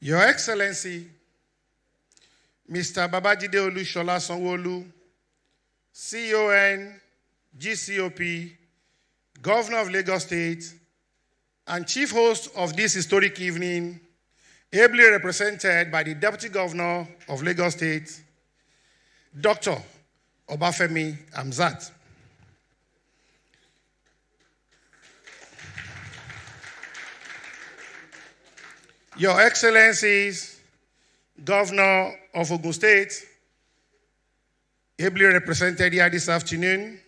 Your Excellency, Mr. Babajide Olushola Sanwo-Olu, CON, GCOP, Governor of Lagos State, and Chief Host of this historic evening, ably represented by the Deputy Governor of Lagos State, Dr. Obafemi Hamzat. Your Excellencies, Governor of Ogun State, ably represented here this afternoon,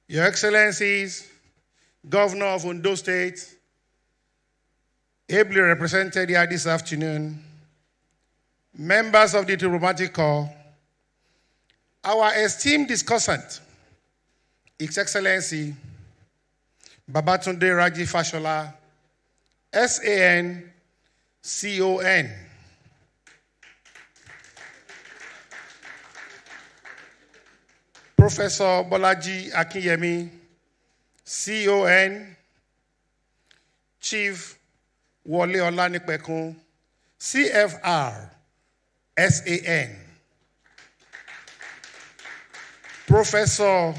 Your Excellencies, Governor of Ondo State, ably represented here this afternoon, members of the diplomatic corps, our esteemed discussant, His Excellency Babatunde Raji Fashola, SAN, CON. Professor Bolaji Akinyemi, CON. Chief Wole Olanipekun, CFR, SAN. Professor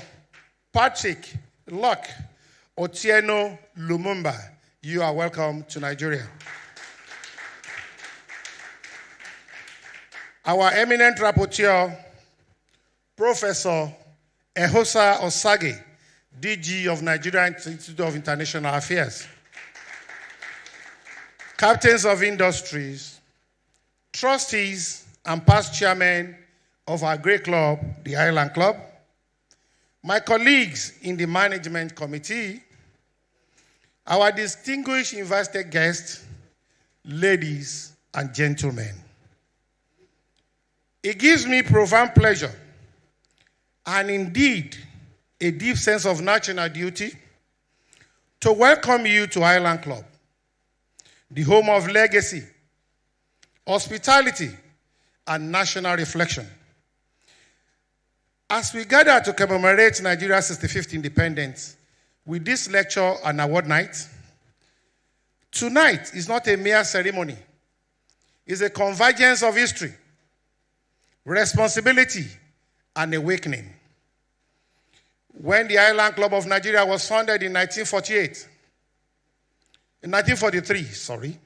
Patrick Locke Otieno Lumumba, you are welcome to Nigeria. Our eminent rapporteur, Professor Ehosa Osage, DG of Nigerian Institute of International Affairs. Captains of industries, trustees, and past chairmen of our great club, the Island Club, my colleagues in the management committee, our distinguished invited guests, ladies and gentlemen. It gives me profound pleasure and indeed a deep sense of national duty to welcome you to Island Club, the home of legacy, hospitality, and national reflection. As we gather to commemorate Nigeria's 65th independence with this lecture and award night, tonight is not a mere ceremony. It's a convergence of history, responsibility, and awakening. When the Island Club of Nigeria was founded in 1943,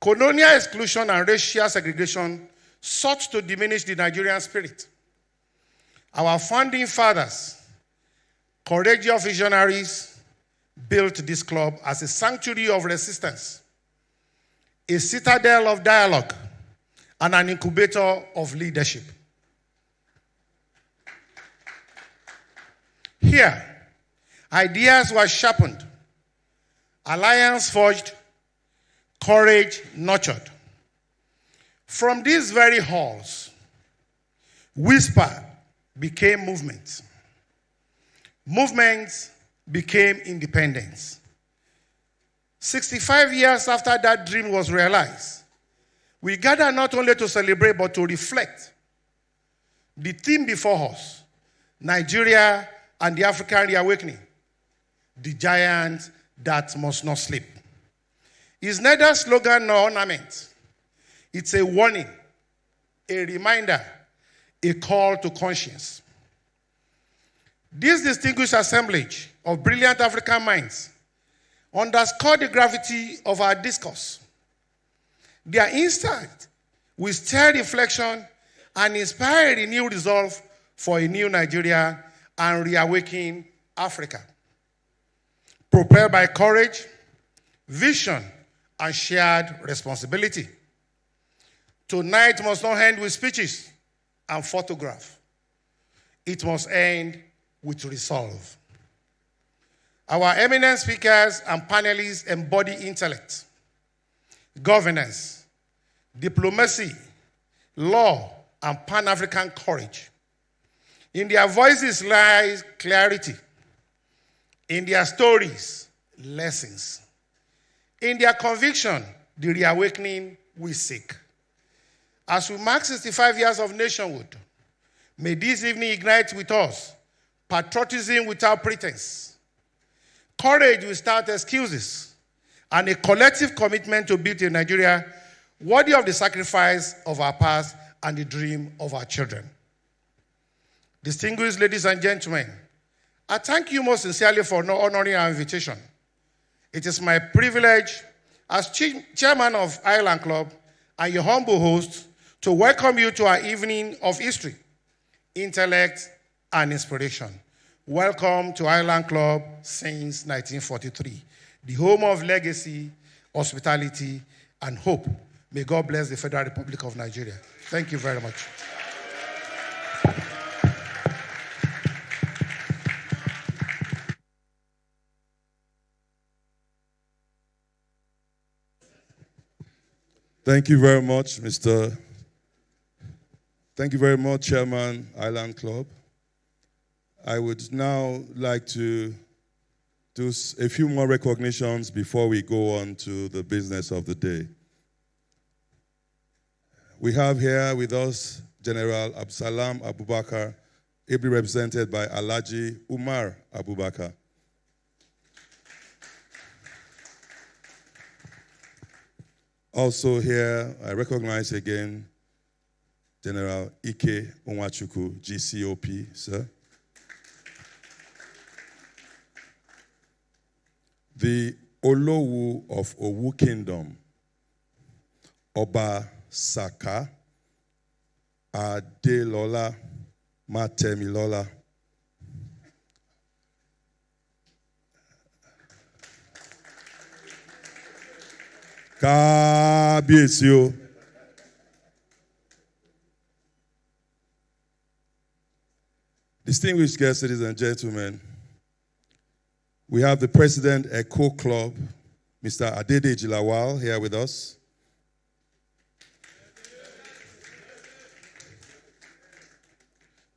colonial exclusion and racial segregation sought to diminish the Nigerian spirit. Our founding fathers, courageous visionaries, built this club as a sanctuary of resistance, a citadel of dialogue, and an incubator of leadership. Here, ideas were sharpened, alliance forged, courage nurtured. From these very halls, whisper became movements. Movements became independence. 65 years after that dream was realized, we gather not only to celebrate but to reflect. The theme before us, Nigeria and the African reawakening, the giant that must not sleep, is neither slogan nor ornament. It's a warning, a reminder, a call to conscience. This distinguished assemblage of brilliant African minds underscore the gravity of our discourse. Their insight will stir reflection and inspire a renewed resolve for a new Nigeria and reawaken Africa. Propelled by courage, vision, and shared responsibility. Tonight must not end with speeches and photograph. It must end with resolve. Our eminent speakers and panelists embody intellect, governance, diplomacy, law, and Pan-African courage. In their voices lies clarity. In their stories, lessons. In their conviction, the reawakening we seek. As we mark 65 years of nationhood, may this evening ignite with us patriotism without pretense, courage without excuses, and a collective commitment to build a Nigeria worthy of the sacrifice of our past and the dream of our children. Distinguished ladies and gentlemen, I thank you most sincerely for honoring our invitation. It is my privilege as chairman of Island Club and your humble host to welcome you to our evening of history, intellect, and inspiration. Welcome to Island Club since 1943, the home of legacy, hospitality, and hope. May God bless the Federal Republic of Nigeria. Thank you very much. Thank you very much, Thank you very much, Chairman, Island Club. I would now like to do a few more recognitions before we go on to the business of the day. We have here with us General Absalam Abubakar, ably represented by Alhaji Umar Abubakar. Also here, I recognize again General Ike Nwachukwu, GCOP, sir. The Olowu of Owu Kingdom, Oba Saka Adelola Matemilola. Kábíyèsí o. Distinguished guests, ladies and gentlemen, we have the President Echo Club, Mr. Adedeji Lawal, here with us.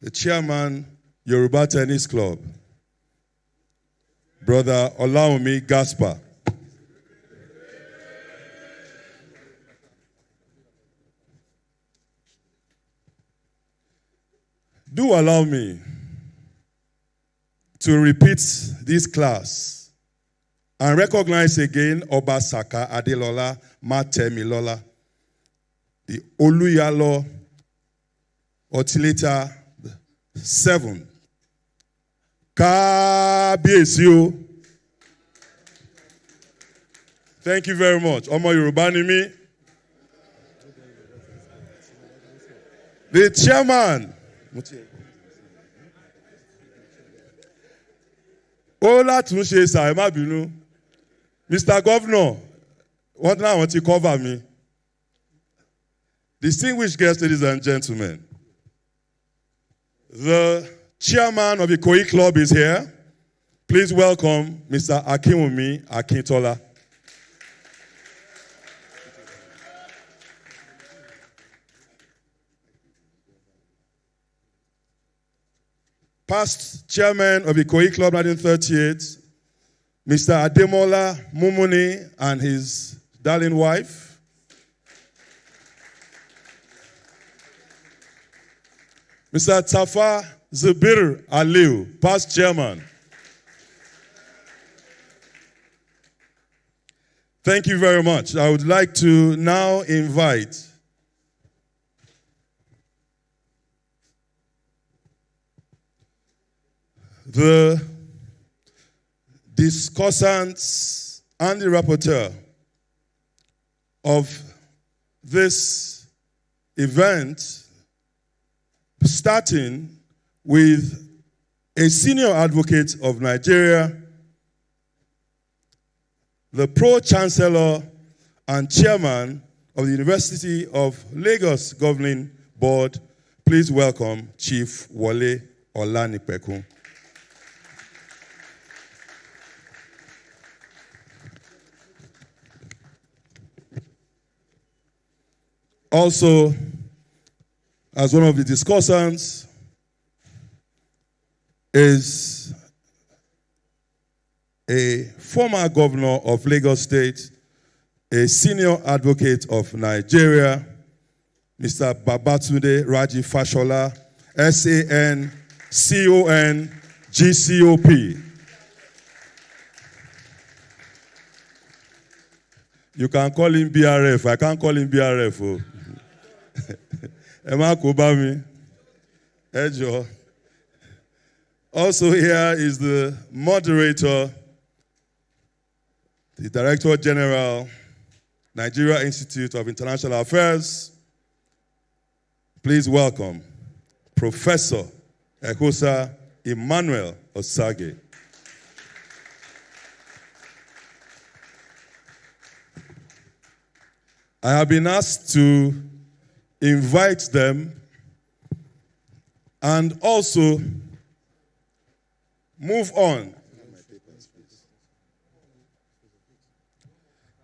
The Chairman, Yoruba Tennis Club, Brother Olaomi Gaspar. Do allow me to repeat this class and recognize again Oba Saka Adelola Matemilola, the Oluyalo Otilita 7. Kábíyèsí o. Thank you very much. Ọmọ Yorùbá ni mí. The chairman. Ó látún ṣe sàì má bínú. Mr. Governor, wọ́n náà wọ́n ti cover me. Distinguished guests, ladies and gentlemen, the chairman of the Ikoyi Club is here. Please welcome Mr. Akinwumi Akintola. Past chairman of the Ikoyi Club 1938, Mr. Ademola Mumuni and his darling wife. Mr. Tafa Zubir Aliu, past chairman. Thank you very much. I would like to now invite the discussants and the rapporteur of this event, starting with a senior advocate of Nigeria, the Pro-Chancellor and Chairman of the University of Lagos Governing Board. Please welcome Chief Wole Olanipekun. Also, as one of the discussants, is a former governor of Lagos State, a senior advocate of Nigeria, Mr. Babatunde Raji Fashola, SAN, CON, GCOP. You can call him BRF. I can't call him BRF. Oh. Emma Kobami. Ejo. Also here is the moderator, the Director General, Nigeria Institute of International Affairs. Please welcome Professor Ekosa Emmanuel Osage. I have been asked to invite them and also move on.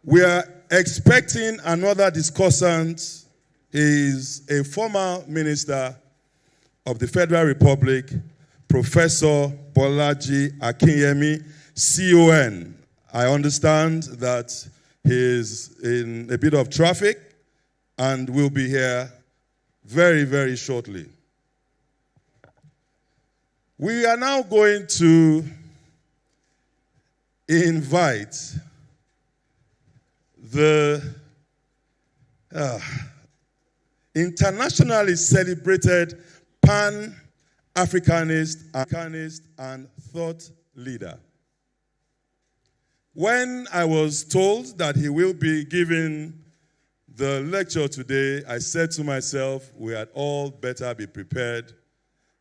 We are expecting another discussant. He is a former minister of the Federal Republic, Professor Bolaji Akinyemi, CON. I understand that he is in a bit of traffic and will be here very, very shortly. We are now going to invite the internationally celebrated Pan-Africanist and thought leader. When I was told that he will be giving the lecture today, I said to myself, we had all better be prepared,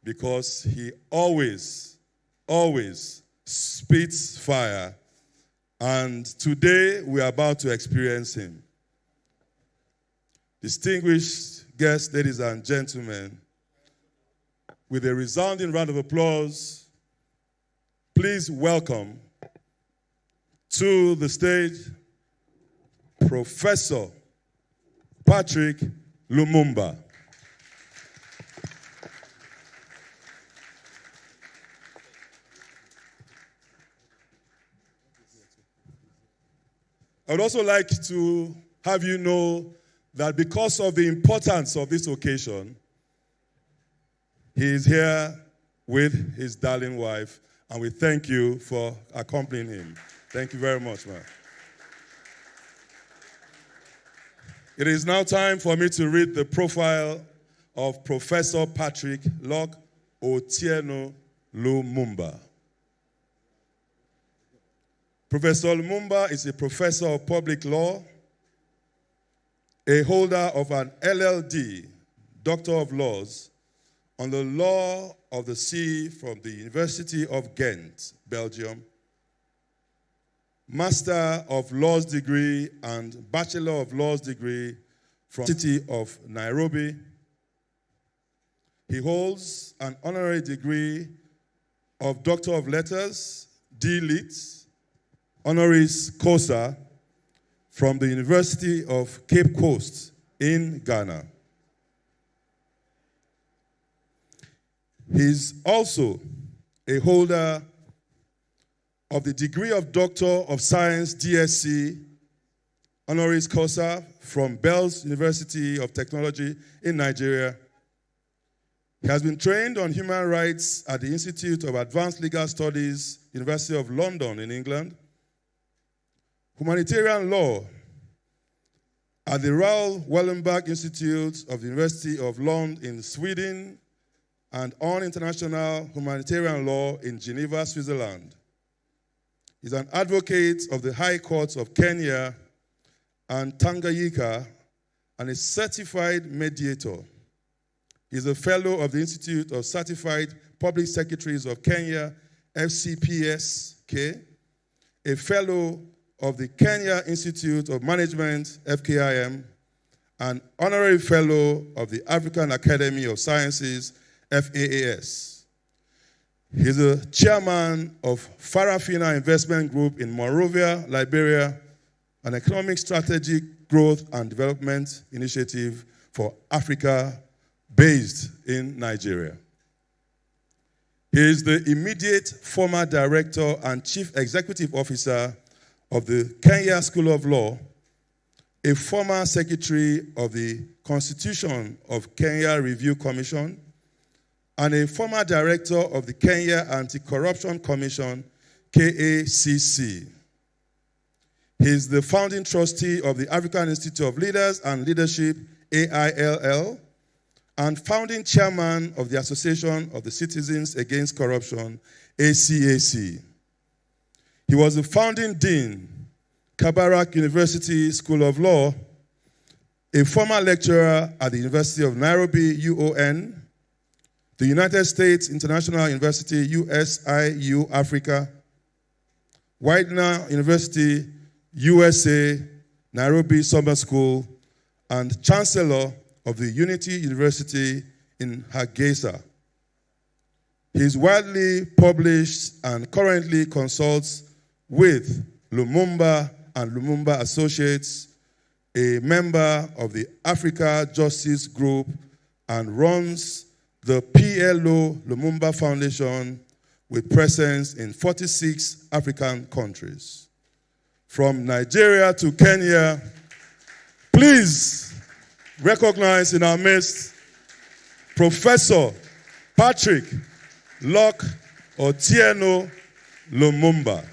because he always spits fire. And today we are about to experience him. Distinguished guests, ladies and gentlemen, with a resounding round of applause, please welcome to the stage Professor Patrick Lumumba. I would also like to have you know that because of the importance of this occasion, he is here with his darling wife, and we thank you for accompanying him. Thank you very much, man. It is now time for me to read the profile of Professor Patrick Locke Otieno Lumumba. Professor Lumumba is a professor of public law, a holder of an LLD, Doctor of Laws, on the Law of the Sea from the University of Ghent, Belgium, Master of Laws degree and Bachelor of Laws degree from the City of Nairobi. He holds an honorary degree of Doctor of Letters, D.Lit., honoris causa, from the University of Cape Coast in Ghana. He's also a holder of the degree of Doctor of Science, DSc, honoris causa, from Bells University of Technology in Nigeria. He has been trained on human rights at the Institute of Advanced Legal Studies, University of London in England, humanitarian law at the Raoul Wallenberg Institute of the University of Lund in Sweden, and on international humanitarian law in Geneva, Switzerland. He's an advocate of the High Courts of Kenya and Tanganyika and a certified mediator. He's a fellow of the Institute of Certified Public Secretaries of Kenya, FCPSK, a fellow of the Kenya Institute of Management, FKIM, an honorary fellow of the African Academy of Sciences, FAAS. He's a chairman of Farafina Investment Group in Monrovia, Liberia, an economic strategic growth and development initiative for Africa based in Nigeria. He is the immediate former director and chief executive officer of the Kenya School of Law, a former secretary of the Constitution of Kenya Review Commission, and a former director of the Kenya Anti-Corruption Commission, KACC. He's the founding trustee of the African Institute of Leaders and Leadership, AILL, and founding chairman of the Association of the Citizens Against Corruption, ACAC. He was the founding dean, Kabarak University School of Law, a former lecturer at the University of Nairobi, UON, the United States International University, USIU Africa, Widener University, USA, Nairobi Summer School, and Chancellor of the Unity University in Hargeisa. He is widely published and currently consults with Lumumba and Lumumba Associates, a member of the Africa Justice Group, and runs the PLO Lumumba Foundation with presence in 46 African countries. From Nigeria to Kenya, please recognize in our midst Professor Patrick Locke Otieno Lumumba.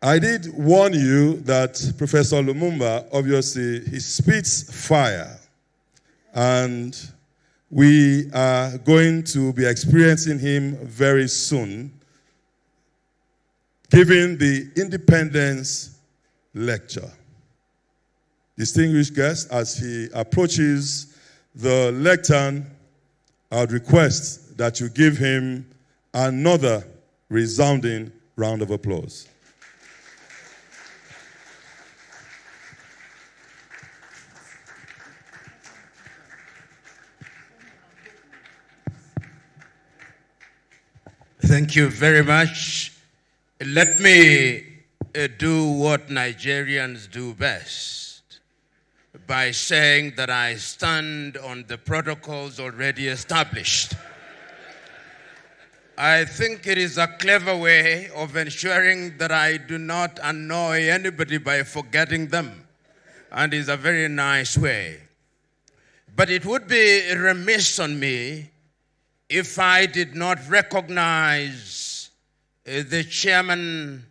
I did warn you that Professor Lumumba, obviously, he spits fire. And we are going to be experiencing him very soon, giving the Independence Lecture. Distinguished guest, as he approaches the lectern, I would request that you give him another resounding round of applause. Thank you very much. Let me do what Nigerians do best by saying that I stand on the protocols already established. I think it is a clever way of ensuring that I do not annoy anybody by forgetting them, and is a very nice way. But it would be remiss on me if I did not recognize the chairman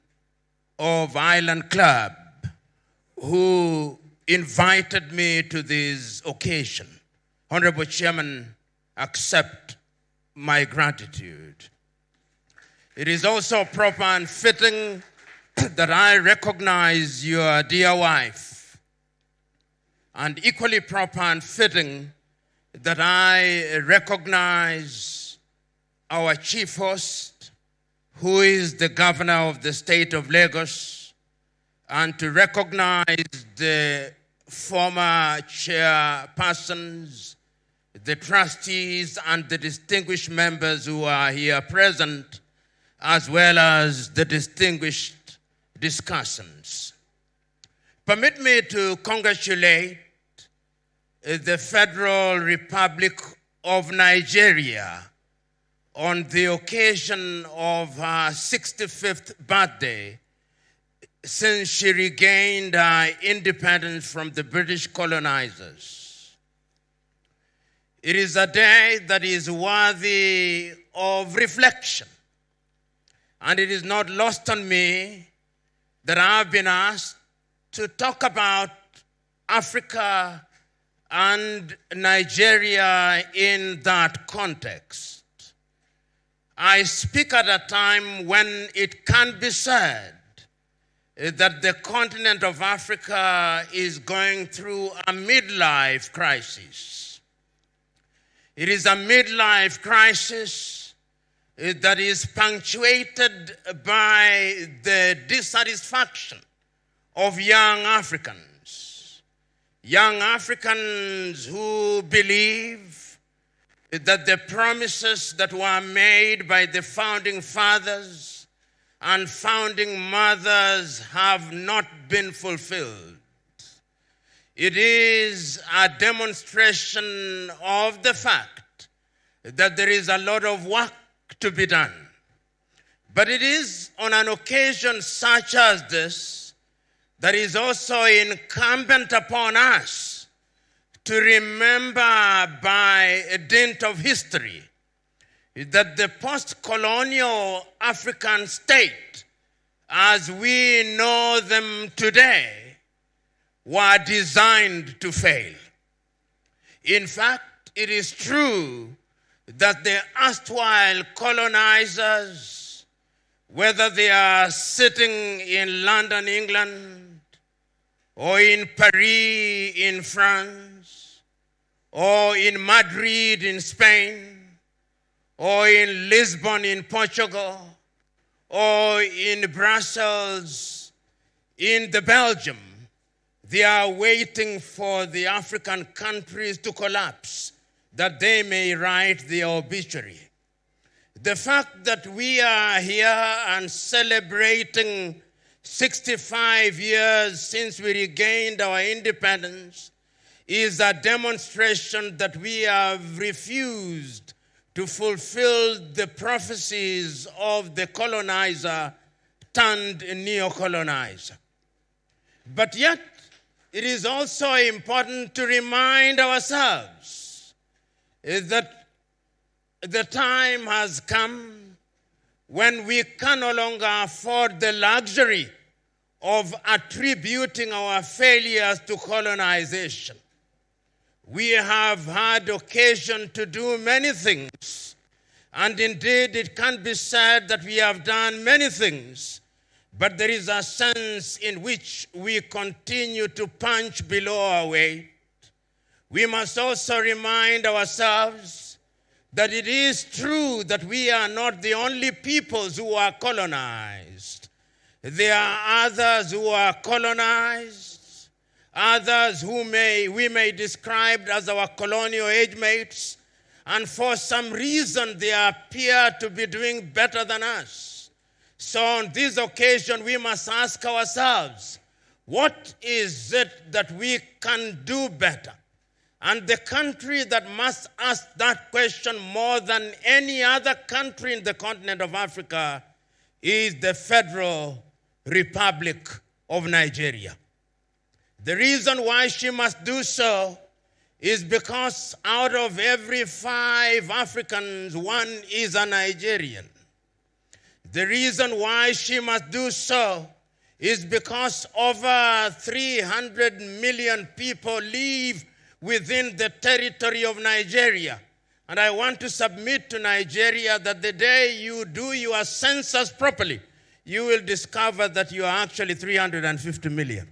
of Island Club who invited me to this occasion. Honorable Chairman, accept my gratitude. It is also proper and fitting that I recognize your dear wife, and equally proper and fitting that I recognize our chief host, who is the governor of the state of Lagos, and to recognize the former chairpersons, the trustees, and the distinguished members who are here present, as well as the distinguished discussants. Permit me to congratulate the Federal Republic of Nigeria on the occasion of her 65th birthday since she regained her independence from the British colonizers. It is a day that is worthy of reflection, and it is not lost on me that I've been asked to talk about Africa and Nigeria in that context. I speak at a time when it can be said that the continent of Africa is going through a midlife crisis. It is a midlife crisis that is punctuated by the dissatisfaction of young Africans. Young Africans who believe that the promises that were made by the founding fathers and founding mothers have not been fulfilled. It is a demonstration of the fact that there is a lot of work to be done. But it is on an occasion such as this that is also incumbent upon us to remember by a dint of history that the post-colonial African state, as we know them today, were designed to fail. In fact, it is true that the erstwhile colonizers, whether they are sitting in London, England, or in Paris, in France, or in Madrid, in Spain, or in Lisbon, in Portugal, or in Brussels, in Belgium, they are waiting for the African countries to collapse, that they may write the obituary. The fact that we are here and celebrating 65 years since we regained our independence is a demonstration that we have refused to fulfill the prophecies of the colonizer turned neo-colonizer. But yet, it is also important to remind ourselves that the time has come when we can no longer afford the luxury of attributing our failures to colonization. We have had occasion to do many things, and indeed it can be said that we have done many things, but there is a sense in which we continue to punch below our weight. We must also remind ourselves that it is true that we are not the only peoples who are colonized. There are others who are colonized, others who we may describe as our colonial age mates, and for some reason they appear to be doing better than us. So on this occasion, we must ask ourselves, what is it that we can do better? And the country that must ask that question more than any other country in the continent of Africa is the Federal Republic of Nigeria. The reason why she must do so is because out of every 5 Africans, 1 is a Nigerian. The reason why she must do so is because over 300 million people live within the territory of Nigeria. And I want to submit to Nigeria that the day you do your census properly, you will discover that you are actually 350 million.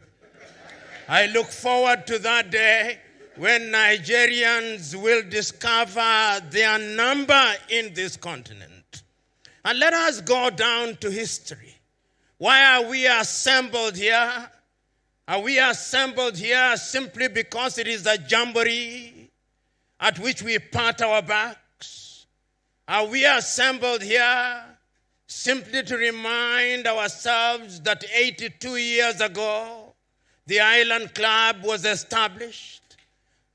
I look forward to that day when Nigerians will discover their number in this continent. And let us go down to history. Why are we assembled here? Are we assembled here simply because it is a jamboree at which we pat our backs? Are we assembled here simply to remind ourselves that 82 years ago, the Island Club was established?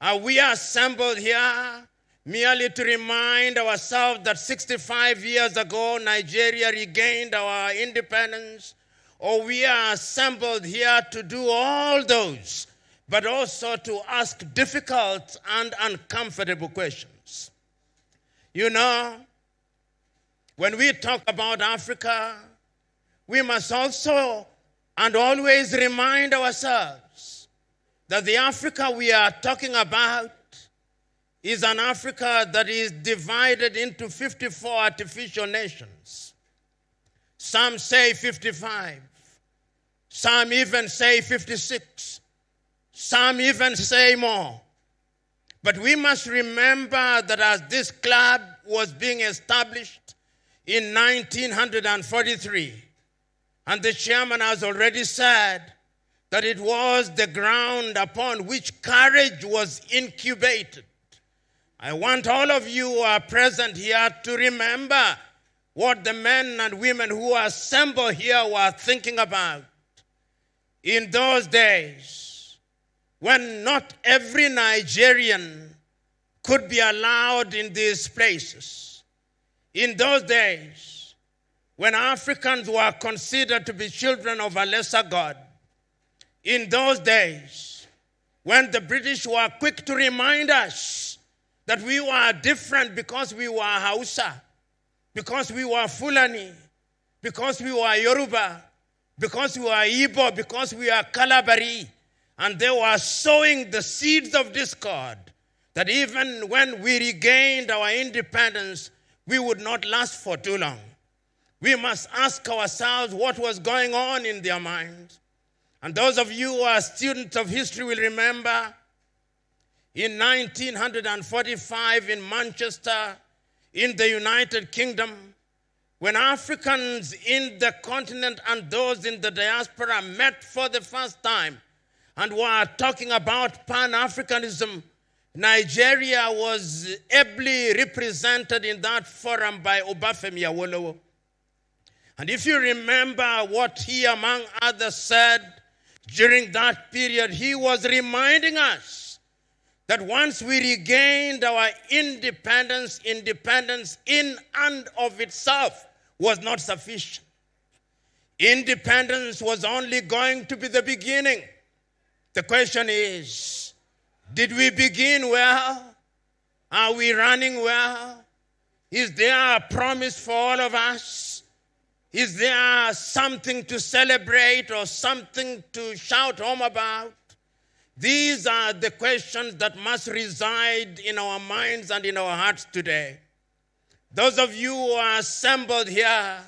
Are we assembled here merely to remind ourselves that 65 years ago, Nigeria regained our independence? Or we are assembled here to do all those, but also to ask difficult and uncomfortable questions? You know, when we talk about Africa, we must also and always remind ourselves that the Africa we are talking about is an Africa that is divided into 54 artificial nations. Some say 55. Some even say 56. Some even say more. But we must remember that as this club was being established in 1943, and the chairman has already said that it was the ground upon which courage was incubated. I want all of you who are present here to remember what the men and women who are assembled here were thinking about. In those days, when not every Nigerian could be allowed in these places. In those days, when Africans were considered to be children of a lesser God. In those days, when the British were quick to remind us that we were different because we were Hausa, because we were Fulani, because we were Yoruba, because we were Igbo, because we are Kalabari, and they were sowing the seeds of discord, that even when we regained our independence, we would not last for too long. We must ask ourselves what was going on in their minds. And those of you who are students of history will remember in 1945 in Manchester, in the United Kingdom, when Africans in the continent and those in the diaspora met for the first time and were talking about Pan-Africanism, Nigeria was ably represented in that forum by Obafemi Awolowo. And if you remember what he, among others, said during that period, he was reminding us that once we regained our independence in and of itself was not sufficient. Independence was only going to be the beginning. The question is, did we begin well? Are we running well? Is there a promise for all of us? Is there something to celebrate or something to shout home about? These are the questions that must reside in our minds and in our hearts today. Those of you who are assembled here,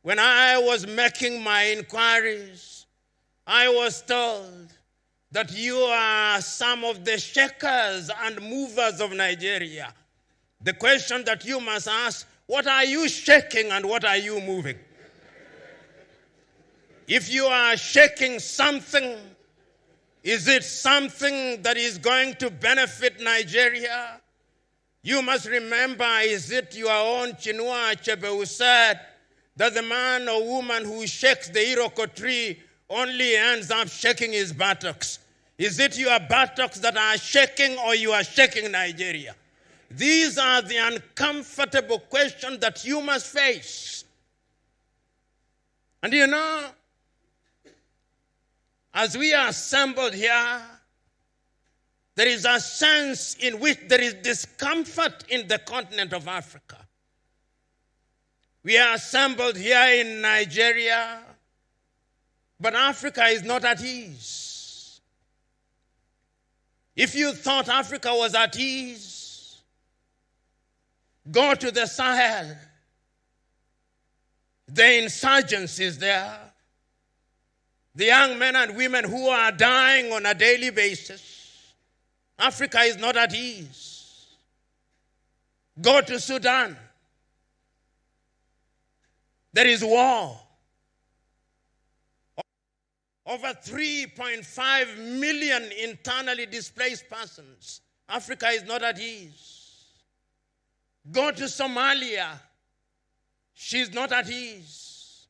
when I was making my inquiries, I was told that you are some of the shakers and movers of Nigeria. The question that you must ask, what are you shaking and what are you moving? If you are shaking something, is it something that is going to benefit Nigeria? You must remember, is it your own Chinua Achebe who said that the man or woman who shakes the iroko tree only ends up shaking his buttocks? Is it your buttocks that are shaking or you are shaking Nigeria? These are the uncomfortable questions that you must face. And you know, as we are assembled here, there is a sense in which there is discomfort in the continent of Africa. We are assembled here in Nigeria, but Africa is not at ease. If you thought Africa was at ease, go to the Sahel. The insurgency is there. The young men and women who are dying on a daily basis. Africa is not at ease. Go to Sudan. There is war. Over 3.5 million internally displaced persons. Africa is not at ease. Go to Somalia. She's not at ease.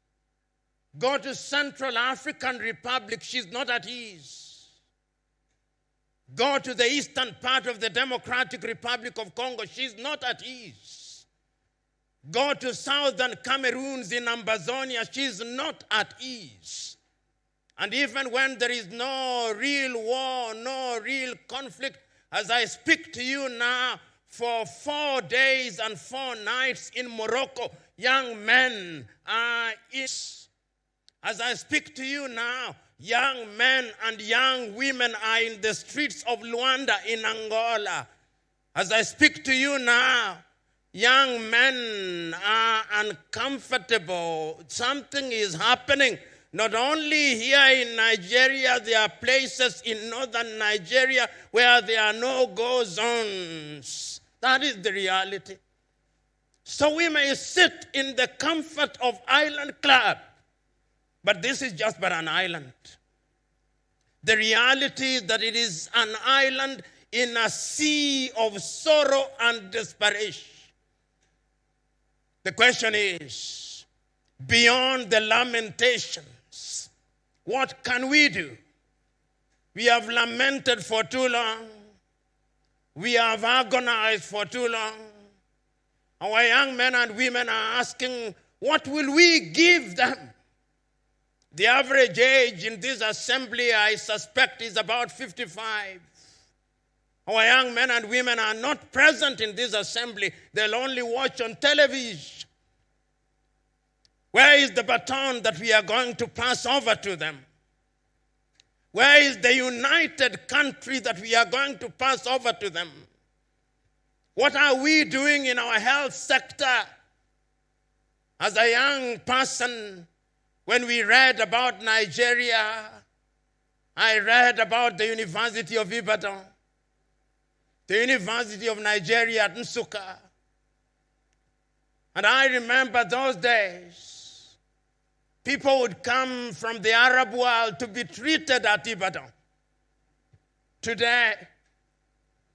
Go to Central African Republic. She's not at ease. Go to the eastern part of the Democratic Republic of Congo. She's not at ease. Go to southern Cameroons in Ambazonia. She's not at ease. And even when there is no real war, no real conflict, as I speak to you now, for 4 days and 4 nights in Morocco, young men are in. As I speak to you now, young men and young women are in the streets of Luanda in Angola. As I speak to you now, young men are uncomfortable. Something is happening. Not only here in Nigeria, there are places in northern Nigeria where there are no-go zones. That is the reality. So we may sit in the comfort of Island Club, but this is just but an island. The reality is that it is an island in a sea of sorrow and desperation. The question is, beyond the lamentations, what can we do? We have lamented for too long. We have agonized for too long. Our young men and women are asking, what will we give them? The average age in this assembly, I suspect, is about 55. Our young men and women are not present in this assembly. They'll only watch on television. Where is the baton that we are going to pass over to them? Where is the united country that we are going to pass over to them? What are we doing in our health sector? As a young person, when we read about Nigeria, I read about the University of Ibadan, the University of Nigeria at Nsukka. And I remember those days, people would come from the Arab world to be treated at Ibadan. Today,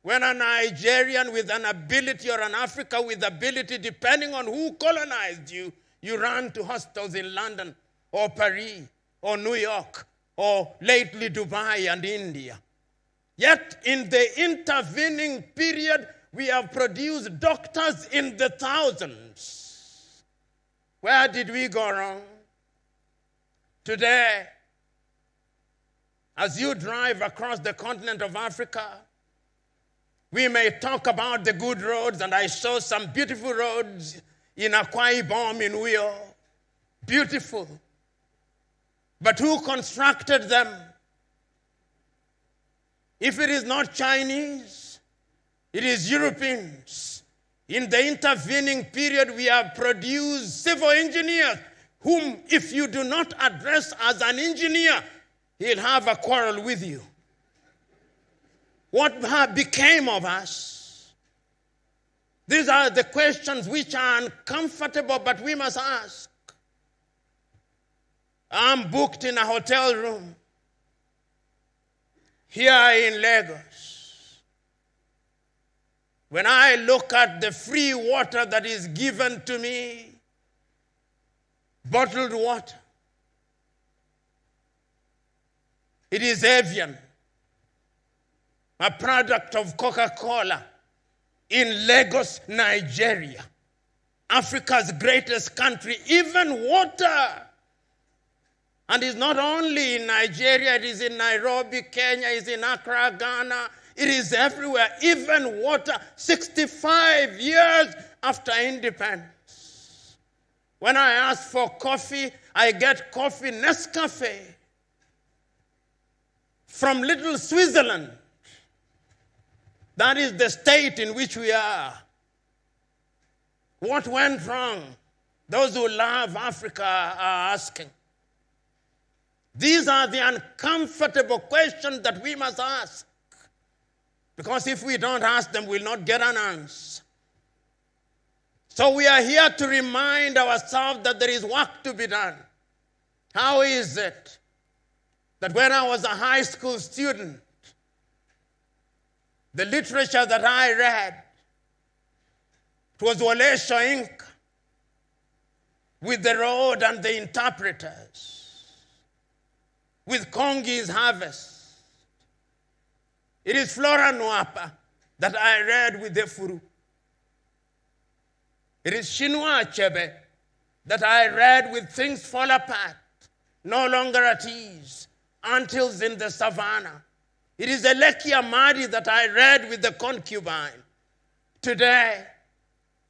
when a Nigerian with an ability or an African with ability, depending on who colonized you, you run to hostels in London or Paris or New York or lately Dubai and India. Yet in the intervening period, we have produced doctors in the thousands. Where did we go wrong? Today, as you drive across the continent of Africa, we may talk about the good roads, and I saw some beautiful roads in Akwa Ibom, in Uyo. Beautiful. But who constructed them? If it is not Chinese, it is Europeans. In the intervening period, we have produced civil engineers whom, if you do not address as an engineer, he'll have a quarrel with you. What became of us? These are the questions which are uncomfortable, but we must ask. I'm booked in a hotel room here in Lagos. When I look at the free water that is given to me, bottled water, it is Evian, a product of Coca-Cola in Lagos, Nigeria, Africa's greatest country. Even water. And it's not only in Nigeria, it is in Nairobi, Kenya, it is in Accra, Ghana. It is everywhere. Even water, 65 years after independence. When I ask for coffee, I get coffee Nescafe from little Switzerland. That is the state in which we are. What went wrong? Those who love Africa are asking. These are the uncomfortable questions that we must ask. Because if we don't ask them, we'll not get an answer. So we are here to remind ourselves that there is work to be done. How is it that when I was a high school student, the literature that I read, it was Wole Soyinka with the road and the interpreters, with Kongi's harvest. It is Flora Nwapa that I read with the Furu. It is Chinua Achebe that I read with Things Fall Apart, No Longer at Ease, Antils in the Savannah. It is Eleki Amadi that I read with the Concubine. Today,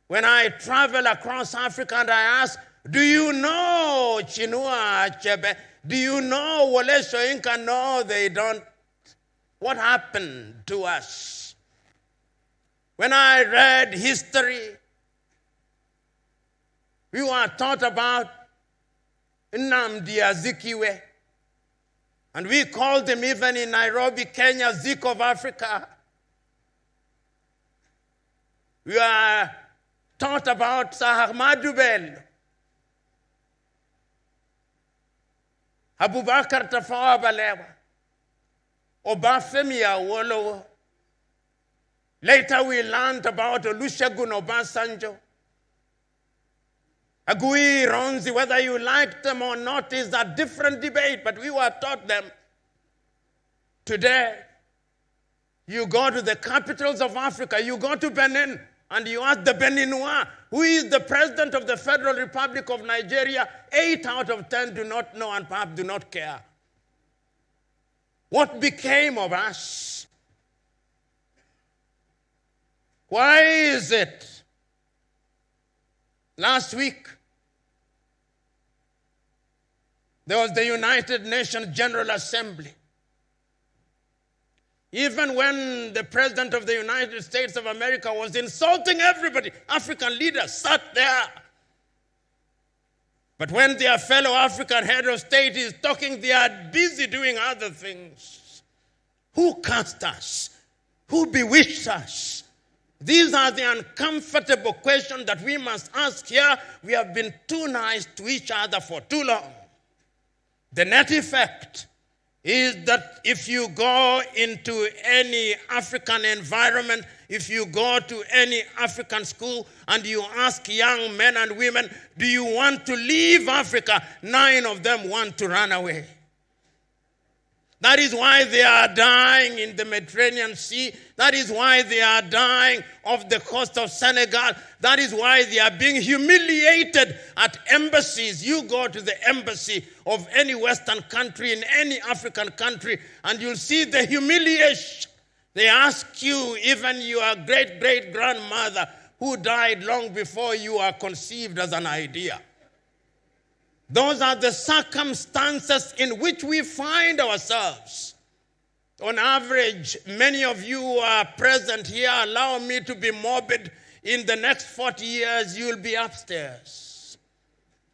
when I travel across Africa and I ask, do you know Chinua Achebe? Do you know Wole Soyinka? No, they don't. What happened to us? When I read history, we were taught about Nnamdi Azikiwe. And we called him, even in Nairobi, Kenya, Zik of Africa. We are taught about Sir Ahmadu Bello, Abubakar Tafawa Balewa, Obafemi Awolowo. Later we learned about Olusegun Obasanjo. Agui Ronzi, whether you like them or not, is a different debate, but we were taught them. Today, you go to the capitals of Africa, you go to Benin, and you ask the Beninois, who is the president of the Federal Republic of Nigeria, 8 out of 10 do not know and perhaps do not care. What became of us? Why is it? Last week, there was the United Nations General Assembly. Even when the President of the United States of America was insulting everybody, African leaders sat there. But when their fellow African head of state is talking, they are busy doing other things. Who cast us? Who bewitched us? These are the uncomfortable questions that we must ask here. We have been too nice to each other for too long. The net effect is that if you go into any African environment, if you go to any African school and you ask young men and women, do you want to leave Africa? 9 of them want to run away. That is why they are dying in the Mediterranean Sea. That is why they are dying off the coast of Senegal. That is why they are being humiliated at embassies. You go to the embassy of any Western country, in any African country, and you'll see the humiliation. They ask you, even your great-great-grandmother who died long before you are conceived as an idea. Those are the circumstances in which we find ourselves. On average, many of you who are present here, allow me to be morbid, in the next 40 years, you'll be upstairs.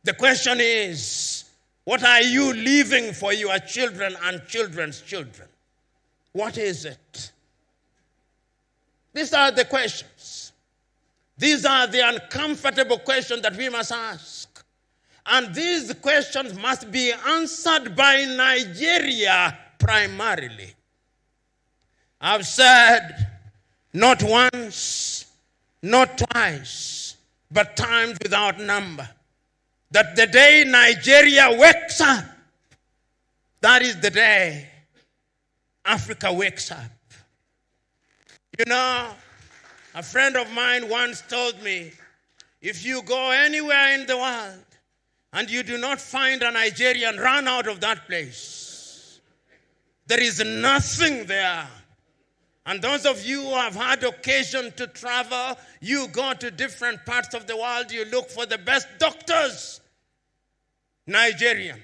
The question is, what are you leaving for your children and children's children? What is it? These are the questions. These are the uncomfortable questions that we must ask. And these questions must be answered by Nigeria primarily. I've said not once, not twice, but times without number, that the day Nigeria wakes up, that is the day Africa wakes up. You know, a friend of mine once told me, if you go anywhere in the world, and you do not find a Nigerian, run out of that place. There is nothing there. And those of you who have had occasion to travel, you go to different parts of the world, you look for the best doctors, Nigerian.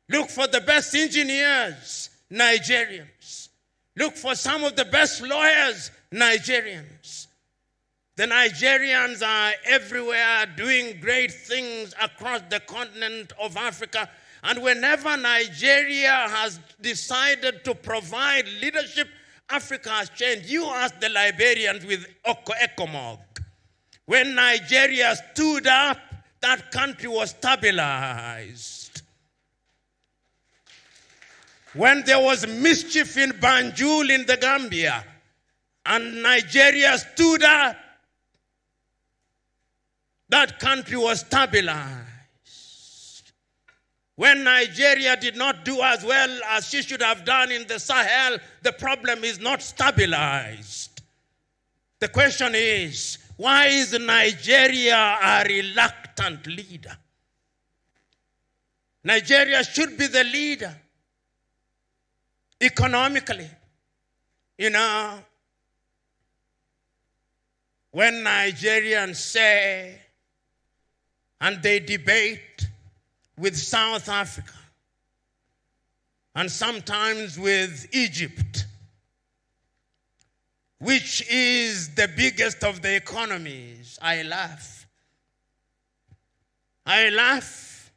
Look for the best engineers, Nigerians. Look for some of the best lawyers, Nigerians. The Nigerians are everywhere doing great things across the continent of Africa. And whenever Nigeria has decided to provide leadership, Africa has changed. You ask the Liberians with ECOMOG. When Nigeria stood up, that country was stabilized. When there was mischief in Banjul in the Gambia, and Nigeria stood up, that country was stabilized. When Nigeria did not do as well as she should have done in the Sahel, the problem is not stabilized. The question is, why is Nigeria a reluctant leader? Nigeria should be the leader economically. You know, when Nigerians say, and they debate with South Africa, and sometimes with Egypt, which is the biggest of the economies, I laugh. I laugh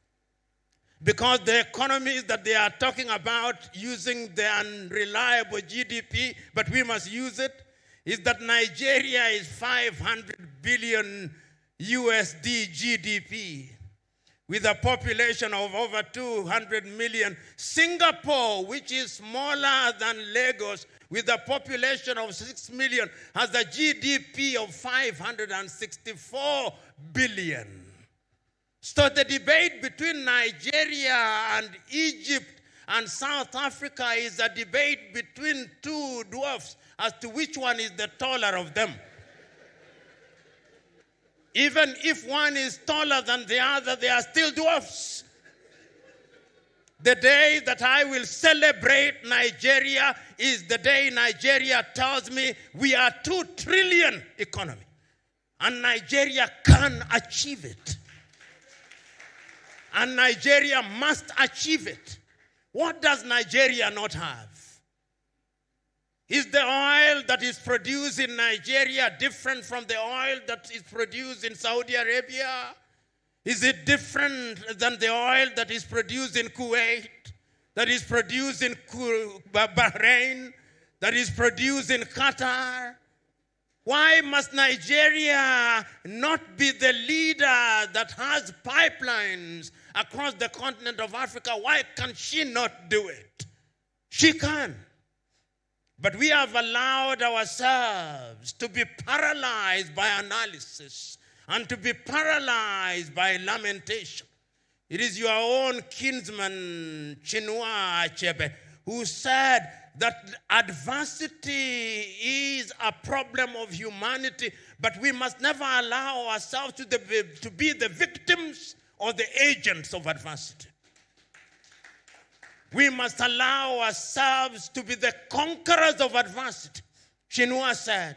because the economies that they are talking about using the unreliable GDP, but we must use it, is that Nigeria is 500 billion USD GDP with a population of over 200 million. Singapore, which is smaller than Lagos, with a population of 6 million, has a GDP of 564 billion. So the debate between Nigeria and Egypt and South Africa is a debate between two dwarfs as to which one is the taller of them. Even if one is taller than the other, they are still dwarfs. The day that I will celebrate Nigeria is the day Nigeria tells me we are 2 trillion economy. And Nigeria can achieve it. And Nigeria must achieve it. What does Nigeria not have? Is the oil that is produced in Nigeria different from the oil that is produced in Saudi Arabia? Is it different than the oil that is produced in Kuwait, that is produced in Bahrain, that is produced in Qatar? Why must Nigeria not be the leader that has pipelines across the continent of Africa? Why can she not do it? She can. But we have allowed ourselves to be paralyzed by analysis and to be paralyzed by lamentation. It is your own kinsman, Chinua Achebe, who said that adversity is a problem of humanity, but we must never allow ourselves to be the victims or the agents of adversity. We must allow ourselves to be the conquerors of adversity, Chinua said.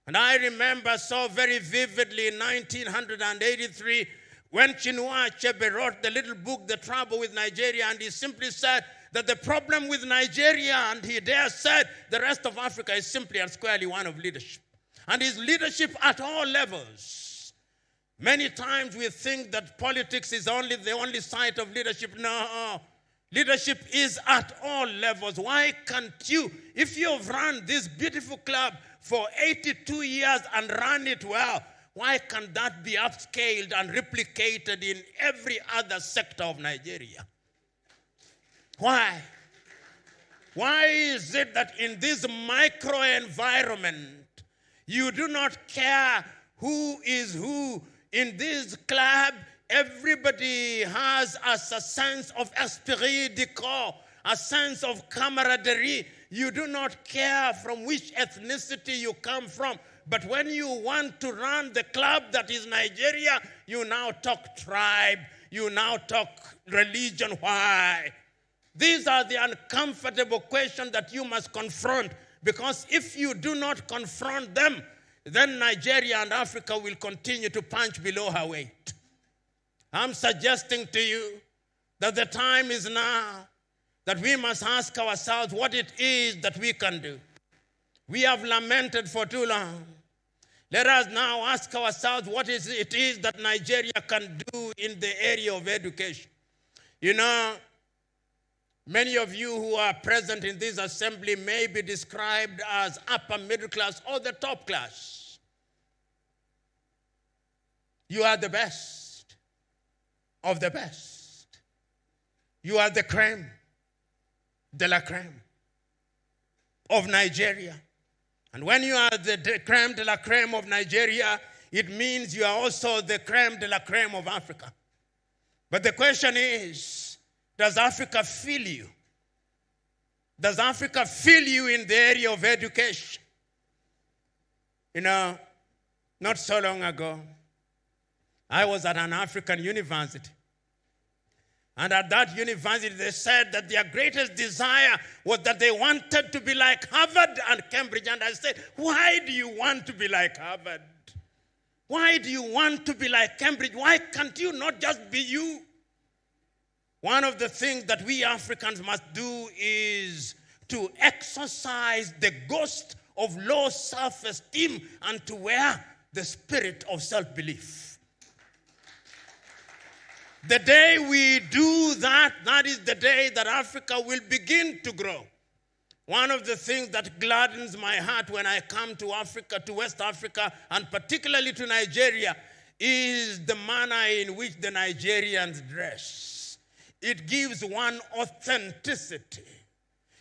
And I remember so very vividly in 1983 when Chinua Achebe wrote the little book, The Trouble with Nigeria, and he simply said that the problem with Nigeria, and he there said the rest of Africa is simply and squarely one of leadership. And his leadership at all levels. Many times we think that politics is the only side of leadership. No. Leadership is at all levels. Why can't you, if you've run this beautiful club for 82 years and run it well, why can't that be upscaled and replicated in every other sector of Nigeria? Why? Why is it that in this micro-environment, you do not care who is who? In this club, everybody has a sense of esprit de corps, a sense of camaraderie. You do not care from which ethnicity you come from. But when you want to run the club that is Nigeria, you now talk tribe, you now talk religion. Why? These are the uncomfortable questions that you must confront, because if you do not confront them, then Nigeria and Africa will continue to punch below her weight. I'm suggesting to you that the time is now that we must ask ourselves what it is that we can do. We have lamented for too long. Let us now ask ourselves what it is that Nigeria can do in the area of education. You know, many of you who are present in this assembly may be described as upper middle class or the top class. You are the best of the best. You are the crème de la crème of Nigeria. And when you are the crème de la crème of Nigeria, it means you are also the crème de la crème of Africa. But the question is, does Africa feel you? Does Africa feel you in the area of education? You know, not so long ago, I was at an African university. And at that university, they said that their greatest desire was that they wanted to be like Harvard and Cambridge. And I said, why do you want to be like Harvard? Why do you want to be like Cambridge? Why can't you not just be you? One of the things that we Africans must do is to exercise the ghost of low self-esteem and to wear the spirit of self-belief. The day we do that, that is the day that Africa will begin to grow. One of the things that gladdens my heart when I come to Africa, to West Africa, and particularly to Nigeria, is the manner in which the Nigerians dress. It gives one authenticity.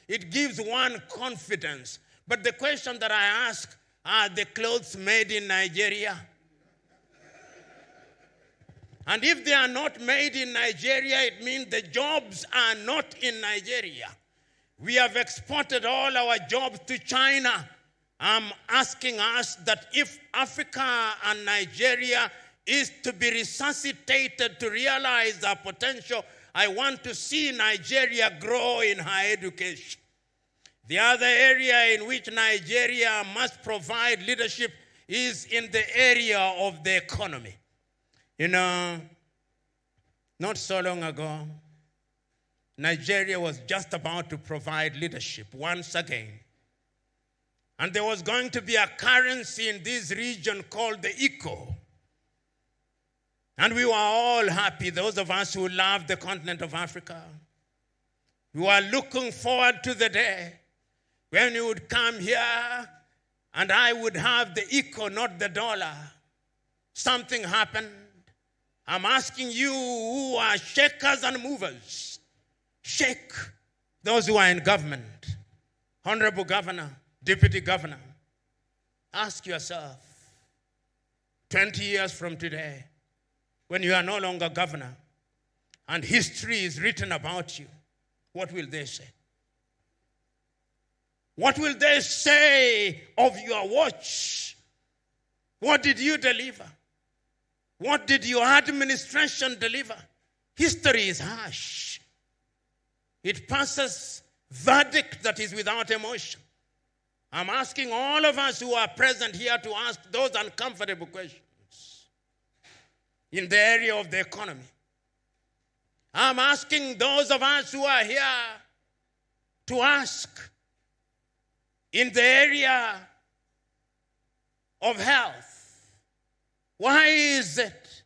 It gives one confidence. But the question that I ask, are the clothes made in Nigeria? And if they are not made in Nigeria, it means the jobs are not in Nigeria. We have exported all our jobs to China. I'm asking us that if Africa and Nigeria is to be resuscitated to realize our potential. I want to see Nigeria grow in higher education. The other area in which Nigeria must provide leadership is in the area of the economy. You know, not so long ago, Nigeria was just about to provide leadership once again. And there was going to be a currency in this region called the Eco. And we were all happy, those of us who love the continent of Africa. We were looking forward to the day when you would come here and I would have the Eco, not the dollar. Something happened. I'm asking you who are shakers and movers. Shake those who are in government. Honorable Governor, Deputy Governor, ask yourself, 20 years from today, when you are no longer governor and history is written about you, what will they say? What will they say of your watch? What did you deliver? What did your administration deliver? History is harsh. It passes verdict that is without emotion. I'm asking all of us who are present here to ask those uncomfortable questions in the area of the economy. I'm asking those of us who are here to ask in the area of health. Why is it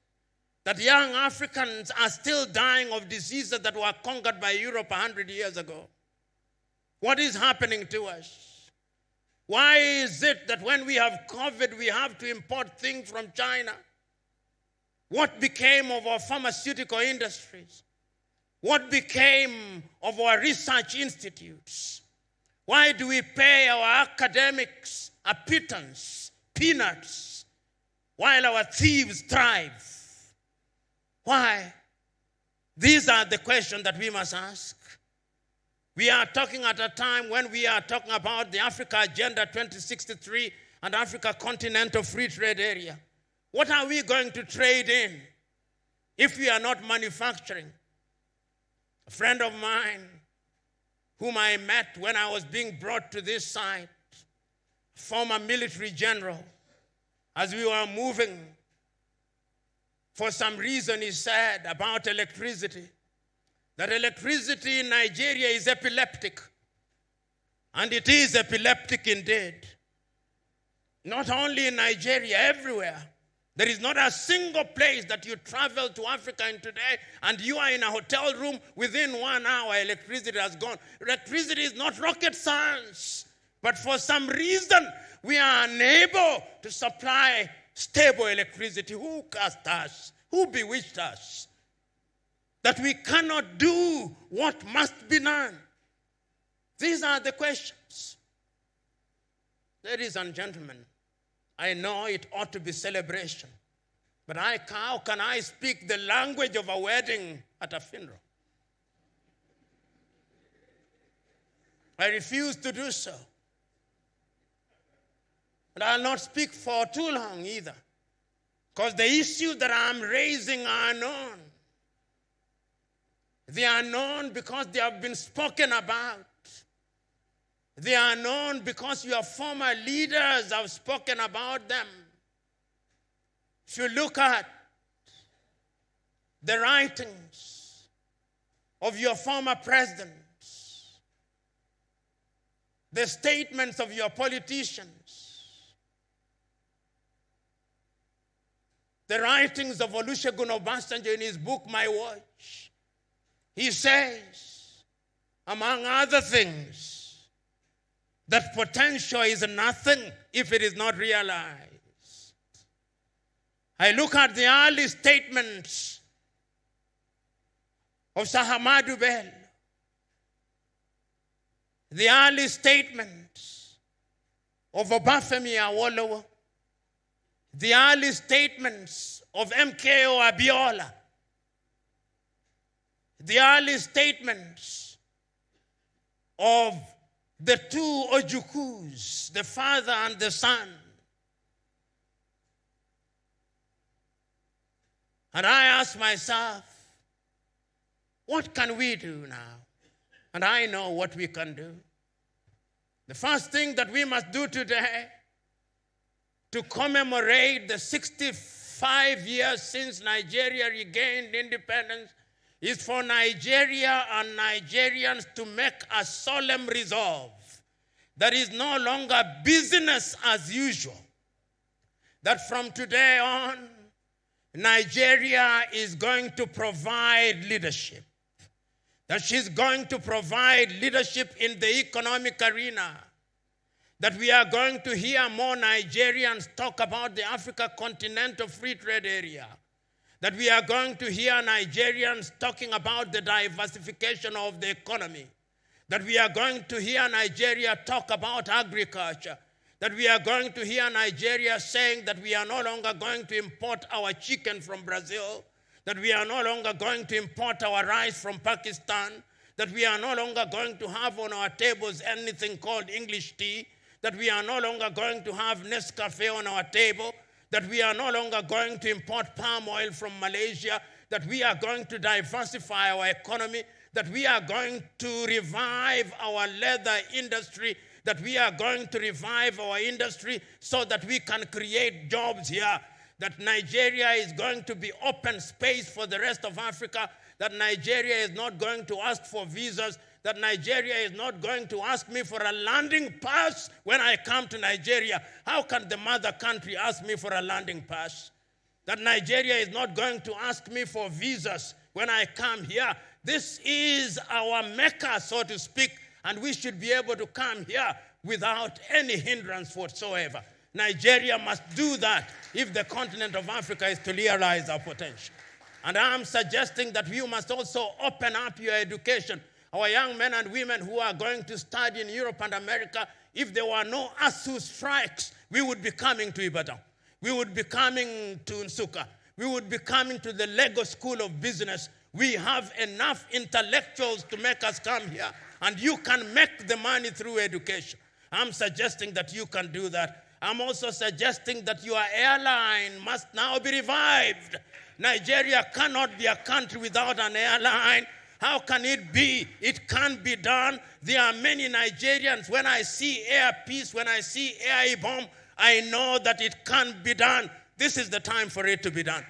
that young Africans are still dying of diseases that were conquered by Europe 100 years ago? What is happening to us? Why is it that when we have COVID, we have to import things from China? What became of our pharmaceutical industries? What became of our research institutes? Why do we pay our academics a pittance, peanuts, while our thieves thrive? Why? These are the questions that we must ask. We are talking at a time when we are talking about the Africa Agenda 2063 and Africa Continental Free Trade Area. What are we going to trade in if we are not manufacturing? A friend of mine whom I met when I was being brought to this site, former military general, as we were moving, for some reason he said about electricity, that electricity in Nigeria is epileptic. And it is epileptic indeed. Not only in Nigeria, everywhere. There is not a single place that you travel to Africa in today and you are in a hotel room, within 1 hour electricity has gone. Electricity is not rocket science. But for some reason, we are unable to supply stable electricity. Who cast us? Who bewitched us? That we cannot do what must be done. These are the questions. Ladies and gentlemen, I know it ought to be celebration, but how can I speak the language of a wedding at a funeral? I refuse to do so. And I'll not speak for too long either, because the issues that I'm raising are known. They are known because they have been spoken about. They are known because your former leaders have spoken about them. If you look at the writings of your former presidents, the statements of your politicians, the writings of Olusegun Obasanjo in his book, My Watch, he says, among other things, that potential is nothing if it is not realized. I look at the early statements of Sahamadu Bello, the early statements of Obafemi Awolowo, the early statements of MKO Abiola, the early statements of the two Ojukus, the father and the son. And I ask myself, what can we do now? And I know what we can do. The first thing that we must do today to commemorate the 65 years since Nigeria regained independence is for Nigeria and Nigerians to make a solemn resolve that is no longer business as usual. That from today on, Nigeria is going to provide leadership. That she's going to provide leadership in the economic arena. That we are going to hear more Nigerians talk about the Africa Continental Free Trade Area. That we are going to hear Nigerians talking about the diversification of the economy. That we are going to hear Nigeria talk about agriculture. That we are going to hear Nigeria saying that we are no longer going to import our chicken from Brazil, that we are no longer going to import our rice from Pakistan, that we are no longer going to have on our tables anything called English tea, that we are no longer going to have Nescafe on our table, that we are no longer going to import palm oil from Malaysia, that we are going to diversify our economy, that we are going to revive our leather industry, that we are going to revive our industry so that we can create jobs here, that Nigeria is going to be open space for the rest of Africa, that Nigeria is not going to ask for visas, that Nigeria is not going to ask me for a landing pass when I come to Nigeria. How can the mother country ask me for a landing pass? That Nigeria is not going to ask me for visas when I come here. This is our Mecca, so to speak, and we should be able to come here without any hindrance whatsoever. Nigeria must do that if the continent of Africa is to realize our potential. And I'm suggesting that you must also open up your education. Our young men and women who are going to study in Europe and America, if there were no ASU strikes, we would be coming to Ibadan. We would be coming to Nsukka. We would be coming to the Lagos School of Business. We have enough intellectuals to make us come here. And you can make the money through education. I'm suggesting that you can do that. I'm also suggesting that your airline must now be revived. Nigeria cannot be a country without an airline. How can it be? It can be done. There are many Nigerians. When I see Air Peace, when I see Air Ibom, I know that it can be done. This is the time for it to be done.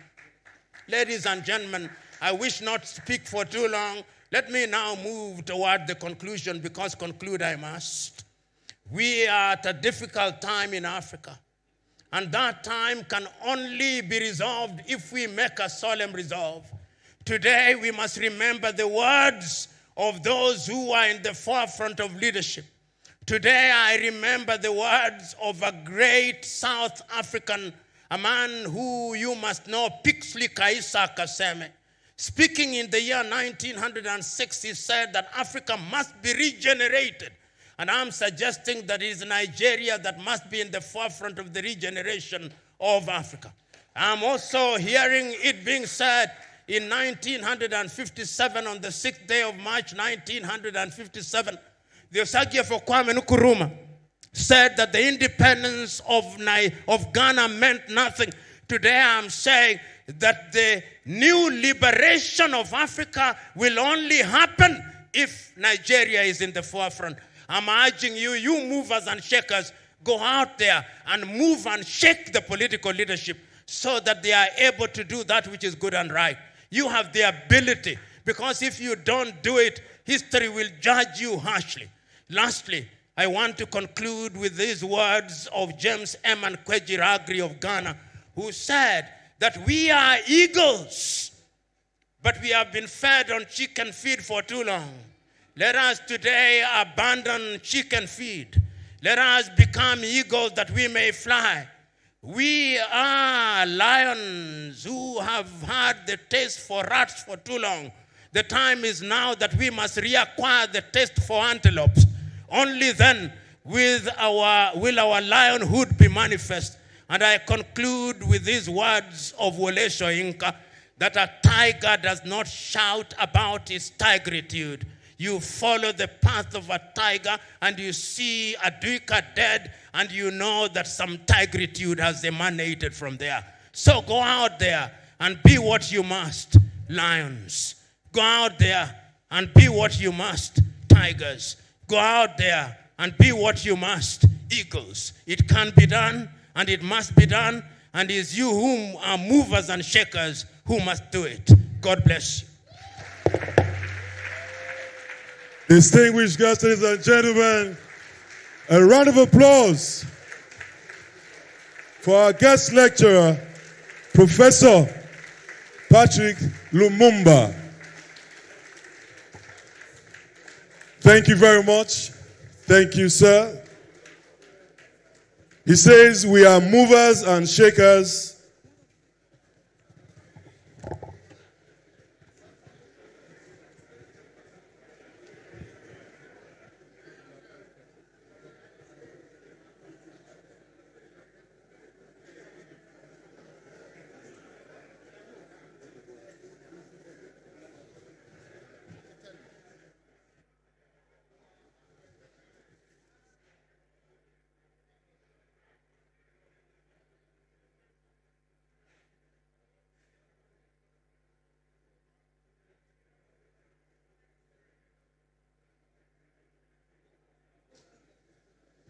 Ladies and gentlemen, I wish not to speak for too long. Let me now move toward the conclusion, because conclude I must. We are at a difficult time in Africa, and that time can only be resolved if we make a solemn resolve. Today, we must remember the words of those who are in the forefront of leadership. Today, I remember the words of a great South African, a man who you must know, Pixley Kaisa Kaseme. Speaking in the year 1906, he said that Africa must be regenerated. And I'm suggesting that it is Nigeria that must be in the forefront of the regeneration of Africa. I'm also hearing it being said in 1957, on the 6th day of March 1957, the Osagyefo Kwame Nkrumah said that the independence of Ghana meant nothing. Today I'm saying that the new liberation of Africa will only happen if Nigeria is in the forefront. I'm urging you, you movers and shakers, go out there and move and shake the political leadership so that they are able to do that which is good and right. You have the ability, because if you don't do it, history will judge you harshly. Lastly, I want to conclude with these words of James M. Kwejiragri of Ghana, who said that we are eagles, but we have been fed on chicken feed for too long. Let us today abandon chicken feed. Let us become eagles that we may fly. We are lions who have had the taste for rats for too long. The time is now that we must reacquire the taste for antelopes. Only then will our lionhood be manifest. And I conclude with these words of Wole Soyinka, that a tiger does not shout about its tigritude. You follow the path of a tiger and you see a duiker dead and you know that some tigritude has emanated from there. So go out there and be what you must, lions. Go out there and be what you must, tigers. Go out there and be what you must, eagles. It can be done, and it must be done, and it's you whom are movers and shakers who must do it. God bless you. Distinguished guests, ladies and gentlemen, a round of applause for our guest lecturer, Professor Patrick Lumumba. Thank you very much. Thank you, sir. He says we are movers and shakers.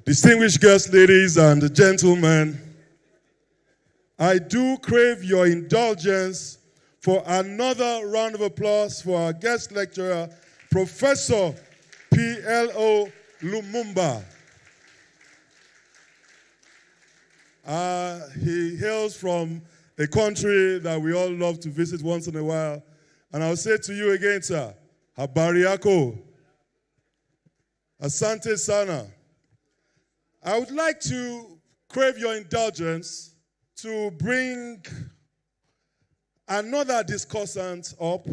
Distinguished guests, ladies and gentlemen, I do crave your indulgence for another round of applause for our guest lecturer, Professor P.L.O. Lumumba. He hails from a country that we all love to visit once in a while. And I'll say to you again, sir, habari yako, asante sana. I would like to crave your indulgence to bring another discussant up.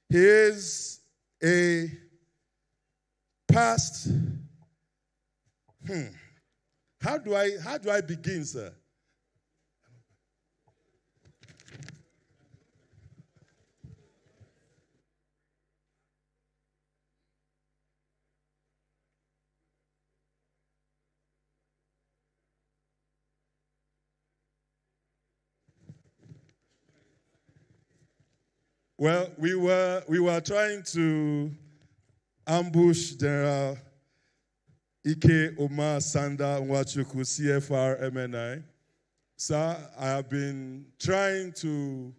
He is a past. How do I begin, sir? Well, we were trying to ambush General Ike Nwachukwu, CFR MNI. Sir, I have been trying to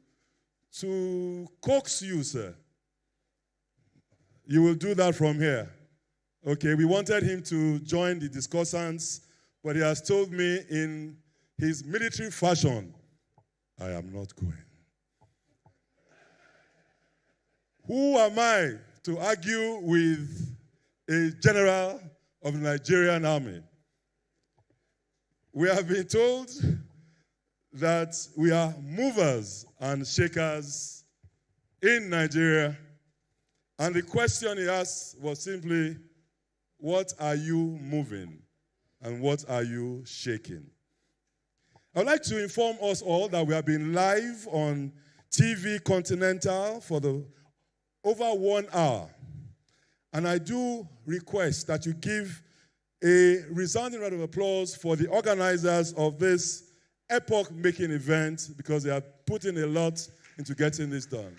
coax you, sir. You will do that from here. Okay, we wanted him to join the discussants, but he has told me in his military fashion, I am not going. Who am I to argue with a general of the Nigerian army? We have been told that we are movers and shakers in Nigeria. And the question he asked was simply, what are you moving and what are you shaking? I'd like to inform us all that we have been live on TV Continental for over 1 hour. And I do request that you give a resounding round of applause for the organizers of this epoch-making event, because they have put in a lot into getting this done.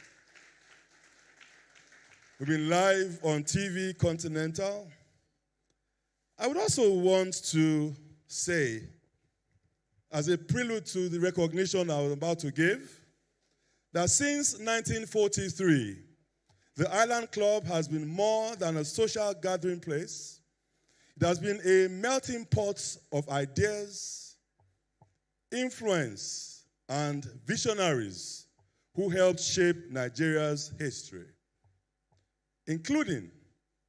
We've been live on TV Continental. I would also want to say, as a prelude to the recognition I was about to give, that since 1943, the Island Club has been more than a social gathering place. It has been a melting pot of ideas, influence, and visionaries who helped shape Nigeria's history, including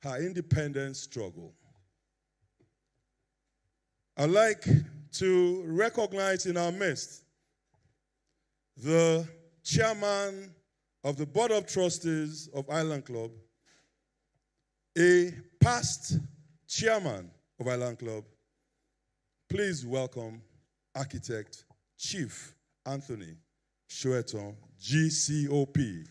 her independence struggle. I'd like to recognize in our midst the chairman of the Board of Trustees of Island Club, a past chairman of Island Club. Please welcome Architect Chief Anthony Shoeton, GCOP.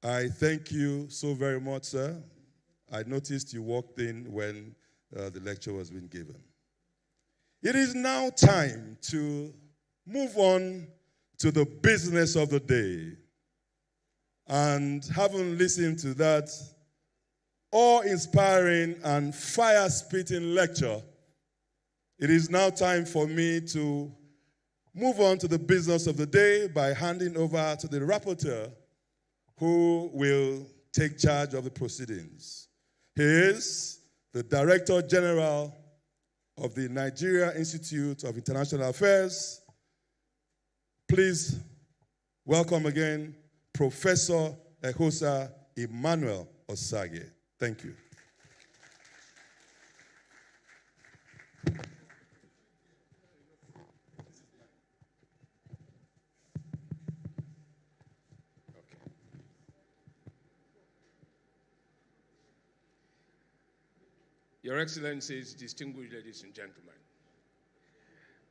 I thank you so very much, sir. I noticed you walked in when the lecture has been given. It is now time to move on to the business of the day. And having listened to that awe-inspiring and fire-spitting lecture, it is now time for me to move on to the business of the day by handing over to the rapporteur who will take charge of the proceedings. He is the Director General of the Nigeria Institute of International Affairs. Please welcome again Professor Ehosa Emmanuel Osage. Thank you. Your Excellencies, distinguished ladies and gentlemen,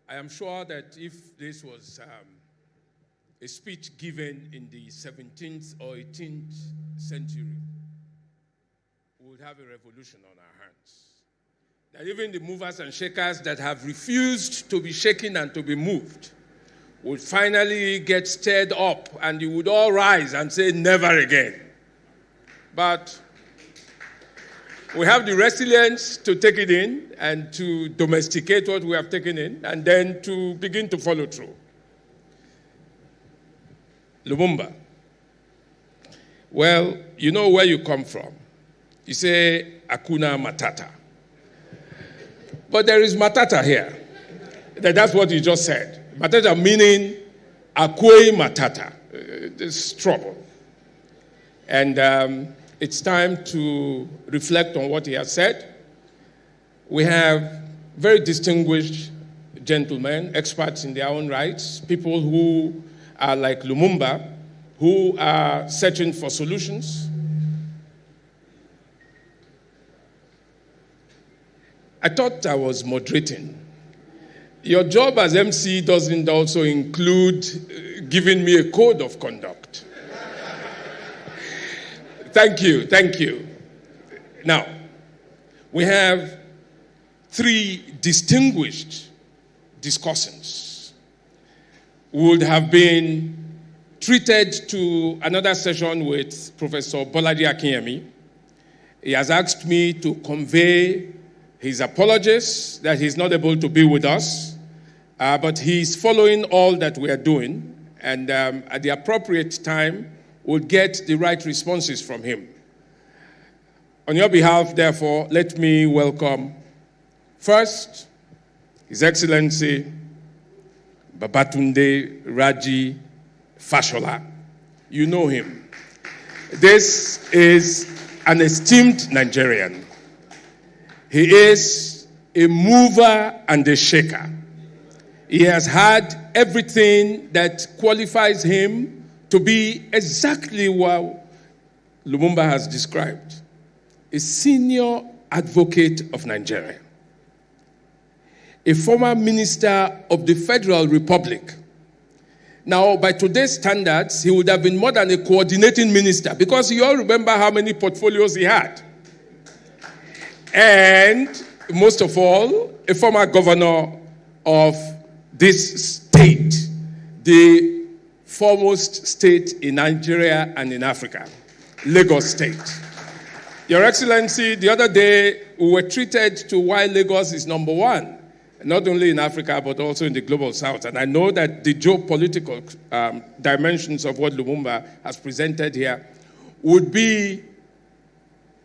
I am sure that if this was a speech given in the 17th or 18th century, we would have a revolution on our hands. That even the movers and shakers that have refused to be shaken and to be moved would finally get stirred up, and you would all rise and say, never again. But we have the resilience to take it in and to domesticate what we have taken in and then to begin to follow through. Lumumba. Well, you know where you come from. You say, Hakuna Matata. But there is Matata here. That's what you just said. Matata meaning Akwe Matata. There's trouble. And it's time to reflect on what he has said. We have very distinguished gentlemen, experts in their own rights, people who are like Lumumba, who are searching for solutions. I thought I was moderating. Your job as MC doesn't also include giving me a code of conduct. Thank you, thank you. Now, we have three distinguished discussants who would have been treated to another session with Professor Bolaji Akinyemi. He has asked me to convey his apologies that he's not able to be with us, but he's following all that we are doing, and at the appropriate time, we'll get the right responses from him. On your behalf, therefore, let me welcome first His Excellency Babatunde Raji Fashola. You know him. This is an esteemed Nigerian. He is a mover and a shaker. He has had everything that qualifies him to be exactly what Lumumba has described, a senior advocate of Nigeria, a former minister of the Federal Republic. Now, by today's standards, he would have been more than a coordinating minister, because you all remember how many portfolios he had. And most of all, a former governor of this state, the foremost state in Nigeria and in Africa, Lagos State. Your Excellency, the other day, we were treated to why Lagos is number one, not only in Africa, but also in the global south. And I know that the geopolitical dimensions of what Lumumba has presented here would be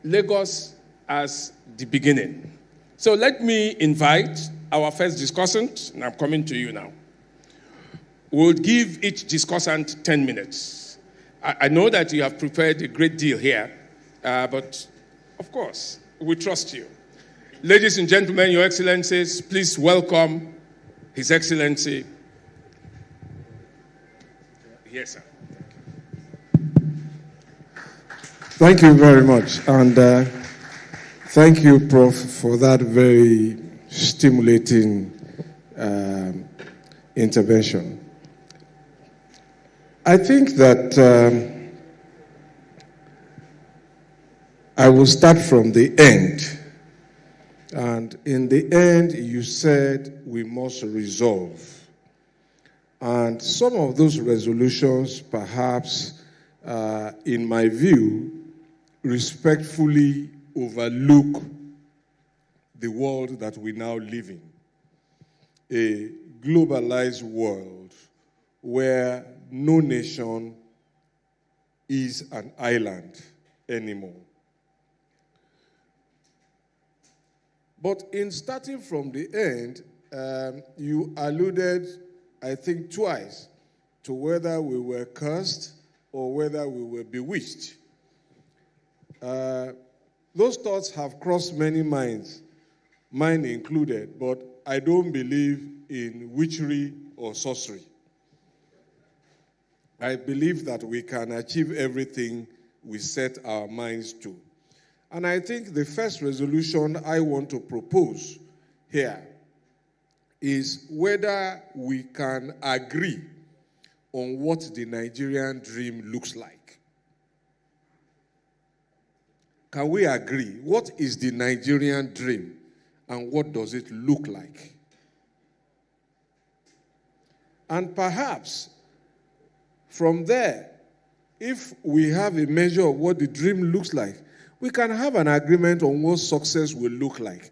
Lagos as the beginning. So let me invite our first discussant, and I'm coming to you now. We'll give each discussant 10 minutes. I know that you have prepared a great deal here, but of course, we trust you. Ladies and gentlemen, Your Excellencies, please welcome His Excellency. Yes, sir. Thank you very much. And thank you, Prof, for that very stimulating intervention. I think that I will start from the end And in the end, you said we must resolve. And some of those resolutions, perhaps, in my view, respectfully overlook the world that we now live in. A globalized world where no nation is an island anymore. But in starting from the end, you alluded, I think twice, to whether we were cursed or whether we were bewitched. Those thoughts have crossed many minds, mine included, but I don't believe in witchery or sorcery. I believe that we can achieve everything we set our minds to. And I think the first resolution I want to propose here is whether we can agree on what the Nigerian dream looks like. Can we agree? What is the Nigerian dream and what does it look like? And perhaps from there, if we have a measure of what the dream looks like, we can have an agreement on what success will look like.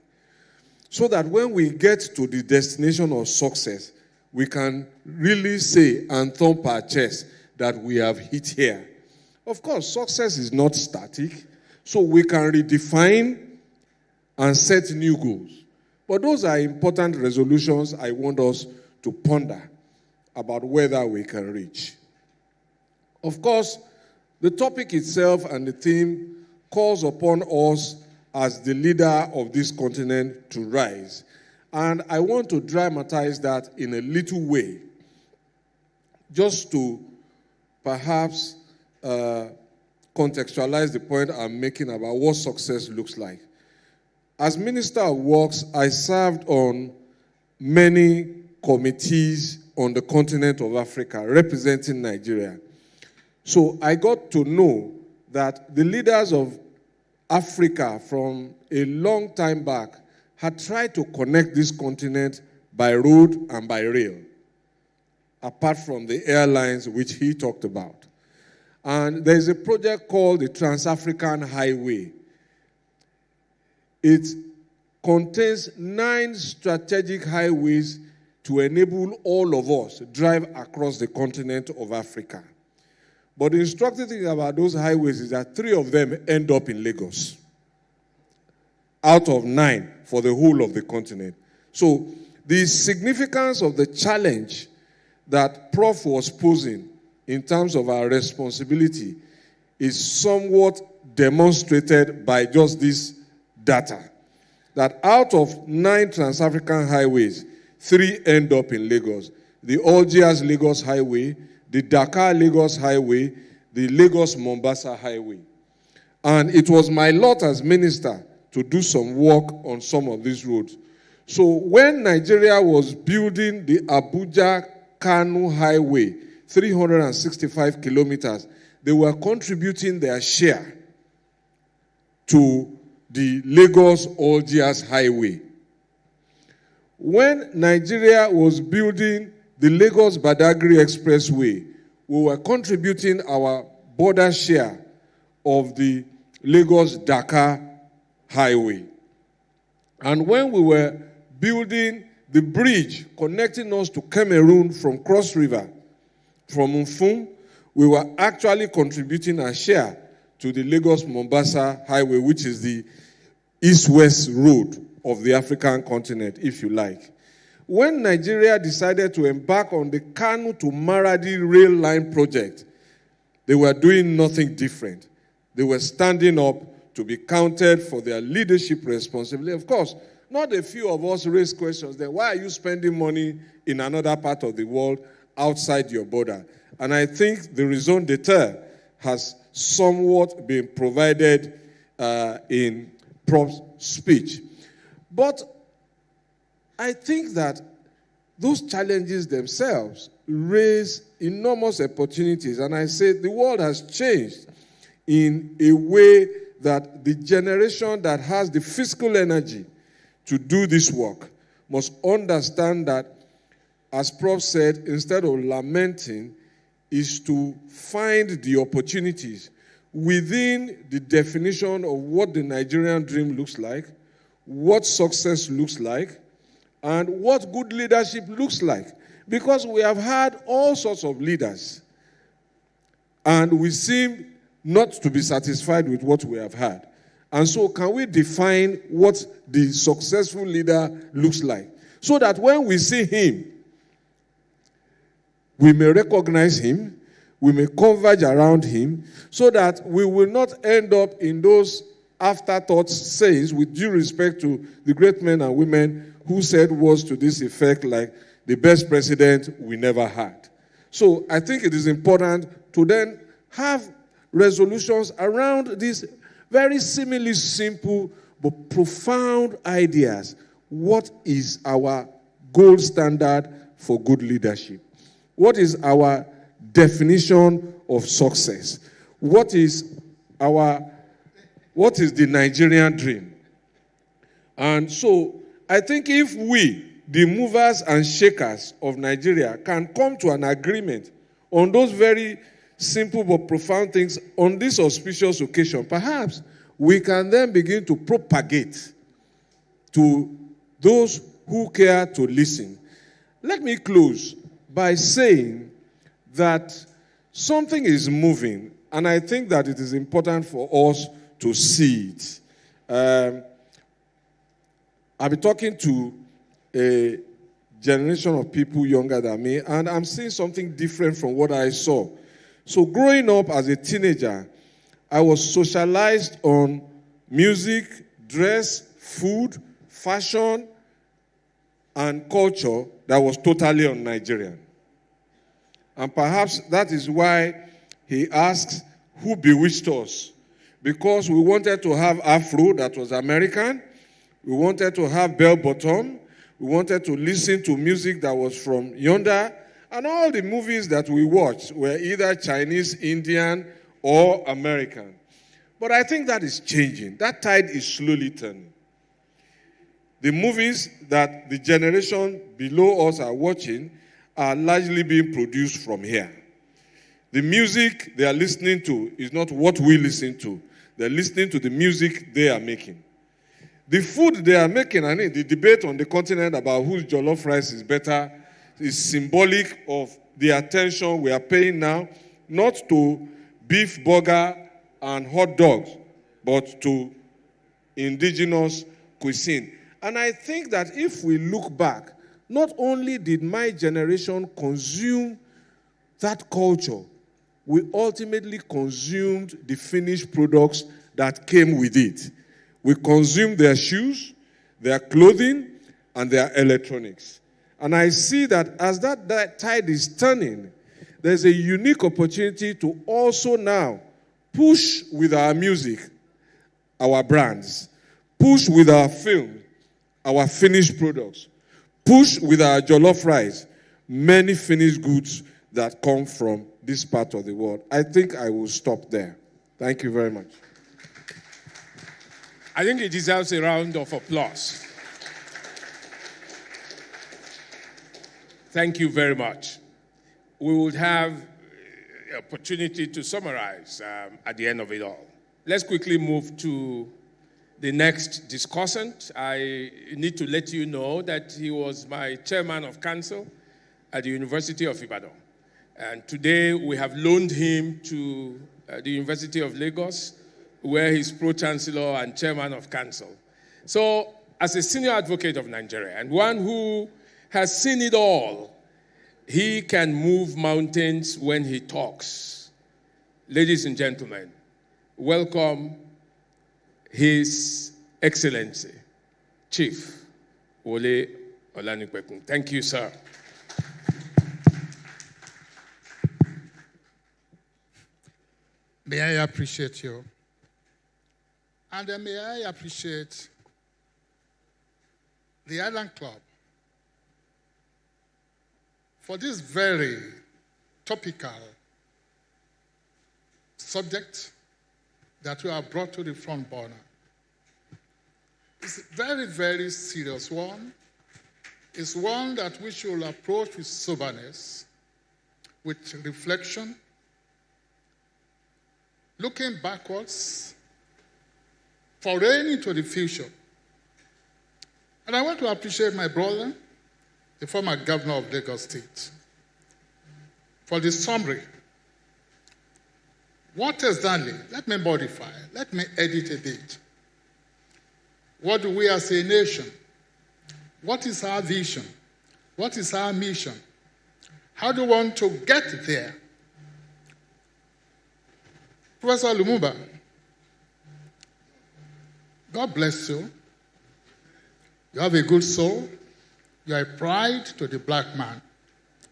So that when we get to the destination of success, we can really say and thump our chest that we have hit here. Of course, success is not static, so we can redefine and set new goals. But those are important resolutions I want us to ponder about whether we can reach. Of course, the topic itself and the theme calls upon us as the leader of this continent to rise. And I want to dramatize that in a little way, just to perhaps contextualize the point I'm making about what success looks like. As Minister of Works, I served on many committees on the continent of Africa representing Nigeria. So I got to know that the leaders of Africa from a long time back had tried to connect this continent by road and by rail, apart from the airlines which he talked about. And there's a project called the Trans-African Highway. It contains 9 strategic highways to enable all of us to drive across the continent of Africa. But the instructive thing about those highways is that 3 of them end up in Lagos, out of 9 for the whole of the continent. So the significance of the challenge that Prof was posing in terms of our responsibility is somewhat demonstrated by just this data. That out of 9 Trans-African highways, 3 end up in Lagos. The Algiers-Lagos Highway, the Dakar-Lagos Highway, the Lagos-Mombasa Highway. And it was my lot as minister to do some work on some of these roads. So when Nigeria was building the Abuja-Kano Highway, 365 kilometers, they were contributing their share to the Lagos-Algiers Highway. When Nigeria was building the Lagos-Badagry Expressway, we were contributing our border share of the Lagos-Dakar Highway. And when we were building the bridge connecting us to Cameroon from Cross River, from Mfum, we were actually contributing our share to the Lagos-Mombasa Highway, which is the east-west road of the African continent, if you like. When Nigeria decided to embark on the Kano to Maradi rail line project, they were doing nothing different. They were standing up to be counted for their leadership responsibility. Of course, not a few of us raised questions then. Why are you spending money in another part of the world outside your border? And I think the raison d'etre has somewhat been provided in Prof's speech. But I think that those challenges themselves raise enormous opportunities. And I say the world has changed in a way that the generation that has the fiscal energy to do this work must understand that, as Prof said, instead of lamenting, is to find the opportunities within the definition of what the Nigerian dream looks like, what success looks like, and what good leadership looks like. Because we have had all sorts of leaders, and we seem not to be satisfied with what we have had. And so can we define what the successful leader looks like, so that when we see him, we may recognize him, we may converge around him, so that we will not end up in those afterthoughts sayings, with due respect to the great men and women who said words to this effect like, the best president we never had. So I think it is important to then have resolutions around these very seemingly simple but profound ideas. What is our gold standard for good leadership? What is our definition of success? What is the Nigerian dream? And so I think if we, the movers and shakers of Nigeria, can come to an agreement on those very simple but profound things on this auspicious occasion, perhaps we can then begin to propagate to those who care to listen. Let me close by saying that something is moving, and I think that it is important for us to see it. I've been talking to a generation of people younger than me, and I'm seeing something different from what I saw. So growing up as a teenager, I was socialized on music, dress, food, fashion, and culture that was totally un-Nigerian. And perhaps that is why he asks, who bewitched us? Because we wanted to have Afro that was American, we wanted to have bell bottom, we wanted to listen to music that was from yonder, and all the movies that we watched were either Chinese, Indian, or American. But I think that is changing. That tide is slowly turning. The movies that the generation below us are watching are largely being produced from here. The music they are listening to is not what we listen to. They're listening to the music they are making. The food they are making, I mean, the debate on the continent about whose jollof rice is better is symbolic of the attention we are paying now, not to beef burger and hot dogs, but to indigenous cuisine. And I think that if we look back, not only did my generation consume that culture, we ultimately consumed the finished products that came with it. We consumed their shoes, their clothing, and their electronics. And I see that as that tide is turning, there's a unique opportunity to also now push with our music, our brands, push with our film, our finished products, push with our jollof rice, many finished goods that come from this part of the world. I think I will stop there. Thank you very much. I think it deserves a round of applause. Thank you very much. We will have an opportunity to summarize at the end of it all. Let's quickly move to the next discussant. I need to let you know that he was my chairman of council at the University of Ibadan. And today we have loaned him to the University of Lagos, where he's pro-chancellor and chairman of council. So, as a senior advocate of Nigeria and one who has seen it all, he can move mountains when he talks. Ladies and gentlemen, welcome His Excellency, Chief Wole Olanipekun. Thank you, sir. May I appreciate you. And may I appreciate the Island Club for this very topical subject that we have brought to the front burner. It's a very, very serious one. It's one that we should approach with soberness, with reflection, looking backwards, foraying into the future. And I want to appreciate my brother, the former governor of Lagos State, for the summary. What exactly? Let me modify, let me edit a bit. What do we as a nation? What is our vision? What is our mission? How do we want to get there? Professor Lumumba, God bless you. You have a good soul. You are a pride to the black man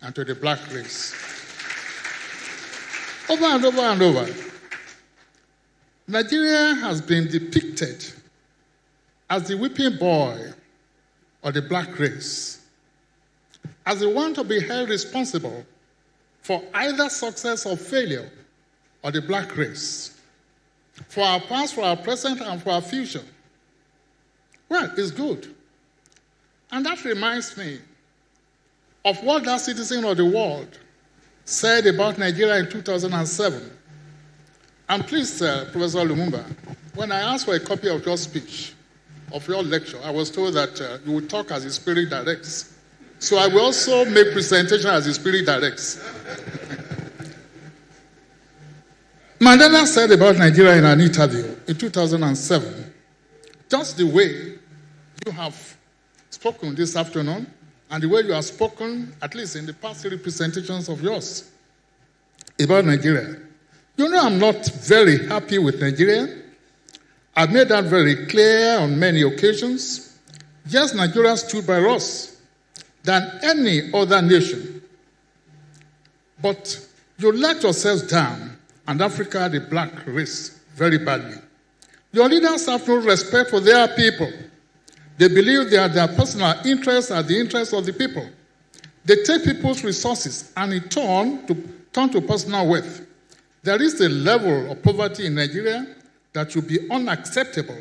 and to the black race. Over and over and over, Nigeria has been depicted as the whipping boy of the black race, as the one to be held responsible for either success or failure of the black race, for our past, for our present, and for our future. Well, it's good. And that reminds me of what that citizen of the world said about Nigeria in 2007. And please, Professor Lumumba, when I asked for a copy of your speech, of your lecture, I was told that you would talk as the Spirit directs. So I will also make presentation as the Spirit directs. Mandela said about Nigeria in an interview in 2007, just the way you have spoken this afternoon, and the way you have spoken, at least in the past 3 presentations of yours, about Nigeria. You know, I'm not very happy with Nigeria. I've made that very clear on many occasions. Yes, Nigeria stood by us than any other nation. But you let yourselves down, and Africa, the black race, very badly. Your leaders have no respect for their people. They believe that their personal interests are the interests of the people. They take people's resources and in turn to personal wealth. There is a level of poverty in Nigeria that should be unacceptable.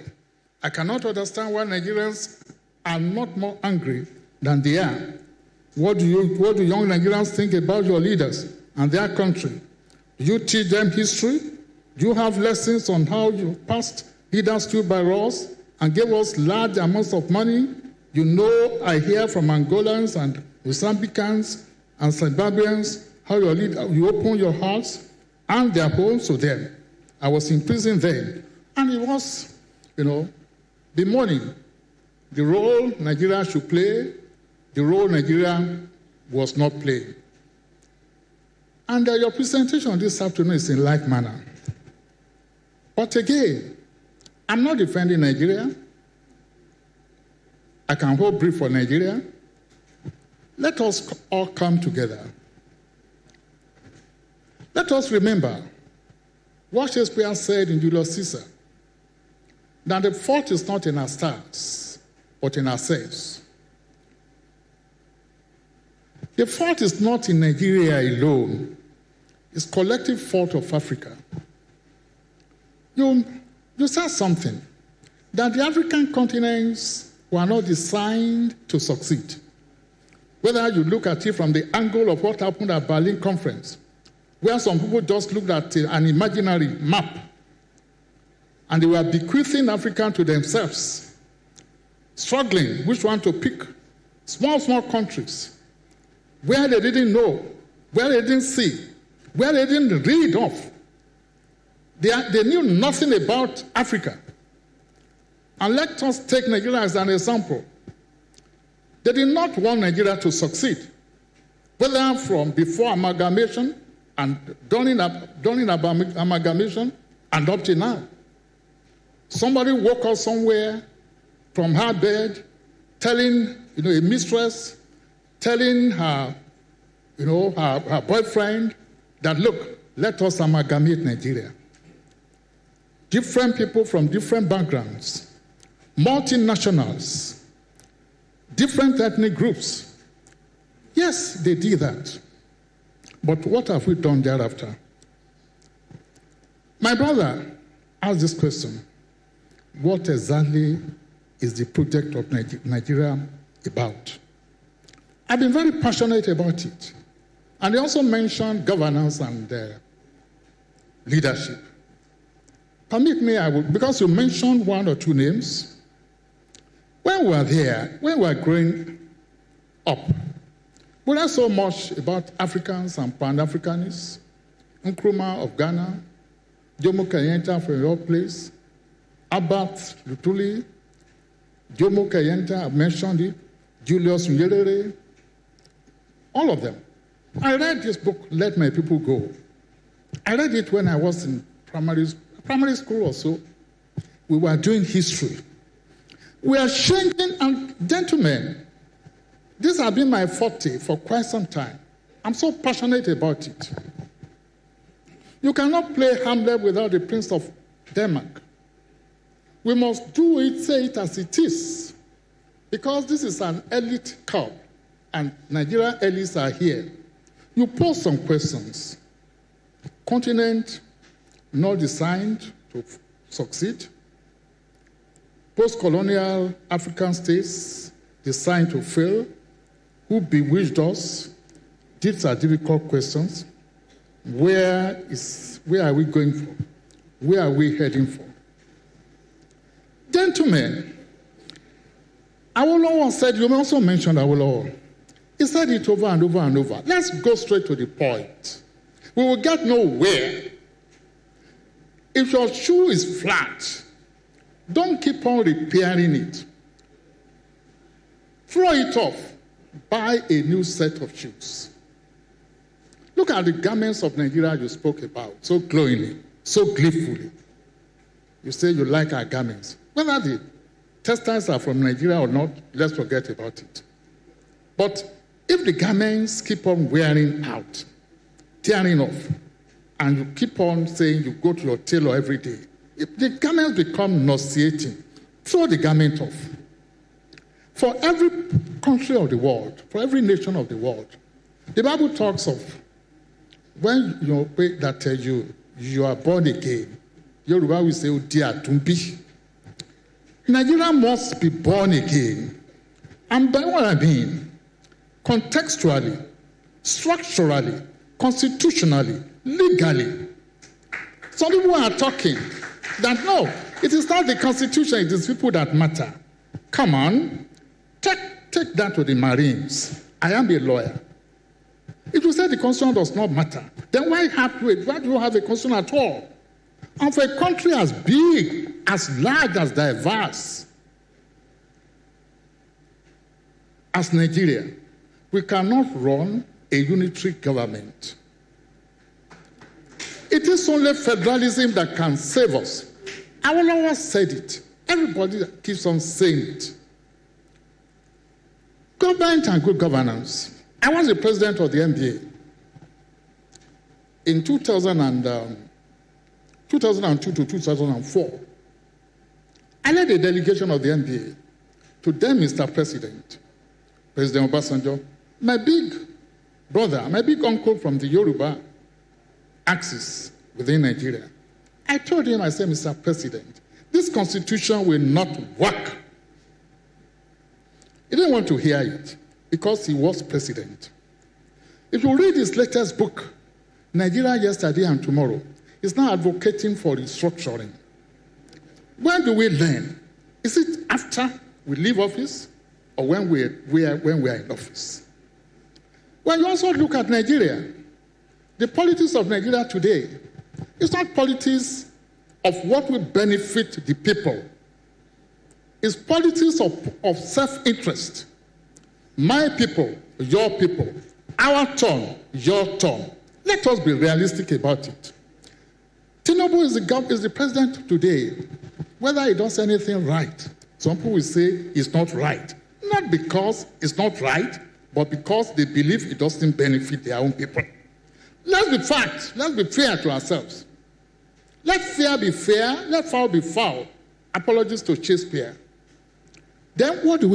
I cannot understand why Nigerians are not more angry than they are. What do young Nigerians think about your leaders and their country? Do you teach them history? Do you have lessons on how your past leaders stood by us and gave us large amounts of money? You know, I hear from Angolans and Mozambicans and Zimbabweans how you open your hearts and their homes to them. I was in prison then, and it was, bemoaning the role Nigeria should play, the role Nigeria was not playing. And your presentation this afternoon is in like manner. But again, I'm not defending Nigeria. I can hold brief for Nigeria. Let us all come together. Let us remember what Shakespeare said in Julius Caesar, that the fault is not in our stars, but in ourselves. The fault is not in Nigeria alone. It's collective fault of Africa. You said something, that the African continents were not designed to succeed. Whether you look at it from the angle of what happened at Berlin Conference, where some people just looked at an imaginary map and they were bequeathing Africa to themselves, struggling which one to pick. Small countries, where they didn't know, where they didn't see, where they didn't read of. They knew nothing about Africa. And let us take Nigeria as an example. They did not want Nigeria to succeed, whether from before amalgamation and during amalgamation and up to now. Somebody woke up somewhere from her bed, telling a mistress, telling her her boyfriend that, look, let us amalgamate Nigeria. Different people from different backgrounds, multinationals, different ethnic groups. Yes, they did that. But what have we done thereafter? My brother asked this question: what exactly is the project of Nigeria about. I've been very passionate about it. And they also mentioned governance and leadership. Permit me, because you mentioned one or two names. When we were there, when we were growing up, we learned so much about Africans and Pan-Africanists. Nkrumah of Ghana, Jomo Kenyatta from your place, Albert Lutuli, Jomo Kenyatta, I mentioned it, Julius Nyerere, all of them. I read this book, Let My People Go. I read it when I was in primary school or so. We were doing history. We are changing, and gentlemen, this has been my forte for quite some time. I'm so passionate about it. You cannot play Hamlet without the Prince of Denmark. We must do it, say it as it is, because this is an elite club, and Nigerian elites are here. You pose some questions. Continent not designed to succeed. Post-colonial African states designed to fail. Who bewitched us? These are difficult questions. Where are we going for? Where are we heading for? Gentlemen, Awolowo said, you also mentioned Awolowo. He said it over and over and over. Let's go straight to the point. We will get nowhere. If your shoe is flat, don't keep on repairing it. Throw it off. Buy a new set of shoes. Look at the garments of Nigeria you spoke about, so glowingly, so gleefully. You say you like our garments. Whether the textiles are from Nigeria or not, let's forget about it. But if the garments keep on wearing out, tearing off, and you keep on saying you go to your tailor every day, if the garments become nauseating, throw the garment off. For every country of the world, for every nation of the world, the Bible talks of when you pray that you are born again. Yoruba will say, "Odia tumbi." Nigeria must be born again. And by what I mean, contextually, structurally, constitutionally, legally. Some people are talking that no, it is not the Constitution, it is people that matter. Come on, take that to the Marines. I am a lawyer. If you say the Constitution does not matter, then why do you have a Constitution at all? And for a country as big, as large, as diverse as Nigeria, we cannot run a unitary government. It is only federalism that can save us. Awolowo said it. Everybody keeps on saying it. Government and good governance. I was the president of the NBA in 2002 to 2004. I led a delegation of the NBA to then Mr. President, President Obasanjo, my big brother, my big uncle from the Yoruba axis within Nigeria. I told him, I said, Mr. President, this constitution will not work. He didn't want to hear it because he was president. If you read his latest book, Nigeria Yesterday and Tomorrow, he's now advocating for restructuring. When do we learn? Is it after we leave office or when we are in office? When you also look at Nigeria, the politics of Nigeria today is not politics of what will benefit the people. It's politics of self-interest. My people, your people, our turn, your turn. Let us be realistic about it. Tinubu is the president today. Whether he does anything right, some people will say it's not right. Not because it's not right, but because they believe it doesn't benefit their own people. Let's be fact. Let's be fair to ourselves. Let fair be fair. Let foul be foul. Apologies to Shakespeare. Then what do?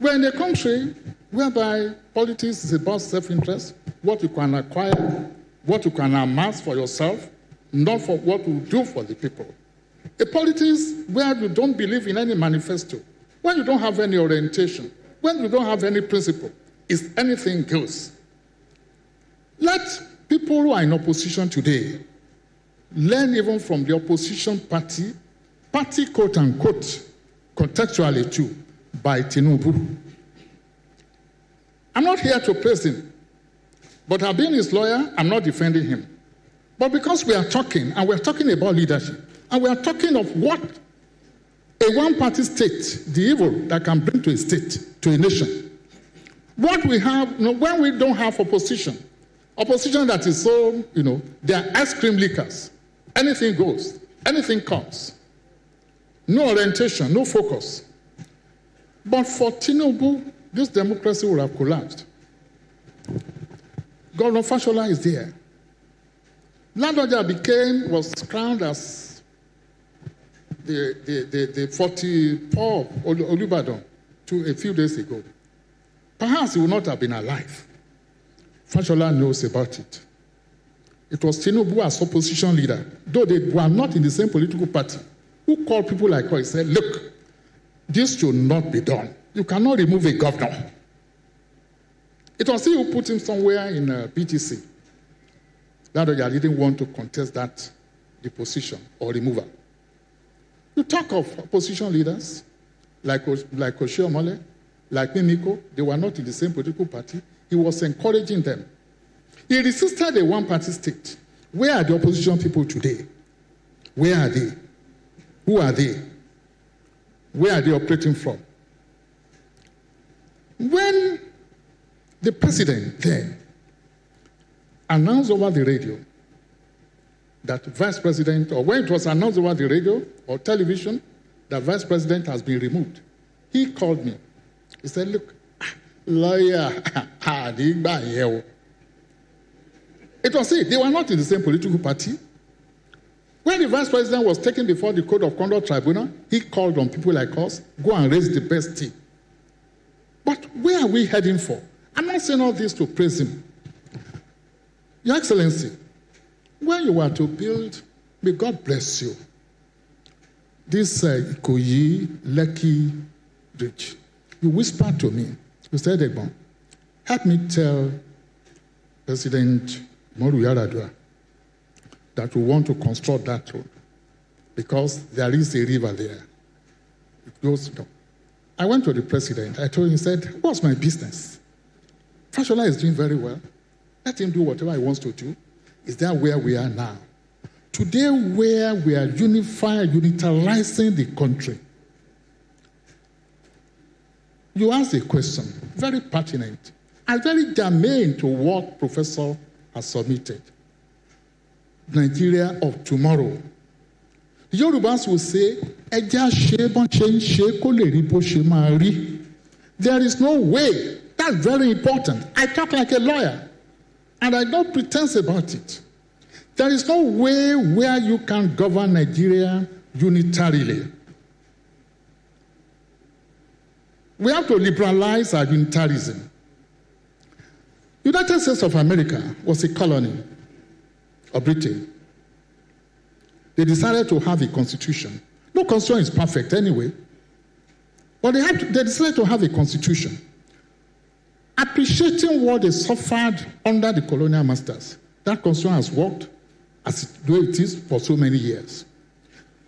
We're in a country whereby politics is about self-interest, what you can acquire, what you can amass for yourself, not for what you do for the people. A politics where you don't believe in any manifesto, when you don't have any orientation, when you don't have any principle, is anything goes. Let people who are in opposition today learn even from the opposition party quote unquote, contextually too, by Tinubu. I'm not here to praise him, but I've been his lawyer, I'm not defending him. But because we are talking, and we're talking about leadership, and we are talking of what a one-party state, the evil that can bring to a state, to a nation. What we have, when we don't have opposition that is so, they are ice cream lickers. Anything goes, anything comes. No orientation, no focus. But for Tinubu, this democracy would have collapsed. Governor Fashola is there. Ladoja was crowned as the 44 of Olubadan a few days ago. Perhaps he would not have been alive. Fashola knows about it. It was Tinubu as opposition leader, though they were not in the same political party, who called people like her and said, look, this should not be done. You cannot remove a governor. It was he who put him somewhere in BTC. Ladoja didn't want to contest that deposition or removal. You talk of opposition leaders like Oshiomhole, like Mimiko, they were not in the same political party. He was encouraging them. He resisted a one-party state. Where are the opposition people today? Where are they? Who are they? Where are they operating from? When the president then announced over the radio that vice president, or when it was announced over the radio or television that vice president has been removed, he called me. He said, look, lawyer, it was it. They were not in the same political party. When the vice president was taken before the Code of Conduct Tribunal, he called on people like us, go and raise the best team. But where are we heading for? I'm not saying all this to praise him. Your Excellency, when you were to build, may God bless you, this Ikoyi Lekki Bridge, you whispered to me, you said, Egbon, help me tell President Moru Yaradua that we want to construct that road because there is a river there. It goes down. I went to the president. I told him, he said, what's my business? Fashola is doing very well. Let him do whatever he wants to do. Is that where we are now? Today, where we are unitalizing the country. You asked a question, very pertinent, and very germane to what Professor has submitted. Nigeria of tomorrow. The Yorubas will say, there is no way. That's very important. I talk like a lawyer, and I don't pretend about it. There is no way where you can govern Nigeria unitarily. We have to liberalize our unitarism. United States of America was a colony of Britain. They decided to have a constitution. No constitution is perfect anyway. But they decided to have a constitution. Appreciating what they suffered under the colonial masters. That constitution has worked as though it is for so many years.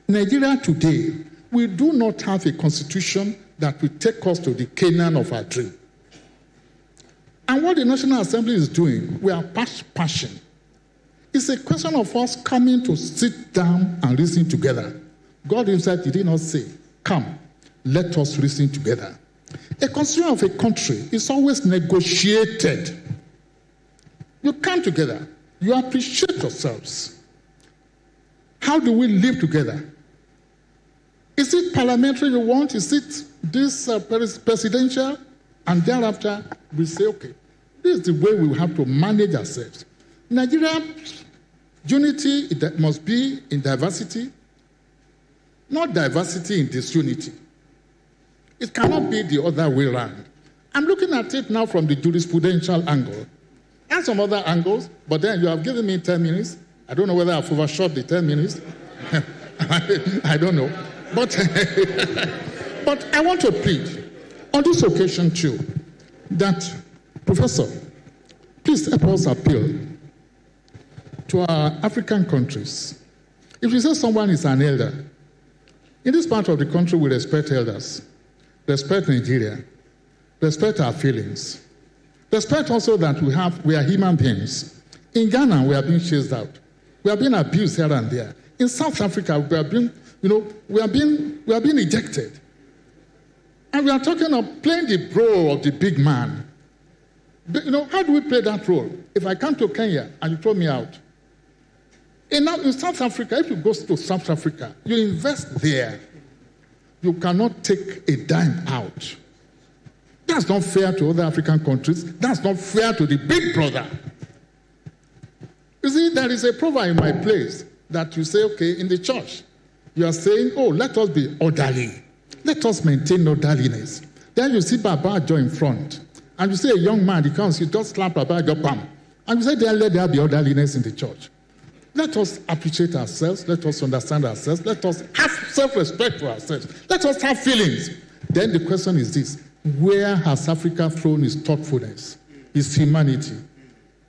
Nigeria today, we do not have a constitution that will take us to the Canaan of our dream. And what the National Assembly is doing, we are passion. It's a question of us coming to sit down and reason together. God himself did not say, come, let us reason together. A constitution of a country is always negotiated. You come together, you appreciate yourselves. How do we live together? Is it parliamentary you want? Is it this presidential? And thereafter, we say, okay, this is the way we have to manage ourselves. Nigeria, unity must be in diversity, not diversity in disunity. It cannot be the other way around. I'm looking at it now from the jurisprudential angle and some other angles, but then you have given me 10 minutes. I don't know whether I've overshot the 10 minutes. I don't know. But, but I want to plead on this occasion too that, Professor, please help us appeal to our African countries. If you say someone is an elder, in this part of the country we respect elders, respect Nigeria, respect our feelings, respect also that we are human beings. In Ghana, we are being chased out. We are being abused here and there. In South Africa, we are being ejected. And we are talking of playing the role of the big man. How do we play that role? If I come to Kenya and you throw me out, in South Africa, if you go to South Africa, you invest there, you cannot take a dime out. That's not fair to other African countries. That's not fair to the big brother. You see, there is a proverb in my place that you say, okay, in the church, you are saying, oh, let us be orderly. Let us maintain orderliness. Then you see Baba Joe in front, and you see a young man, he comes, you just slap Baba Joe, bam. And you say, then let there be orderliness in the church. Let us appreciate ourselves. Let us understand ourselves. Let us have self-respect for ourselves. Let us have feelings. Then the question is this: where has Africa thrown its thoughtfulness, its humanity?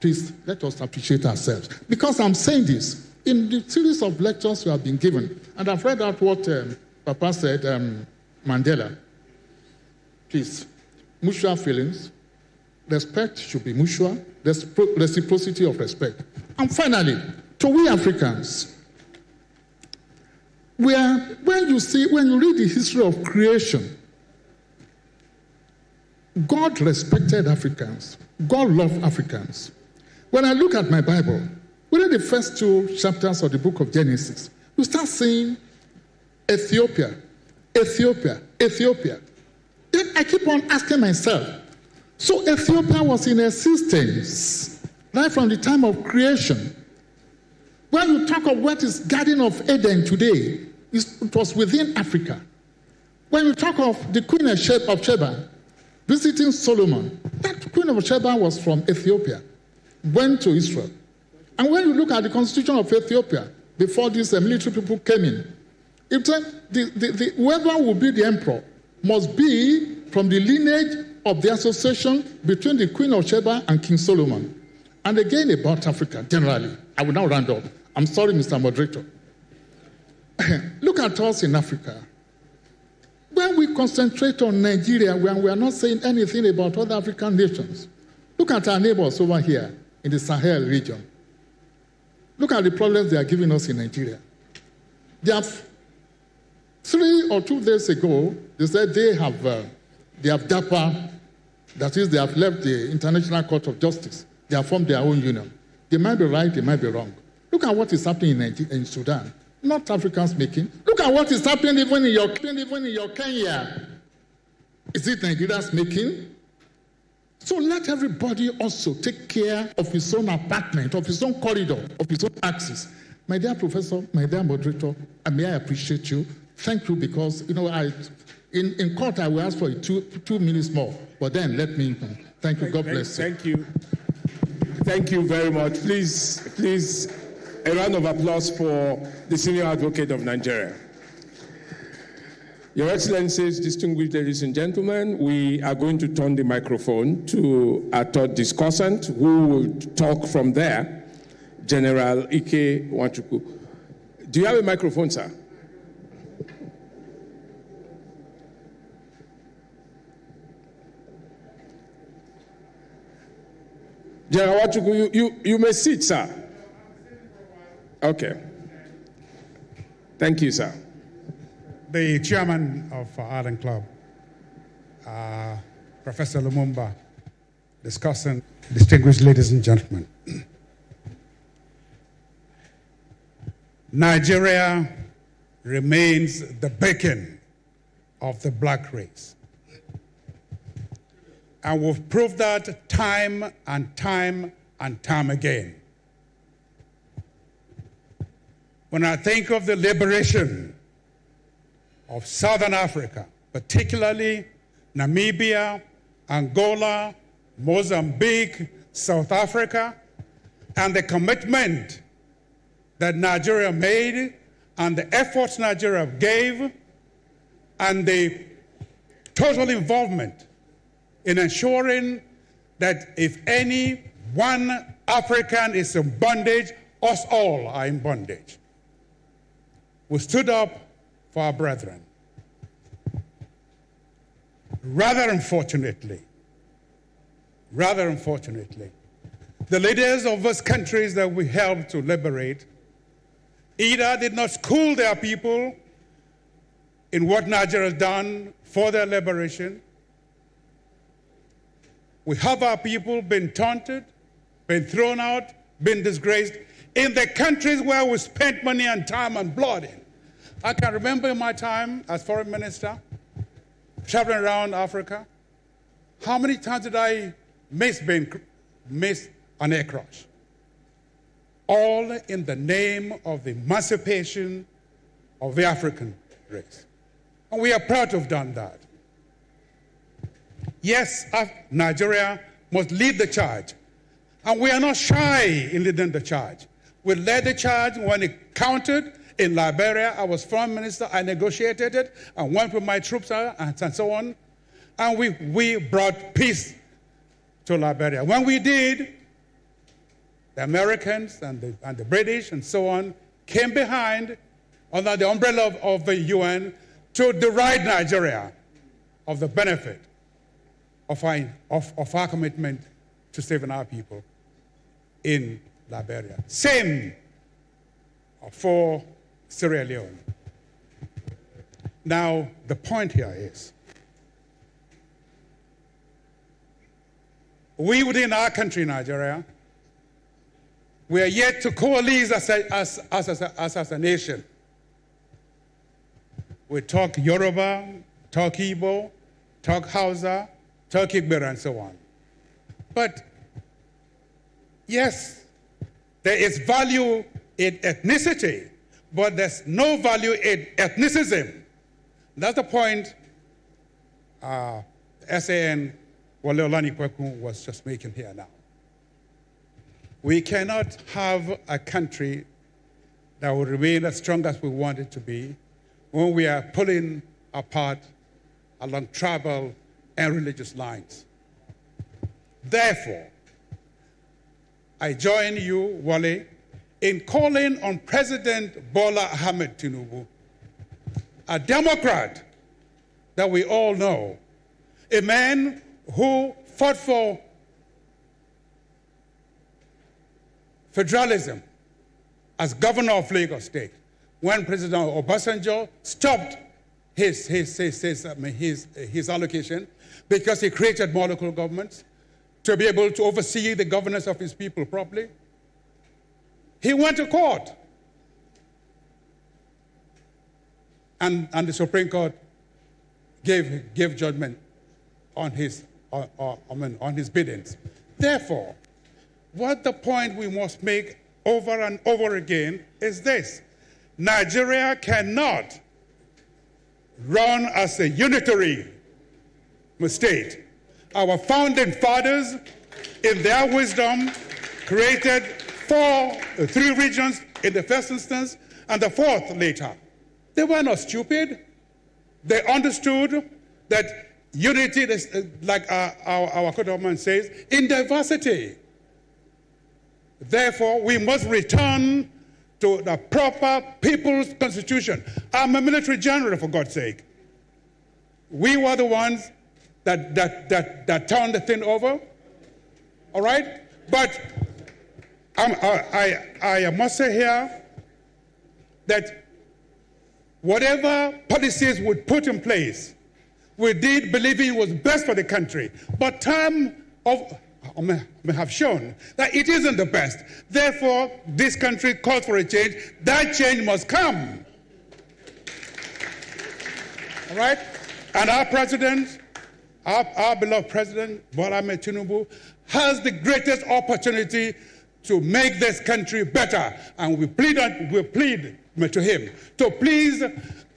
Please, let us appreciate ourselves. Because I'm saying this, in the series of lectures we have been given, and I've read out what Papa said, Mandela. Please, mutual feelings, respect should be mutual, reciprocity of respect. And finally, to we Africans, when you read the history of creation, God respected Africans. God loved Africans. When I look at my Bible, within the first 2 chapters of the book of Genesis, you start seeing Ethiopia, Ethiopia, Ethiopia. Then I keep on asking myself, so Ethiopia was in existence right from the time of creation. When you talk of what is Garden of Eden today, it was within Africa. When you talk of the Queen of Sheba visiting Solomon, that Queen of Sheba was from Ethiopia, went to Israel. And when you look at the constitution of Ethiopia, before these military people came in, it said whoever will be the emperor must be from the lineage of the association between the Queen of Sheba and King Solomon. And again about Africa, generally. I will now round up. I'm sorry, Mr. Moderator. Look at us in Africa. When we concentrate on Nigeria, when we are not saying anything about other African nations, look at our neighbors over here in the Sahel region. Look at the problems they are giving us in Nigeria. They have 3 or 2 days ago, they said they have DAPA, that is, they have left the International Court of Justice. They have formed their own union. They might be right, they might be wrong. Look at what is happening in Sudan. Not Africans making. Look at what is happening even in your Kenya. Is it Nigerians making? So let everybody also take care of his own apartment, of his own corridor, of his own axis. My dear Professor, my dear Moderator, may I appreciate you. Thank you, because in court I will ask for 2 minutes more, but then let me. Thank you. God bless you. Thank you. Thank you very much. Please, a round of applause for the Senior Advocate of Nigeria. Your Excellencies, distinguished ladies and gentlemen, we are going to turn the microphone to our third discussant, who will talk from there, General Ike Nwachukwu. Do you have a microphone, sir? General Nwachukwu, you may sit, sir. Okay. Thank you, sir. The chairman of Island Club, Professor Lumumba, Discussant, distinguished ladies and gentlemen. Nigeria remains the beacon of the black race. And we've proved that time and time and time again. When I think of the liberation of Southern Africa, particularly Namibia, Angola, Mozambique, South Africa, and the commitment that Nigeria made and the efforts Nigeria gave and the total involvement in ensuring that if any one African is in bondage, us all are in bondage. We stood up for our brethren. Rather unfortunately, the leaders of those countries that we helped to liberate either did not school their people in what Nigeria has done for their liberation. We have our people been taunted, been thrown out, been disgraced in the countries where we spent money and time and blood in. I can remember in my time as foreign minister, traveling around Africa, how many times did I miss an air crash? All in the name of the emancipation of the African race. And we are proud to have done that. Yes, Nigeria must lead the charge. And we are not shy in leading the charge. We led the charge when it counted. In Liberia, I was foreign minister, I negotiated it, and went with my troops and so on. And we brought peace to Liberia. When we did, the Americans and the British and so on came behind under the umbrella of the UN to deride Nigeria of the benefit of our commitment to saving our people in Liberia. Same for Sierra Leone. Now, the point here is, we within our country, Nigeria, we are yet to coalesce as a nation. We talk Yoruba, talk Igbo, talk Hausa, talk Igbo, and so on. But yes, there is value in ethnicity, but there's no value in ethnicism. That's the point SAN Wole Olanipekun was just making here now. We cannot have a country that will remain as strong as we want it to be when we are pulling apart along tribal and religious lines. Therefore, I join you, Wole, in calling on President Bola Ahmed Tinubu, a Democrat that we all know, a man who fought for federalism as governor of Lagos State when President Obasanjo stopped his allocation because he created more local governments to be able to oversee the governance of his people properly. He went to court, and the Supreme Court gave judgment on his biddings. Therefore, what the point we must make over and over again is this: Nigeria cannot run as a unitary state. Our founding fathers, in their wisdom, created three regions in the first instance, and the fourth later. They were not stupid. They understood that unity is, like our government says, in diversity. Therefore, we must return to the proper people's constitution. I'm a military general, for God's sake. We were the ones that turned the thing over, all right? But I must say here that whatever policies we put in place, we did believing it was best for the country. But time may have shown that it isn't the best. Therefore, this country calls for a change. That change must come. All right? And our president, our beloved president, Bola Ahmed Tinubu, has the greatest opportunity to make this country better. And we plead to him to please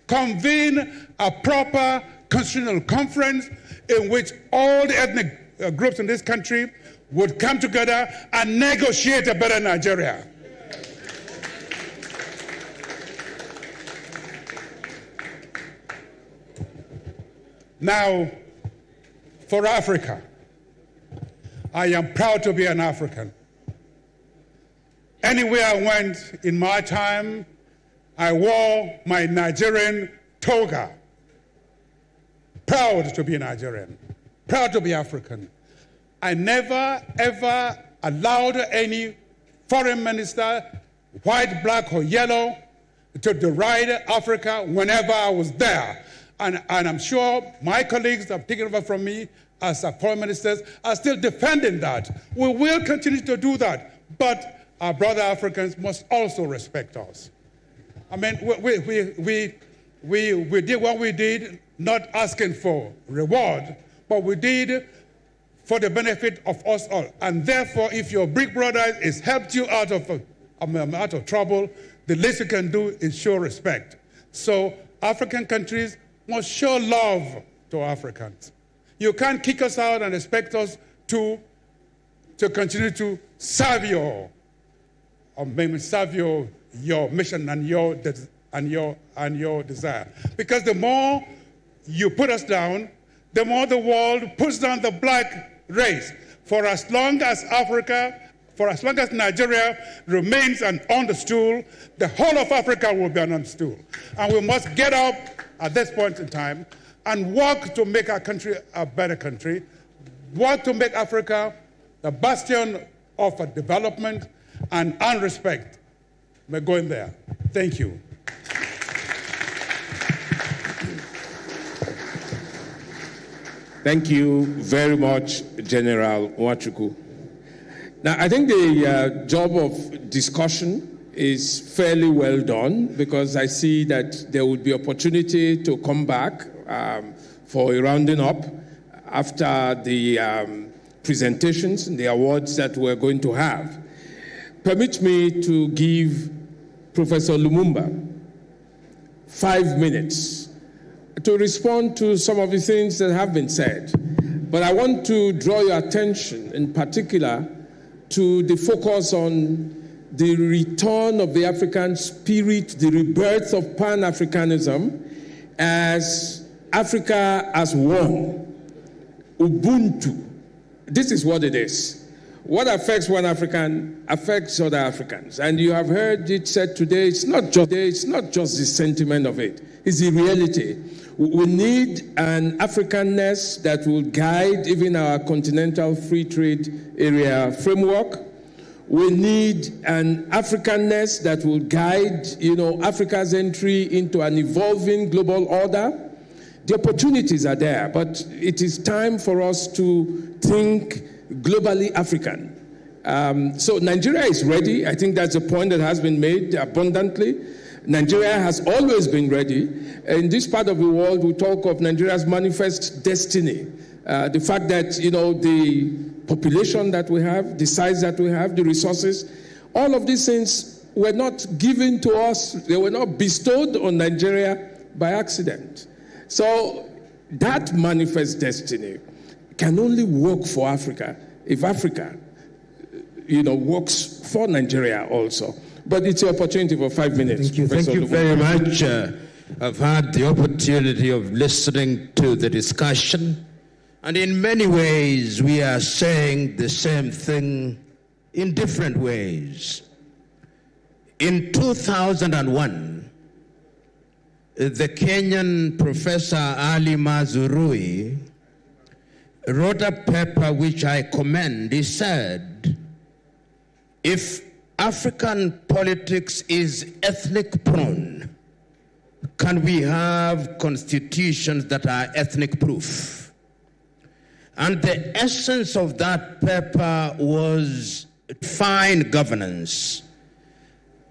convene a proper constitutional conference in which all the ethnic groups in this country would come together and negotiate a better Nigeria. Now, for Africa, I am proud to be an African. Anywhere I went in my time, I wore my Nigerian toga. Proud to be Nigerian, proud to be African. I never, ever allowed any foreign minister, white, black, or yellow, to deride Africa whenever I was there. And I'm sure my colleagues that have taken over from me as foreign ministers are still defending that. We will continue to do that, but our brother Africans must also respect us. I mean, we did what we did, not asking for reward, but we did for the benefit of us all. And therefore, if your big brother has helped you out of trouble, the least you can do is show respect. So African countries must show love to Africans. You can't kick us out and expect us to continue to serve your mission and your desire. Because the more you put us down, the more the world puts down the black race. For as long as Nigeria remains on the stool, the whole of Africa will be on the stool. And we must get up at this point in time and work to make our country a better country, work to make Africa the bastion of development and respect. We're going there. Thank you. Thank you very much, General Nwachukwu. Now, I think the job of discussion is fairly well done, because I see that there would be opportunity to come back for a rounding up after the presentations and the awards that we're going to have. Permit me to give Professor Lumumba 5 minutes to respond to some of the things that have been said. But I want to draw your attention in particular to the focus on the return of the African spirit, the rebirth of Pan-Africanism as Africa as one, Ubuntu. This is what it is. What affects one African affects other Africans. And you have heard it said today, it's not just the sentiment of it, it's the reality. We need an Africanness that will guide even our continental free trade area framework. We need an Africanness that will guide, Africa's entry into an evolving global order. The opportunities are there, but it is time for us to think globally African. So Nigeria is ready. I think that's a point that has been made abundantly. Nigeria has always been ready. In this part of the world, we talk of Nigeria's manifest destiny. The fact that, the population that we have, the size that we have, the resources, all of these things were not given to us. They were not bestowed on Nigeria by accident. So that manifest destiny can only work for Africa if Africa, works for Nigeria also. But it's an opportunity for 5 minutes. Thank you. Thank you very much. I've had the opportunity of listening to the discussion, and in many ways we are saying the same thing in different ways. In 2001, the Kenyan Professor Ali Mazurui wrote a paper which I commend. He said, if African politics is ethnic prone, can we have constitutions that are ethnic proof? And the essence of that paper was fine governance.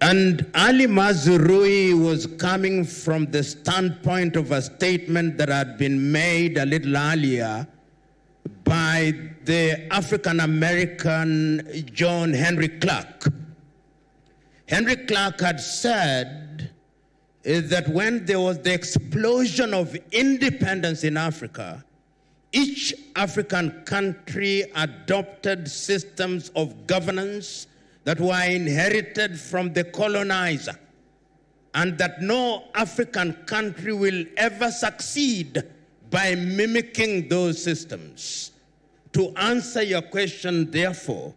And Ali Mazurui was coming from the standpoint of a statement that had been made a little earlier by the African-American John Henry Clark. Henry Clark had said that when there was the explosion of independence in Africa, each African country adopted systems of governance that were inherited from the colonizer, and that no African country will ever succeed by mimicking those systems. To answer your question, therefore,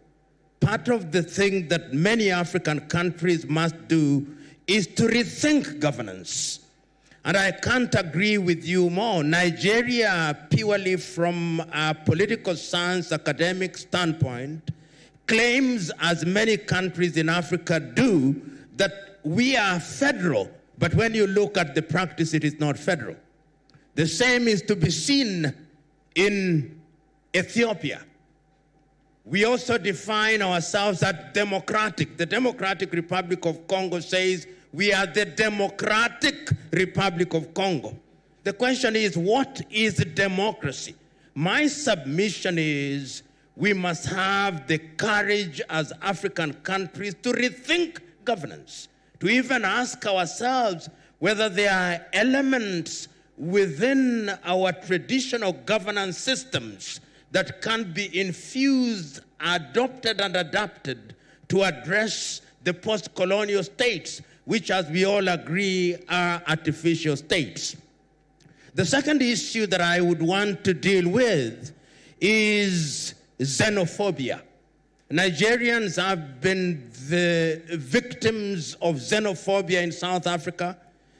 part of the thing that many African countries must do is to rethink governance. And I can't agree with you more. Nigeria, purely from a political science academic standpoint, claims, as many countries in Africa do, that we are federal. But when you look at the practice, it is not federal. The same is to be seen in Ethiopia. We also define ourselves as democratic. The Democratic Republic of Congo says we are the Democratic Republic of Congo. The question is, what is democracy? My submission is we must have the courage as African countries to rethink governance, to even ask ourselves whether there are elements within our traditional governance systems that can be infused, adopted, and adapted to address the post-colonial states, which, as we all agree, are artificial states. The second issue that I would want to deal with is xenophobia. Nigerians have been the victims of xenophobia in South Africa.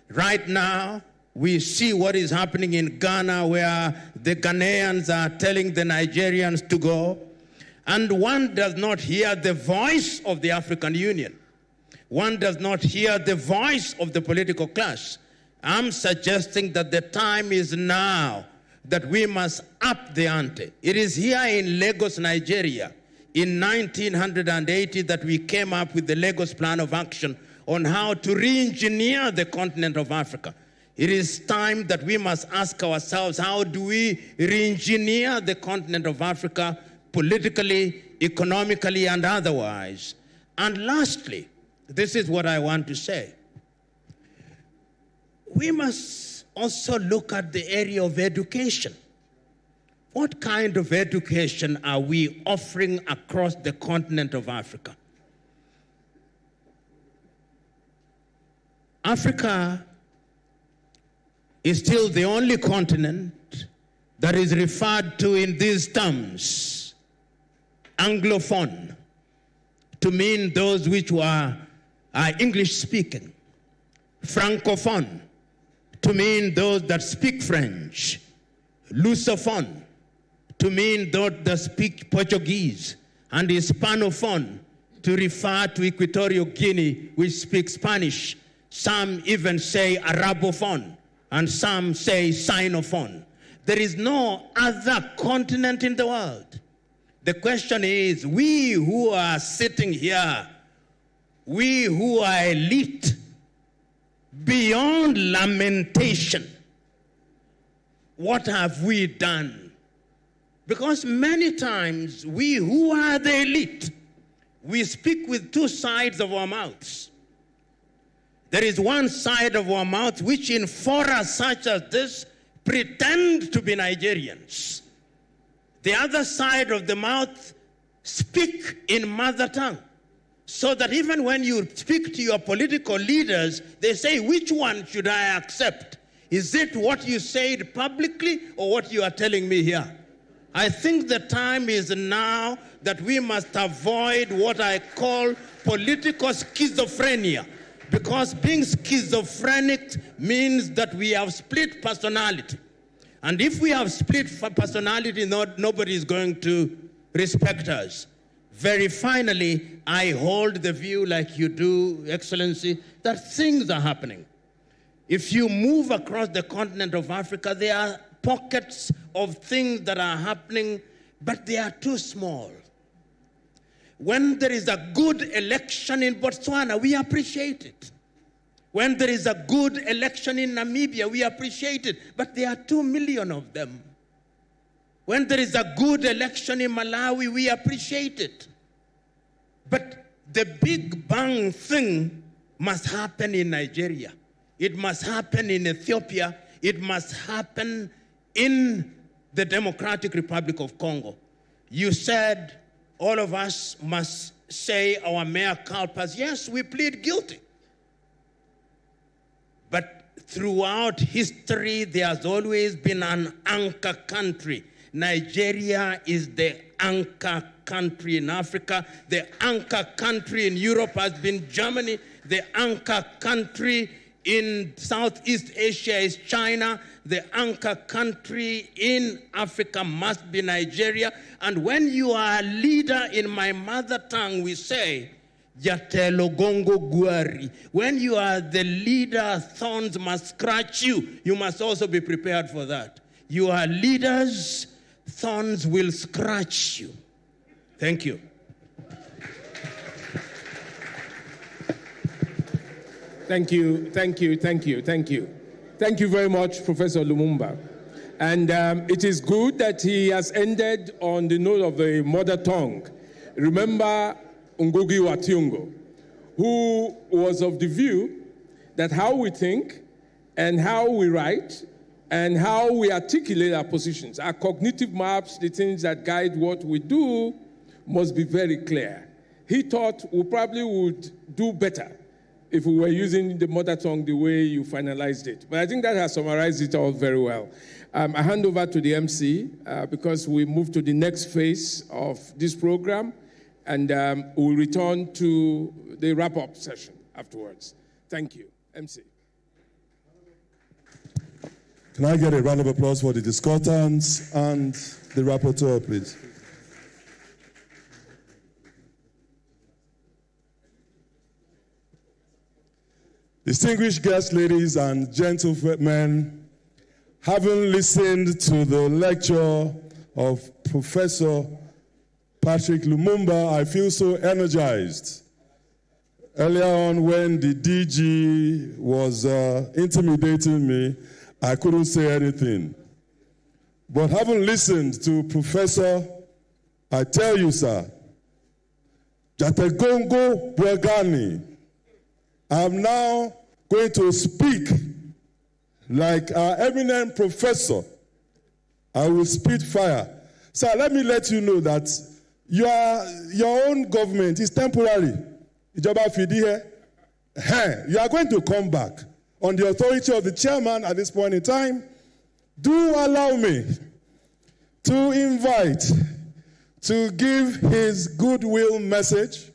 Right now, we see what is happening in Ghana, where the Ghanaians are telling the Nigerians to go. And one does not hear the voice of the African Union. One does not hear the voice of the political class. I'm suggesting that the time is now that we must up the ante. It is here in Lagos, Nigeria, in 1980 that we came up with the Lagos Plan of Action on how to re-engineer the continent of Africa. It is time that we must ask ourselves, how do we re-engineer the continent of Africa politically, economically, and otherwise? And lastly, this is what I want to say. We must also look at the area of education. What kind of education are we offering across the continent of Africa? Africa is still the only continent that is referred to in these terms, Anglophone, to mean those which are English-speaking, Francophone, to mean those that speak French, Lusophone, to mean those that speak Portuguese, and Hispanophone, to refer to Equatorial Guinea, which speaks Spanish. Some even say Arabophone, and some say Sinophone. There is no other continent in the world. The question is, we who are sitting here, we who are elite, beyond lamentation, what have we done? Because many times, we who are the elite, we speak with two sides of our mouths. There is one side of our mouth which in fora such as this pretend to be Nigerians. The other side of the mouth speak in mother tongue. So that even when you speak to your political leaders, they say, which one should I accept? Is it what you said publicly or what you are telling me here? I think the time is now that we must avoid what I call political schizophrenia. Because being schizophrenic means that we have split personality. And if we have split personality, nobody is going to respect us. Very finally, I hold the view, like you do, Excellency, that things are happening. If you move across the continent of Africa, there are pockets of things that are happening, but they are too small. When there is a good election in Botswana, we appreciate it. When there is a good election in Namibia, we appreciate it, but there are 2 million of them. When there is a good election in Malawi, we appreciate it. But the big bang thing must happen in Nigeria. It must happen in Ethiopia. It must happen in the Democratic Republic of Congo. You said all of us must say our mea culpas. Yes, we plead guilty. But throughout history, there has always been an anchor country. Nigeria is the anchor country in Africa. The anchor country in Europe has been Germany. The anchor country in Southeast Asia is China. The anchor country in Africa must be Nigeria. And when you are a leader in my mother tongue, we say, Jatelo Gongo Guari. When you are the leader, thorns must scratch you. You must also be prepared for that. You are leaders, thorns will scratch you. Thank you. Thank you, thank you, thank you, thank you. Thank you very much, Professor Lumumba. And it is good that he has ended on the note of the mother tongue. Remember Ngugi wa Thiong'o, who was of the view that how we think and how we write and how we articulate our positions, our cognitive maps, the things that guide what we do, must be very clear. He thought we probably would do better if we were using the mother tongue the way you finalized it. But I think that has summarized it all very well. I hand over to the MC because we move to the next phase of this program, and we'll return to the wrap-up session afterwards. Thank you. MC. Can I get a round of applause for the discussants and the rapporteur, please? Distinguished guests, ladies and gentlemen, having listened to the lecture of Professor Patrick Lumumba, I feel so energized. Earlier on, when the DG was intimidating me, I couldn't say anything. But having listened to Professor, I tell you, sir, Jategongo Bwagani, I'm now going to speak like our eminent professor. I will spit fire. Sir, let me let you know that your own government is temporary. Ìjọba fìdí here. You are going to come back on the authority of the chairman at this point in time. Do allow me to invite, to give his goodwill message,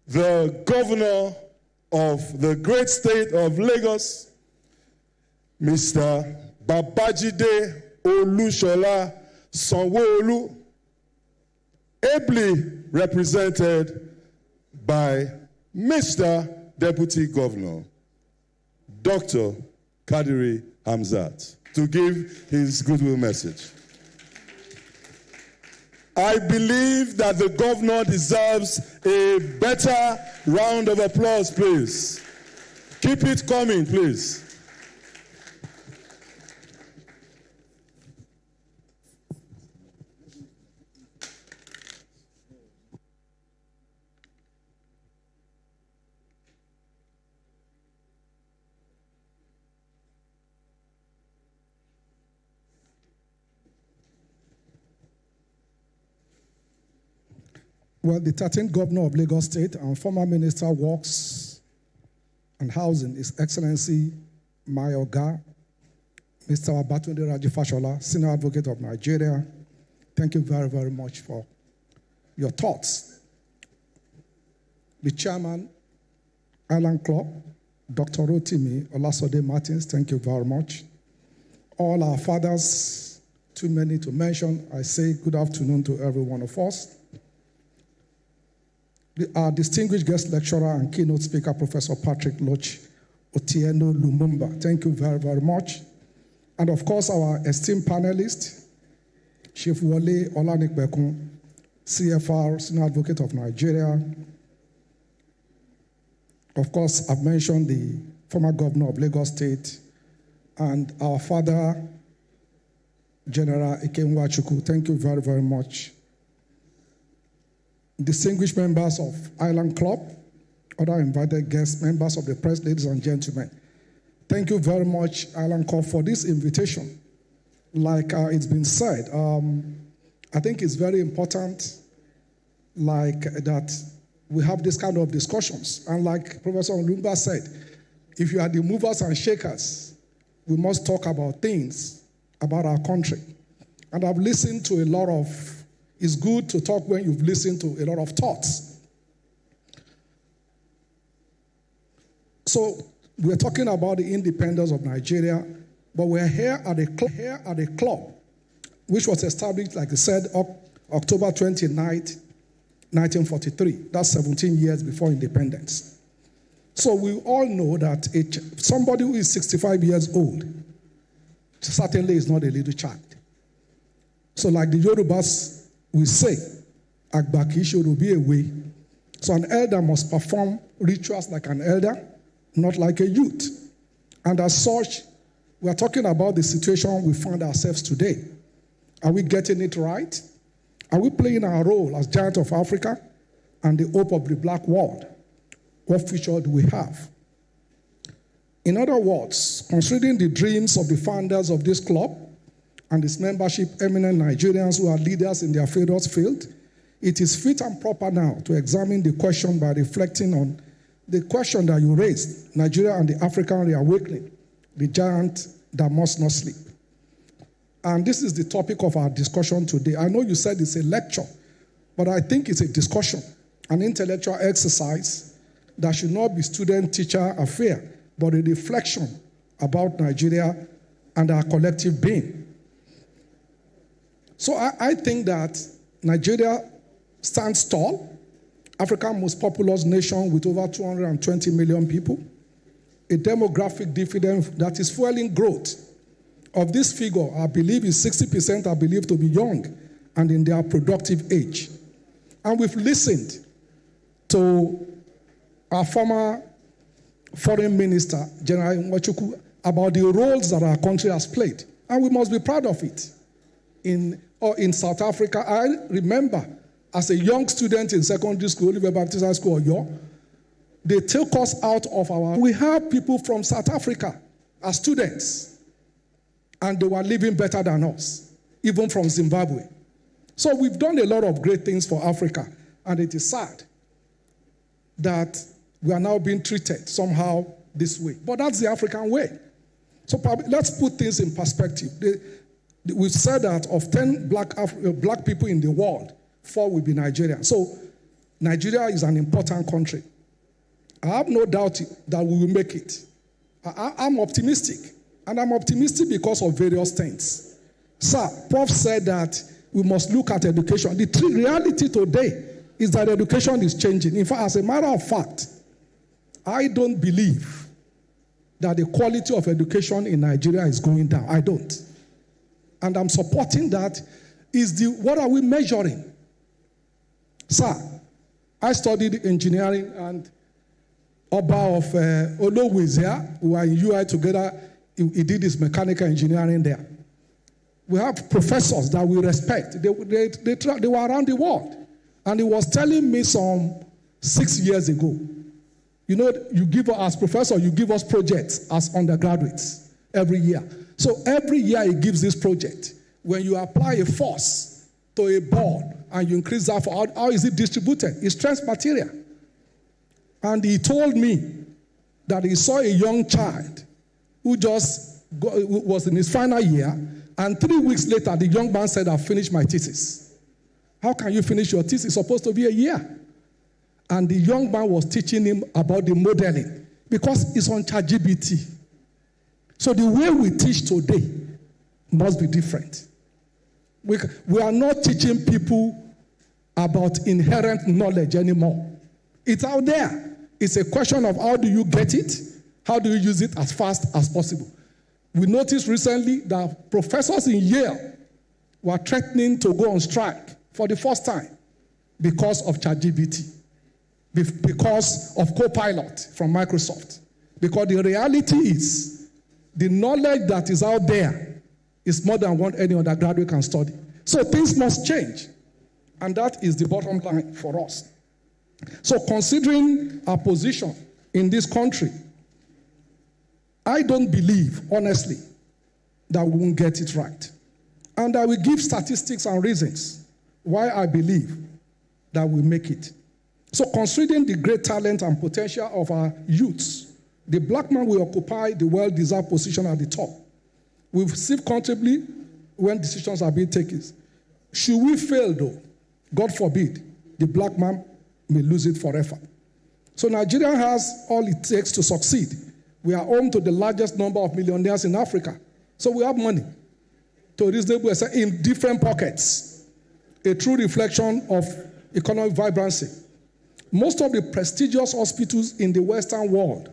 the governor of the great state of Lagos, Mr. Babajide Olushola Sanwo-Olu, ably represented by Mr. Deputy Governor, Dr. Kadiri Hamzat, to give his goodwill message. I believe that the governor deserves a better round of applause, please. Keep it coming, please. Well, the 13th governor of Lagos State and former Minister of Works and Housing, His Excellency Mayoga, Mr. Babatunde Fashola, Senior Advocate of Nigeria, thank you very, very much for your thoughts. The Chairman, Island Club, Dr. Rotimi Olasode Martins, thank you very much. All our fathers, too many to mention, I say good afternoon to every one of us. Our distinguished guest lecturer and keynote speaker, Professor Patrick Loch Otieno Lumumba. Thank you very, very much. And of course, our esteemed panelist, Chief Wole Olanipekun, CFR, Senior Advocate of Nigeria. Of course, I've mentioned the former governor of Lagos State and our father, General Ike Nwachukwu. Thank you very, very much. Distinguished members of Island Club, other invited guests, members of the press, ladies and gentlemen, thank you very much, Island Club, for this invitation. Like it's been said, I think it's very important that we have this kind of discussions. And like Professor Lumumba said, if you are the movers and shakers, we must talk about things about our country. And I've listened to a lot of, it's good to talk when you've listened to a lot of thoughts. So we're talking about the independence of Nigeria, but we're here at a club, which was established, like I said, October 29th, 1943. That's 17 years before independence. So we all know that somebody who is 65 years old certainly is not a little child. So like the Yorubas will say, Agbaki should be away. So an elder must perform rituals like an elder, not like a youth. And as such, we are talking about the situation we find ourselves today. Are we getting it right? Are we playing our role as giant of Africa and the hope of the black world? What future do we have? In other words, considering the dreams of the founders of this club and its membership, eminent Nigerians who are leaders in their various field, it is fit and proper now to examine the question by reflecting on the question that you raised, Nigeria and the African reawakening, the giant that must not sleep. And this is the topic of our discussion today. I know you said it's a lecture, but I think it's a discussion, an intellectual exercise that should not be student-teacher affair, but a reflection about Nigeria and our collective being. So I think that Nigeria stands tall, Africa's most populous nation with over 220 million people, a demographic dividend that is fueling growth. Of this figure, I believe is 60% are believed to be young and in their productive age. And we've listened to our former foreign minister, General Ike Nwachukwu, about the roles that our country has played. And we must be proud of it. In South Africa, I remember as a young student in secondary school, Oliver Baptist High School, Oyo, they took us out of our... We have people from South Africa as students, and they were living better than us, even from Zimbabwe. So we've done a lot of great things for Africa, and it is sad that we are now being treated somehow this way. But that's the African way. So let's put things in perspective. We've said that of 10 black people in the world, 4 will be Nigerian. So Nigeria is an important country. I have no doubt that we will make it. I'm optimistic. And I'm optimistic because of various things. Sir, Prof said that we must look at education. The reality today is that education is changing. In fact, as a matter of fact, I don't believe that the quality of education in Nigeria is going down. I don't. And I'm supporting that. What are we measuring? Sir, I studied engineering, and Oba of Olowu is here. We were in UI together. He did his mechanical engineering there. We have professors that we respect. They were around the world. And he was telling me some 6 years ago, you know, you give us, as professor, you give us projects as undergraduates every year. So every year he gives this project. When you apply a force to a board and you increase that, how is it distributed? It's strength material. And he told me that he saw a young child who was in his final year, and 3 weeks later, the young man said, "I've finished my thesis." How can you finish your thesis? It's supposed to be a year. And the young man was teaching him about the modeling, because it's on ChatGPT. So the way we teach today must be different. We are not teaching people about inherent knowledge anymore. It's out there. It's a question of how do you get it? How do you use it as fast as possible? We noticed recently that professors in Yale were threatening to go on strike for the first time because of ChatGPT, because of Copilot from Microsoft. Because the reality is, the knowledge that is out there is more than what any undergraduate can study. So things must change. And that is the bottom line for us. So considering our position in this country, I don't believe, honestly, that we won't get it right. And I will give statistics and reasons why I believe that we make it. So considering the great talent and potential of our youths, The black man will occupy the well-deserved position at the top. We receive comfortably when decisions are being taken. Should we fail, though, God forbid, the black man may lose it forever. So Nigeria has all it takes to succeed. We are home to the largest number of millionaires in Africa. So we have money to a reasonable extent in different pockets, a true reflection of economic vibrancy. Most of the prestigious hospitals in the Western world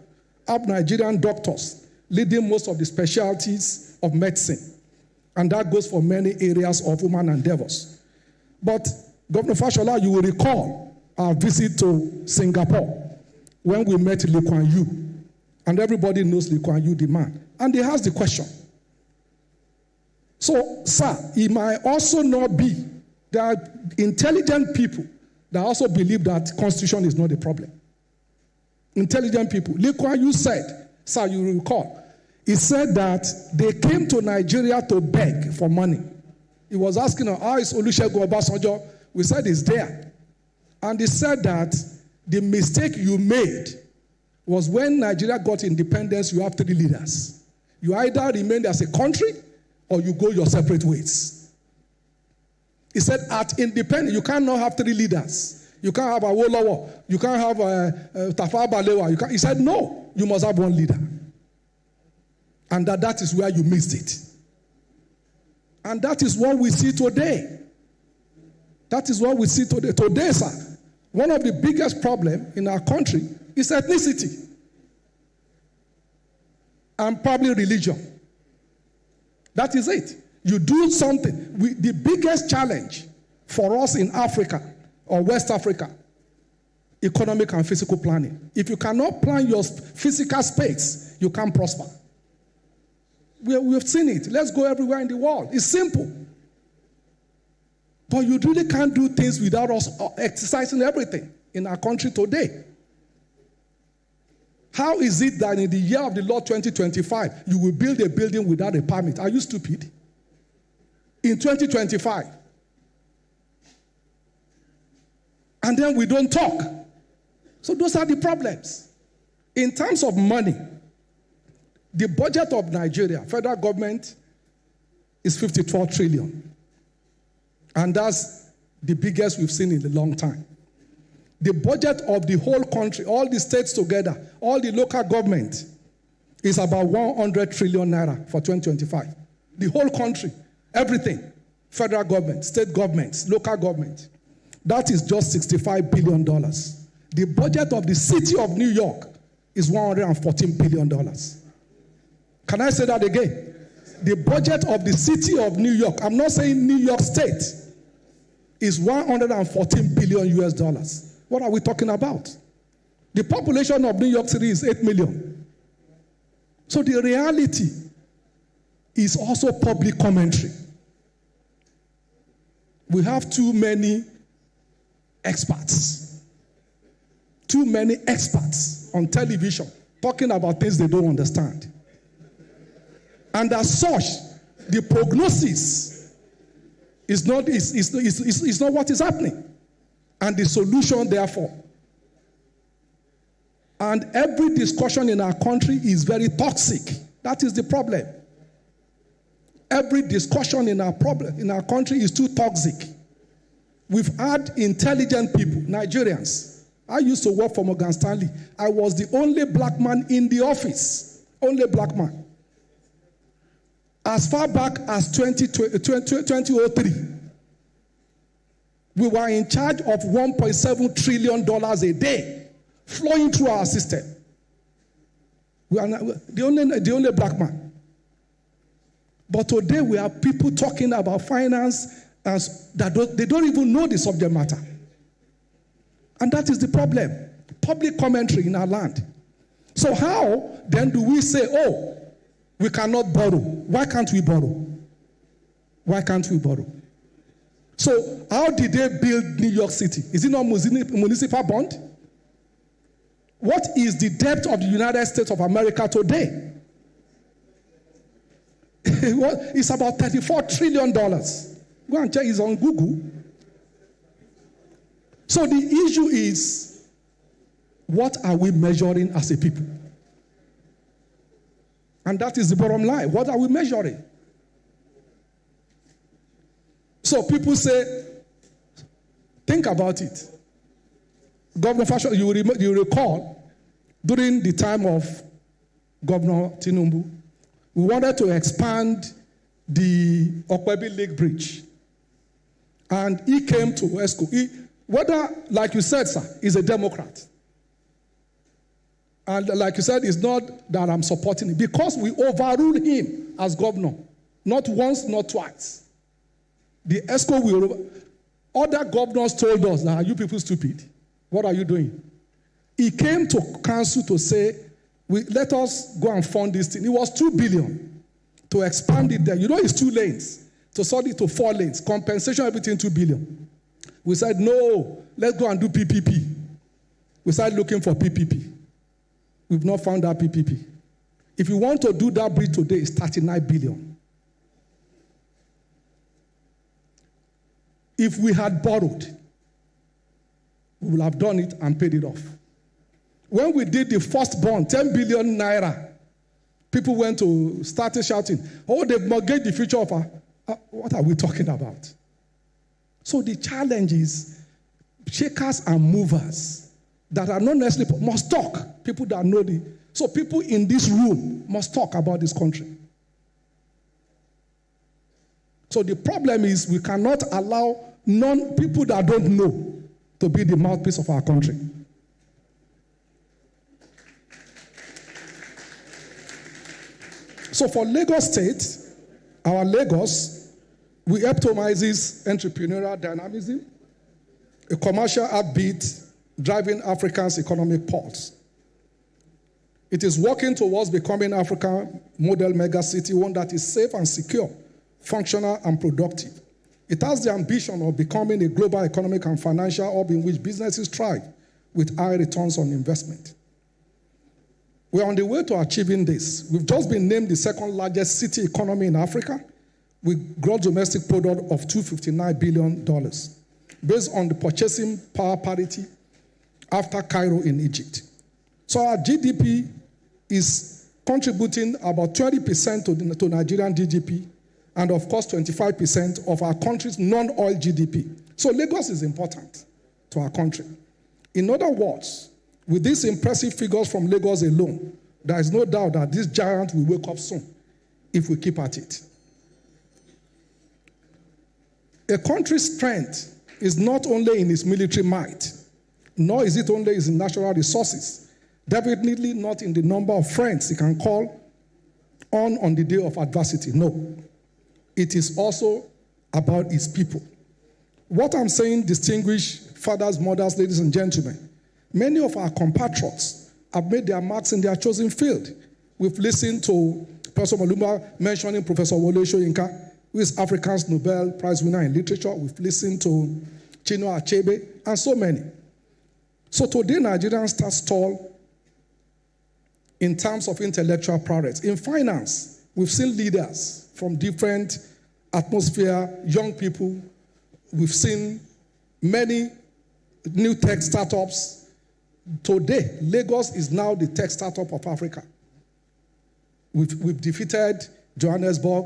have Nigerian doctors leading most of the specialties of medicine. And that goes for many areas of human endeavors. But Governor Fashola, you will recall our visit to Singapore when we met Lee Kuan Yew. And everybody knows Lee Kuan Yew, the man. And they asked the question. So, sir, it might also not be there are intelligent people that also believe that constitution is not the problem. Intelligent people. Lee Kuan Yew said, sir, you recall, he said that they came to Nigeria to beg for money. He was asking, how is Olusegun Obasanjo? We said he's there. And he said that the mistake you made was when Nigeria got independence, you have 3 leaders. You either remain as a country or you go your separate ways. He said at independence, you cannot have 3 leaders. You can't have a Wole, you can't have Tafawa Balewa. He said, no, you must have 1 leader. And that is where you missed it. And that is what we see today. That is what we see today. Today, sir, one of the biggest problems in our country is ethnicity and probably religion. That is it. You do something. The biggest challenge for us in Africa or West Africa, economic and physical planning. If you cannot plan your physical space, you can't prosper. We've seen it. Let's go everywhere in the world. It's simple. But you really can't do things without us exercising everything in our country today. How is it that in the year of the Lord 2025, you will build a building without a permit? Are you stupid? In 2025. And then we don't talk. So those are the problems. In terms of money, the budget of Nigeria, federal government, is 54 trillion. And that's the biggest we've seen in a long time. The budget of the whole country, all the states together, all the local government, is about 100 trillion naira for 2025. The whole country, everything, federal government, state governments, local government, that is just $65 billion. The budget of the city of New York is $114 billion. Can I say that again? The budget of the city of New York, I'm not saying New York State, is $114 billion US dollars. What are we talking about? The population of New York City is 8 million. So the reality is also public commentary. We have too many experts. Too many experts on television talking about things they don't understand. And as such, the prognosis is not what is happening. And the solution, therefore. And every discussion in our country is very toxic. That is the problem. Every discussion in our country is too toxic. We've had intelligent people, Nigerians. I used to work for Morgan Stanley. I was the only black man in the office. Only black man. As far back as 2003. We were in charge of $1.7 trillion a day flowing through our system. We are the only black man. But today we have people talking about finance they don't even know the subject matter. And that is the problem. Public commentary in our land. So how then do we say, we cannot borrow? Why can't we borrow? Why can't we borrow? So how did they build New York City? Is it not municipal bond? What is the debt of the United States of America today? It's about $34 trillion. Go and check, it's on Google. So the issue is, what are we measuring as a people? And that is the bottom line. What are we measuring? So people say, think about it. Governor Fashola, you recall, during the time of Governor Tinubu, we wanted to expand the Okwebi Lake Bridge. And he came to ESCO. Whether, like you said, sir, he's a Democrat. And like you said, it's not that I'm supporting him. Because we overruled him as governor. Not once, not twice. The ESCO will... Other governors told us, are you people stupid? What are you doing? He came to council to say, let us go and fund this thing. It was 2 billion to expand it there. You know it's 2 lanes. To sort it to 4 lanes. Compensation, everything 2 billion. We said, no, let's go and do PPP. We started looking for PPP. We've not found that PPP. If you want to do that bridge today, it's 39 billion. If we had borrowed, we would have done it and paid it off. When we did the first bond, 10 billion naira, people went to started shouting, oh, they've mortgaged the future of our... what are we talking about? So the challenge is shakers and movers that are not necessarily must talk. People that know the... So people in this room must talk about this country. So the problem is we cannot allow people that don't know to be the mouthpiece of our country. So for Lagos State, our Lagos, we epitomizes entrepreneurial dynamism, a commercial upbeat, driving Africa's economic pulse. It is working towards becoming Africa's model megacity, one that is safe and secure, functional and productive. It has the ambition of becoming a global economic and financial hub in which businesses thrive with high returns on investment. We are on the way to achieving this. We've just been named the second largest city economy in Africa with gross domestic product of $259 billion based on the purchasing power parity after Cairo in Egypt. So our GDP is contributing about 20% to Nigerian GDP and of course 25% of our country's non-oil GDP. So Lagos is important to our country. In other words, with these impressive figures from Lagos alone, there is no doubt that this giant will wake up soon if we keep at it. A country's strength is not only in its military might, nor is it only in its natural resources, definitely not in the number of friends it can call on the day of adversity. No. It is also about its people. What I'm saying, distinguished fathers, mothers, ladies and gentlemen, many of our compatriots have made their marks in their chosen field. We've listened to Professor Lumumba mentioning Professor Wole, who is Africa's Nobel Prize winner in literature. We've listened to Chinua Achebe, and so many. So today, Nigerians stand tall in terms of intellectual prowess. In finance, we've seen leaders from different atmosphere, young people. We've seen many new tech startups. Today, Lagos is now the tech startup of Africa. We've defeated Johannesburg.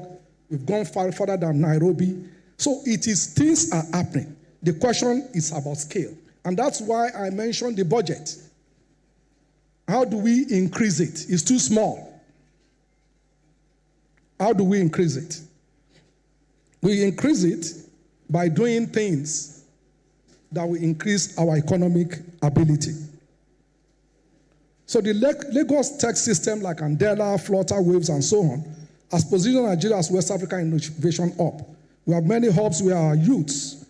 We've gone far further than Nairobi. So things are happening. The question is about scale. And that's why I mentioned the budget. How do we increase it? It's too small. How do we increase it? We increase it by doing things that will increase our economic ability. So the Lagos tech system like Andela, Flutter, Waves, and so on has positioned Nigeria as West African innovation hub. We have many hubs where our youths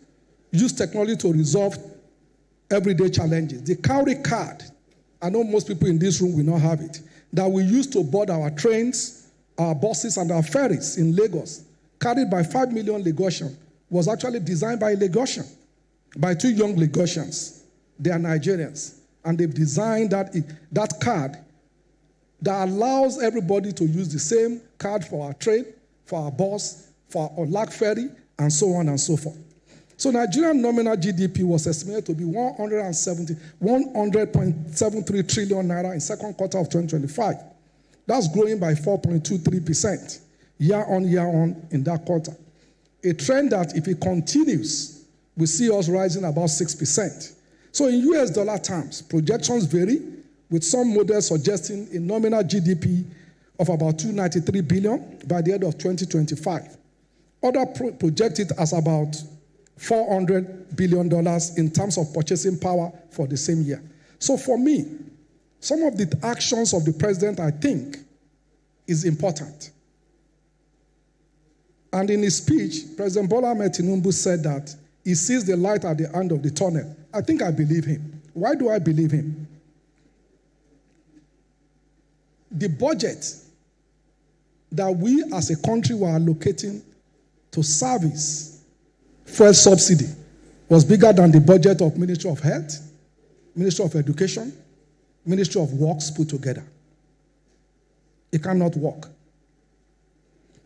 use technology to resolve everyday challenges. The cowrie card, I know most people in this room will not have it, that we use to board our trains, our buses, and our ferries in Lagos, carried by 5 million Lagosians, was actually designed by a Lagosian, by 2 young Lagosians. They are Nigerians. And they've designed that card that allows everybody to use the same card for our train, for our bus, for our Olak ferry, and so on and so forth. So Nigerian nominal GDP was estimated to be 100.73 trillion naira in second quarter of 2025, That's growing by 4.23% year on in that quarter. A trend that, if it continues, we see us rising about 6%. So in US dollar terms, projections vary, with some models suggesting a nominal GDP of about $293 billion by the end of 2025. Others project it as about $400 billion in terms of purchasing power for the same year. So for me, some of the actions of the president, I think, is important. And in his speech, President Bola Ahmed Tinubu said that he sees the light at the end of the tunnel. I think I believe him. Why do I believe him? The budget that we as a country were allocating to service fuel subsidy was bigger than the budget of Ministry of Health, Ministry of Education, Ministry of Works put together. It cannot work.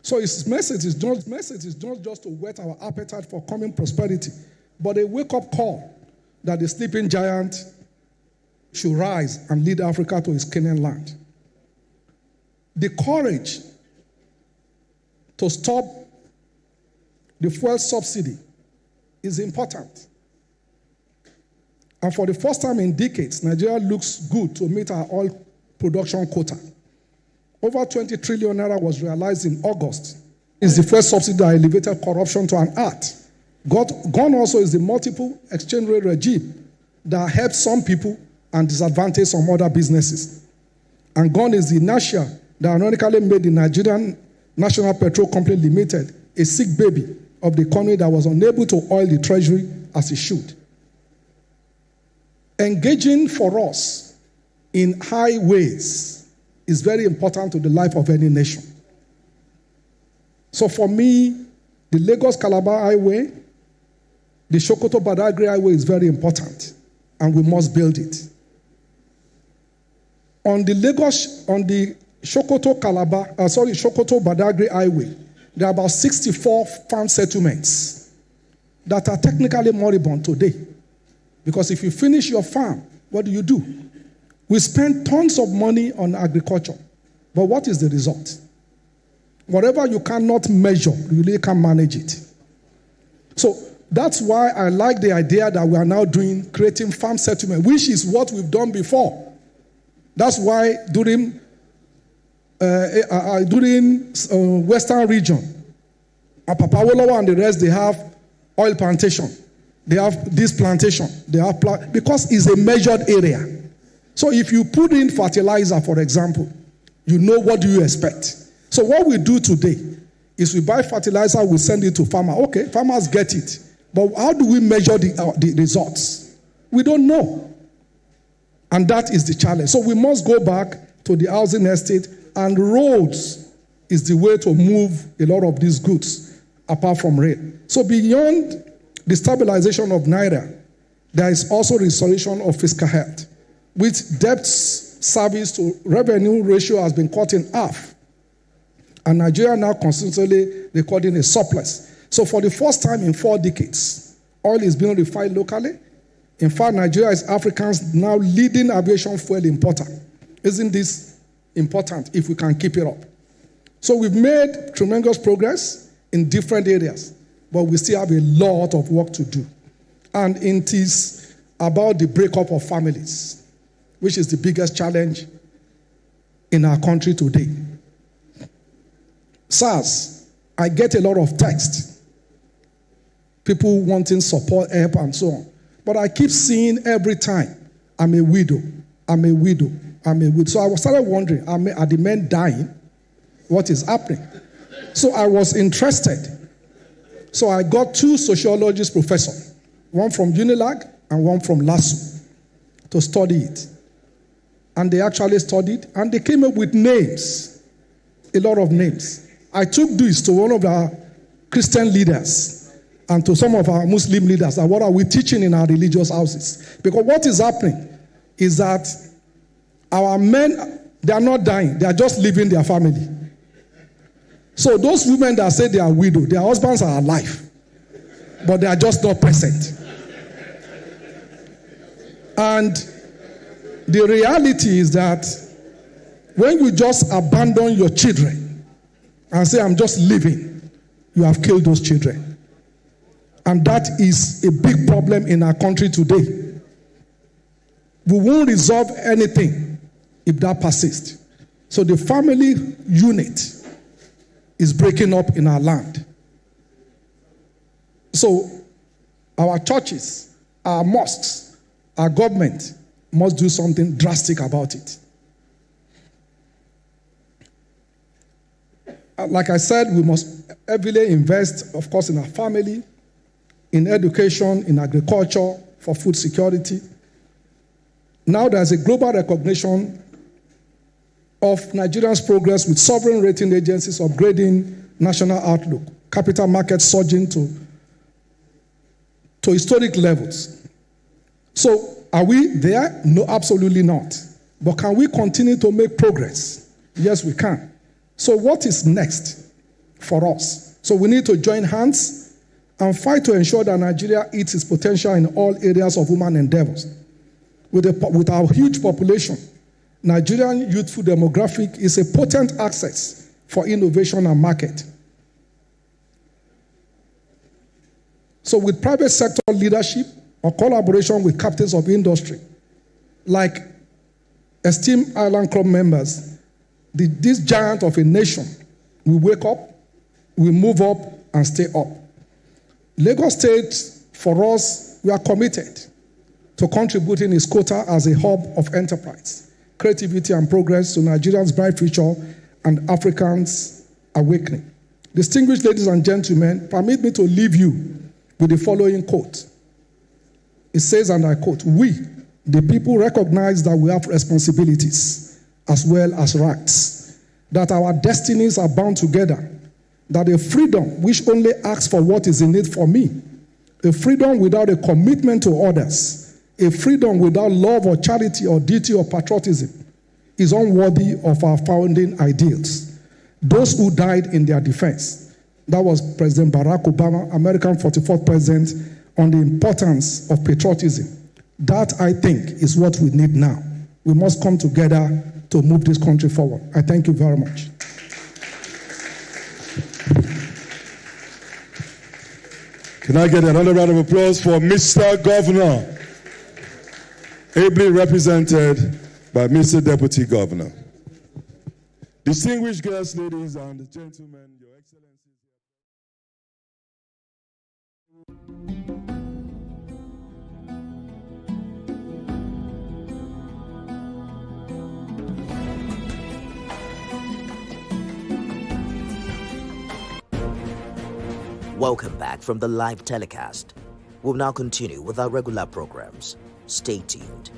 So his message is not just to whet our appetite for coming prosperity, but a wake-up call that the sleeping giant should rise and lead Africa to its Canaan land. The courage to stop the fuel subsidy is important. And for the first time in decades, Nigeria looks good to meet our oil production quota. Over 20 trillion naira was realized in August. It's the first subsidy that elevated corruption to an art. Gone also is the multiple exchange rate regime that helped some people and disadvantaged some other businesses. And gone is the inertia that ironically made the Nigerian National Petrol Company Limited a sick baby of the economy that was unable to oil the treasury as it should. Engaging for us in highways is very important to the life of any nation. So for me, the Lagos-Calabar Highway, the Sokoto-Badagry Highway is very important, and we must build it. On the Sokoto-Badagry Highway, there are about 64 farm settlements that are technically moribund today. Because if you finish your farm, what do? We spend tons of money on agriculture, but what is the result? Whatever you cannot measure, you really can't manage it. So that's why I like the idea that we are now creating farm settlement, which is what we've done before. That's why during Western region, Apapa and the rest, they have oil plantation. They have this plantation. They have because it's a measured area. So if you put in fertilizer, for example, you know what do you expect. So what we do today is we buy fertilizer, we send it to farmers. Okay, farmers get it. But how do we measure the results? We don't know. And that is the challenge. So we must go back to the housing estate, and roads is the way to move a lot of these goods apart from rail. So beyond the stabilization of Naira, there is also restoration of fiscal health, with debt service to revenue ratio has been cut in half. And Nigeria now consistently recording a surplus. So for the first time in 4 decades, oil is being refined locally. In fact, Nigeria is Africa's now leading aviation fuel importer. Isn't this important if we can keep it up? So we've made tremendous progress in different areas, but we still have a lot of work to do. And it is about the breakup of families, which is the biggest challenge in our country today. SARS, I get a lot of text, people wanting support, help, and so on. But I keep seeing every time, I'm a widow, I'm a widow, I'm a widow. So I started wondering, are the men dying? What is happening? So I was interested. So I got 2 sociologist professors, one from Unilag and one from LASU, to study it. And they actually studied, and they came up with names, a lot of names. I took this to one of our Christian leaders and to some of our Muslim leaders, and what are we teaching in our religious houses? Because what is happening is that our men, they are not dying, they are just leaving their family. So those women that say they are widow, their husbands are alive, but they are just not present. And the reality is that When you just abandon your children and say, I'm just leaving, you have killed those children. And that is a big problem in our country today. We won't resolve anything if that persists. So the family unit is breaking up in our land. So our churches, our mosques, our government must do something drastic about it. Like I said, we must heavily invest, of course, in our family, in education, in agriculture, for food security. Now there's a global recognition of Nigeria's progress with sovereign rating agencies upgrading national outlook, capital markets surging to historic levels. So are we there? No, absolutely not. But can we continue to make progress? Yes, we can. So what is next for us? So we need to join hands and fight to ensure that Nigeria hits its potential in all areas of human endeavors. With our huge population, Nigerian youthful demographic is a potent access for innovation and market. So with private sector leadership or collaboration with captains of industry, like esteemed Island Club members, this giant of a nation will wake up, will move up and stay up. Lagos State, for us, we are committed to contributing its quota as a hub of enterprise, creativity and progress to Nigerians' bright future and Africans' awakening. Distinguished ladies and gentlemen, permit me to leave you with the following quote. It says, and I quote, "We, the people, recognize that we have responsibilities as well as rights, that our destinies are bound together, that a freedom which only asks for what is in it for me, a freedom without a commitment to others, a freedom without love or charity or duty or patriotism is unworthy of our founding ideals. Those who died in their defense." That was President Barack Obama, American 44th president, on the importance of patriotism. That, I think, is what we need now. We must come together to move this country forward. I thank you very much. Can I get another round of applause for Mr. Governor, ably represented by Mr. Deputy Governor. Distinguished guests, ladies and gentlemen, Your Excellency. Welcome back from the live telecast. We'll now continue with our regular programs. Stay tuned.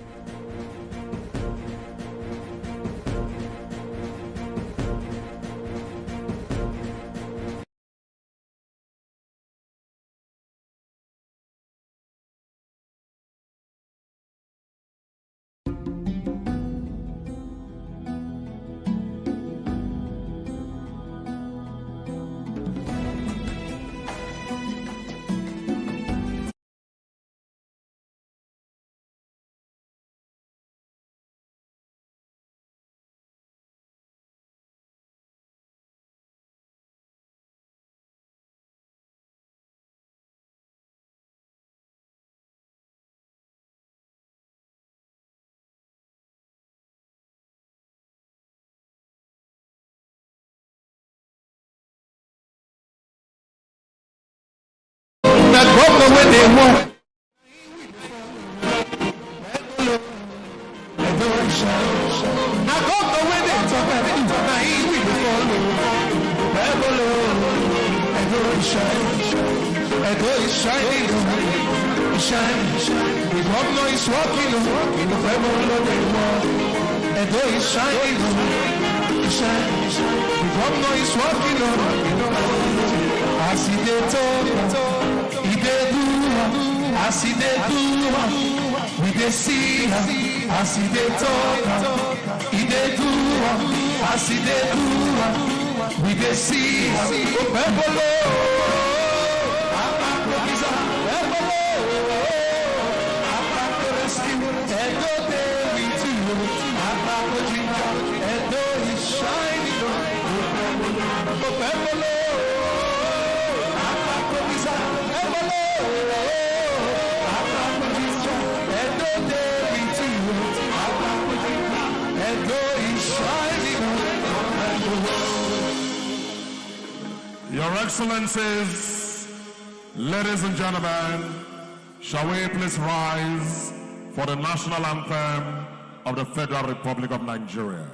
Your Excellencies, ladies and gentlemen, shall we please rise for the national anthem of the Federal Republic of Nigeria.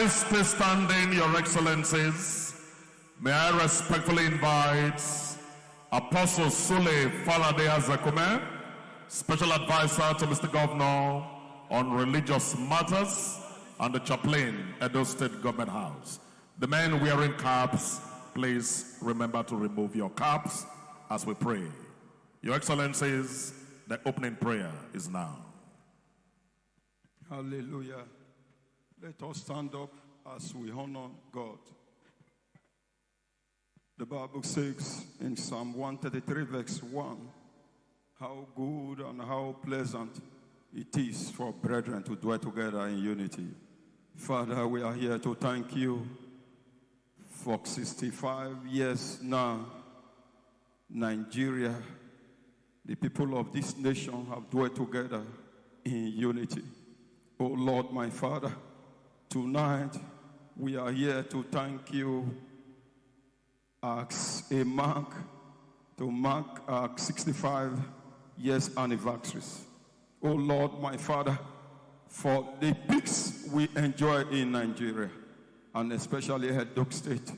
Stay standing, Your Excellencies. May I respectfully invite Apostle Sule Faladay Azakume, Special Advisor to Mr. Governor on Religious Matters, and the Chaplain, Edo State Government House. The men wearing caps, please remember to remove your caps as we pray. Your Excellencies, the opening prayer is now. Hallelujah. Let us stand up as we honor God. The Bible says in Psalm 133 verse 1, how good and how pleasant it is for brethren to dwell together in unity. Father, we are here to thank you for 65 years now. Nigeria, the people of this nation have dwelt together in unity. Oh Lord, my Father, tonight, we are here to thank you as a mark, to mark our 65 years anniversaries. Oh Lord, my Father, for the peace we enjoy in Nigeria, and especially Edo State.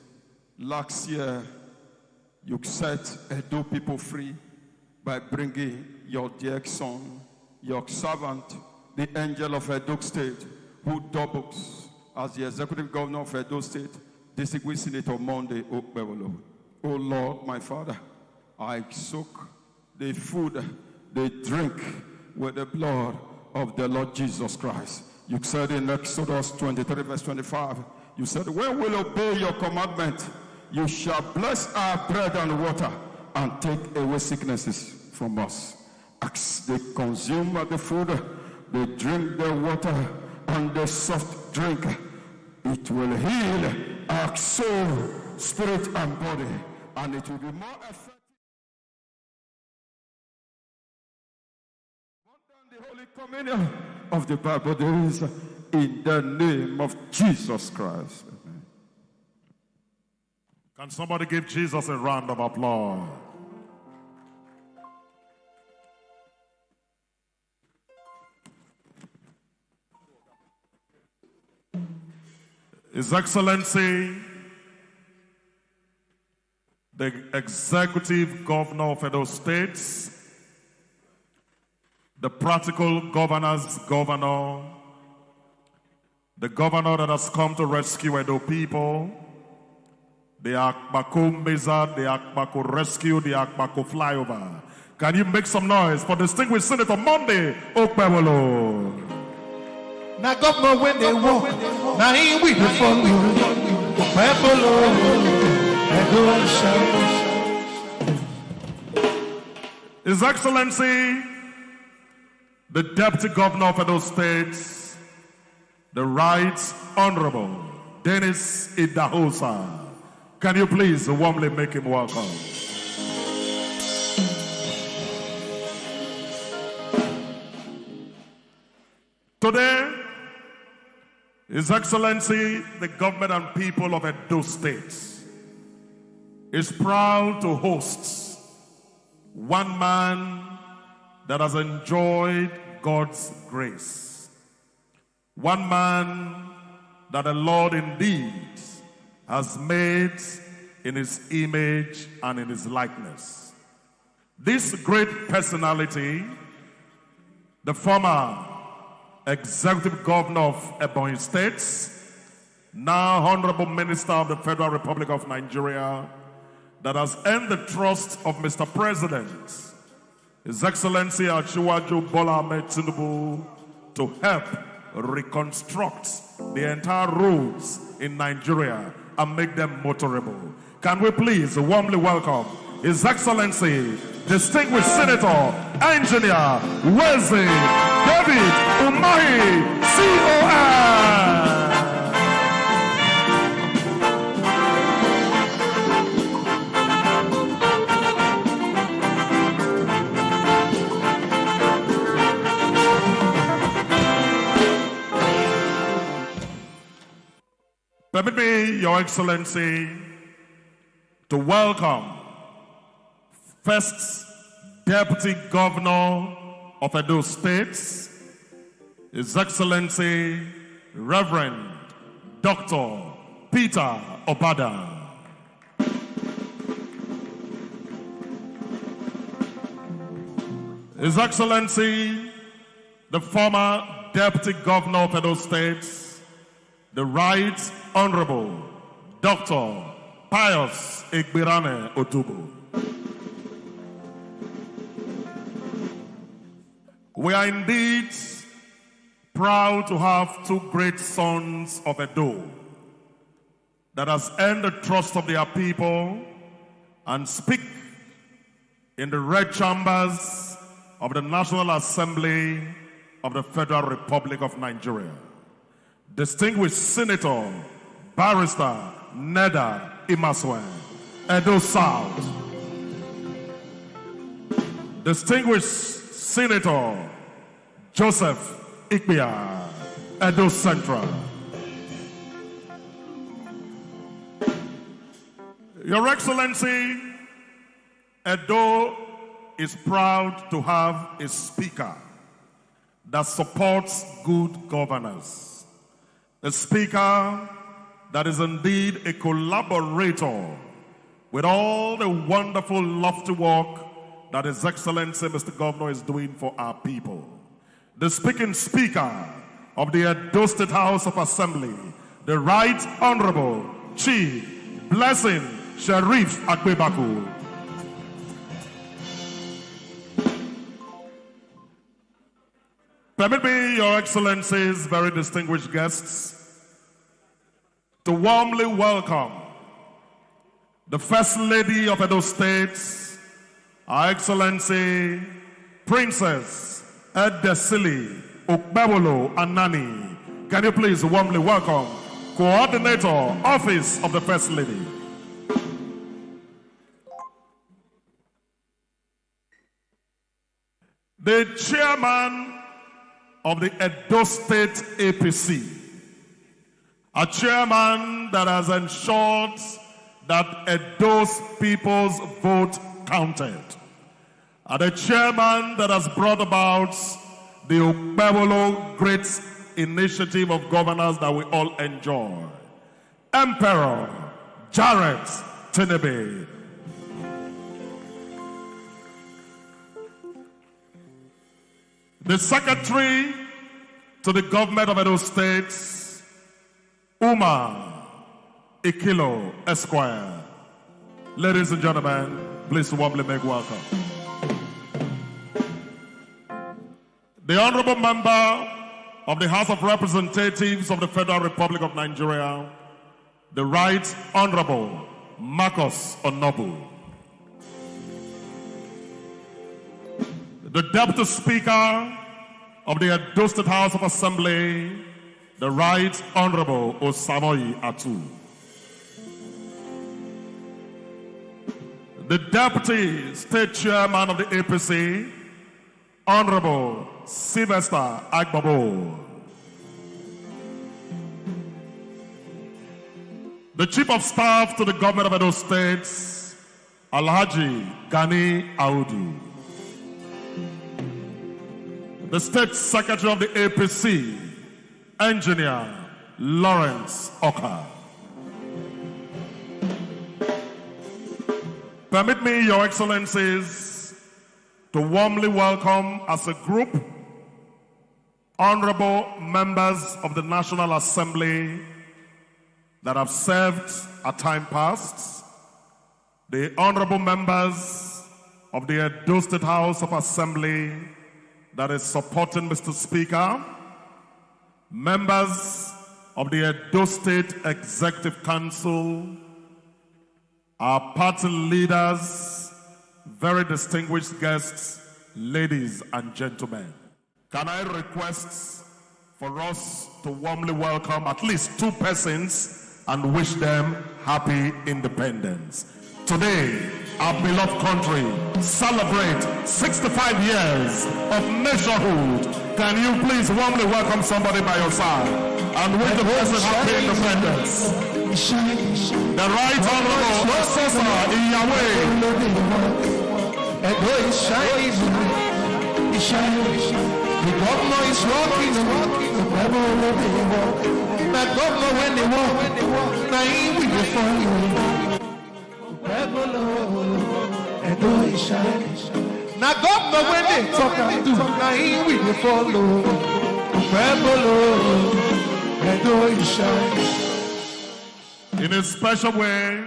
Last year, you set Edo people free by bringing your dear son, your servant, the angel of Edo State, who doubles as the executive governor of Edo State, District Senator Monday Okbewolo. Oh Lord, my Father, I soak the food, the drink with the blood of the Lord Jesus Christ. You said in Exodus 23 verse 25, you said, when we'll obey your commandment, you shall bless our bread and water and take away sicknesses from us. As they consume the food, they drink the water, and the soft drink, it will heal our soul, spirit, and body, and it will be more effective than the Holy Communion of the Bible. There is in the name of Jesus Christ. Amen. Can somebody give Jesus a round of applause? His Excellency, the Executive Governor of Edo State, the practical governor's governor, the governor that has come to rescue Edo people, the Akbako Meza, the Akbako Rescue, the Akbako Flyover. Can you make some noise for distinguished Senator Monday Okpebolo? Now governor when they walk, now he weep before me. His Excellency, the Deputy Governor of Edo State, the Right Honorable Dennis Idahosa. Can you please warmly make him welcome? Today, His Excellency, the government and people of Edo State is proud to host one man that has enjoyed God's grace. One man that the Lord indeed has made in his image and in his likeness. This great personality, the former Executive Governor of Ebonyi State, now Honorable Minister of the Federal Republic of Nigeria, that has earned the trust of Mr. President, His Excellency Asiwaju Bola Ahmed Tinubu, to help reconstruct the entire roads in Nigeria and make them motorable. Can we please warmly welcome His Excellency, distinguished Senator, Engineer, Weze David Umahi, CON. Permit me, Your Excellency, to welcome First Deputy Governor of Edo State, His Excellency Reverend Dr. Peter Obada. His Excellency, the former Deputy Governor of Edo State, the Right Honorable Dr. Pius Egbirane Otubo. We are indeed proud to have two great sons of Edo that has earned the trust of their people and speak in the red chambers of the National Assembly of the Federal Republic of Nigeria. Distinguished Senator, Barrister Neda Imaswe, Edo South. Distinguished Senator Joseph Ikpia, Edo Central. Your Excellency, Edo is proud to have a speaker that supports good governance. A speaker that is indeed a collaborator with all the wonderful, lofty work that His Excellency, Mr. Governor, is doing for our people. The speaking speaker of the Edo State House of Assembly, the Right Honorable Chief Blessing Sharif Akpebaku. Permit me, Your Excellencies, very distinguished guests, to warmly welcome the First Lady of Edo State, Our Excellency Princess Edesili Okpebolo Anani. Can you please warmly welcome Coordinator, Office of the First Lady. The Chairman of the Edo State APC, a chairman that has ensured that Edo's people's vote counted, and a chairman that has brought about the Okpebolo Great Initiative of Governors that we all enjoy, Emperor Jarrett Tinebe. The Secretary to the Government of Edo State, Uma Ikilo Esquire. Ladies and gentlemen, please warmly make welcome. The Honorable Member of the House of Representatives of the Federal Republic of Nigeria, the Right Honorable Marcus Onobu. The Deputy Speaker of the Edo State House of Assembly, the Right Honorable Osamoyi Atu. The Deputy State Chairman of the APC, Honorable Sylvester Agbabo. The Chief of Staff to the Government of Edo State, Alhaji Gani Audu. The State Secretary of the APC, Engineer Lawrence Oka. Permit me, Your Excellencies, to warmly welcome as a group honorable members of the National Assembly that have served at time past, the honorable members of the Edo State House of Assembly that is supporting Mr. Speaker, members of the Edo State Executive Council, our party leaders, very distinguished guests, ladies and gentlemen. Can I request for us to warmly welcome at least 2 persons and wish them happy independence. Today, our beloved country celebrates 65 years of nationhood. Can you please warmly welcome somebody by your side and wish the person happy independence? The Right Honorable Cesar Iyawe. The governor is walking, the governor when they walk, now he will be falling. Now governor when they talk and do, now he will be follow. In a special way,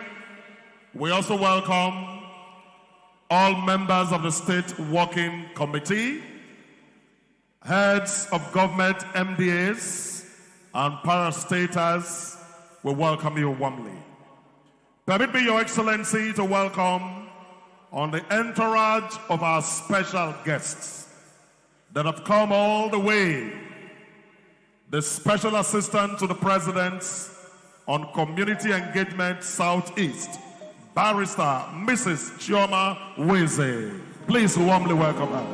we also welcome all members of the State Working Committee, heads of government MDAs, and parastatals. We welcome you warmly. Permit me, Your Excellency, to welcome on the entourage of our special guests that have come all the way, the Special Assistant to the President on Community Engagement Southeast, Barrister Mrs. Chioma Weze. Please warmly welcome her.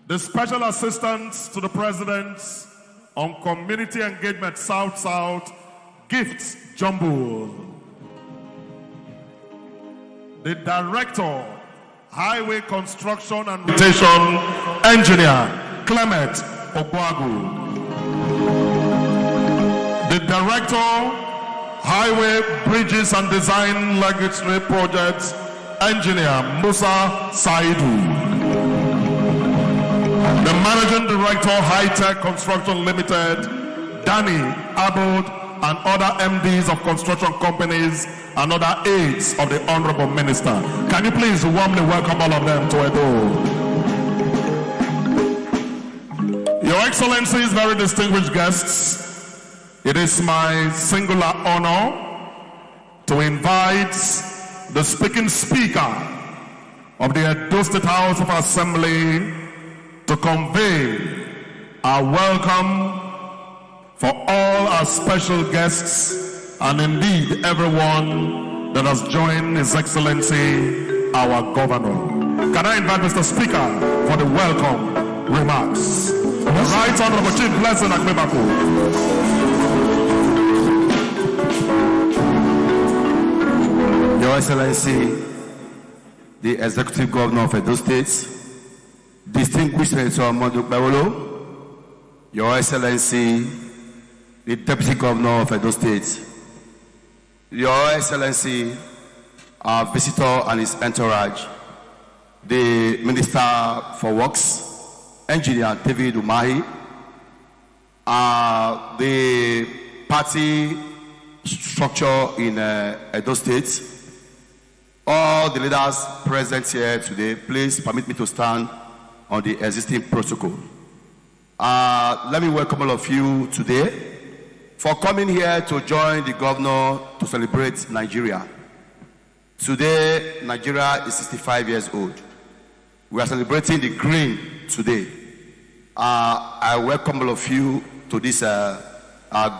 The Special Assistant to the President on Community Engagement South-South, Gifts Jumbo. The Director, Highway Construction and Rotation, Engineer Clement Ogwagu. The Director, Highway, Bridges and Design Legislative Projects, Engineer Musa Saidu. The Managing Director, High Tech Construction Limited, Danny Abod, and other MDs of construction companies and other aides of the Honorable Minister. Can you please warmly welcome all of them to Edo? Your Excellencies, very distinguished guests, it is my singular honor to invite the Speaker of the Edo State House of Assembly to convey our welcome for all our special guests and indeed everyone that has joined His Excellency, our Governor. Can I invite Mr. Speaker for the welcome remarks? The Right Honorable Chief Blessing Akpebako. Your Excellency, the Executive Governor of Edo State, distinguished Senator Wole, Your Excellency, the Deputy Governor of Edo State, Your Excellency, our visitor and his entourage, the Minister for Works, Engineer David Umahi, the party structure in Edo State, all the leaders present here today, please permit me to stand on the existing protocol. Let me welcome all of you today for coming here to join the governor to celebrate Nigeria. Today, Nigeria is 65 years old. We are celebrating the green today. I welcome all of you to this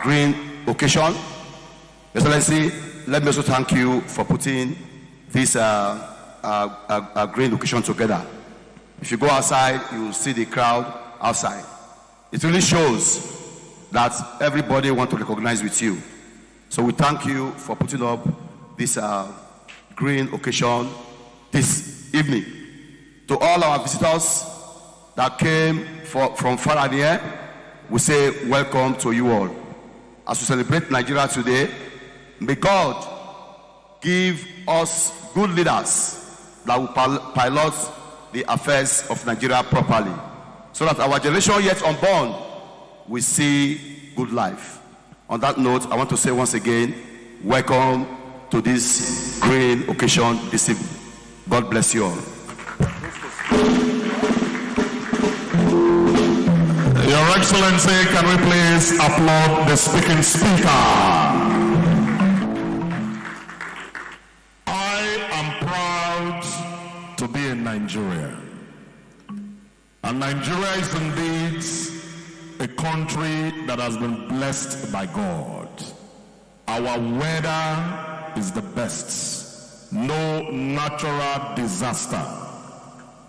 green occasion. Excellency, let me also thank you for putting this green occasion together. If you go outside, you will see the crowd outside. It really shows that everybody wants to recognize with you. So we thank you for putting up this green occasion this evening. To all our visitors that came from far and near, we say welcome to you all. As we celebrate Nigeria today, may God give us good leaders that will pilot the affairs of Nigeria properly, so that our generation yet unborn will see good life. On that note, I want to say once again, welcome to this green occasion this evening. God bless you all. Your Excellency, can we please applaud the speaking speaker? I am proud to be in Nigeria. And Nigeria is indeed a country that has been blessed by God. Our weather is the best. No natural disaster.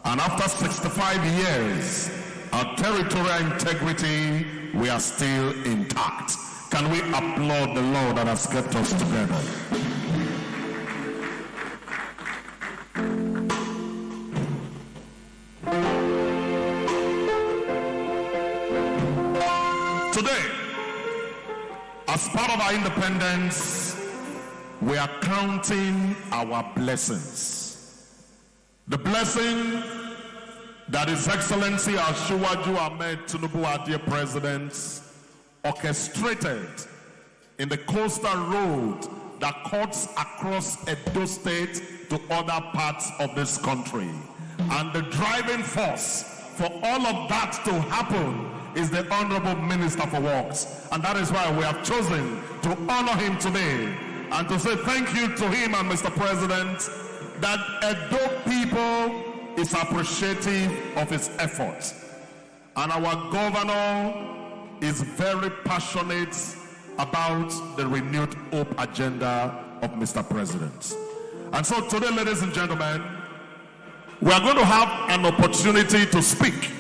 And after 65 years, our territorial integrity, we are still intact. Can we applaud the Lord that has kept us together? Today, as part of our independence, we are counting our blessings. The blessing that His Excellency Asiwaju Ahmed Tinubu, our dear President, orchestrated in the coastal road that cuts across Edo State to other parts of this country. And the driving force for all of that to happen is the Honorable Minister for Works. And that is why we have chosen to honor him today and to say thank you to him and Mr. President, that Edo people is appreciative of his efforts. And our governor is very passionate about the renewed hope agenda of Mr. President. And so today, ladies and gentlemen, we are going to have an opportunity to speak.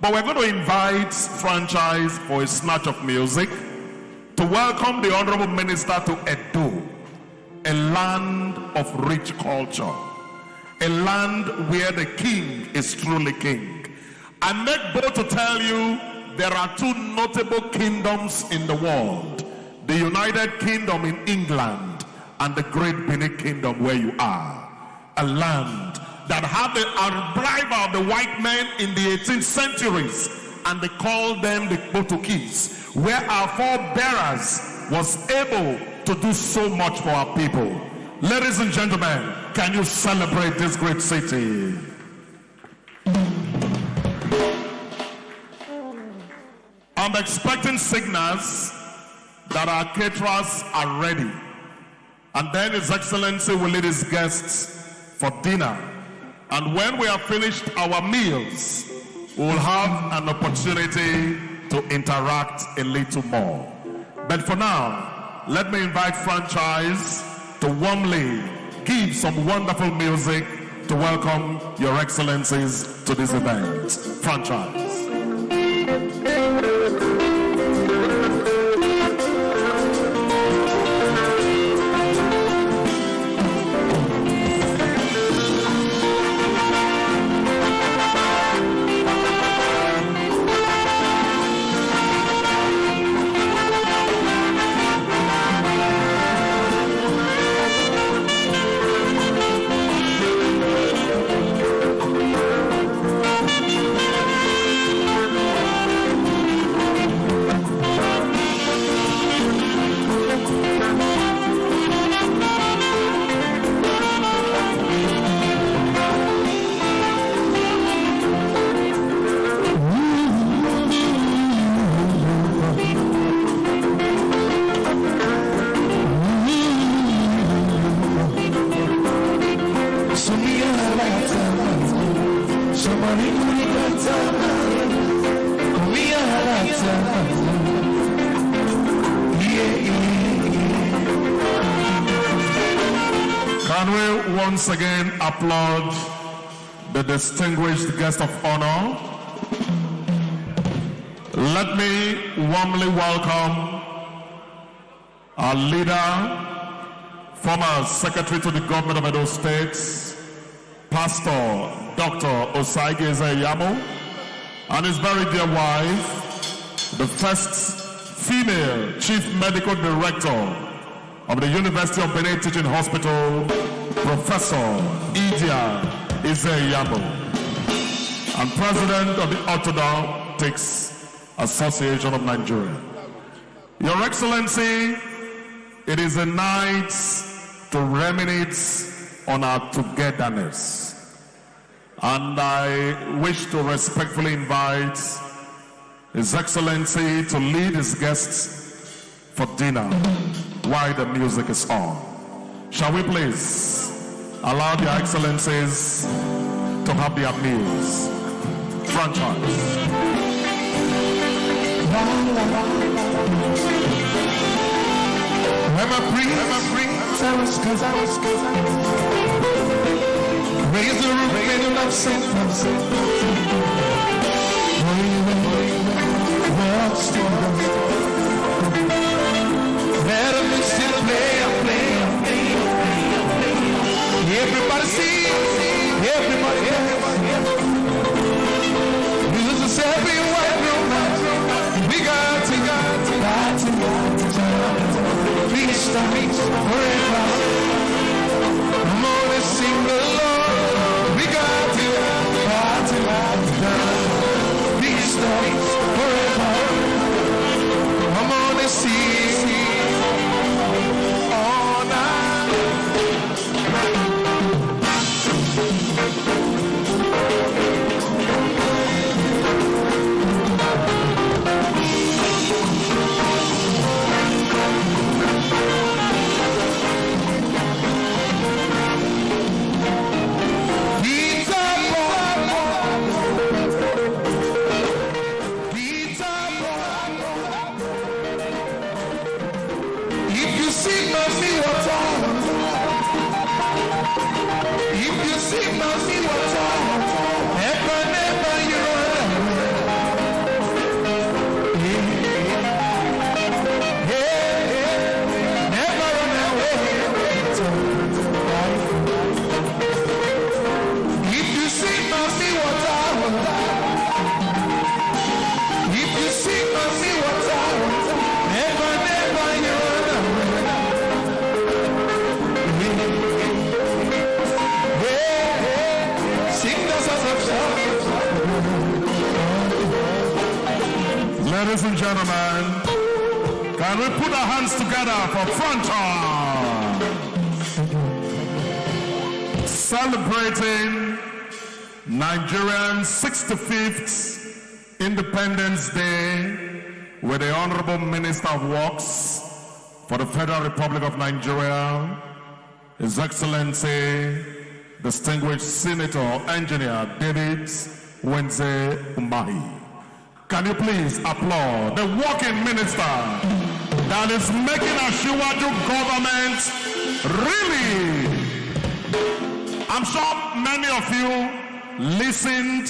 But we're going to invite Franchise for a snatch of music to welcome the Honorable Minister to Edo, a land of rich culture, a land where the king is truly king. I make bold to tell you there are two notable kingdoms in the world: the United Kingdom in England and the Great Benin Kingdom where you are. A land that had the arrival of the white men in the 18th centuries, and they called them the Portuguese, where our forebearers was able to do so much for our people. Ladies and gentlemen, can you celebrate this great city? I'm expecting signals that our caterers are ready. And then His Excellency will lead his guests for dinner. And when we have finished our meals, we will have an opportunity to interact a little more. But for now, let me invite Franchise to warmly give some wonderful music to welcome Your Excellencies to this event. Franchise. Somebody who got time. We are Can we once again applaud the distinguished guest of honor? Let me warmly welcome our leader, former Secretary to the Government of Edo State, Pastor Dr. Osaigeze Yamo, and his very dear wife, the first female Chief Medical Director of the University of Benin Teaching Hospital, Professor Idia Eze-Yamo, and President of the Orthodontics Association of Nigeria. Your Excellency, it is a night to reminisce on our togetherness. And I wish to respectfully invite His Excellency to lead his guests for dinner while the music is on. Shall we please allow their Excellencies to have their meals? Franchise. Raise the roof, made of sin. Let them still play. Everybody see, everybody. This is a happy white room. We got to reach forever. Come on and sing the Lord. We got to reach forever. Come on and sing all night. Ladies and gentlemen, can we put our hands together for Frontal? Celebrating Nigerian 65th Independence Day with the Honorable Minister of Works for the Federal Republic of Nigeria, His Excellency, Distinguished Senator Engineer David Wenze Umahi. Can you please applaud the working minister that is making a Shiwaju government really? I'm sure many of you listened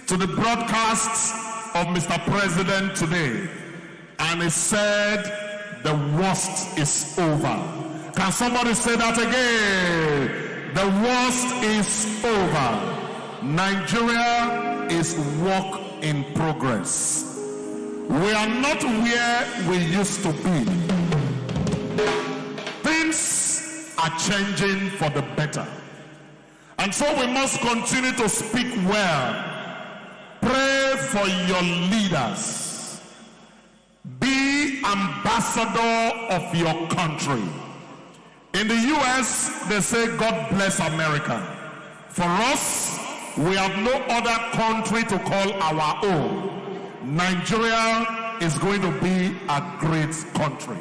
to the broadcasts of Mr. President today, and he said the worst is over. Can somebody say that again? The worst is over. Nigeria is work in progress. We are not where we used to be. Things are changing for the better. And so we must continue to speak well. Pray for your leaders. Be ambassador of your country. In the US, they say, God bless America. For us, we have no other country to call our own. Nigeria is going to be a great country.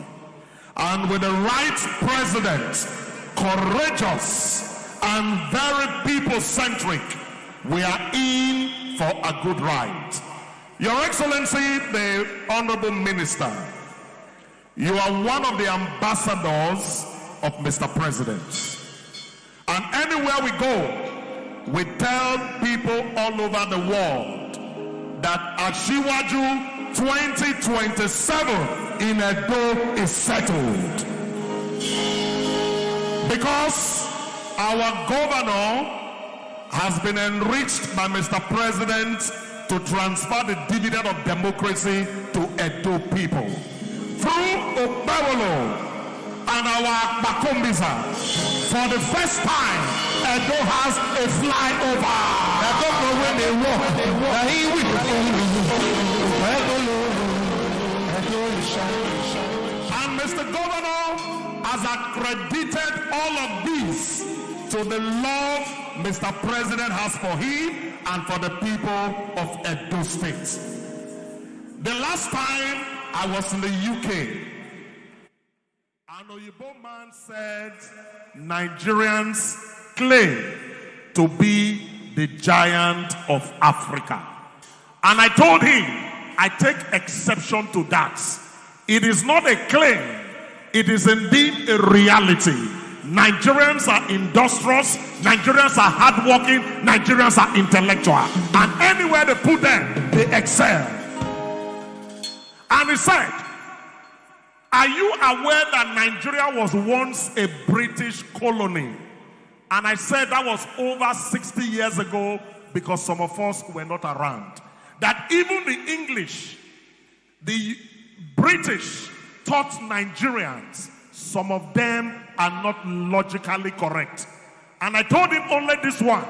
And with the right president, courageous and very people-centric, We are in for a good ride. Your Excellency, the Honorable Minister, you are one of the ambassadors of Mr. President. And anywhere we go, we tell people all over the world that Ashiwaju 2027 in Edo is settled. Because our governor has been enriched by Mr. President to transfer the dividend of democracy to Edo people. Through Obawolo and our Bakumbisa, for the first time, Edo has a flyover. I don't know when they walk. And Mr. Governor has accredited all of this to the love Mr. President has for him and for the people of Edo State. The last time I was in the UK, an Oyibo man said Nigerians claim to be the giant of Africa. And I told him, I take exception to that. It is not a claim, it is indeed a reality. Nigerians are industrious, Nigerians are hardworking, Nigerians are intellectual. And anywhere they put them, they excel. And he said, are you aware that Nigeria was once a British colony? And I said that was over 60 years ago because some of us were not around. That even the English, the British taught Nigerians, some of them are not logically correct. And I told him only this one.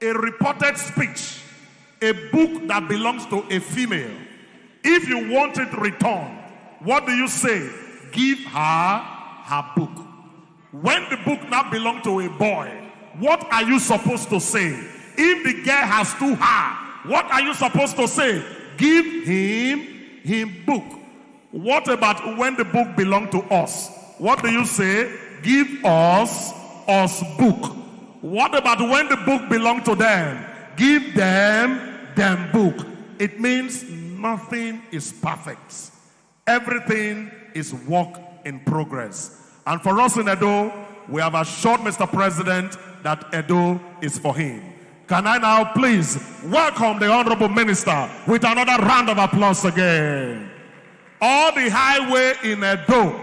A reported speech, a book that belongs to a female. If you want it returned, what do you say? Give her her book. When the book now belongs to a boy, what are you supposed to say? If the girl has 2 hair, what are you supposed to say? Give him book. What about when the book belongs to us? What do you say? Give us book. What about when the book belongs to them? Give them book. It means nothing is perfect. Everything is work in progress. And for us in Edo, we have assured Mr. President that Edo is for him. Can I now please welcome the Honorable Minister with another round of applause again. All the highway in Edo,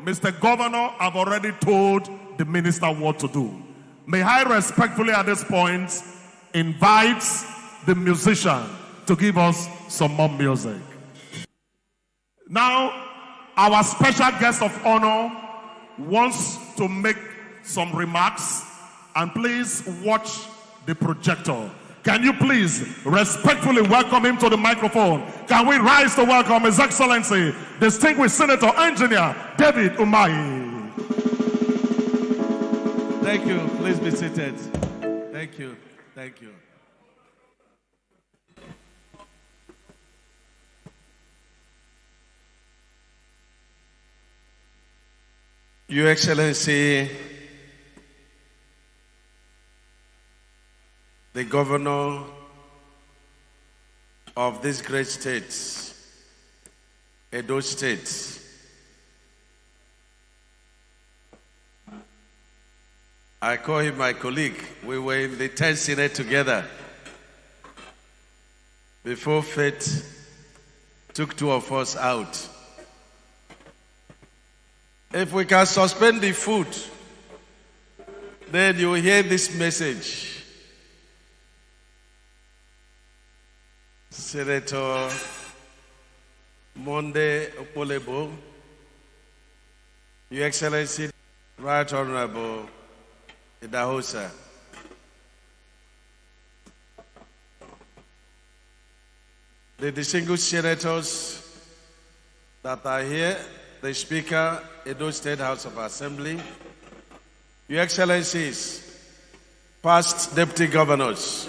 Mr. Governor have already told the minister what to do. May I respectfully at this point invite the musician to give us some more music. Now, our special guest of honor wants to make some remarks, and please watch the projector. Can you please respectfully welcome him to the microphone? Can we rise to welcome His Excellency, Distinguished Senator Engineer David Umahi. Thank you. Please be seated. Thank you. Thank you. Your Excellency, the Governor of this great state, Edo State, I call him my colleague. We were in the 10th Senate together before fate took 2 of us out. If we can suspend the food, then you will hear this message. Senator Monde Opolebo, Your Excellency, Right Honorable Idahosa, the distinguished senators that are here, the Speaker, Edo State House of Assembly, Your Excellencies, past Deputy Governors,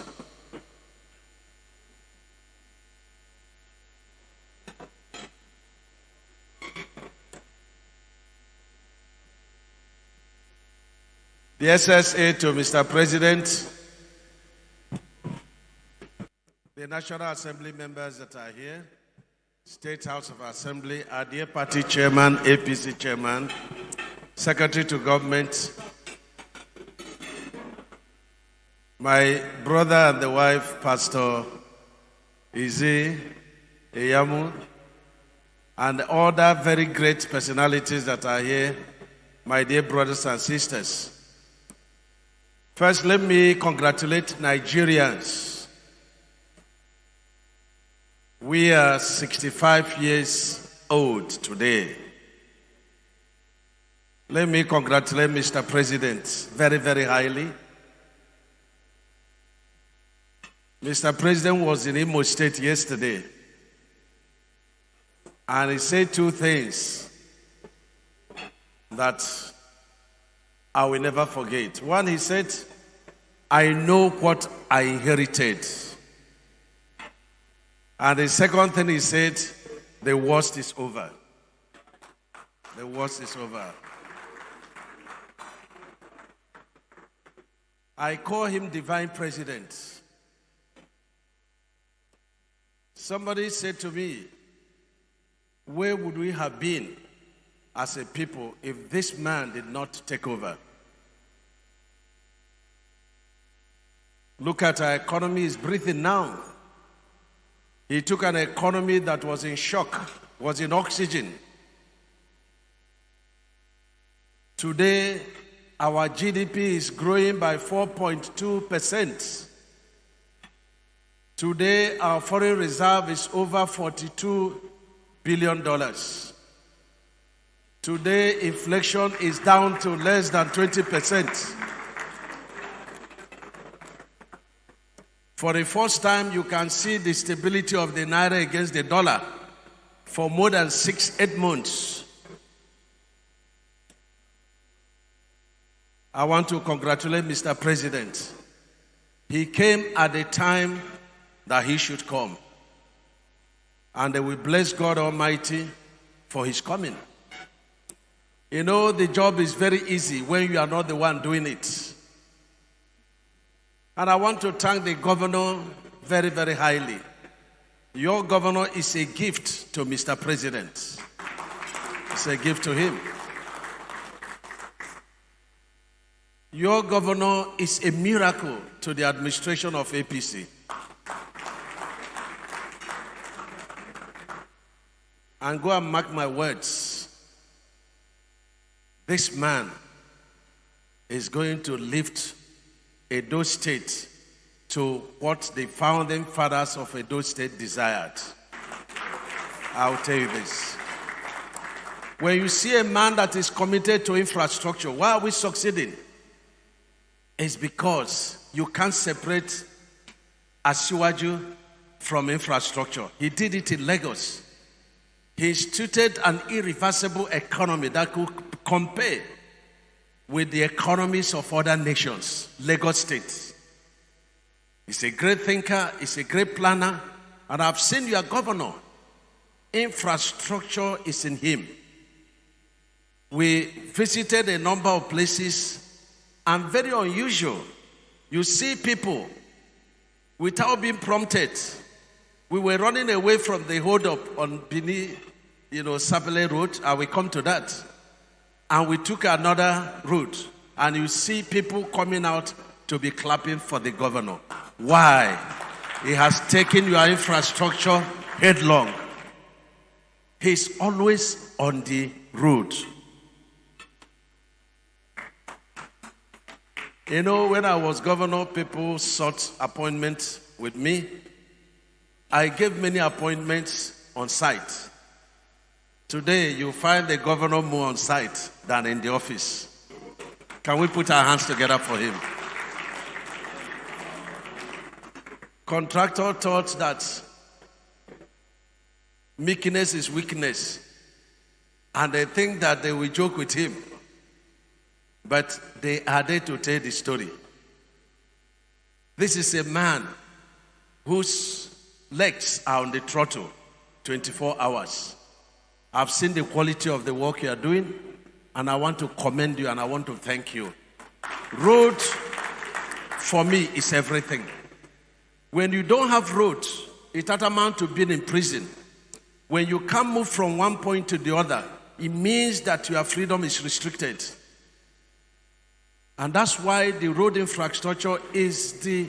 the SSA to Mr. President, the National Assembly members that are here, State House of Assembly, our dear party chairman, APC chairman, Secretary to Government, my brother and the wife, Pastor Izi Eyamu, and other very great personalities that are here, my dear brothers and sisters. First, let me congratulate Nigerians. We are 65 years old today. Let me congratulate Mr. President very, very highly. Mr. President was in Imo State yesterday, and he said two things that I will never forget. One, he said, I know what I inherited. And the second thing he said, the worst is over. The worst is over. I call him Divine President. Somebody said to me, where would we have been as a people if this man did not take over? Look at our economy, is breathing now. He took an economy that was in shock, was in oxygen. Today, our GDP is growing by 4.2%. Today, our foreign reserve is over $42 billion. Today, inflation is down to less than 20%. For the first time, you can see the stability of the naira against the dollar for more than 6-8 months. I want to congratulate Mr. President. He came at the time that he should come. And we bless God Almighty for his coming. You know, the job is very easy when you are not the one doing it. And I want to thank the governor very, very highly. Your governor is a gift to Mr. President. It's a gift to him. Your governor is a miracle to the administration of APC. And go and mark my words. This man is going to lift Edo State to what the founding fathers of Edo State desired. I'll tell you this. When you see a man that is committed to infrastructure, why are we succeeding? It's because you can't separate Asiwaju from infrastructure. He did it in Lagos. He instituted an irreversible economy that could compare with the economies of other nations, Lagos State. He's a great thinker, he's a great planner, and I've seen your governor. Infrastructure is in him. We visited a number of places, and very unusual. You see people without being prompted. We were running away from the hold-up on Bini, Sapele Road, and we come to that. And we took another route, and you see people coming out to be clapping for the governor. Why? He has taken your infrastructure headlong. He's always on the road. When I was governor, people sought appointments with me. I gave many appointments on site. Today, you find the governor more on site than in the office. Can we put our hands together for him? Contractor thought that meekness is weakness, and they think that they will joke with him. But they are there to tell the story. This is a man whose legs are on the throttle 24 hours. I've seen the quality of the work you are doing, and I want to commend you and I want to thank you. Road, for me, is everything. When you don't have roads, it amounts to being in prison. When you can't move from one point to the other, it means that your freedom is restricted. And that's why the road infrastructure is the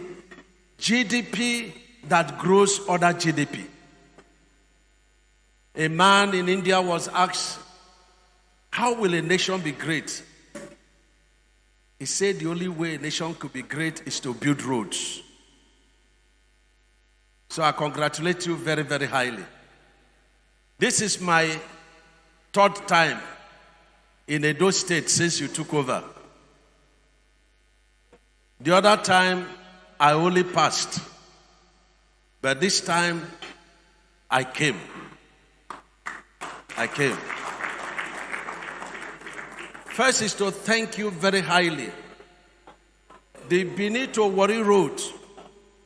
GDP that grows other GDP. A man in India was asked, how will a nation be great? He said the only way a nation could be great is to build roads. So I congratulate you very, very highly. This is my third time in Edo State since you took over. The other time, I only passed. But this time, I came. First is to thank you very highly. The Benin to Warri Road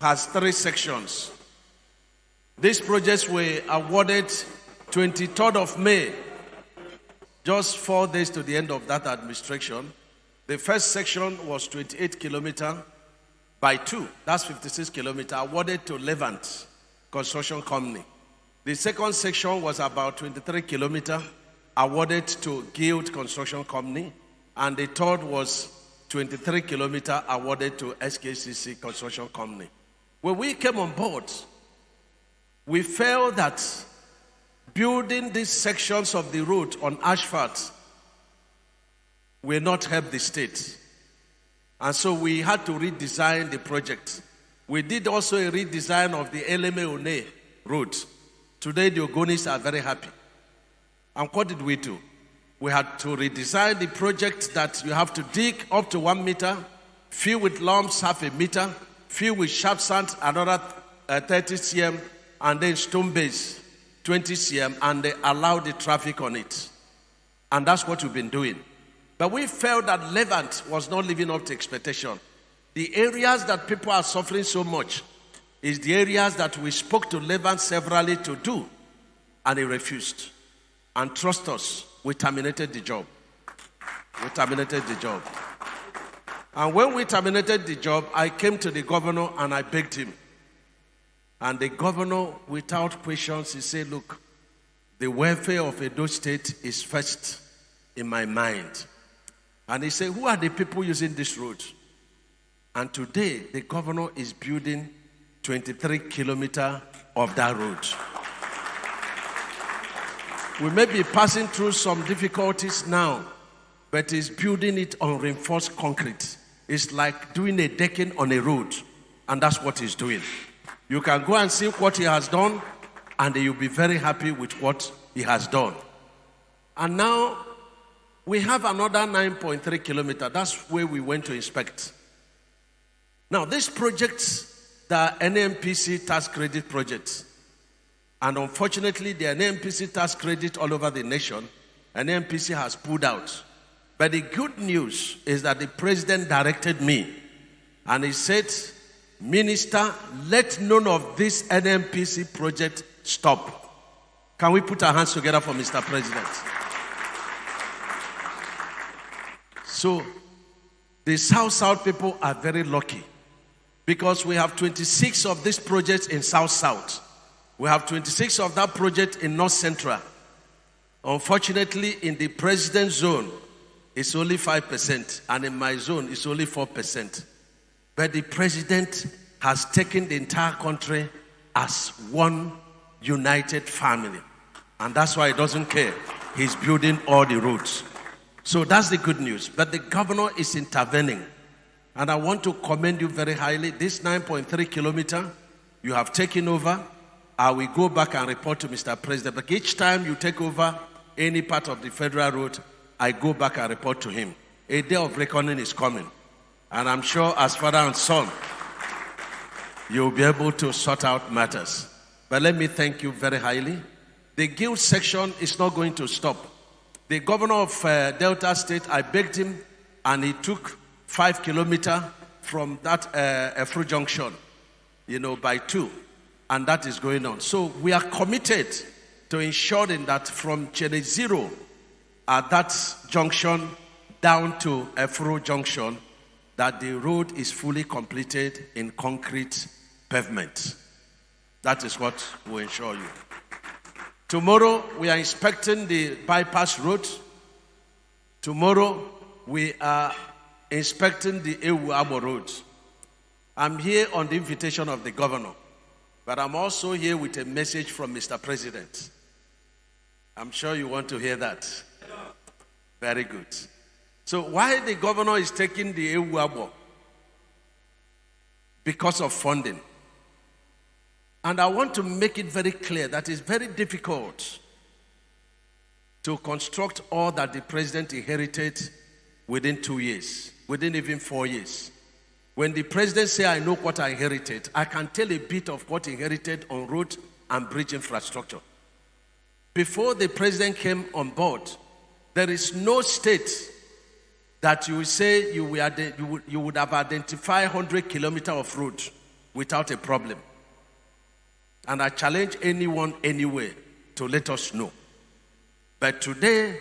has 3 sections. These projects were awarded 23rd of May, just 4 days to the end of that administration. The first section was 28 kilometers by 2. That's 56 kilometers, awarded to Levant Construction Company. The second section was about 23 kilometers, awarded to Guild Construction Company. And the third was 23 kilometers, awarded to SKCC Construction Company. When we came on board, we felt that building these sections of the road on asphalt will not help the state. And so we had to redesign the project. We did also a redesign of the Eleme-One road. Today the Ogonis are very happy. And what did we do? We had to redesign the project that you have to dig up to 1 meter, fill with lumps half a meter, fill with sharp sand another 30 cm, and then stone base 20 cm, and they allow the traffic on it. And that's what we've been doing. But we felt that Levant was not living up to expectation. The areas that people are suffering so much is the areas that we spoke to Levant severally to do, and he refused. And trust us, we terminated the job. And when we terminated the job, I came to the governor and I begged him. And the governor, without questions, he said, look, the welfare of Edo State is first in my mind. And he said, who are the people using this road? And today, the governor is building 23 kilometers of that road. We may be passing through some difficulties now, but he's building it on reinforced concrete. It's like doing a decking on a road, and that's what he's doing. You can go and see what he has done, and you'll be very happy with what he has done. And now, we have another 9.3 kilometers. That's where we went to inspect. Now, these projects, the NMPC tax credit projects, and unfortunately, the NMPC tax credit all over the nation, NMPC has pulled out. But the good news is that the president directed me, and he said, Minister, let none of this NMPC project stop. Can we put our hands together for Mr. President? So, the South-South people are very lucky because we have 26 of these projects in South-South. We have 26 of that project in North-Central. Unfortunately, in the president's zone, it's only 5%, and in my zone, it's only 4%. But the president has taken the entire country as one united family. And that's why he doesn't care. He's building all the roads. So that's the good news. But the governor is intervening. And I want to commend you very highly. This 9.3 kilometers, you have taken over. I will go back and report to Mr. President. But each time you take over any part of the federal road, I go back and report to him. A day of reckoning is coming. And I'm sure as father and son, you'll be able to sort out matters. But let me thank you very highly. The guild section is not going to stop. The governor of Delta State, I begged him, and he took 5 kilometers from that Efru Junction, by 2. And that is going on. So we are committed to ensuring that from Chene Zero at that junction down to Efru Junction, that the road is fully completed in concrete pavement. That is what we ensure you. Tomorrow, we are inspecting the bypass road. Tomorrow, we are inspecting the Ewu-Abo road. I'm here on the invitation of the governor, but I'm also here with a message from Mr. President. I'm sure you want to hear that. Very good. So why the governor is taking the Ewu-Abo? Because of funding. And I want to make it very clear that it's very difficult to construct all that the president inherited within 2 years, within even 4 years. When the president says, I know what I inherited, I can tell a bit of what he inherited on road and bridge infrastructure. Before the president came on board, there is no state that you will say you would have identified 100 kilometers of road without a problem. And I challenge anyone anywhere to let us know. But today,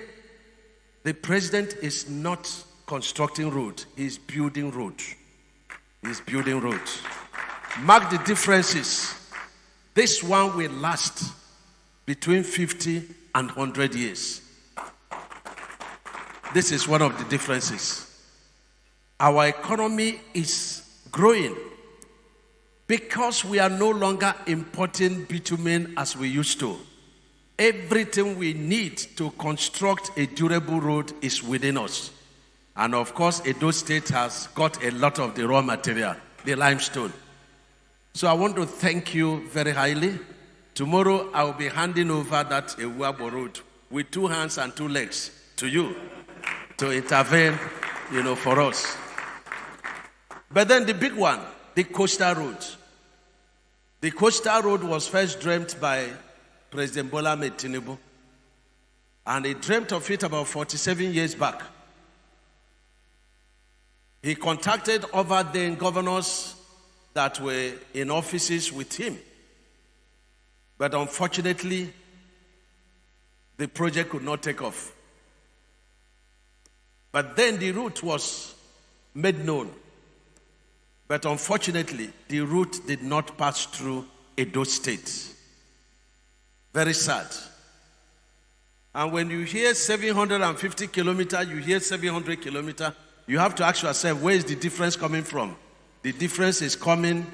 the president is not constructing road, he's building road. He's building roads. Mark the differences. This one will last between 50 and 100 years. This is one of the differences. Our economy is growing because we are no longer importing bitumen as we used to. Everything we need to construct a durable road is within us. And of course, Edo State has got a lot of the raw material, the limestone. So I want to thank you very highly. Tomorrow, I will be handing over that Ewu-Abo road with 2 hands and 2 legs to you to intervene, for us. But then the big one, the coastal road. The coastal road was first dreamt by President Bola Ahmed Tinubu. And he dreamt of it about 47 years back. He contacted over then governors that were in offices with him. But unfortunately, the project could not take off. But then the route was made known. But unfortunately, the route did not pass through Edo State. Very sad. And when you hear 750 kilometers, you hear 700 kilometers, you have to ask yourself, where is the difference coming from? The difference is coming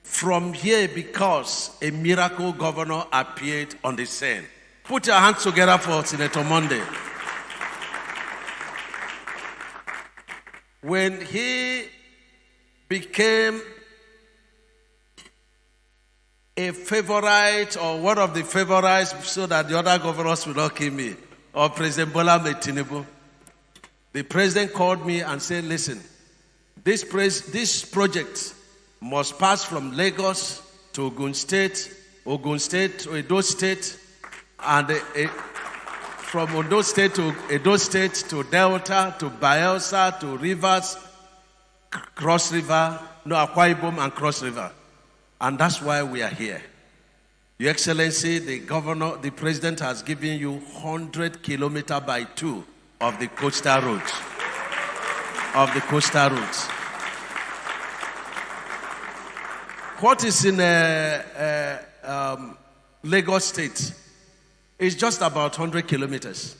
from here because a miracle governor appeared on the scene. Put your hands together for Senator Monday. When he became a favorite or one of the favorites so that the other governors will not kill me, or President Bola Ahmed Tinubu, the president called me and said, listen, this project must pass from Lagos to Ogun State to Edo State, and from Ondo State to Edo State to Delta to Bayelsa to Rivers, Cross River, Akwa Ibom and Cross River. And that's why we are here. Your Excellency, the president has given you 100 kilometers by 2 of the coastal roads. What is in Lagos State is just about 100 kilometers.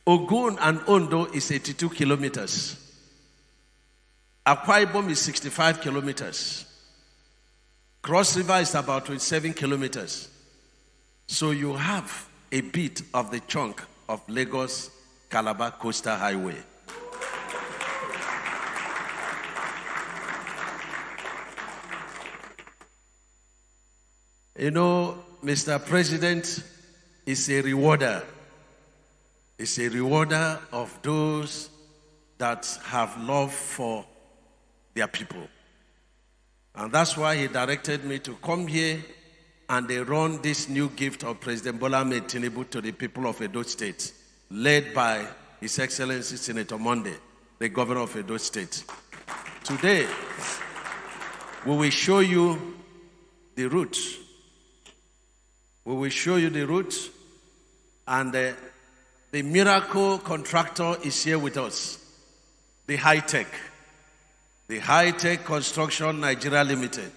Ogun and Ondo is 82 kilometers. Akwa Ibom is 65 kilometers. Cross River is about 27 kilometers. So you have a bit of the chunk of Lagos-Calabar Coastal Highway. Mr. President is a rewarder. He's a rewarder of those that have love for their people. And that's why he directed me to come here and they run this new gift of President Bola Ahmed Tinubu to the people of Edo State, led by His Excellency Senator Monday, the governor of Edo State. Today, we will show you the route. We will show you the route, and the miracle contractor is here with us, the high-tech. the High-Tech Construction Nigeria Limited,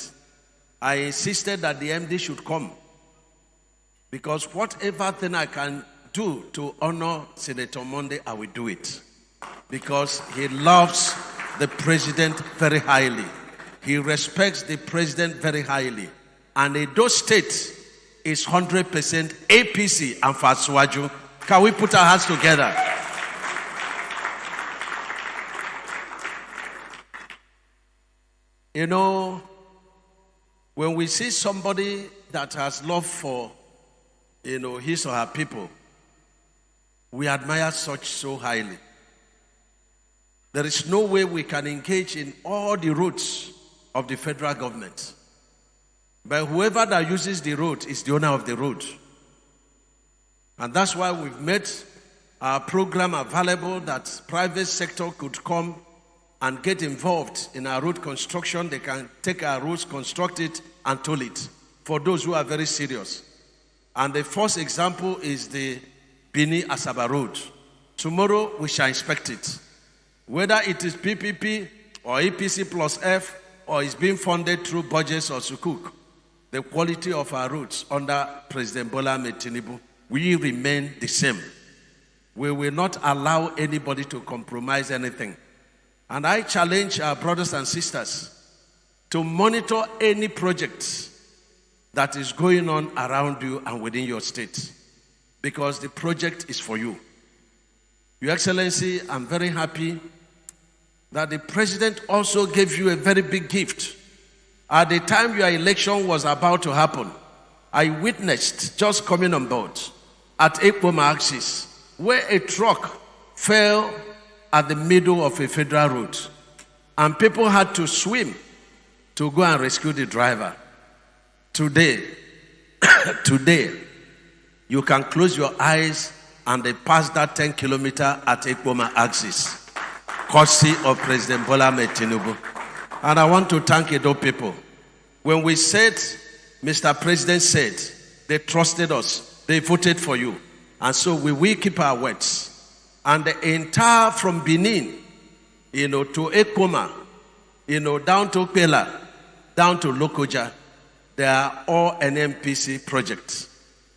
I insisted that the MD should come, because whatever thing I can do to honor Senator Monday, I will do it, because he loves the president very highly. He respects the president very highly. And Edo State is 100% APC and Faswaju. Can we put our hands together? You know, when we see somebody that has love for, his or her people, we admire such so highly. There is no way we can engage in all the roads of the federal government. But whoever that uses the road is the owner of the road. And that's why we've made our program available that private sector could come and get involved in our road construction. They can take our roads, construct it, and toll it for those who are very serious. And the first example is the Bini-Asaba Road. Tomorrow we shall inspect it. Whether it is PPP or EPC plus F or is being funded through budgets or Sukuk, the quality of our roads under President Bola Ahmed Tinubu will remain the same. We will not allow anybody to compromise anything. And I challenge our brothers and sisters to monitor any project that is going on around you and within your state, because the project is for you. Your Excellency, I'm very happy that the president also gave you a very big gift. At the time your election was about to happen, I witnessed, just coming on board, at Ekpoma axis, where a truck fell at the middle of a federal road, and people had to swim to go and rescue the driver. Today, you can close your eyes and they pass that 10 kilometer at Ekpoma axis, courtesy of President Bola Ahmed Tinubu. And I want to thank Edo people. When we said, Mr. President said, they trusted us, they voted for you. And so we will keep our words. And the entire from Benin, to Ekpoma, down to Pela, down to Lokoja, they are all NMPC projects.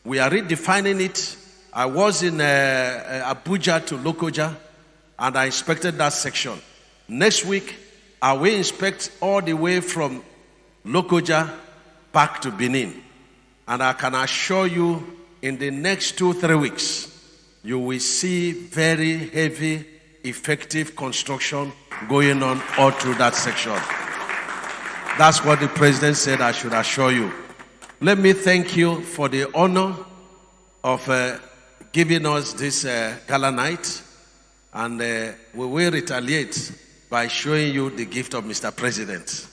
We are redefining it. I was in Abuja to Lokoja, and I inspected that section. Next week, I will inspect all the way from Lokoja back to Benin. And I can assure you, in the next 2-3 weeks, you will see very heavy, effective construction going on all through that section. That's what the president said I should assure you. Let me thank you for the honor of giving us this gala night, and we will retaliate by showing you the gift of Mr. President.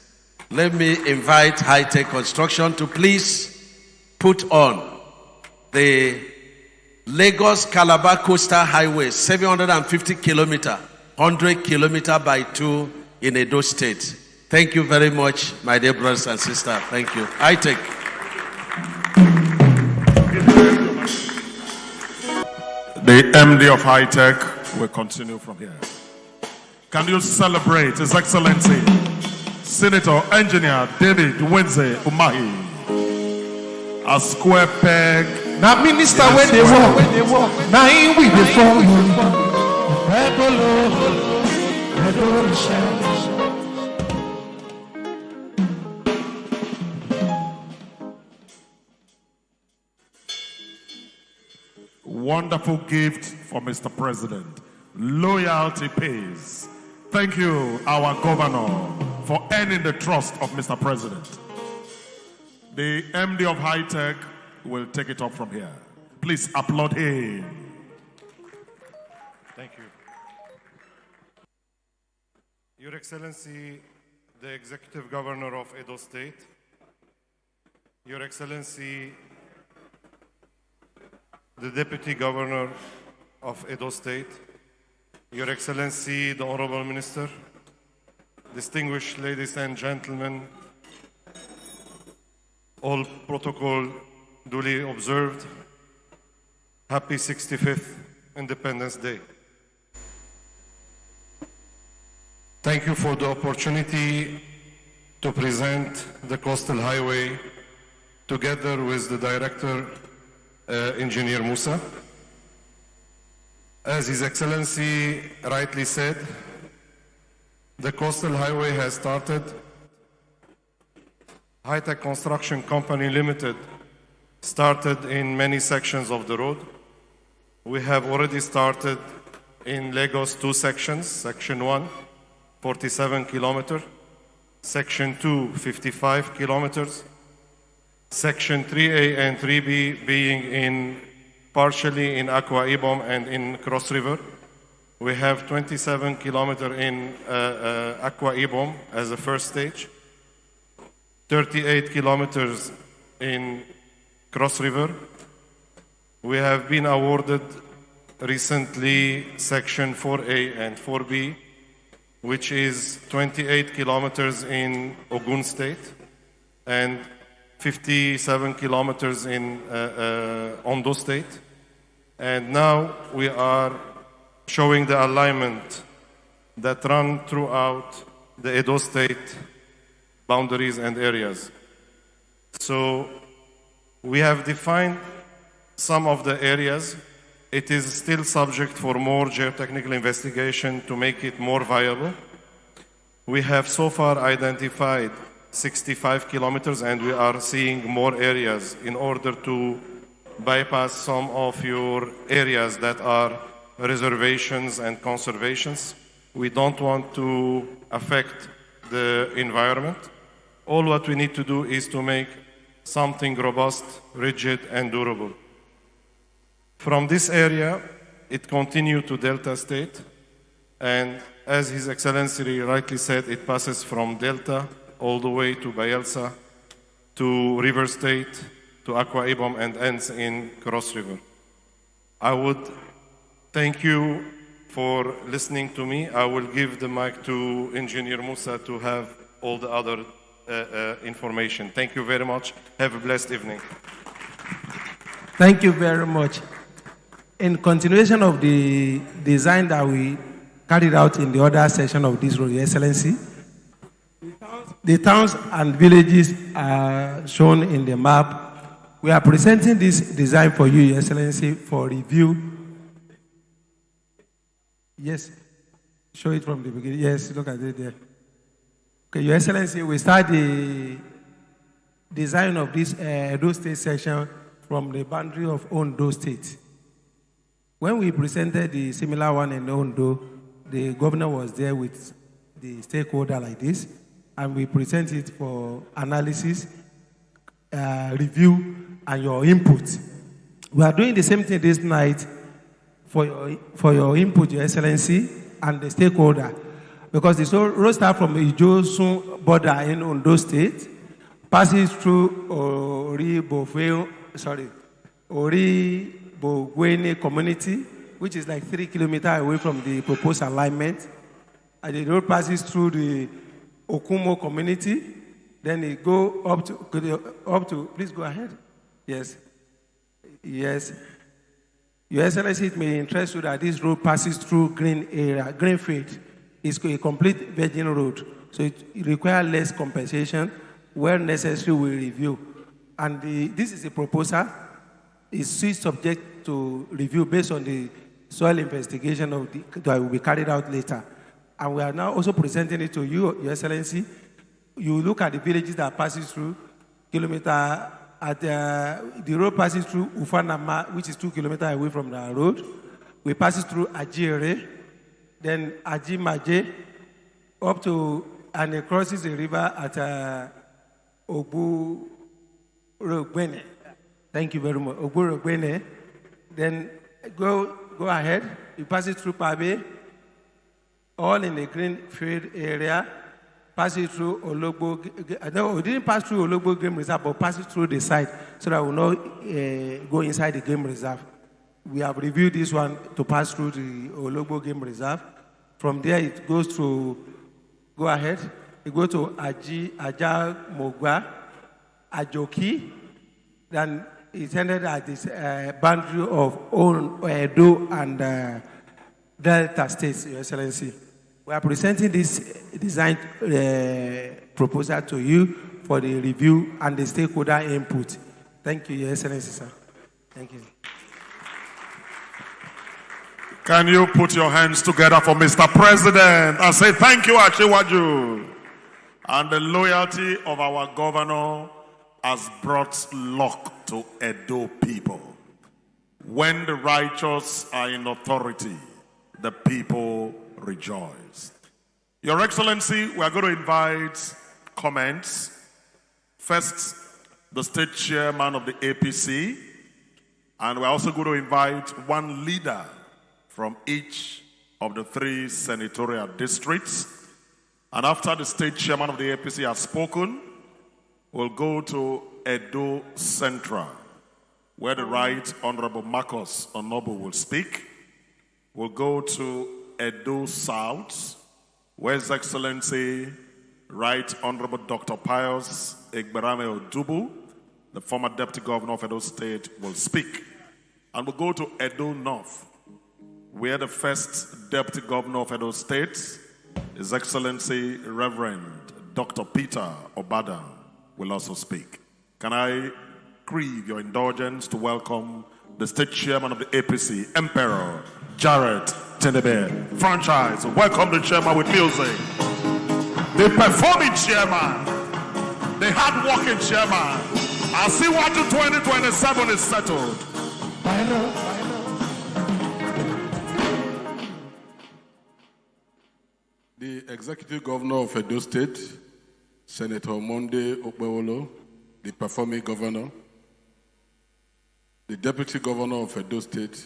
Let me invite High-Tech Construction to please put on the Lagos-Calabar Coastal Highway, 750 kilometer, 100 kilometer by 2 in Edo State. Thank you very much, my dear brothers and sisters. Thank you. High-Tech. The MD of High-Tech will continue from here. Can you celebrate His Excellency, Senator Engineer David Wenze Umahi, a square peg. Now, minister, when they walk, now in we before Wonderful gift for Mr. President. Loyalty pays. Thank you, our governor, for earning the trust of Mr. President. The MD of High-Tech will take it up from here. Please applaud him. Thank you. Your Excellency, the Executive Governor of Edo State, Your Excellency, the Deputy Governor of Edo State, Your Excellency, the Honorable Minister, distinguished ladies and gentlemen, all protocol duly observed. Happy 65th Independence Day. Thank you for the opportunity to present the Coastal Highway together with the Director, Engineer Musa. As His Excellency rightly said, the Coastal Highway has started. High-Tech Construction Company Limited started in many sections of the road. We have already started in Lagos 2 sections, Section 1, 47 kilometers, Section 2, 55 kilometers, Section 3A and 3B being partially in Akwa Ibom and in Cross River. We have 27 kilometers in Akwa Ibom as a first stage, 38 kilometers in Cross River. We have been awarded recently Section 4A and 4B, which is 28 kilometers in Ogun State and 57 kilometers in Ondo State. And now we are showing the alignment that run throughout the Edo State boundaries and areas. So we have defined some of the areas. It is still subject for more geotechnical investigation to make it more viable. We have so far identified 65 kilometers and we are seeing more areas in order to bypass some of your areas that are reservations and conservations. We don't want to affect the environment. All what we need to do is to make something robust, rigid, and durable. From this area, it continued to Delta State, and as His Excellency rightly said, it passes from Delta all the way to Bayelsa, to River State, to Akwa Ibom, and ends in Cross River. I would thank you for listening to me. I will give the mic to Engineer Musa to have all the other information. Thank you very much. Have a blessed evening. Thank you very much. In continuation of the design that we carried out in the other section of this road, Your Excellency, the towns and villages are shown in the map. We are presenting this design for you, Your Excellency, for review. Yes, show it from the beginning. Yes, look at it there. Okay, Your Excellency, we start the design of this Edo State section from the boundary of Ondo State. When we presented the similar one in Ondo, the governor was there with the stakeholder like this, and we present it for analysis, review, and your input. We are doing the same thing this night for your input, Your Excellency, and the stakeholder, because the road starts from Ijosun border in Ondo State, passes through Bogwene community, which is like 3 kilometers away from the proposed alignment. And the road passes through the Okumo community. Then it go up to, please go ahead. Yes. Yes. Your Excellency, it may interest you that this road passes through green area. Greenfield is a complete virgin road. So it requires less compensation. Where necessary, we review. And this is a proposal. It's subject to review based on the soil investigation that will be carried out later. And we are now also presenting it to you, Your Excellency. You look at the villages that passes through kilometer at the road passes through Ufanama, which is 2 kilometers away from the road. We pass through Ajire, then Ajimaje, up to, and it crosses the river at Oburogwene. Thank you very much. Oburogwene. Then go ahead. You pass it through Pabe, all in the green field area. Pass it through Ologbo. No, we didn't pass through Ologbo Game Reserve, but pass it through the site so that we will not go inside the game reserve. We have reviewed this one to pass through the Ologbo Game Reserve. From there, it goes to, go ahead, it goes to Aja Mogwa, Ajoki, then it's ended at this boundary of Edo and Delta States, Your Excellency. We are presenting this design proposal to you for the review and the stakeholder input. Thank you, Your Excellency, sir. Thank you. Can you put your hands together for Mr. President and say thank you, Achiwaju? And the loyalty of our governor has brought luck to Edo people. When the righteous are in authority, the people rejoice. Your Excellency, we are going to invite comments. First, the state chairman of the APC, and we're also going to invite one leader from each of the 3 senatorial districts. And after the state chairman of the APC has spoken, we'll go to Edo Central, where the Right Honorable Marcus Onobu will speak. We'll go to Edo South, where His Excellency Right Honorable Dr. Pius Egberame Odubu, the former Deputy Governor of Edo State, will speak. And we'll go to Edo North, where the first Deputy Governor of Edo State, His Excellency Reverend Dr. Peter Obada, will also speak. Can I crave your indulgence to welcome the State Chairman of the APC, Emperor Jared Tenebe. Franchise, welcome the Chairman with music. The performing Chairman, the hard-working Chairman. I see what to 2027 is settled. The Executive Governor of Edo State, Senator Monday Okpewolo, the performing governor, the Deputy Governor of Edo State,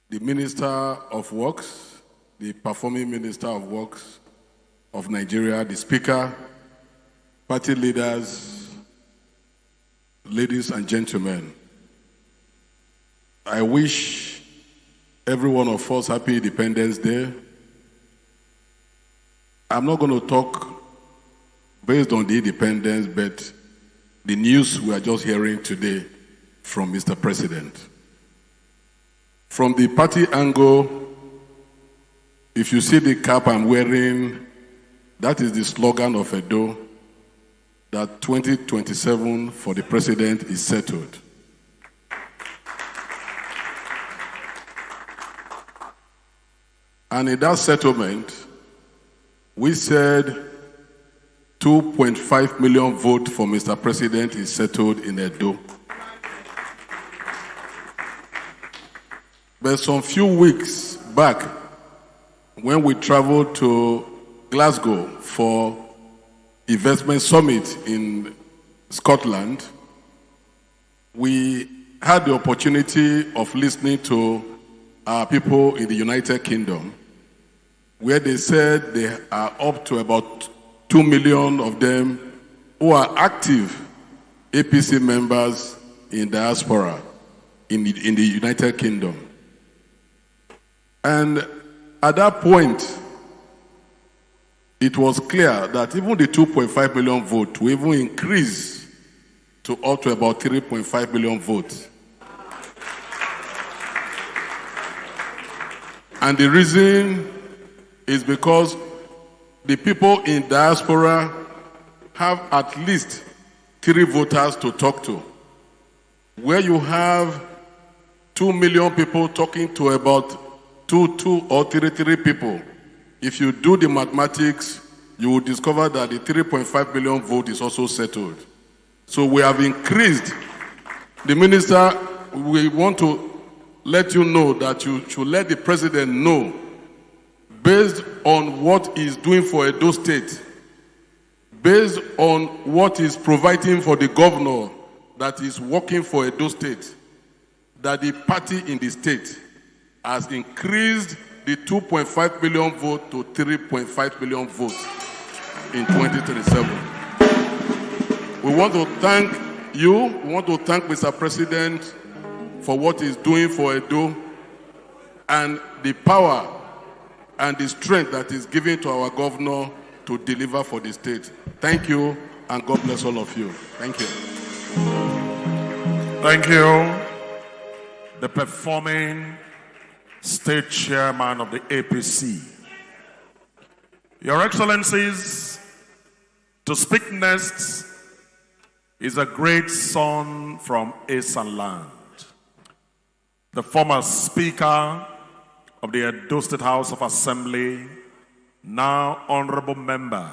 the Minister of Works, the performing Minister of Works of Nigeria, the Speaker, party leaders, ladies and gentlemen. I wish every one of us happy Independence Day. I'm not going to talk based on the independence, but the news we are just hearing today from Mr. President. From the party angle, if you see the cap I'm wearing, that is the slogan of Edo, that 2027 for the president is settled. And in that settlement, we said 2.5 million vote for Mr. President is settled in Edo. But some few weeks back, when we traveled to Glasgow for investment summit in Scotland, we had the opportunity of listening to our people in the United Kingdom, where they said they are up to about 2 million of them who are active APC members in diaspora in the United Kingdom. And at that point, it was clear that even the 2.5 million vote will even increase to up to about 3.5 million votes. And the reason is because the people in diaspora have at least 3 voters to talk to. Where you have 2 million people talking to about 2 or 3 people, if you do the mathematics, you will discover that the 3.5 million vote is also settled. So we have increased. The minister, we want to let you know that you should let the president know, based on what he's doing for Edo State, based on what he's providing for the governor that is working for Edo State, that the party in the state has increased the 2.5 million vote to 3.5 million votes in 2037. We want to thank you, we want to thank Mr. President for what he's doing for Edo and the power and the strength that is given to our governor to deliver for the state. Thank you, and God bless all of you. Thank you. Thank you. The performing state chairman of the APC, Your Excellencies, to speak next is a great son from Esan land, the former Speaker of the Edo State House of Assembly, now Honorable Member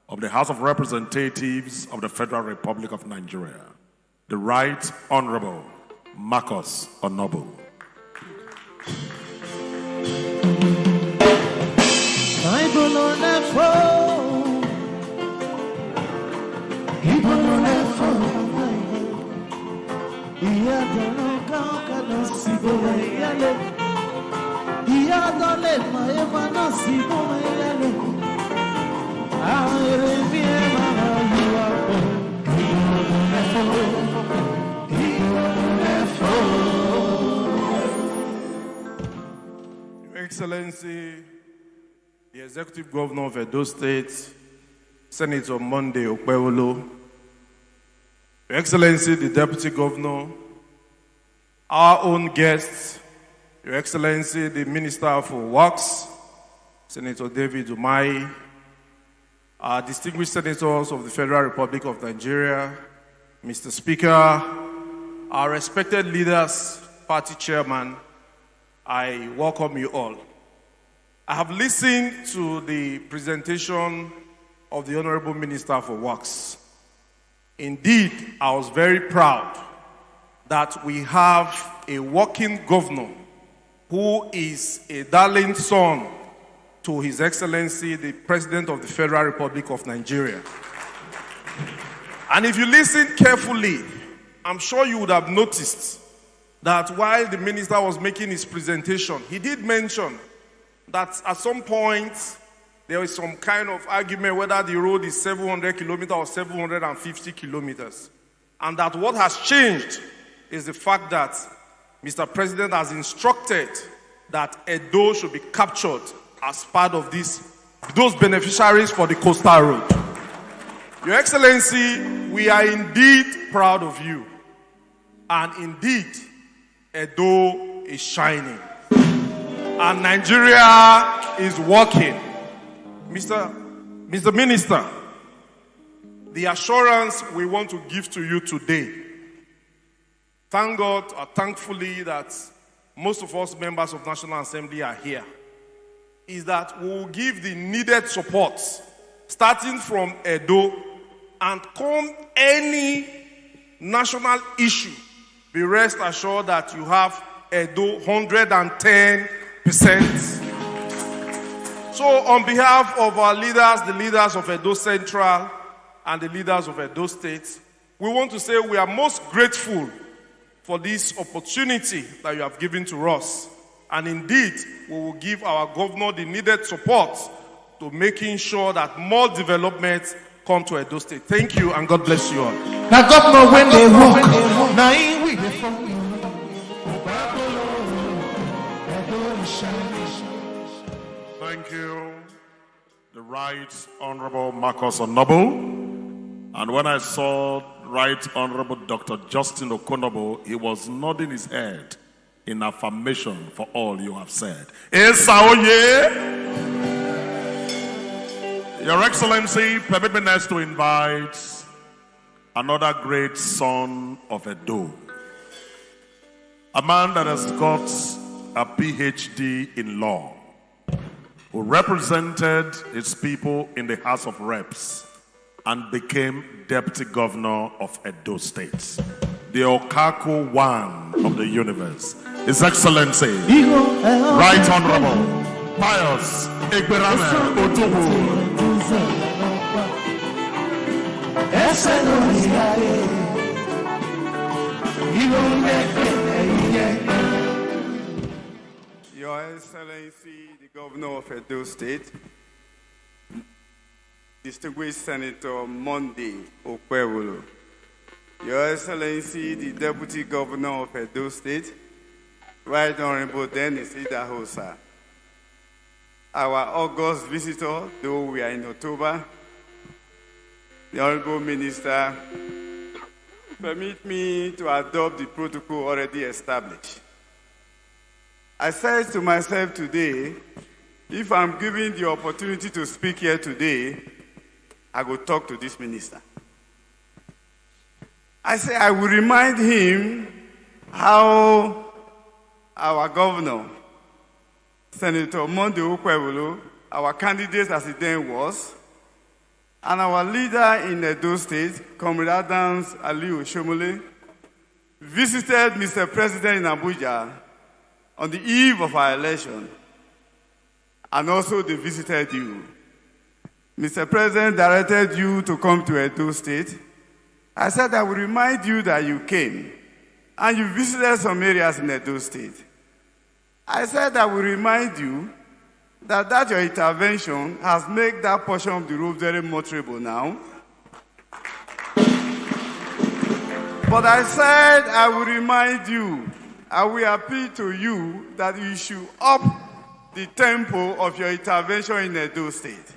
of the House of Representatives of the Federal Republic of Nigeria, the Right Honorable Marcus Onobu. Your Excellency, the Executive Governor of Edo State, Senator Monday Okpewolo, Your Excellency, the Deputy Governor, our own guests, Your Excellency, the Minister for Works, Senator David Umahi, our distinguished senators of the Federal Republic of Nigeria, Mr. Speaker, our respected leaders, party chairman, I welcome you all. I have listened to the presentation of the Honorable Minister for Works. Indeed, I was very proud that we have a working governor who is a darling son to His Excellency, the President of the Federal Republic of Nigeria. And if you listen carefully, I'm sure you would have noticed that while the minister was making his presentation, he did mention that at some point there is some kind of argument whether the road is 700 kilometers or 750 kilometers. And that what has changed is the fact that Mr. President has instructed that Edo should be captured as part of those beneficiaries for the coastal road. Your Excellency, we are indeed proud of you. And indeed, Edo is shining. And Nigeria is working. Mr. Minister, the assurance we want to give to you today, thank God or thankfully that most of us members of National Assembly are here, is that we will give the needed support starting from Edo, and come any national issue, be rest assured that you have Edo 110%. So on behalf of our leaders, the leaders of Edo Central and the leaders of Edo State, we want to say we are most grateful for this opportunity that you have given to us. And indeed, we will give our governor the needed support to making sure that more developments come to Edo State. Thank you, and God bless you all. Now, governor, when they walk, now Thank you, the Right Honorable Marcus Onobu. And when I saw Right Honorable Dr. Justin Okonobo, he was nodding his head in affirmation for all you have said. Your Excellency, permit me next to invite another great son of Edo, a man that has got a PhD in law, who represented his people in the House of Reps and became Deputy Governor of Edo State, the Okaku one of the universe. His Excellency, Right Honorable Pius Egberame Otubu. Your Excellency, the Governor of Edo State, Distinguished Senator Monday Okpewolo, Your Excellency, the Deputy Governor of Edo State, Right Honorable Dennis Idahosa, our August visitor, though we are in October, the Honorable Minister, permit me to adopt the protocol already established. I said to myself today if I'm given the opportunity to speak here today, I will talk to this minister. I say I will remind him how our governor, Senator Monday Okwewolo, our candidate as he then was, and our leader in Edo State, Comrade Adams Aliu Shomole, visited Mr. President in Abuja on the eve of our election, and also they visited you. Mr. President directed you to come to Edo State. I said I will remind you that you came, and you visited some areas in Edo State. I said I will remind you that your intervention has made that portion of the road very motorable now. But I said I will remind you, I will appeal to you that you should up the tempo of your intervention in Edo State.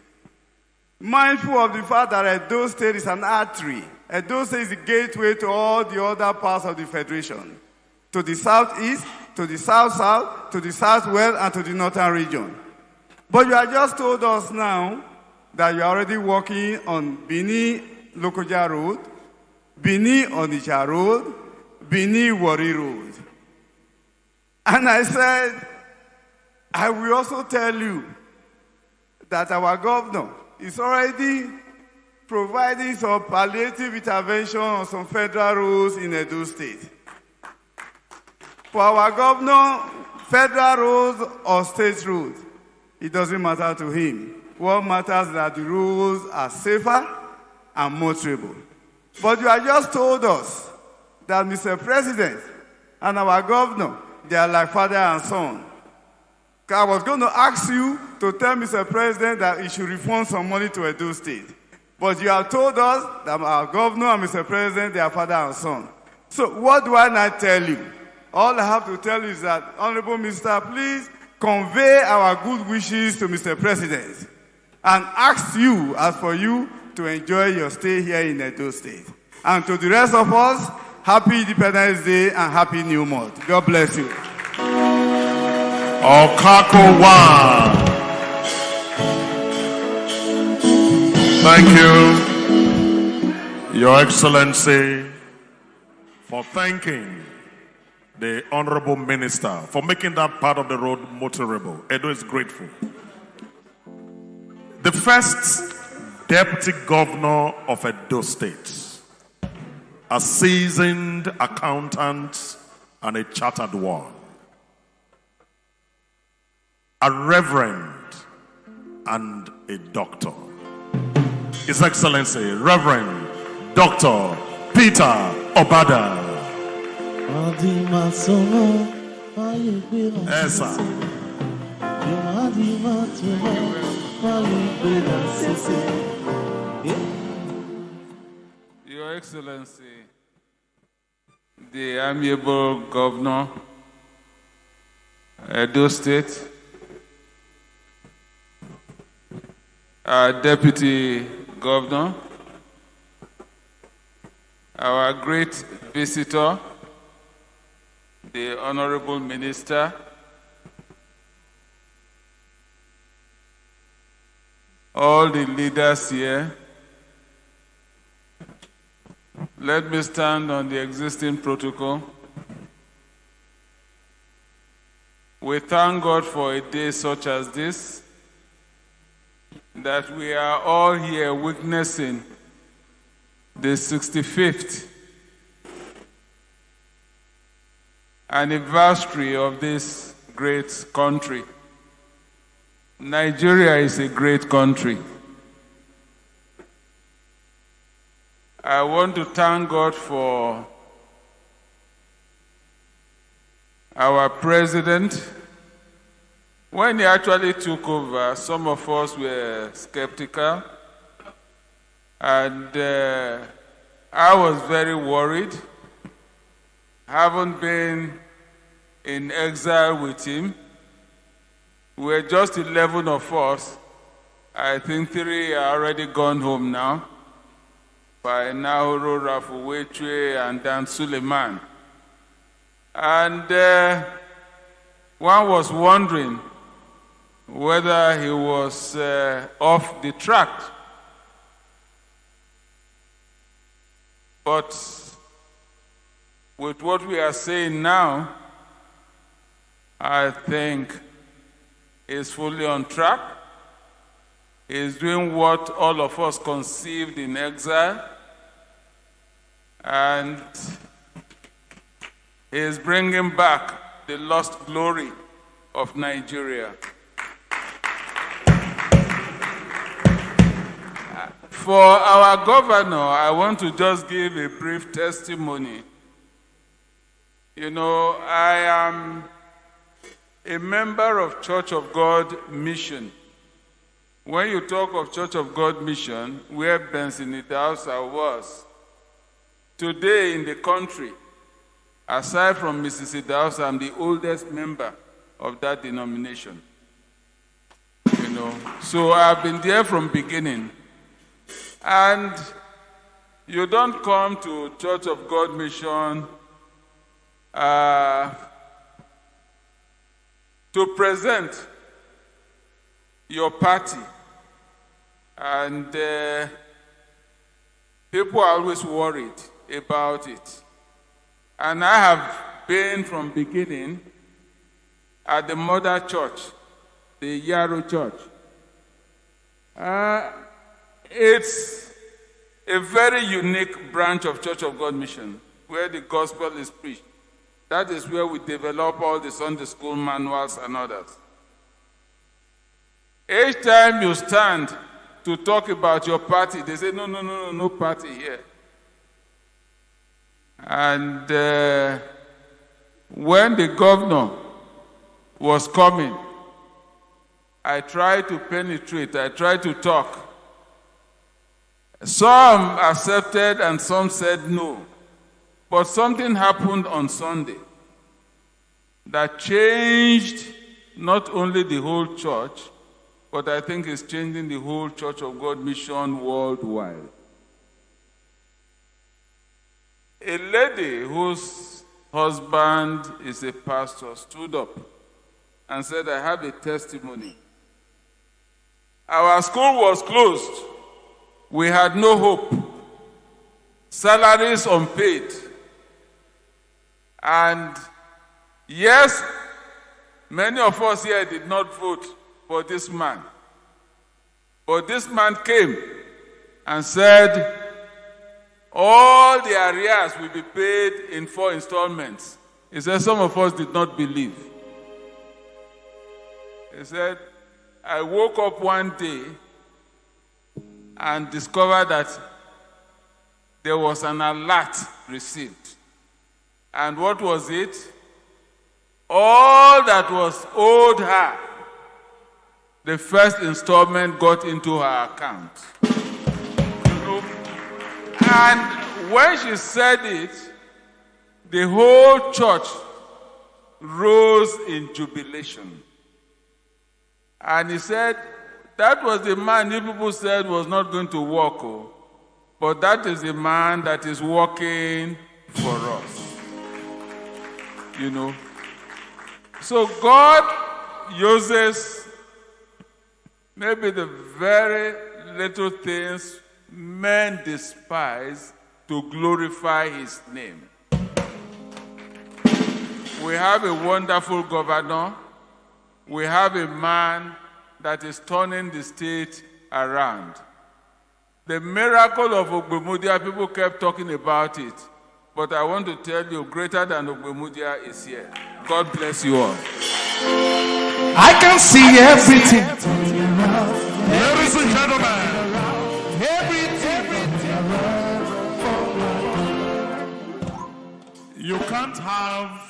Mindful of the fact that Edo State is an artery. Edo State is the gateway to all the other parts of the Federation. To the southeast, to the south-south, to the southwest, and to the northern region. But you have just told us now that you are already working on Benin-Lokoja Road, Benin-Onitsha Road, Benin-Warri Road. And I said, I will also tell you that our governor is already providing some palliative intervention on some federal roads in Edo State. For our governor, federal roads or state roads, it doesn't matter to him. What matters is that the roads are safer and motorable. But you have just told us that Mr. President and our governor, they are like father and son. I was going to ask you to tell Mr. President that he should refund some money to Edo State. But you have told us that our governor and Mr. President, they are father and son. So what do I not tell you? All I have to tell you is that, Honorable Minister, please convey our good wishes to Mr. President and ask you, as for you, to enjoy your stay here in Edo State. And to the rest of us, happy Independence Day and happy New Month. God bless you. Okako One. Thank you, Your Excellency, for thanking the Honorable Minister for making that part of the road motorable. Edo is grateful. The first Deputy Governor of Edo State, a seasoned accountant and a chartered one, a reverend and a doctor. His Excellency, Reverend Dr. Peter Obada. Yes, sir. Your Excellency, the amiable Governor, Edo State, our Deputy Governor, our great visitor, the Honorable Minister, all the leaders here. Let me stand on the existing protocol. We thank God for a day such as this, that we are all here witnessing the 65th anniversary of this great country. Nigeria is a great country. I want to thank God for our president. When he actually took over, some of us were skeptical, and I was very worried. Haven't been in exile with him. We're just 11 of us. I think 3 are already gone home now. By Nauru, Rafuwechwe, and Dan Suleiman. And one was wondering, whether he was off the track. But with what we are saying now, I think he's fully on track. He's doing what all of us conceived in exile, and he's bringing back the lost glory of Nigeria. For our governor, I want to just give a brief testimony. You know, I am a member of Church of God Mission. When you talk of Church of God Mission, where Benson Idahosa was, today in the country, aside from Mrs. Idahosa, I'm the oldest member of that denomination. You know, so I've been there from beginning. And you don't come to Church of God Mission to present your party. And people are always worried about it. And I have been from beginning at the mother church, the Yarrow Church. It's a very unique branch of Church of God Mission where the gospel is preached. That is where we develop all the Sunday school manuals and others. Each time you stand to talk about your party, they say, no party here. And when the governor was coming, I tried to penetrate, I tried to talk. Some accepted and some said no. But something happened on Sunday that changed not only the whole church, but I think it's changing the whole Church of God Mission worldwide. A lady whose husband is a pastor stood up and said, I have a testimony. Our school was closed. We had no hope. Salaries unpaid. And yes, many of us here did not vote for this man. But this man came and said, all the arrears will be paid in 4 installments. He said, some of us did not believe. He said, I woke up one day and discovered that there was an alert received. And what was it? All that was owed her, the first installment got into her account. You know? And when she said it, the whole church rose in jubilation. And he said, that was the man you people said was not going to work, but that is the man that is working for us. You know? So God uses maybe the very little things men despise to glorify his name. We have a wonderful governor. We have a man that is turning the state around. The miracle of Ogbemudia, people kept talking about it. But I want to tell you, greater than Ogbemudia is here. God bless you all. I can see everything. Ladies and gentlemen, you can't have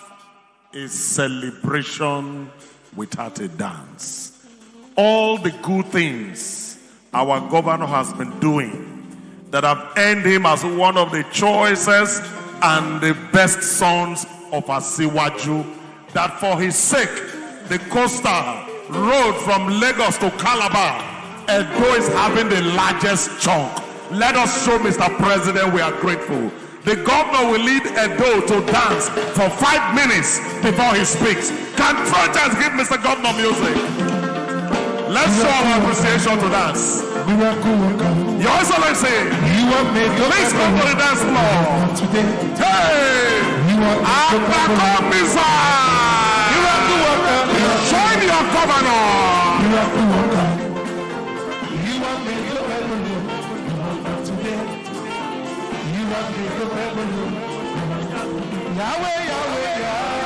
a celebration without a dance. All the good things our governor has been doing that have earned him as one of the choicest and the best sons of Asiwaju, that for his sake, the coastal road from Lagos to Calabar, Edo is having the largest chunk. Let us show Mr. President we are grateful. The governor will lead Edo to dance for 5 minutes before he speaks. Can Trochas give Mr. Governor music? Let's show our appreciation to dance. Your Excellency, please come to the dance floor. Hey! Join your governor. Yahweh, Yahweh, Yahweh.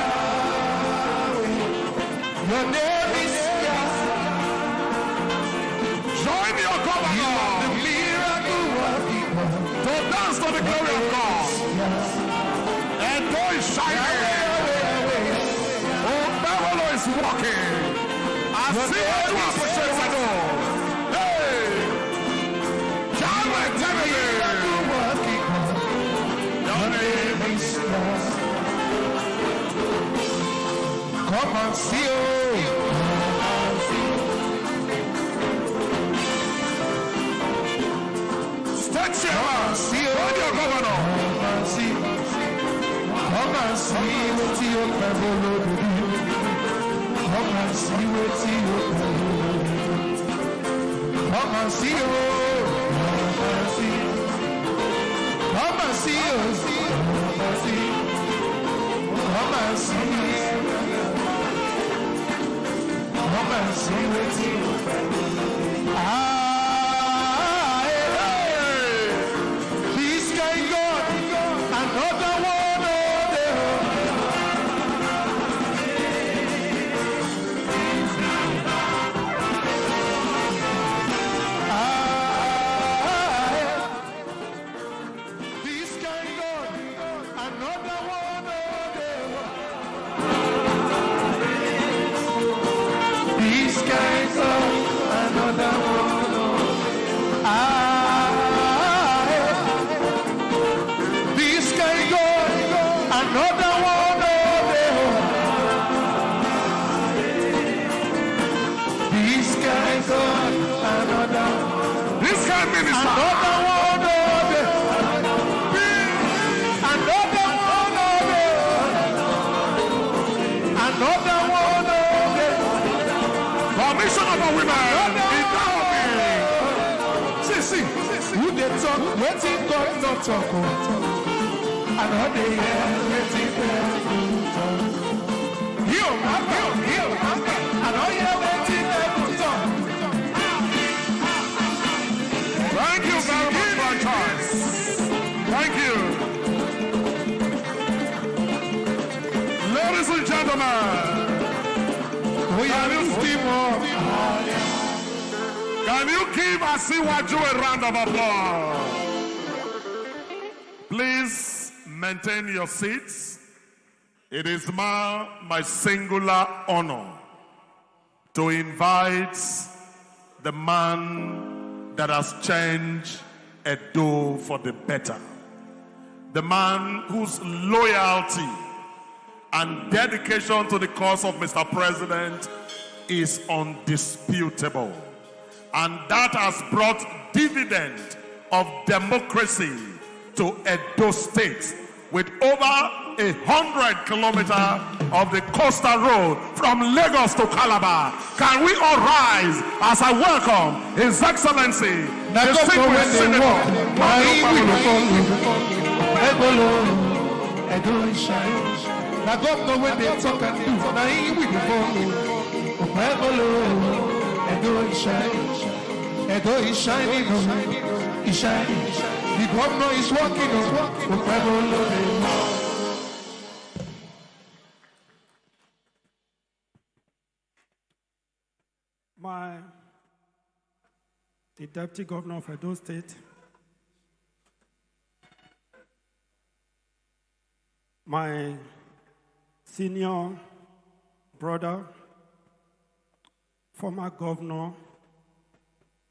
Your name is Yahweh. Join your governor. The miracle working one. To dance to the glory of God. And God is shining. Oh, Babylon is walking. I see what you appreciate at all. Hey! Yahweh, Yahweh. Your name is come and see, oh. State chairman, see your governor. Come and see what your people do. Come and see what your people do. Come and see, oh. Come and see, oh. Come and see. Come and see what you this guy got another one this guy got another one these guys are another one. This guy go another one. This guy go another. This guy minister. Another one. Another one. Another one. Commissioner for women. See, who they talk, waiting God not talk. I know they hear, waiting God talk. You, I know you're waiting God talk. Thank you very much for your choice. Thank you. Ladies and gentlemen, can you give Asiwaju a round of applause? Please maintain your seats. It is my singular honor to invite the man that has changed Edo for the better. The man whose loyalty and dedication to the cause of Mr. President is undisputable. And that has brought dividend of democracy to Edo State with over 100 kilometers of the coastal road from Lagos to Calabar. Can we all rise as I welcome His Excellency, the Distinguished Senator. Now God know when they talk and do. Now he will be Edo is shining. Edo is shining. He's shining. The governor is walking. The Deputy Governor of Edo State, my senior brother, former governor,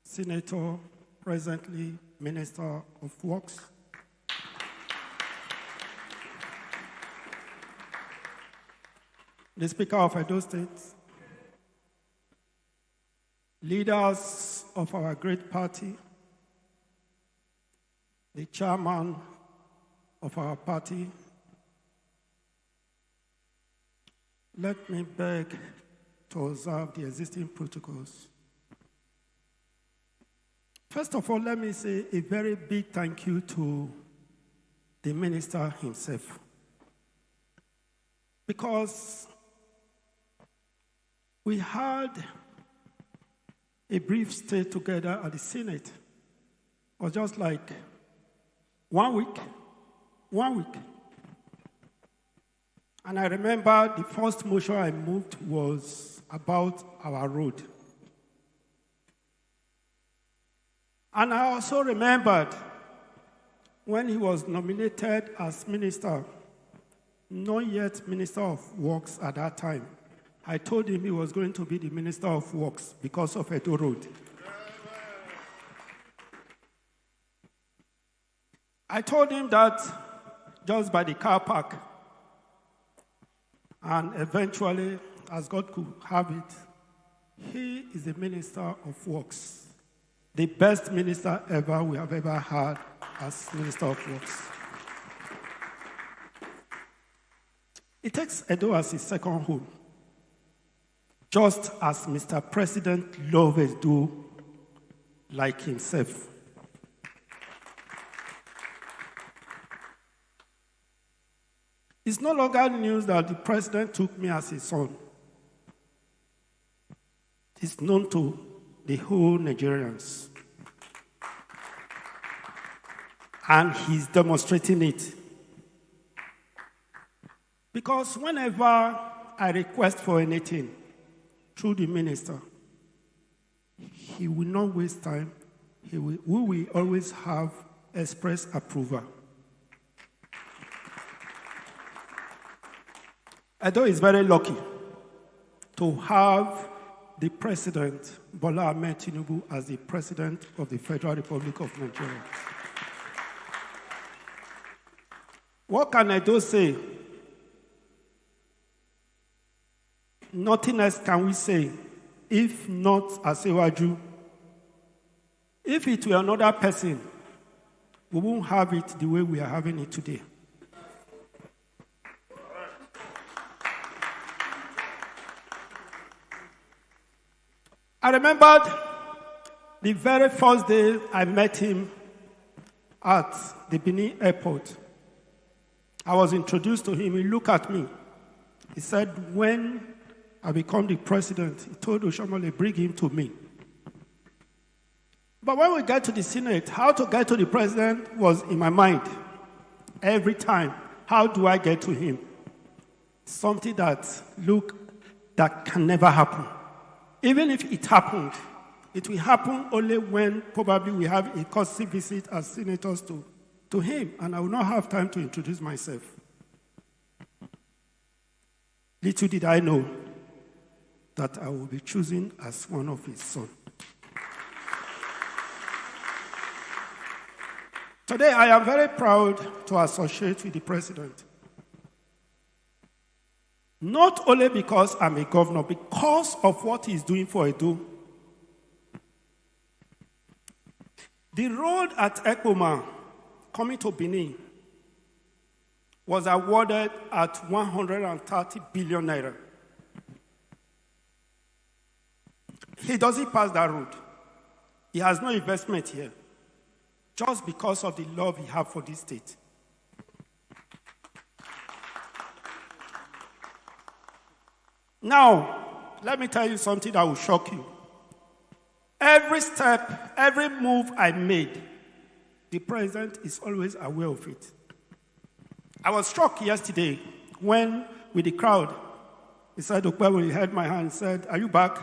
senator, presently Minister of Works, the Speaker of Edo State, leaders of our great party, the chairman of our party, let me beg to observe the existing protocols First of all, let me say a very big thank you to the minister himself. Because we had a brief stay together at the Senate. It was just like 1 week. And I remember the first motion I moved was about our road. And I also remembered when he was nominated as minister, not yet Minister of Works at that time. I told him he was going to be the Minister of Works because of Edo Road. I told him that just by the car park, and eventually, as God could have it, he is the Minister of Works, the best minister ever we have ever had as Minister of Works. He takes Edo as his second home, just as Mr. President loves do like himself. It's no longer news that the president took me as his son. It's known to the whole Nigerians. And he's demonstrating it. Because whenever I request for anything through the minister, he will not waste time. We will always have express approval. Edo is very lucky to have the president, Bola Ahmed Tinubu, as the president of the Federal Republic of Nigeria. What can Edo say? Nothing else can we say, if not Asewaju. If it were another person, we won't have it the way we are having it today. I remembered the very first day I met him at the Benin airport. I was introduced to him. He looked at me. He said, when I become the president, he told Oshiomhole, bring him to me. But when we get to the Senate, how to get to the president was in my mind. Every time, how do I get to him? Something that can never happen. Even if it happened, it will happen only when probably we have a courtesy visit as senators to him, and I will not have time to introduce myself. Little did I know that I will be chosen as one of his sons. Today, I am very proud to associate with the president. Not only because I'm a governor, because of what he's doing for Edo. The road at Ekpoma, coming to Benin, was awarded at 130 billion naira. He doesn't pass that road. He has no investment here, just because of the love he has for this state. Now, let me tell you something that will shock you. Every step, every move I made, the president is always aware of it. I was struck yesterday when, with the crowd, he said, when he held my hand and said, are you back?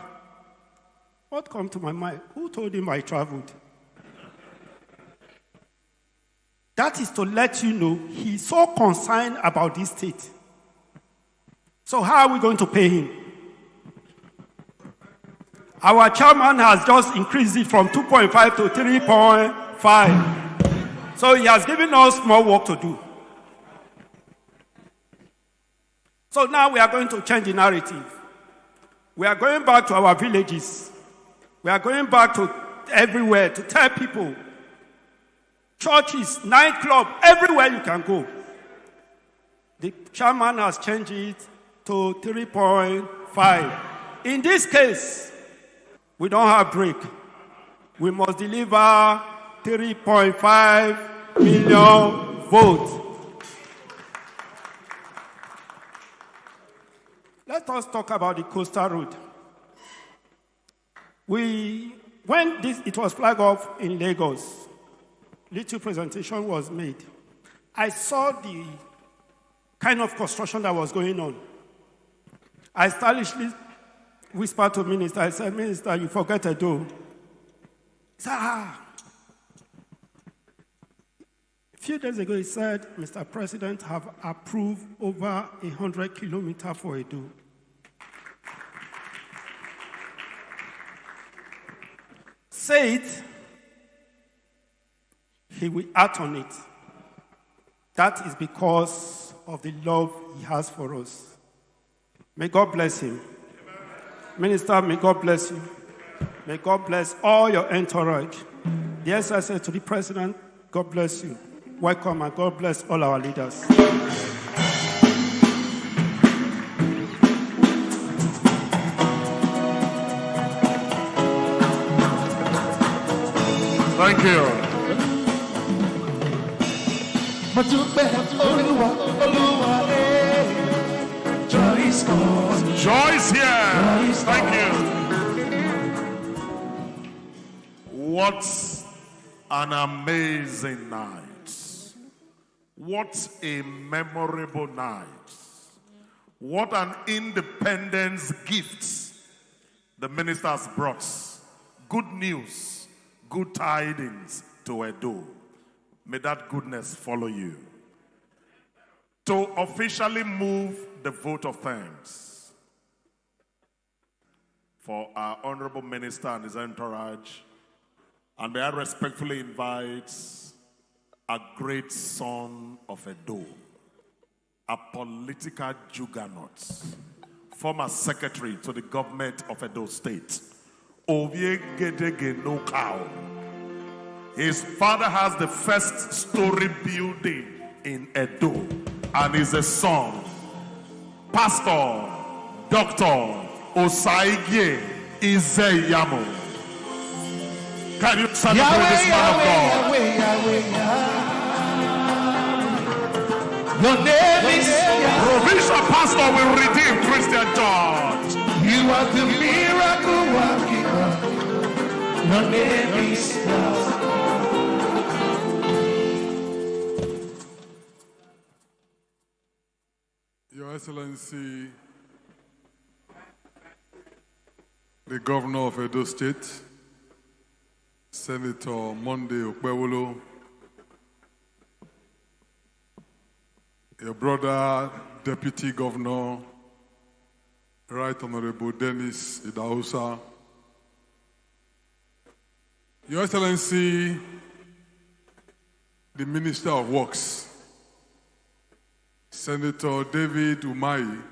What came to my mind? Who told him I traveled? That is to let you know he's so concerned about this state. So how are we going to pay him? Our chairman has just increased it from 2.5 to 3.5. So he has given us more work to do. So now we are going to change the narrative. We are going back to our villages. We are going back to everywhere to tell people, churches, nightclub, everywhere you can go. The chairman has changed it to 3.5. In this case, we don't have break. We must deliver 3.5 million votes. Let us talk about the coastal road. When it was flagged off in Lagos, little presentation was made. I saw the kind of construction that was going on. I stylishly whispered to the minister, I said, Minister, you forget a door. He said, A few days ago, he said, Mr. President, have approved over 100 kilometers for a door. Say it, he will act on it. That is because of the love he has for us. May God bless him. Minister, may God bless you. May God bless all your entourage. Yes, I said to the President, God bless you. Welcome, and God bless all our leaders. Thank you. Joyce here. Thank you. What an amazing night. What a memorable night. What an independence gift the ministers brought. Good news, good tidings to Edo. May that goodness follow you. To officially move the vote of thanks for our honorable minister and his entourage, and may I respectfully invite a great son of Edo, a political juggernaut, former secretary to the government of Edo State, Oviegedege No Cow. His father has the first story building in Edo, and is a son, Pastor Dr. Osaigye Izeyamo. Can you celebrate this man of God? Your name is Provincial Pastor will redeem Christian George. You are the miracle working God. Your name is God. Your Excellency, the Governor of Edo State, Senator Monday Okpewolo, your brother, Deputy Governor, Right Honorable Dennis Idahosa, Your Excellency, the Minister of Works, Senator David Umahi.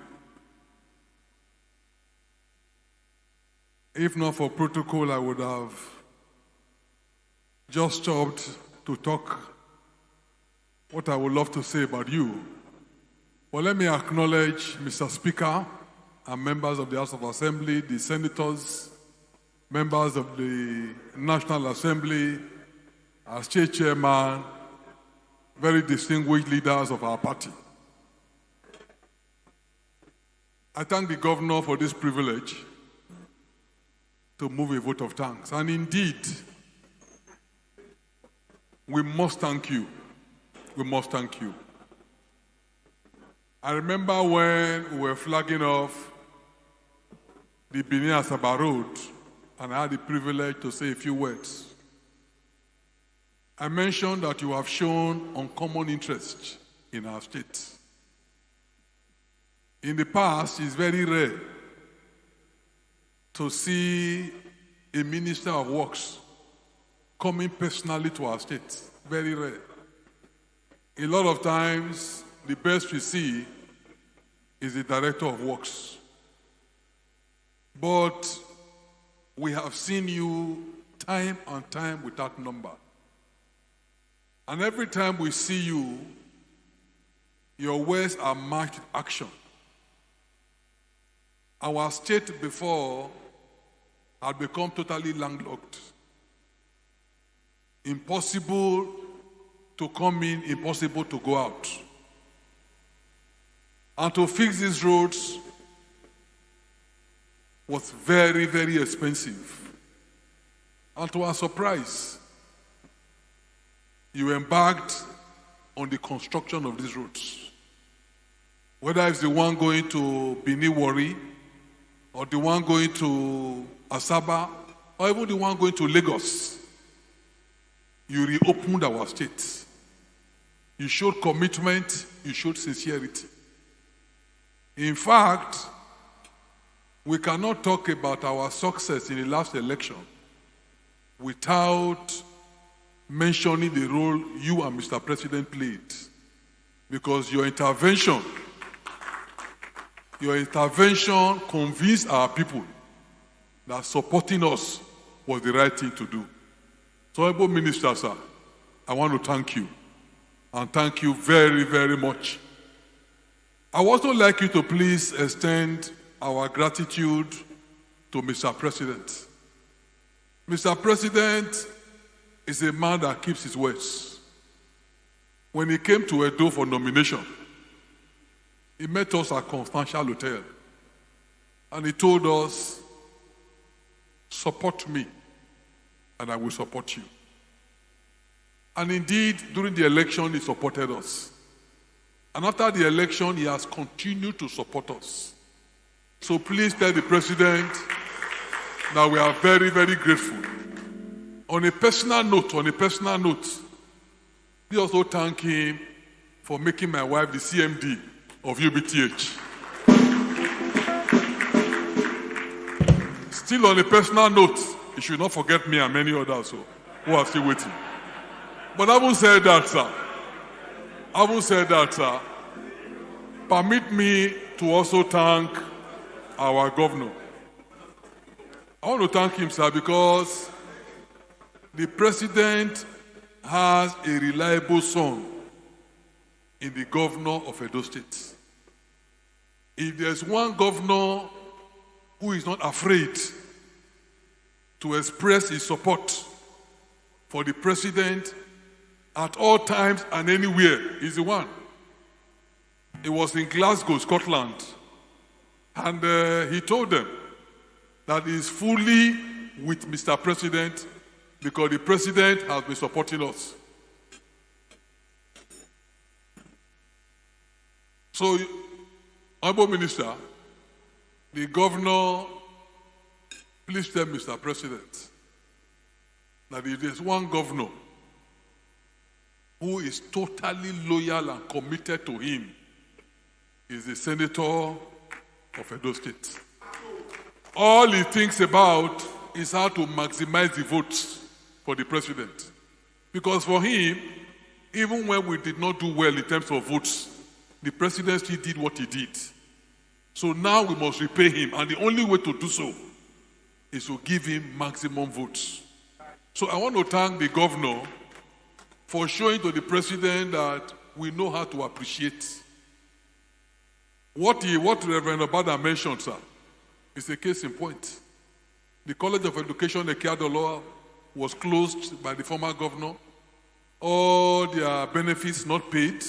If not for protocol, I would have just stopped to talk what I would love to say about you. But let me acknowledge Mr. Speaker and members of the House of Assembly, the senators, members of the National Assembly, our state chairman, very distinguished leaders of our party. I thank the governor for this privilege to move a vote of thanks. And indeed, we must thank you. We must thank you. I remember when we were flagging off the Benin-Asaba Road, and I had the privilege to say a few words. I mentioned that you have shown uncommon interest in our state. In the past, it's very rare to see a minister of works coming personally to our state. Very rare. A lot of times, the best we see is the director of works. But we have seen you time and time without number. And every time we see you, your words are matched with action. Our state before had become totally landlocked. impossible to come in, impossible to go out. And to fix these roads was very, very expensive. And to our surprise, you embarked on the construction of these roads. Whether it's the one going to Benin Wari, or the one going to Asaba, or even the one going to Lagos, you reopened our state. You showed commitment, you showed sincerity. In fact, we cannot talk about our success in the last election without mentioning the role you and Mr. President played. Because your intervention convinced our people that supporting us was the right thing to do. So, Honorable Minister, sir, I want to thank you. And thank you very, very much. I would also like you to please extend our gratitude to Mr. President. Mr. President is a man that keeps his words. When he came to Edo for nomination, he met us at Constantial Hotel. And he told us, support me, and I will support you. And indeed, during the election, he supported us. And after the election, he has continued to support us. So please tell the President that we are very, very grateful. On a personal note, we also thank him for making my wife the CMD of UBTH. Still on a personal note, you should not forget me and many others who are still waiting. But having said that, sir, permit me to also thank our governor. I want to thank him, sir, because the president has a reliable son in the governor of Edo State. If there's one governor who is not afraid to express his support for the president at all times and anywhere, he's the one. He was in Glasgow, Scotland, and he told them that he's fully with Mr. President because the president has been supporting us. So, Honorable Minister, the governor, please tell Mr. President that if there's one governor who is totally loyal and committed to him, is the senator of Edo State. All he thinks about is how to maximize the votes for the president. Because for him, even when we did not do well in terms of votes, the president still did what he did. So now we must repay him, and the only way to do so is to give him maximum votes. So I want to thank the governor for showing to the president that we know how to appreciate. What Reverend Obada mentioned, sir, is a case in point. The College of Education, Ekeadolo, was closed by the former governor. All their benefits not paid.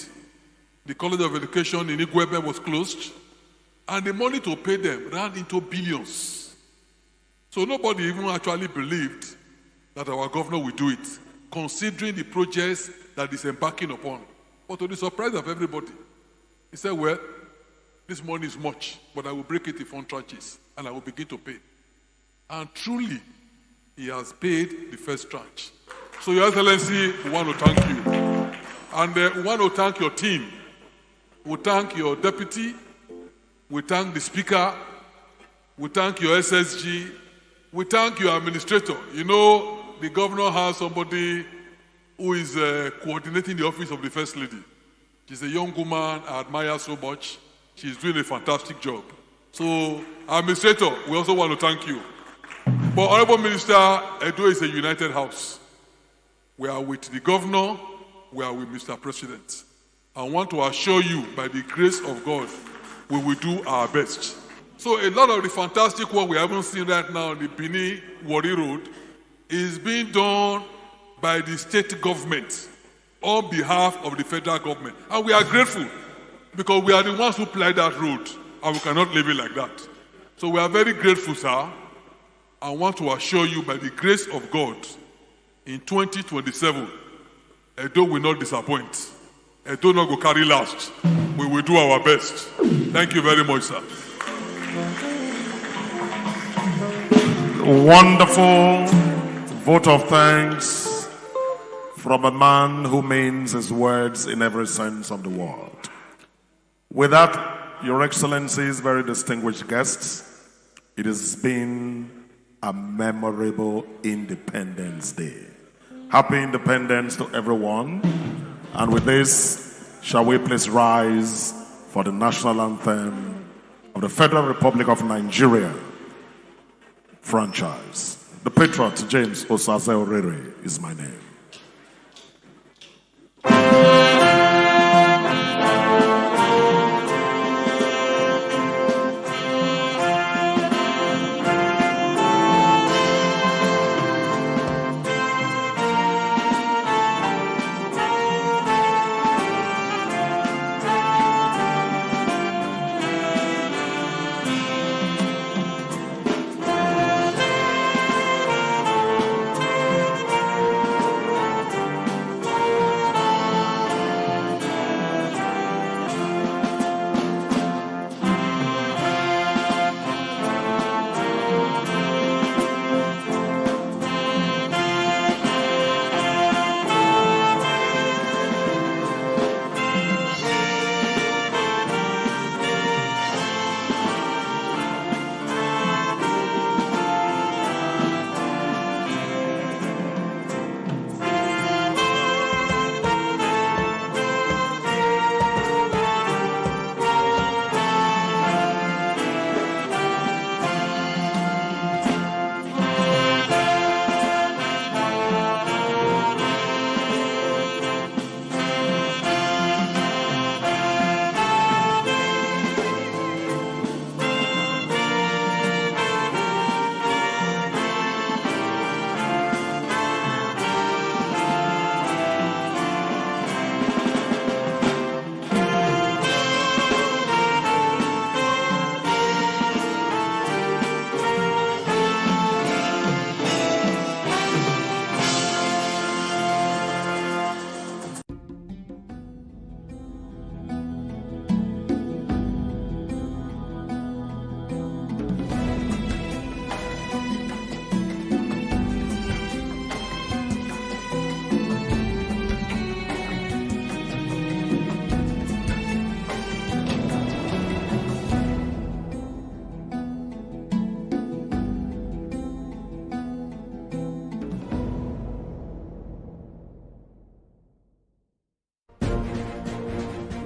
The College of Education in Igwebe was closed. And the money to pay them ran into billions. So nobody even actually believed that our governor would do it, considering the projects that he's embarking upon. But to the surprise of everybody, he said, well, this money is much, but I will break it in 4 tranches, and I will begin to pay. And truly, he has paid the first tranche. So, Your Excellency, we want to thank you. And we want to thank your team. We thank your deputy. We thank the speaker. We thank your SSG. We thank your administrator. You know, the governor has somebody who is coordinating the office of the First Lady. She's a young woman I admire so much. She's doing a fantastic job. So, administrator, we also want to thank you. But Honorable Minister, Edo is a united house. We are with the governor, we are with Mr. President. I want to assure you, by the grace of God, we will do our best. So a lot of the fantastic work we haven't seen right now on the Benin Wari Road is being done by the state government on behalf of the federal government. And we are grateful because we are the ones who plied that road and we cannot leave it like that. So we are very grateful, sir. I want to assure you by the grace of God, in 2027, Edo will not disappoint. Edo not go carry last. We will do our best. Thank you very much, sir. Wonderful vote of thanks from a man who means his words in every sense of the word. With that, Your Excellencies, very distinguished guests, it has been a memorable Independence Day. Happy Independence to everyone. And with this, shall we please rise for the national anthem of the Federal Republic of Nigeria franchise. The Patriot James Osaze Orere is my name.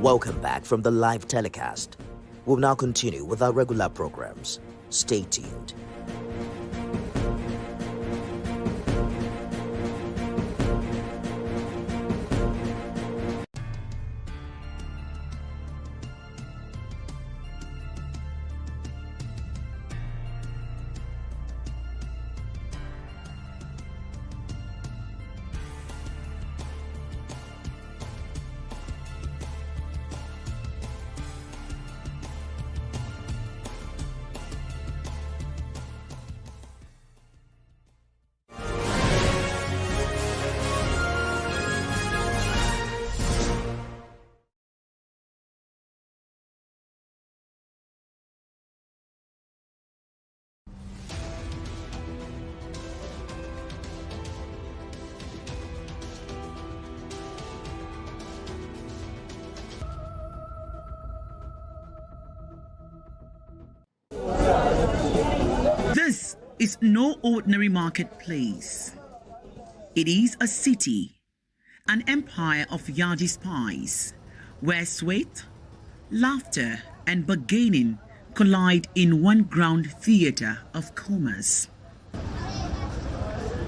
Welcome back from the live telecast. We'll now continue with our regular programs. Stay tuned. This is no ordinary marketplace. It is a city, an empire of Yaji spies, where sweat, laughter, and bargaining collide in one ground theater of commerce.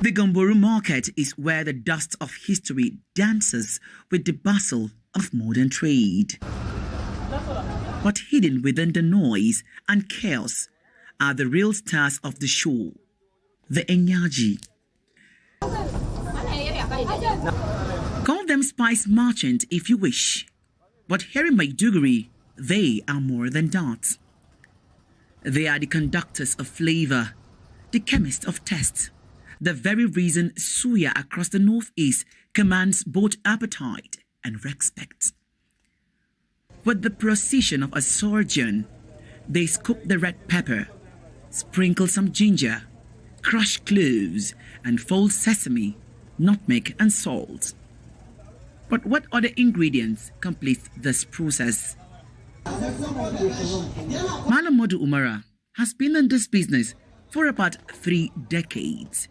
The Gamburu market is where the dust of history dances with the bustle of modern trade. But hidden within the noise and chaos are the real stars of the show, the Enyaji. Call them spice merchant if you wish, but here in Maiduguri, they are more than that. They are the conductors of flavor, the chemists of taste, the very reason suya across the northeast commands both appetite and respect. With the precision of a surgeon, they scoop the red pepper, sprinkle some ginger, crush cloves, and fold sesame, nutmeg, and salt. But what other ingredients complete this process? Malam Modu Umara has been in this business for about 3 decades.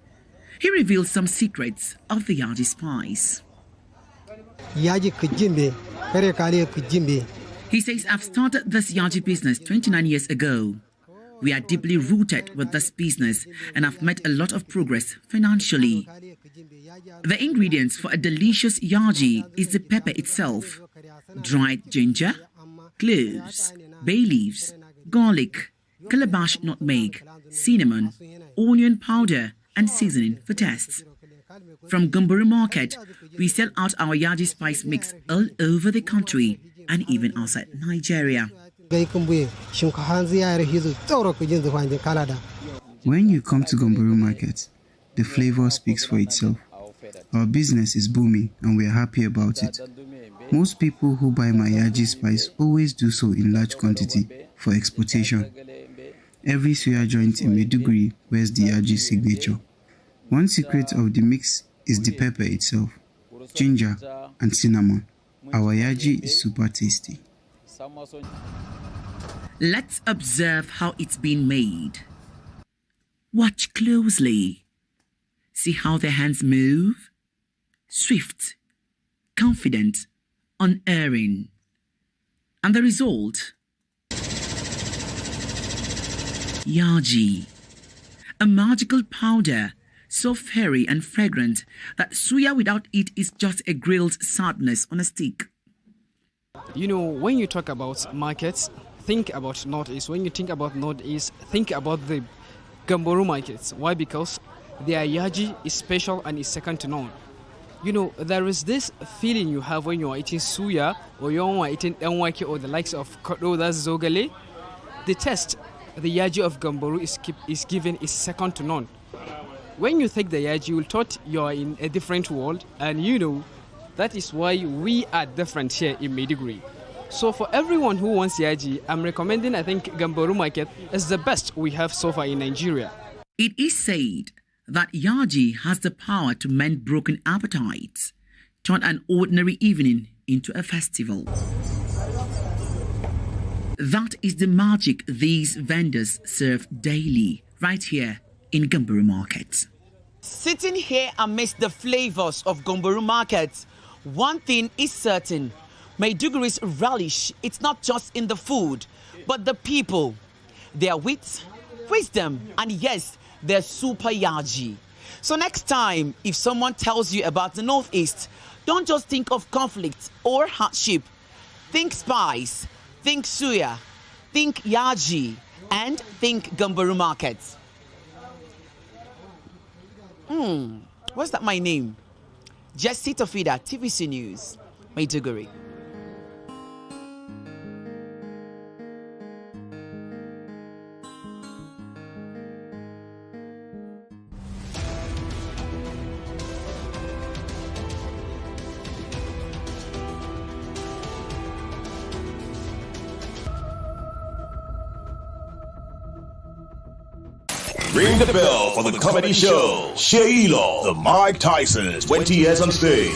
He reveals some secrets of the Yaji spice. He says, I've started this Yaji business 29 years ago. We are deeply rooted with this business and have made a lot of progress financially. The ingredients for a delicious Yaji is the pepper itself, dried ginger, cloves, bay leaves, garlic, calabash nutmeg, cinnamon, onion powder, and seasoning for taste. From Gumburu Market, we sell out our Yaji spice mix all over the country and even outside Nigeria. When you come to Gumburu Market, the flavor speaks for itself. Our business is booming and we are happy about it. Most people who buy my Yaji spice always do so in large quantity for exportation. Every suya joint in Maiduguri wears the Yaji signature. One secret of the mix is the pepper itself, ginger and cinnamon. Our Yaji is super tasty. Let's observe how it's been made. Watch closely. See how their hands move? Swift, confident, unerring. And the result? Yaji, a magical powder, so fairy and fragrant that suya without it is just a grilled sadness on a stick. You know, when you talk about markets, think about Northeast. When you think about Northeast, think about the Gumburu markets. Why? Because their Yaji is special and is second to none. You know, there is this feeling you have when you are eating suya or you are eating enwake or the likes of kodo, that's zogale. The taste, the Yaji of Gumburu is given is second to none. When you take the Yaji, you will thought you are in a different world, and you know, that is why we are different here in Maiduguri. So for everyone who wants Yaji, I'm recommending, I think, Gumburu Market is the best we have so far in Nigeria. It is said that Yaji has the power to mend broken appetites, turn an ordinary evening into a festival. That is the magic these vendors serve daily, right here in Gumburu Market. Sitting here amidst the flavors of Gumburu Market, one thing is certain. Maiduguri's relish, it's not just in the food, but the people. Their wit, wisdom, and yes, their super Yaji. So next time, if someone tells you about the Northeast, don't just think of conflict or hardship. Think spice, think suya, think Yaji, and think Gumburu Market. What's that my name? Jessie Tofida, TVC News, Maiduguri. Ring the bell for the comedy show. Sheila, the Mike Tyson's 20 years on stage.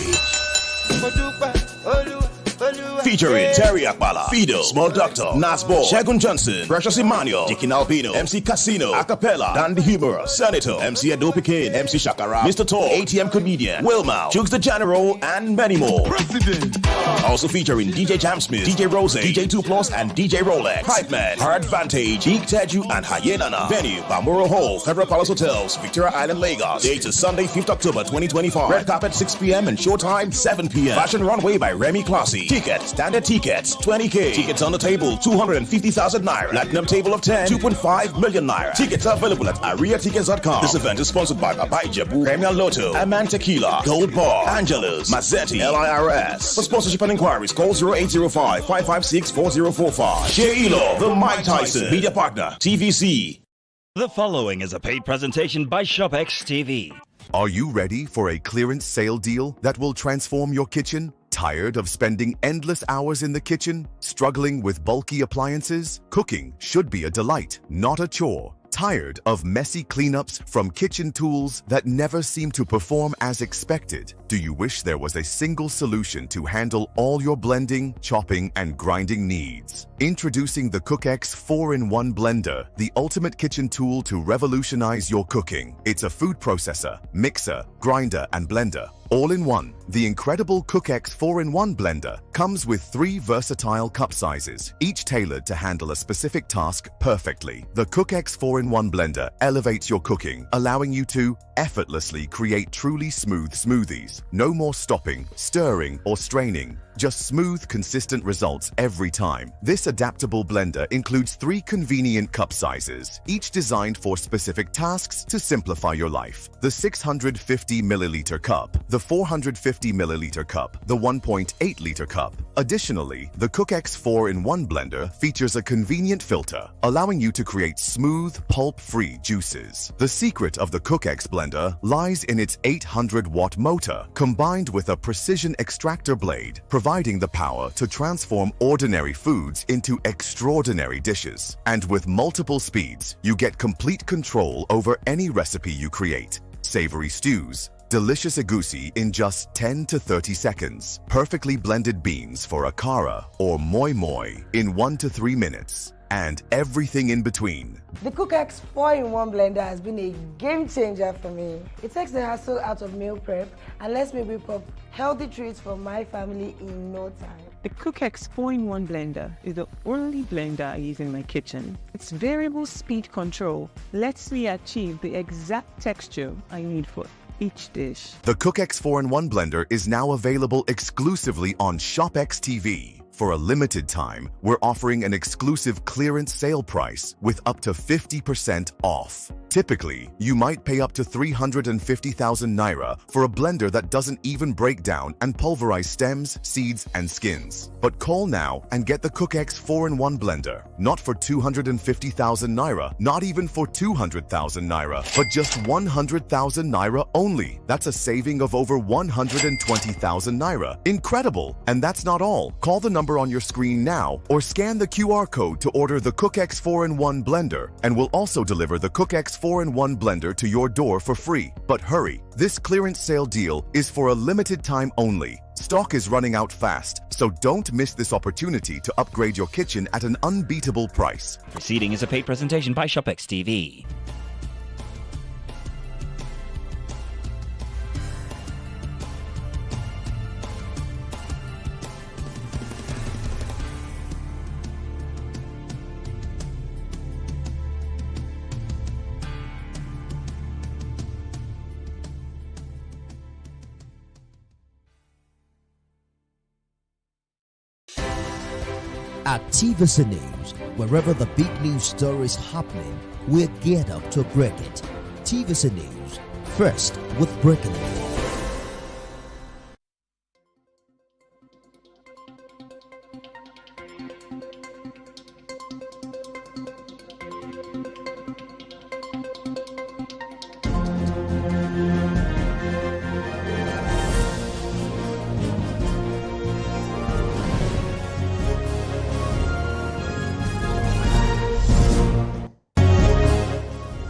Featuring Terry Akbala, Fido, Small Doctor, Nasbo, Shagun Johnson, Precious Emmanuel, Dickin Albino, MC Casino, Acapella, Dandy Humorous, Senator, MC Adopikin, MC Shakara, Mr. Tall, ATM Comedian, Wilmau, Jukes the General, and many more. President. Also featuring DJ Jamsmith, DJ Rose, DJ 2 Plus, and DJ Rolex. Hype Man, Hard Advantage, Geek Teju, and Hyenana. Venue, Bamboro Hall, Federal Palace Hotels, Victoria Island, Lagos. Date is Sunday, 5th October 2025. Red carpet 6 p.m. and showtime 7 p.m. Fashion Runway by Remy Classy. Ticket, standard tickets, 20K. Tickets on the table, 250,000 naira. Platinum table of 10, 2.5 million naira. Tickets are available at ariatickets.com. This event is sponsored by Baba Ijebu, Premier Lotto, Aman Tequila, Gold Bar, Angelus, Mazzetti, LIRS. For sponsorship and inquiries, call 0805-556-4045. Sheilo, the Mike Tyson, media partner, TVC. The following is a paid presentation by ShopX TV. Are you ready for a clearance sale deal that will transform your kitchen? Tired of spending endless hours in the kitchen, struggling with bulky appliances? Cooking should be a delight, not a chore. Tired of messy cleanups from kitchen tools that never seem to perform as expected? Do you wish there was a single solution to handle all your blending, chopping, and grinding needs? Introducing the CookX 4-in-1 Blender, the ultimate kitchen tool to revolutionize your cooking. It's a food processor, mixer, grinder, and blender. All in one, the incredible CookX 4-in-1 Blender comes with 3 versatile cup sizes, each tailored to handle a specific task perfectly. The CookX 4-in-1 Blender elevates your cooking, allowing you to effortlessly create truly smooth smoothies. No more stopping, stirring, or straining. Just smooth, consistent results every time. This adaptable blender includes 3 convenient cup sizes, each designed for specific tasks to simplify your life. The 650 milliliter cup, the 450 milliliter cup, the 1.8 liter cup. Additionally, the CookX 4-in-1 Blender features a convenient filter, allowing you to create smooth, pulp-free juices. The secret of the CookX Blender lies in its 800-watt motor, combined with a precision extractor blade, providing the power to transform ordinary foods into extraordinary dishes. And with multiple speeds, you get complete control over any recipe you create. Savory stews, delicious egusi in just 10 to 30 seconds, perfectly blended beans for a kara or moi moi in 1 to 3 minutes, and everything in between. The CookX 4-in-1 Blender has been a game changer for me. It takes the hassle out of meal prep and lets me whip up healthy treats for my family in no time. The CookX 4-in-1 Blender is the only blender I use in my kitchen. Its variable speed control lets me achieve the exact texture I need for each dish. The CookX 4-in-1 Blender is now available exclusively on ShopX TV. For a limited time, we're offering an exclusive clearance sale price with up to 50% off. Typically, you might pay up to 350,000 naira for a blender that doesn't even break down and pulverize stems, seeds, and skins. But call now and get the CookX 4-in-1 Blender. Not for 250,000 naira, not even for 200,000 naira, but just 100,000 naira only. That's a saving of over 120,000 naira. Incredible! And that's not all. Call the number on your screen now or scan the QR code to order the CookX 4-in-1 Blender, and we'll also deliver the CookX 4-in-1 Blender to your door for free. But hurry, this clearance sale deal is for a limited time only. Stock is running out fast, so don't miss this opportunity to upgrade your kitchen at an unbeatable price. Proceeding is a paid presentation by ShopX TV. At TVC News, wherever the big news story is happening, we're geared up to break it. TVC News, first with breaking news.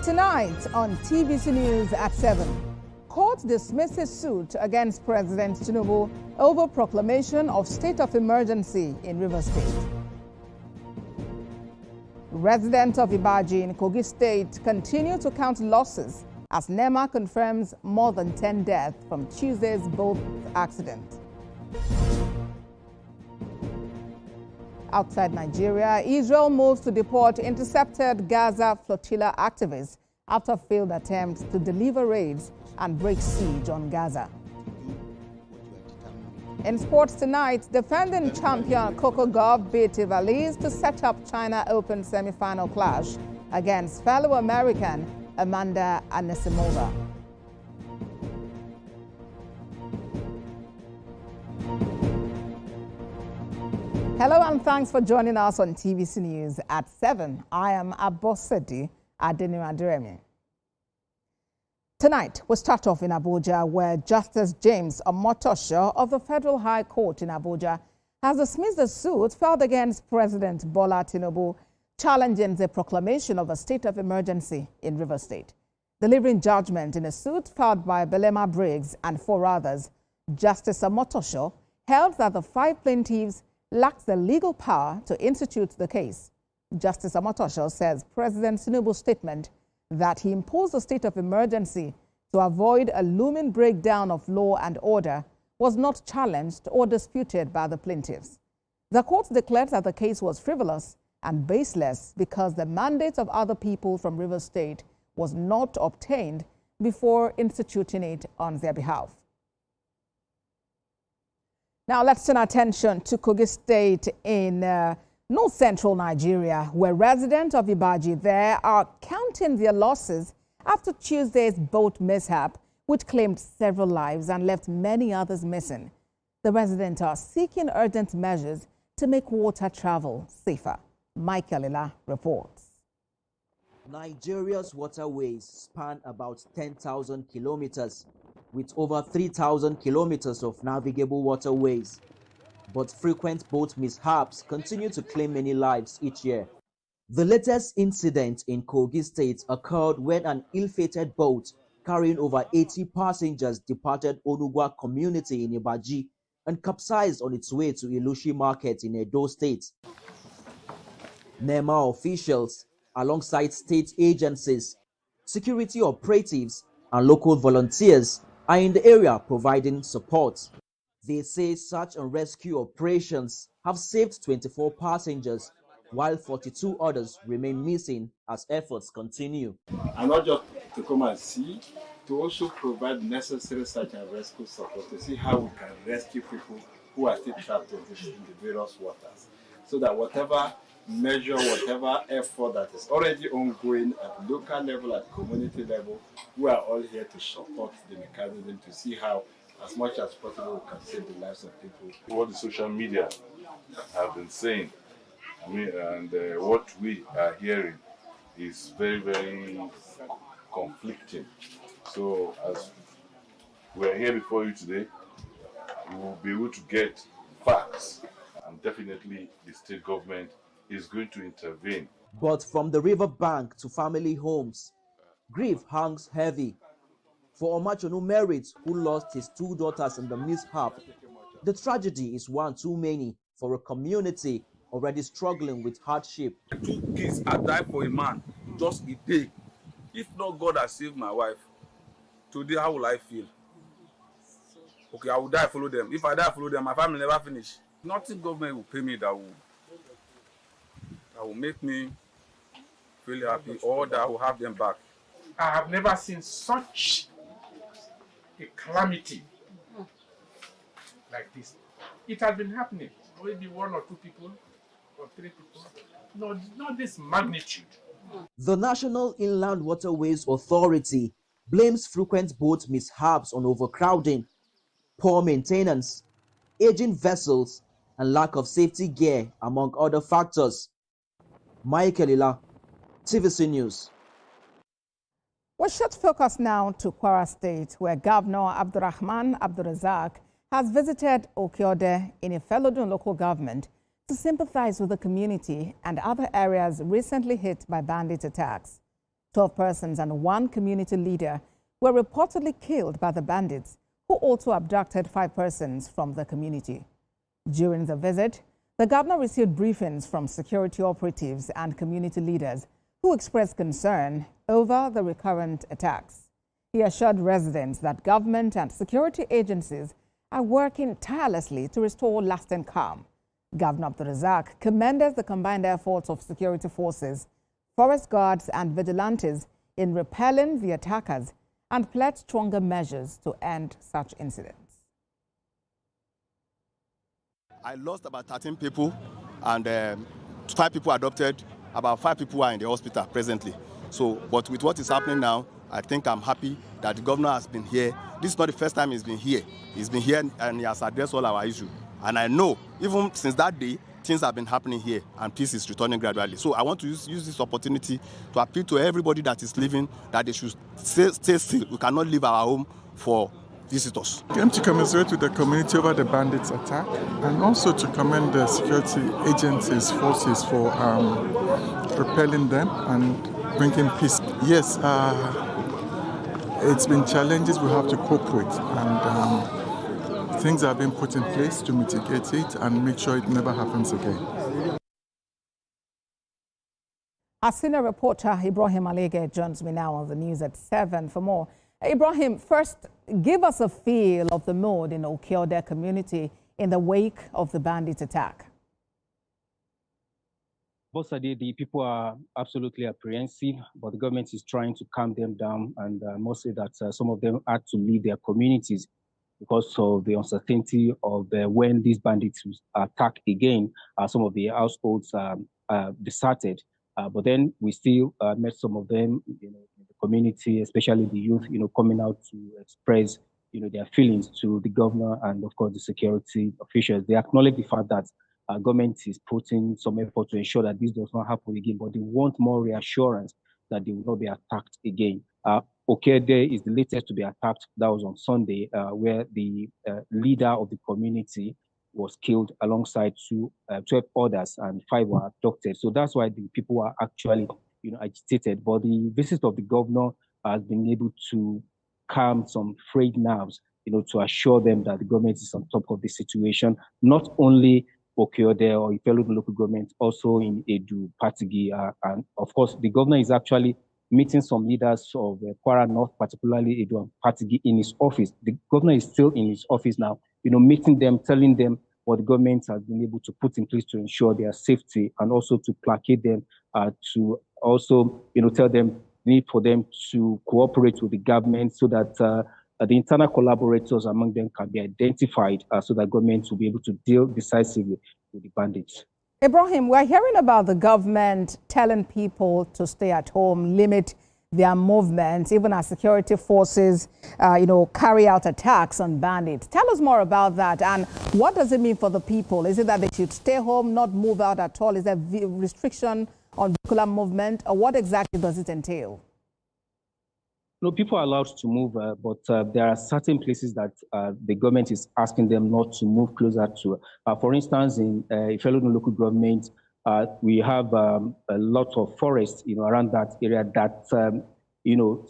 Tonight on TVC News at 7, court dismisses suit against President Tinubu over proclamation of state of emergency in Rivers State. Residents of Ibaji in Kogi State continue to count losses as NEMA confirms more than 10 deaths from Tuesday's boat accident. Outside Nigeria, Israel moves to deport intercepted Gaza flotilla activists after failed attempts to deliver raids and break siege on Gaza. In sports tonight, defending champion Coco Gauff beat Valise to set up China Open semi-final clash against fellow American Amanda Anisimova. Hello and thanks for joining us on TVC News at 7. I am Abosedi Adenimadiremi. Tonight, we start off in Abuja, where Justice James Omotosho of the Federal High Court in Abuja has dismissed a suit filed against President Bola Tinubu challenging the proclamation of a state of emergency in Rivers State. Delivering judgment in a suit filed by Belema Briggs and 4 others, Justice Omotosho held that the 5 plaintiffs lacked the legal power to institute the case. Justice Omotosho says President Tinubu's statement that he imposed a state of emergency to avoid a looming breakdown of law and order was not challenged or disputed by the plaintiffs. The court declared that the case was frivolous and baseless because the mandate of other people from Rivers State was not obtained before instituting it on their behalf. Now let's turn our attention to Kogi State in north-central Nigeria, where residents of Ibaji there are counting their losses after Tuesday's boat mishap, which claimed several lives and left many others missing. The residents are seeking urgent measures to make water travel safer. Michael Ila reports. Nigeria's waterways span about 10,000 kilometers, with over 3,000 kilometers of navigable waterways. But frequent boat mishaps continue to claim many lives each year. The latest incident in Kogi State occurred when an ill-fated boat carrying over 80 passengers departed Onugwa community in Ibaji and capsized on its way to Ilushi Market in Edo State. NEMA officials, alongside state agencies, security operatives, and local volunteers, are in the area providing support. They say search and rescue operations have saved 24 passengers, while 42 others remain missing as efforts continue. And not just to come and see, to also provide necessary search and rescue support to see how we can rescue people who are still trapped in the various waters. So that whatever measure, whatever effort that is already ongoing at local level, at community level, we are all here to support the mechanism to see how, as much as possible, we can save the lives of people. What the social media have been saying, and what we are hearing is very, very conflicting. So as we are here before you today, we will be able to get facts, and definitely the state government is going to intervene. But from the river bank to family homes, grief hangs heavy. For Omachonu Merit, who lost his 2 daughters in the mishap, the tragedy is one too many for a community already struggling with hardship. 2 kids had died for a man, just a day. If not God has saved my wife, today how will I feel? Okay, I will die, follow them. If I die, follow them, my family never finish. Nothing government will pay me that will make me feel happy or that will have them back. I have never seen such a calamity like this. It has been happening. Maybe 1 or 2 people or 3 people. No, not this magnitude. The National Inland Waterways Authority blames frequent boat mishaps on overcrowding, poor maintenance, aging vessels, and lack of safety gear, among other factors. Michael Ila, TVC News. We should focus now to Kwara State, where Governor Abdurrahman Abdurazak has visited Okiode in Ifelodun local government to sympathize with the community and other areas recently hit by bandit attacks. 12 persons and 1 community leader were reportedly killed by the bandits, who also abducted 5 persons from the community. During the visit, the governor received briefings from security operatives and community leaders who expressed concern over the recurrent attacks. He assured residents that government and security agencies are working tirelessly to restore lasting calm. Governor Abdulrazak commended the combined efforts of security forces, forest guards and vigilantes in repelling the attackers and pledged stronger measures to end such incidents. I lost about 13 people and 5 people adopted. About 5 people are in the hospital presently. So, but with what is happening now, I think I'm happy that the governor has been here. This is not the first time he's been here. He's been here and he has addressed all our issues. And I know, even since that day, things have been happening here and peace is returning gradually. So I want to use this opportunity to appeal to everybody that is living that they should stay still. We cannot leave our home for visitors. I came to commiserate with the community over the bandits' attack and also to commend the security agencies, forces for repelling them and bringing peace. Yes, it's been challenges we have to cope with, and things have been put in place to mitigate it and make sure it never happens again. Our senior reporter Ibrahim Alege joins me now on the news at 7 for more. Ibrahim, first, give us a feel of the mood in Okiode community in the wake of the bandit attack. The people are absolutely apprehensive, but the government is trying to calm them down, and mostly that some of them had to leave their communities because of the uncertainty of when these bandits attack again. Some of the households deserted, but then we still met some of them, in the community, especially the youth, coming out to express, their feelings to the governor and, of course, the security officials. They acknowledge the fact that government is putting some effort to ensure that this does not happen again, but they want more reassurance that they will not be attacked again. Okede is the latest to be attacked. That was on Sunday, where the leader of the community was killed alongside 12 others, and 5 were abducted. So that's why the people are actually, agitated. But the visit of the governor has been able to calm some frayed nerves, to assure them that the government is on top of the situation, not only Okiode or Ifelodun local government, also in Edu, Patigi, and of course, the governor is actually meeting some leaders of Kwara North, particularly Edu and Patigi, in his office. The governor is still in his office now, meeting them, telling them what the government has been able to put in place to ensure their safety, and also to placate them, to also, tell them need for them to cooperate with the government so that the internal collaborators among them can be identified so that governments will be able to deal decisively with the bandits. Ibrahim, we're hearing about the government telling people to stay at home, limit their movements, even as security forces, carry out attacks on bandits. Tell us more about that, and what does it mean for the people? Is it that they should stay home, not move out at all? Is there restriction on vehicular movement, or what exactly does it entail? No, people are allowed to move, but there are certain places that the government is asking them not to move closer to. For instance, in Ifelodun local government, we have a lot of forests, around that area that,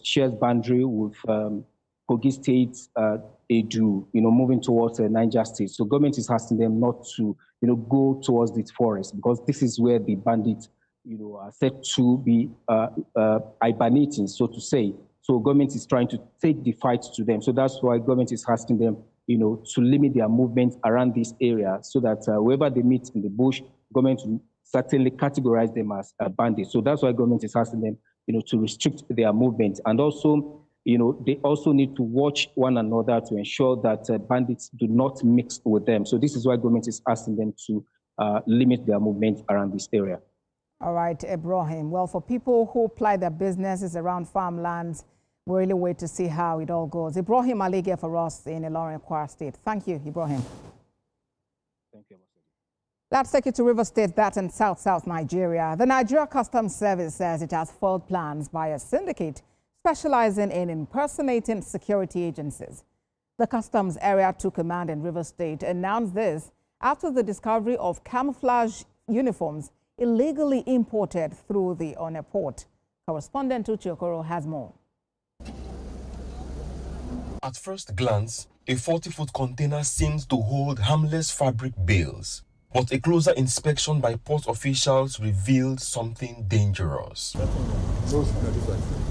shares boundary with Kogi State, Edu, moving towards Niger State. So government is asking them not to, go towards this forest, because this is where the bandits, are said to be hibernating, so to say. So government is trying to take the fight to them. So that's why government is asking them, to limit their movement around this area, so that wherever they meet in the bush, government will certainly categorize them as bandits. So that's why government is asking them, to restrict their movement. And also, they also need to watch one another to ensure that bandits do not mix with them. So this is why government is asking them to limit their movement around this area. All right, Ibrahim. Well, for people who ply their businesses around farmlands, we really wait to see how it all goes. Ibrahim Alege for us in Ilorin, Kwara State. Thank you, Ibrahim. Thank you. Let's take you to River State, that's in South Nigeria. The Nigeria Customs Service says it has foiled plans by a syndicate specializing in impersonating security agencies. The Customs Area 2 Command in River State announced this after the discovery of camouflage uniforms illegally imported through the Onne port. Correspondent Uche Okoro has more. At first glance, a 40-foot container seems to hold harmless fabric bales. But a closer inspection by port officials revealed something dangerous.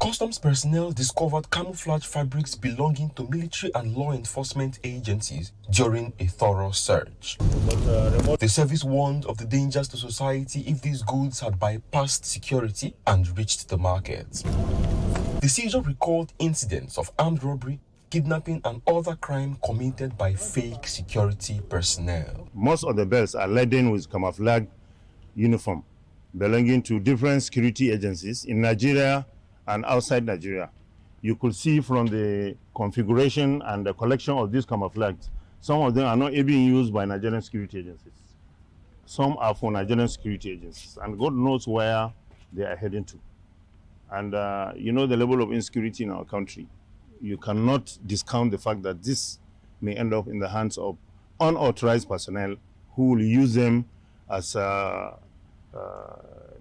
Customs personnel discovered camouflage fabrics belonging to military and law enforcement agencies during a thorough search. The service warned of the dangers to society if these goods had bypassed security and reached the market. The seizure recalled incidents of armed robbery, kidnapping and other crime committed by fake security personnel. Most of the belts are laden with camouflage uniform belonging to different security agencies in Nigeria and outside Nigeria. You could see from the configuration and the collection of these camouflage, some of them are not even used by Nigerian security agencies. Some are for Nigerian security agencies, and God knows where they are heading to. And you know the level of insecurity in our country. You cannot discount the fact that this may end up in the hands of unauthorized personnel who will use them as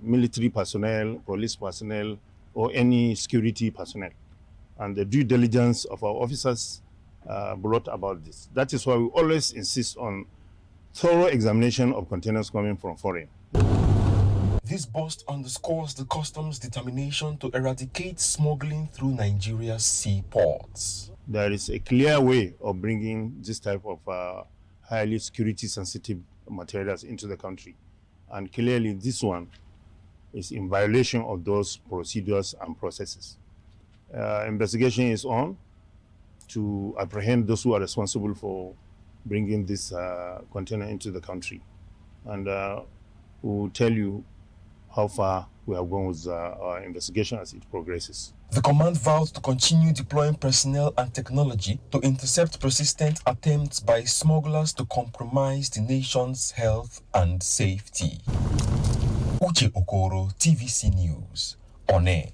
military personnel, police personnel, or any security personnel. And the due diligence of our officers brought about this. That is why we always insist on thorough examination of containers coming from foreign. This bust underscores the customs' determination to eradicate smuggling through Nigeria's seaports. There is a clear way of bringing this type of highly security-sensitive materials into the country. And clearly this one is in violation of those procedures and processes. Investigation is on to apprehend those who are responsible for bringing this container into the country. And we'll tell you how far we have gone with our investigation as it progresses. The command vowed to continue deploying personnel and technology to intercept persistent attempts by smugglers to compromise the nation's health and safety. Uche Okoro, TVC News, on air.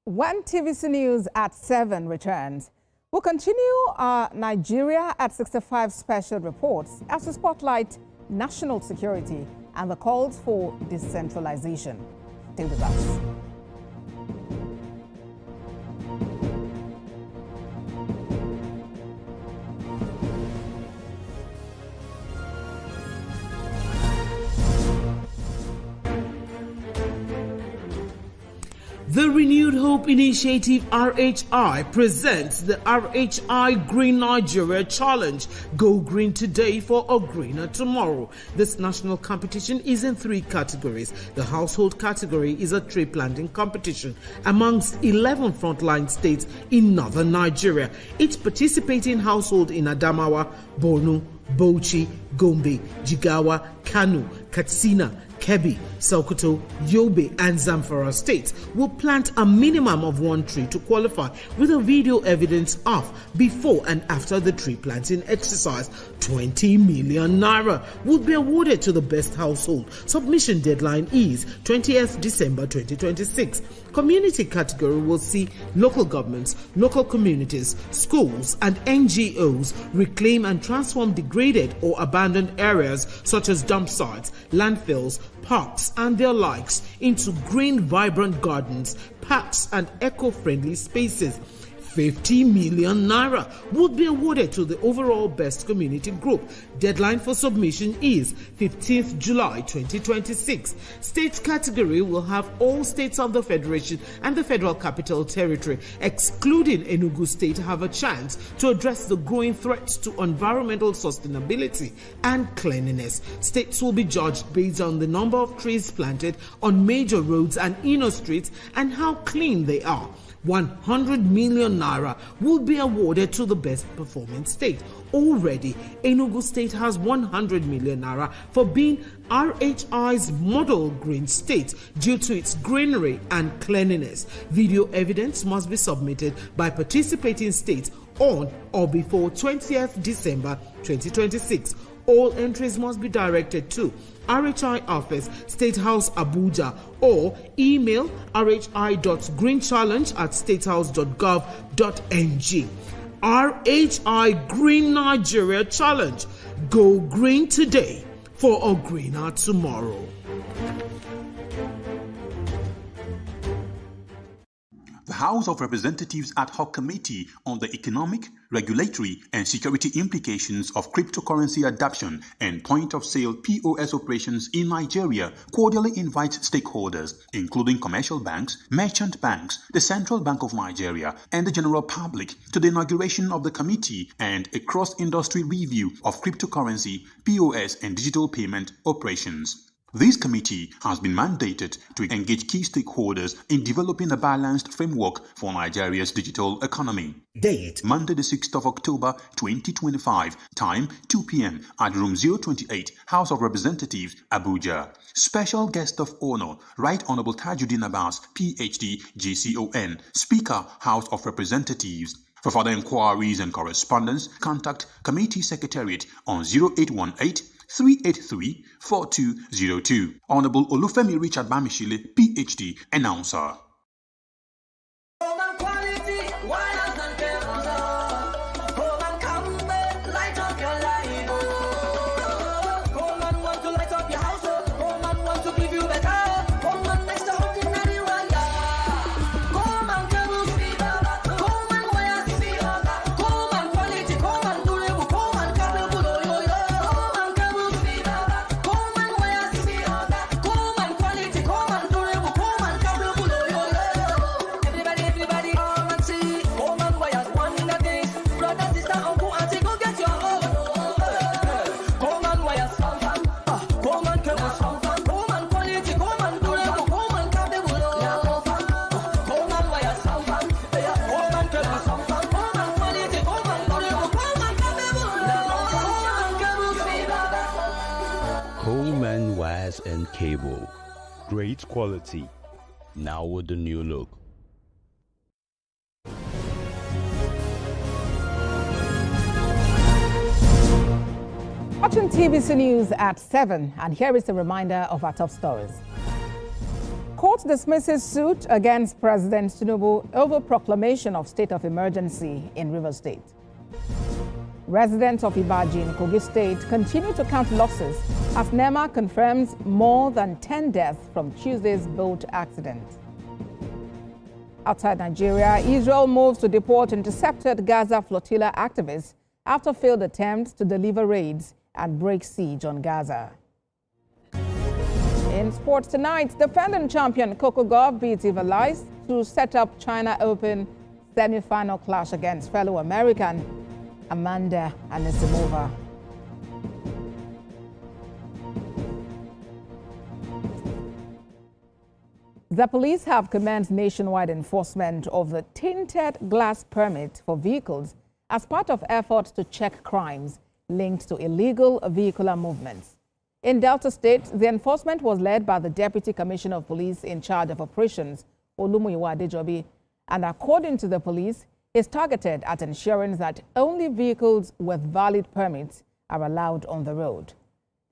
When TVC News at 7 returns, we'll continue our Nigeria at 65 special reports as we spotlight national security and the calls for decentralization. Stay with us. The Renewed Hope Initiative RHI presents the RHI Green Nigeria Challenge. Go green today for a greener tomorrow. This national competition is in 3 categories. The household category is a tree planting competition amongst 11 frontline states in northern Nigeria. Each participating household in Adamawa, Borno, Bauchi, Gombe, Jigawa, Kano, Katsina, Kebbi, Sokoto, Yobe, and Zamfara states will plant a minimum of 1 tree to qualify, with a video evidence of before and after the tree planting exercise. 20 million naira would be awarded to the best household. Submission deadline is 20th December 2026. Community category will see local governments, local communities, schools, and NGOs reclaim and transform degraded or abandoned areas such as dump sites, landfills, parks, and their likes into green, vibrant gardens, parks, and eco-friendly spaces. 50 million naira would be awarded to the overall best community group. Deadline for submission is 15th July 2026. States category will have all states of the Federation and the Federal Capital Territory, excluding Enugu State, have a chance to address the growing threats to environmental sustainability and cleanliness. States will be judged based on the number of trees planted on major roads and inner streets and how clean they are. 100 million naira will be awarded to the best performing state. Already, Enugu State has 100 million naira for being RHI's model green state due to its greenery and cleanliness. Video evidence must be submitted by participating states on or before 20th December 2026. All entries must be directed to RHI Office, State House, Abuja, or email rhi.greenchallenge@statehouse.gov.ng. RHI Green Nigeria Challenge. Go green today for a greener tomorrow. The House of Representatives Ad Hoc Committee on the Economic, Regulatory and Security Implications of Cryptocurrency Adoption and Point-of-Sale POS Operations in Nigeria cordially invites stakeholders, including commercial banks, merchant banks, the Central Bank of Nigeria, and the general public to the inauguration of the committee and a cross-industry review of cryptocurrency, POS and digital payment operations. This committee has been mandated to engage key stakeholders in developing a balanced framework for Nigeria's digital economy. Date: Monday the 6th of October 2025. Time: 2 p.m. at Room 028, House of Representatives, Abuja. Special guest of honor, Right Honorable Tajuddin Abbas, PhD, GCON, Speaker, House of Representatives. For further inquiries and correspondence, contact Committee Secretariat on 0818 383-4202. Honorable Olufemi Richard Bamishile, PhD, Announcer. And cable, great quality, now with the new look. Watching TVC News at 7, and here is a reminder of our top stories. Court dismisses suit against President Tinubu over proclamation of state of emergency in Rivers State. Residents of Ibaji in Kogi State continue to count losses as NEMA confirms more than 10 deaths from Tuesday's boat accident. Outside Nigeria, Israel moves to deport intercepted Gaza flotilla activists after failed attempts to deliver raids and break siege on Gaza. In sports tonight, defending champion Coco Gauff beats Eva Lice to set up China Open semi-final clash against fellow American Amanda Anisimova. The police have commenced nationwide enforcement of the tinted glass permit for vehicles as part of efforts to check crimes linked to illegal vehicular movements. In Delta State, the enforcement was led by the Deputy Commissioner of Police in charge of operations, Olumuyiwa Adejobi, and according to the police, is targeted at ensuring that only vehicles with valid permits are allowed on the road.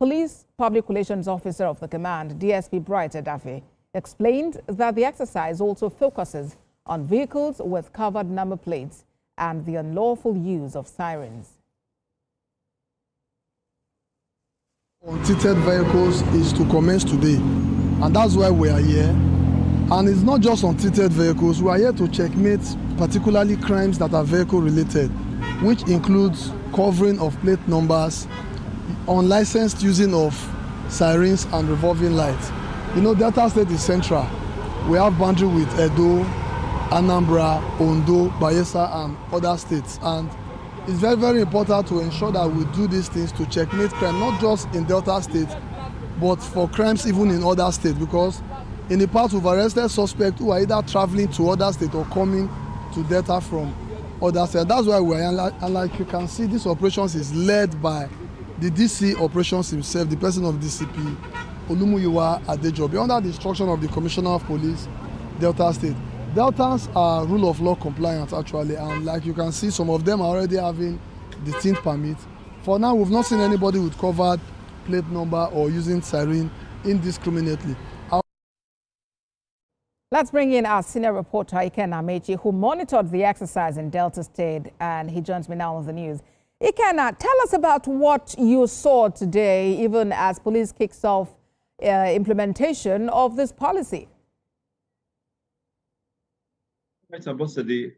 Police Public Relations Officer of the command, DSP Bright Edafe, explained that the exercise also focuses on vehicles with covered number plates and the unlawful use of sirens. Untinted vehicles is to commence today, and that's why we are here. And it's not just untinted vehicles. We are here to checkmate particularly crimes that are vehicle related, which includes covering of plate numbers, unlicensed using of sirens and revolving lights. You know, Delta State is central. We have boundary with Edo, Anambra, Ondo, Bayelsa and other states. And it's very, very important to ensure that we do these things to checkmate crime, not just in Delta State, but for crimes even in other states, because in the past we've arrested suspects who are either traveling to other states or coming to Delta from other states. That's why we're here. And like you can see, this operations is led by the DC operations himself, the person of DCP, Olumuyiwa Adejobi, under the instruction of the Commissioner of Police, Delta State. Deltans are rule of law compliant actually, and like you can see, some of them are already having the tint permit. For now, we've not seen anybody with covered plate number or using siren indiscriminately. Let's bring in our senior reporter, Ike Nwachukwu, who monitored the exercise in Delta State, and he joins me now on the news. Ike, tell us about what you saw today, even as police kicks off implementation of this policy. Right, Ambassador.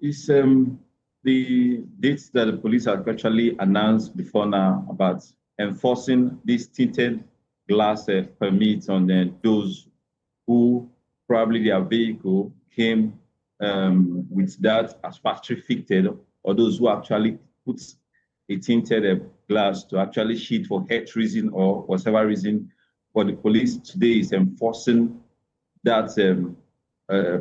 It's the dates that the police have actually announced before now about enforcing these tinted glass permits on those who probably their vehicle came with that as factory fitted, or those who actually put a tinted glass to actually sheet for health reason or whatever reason. But the police today is enforcing that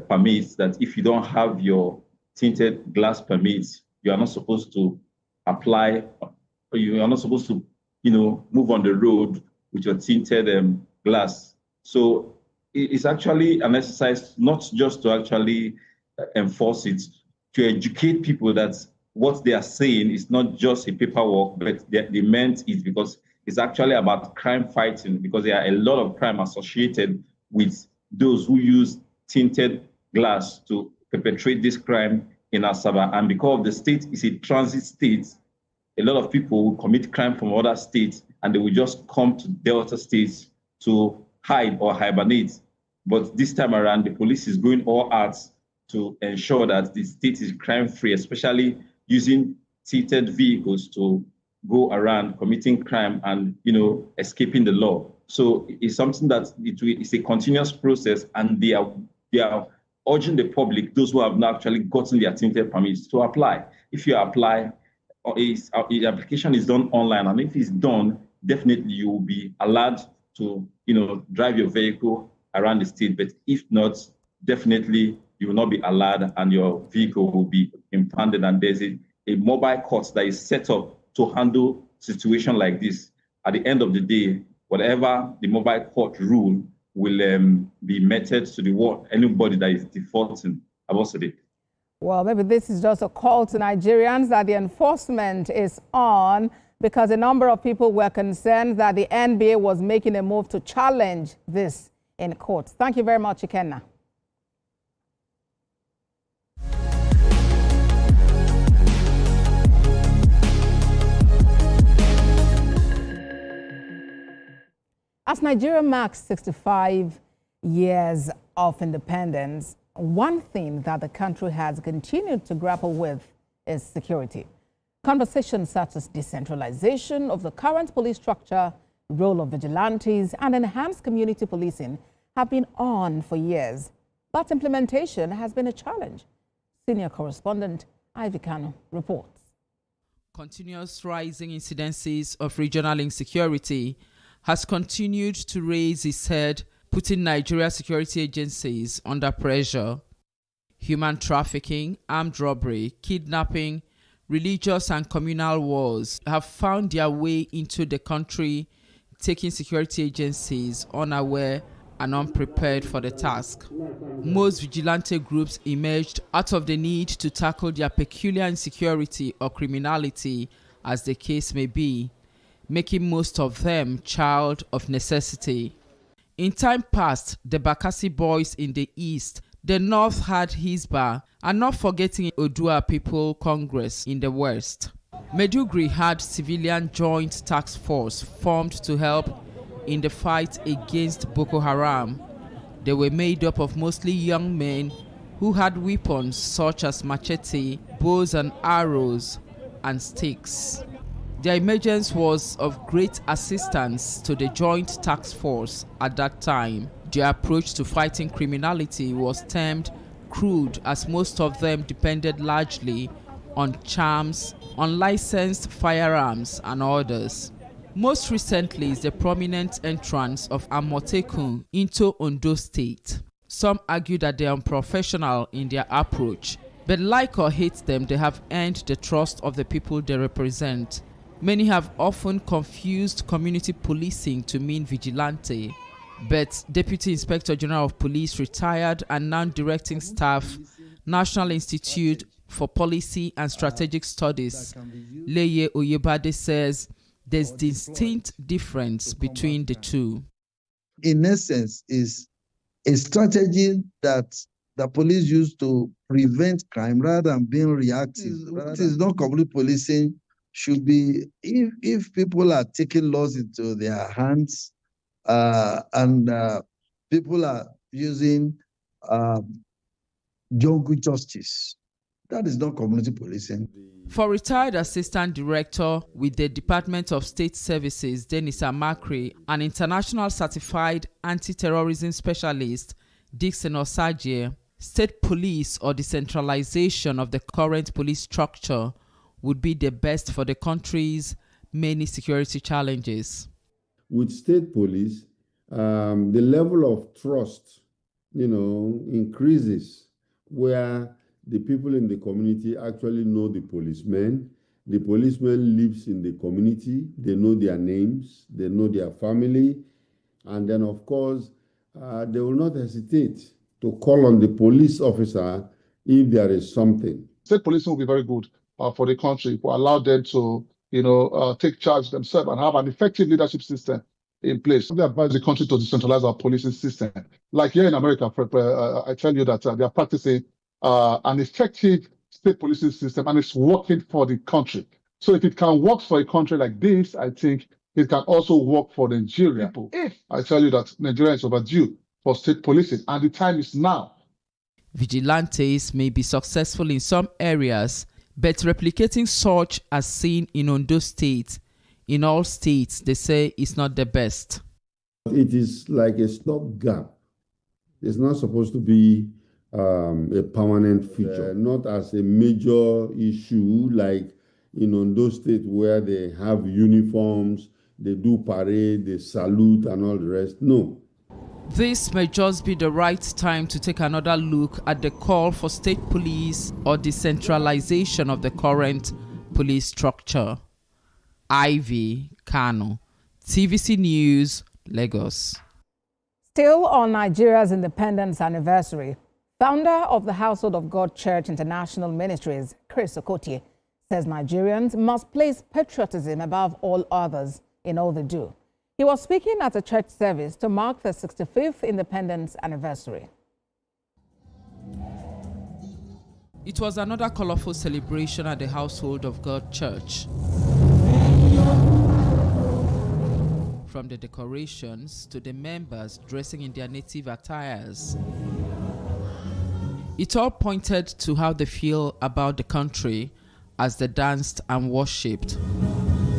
permits that if you don't have your tinted glass permits, you are not supposed to apply, or you are not supposed to, move on the road with your tinted glass. So it's actually an exercise not just to actually enforce it, to educate people that what they are saying is not just a paperwork, but they meant it because it's actually about crime fighting, because there are a lot of crime associated with those who use tinted glass to perpetrate this crime in Asaba. And because the state is a transit state, a lot of people will commit crime from other states and they will just come to Delta states to hide or hibernate. But this time around, the police is going all out to ensure that the state is crime-free, especially using tinted vehicles to go around committing crime and, escaping the law. So it's something that it's a continuous process, and they are urging the public, those who have not actually gotten their tinted permits, to apply. If you apply, the application is done online, and if it's done, definitely you will be allowed to, drive your vehicle around the state. But if not, definitely you will not be allowed, and your vehicle will be impounded. And there's a mobile court that is set up to handle situation like this. At the end of the day, whatever the mobile court rule will be meted to the world. Anybody that is defaulting, Ambassador. Well, maybe this is just a call to Nigerians that the enforcement is on, because a number of people were concerned that the NBA was making a move to challenge this in court. Thank you very much, Ikenna. As Nigeria marks 65 years of independence, one thing that the country has continued to grapple with is security. Conversations such as decentralization of the current police structure, role of vigilantes, and enhanced community policing have been on for years, but implementation has been a challenge. Senior correspondent Ivy Kano reports. Continuous rising incidences of regional insecurity has continued to raise its head, putting Nigeria's security agencies under pressure. Human trafficking, armed robbery, kidnapping, religious and communal wars have found their way into the country, taking security agencies unaware and unprepared for the task. Most vigilante groups emerged out of the need to tackle their peculiar insecurity or criminality, as the case may be, making most of them child of necessity. In time past, the Bakassi boys in the east, the north had Hisbah, and not forgetting Odua People Congress in the west. Maiduguri had civilian joint task force formed to help in the fight against Boko Haram. They were made up of mostly young men who had weapons such as machete, bows and arrows, and sticks. Their emergence was of great assistance to the Joint Task Force at that time. Their approach to fighting criminality was termed crude, as most of them depended largely on charms, unlicensed firearms, and others. Most recently is the prominent entrance of Amotekun into Ondo State. Some argue that they are unprofessional in their approach, but like or hate them, they have earned the trust of the people they represent. Many have often confused community policing to mean vigilante, but Deputy Inspector General of Police, retired and now directing staff, National Institute for Policy and Strategic Studies, Leye Oyebade, says there's distinct difference between the two. In essence, is a strategy that the police use to prevent crime rather than being reactive. It is not complete policing. Should be, if people are taking laws into their hands and people are using jungle justice. That is not community policing. For retired Assistant Director with the Department of State Services, Dennis Amakri, and International Certified Anti-Terrorism Specialist, Dixon Osagie, state police or decentralization of the current police structure would be the best for the country's many security challenges. With state police, the level of trust, increases where the people in the community actually know the policeman. The policeman lives in the community. They know their names. They know their family. And then, of course, they will not hesitate to call on the police officer if there is something. State policing will be very good for the country, to allow them to, take charge themselves and have an effective leadership system in place. We advise the country to decentralize our policing system. Like here in America, I tell you that they are practicing an effective state policing system, and it's working for the country. So if it can work for a country like this, I think it can also work for Nigeria. I tell you that Nigeria is overdue for state policing, and the time is now. Vigilantes may be successful in some areas, but replicating such as seen in Ondo State, in all states, they say it's not the best. It is like a stopgap. It's not supposed to be a permanent feature, not as a major issue like in Ondo State where they have uniforms, they do parade, they salute and all the rest. No. This may just be the right time to take another look at the call for state police or decentralization of the current police structure. Ivy Kano, TVC News, Lagos. Still on Nigeria's independence anniversary, founder of the Household of God Church International Ministries, Chris Okotie, says Nigerians must place patriotism above all others in all they do. He was speaking at a church service to mark the 65th independence anniversary. It was another colorful celebration at the Household of God Church. From the decorations to the members dressing in their native attires. It all pointed to how they feel about the country as they danced and worshipped.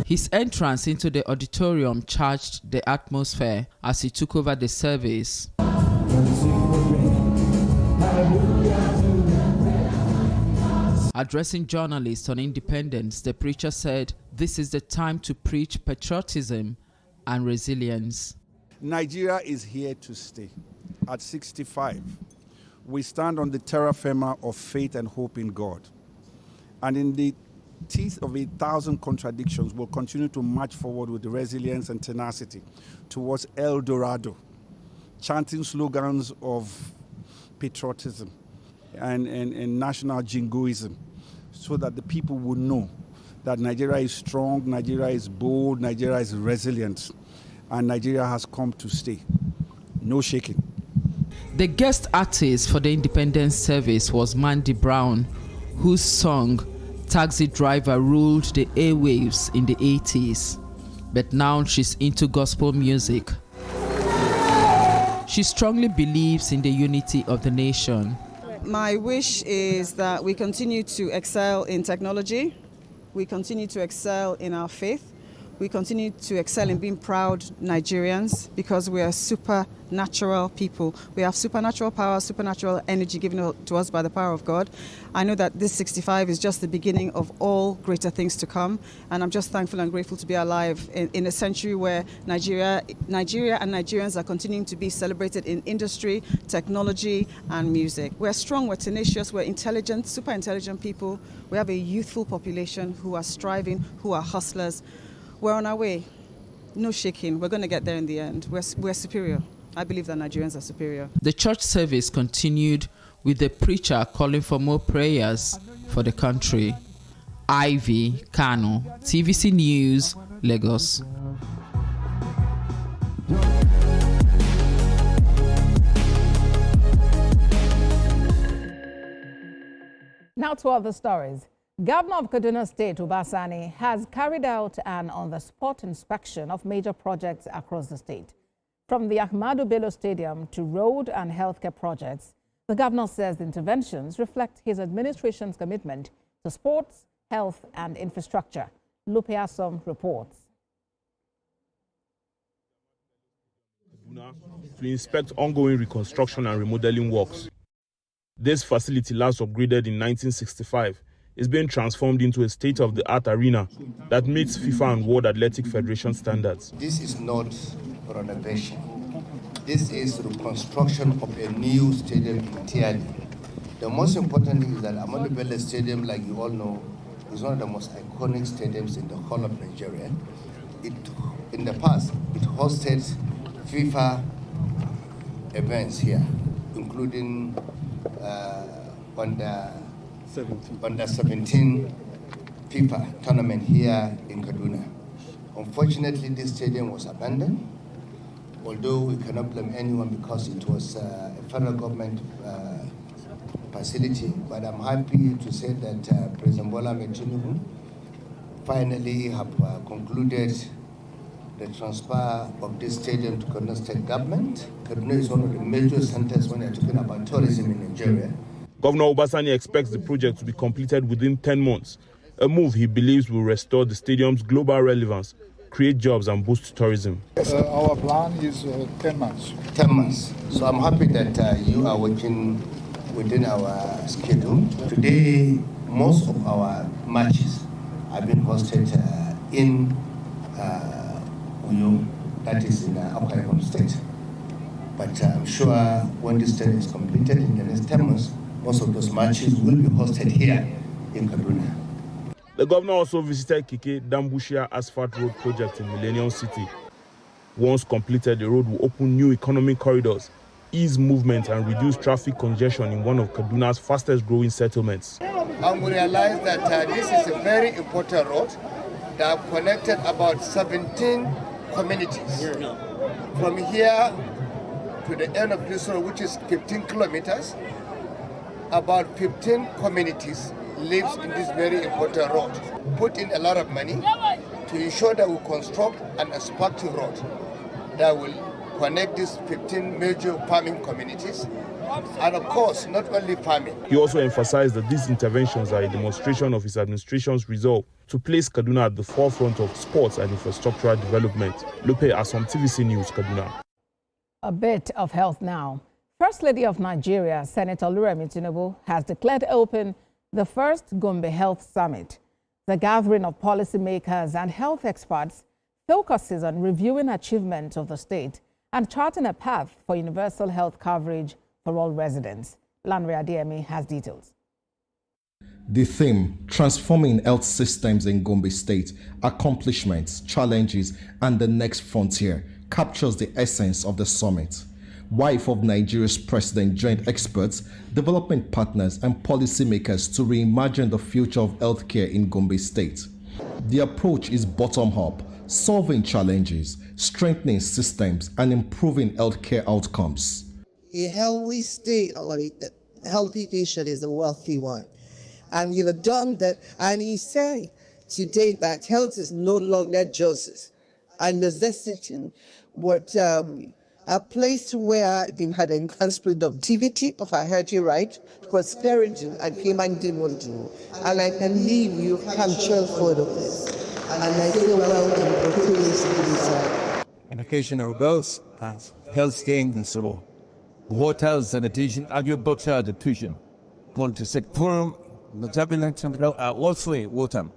His entrance into the auditorium charged the atmosphere as he took over the service. Addressing journalists on independence, the preacher said, "This is the time to preach patriotism and resilience." Nigeria is here to stay. At 65, we stand on the terra firma of faith and hope in God. And in the teeth of 1,000 contradictions, we'll continue to march forward with resilience and tenacity towards El Dorado, chanting slogans of patriotism and national jingoism, so that the people will know that Nigeria is strong, Nigeria is bold, Nigeria is resilient, and Nigeria has come to stay. No shaking. The guest artist for the independence service was Mandy Brown, whose song Taxi Driver ruled the airwaves in the 80s. But now she's into gospel music. She strongly believes in the unity of the nation. My wish is that we continue to excel in technology, we continue to excel in our faith, we continue to excel in being proud Nigerians, because we are supernatural people. We have supernatural power, supernatural energy given to us by the power of God. I know that this 65 is just the beginning of all greater things to come, and I'm just thankful and grateful to be alive in a century where Nigeria and Nigerians are continuing to be celebrated in industry, technology, and music. We're strong, we're tenacious, we're intelligent, super intelligent people. We have a youthful population who are striving, who are hustlers. We're on our way. No shaking. We're going to get there in the end. We're superior. I believe that Nigerians are superior. The church service continued with the preacher calling for more prayers for the country. Ivy Kano, TVC News, Lagos. Now to other stories. Governor of Kaduna State, Uba Sani, has carried out an on-the-spot inspection of major projects across the state. From the Ahmadu Bello Stadium to road and healthcare projects, The governor says the interventions reflect his administration's commitment to sports, health, and infrastructure. Lupe Asom reports. To inspect ongoing reconstruction and remodeling works. This facility, last upgraded in 1965, is being transformed into a state-of-the-art arena that meets FIFA and World Athletic Federation standards. This is not renovation. This is reconstruction of a new stadium entirely. The most important thing is that Ahmadu Bello Stadium, like you all know, is one of the most iconic stadiums in the whole of Nigeria. In the past, it hosted FIFA events here, including under 17 FIFA tournament here in Kaduna. Unfortunately, this stadium was abandoned, although we cannot blame anyone because it was a federal government facility. But I'm happy to say that President Bola Tinubu finally have concluded the transfer of this stadium to Kaduna State government. Kaduna is one of the major centers when you're talking about tourism in Nigeria. Governor Obasani expects the project to be completed within 10 months, a move he believes will restore the stadium's global relevance, create jobs and boost tourism. Our plan is 10 months. 10 months. So I'm happy that you are working within our schedule. Today, most of our matches have been hosted in Uyo, that is in Akwa Ibom State. But I'm sure when this study is completed in the next 10 months, most of those matches will be hosted here in Kaduna. The governor also visited Kike Dambushia Asphalt Road project in Millennium City. Once completed, the road will open new economic corridors, ease movement and reduce traffic congestion in one of Kaduna's fastest growing settlements. And we realized that this is a very important road that connected about 17 communities. From here to the end of this road, which is 15 kilometers, about 15 communities lives in this very important road. Put in a lot of money to ensure that we construct an asphalt road that will connect these 15 major farming communities. And of course, not only farming. He also emphasized that these interventions are a demonstration of his administration's resolve to place Kaduna at the forefront of sports and infrastructural development. Lupe Asom, TVC News, Kaduna. A bit of health now. First Lady of Nigeria, Senator Tinubu, has declared open the first Gombe Health Summit. The gathering of policymakers and health experts focuses on reviewing achievements of the state and charting a path for universal health coverage for all residents. Lanre Adeyemi has details. The theme, Transforming Health Systems in Gombe State, Accomplishments, Challenges, and the Next Frontier, captures the essence of the summit. Wife of Nigeria's president joined experts, development partners, and policymakers to reimagine the future of healthcare in Gombe State. The approach is bottom-up, solving challenges, strengthening systems, and improving healthcare outcomes. A healthy state, or a healthy patient, is a wealthy one. And you've done that, and he said today that health is no longer just a necessity, but a place where you had enhanced productivity, if I heard you right, prosperity, and human dignity. And I can leave you capture for this. And I feel well in educational goals, health gains and so on. Water, sanitation, agriculture, education. Want to set forum, also water.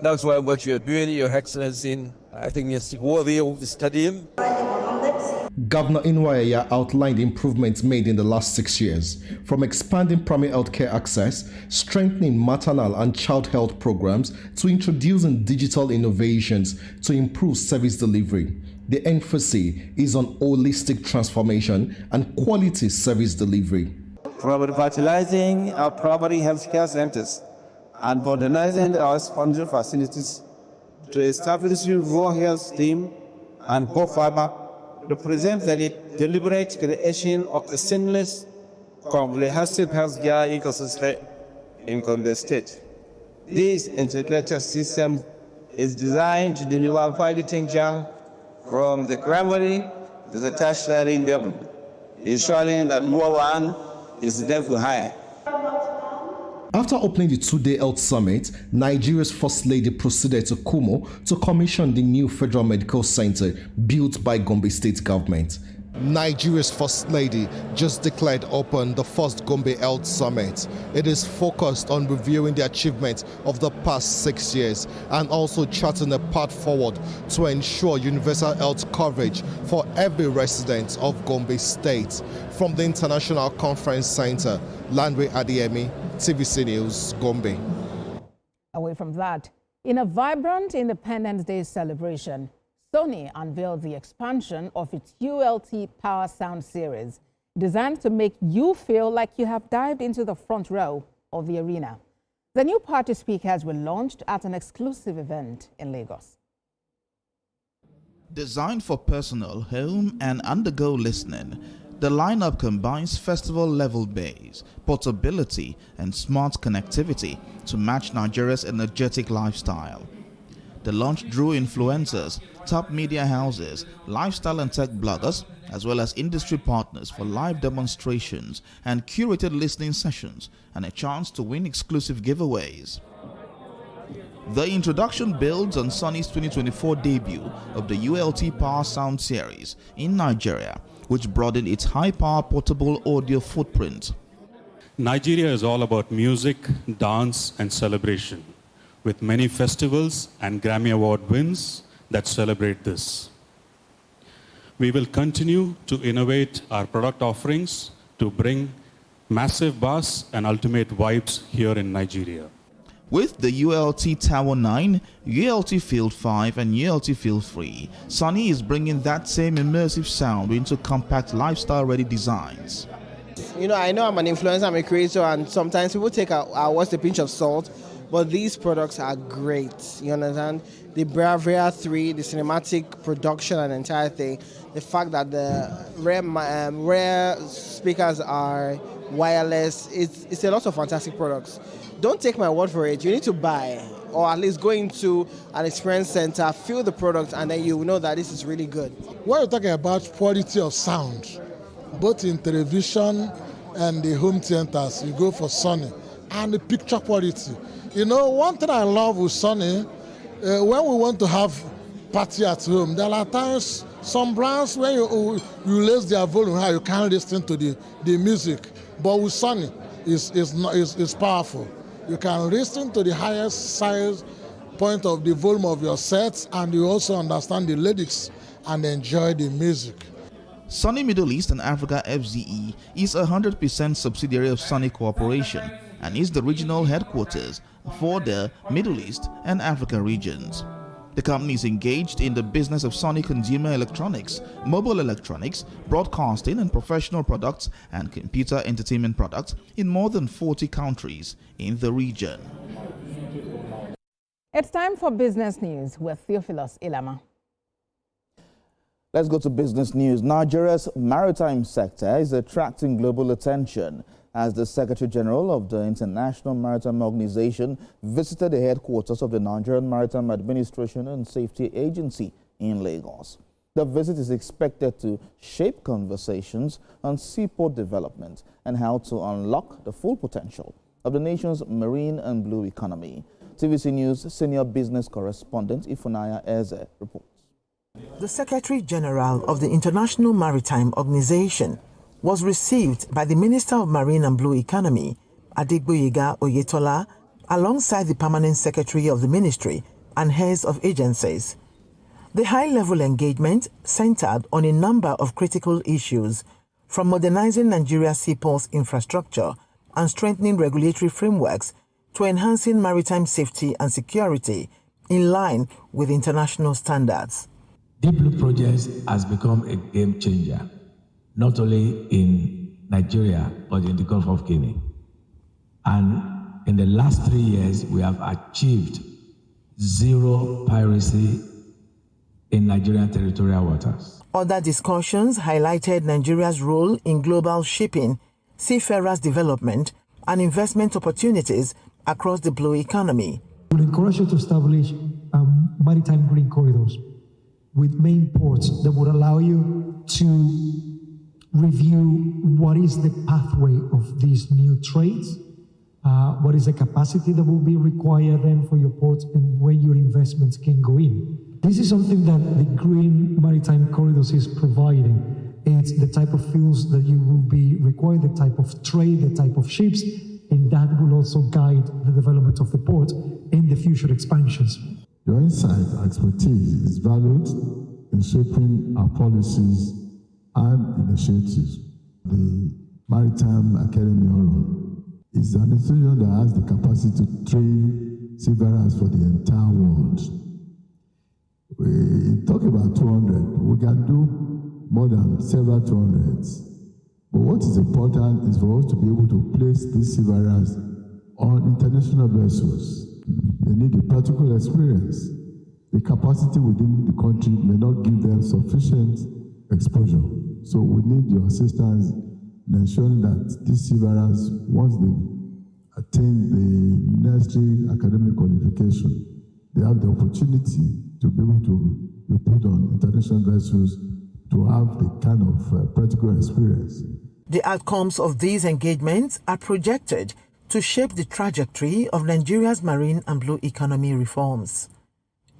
That's why what you're doing, your excellency, I think it's worthy of the stadium. Governor Nwachukwu outlined improvements made in the last 6 years, from expanding primary healthcare access, strengthening maternal and child health programs, to introducing digital innovations to improve service delivery. The emphasis is on holistic transformation and quality service delivery. From revitalizing our primary healthcare centers and modernizing our sponsor facilities to establishing raw health team and co-fiber represent the deliberate creation of a seamless, comprehensive healthcare ecosystem in Gombe State. This integrated system is designed to deliver quality care from the primary to the tertiary level, ensuring that no one is therefore higher. After opening the two-day health summit, Nigeria's First Lady proceeded to Kumo to commission the new Federal Medical Center built by Gombe State government. Nigeria's First Lady just declared open the first Gombe Health Summit. It is focused on reviewing the achievements of the past 6 years and also charting a path forward to ensure universal health coverage for every resident of Gombe State. From the International Conference Center, Landry Adiemi, TVC News, Gombe. Away from that, in a vibrant Independence Day celebration, Sony unveiled the expansion of its ULT Power Sound series, designed to make you feel like you have dived into the front row of the arena. The new party speakers were launched at an exclusive event in Lagos. Designed for personal, home, and undergo listening, the lineup combines festival-level bass, portability, and smart connectivity to match Nigeria's energetic lifestyle. The launch drew influencers, top media houses, lifestyle and tech bloggers, as well as industry partners for live demonstrations and curated listening sessions, and a chance to win exclusive giveaways. The introduction builds on Sony's 2024 debut of the ULT Power Sound series in Nigeria, which broadened its high-power portable audio footprint. Nigeria is all about music, dance, and celebration, with many festivals and Grammy Award wins that celebrate this. We will continue to innovate our product offerings to bring massive bass and ultimate vibes here in Nigeria. With the ULT Tower 9, ULT Field 5, and ULT Field 3, Sony is bringing that same immersive sound into compact lifestyle-ready designs. You know, I know I'm an influencer, I'm a creator, and sometimes people take our words with a pinch of salt, but these products are great, you understand? The Bravia 3, the cinematic production and entire thing, the fact that the rare speakers are wireless, it's a lot of fantastic products. Don't take my word for it, you need to buy, or at least go into an experience center, feel the product, and then you will know that this is really good. When you're talking about quality of sound, both in television and the home theaters, you go for Sony, and the picture quality. You know, one thing I love with Sony, when we want to have party at home, there are times some brands when you raise their volume high, you can't listen to the music. But with Sony, it's powerful. You can listen to the highest size point of the volume of your sets, and you also understand the lyrics and enjoy the music. Sony Middle East and Africa FZE is a 100% subsidiary of Sony Corporation and is the regional headquarters for the Middle East and Africa regions. The company is engaged in the business of Sony consumer electronics, mobile electronics, broadcasting and professional products, and computer entertainment products in more than 40 countries in the region. It's time for business news with Theophilus Ilama. Let's go to business news. Nigeria's maritime sector is attracting global attention as the Secretary General of the International Maritime Organization visited the headquarters of the Nigerian Maritime Administration and Safety Agency in Lagos. The visit is expected to shape conversations on seaport development and how to unlock the full potential of the nation's marine and blue economy. TVC News senior business correspondent Ifunanya Eze reports. The Secretary General of the International Maritime Organization was received by the Minister of Marine and Blue Economy, Adegboyega Oyetola, alongside the Permanent Secretary of the Ministry and heads of agencies. The high-level engagement centered on a number of critical issues, from modernizing Nigeria's seaports infrastructure and strengthening regulatory frameworks to enhancing maritime safety and security in line with international standards. Deep Blue Project has become a game changer, not only in Nigeria, but in the Gulf of Guinea. And in the last 3 years, we have achieved zero piracy in Nigerian territorial waters. Other discussions highlighted Nigeria's role in global shipping, seafarers' development, and investment opportunities across the blue economy. We will encourage you to establish maritime green corridors with main ports that would allow you to review what is the pathway of these new trades, what is the capacity that will be required then for your ports, and where your investments can go in. This is something that the Green Maritime Corridors is providing. It's the type of fuels that you will be required, the type of trade, the type of ships, and that will also guide the development of the port in the future expansions. Your insight, expertise is valued in shaping our policies and initiatives. The Maritime Academy is an institution that has the capacity to train seafarers for the entire world. We talk about 200. We can do more than several 200s. But what is important is for us to be able to place these seafarers on international vessels. They need a practical experience. The capacity within the country may not give them sufficient exposure. So we need your assistance in ensuring that these seafarers, once they attain the necessary academic qualification, they have the opportunity to be able to be put on international vessels to have the kind of practical experience. The outcomes of these engagements are projected to shape the trajectory of Nigeria's marine and blue economy reforms.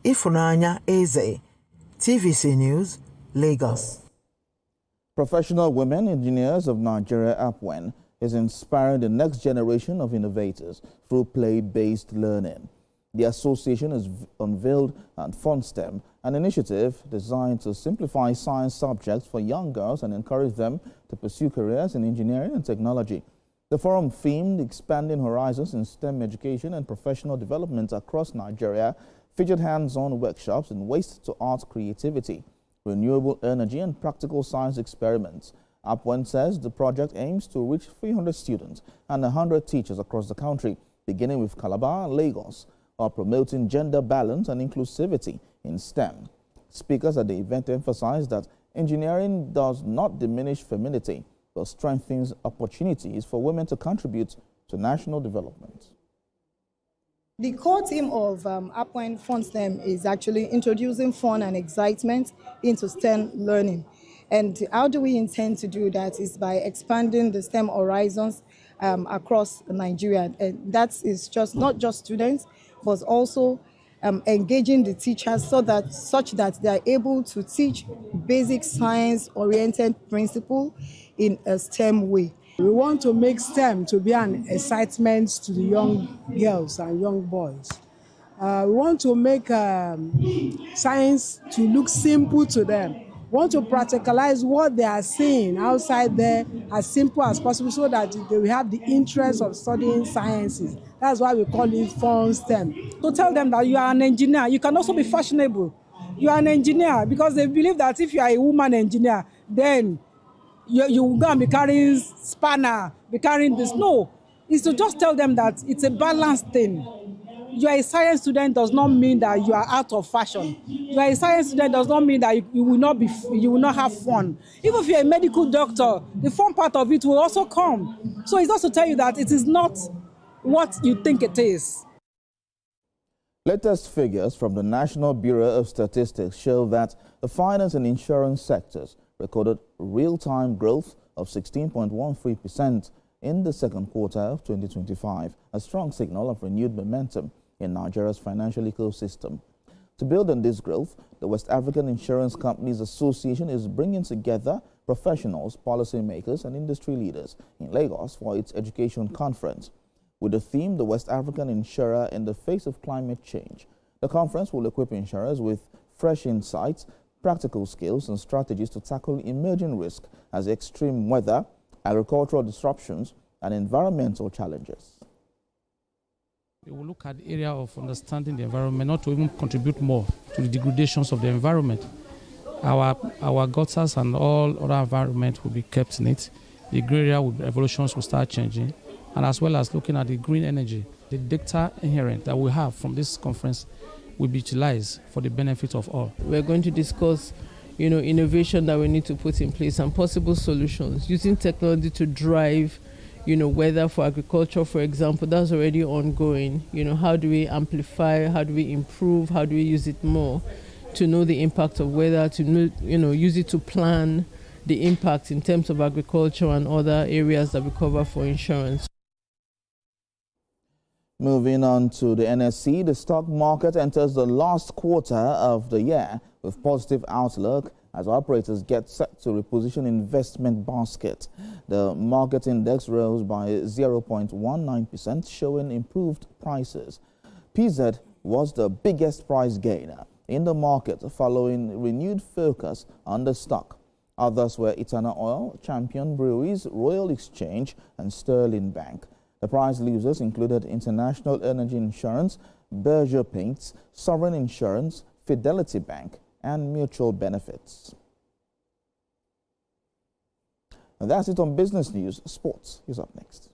Ifunanya Eze, TVC News, Lagos. Professional Women Engineers of Nigeria APWEN is inspiring the next generation of innovators through play-based learning. The association has unveiled and FundSTEM, an initiative designed to simplify science subjects for young girls and encourage them to pursue careers in engineering and technology. The forum themed Expanding Horizons in STEM Education and Professional Development across Nigeria featured hands-on workshops in waste-to-art creativity, renewable energy and practical science experiments. APWEN says the project aims to reach 300 students and 100 teachers across the country, beginning with Calabar and Lagos, while promoting gender balance and inclusivity in STEM. Speakers at the event emphasized that engineering does not diminish femininity, but strengthens opportunities for women to contribute to national development. The core theme of APWEN FundSTEM is actually introducing fun and excitement into STEM learning. And how do we intend to do that is by expanding the STEM horizons across Nigeria. And that is just not just students, but also engaging the teachers such that they are able to teach basic science-oriented principles in a STEM way. We want to make STEM to be an excitement to the young girls and young boys. We want to make science to look simple to them. We want to practicalize what they are seeing outside there as simple as possible so that they will have the interest of studying sciences. That's why we call it FundSTEM. To tell them that you are an engineer, you can also be fashionable. You are an engineer because they believe that if you are a woman engineer, then you will go and be carrying spanner, be carrying this. No, it's to just tell them that it's a balanced thing. You are a science student does not mean that you are out of fashion. You are a science student does not mean that you will not have fun. Even if you're a medical doctor, the fun part of it will also come. So it's also to tell you that it is not what you think it is. Latest figures from the National Bureau of Statistics show that the finance and insurance sectors recorded real-time growth of 16.13% in the second quarter of 2025, a strong signal of renewed momentum in Nigeria's financial ecosystem. To build on this growth, the West African Insurance Companies Association is bringing together professionals, policymakers, and industry leaders in Lagos for its education conference. With the theme, The West African Insurer in the Face of Climate Change, the conference will equip insurers with fresh insights, practical skills, and strategies to tackle emerging risks as extreme weather, agricultural disruptions, and environmental challenges. We will look at the area of understanding the environment, not to even contribute more to the degradations of the environment. Our gutters and all other environment will be kept in it. The green area evolutions will start changing, and as well as looking at the green energy. The data inherent that we have from this conference will be utilized for the benefit of all. We're going to discuss, innovation that we need to put in place and possible solutions using technology to drive, weather for agriculture, for example. That's already ongoing. How do we amplify? How do we improve? How do we use it more to know the impact of weather? To know, use it to plan the impact in terms of agriculture and other areas that we cover for insurance. Moving on to the NSE, the stock market enters the last quarter of the year with positive outlook as operators get set to reposition investment basket. The market index rose by 0.19%, showing improved prices. PZ was the biggest price gainer in the market following renewed focus on the stock. Others were Eternal Oil, Champion Breweries, Royal Exchange, and Sterling Bank. The price losers included International Energy Insurance, Berger Paints, Sovereign Insurance, Fidelity Bank, and Mutual Benefits. And that's it on business news. Sports is up next.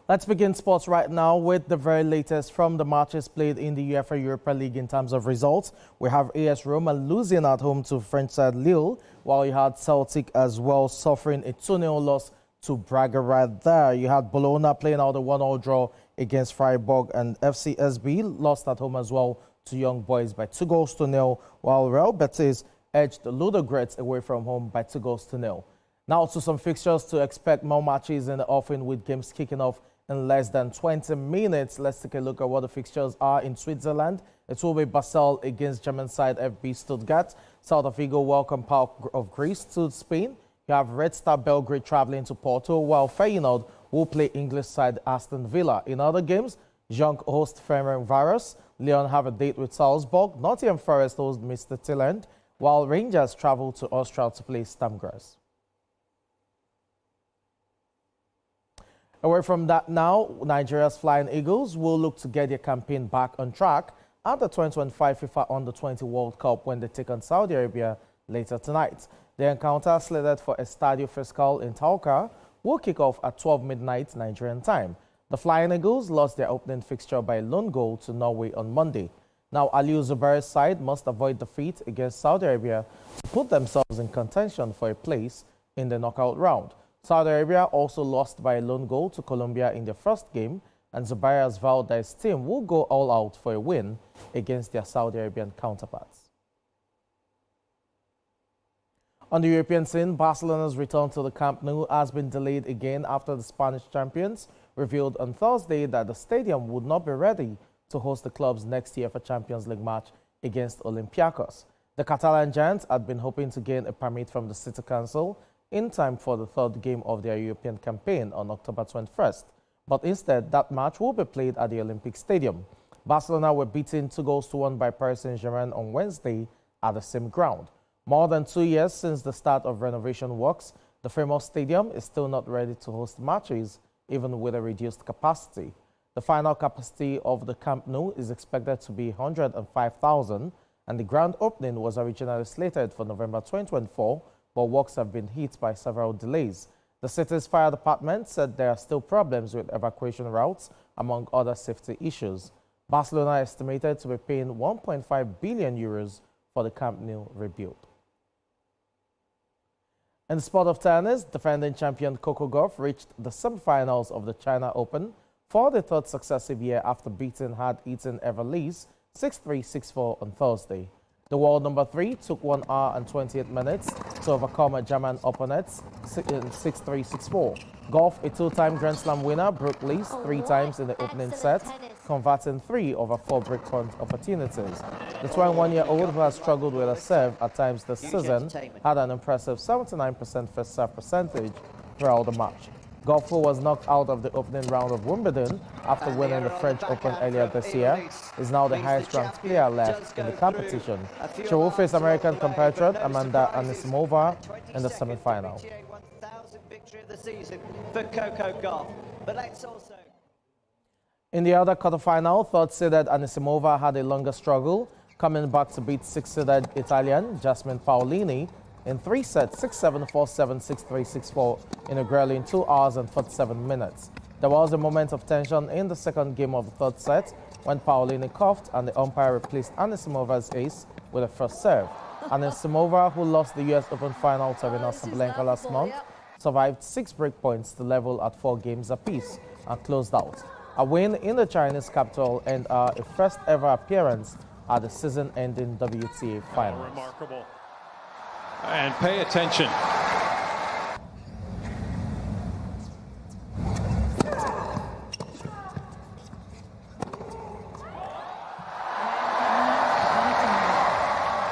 Let's begin sports right now with the very latest from the matches played in the UEFA Europa League in terms of results. We have AS Roma losing at home to French side Lille, while you had Celtic as well suffering a 2-0 loss to Braga right there. You had Bologna playing out a 1-1 draw against Freiburg, and FCSB lost at home as well to Young Boys by 2-0, while Real Betis edged the Ludogorets away from home by 2-0. Now to some fixtures to expect. More matches in the offing with games kicking off in less than 20 minutes. Let's take a look at what the fixtures are in Switzerland. It will be Basel against German side FB Stuttgart. South of Vigo welcome Park of Greece to Spain. You have Red Star Belgrade traveling to Porto, while Feyenoord will play English side Aston Villa. In other games, Genk host Ferencváros. Lyon have a date with Salzburg. Nottingham Forest host Mr. Tilland, while Rangers travel to Austria to play Sturm Graz. Away from that now, Nigeria's Flying Eagles will look to get their campaign back on track at the 2025 FIFA Under-20 World Cup when they take on Saudi Arabia later tonight. The encounter, slated for Estadio Fiscal in Tauca, will kick off at 12 midnight Nigerian time. The Flying Eagles lost their opening fixture by a lone goal to Norway on Monday. Now, Aliou Zubairu's side must avoid defeat against Saudi Arabia to put themselves in contention for a place in the knockout round. Saudi Arabia also lost by a lone goal to Colombia in their first game, and Zubairu has vowed that his team will go all out for a win against their Saudi Arabian counterparts. On the European scene, Barcelona's return to the Camp Nou has been delayed again after the Spanish champions revealed on Thursday that the stadium would not be ready to host the club's next UEFA Champions League match against Olympiacos. The Catalan giants had been hoping to gain a permit from the City Council in time for the third game of their European campaign on October 21st. But instead, that match will be played at the Olympic Stadium. Barcelona were beaten 2-1 by Paris Saint-Germain on Wednesday at the same ground. More than 2 years since the start of renovation works, the famous stadium is still not ready to host matches, even with a reduced capacity. The final capacity of the Camp Nou is expected to be 105,000, and the grand opening was originally slated for November 2024, but works have been hit by several delays. The city's fire department said there are still problems with evacuation routes, among other safety issues. Barcelona estimated to be paying 1.5 billion euros for the Camp Nou rebuild. In the sport of tennis, defending champion Coco Gauff reached the semi-finals of the China Open for the third successive year after beating hard-eaten Everleigh 6-3, 6-4 on Thursday. The world number 3 took 1 hour and 28 minutes to overcome a German opponent 6-3, 6-4. Gauff, a two-time Grand Slam winner, broke Lees 3 times in the opening set, converting 3 over 4 breakpoint opportunities. The 21-year-old, who has struggled with a serve at times this season, had an impressive 79% first serve percentage throughout the match. Gauff, who was knocked out of the opening round of Wimbledon after winning the French Open earlier this year, is now the highest-ranked player left in the competition. She will face American compatriot Amanda Anisimova in the semi-final. In the other quarterfinal, third-seeded Anisimova had a longer struggle, coming back to beat sixth-seeded Italian Jasmine Paolini in 3 sets, 6-7, 4-7, 6-3, 6-4 in a grueling 2 hours and 47 minutes. There was a moment of tension in the second game of the third set when Paolini coughed and the umpire replaced Anisimova's ace with a first serve. Anisimova, who lost the US Open final to Aryna Sabalenka last month, survived 6 breakpoints to level at 4 games apiece and closed out. A win in the Chinese capital and a first ever appearance at the season-ending WTA final. Remarkable. And pay attention.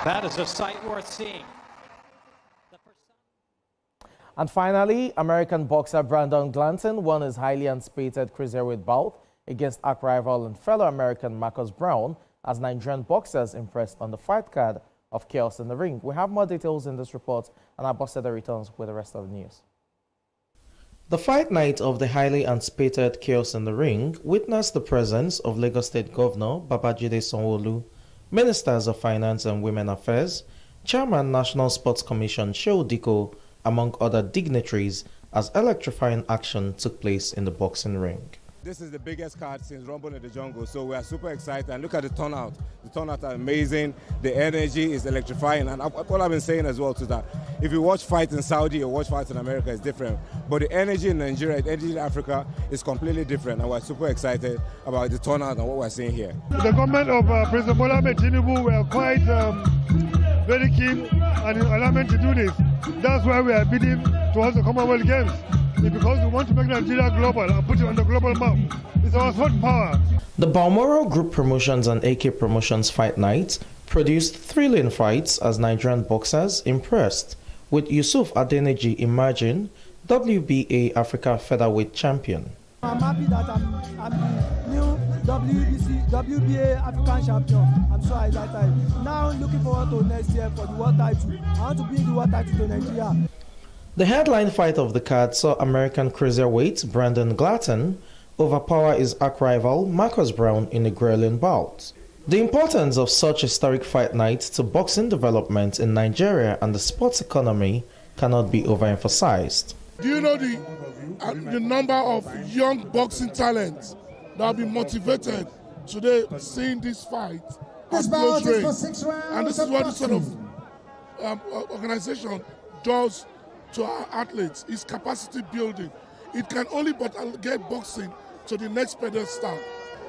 That is a sight worth seeing. And finally, American boxer Brandon Glanton won his highly anticipated cruiserweight bout against arch rival and fellow American Marcus Brown as Nigerian boxers impressed on the fight card of Chaos in the Ring. We have more details in this report, and Ambassador returns with the rest of the news. The fight night of the highly anticipated Chaos in the Ring witnessed the presence of Lagos State Governor Babajide Sanwo-Olu, Ministers of Finance and Women Affairs, Chairman National Sports Commission Shehu Diko, among other dignitaries, as electrifying action took place in the boxing ring. This is the biggest card since Rumble in the Jungle, so we are super excited. And look at the turnout. The turnout are amazing. The energy is electrifying. And what I've been saying as well to that, if you watch fights in Saudi or watch fights in America, it's different. But the energy in Nigeria, the energy in Africa is completely different. And we're super excited about the turnout and what we're seeing here. The government of President Bola Ahmed Tinubu were quite very keen and allowing to do this. That's why we are bidding towards the Commonwealth Games. It's because we want to make Nigeria global and put it on the global map. It's our soft power. The Balmoral Group Promotions and AK Promotions Fight Night produced thrilling fights as Nigerian boxers impressed, with Yusuf Adeneji emerging WBA Africa Featherweight Champion. I'm happy that I'm the new WBA African champion. I'm so excited. Now looking forward to next year for the world title. I want to bring the world title to Nigeria. The headline fight of the card saw American cruiserweight Brandon Glanton overpower his arch rival Marcus Brown in a grueling bout. The importance of such historic fight night to boxing development in Nigeria and the sports economy cannot be overemphasized. Do you know the number of young boxing talents that have been motivated today seeing this fight at close range? And this is what this sort of organization does to our athletes, is capacity building. It can only but get boxing to the next pedestal.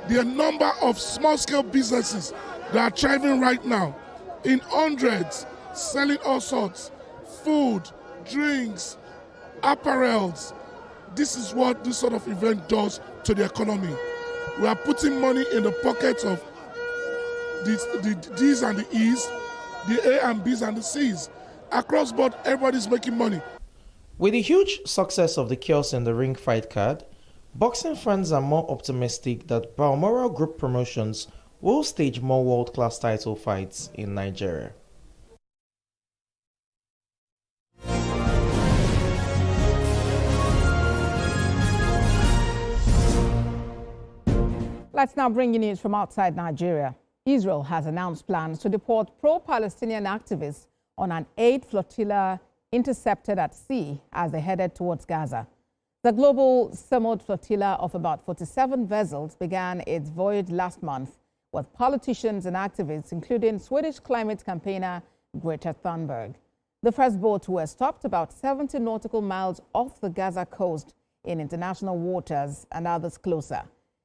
The number of small-scale businesses that are thriving right now in hundreds, selling all sorts, food, drinks, apparels. This is what this sort of event does to the economy. We are putting money in the pockets of the D's and the E's, the A and B's and the C's. Across board, everybody's making money. With the huge success of the Chaos in the Ring fight card, boxing fans are more optimistic that Balmoral Group Promotions will stage more world-class title fights in Nigeria. Let's now bring you news from outside Nigeria. Israel has announced plans to deport pro-Palestinian activists on an aid flotilla intercepted at sea as they headed towards Gaza. The global Samud flotilla of about 47 vessels began its voyage last month with politicians and activists, including Swedish climate campaigner Greta Thunberg. The first boats were stopped about 70 nautical miles off the Gaza coast in international waters and others closer.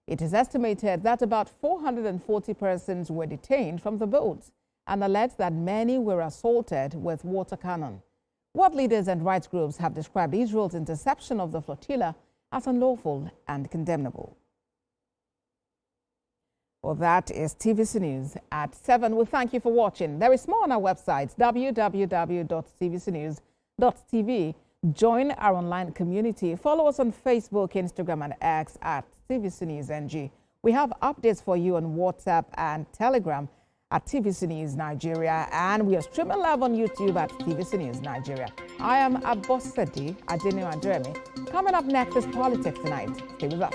It is estimated that about 440 persons were detained from the boats and alleged that many were assaulted with water cannon. World leaders and rights groups have described Israel's interception of the flotilla as unlawful and condemnable. Well, that is TVC News at 7. We thank you for watching. There is more on our website, www.tvcnews.tv. Join our online community. Follow us on Facebook, Instagram, and X at TVC News NG. We have updates for you on WhatsApp and Telegram at TVC News Nigeria, and we are streaming live on YouTube at TVC News Nigeria. I am Abosedi Adenu Adremi. Coming up next is Politics Tonight. Stay with us.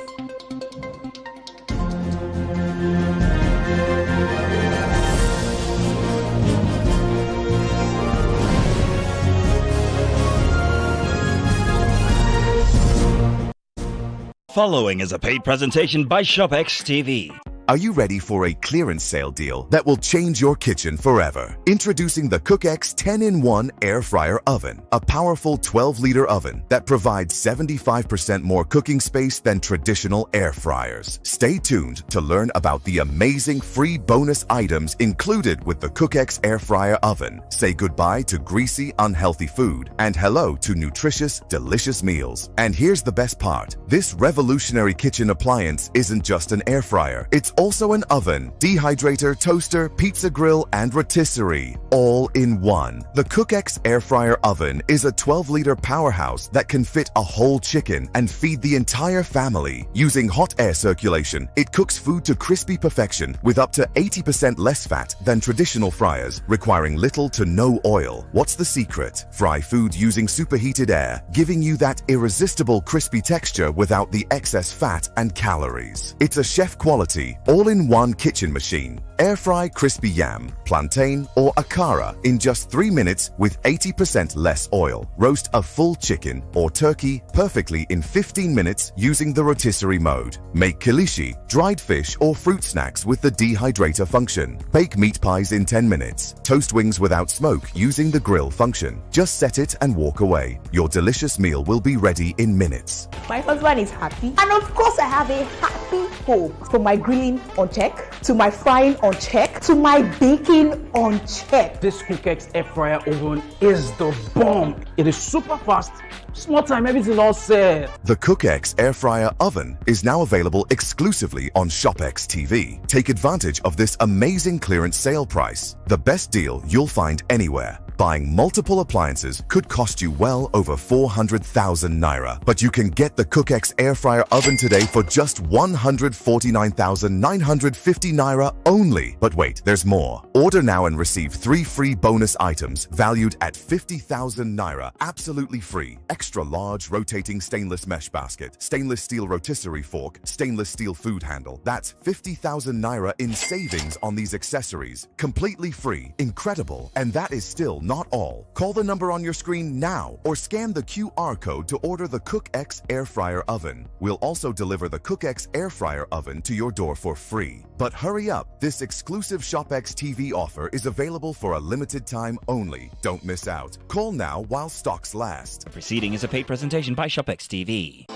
Following is a paid presentation by ShopX TV. Are you ready for a clearance sale deal that will change your kitchen forever? Introducing the CookX 10-in-1 Air Fryer Oven, a powerful 12-liter oven that provides 75% more cooking space than traditional air fryers. Stay tuned to learn about the amazing free bonus items included with the CookX Air Fryer Oven. Say goodbye to greasy, unhealthy food and hello to nutritious, delicious meals. And here's the best part. This revolutionary kitchen appliance isn't just an air fryer. It's also an oven, dehydrator, toaster, pizza grill, and rotisserie, all in one. The CookX Air Fryer Oven is a 12-liter powerhouse that can fit a whole chicken and feed the entire family. Using hot air circulation, it cooks food to crispy perfection with up to 80% less fat than traditional fryers, requiring little to no oil. What's the secret? Fry food using superheated air, giving you that irresistible crispy texture without the excess fat and calories. It's a chef-quality, all-in-one kitchen machine. Air fry crispy yam, plantain, or akara in just 3 minutes with 80% less oil. Roast a full chicken or turkey perfectly in 15 minutes using the rotisserie mode. Make kilishi, dried fish, or fruit snacks with the dehydrator function. Bake meat pies in 10 minutes. Toast wings without smoke using the grill function. Just set it and walk away. Your delicious meal will be ready in minutes. My husband is happy, and of course I have a happy home. From my grilling on check, to my frying on check, to my baking on check. This CookX Air Fryer Oven is the bomb. It is super fast, small time, everything all set. The CookX Air Fryer Oven is now available exclusively on ShopX TV. Take advantage of this amazing clearance sale price, the best deal you'll find anywhere. Buying multiple appliances could cost you well over 400,000 naira, but you can get the CookX Air Fryer Oven today for just 149,950 naira only. But wait, there's more. Order now and receive 3 free bonus items valued at 50,000 naira, absolutely free. Extra large rotating stainless mesh basket, stainless steel rotisserie fork, stainless steel food handle. That's 50,000 naira in savings on these accessories. Completely free. Incredible. And that is still not all. Call the number on your screen now or scan the QR code to order the CookX Air Fryer Oven. We'll also deliver the CookX Air Fryer Oven to your door for free. But hurry up, this exclusive ShopX TV offer is available for a limited time only. Don't miss out. Call now while stocks last. The proceeding is a paid presentation by ShopX TV.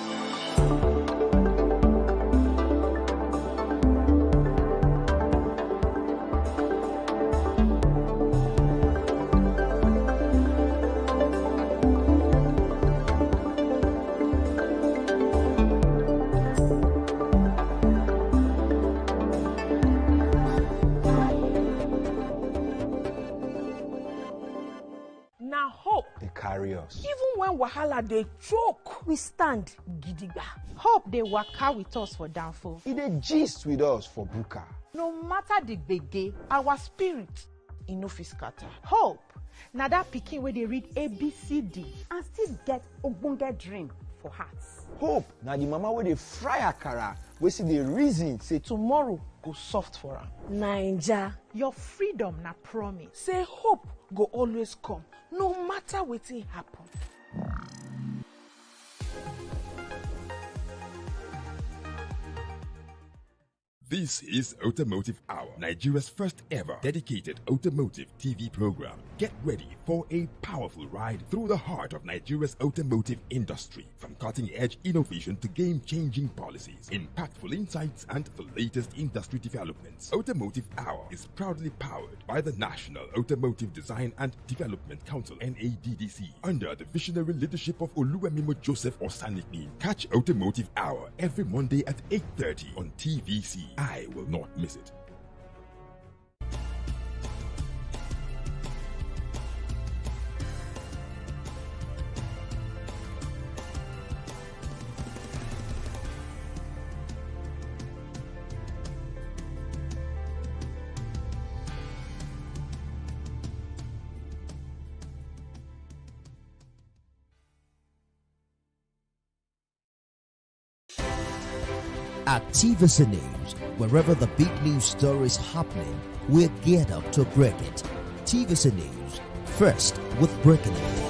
Carry us. Even when wahala dey choke, we stand gidigba. Hope dey waka with us for downfall. E dey gist with us for buka. No matter the gbege, our spirit e no fit scatter. Hope na that pikin wey dey read ABCD and still get ogbonge dream for hearts. Hope na the mama wey dey fry akara wey see the reason say tomorrow go soft for am. Naija, your freedom na promise. Say hope go always come, no matter wetin happen. This is Automotive Hour, Nigeria's first ever dedicated automotive TV program. Get ready for a powerful ride through the heart of Nigeria's automotive industry. From cutting-edge innovation to game-changing policies, impactful insights, and the latest industry developments. Automotive Hour is proudly powered by the National Automotive Design and Development Council, NADDC, under the visionary leadership of Oluwemimo Joseph Osanikni. Catch Automotive Hour every Monday at 8:30 on TVC. I will not miss it. At TVC News, wherever the big news story is happening, we're geared up to break it. TVC News, first with breaking it.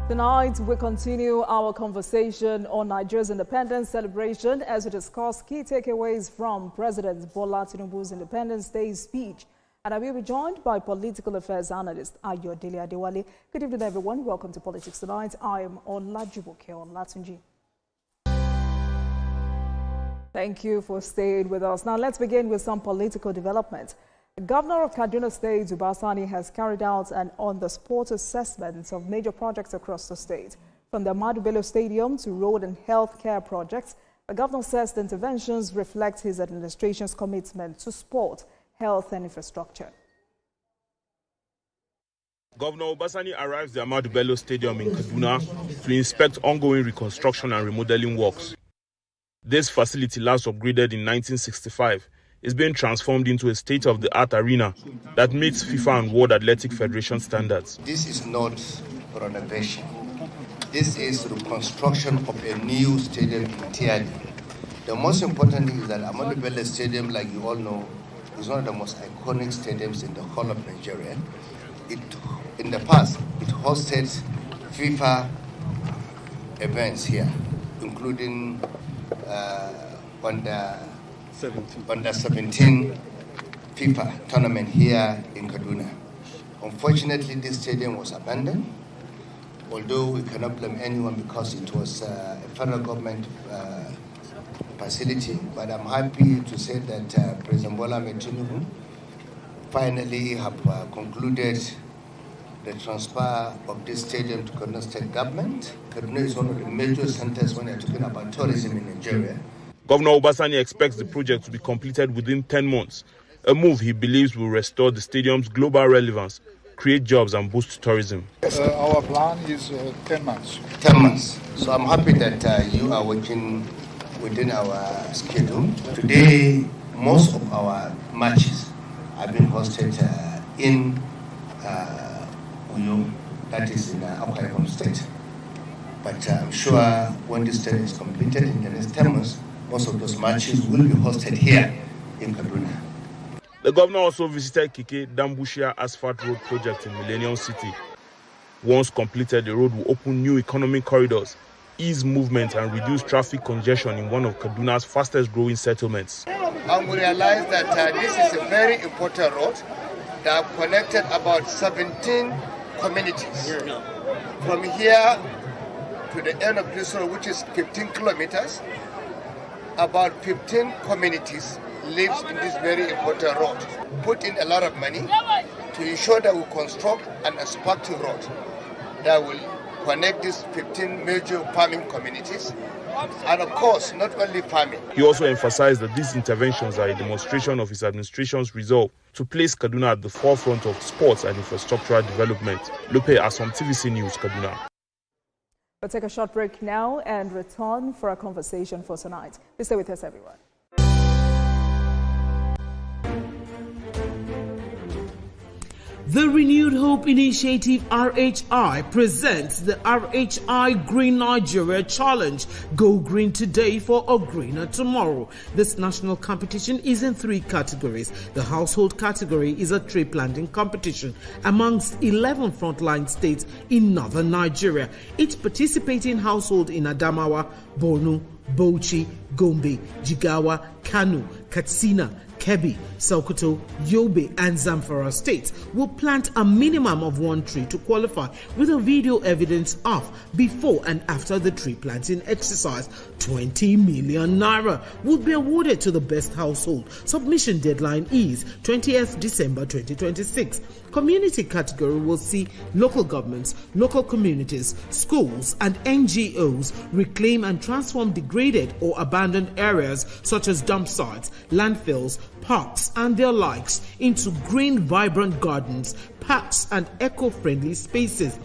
The Tonight, we continue our conversation on Nigeria's independence celebration as we discuss key takeaways from President Bola Tinubu's Independence Day speech. And I will be joined by political affairs analyst Ayodele Adewale. Good evening, everyone. Welcome to Politics Tonight. I am Olajumoke Olatunji. Thank you for staying with us. Now, let's begin with some political developments. The Governor of Kaduna State, Ubasani, has carried out an on-the-spot assessment of major projects across the state. From the Ahmadu Bello Stadium to road and health care projects, the governor says the interventions reflect his administration's commitment to sport, health and infrastructure. Governor Ubasani arrives at the Ahmadu Bello Stadium in Kaduna to inspect ongoing reconstruction and remodeling works. This facility, last upgraded in 1965, is being transformed into a state-of-the-art arena that meets FIFA and World Athletic Federation standards. This is not renovation. This is reconstruction of a new stadium entirely. The most important thing is that Ahmadu Bello Stadium, like you all know, is one of the most iconic stadiums in the whole of Nigeria. In the past, it hosted FIFA events here, including Under 17 FIFA tournament here in Kaduna. Unfortunately, this stadium was abandoned, although we cannot blame anyone because it was a federal government facility. But I'm happy to say that President Bola Tinubu finally have concluded the transfer of this stadium to Kaduna State government. Kaduna is one of the major centers when you're talking about tourism in Nigeria. Governor Ubasani expects the project to be completed within 10 months, a move he believes will restore the stadium's global relevance, create jobs and boost tourism. Our plan is 10 months. 10 months. So I'm happy that you are working within our schedule. Today, most of our matches have been hosted in Uyo, that is in Akwa Ibom State. But I'm sure when this study is completed in the next 10 months, most of those matches will be hosted here in Kaduna. The governor also visited Kike Dambushia Asphalt Road project in Millennium City. Once completed, the road will open new economic corridors, ease movement and reduce traffic congestion in one of Kaduna's fastest growing settlements. And we realized that this is a very important road that connected about 17 communities. From here to the end of this road, which is 15 kilometers, about 15 communities lives in this very important road. Put in a lot of money to ensure that we construct an asphalted road that will connect these 15 major farming communities. And of course, not only farming. He also emphasized that these interventions are a demonstration of his administration's resolve to place Kaduna at the forefront of sports and infrastructural development. Lupe Asom, TVC News, Kaduna. We'll take a short break now and return for a conversation for tonight. Please stay with us, everyone. The Renewed Hope Initiative RHI presents the RHI Green Nigeria Challenge. Go green today for a greener tomorrow. This national competition is in 3 categories. The household category is a tree planting competition amongst 11 frontline states in northern Nigeria. Each participating household in Adamawa, Borno, Bauchi, Gombe, Jigawa, Kano, Katsina, Kebbi, Sokoto, Yobe and Zamfara states will plant a minimum of 1 tree to qualify with a video evidence of before and after the tree planting exercise. 20 million naira will be awarded to the best household. Submission deadline is 20th December 2026. Community category will see local governments, local communities, schools and NGOs reclaim and transform degraded or abandoned areas such as dump sites, landfills, parks and their likes into green, vibrant gardens, parks and eco-friendly spaces.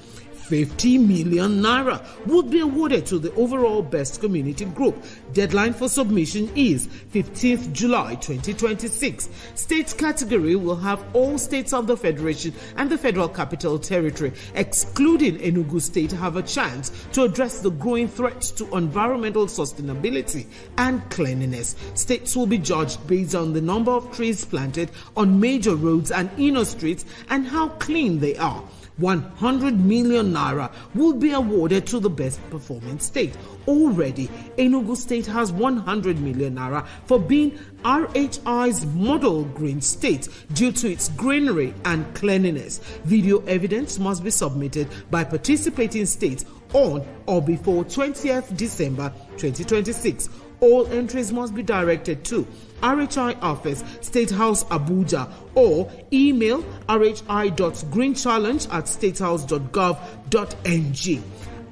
50 million naira would be awarded to the overall best community group. Deadline for submission is 15th July 2026. States category will have all states of the Federation and the Federal Capital Territory, excluding Enugu State, have a chance to address the growing threats to environmental sustainability and cleanliness. States will be judged based on the number of trees planted on major roads and inner streets and how clean they are. 100 million million naira will be awarded to the best performing state. Already, Enugu State has 100 million naira for being RHI's model green state due to its greenery and cleanliness. Video evidence must be submitted by participating states on or before 20th December 2026. All entries must be directed to RHI Office, State House, Abuja, or email rhi.greenchallenge@statehouse.gov.ng.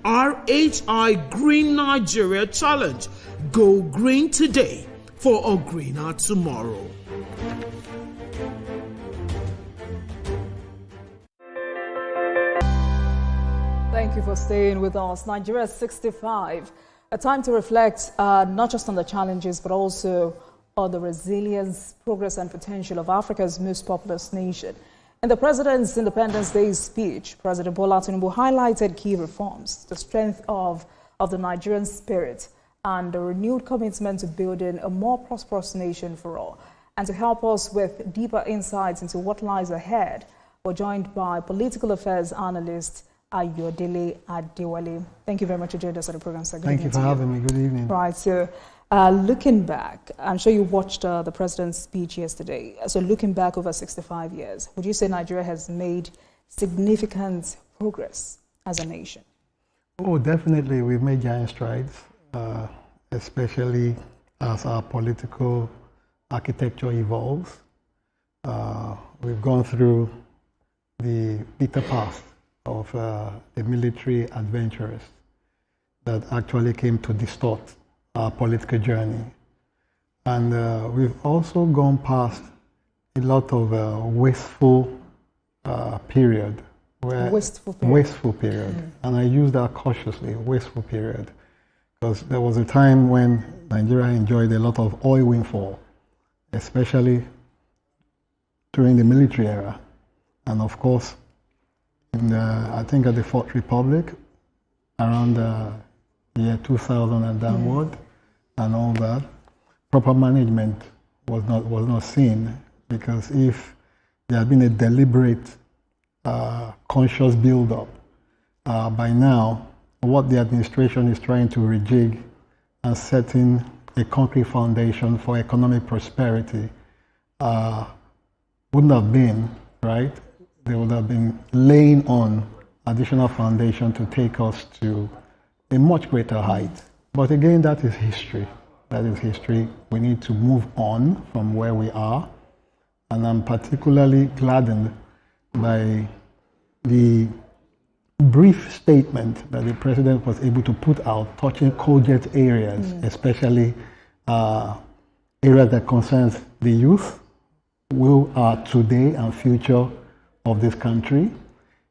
RHI Green Nigeria Challenge. Go green today for a greener tomorrow. Thank you for staying with us. Nigeria 65. A time to reflect not just on the challenges, but also on the resilience, progress, and potential of Africa's most populous nation. In the President's Independence Day speech, President Bola Tinubu highlighted key reforms, the strength of the Nigerian spirit, and the renewed commitment to building a more prosperous nation for all. And to help us with deeper insights into what lies ahead, we're joined by political affairs analyst Ayodele Adewale. Thank you very much for joining us on the program, sir. Thank you for having me. Good evening. Right, so looking back, I'm sure you watched the president's speech yesterday. So looking back over 65 years, would you say Nigeria has made significant progress as a nation? Oh, definitely. We've made giant strides, especially as our political architecture evolves. We've gone through the bitter past of the military adventurers that actually came to distort our political journey. And we've also gone past a lot of wasteful period. Wasteful period. And I use that cautiously, wasteful period. Because there was a time when Nigeria enjoyed a lot of oil windfall, especially during the military era. And of course, I think at the Fourth Republic, around the year 2000 and downward, and all that, proper management was not seen, because if there had been a deliberate, conscious build-up, by now, what the administration is trying to rejig and setting a concrete foundation for economic prosperity wouldn't have been, right? They would have been laying on additional foundation to take us to a much greater height. But again, that is history. That is history. We need to move on from where we are. And I'm particularly gladdened by the brief statement that the president was able to put out touching cogent areas, especially areas that concerns the youth, who are today and future of this country.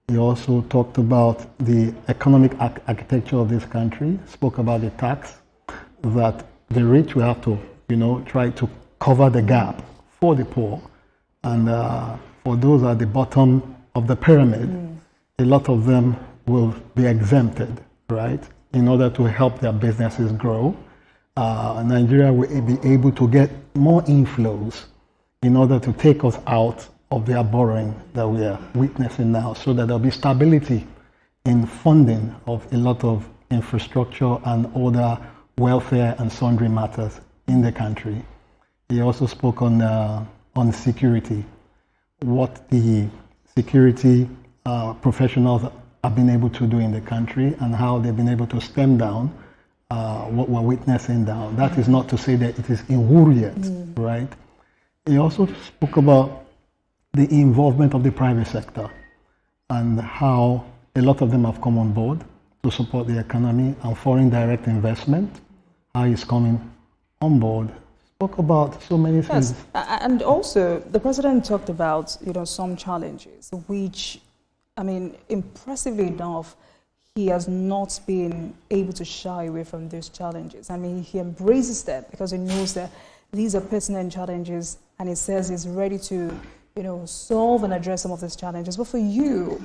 He also talked about the economic architecture of this country, spoke about the tax, that the rich will have to, try to cover the gap for the poor. And for those at the bottom of the pyramid, a lot of them will be exempted, right, in order to help their businesses grow. Nigeria will be able to get more inflows in order to take us out of their borrowing that we are witnessing now, so that there'll be stability in funding of a lot of infrastructure and other welfare and sundry matters in the country. He also spoke on security, what the security professionals have been able to do in the country, and how they've been able to stem down what we're witnessing now. That is not to say that it is in right? He also spoke about the involvement of the private sector and how a lot of them have come on board to support the economy, and foreign direct investment, how it's coming on board. Spoke about so many things. Yes, and also the president talked about some challenges, which, impressively enough, he has not been able to shy away from those challenges. He embraces them because he knows that these are pertinent challenges, and he says he's ready to solve and address some of these challenges. But for you,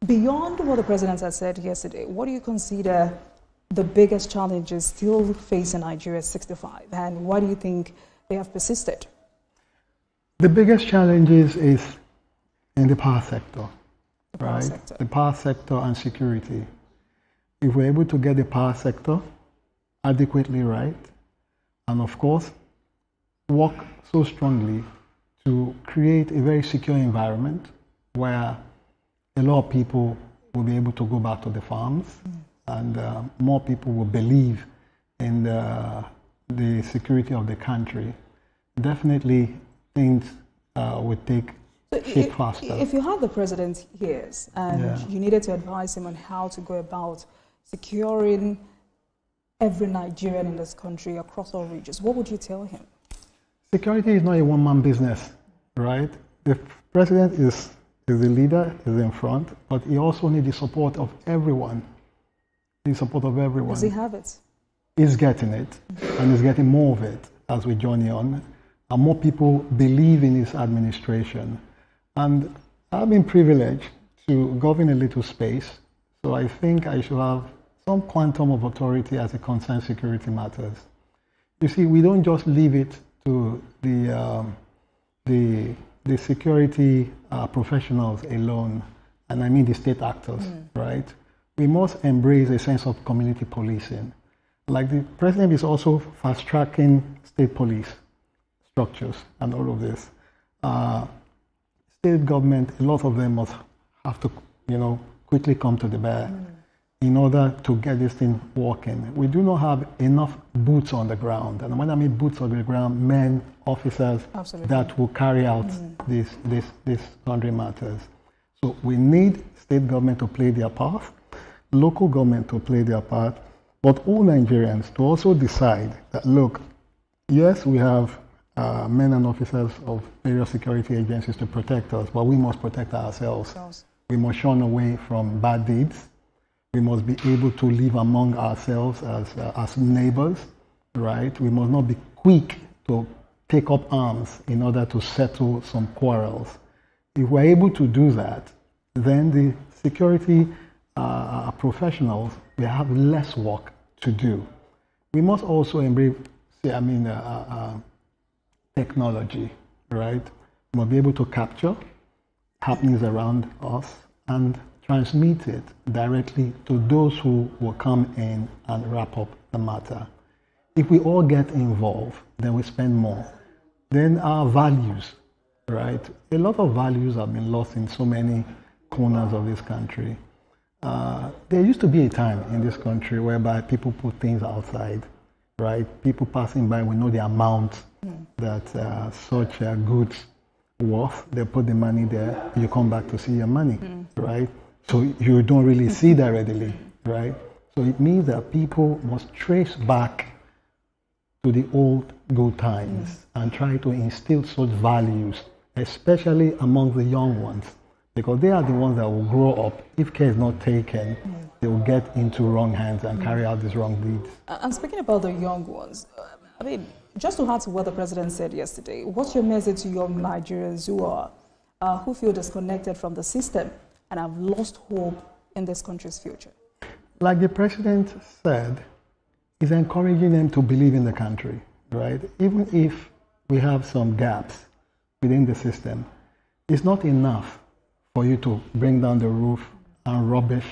beyond what the president has said yesterday, what do you consider the biggest challenges still facing Nigeria 65, and why do you think they have persisted? The biggest challenges is in the power sector. The power sector. The power sector and security. If we're able to get the power sector adequately right, and of course, work so strongly to create a very secure environment where a lot of people will be able to go back to the farms, and more people will believe in the security of the country, definitely things would take shape faster. If you had the president here and you needed to advise him on how to go about securing every Nigerian in this country across all regions, what would you tell him? Security is not a one-man business, right? The president is the leader, is in front, but he also needs the support of everyone. The support of everyone. Does he have it? He's getting it, and he's getting more of it as we journey on. And more people believe in his administration. And I've been privileged to govern a little space, so I think I should have some quantum of authority as it concerns security matters. You see, we don't just leave it to the security professionals alone, and I mean the state actors, right? We must embrace a sense of community policing. Like the president is also fast-tracking state police structures and all of this. State government, a lot of them must have to, quickly come to the bear in order to get this thing working. We do not have enough boots on the ground. And when I mean boots on the ground, men, officers that will carry out these country matters. So we need state government to play their part, local government to play their part, but all Nigerians to also decide that, look, yes, we have men and officers of various security agencies to protect us, but we must protect ourselves. We must shun away from bad deeds. We must be able to live among ourselves as neighbors, right? We must not be quick to take up arms in order to settle some quarrels. If we're able to do that, then the security professionals will have less work to do. We must also embrace, technology, right? We must be able to capture happenings around us and transmit it directly to those who will come in and wrap up the matter. If we all get involved, then we spend more. Then our values, right? A lot of values have been lost in so many corners of this country. There used to be a time in this country whereby people put things outside, right? People passing by will know the amount that such goods worth. They put the money there, you come back to see your money, right? So you don't really see that readily, right? So it means that people must trace back to the old good times and try to instill such values, especially among the young ones, because they are the ones that will grow up. If care is not taken, they will get into wrong hands and carry out these wrong deeds. And speaking about the young ones, just to add to what the president said yesterday, what's your message to young Nigerians who feel disconnected from the system and have lost hope in this country's future? Like the president said, he's encouraging them to believe in the country, right? Even if we have some gaps within the system, it's not enough for you to bring down the roof and rubbish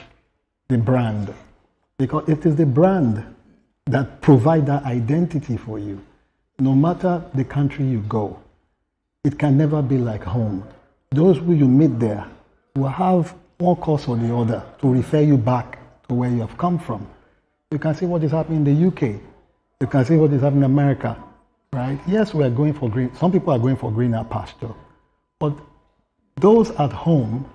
the brand, because it is the brand that provides that identity for you. No matter the country you go, it can never be like home. Those who you meet there will have one cause or the other to refer you back to where you have come from. You can see what is happening in the UK. You can see what is happening in America, right? Yes, we are going for green. Some people are going for greener pasture. But those at home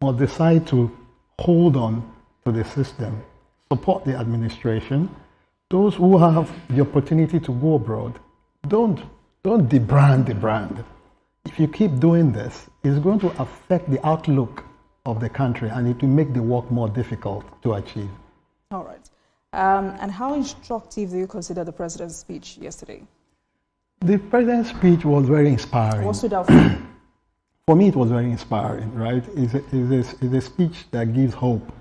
must decide to hold on to the system, support the administration. Those who have the opportunity to go abroad, don't debrand the brand. If you keep doing this, it's going to affect the outlook of the country, and it will make the work more difficult to achieve. All right. And how instructive do you consider the president's speech yesterday? The president's speech was very inspiring. What stood out for you? For me, it was very inspiring, right? It's a speech that gives hope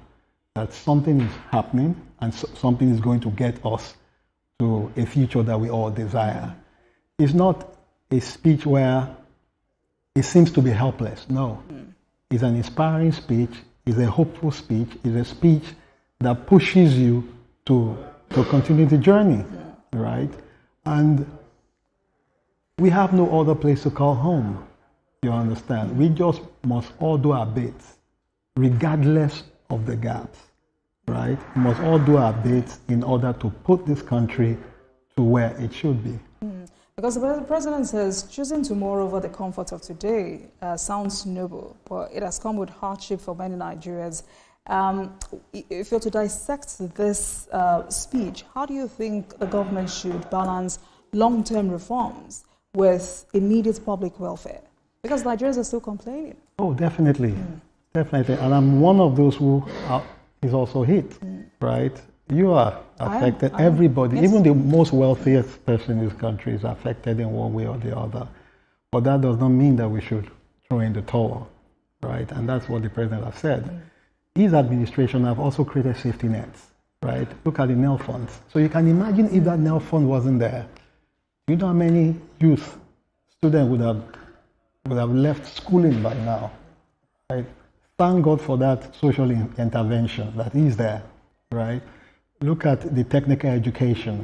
that something is happening and something is going to get us to a future that we all desire. It's not a speech where it seems to be helpless. No. is an inspiring speech, is a hopeful speech, is a speech that pushes you to continue the journey, right? And we have no other place to call home, you understand? We just must all do our bits, regardless of the gaps, right? We must all do our bits in order to put this country to where it should be. Because the president says choosing tomorrow over the comfort of today sounds noble, but it has come with hardship for many Nigerians. If you're to dissect this speech, how do you think the government should balance long-term reforms with immediate public welfare? Because Nigerians are still complaining. Oh, definitely. Definitely. And I'm one of those who is also hit, right? You are affected. Everybody, yes. Even the most wealthiest person in this country is affected in one way or the other. But that does not mean that we should throw in the towel, right? And that's what the president has said. His administration have also created safety nets, right? Look at the NEL funds. So you can imagine if that NEL fund wasn't there, you know how many youth, students would have left schooling by now, right? Thank God for that social intervention that is there, right? Look at the technical education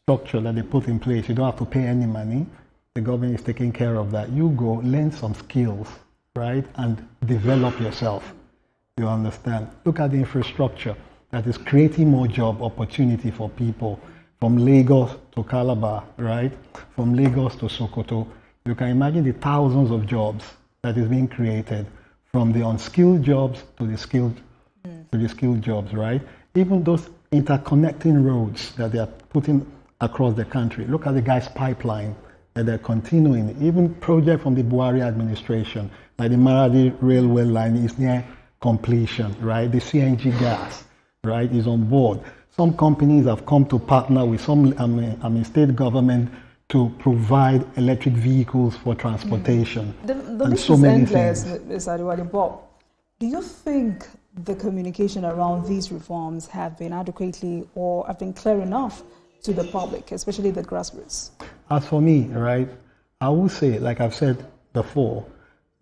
structure that they put in place. You don't have to pay any money. The government is taking care of that. You go learn some skills, right? And develop yourself. You understand? Look at the infrastructure that is creating more job opportunity for people from Lagos to Calabar, right? From Lagos to Sokoto. You can imagine the thousands of jobs that is being created from the unskilled jobs to the skilled jobs, right? Even those interconnecting roads that they are putting across the country. Look at the gas pipeline that they're continuing. Even project from the Buhari administration, like the Maradi railway line is near completion, right? The CNG gas, right, is on board. Some companies have come to partner with some state government to provide electric vehicles for transportation. The list is endless, Mr. Adewale, but do you think the communication around these reforms have been adequately or have been clear enough to the public, especially the grassroots? As for me, right, I would say, like I've said before,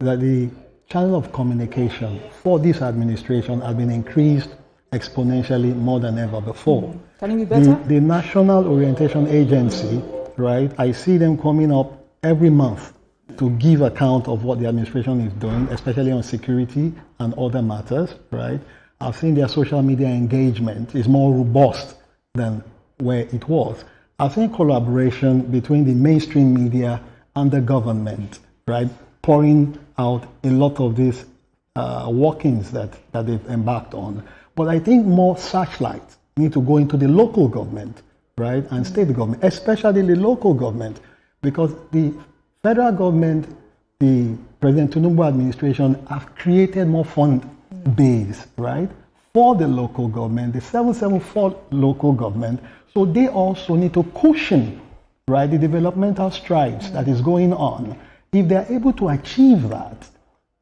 that the channel of communication for this administration has been increased exponentially more than ever before. Can it be better? The National Orientation Agency, right, I see them coming up every month to give account of what the administration is doing, especially on security and other matters, right? I've seen their social media engagement is more robust than where it was. I've seen collaboration between the mainstream media and the government, right? Pouring out a lot of these workings that they've embarked on. But I think more searchlights need to go into the local government, right? And state government, especially the local government, because the federal government, the President Tinubu administration have created more fund base, right, for the local government, the 774 local government. So they also need to cushion, right, the developmental strides that is going on. If they're able to achieve that,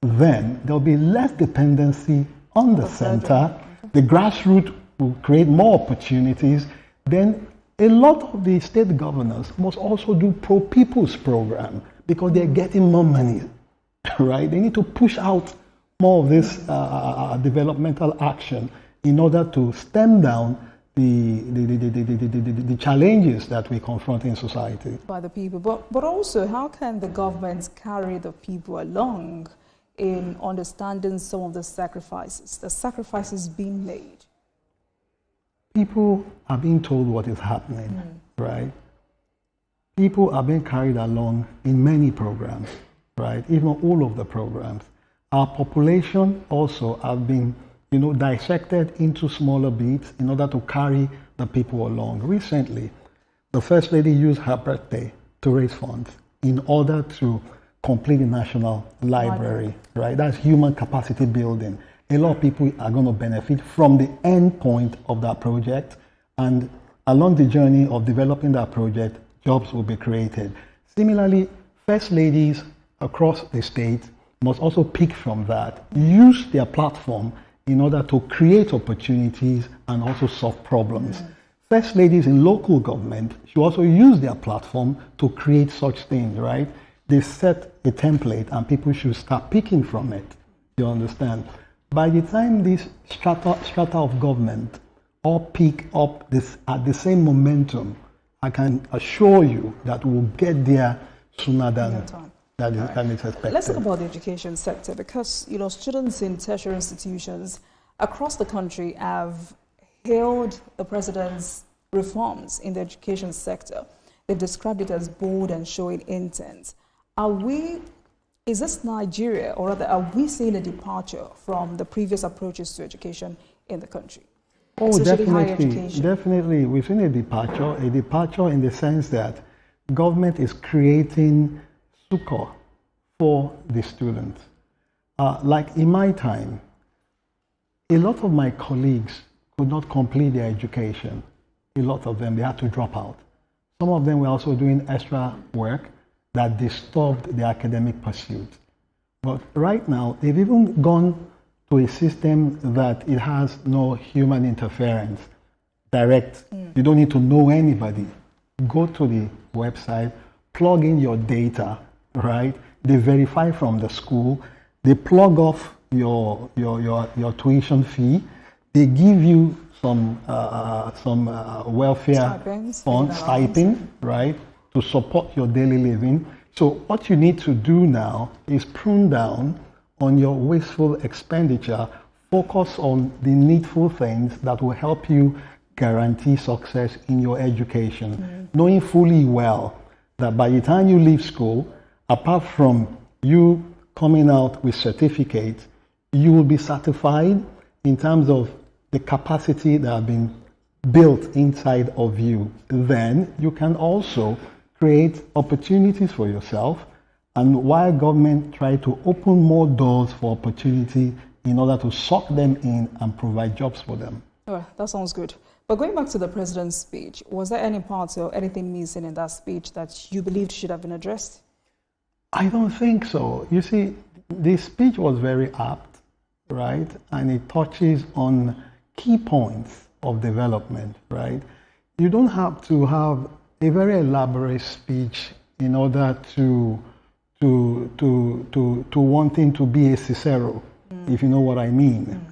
then there'll be less dependency on the center. The grassroots will create more opportunities. Then a lot of the state governors must also do pro-people's program because they're getting more money, right? They need to push out more of this developmental action in order to stem down the challenges that we confront in society. By the people, but also how can the government carry the people along in understanding some of the sacrifices being made? People are being told what is happening, right? People are being carried along in many programs, right? Even all of the programs. Our population also have been, dissected into smaller bits in order to carry the people along. Recently, the First Lady used her birthday to raise funds in order to complete the National Library, right? That's human capacity building. A lot of people are going to benefit from the end point of that project, and along the journey of developing that project, jobs will be created. Similarly, First Ladies across the state must also pick from that, use their platform in order to create opportunities and also solve problems. First Ladies in local government should also use their platform to create such things, right? They set a template and people should start picking from it. You understand? By the time this strata of government all pick up this at the same momentum, I can assure you that we'll get there sooner than it's expected. Let's talk about the education sector, because students in tertiary institutions across the country have hailed the president's reforms in the education sector. They've described it as bold and showing intent. Is this Nigeria, or rather, are we seeing a departure from the previous approaches to education in the country? Oh, definitely. We've seen a departure in the sense that government is creating succor for the students. Like in my time, a lot of my colleagues could not complete their education. A lot of them, they had to drop out. Some of them were also doing extra work that disturbed their academic pursuit. But right now, they've even gone to a system that it has no human interference, direct. You don't need to know anybody. Go to the website, plug in your data, right? They verify from the school, they plug off your tuition fee, they give you some welfare fund, stipend, right, to support your daily living. So what you need to do now is prune down on your wasteful expenditure, focus on the needful things that will help you guarantee success in your education, knowing fully well that by the time you leave school, apart from you coming out with certificates, you will be certified in terms of the capacity that have been built inside of you. Then you can also create opportunities for yourself, and while government try to open more doors for opportunity in order to suck them in and provide jobs for them. Oh, that sounds good. But going back to the president's speech, was there any part or anything missing in that speech that you believed should have been addressed? I don't think so. You see, the speech was very apt, right? And it touches on key points of development, right? You don't have to have a very elaborate speech in order to wanting to be a Cicero, if you know what I mean.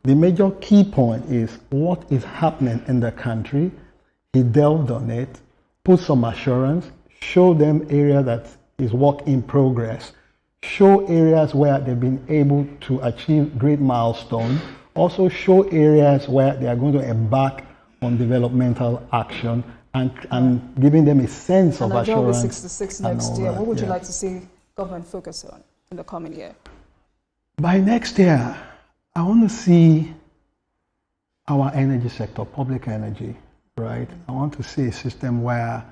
The major key point is what is happening in the country. He delved on it, put some assurance, show them area that is work in progress, show areas where they've been able to achieve great milestones, also show areas where they are going to embark on developmental action, and giving them a sense of assurance. 66 next year. What would you like to see government focus on in the coming year? By next year, I want to see our energy sector, public energy, right? I want to see a system where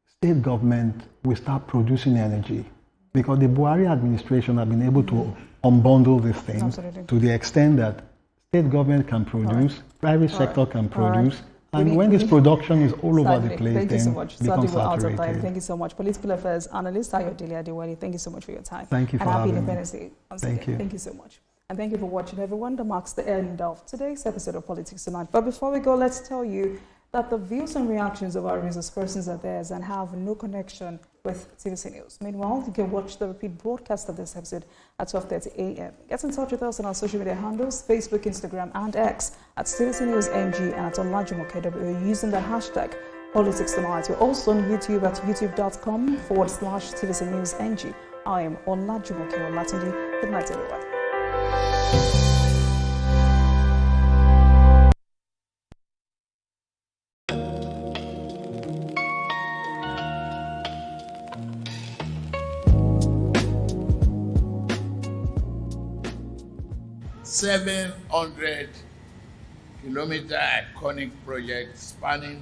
state government will start producing energy, because the Buhari administration have been able to unbundle these things to the extent that state government can produce, private sector can produce, and when this production is all over the place, thank you so then much. becomes We're out of time. saturated. Thank you so much. Political affairs analyst Ayodele Adewale, thank you so much for your time. Thank you for having me. having me. And happy Independence Day once Thank again. you. Thank you so much. And thank you for watching, everyone. That marks the end of today's episode of Politics Tonight. But before we go, let's tell you that the views and reactions of our business persons are theirs and have no connection with TVC News. Meanwhile, you can watch the repeat broadcast of this episode at 12:30 a.m. Get in touch with us on our social media handles, Facebook, Instagram, and X at TVC News NG and at Olajumoke using the hashtag Politics Tonight. We're also on YouTube at youtube.com/TVC News NG. I am Olajumoke Olatunde. Good night, everyone. ...700-kilometer iconic project spanning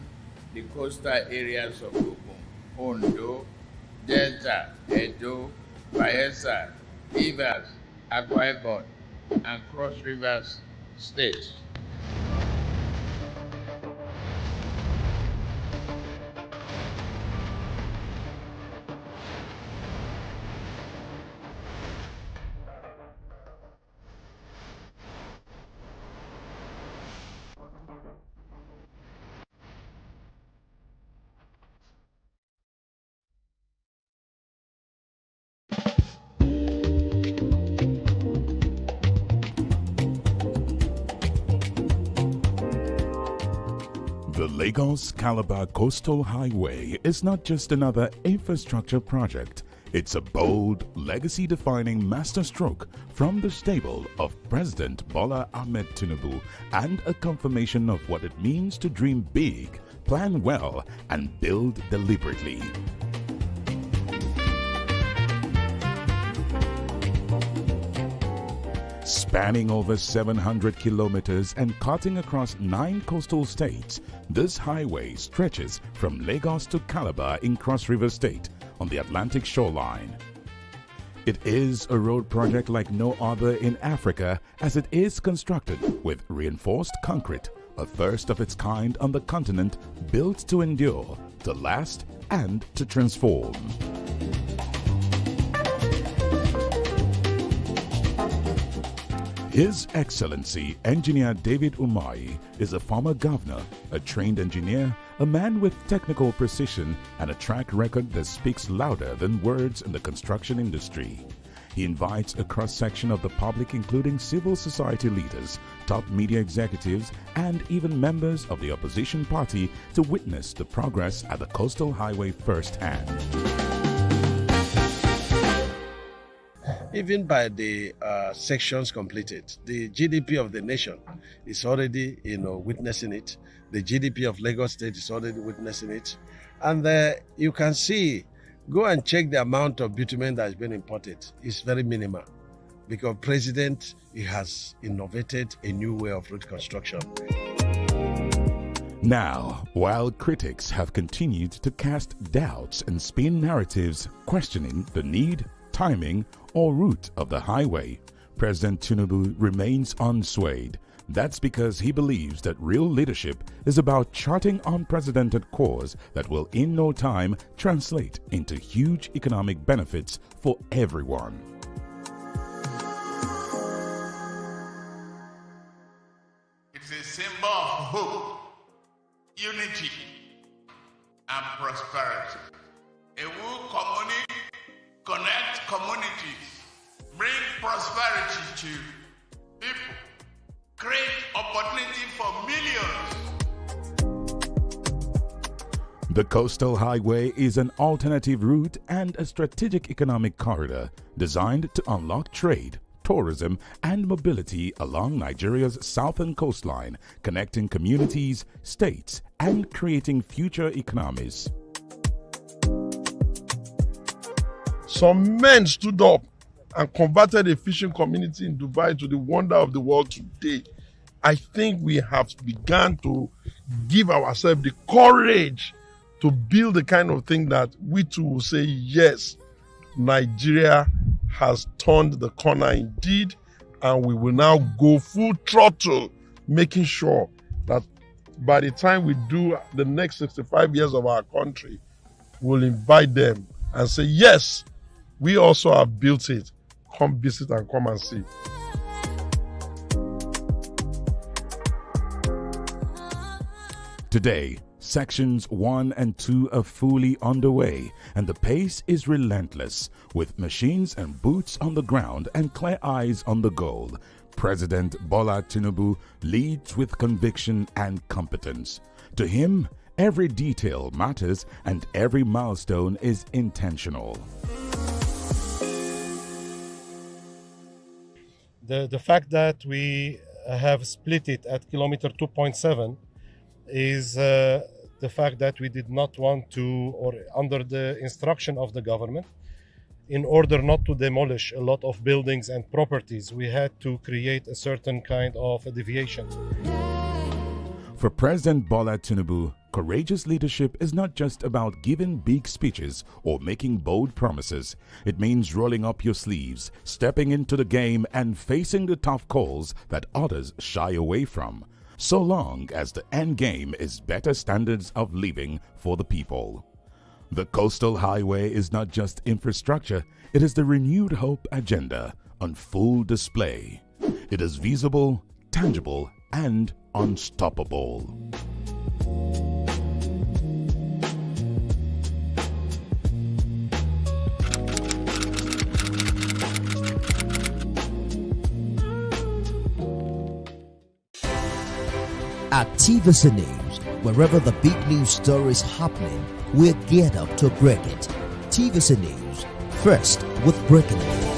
the coastal areas of Ogun, Ondo, Delta, Edo, Bayelsa, Rivers, Akwa Ibom, and Cross Rivers states. The Lagos-Calabar Coastal Highway is not just another infrastructure project. It's a bold, legacy-defining masterstroke from the stable of President Bola Ahmed Tinubu and a confirmation of what it means to dream big, plan well, and build deliberately. Spanning over 700 kilometers and cutting across 9 coastal states, this highway stretches from Lagos to Calabar in Cross River State on the Atlantic shoreline. It is a road project like no other in Africa, as it is constructed with reinforced concrete, a first of its kind on the continent, built to endure, to last, and to transform. His Excellency Engineer David Umahi is a former governor, a trained engineer, a man with technical precision and a track record that speaks louder than words in the construction industry. He invites a cross-section of the public, including civil society leaders, top media executives, and even members of the opposition party to witness the progress at the coastal highway firsthand. Even by the sections completed, the GDP of the nation is already, witnessing it. The GDP of Lagos State is already witnessing it. And you can see, go and check the amount of bitumen that has been imported. It's very minimal because President has innovated a new way of road construction. Now, while critics have continued to cast doubts and spin narratives questioning the need, timing, or route of the highway, President Tinubu remains unswayed. That's because he believes that real leadership is about charting unprecedented course that will in no time translate into huge economic benefits for everyone. It's a symbol of hope, unity, and prosperity. A Wole community connect communities, bring prosperity to people, create opportunity for millions. The Coastal Highway is an alternative route and a strategic economic corridor designed to unlock trade, tourism, and mobility along Nigeria's southern coastline, connecting communities, states, and creating future economies. Some men stood up and converted a fishing community in Dubai to the wonder of the world today. I think we have begun to give ourselves the courage to build the kind of thing that we too will say, yes, Nigeria has turned the corner indeed, and we will now go full throttle, making sure that by the time we do the next 65 years of our country, we'll invite them and say, yes, we also have built it. Come visit and come and see. Today, sections 1 and 2 are fully underway, and the pace is relentless, with machines and boots on the ground and clear eyes on the goal. President Bola Tinubu leads with conviction and competence. To him, every detail matters and every milestone is intentional. The fact that we have split it at kilometer 2.7 is the fact that we did not want to, or under the instruction of the government, in order not to demolish a lot of buildings and properties, we had to create a certain kind of a deviation. For President Bola Tinubu, courageous leadership is not just about giving big speeches or making bold promises. It means rolling up your sleeves, stepping into the game, and facing the tough calls that others shy away from, so long as the end game is better standards of living for the people. The Coastal Highway is not just infrastructure, it is the renewed hope agenda on full display. It is visible, tangible, and unstoppable. At TVC News, Wherever the big news story is happening, we're geared up to break it. TVC News, first with breaking news.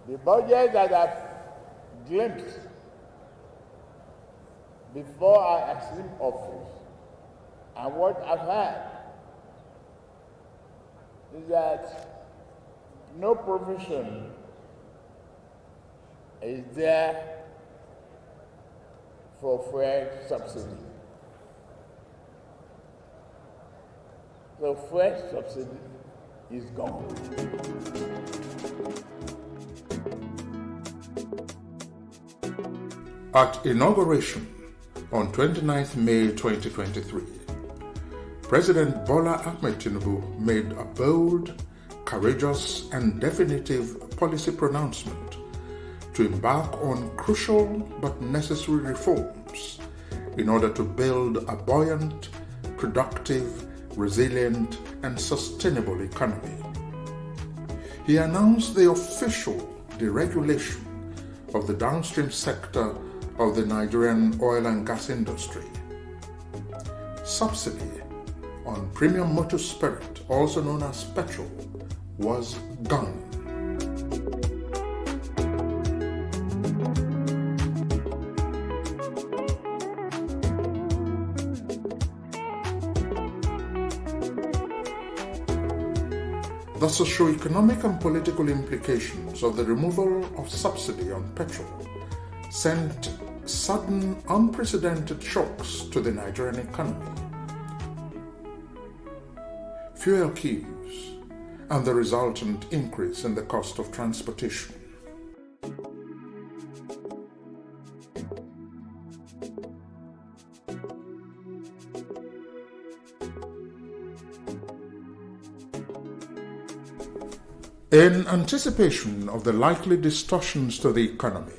The budget that I've glimpsed before I assumed office and what I've had is that no provision is there for fuel subsidy. So fuel subsidy is gone. At inauguration on 29th May 2023, President Bola Ahmed Tinubu made a bold, courageous, and definitive policy pronouncement to embark on crucial but necessary reforms in order to build a buoyant, productive, resilient, and sustainable economy. He announced the official deregulation of the downstream sector of the Nigerian oil and gas industry. Subsidy on premium motor spirit, also known as petrol, was gone. The socio-economic and political implications of the removal of subsidy on petrol sent sudden, unprecedented shocks to the Nigerian economy. Fuel queues and the resultant increase in the cost of transportation. In anticipation of the likely distortions to the economy,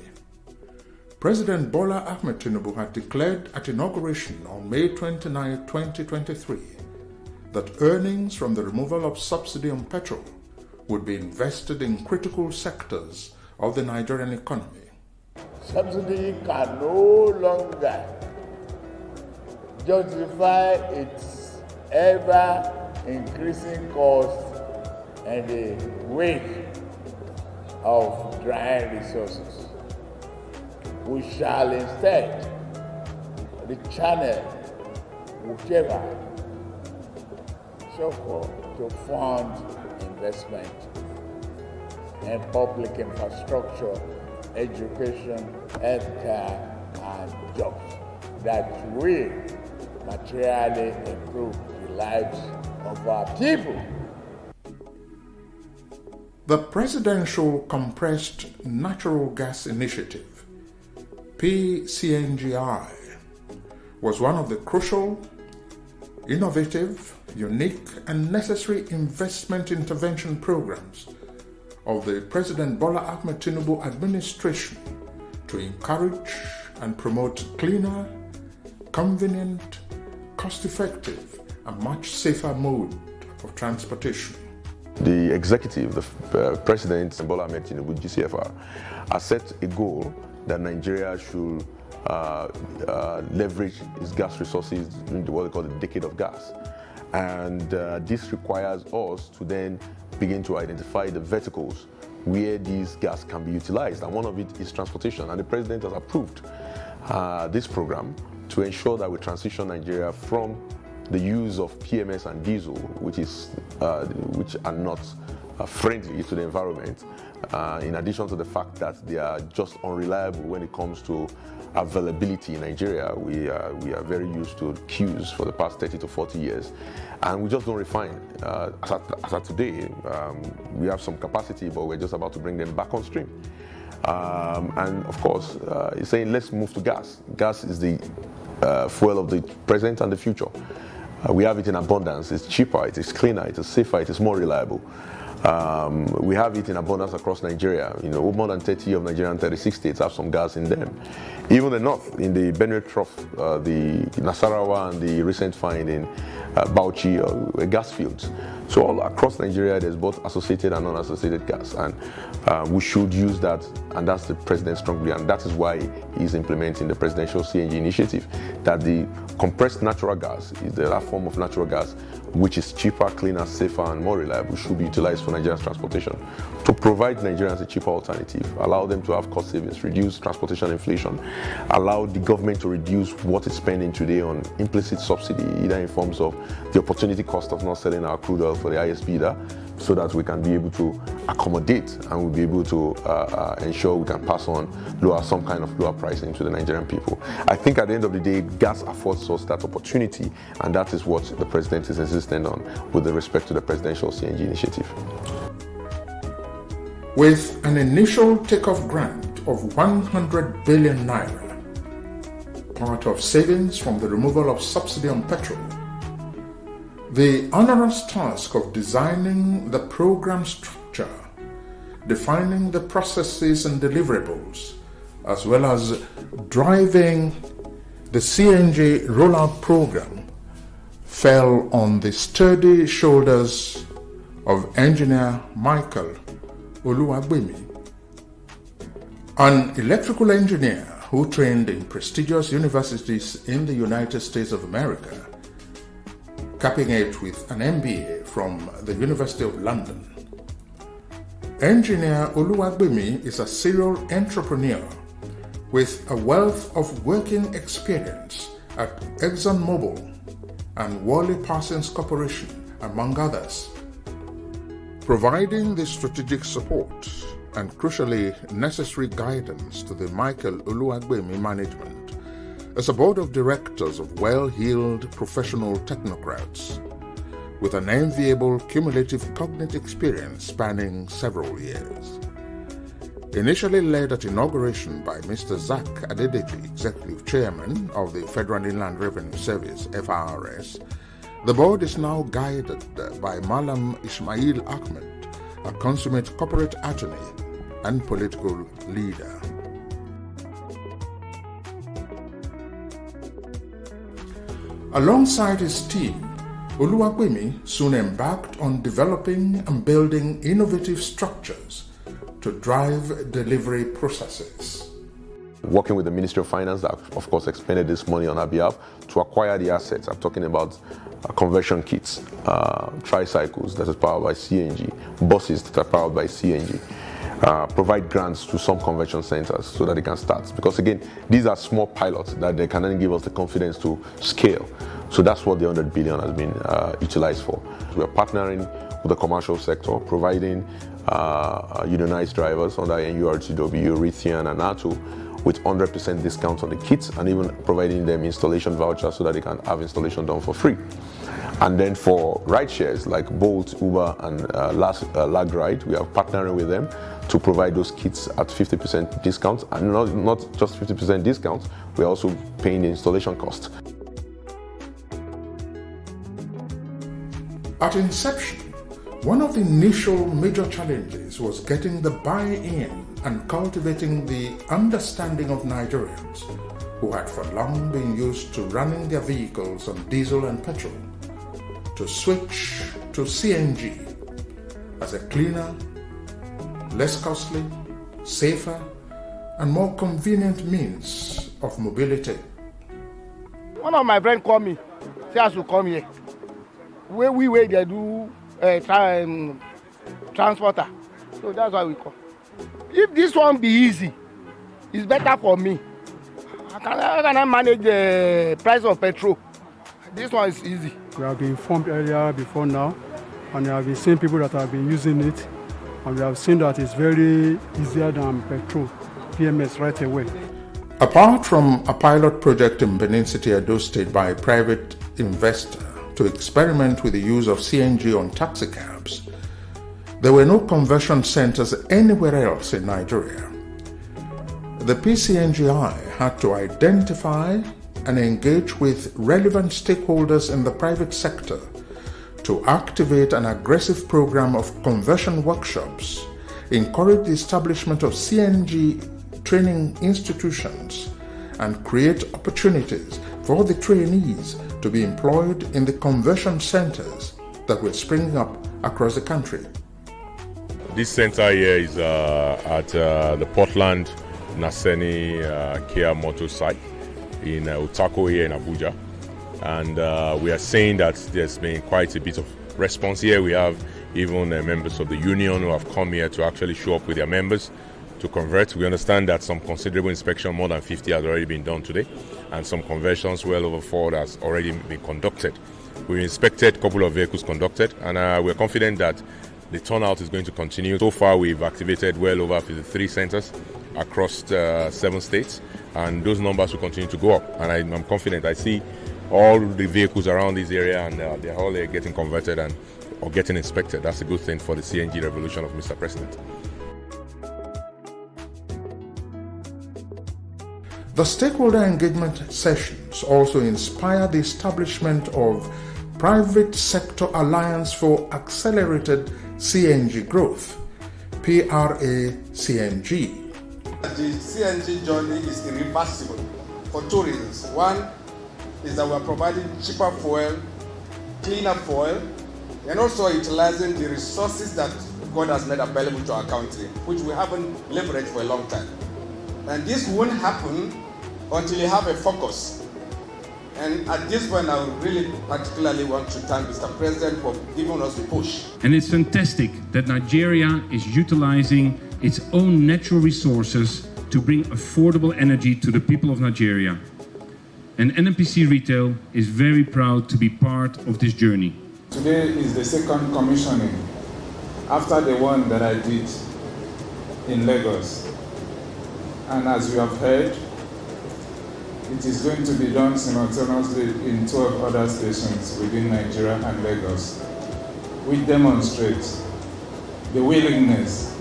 President Bola Ahmed Tinubu had declared at inauguration on May 29, 2023, that earnings from the removal of subsidy on petrol would be invested in critical sectors of the Nigerian economy. Subsidy can no longer justify its ever-increasing cost and the wake of dry resources. We shall instead rechannel whichever so-called to fund investment in public infrastructure, education, healthcare, and jobs that will materially improve the lives of our people. The Presidential Compressed Natural Gas Initiative, PCNGI, was one of the crucial, innovative, unique, and necessary investment intervention programs of the President Bola Ahmed Tinubu administration to encourage and promote cleaner, convenient, cost-effective, and much safer mode of transportation. The executive, the President Bola Ahmed Tinubu, GCFR, has set a goal that Nigeria should leverage its gas resources during what they call the decade of gas. And this requires us to then begin to identify the verticals where these gas can be utilized. And one of it is transportation. And the President has approved this program to ensure that we transition Nigeria from the use of PMS and diesel, which are not friendly to the environment, in addition to the fact that they are just unreliable when it comes to availability in Nigeria. We are very used to queues for the past 30 to 40 years, and we just don't refine. As of today, we have some capacity, but we're just about to bring them back on stream. And of course, he's saying let's move to gas. Gas is the fuel of the present and the future. We have it in abundance. It's cheaper, it is cleaner, it is safer, it is more reliable. We have it in abundance across Nigeria. You know, more than 30 of Nigerian 36 states have some gas in them. Even the north, in the Benue Trough, the Nasarawa and the recent find in Bauchi, gas fields. So all across Nigeria, there's both associated and non-associated gas, and we should use that, and that's the president's strong belief, and that is why he's implementing the presidential CNG initiative, that the compressed natural gas is that form of natural gas which is cheaper, cleaner, safer, and more reliable, should be utilized for Nigeria's transportation to provide Nigerians a cheaper alternative, allow them to have cost savings, reduce transportation inflation, allow the government to reduce what it's spending today on implicit subsidy, either in forms of the opportunity cost of not selling our crude oil for the highest bidder, so that we can be able to accommodate and we'll be able to ensure we can pass on some kind of lower pricing to the Nigerian people. I think at the end of the day, gas affords us that opportunity, and that is what the president is insisting on with respect to the presidential CNG initiative. With an initial takeoff grant of 100 billion naira, part of savings from the removal of subsidy on petrol, the onerous task of designing the program structure, defining the processes and deliverables, as well as driving the CNG rollout program, fell on the sturdy shoulders of engineer Michael Oluwagbemi, an electrical engineer who trained in prestigious universities in the United States of America, capping it with an MBA from the University of London. Engineer Oluwagbemi is a serial entrepreneur with a wealth of working experience at ExxonMobil and Wole Parsons Corporation, among others. Providing the strategic support and crucially necessary guidance to the Michael Oluwagbemi management as a board of directors of well-heeled professional technocrats with an enviable cumulative cognitive experience spanning several years. Initially led at inauguration by Mr. Zach Adedeji, Executive Chairman of the Federal Inland Revenue Service, FIRS, the board is now guided by Malam Ismail Ahmed, a consummate corporate attorney and political leader. Alongside his team, Oluwagbemi soon embarked on developing and building innovative structures to drive delivery processes. Working with the Ministry of Finance, that of course expended this money on our behalf to acquire the assets. I'm talking about conversion kits, tricycles that is powered by CNG, buses that are powered by CNG. Provide grants to some convention centers so that they can start. Because again, these are small pilots that they can then give us the confidence to scale. So that's what the 100 billion has been utilized for. We are partnering with the commercial sector, providing unionized drivers under NURTW, Raytheon and NATO with 100% discounts on the kits, and even providing them installation vouchers so that they can have installation done for free. And then for ride shares like Bolt, Uber and LagRide, we are partnering with them to provide those kits at 50% discounts, and not just 50% discounts, we're also paying the installation cost. At inception, one of the initial major challenges was getting the buy-in and cultivating the understanding of Nigerians who had for long been used to running their vehicles on diesel and petrol to switch to CNG as a cleaner, less costly, safer, and more convenient means of mobility. One of my friends called me, say I should come here. Where they do transporter. So that's why we come. If this one be easy, it's better for me. How can I manage the price of petrol? This one is easy. We have been informed earlier before now, and we have been seeing people that have been using it, and we have seen that it's very easier than petrol, PMS right away. Apart from a pilot project in Benin City, Edo State by a private investor to experiment with the use of CNG on taxicabs, there were no conversion centers anywhere else in Nigeria, the PCNGI had to identify and engage with relevant stakeholders in the private sector to activate an aggressive program of conversion workshops, encourage the establishment of CNG training institutions, and create opportunities for the trainees to be employed in the conversion centers that were springing up across the country. This center here is at the Portland Naseni Kia Motor site in Utako here in Abuja. And we are saying that there's been quite a bit of response here. We have even members of the union who have come here to actually show up with their members to convert. We understand that some considerable inspection, more than 50, has already been done today, and some conversions, well over 4, has already been conducted. We inspected a couple of vehicles conducted, and we're confident that the turnout is going to continue. So far, we've activated well over 53 centers across 7 states, and those numbers will continue to go up. And I'm confident. I see all the vehicles around this area, and they're all getting converted or getting inspected. That's a good thing for the CNG revolution of Mr. President. The stakeholder engagement sessions also inspired the establishment of Private Sector Alliance for Accelerated CNG Growth, PRA-CNG. The CNG journey is irreversible for 2 reasons. One is that we are providing cheaper fuel, cleaner fuel, and also utilizing the resources that God has made available to our country, which we haven't leveraged for a long time. And this won't happen until you have a focus. And at this point, I would really particularly want to thank Mr. President for giving us the push. And it's fantastic that Nigeria is utilizing its own natural resources to bring affordable energy to the people of Nigeria. And NNPC Retail is very proud to be part of this journey. Today is the second commissioning after the one that I did in Lagos. And as you have heard, it is going to be done simultaneously in 12 other stations within Nigeria and Lagos, which demonstrates the willingness,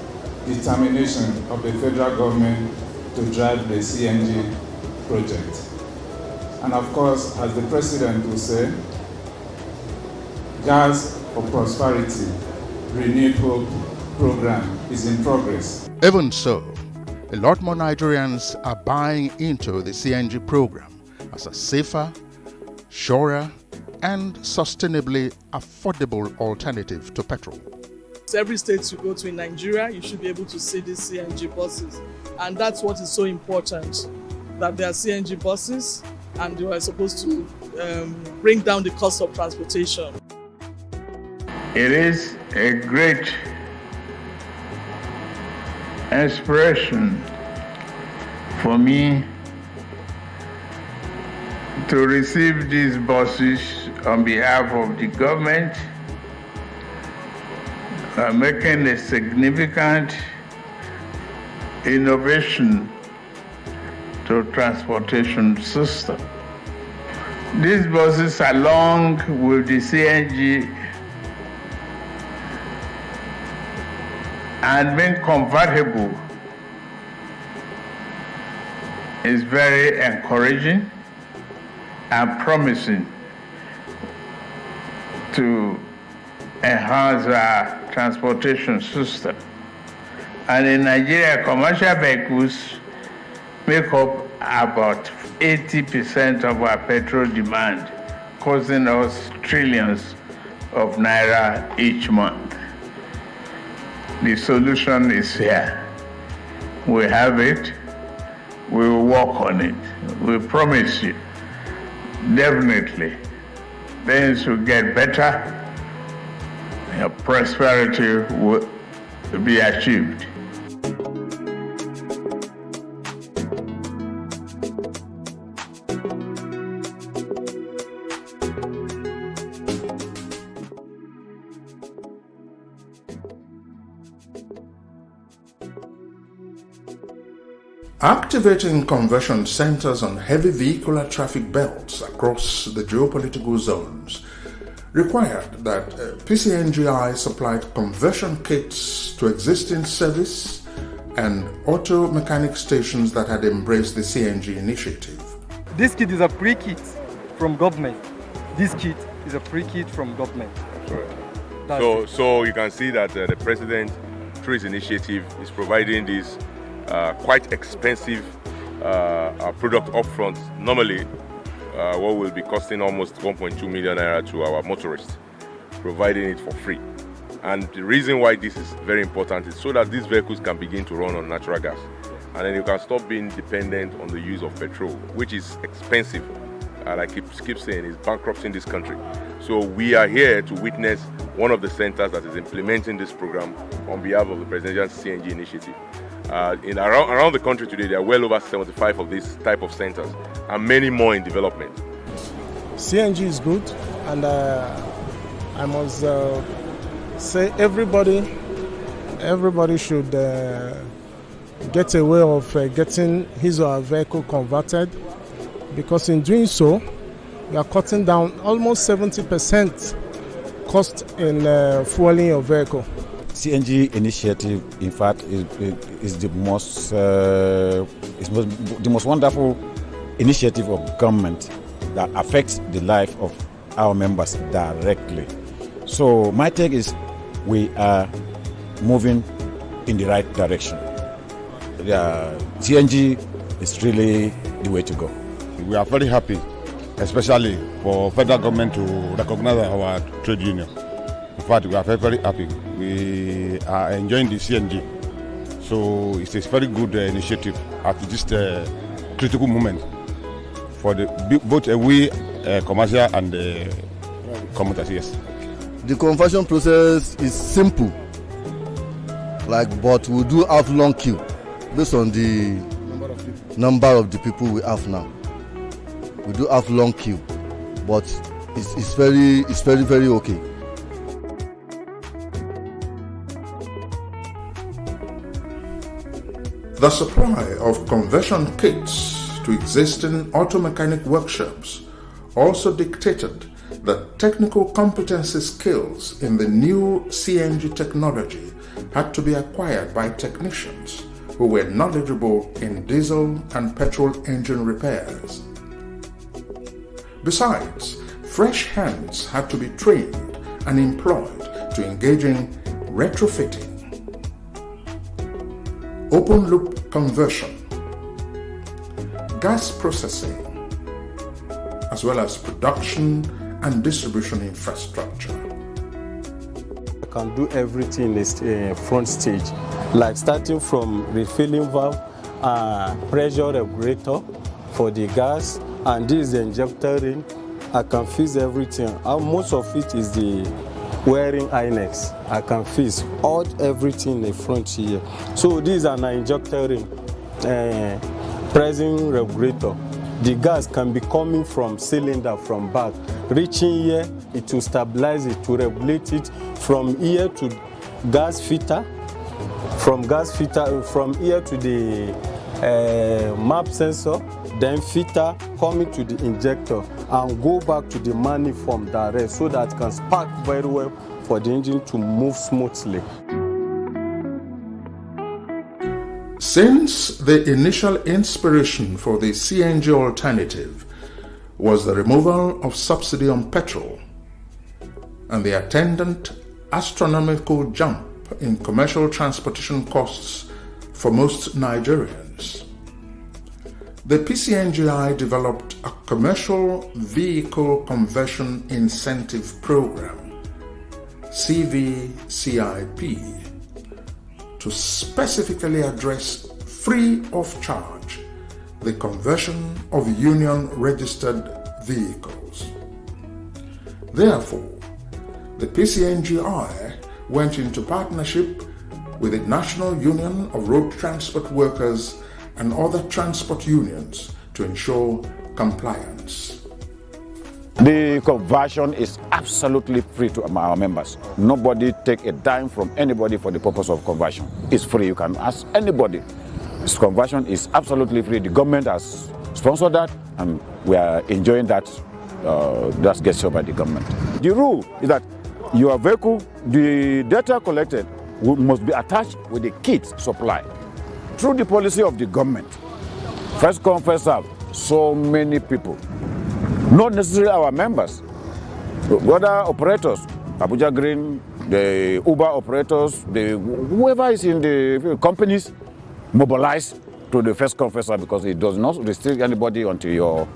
determination of the federal government to drive the CNG project. And of course, as the President will say, Gas for Prosperity Renewed Hope program is in progress. Even so, a lot more Nigerians are buying into the CNG program as a safer, surer, and sustainably affordable alternative to petrol. Every state you go to in Nigeria, you should be able to see these CNG buses. And that's what is so important, that there are CNG buses and they are supposed to bring down the cost of transportation. It is a great inspiration for me to receive these buses on behalf of the government, making a significant innovation to transportation system. These buses, along with the CNG and being convertible, is very encouraging and promising to enhance our transportation system. And in Nigeria, commercial vehicles make up about 80% of our petrol demand, costing us trillions of naira each month. The solution is here. We have it. We will work on it. We promise you, definitely, things will get better. Prosperity will be achieved. Activating conversion centers on heavy vehicular traffic belts across the geopolitical zones required that PCNGI supplied conversion kits to existing service and auto mechanic stations that had embraced the CNG initiative. This kit is a pre-kit from government. This kit is a pre-kit from government. So you can see that the president, through his initiative, is providing this quite expensive product upfront. Normally, what will be costing almost 1.2 million naira to our motorists, providing it for free. And the reason why this is very important is so that these vehicles can begin to run on natural gas. And then you can stop being dependent on the use of petrol, which is expensive. And I keep saying it's bankrupting this country. So we are here to witness one of the centers that is implementing this program on behalf of the presidential CNG initiative. Around the country today, there are well over 75 of these type of centers and many more in development. CNG is good, and I must say everybody should get a way of getting his or her vehicle converted, because in doing so, we are cutting down almost 70% cost in fueling your vehicle. CNG initiative, in fact, is the most wonderful initiative of government that affects the life of our members directly. So my take is we are moving in the right direction. CNG is really the way to go. We are very happy, especially for federal government to recognize our trade union. In fact, we are very, very happy. We are enjoying the CNG. So it's a very good initiative at this critical moment for both we commercial and commuters. Yes. The conversion process is simple, but we do have long queue based on the number of the people we have now. We do have long queue, but it's very, very okay. The supply of conversion kits to existing auto mechanic workshops also dictated that technical competency skills in the new CNG technology had to be acquired by technicians who were knowledgeable in diesel and petrol engine repairs. Besides, fresh hands had to be trained and employed to engage in retrofitting, open loop conversion, gas processing, as well as production and distribution infrastructure. I can do everything in the front stage, like starting from refilling valve, pressure regulator for the gas, and this is the injector ring. I can fix everything. Most of it is the wearing INEX. I can fix everything in the front here. So this is an injector ring, pressing regulator. The gas can be coming from cylinder from back, reaching here, it will stabilize it, to regulate it from here to gas filter, from here to the map sensor, then filter coming to the injector and go back to the manifold direct, so that it can spark very well for the engine to move smoothly. Since the initial inspiration for the CNG alternative was the removal of subsidy on petrol and the attendant astronomical jump in commercial transportation costs for most Nigerians, the PCNGI developed a commercial vehicle conversion incentive program, CVCIP, to specifically address free of charge the conversion of union-registered vehicles. Therefore, the PCNGI went into partnership with the National Union of Road Transport Workers and other transport unions to ensure compliance. The conversion is absolutely free to our members. Nobody take a dime from anybody for the purpose of conversion. It's free. You can ask anybody. This conversion is absolutely free. The government has sponsored that, and we are enjoying that. That's gesture by the government. The rule is that your vehicle, the data collected, must be attached with the kit supply. through the policy of the government, first come, first serve, so many people, not necessarily our members, other operators, Abuja Green, the Uber operators, whoever is in the companies, mobilize to the first come, first serve, because it does not restrict anybody until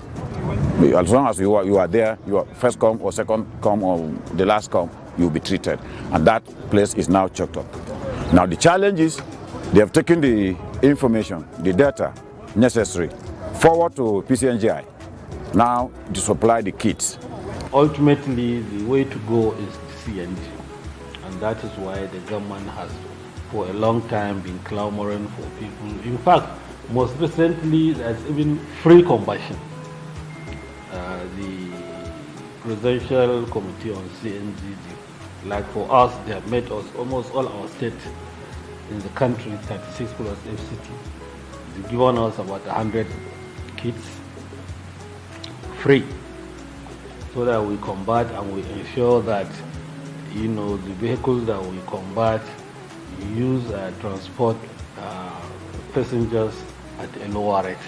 as long as you are there, you are first come or second come or the last come, you will be treated. And that place is now choked up. Now the challenge is they have taken the information, the data necessary, forward to PCNGI. Now to supply the kits. Ultimately, the way to go is CNG. And that is why the government has for a long time been clamoring for people. In fact, most recently, there's even free combustion. The Presidential Committee on CNG, like for us, they have made us almost all our states in the country, 36 plus FCT. They've given us about 100 kits free, so that we combat and we ensure that the vehicles that we combat use transport passengers at a lower rate.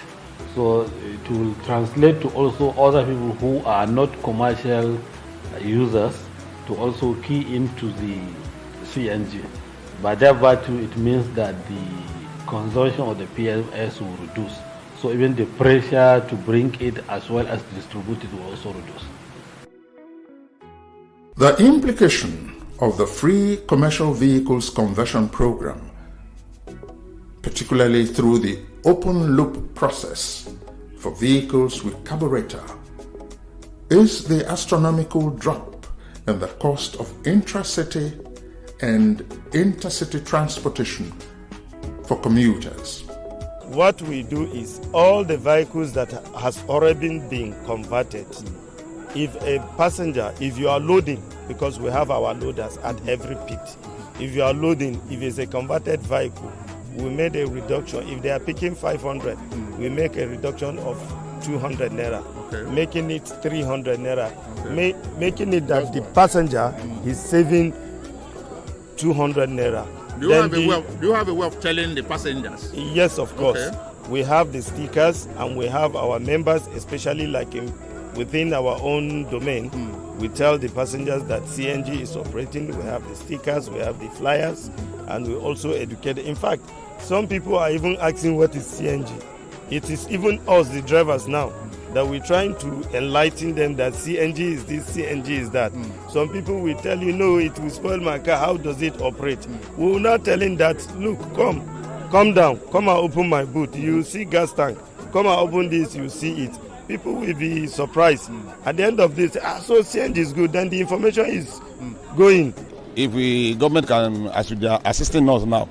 So it will translate to also other people who are not commercial users to also key into the CNG. By that virtue, it means that the consumption of the PMS will reduce. So even the pressure to bring it as well as distribute it will also reduce. The implication of the free commercial vehicles conversion program, particularly through the open loop process for vehicles with carburetor, is the astronomical drop in the cost of intracity and intercity transportation for commuters. What we do is all the vehicles that has already been converted, if a passenger, if you are loading, because we have our loaders at every pit, if you are loading, if it's a converted vehicle, we made a reduction. If they are picking 500, we make a reduction of 200 naira, making it 300 naira, making it that the passenger is saving 200 naira. Do you have a way of telling the passengers? Yes, of course. We have the stickers and we have our members, especially like within our own domain. We tell the passengers that CNG is operating. We have the stickers, we have the flyers, and we also educate. In fact, some people are even asking what is CNG. It is even us, the drivers now, that we're trying to enlighten them that CNG is this, CNG is that. Some people will tell you, no, it will spoil my car. How does it operate? We will not tell him that, look, come down, come and open my boot. You see gas tank. Come and open this, you see it. People will be surprised. At the end of this, so CNG is good, then the information is going. If the government can, as they are assisting us now,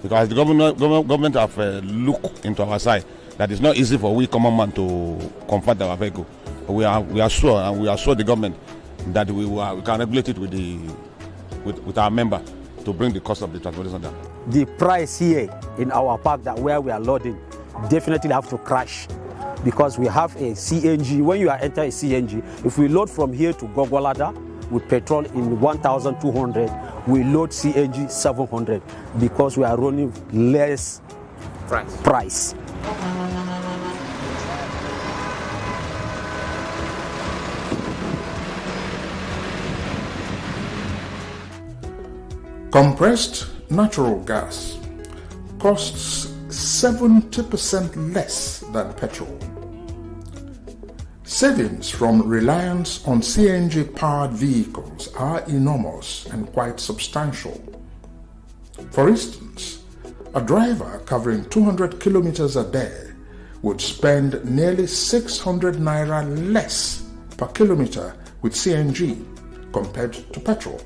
because the government have looked into our side, that it's not easy for we common man to convert our vehicle. We are sure, and we assure the government that we can regulate it with our member to bring the cost of the transportation down. The price here in our park where we are loading definitely have to crash, because we have a CNG. When you are entering a CNG, if we load from here to Gogolada with petrol in 1,200, we load CNG 700, because we are running less price. Compressed natural gas costs 70% less than petrol. Savings from reliance on CNG-powered vehicles are enormous and quite substantial. For instance, a driver covering 200 kilometers a day would spend nearly 600 naira less per kilometer with CNG compared to petrol.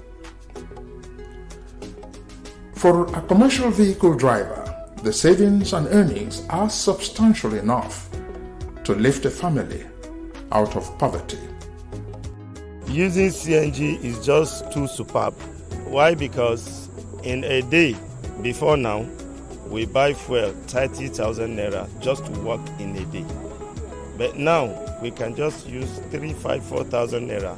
For a commercial vehicle driver, the savings and earnings are substantial enough to lift a family out of poverty. Using CNG is just too superb. Why? Because in a day before now, we buy fuel 30,000 naira just to work in a day. But now we can just use 4,000 naira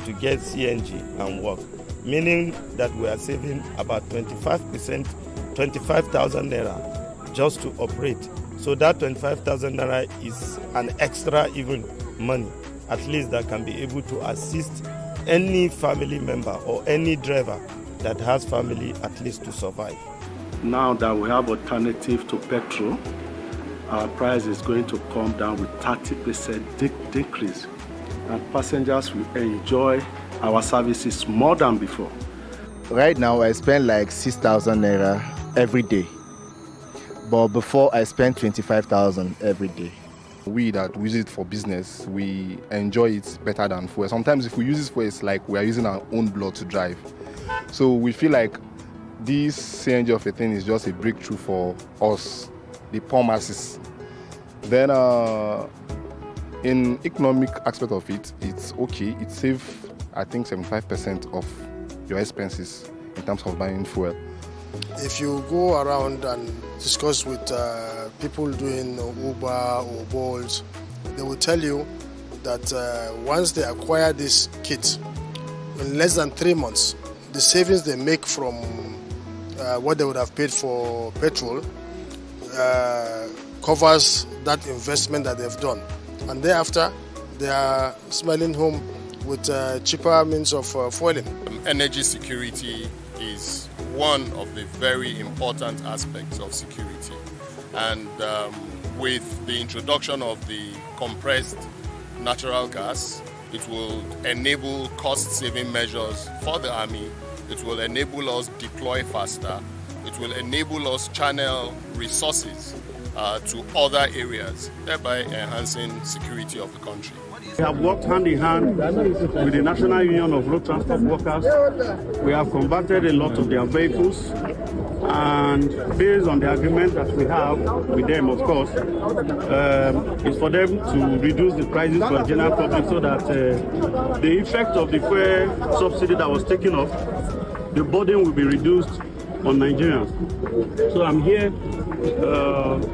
to get CNG and work, meaning that we are saving about 25%, 25,000 naira just to operate. So that 25,000 naira is an extra even money, at least that can be able to assist any family member or any driver that has family at least to survive. Now that we have alternative to petrol, our price is going to come down with 30% decrease, and passengers will enjoy our services more than before. Right now I spend like 6,000 naira every day, but before I spent 25,000 every day. We that use it for business, we enjoy it better than fuel. Sometimes if we use it for, it's like we are using our own blood to drive. So we feel like this CNG of a thing is just a breakthrough for us, the poor masses. Then in economic aspect of it, it's okay. It saves, I think, 75% of your expenses in terms of buying fuel. If you go around and discuss with people doing Uber or Wole, they will tell you that once they acquire this kit, in less than 3 months, the savings they make from what they would have paid for petrol covers that investment that they've done. And thereafter, they are smiling home with cheaper means of fueling. Energy security is one of the very important aspects of security. And with the introduction of the compressed natural gas, it will enable cost-saving measures for the army. It will enable us deploy faster. It will enable us channel resources to other areas, thereby enhancing security of the country. We have worked hand in hand with the National Union of Road Transport Workers. We have converted a lot of their vehicles, and based on the agreement that we have with them, of course, is for them to reduce the prices for the general public so that the effect of the fuel subsidy that was taken off, the burden will be reduced on Nigerians. So I'm here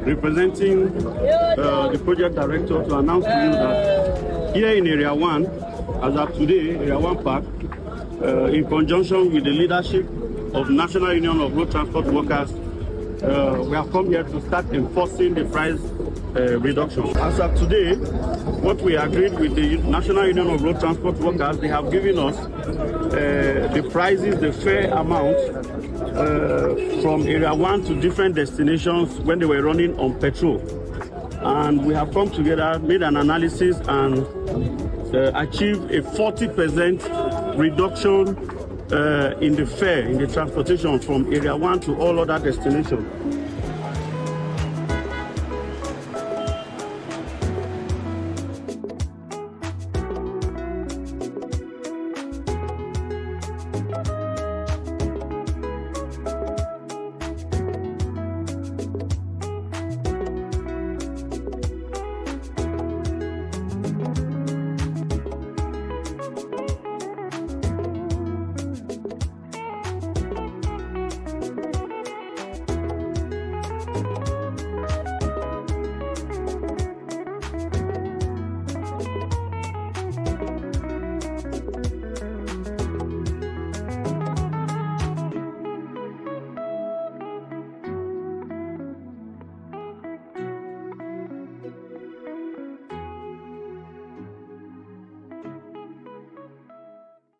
representing the project director to announce to you that here in Area 1, as of today, Area 1 Park, in conjunction with the leadership of National Union of Road Transport Workers, we have come here to start enforcing the price reduction. As of today, what we agreed with the National Union of Road Transport Workers, they have given us the prices, the fare amount from Area 1 to different destinations when they were running on petrol. And we have come together, made an analysis, and achieved a 40% reduction in the fare, in the transportation from Area 1 to all other destinations.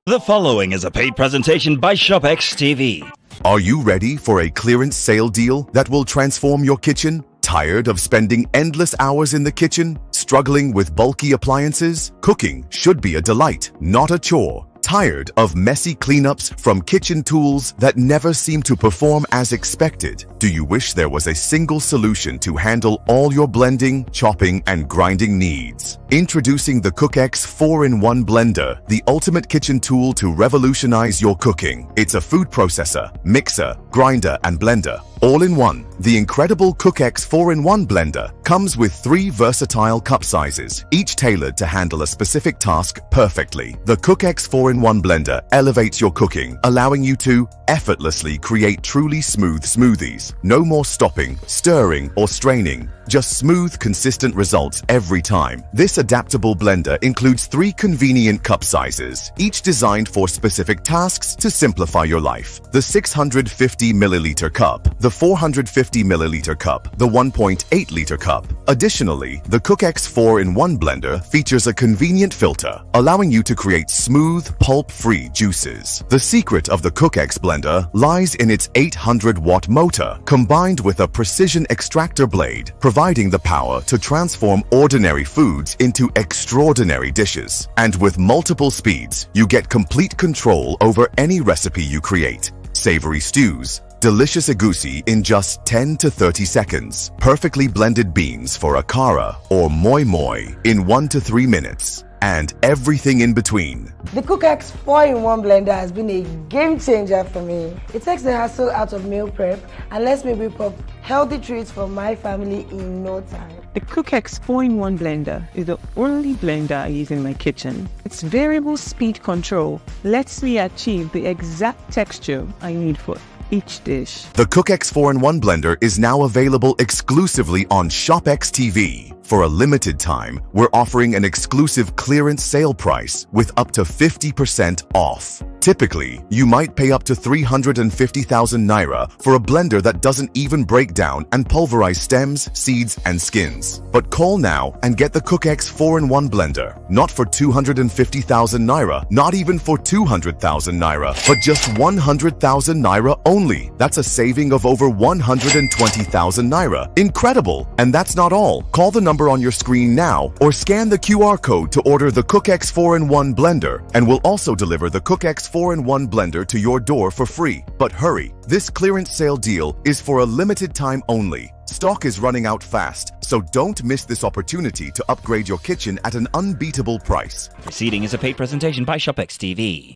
The following is a paid presentation by ShopX TV. Are you ready for a clearance sale deal that will transform your kitchen? Tired of spending endless hours in the kitchen, struggling with bulky appliances? Cooking should be a delight, not a chore. Tired of messy cleanups from kitchen tools that never seem to perform as expected? Do you wish there was a single solution to handle all your blending, chopping, and grinding needs? Introducing the CookX 4-in-1 Blender, the ultimate kitchen tool to revolutionize your cooking. It's a food processor, mixer, grinder, and blender, all in one. The incredible CookX 4-in-1 Blender comes with 3 versatile cup sizes, each tailored to handle a specific task perfectly. The CookX 4-in-1 Blender elevates your cooking, allowing you to effortlessly create truly smooth smoothies. No more stopping, stirring, or straining. Just smooth, consistent results every time. This adaptable blender includes 3 convenient cup sizes, each designed for specific tasks to simplify your life. The 650 milliliter cup, the 450 milliliter cup, the 1.8 liter cup. Additionally, the CookX 4-in-1 blender features a convenient filter, allowing you to create smooth, pulp-free juices. The secret of the CookX blender lies in its 800-watt motor, combined with a precision extractor blade, providing the power to transform ordinary foods into extraordinary dishes. And with multiple speeds, you get complete control over any recipe you create. Savory stews, delicious egusi in just 10 to 30 seconds, perfectly blended beans for a kara or moi moi in 1 to 3 minutes, and everything in between. The CookX 4-in-1 blender has been a game changer for me. It takes the hassle out of meal prep and lets me whip up healthy treats for my family in no time. The CookX 4-in-1 blender is the only blender I use in my kitchen. Its variable speed control lets me achieve the exact texture I need for each dish. The CookX 4-in-1 blender is now available exclusively on ShopX TV. For a limited time, we're offering an exclusive clearance sale price with up to 50% off. Typically, you might pay up to 350,000 naira for a blender that doesn't even break down and pulverize stems, seeds, and skins. But call now and get the CookX 4-in-1 blender. Not for 250,000 naira, not even for 200,000 naira, but just 100,000 naira only. That's a saving of over 120,000 naira. Incredible! And that's not all. Call the number on your screen now or scan the QR code to order the CookX 4-in-1 blender, and we'll also deliver the CookX 4-in-1 blender to your door for free. But hurry, this clearance sale deal is for a limited time only. Stock is running out fast, so don't miss this opportunity to upgrade your kitchen at an unbeatable price. Proceeding is a paid presentation by ShopX TV.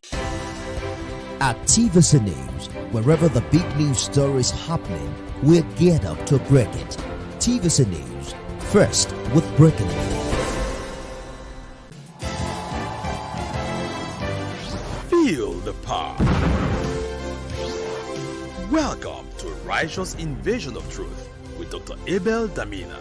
At TVC News, wherever the big news story is happening, we're geared up to break it. TVC News, first with breaking news. Feel the power. Welcome to Righteous Invasion of Truth with Dr. Abel Damina.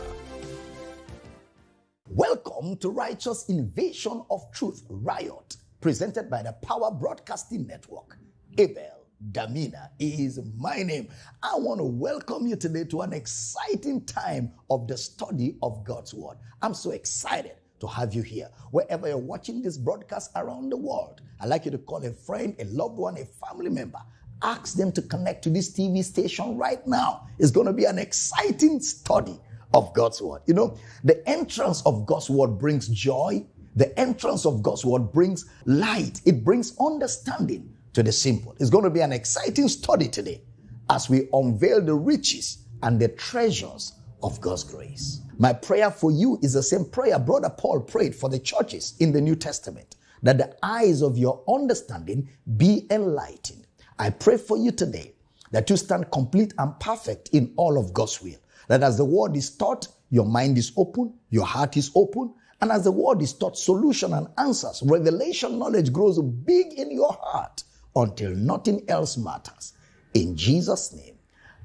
Welcome to Righteous Invasion of Truth Riot, presented by the Power Broadcasting Network. Abel Damina is my name. I want to welcome you today to an exciting time of the study of God's Word. I'm so excited to have you here. Wherever you're watching this broadcast around the world, I'd like you to call a friend, a loved one, a family member. Ask them to connect to this TV station right now. It's going to be an exciting study of God's Word. You know, the entrance of God's Word brings joy. The entrance of God's Word brings light. It brings understanding to the simple. It's going to be an exciting study today as we unveil the riches and the treasures of God's grace. My prayer for you is the same prayer Brother Paul prayed for the churches in the New Testament, that the eyes of your understanding be enlightened. I pray for you today that you stand complete and perfect in all of God's will. That as the word is taught, your mind is open, your heart is open, and as the word is taught, solution and answers, revelation knowledge grows big in your heart until nothing else matters. In Jesus' name,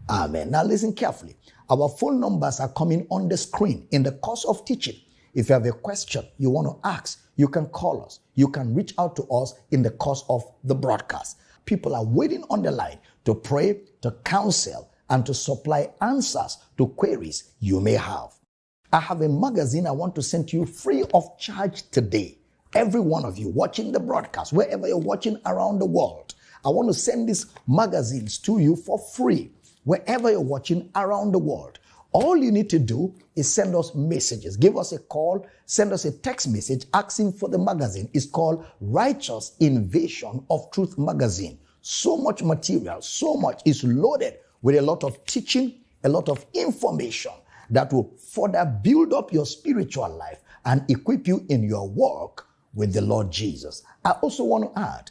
amen. Now listen carefully. Our phone numbers are coming on the screen in the course of teaching. If you have a question you want to ask, you can call us. You can reach out to us in the course of the broadcast. People are waiting on the line to pray, to counsel, and to supply answers to queries you may have. I have a magazine I want to send to you free of charge today. Every one of you watching the broadcast, wherever you're watching around the world, I want to send these magazines to you for free. Wherever you're watching around the world, all you need to do is send us messages. Give us a call, send us a text message asking for the magazine. It's called Righteous Invasion of Truth Magazine. So much material, so much is loaded with a lot of teaching, a lot of information that will further build up your spiritual life and equip you in your work with the Lord Jesus. I also want to add,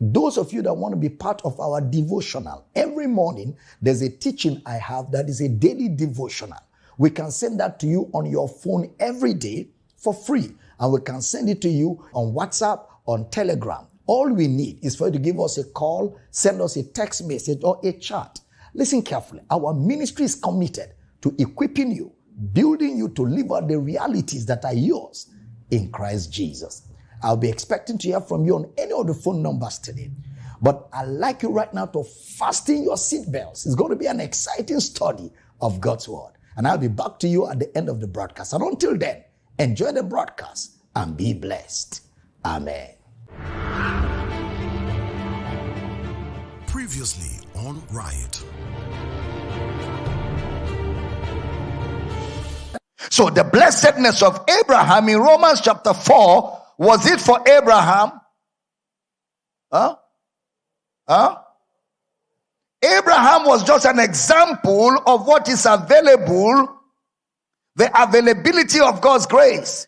those of you that want to be part of our devotional, every morning there's a teaching I have that is a daily devotional. We can send that to you on your phone every day for free, and we can send it to you on WhatsApp, on Telegram. All we need is for you to give us a call, send us a text message or a chat. Listen carefully. Our ministry is committed to equipping you, building you to live out the realities that are yours in Christ Jesus. I'll be expecting to hear from you on any of the phone numbers today. But I'd like you right now to fasten your seatbelts. It's going to be an exciting study of God's Word. And I'll be back to you at the end of the broadcast. And until then, enjoy the broadcast and be blessed. Amen. Previously on Riot. So the blessedness of Abraham in Romans chapter 4, was it for Abraham? Abraham was just an example of what is available, the availability of God's grace.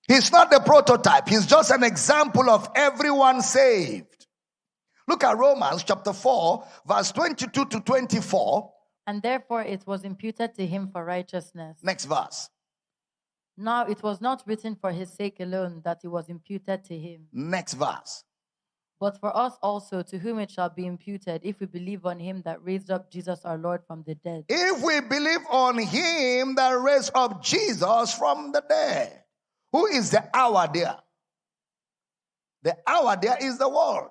He's not the prototype. He's just an example of everyone saved. Look at Romans chapter 4, verse 22 to 24. And therefore it was imputed to him for righteousness. Next verse. Now it was not written for his sake alone that it was imputed to him. Next verse. But for us also, to whom it shall be imputed, if we believe on him that raised up Jesus our Lord from the dead. If we believe on him that raised up Jesus from the dead. Who is the hour there? The hour there is the world.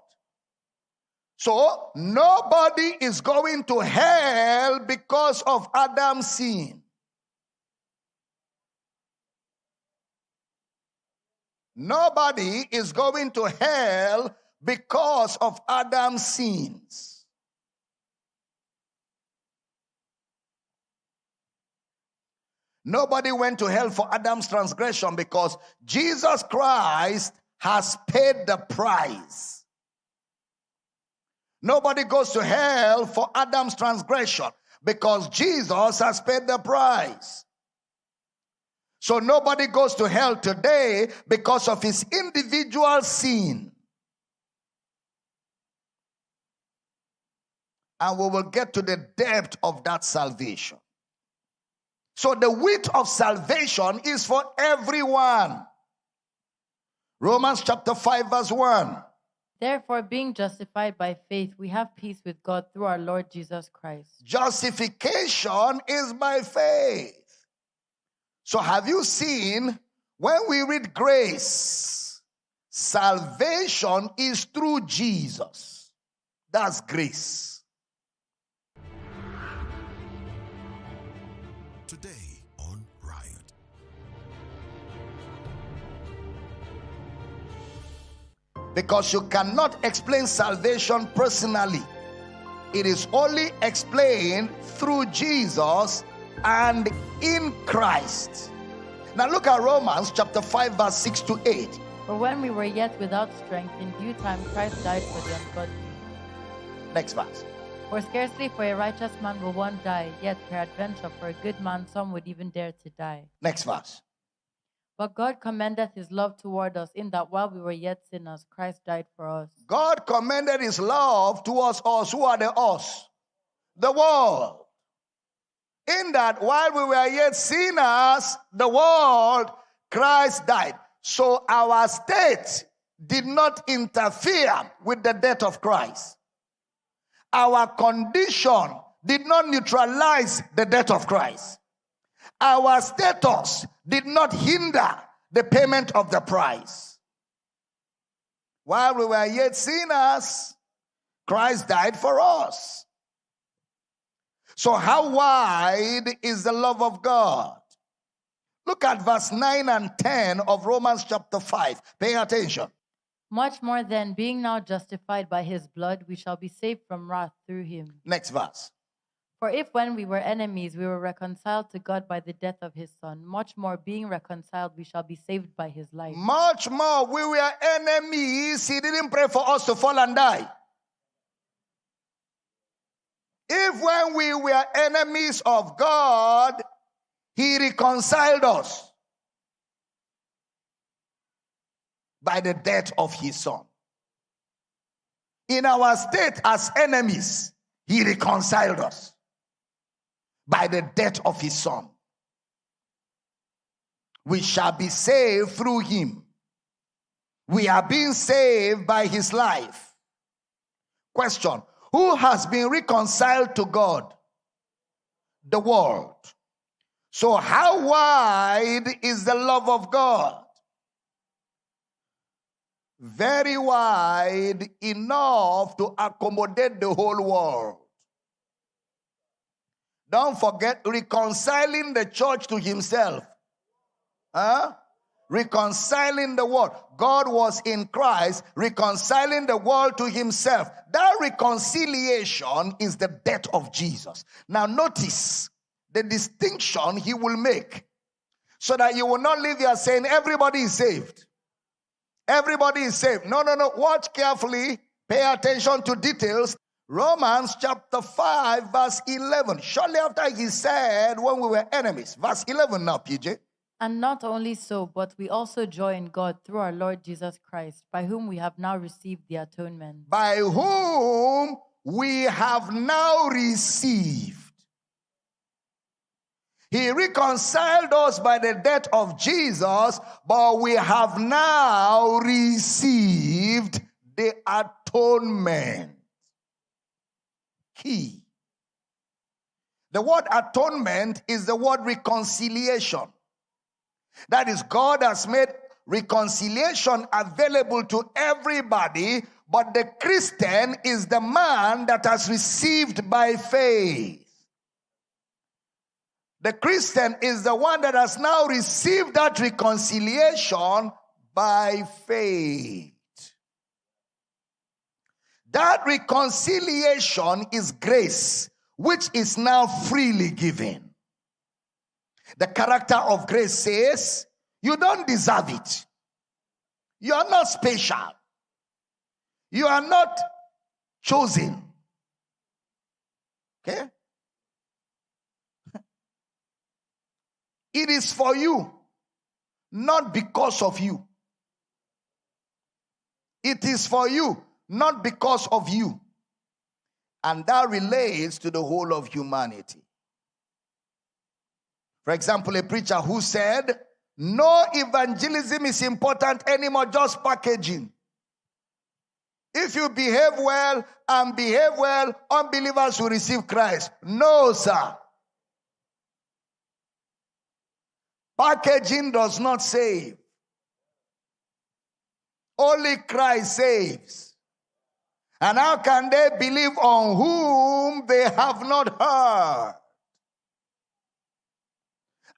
So, nobody is going to hell because of Adam's sin. Nobody is going to hell because of Adam's sins. Nobody went to hell for Adam's transgression because Jesus Christ has paid the price. Nobody goes to hell for Adam's transgression because Jesus has paid the price. So nobody goes to hell today because of his individual sin. And we will get to the depth of that salvation. So the width of salvation is for everyone. Romans chapter 5 verse 1. Therefore, being justified by faith, we have peace with God through our Lord Jesus Christ. Justification is by faith. So have you seen, when we read grace, salvation is through Jesus. That's grace. Today on Riot. Because you cannot explain salvation personally. It is only explained through Jesus and in Christ. Now look at Romans chapter 5 verse 6 to 8. For when we were yet without strength, in due time Christ died for the ungodly. Next verse. For scarcely for a righteous man will one die, yet peradventure for a good man some would even dare to die. Next verse. But God commendeth his love toward us, in that while we were yet sinners, Christ died for us. God commended his love towards us. Who are the us? The world. In that while we were yet sinners, the world, Christ died. So our state did not interfere with the death of Christ. Our condition did not neutralize the death of Christ. Our status did not hinder the payment of the price. While we were yet sinners, Christ died for us. So how wide is the love of God? Look at verse 9 and 10 of Romans chapter 5. Pay attention. Much more then, being now justified by his blood, we shall be saved from wrath through him. Next verse. For if when we were enemies, we were reconciled to God by the death of his Son, much more being reconciled, we shall be saved by his life. Much more, we were enemies. He didn't pray for us to fall and die. If when we were enemies of God, he reconciled us by the death of his Son. In our state as enemies, he reconciled us by the death of his Son. We shall be saved through him. We are being saved by his life. Question: who has been reconciled to God? The world. So how wide is the love of God? Very wide, enough to accommodate the whole world. Don't forget, reconciling the church to himself. Reconciling the world. God was in Christ, reconciling the world to himself. That reconciliation is the death of Jesus. Now notice the distinction he will make, so that you will not live here saying everybody is saved. Everybody is saved. No. Watch carefully. Pay attention to details. Romans chapter 5 verse 11. Shortly after he said when we were enemies. Verse 11 now, PJ. And not only so, but we also joy in God through our Lord Jesus Christ, by whom we have now received the atonement. By whom we have now received. He reconciled us by the death of Jesus, but we have now received the atonement. Key. The word atonement is the word reconciliation. That is, God has made reconciliation available to everybody, but the Christian is the man that has received by faith. The Christian is the one that has now received that reconciliation by faith. That reconciliation is grace, which is now freely given. The character of grace says, you don't deserve it. You are not special. You are not chosen. Okay? It is for you, not because of you. It is for you, not because of you. And that relates to the whole of humanity. For example, a preacher who said, no evangelism is important anymore, just packaging. If you behave well and behave well, unbelievers will receive Christ. No, sir. Packaging does not save. Only Christ saves. And how can they believe on whom they have not heard?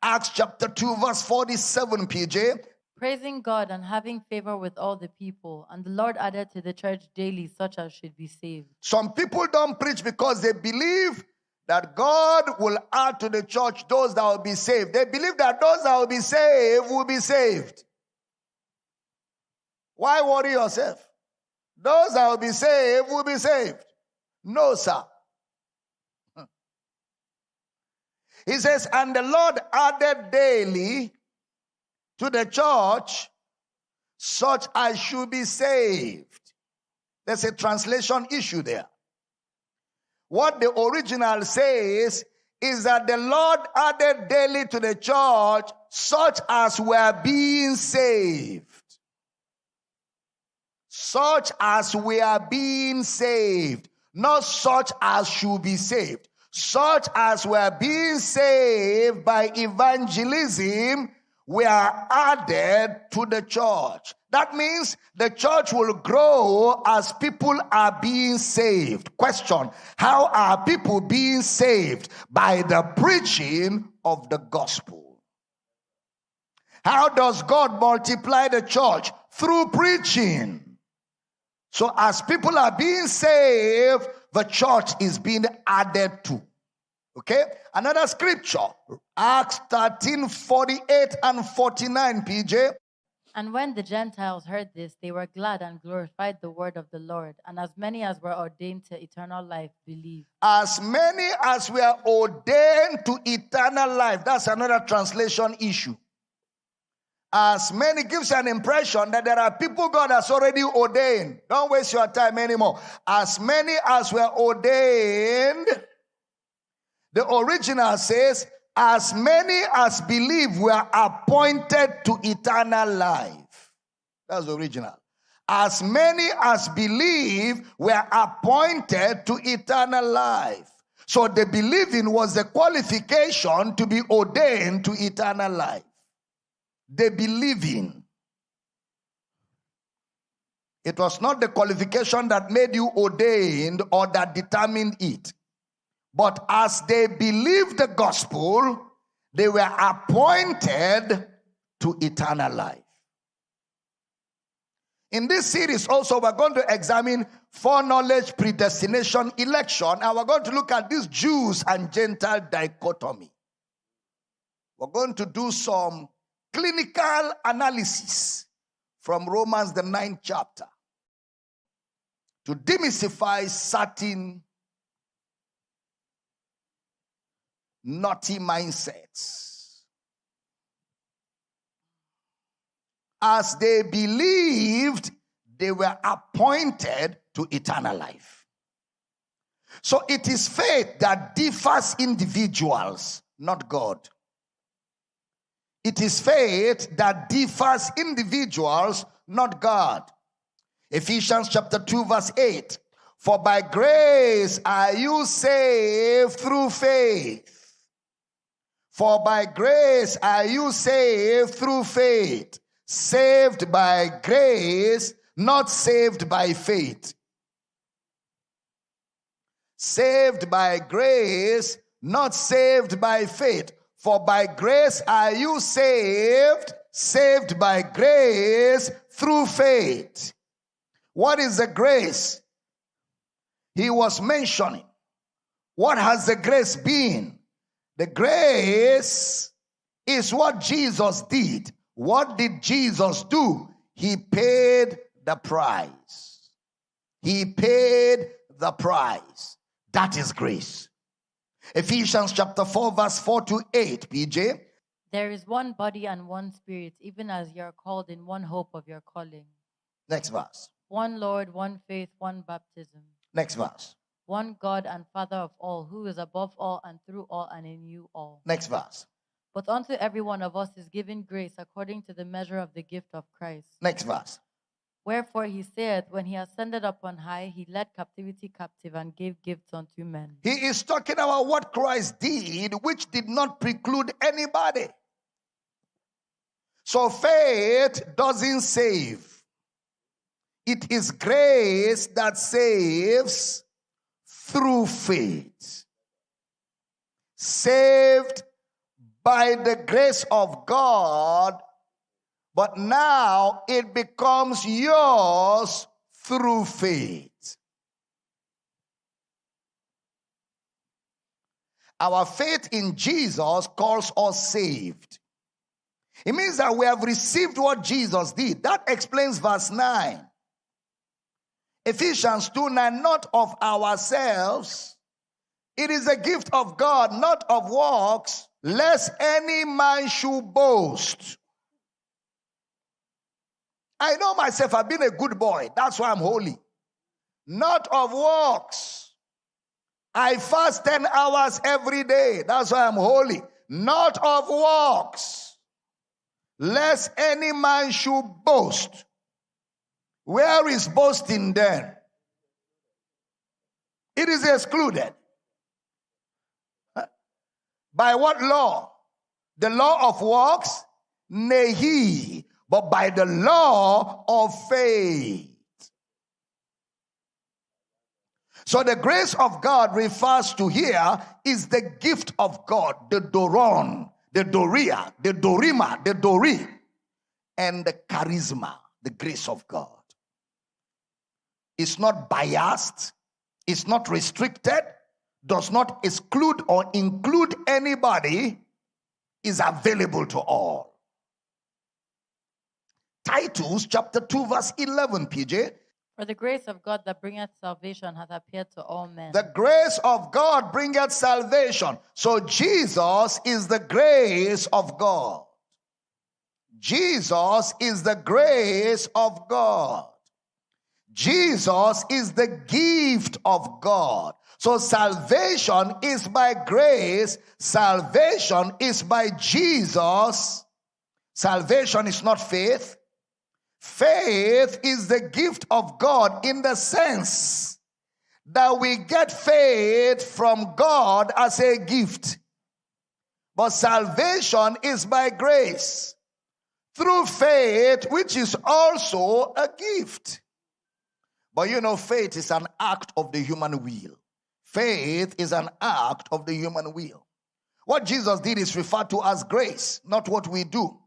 Acts chapter 2 verse 47, PJ. Praising God and having favor with all the people, and the Lord added to the church daily such as should be saved. Some people don't preach because they believe that God will add to the church those that will be saved. They believe that those that will be saved will be saved. Why worry yourself? Those that will be saved will be saved. No, sir. He says, and the Lord added daily to the church such as should be saved. There's a translation issue there. What the original says is that the Lord added daily to the church such as were being saved. Such as were being saved. Not such as should be saved. Such as were being saved by evangelism were added to the church. That means the church will grow as people are being saved. Question: how are people being saved? By the preaching of the gospel. How does God multiply the church? Through preaching. So as people are being saved, the church is being added to. Okay? Another scripture, Acts 13:48 and 49, PJ. And when the Gentiles heard this, they were glad and glorified the word of the Lord. And as many as were ordained to eternal life believed. As many as were ordained to eternal life. That's another translation issue. As many gives an impression that there are people God has already ordained. Don't waste your time anymore. As many as were ordained. The original says, as many as believe were appointed to eternal life. That's the original. As many as believe were appointed to eternal life. So the believing was the qualification to be ordained to eternal life. The believing. It was not the qualification that made you ordained or that determined it. But as they believed the gospel, they were appointed to eternal life. In this series also, we're going to examine foreknowledge, predestination, election, and we're going to look at this Jews and Gentile dichotomy. We're going to do some clinical analysis from Romans, the 9th chapter, to demystify certain naughty mindsets. As they believed, they were appointed to eternal life. So it is faith that differs individuals, not God. It is faith that differs individuals, not God. Ephesians chapter 2 verse 8. For by grace are you saved through faith. For by grace are you saved through faith. Saved by grace, not saved by faith. Saved by grace, not saved by faith. For by grace are you saved, saved by grace through faith. What is the grace he was mentioning? What has the grace been? The grace is what Jesus did. What did Jesus do? He paid the price. He paid the price. That is grace. Ephesians chapter 4 verse 4 to 8, PJ. There is one body and one spirit, even as you are called in one hope of your calling. Next verse. One Lord, one faith, one baptism. Next verse. One God and Father of all, who is above all and through all and in you all. Next verse. But unto every one of us is given grace according to the measure of the gift of Christ. Next verse. Wherefore he said, when he ascended up on high, he led captivity captive and gave gifts unto men. He is talking about what Christ did, which did not preclude anybody. So faith doesn't save. It is grace that saves through faith. Saved by the grace of God, but now it becomes yours through faith. Our faith in Jesus calls us saved. It means that we have received what Jesus did. That explains verse 9. Ephesians 2:9, not of ourselves. It is a gift of God, not of works, lest any man should boast. I know myself, I've been a good boy. That's why I'm holy. Not of works. I fast 10 hours every day. That's why I'm holy. Not of works, lest any man should boast. Where is boasting then? It is excluded. By what law? The law of works? Nay, but by the law of faith. So the grace of God refers to here is the gift of God, the Doron, the Doria, the Dorima, the Dori, and the charisma, the grace of God. It's not biased, it's not restricted, does not exclude or include anybody, is available to all. Titus chapter 2 verse 11, PJ. For the grace of God that bringeth salvation hath appeared to all men. The grace of God bringeth salvation. So Jesus is the grace of God. Jesus is the grace of God. Jesus is the gift of God. So salvation is by grace. Salvation is by Jesus. Salvation is not faith. Faith is the gift of God in the sense that we get faith from God as a gift. But salvation is by grace, through faith, which is also a gift. But you know, faith is an act of the human will. Faith is an act of the human will. What Jesus did is referred to as grace, not what we do.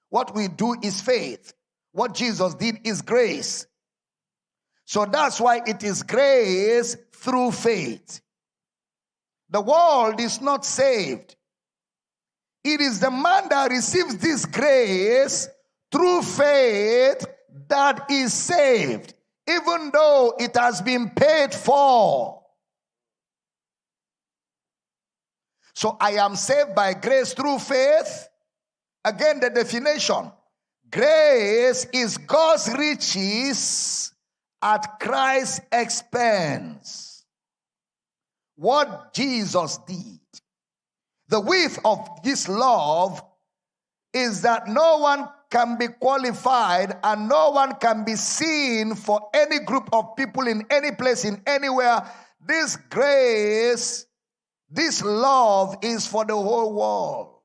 What we do is faith. What Jesus did is grace. So that's why it is grace through faith. The world is not saved. It is the man that receives this grace through faith that is saved, even though it has been paid for. So I am saved by grace through faith. Again, the definition. Grace is God's riches at Christ's expense. What Jesus did. The width of this love is that no one can be qualified and no one can be seen for any group of people in any place, in anywhere. This grace, this love is for the whole world.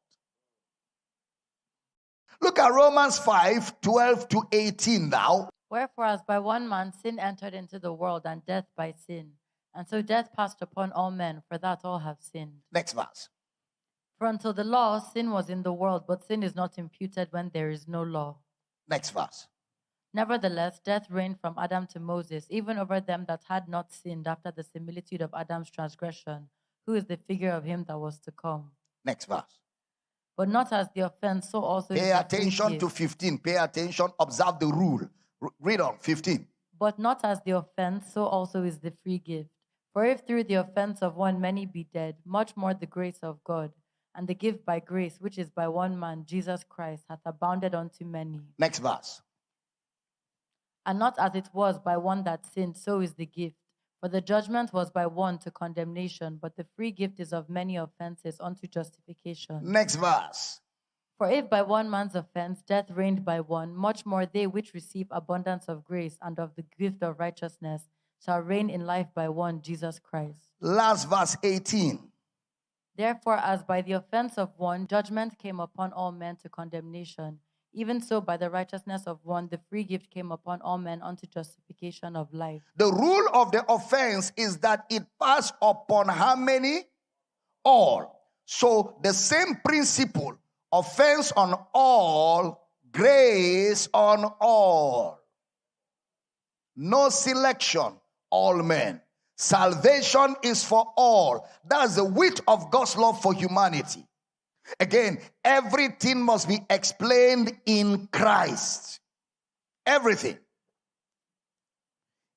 Look at Romans 5:12-18 now. Wherefore, as by one man sin entered into the world, and death by sin. And so death passed upon all men, for that all have sinned. Next verse. For until the law, sin was in the world, but sin is not imputed when there is no law. Next verse. Nevertheless, death reigned from Adam to Moses, even over them that had not sinned, after the similitude of Adam's transgression, who is the figure of him that was to come. Next verse. But not as the offense, so also Pay attention to 15. Pay attention. Observe the rule. Read on 15. But not as the offense, so also is the free gift. For if through the offense of one many be dead, much more the grace of God, and the gift by grace, which is by one man, Jesus Christ, hath abounded unto many. Next verse. And not as it was by one that sinned, so is the gift. For the judgment was by one to condemnation, but the free gift is of many offenses unto justification. Next verse. For if by one man's offense death reigned by one, much more they which receive abundance of grace and of the gift of righteousness shall reign in life by one, Jesus Christ. Last verse 18. Therefore, as by the offense of one, judgment came upon all men to condemnation, even so by the righteousness of one, the free gift came upon all men unto justification of life. The rule of the offense is that it passed upon how many? All. So the same principle, offense on all, grace on all. No selection, all men. Salvation is for all. That's the width of God's love for humanity. Again, everything must be explained in Christ. Everything.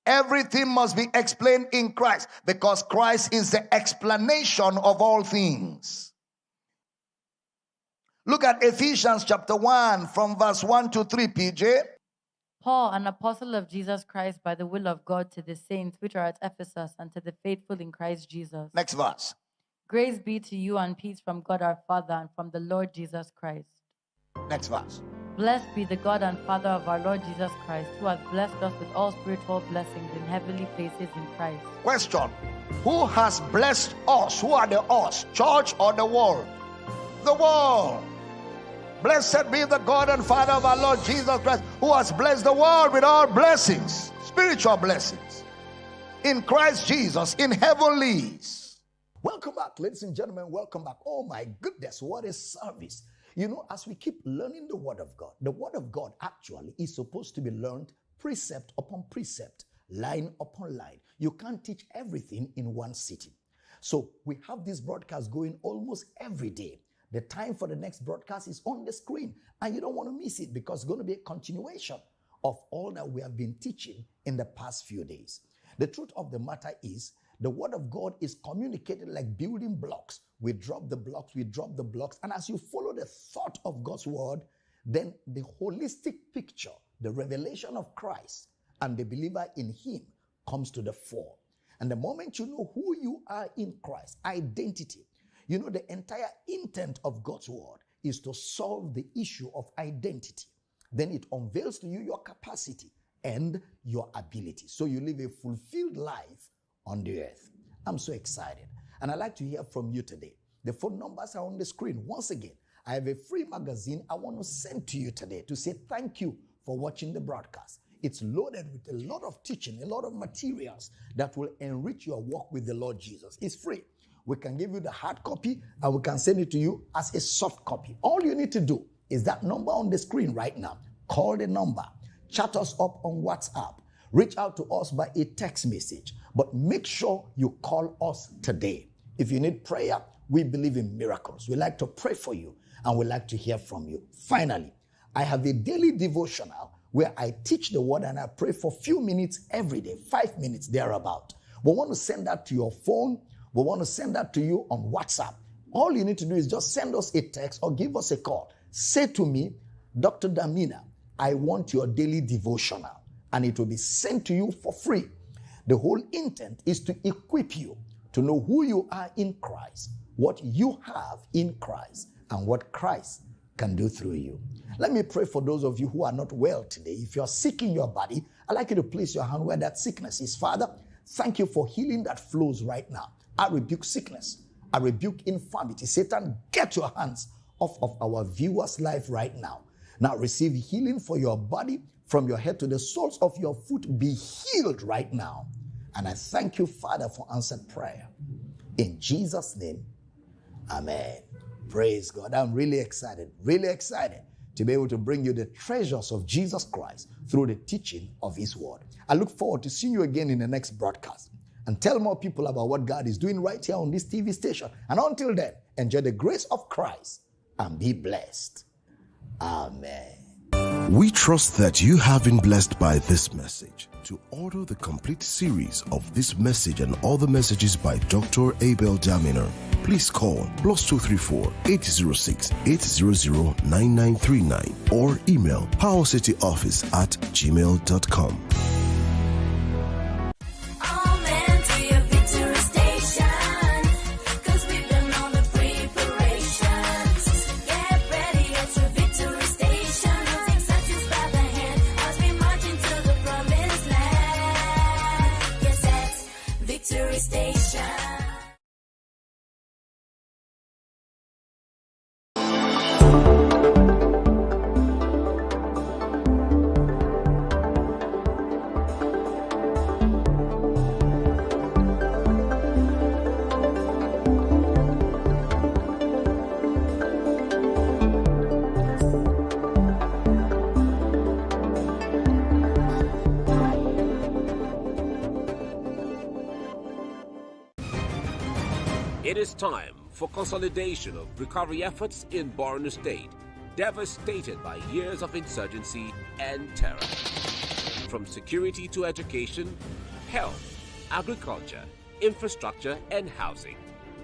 Everything must be explained in Christ, because Christ is the explanation of all things. Look at Ephesians chapter 1 from verse 1 to 3, PJ. Paul, an apostle of Jesus Christ by the will of God, to the saints which are at Ephesus, and to the faithful in Christ Jesus. Next verse. Grace be to you and peace from God our Father and from the Lord Jesus Christ. Next verse. Blessed be the God and Father of our Lord Jesus Christ, who has blessed us with all spiritual blessings in heavenly places in Christ. Question. Who has blessed us? Who are the us? Church or the world? The world. Blessed be the God and Father of our Lord Jesus Christ, who has blessed the world with all blessings, spiritual blessings, in Christ Jesus, in heavenlies. Welcome back, ladies and gentlemen. Welcome back. Oh my goodness, what a service. You know, as we keep learning the Word of God, the Word of God actually is supposed to be learned precept upon precept, line upon line. You can't teach everything in one sitting. So we have this broadcast going almost every day. The time for the next broadcast is on the screen, and you don't want to miss it, because it's going to be a continuation of all that we have been teaching in the past few days. The truth of the matter is, the Word of God is communicated like building blocks. We drop the blocks, and as you follow the thought of God's Word, then the holistic picture, the revelation of Christ and the believer in Him comes to the fore. And the moment you know who you are in Christ, identity, you know, the entire intent of God's Word is to solve the issue of identity. Then it unveils to you your capacity and your ability. So you live a fulfilled life on the earth. I'm so excited. And I'd like to hear from you today. The phone numbers are on the screen. Once again, I have a free magazine I want to send to you today to say thank you for watching the broadcast. It's loaded with a lot of teaching, a lot of materials that will enrich your walk with the Lord Jesus. It's free. We can give you the hard copy and we can send it to you as a soft copy. All you need to do is that number on the screen right now. Call the number. Chat us up on WhatsApp. Reach out to us by a text message. But make sure you call us today. If you need prayer, we believe in miracles. We like to pray for you and we like to hear from you. Finally, I have a daily devotional where I teach the word and I pray for a few minutes every day, 5 minutes thereabout. We want to send that to your phone. We want to send that to you on WhatsApp. All you need to do is just send us a text or give us a call. Say to me, Dr. Damina, I want your daily devotional, and it will be sent to you for free. The whole intent is to equip you to know who you are in Christ, what you have in Christ, and what Christ can do through you. Let me pray for those of you who are not well today. If you're sick in your body, I'd like you to place your hand where that sickness is. Father, thank you for healing that flows right now. I rebuke sickness. I rebuke infirmity. Satan, get your hands off of our viewers' life right now. Now receive healing for your body from your head to the soles of your foot. Be healed right now. And I thank you, Father, for answered prayer. In Jesus' name, amen. Praise God. I'm really excited to be able to bring you the treasures of Jesus Christ through the teaching of his word. I look forward to seeing you again in the next broadcast. And tell more people about what God is doing right here on this TV station. And until then, enjoy the grace of Christ and be blessed. Amen. We trust that you have been blessed by this message. To order the complete series of this message and other messages by Dr. Abel Damina, please call +234 806 800 9939 or email powercityoffice@gmail.com. It is time for consolidation of recovery efforts in Borno State, devastated by years of insurgency and terror. From security to education, health, agriculture, infrastructure, and housing,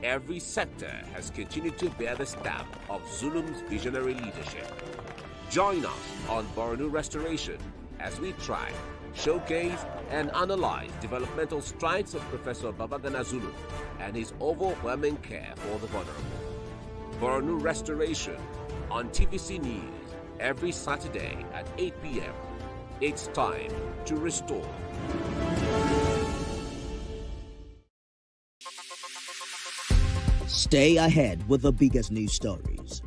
every sector has continued to bear the stamp of Zulum's visionary leadership. Join us on Borno Restoration as we try, showcase, and analyze developmental strides of Professor Babagana Zulu and his overwhelming care for the vulnerable. Borno Restoration on TVC News every Saturday at 8 p.m. It's time to restore. Stay ahead with the biggest news stories.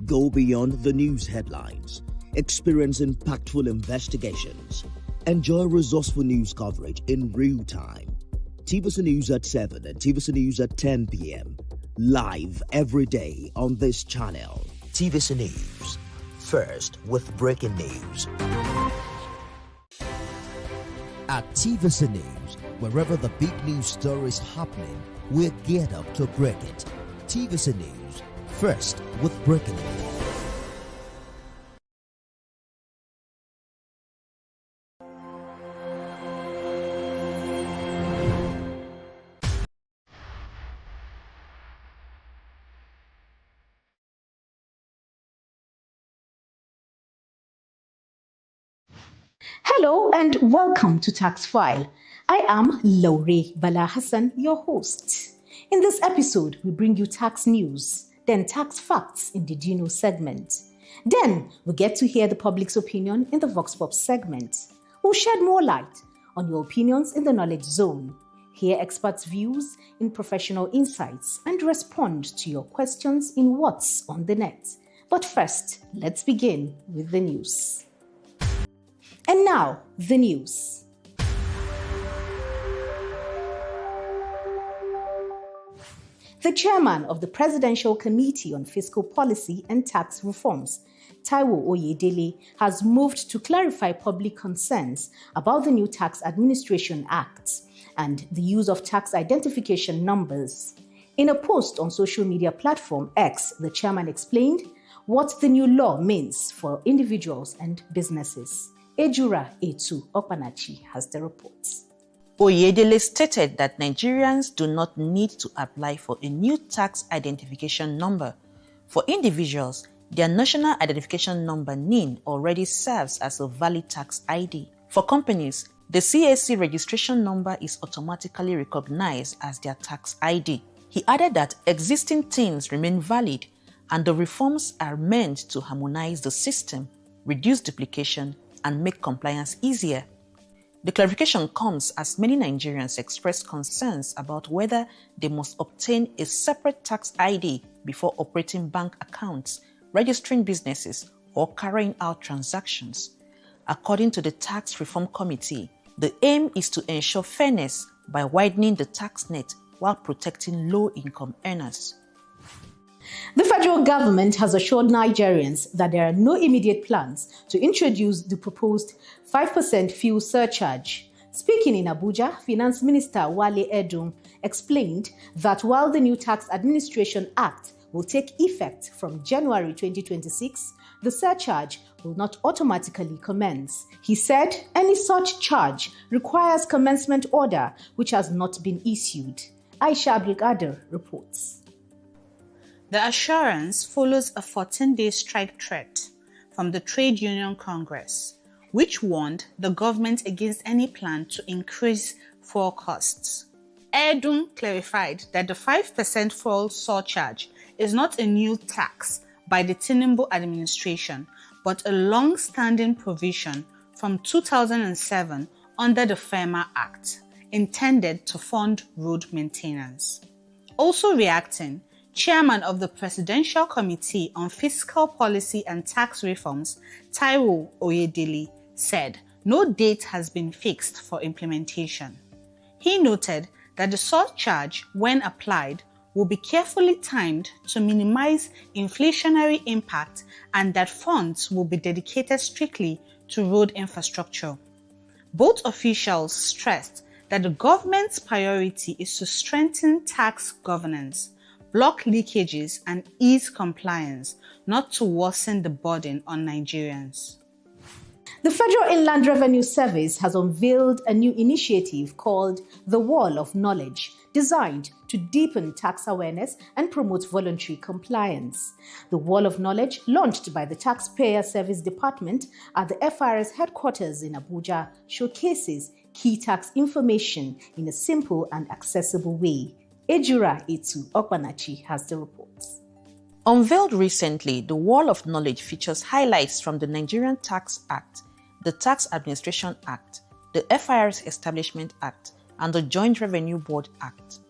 Go beyond the news headlines. Experience impactful investigations. Enjoy resourceful news coverage in real time. TVC News at 7 and TVC News at 10 p.m. Live every day on this channel. TVC News. First with breaking news. At TVC News, wherever the big news story is happening, we're geared up to break it. TVC News. First with breaking news. Hello and welcome to Tax File. I am Laurie Bala Hassan, your host. In this episode, we bring you tax news, then tax facts in the Do You Know segment. Then we get to hear the public's opinion in the Vox Pop segment. We'll shed more light on your opinions in the Knowledge Zone. Hear experts' views in professional insights and respond to your questions in What's on the Net. But first, let's begin with the news. And now, the news. The chairman of the Presidential Committee on Fiscal Policy and Tax Reforms, Taiwo Oyedele, has moved to clarify public concerns about the new Tax Administration Act and the use of tax identification numbers. In a post on social media platform X, the chairman explained what the new law means for individuals and businesses. Ejura Etu Okpanachi has the reports. Oyedele stated that Nigerians do not need to apply for a new tax identification number. For individuals, their National Identification Number NIN already serves as a valid tax ID. For companies, the CAC registration number is automatically recognized as their tax ID. He added that existing TINs remain valid and the reforms are meant to harmonize the system, reduce duplication, and make compliance easier. The clarification comes as many Nigerians express concerns about whether they must obtain a separate tax ID before operating bank accounts, registering businesses, or carrying out transactions. According to the Tax Reform Committee, the aim is to ensure fairness by widening the tax net while protecting low-income earners. The federal government has assured Nigerians that there are no immediate plans to introduce the proposed 5% fuel surcharge. Speaking in Abuja, Finance Minister Wole explained that while the new Tax Administration Act will take effect from January 2026, the surcharge will not automatically commence. He said any such charge requires commencement order, which has not been issued. Aisha Abdulkader reports. The assurance follows a 14-day strike threat from the Trade Union Congress, which warned the government against any plan to increase fuel costs. Edun clarified that the 5% fuel surcharge is not a new tax by the Tinubu administration, but a long-standing provision from 2007 under the FEMA Act, intended to fund road maintenance. Also reacting, Chairman of the Presidential Committee on Fiscal Policy and Tax Reforms, Taiwo Oyedele, said no date has been fixed for implementation. He noted that the surcharge, when applied, will be carefully timed to minimize inflationary impact and that funds will be dedicated strictly to road infrastructure. Both officials stressed that the government's priority is to strengthen tax governance, block leakages, and ease compliance, not to worsen the burden on Nigerians. The Federal Inland Revenue Service has unveiled a new initiative called the Wall of Knowledge, designed to deepen tax awareness and promote voluntary compliance. The Wall of Knowledge, launched by the Taxpayer Service Department at the FRS headquarters in Abuja, showcases key tax information in a simple and accessible way. Ejura Etu Okpanachi has the reports. Unveiled recently, the Wall of Knowledge features highlights from the Nigerian Tax Act, the Tax Administration Act, the FIRS Establishment Act, and the Joint Revenue Board Act.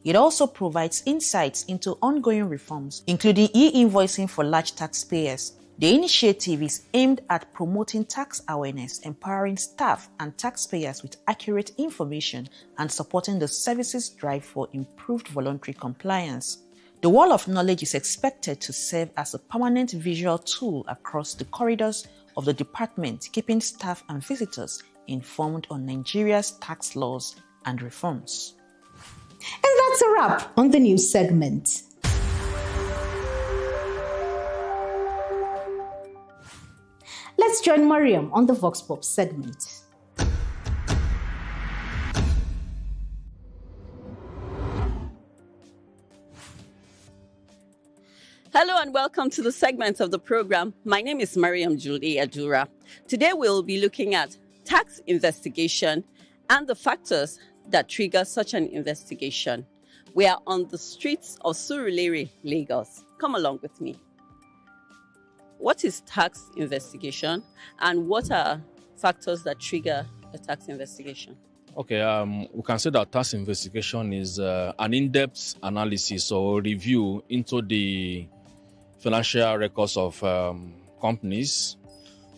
It also provides insights into ongoing reforms, including e-invoicing for large taxpayers. The initiative is aimed at promoting tax awareness, empowering staff and taxpayers with accurate information, and supporting the service's drive for improved voluntary compliance. The Wall of Knowledge is expected to serve as a permanent visual tool across the corridors of the department, keeping staff and visitors informed on Nigeria's tax laws and reforms. And that's a wrap on the news segment. Let's join Mariam on the Vox Pop segment. Hello and welcome to the segment of the program. My name is Mariam Julie Adura. Today we'll be looking at tax investigation and the factors that trigger such an investigation. We are on the streets of Surulere, Lagos. Come along with me. What is tax investigation and what are factors that trigger a tax investigation? Okay, we can say that tax investigation is an in-depth analysis or review into the financial records of companies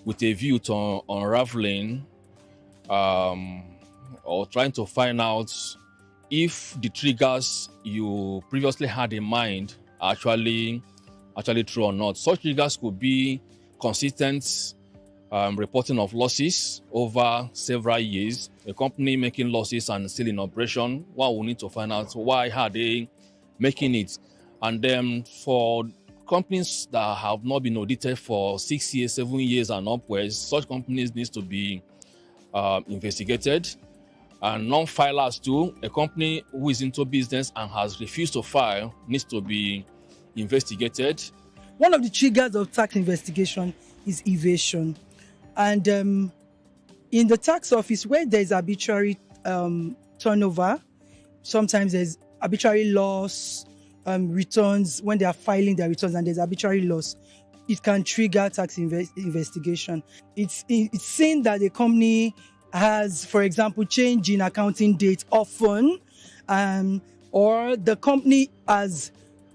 with a view to unraveling or trying to find out if the triggers you previously had in mind are actually true or not. Such triggers could be consistent reporting of losses over several years, a company making losses and still in operation. One will need to find out why are they making it. And then for companies that have not been audited for 6 years, 7 years and upwards, such companies need to be investigated. And non-filers too, a company who is into business and has refused to file needs to be investigated. One of the triggers of tax investigation is evasion. And in the tax office, where there's arbitrary turnover, sometimes there's arbitrary loss, returns, when they are filing their returns and there's arbitrary loss, it can trigger tax investigation. It's seen that the company has, for example, change in accounting date often, or the company has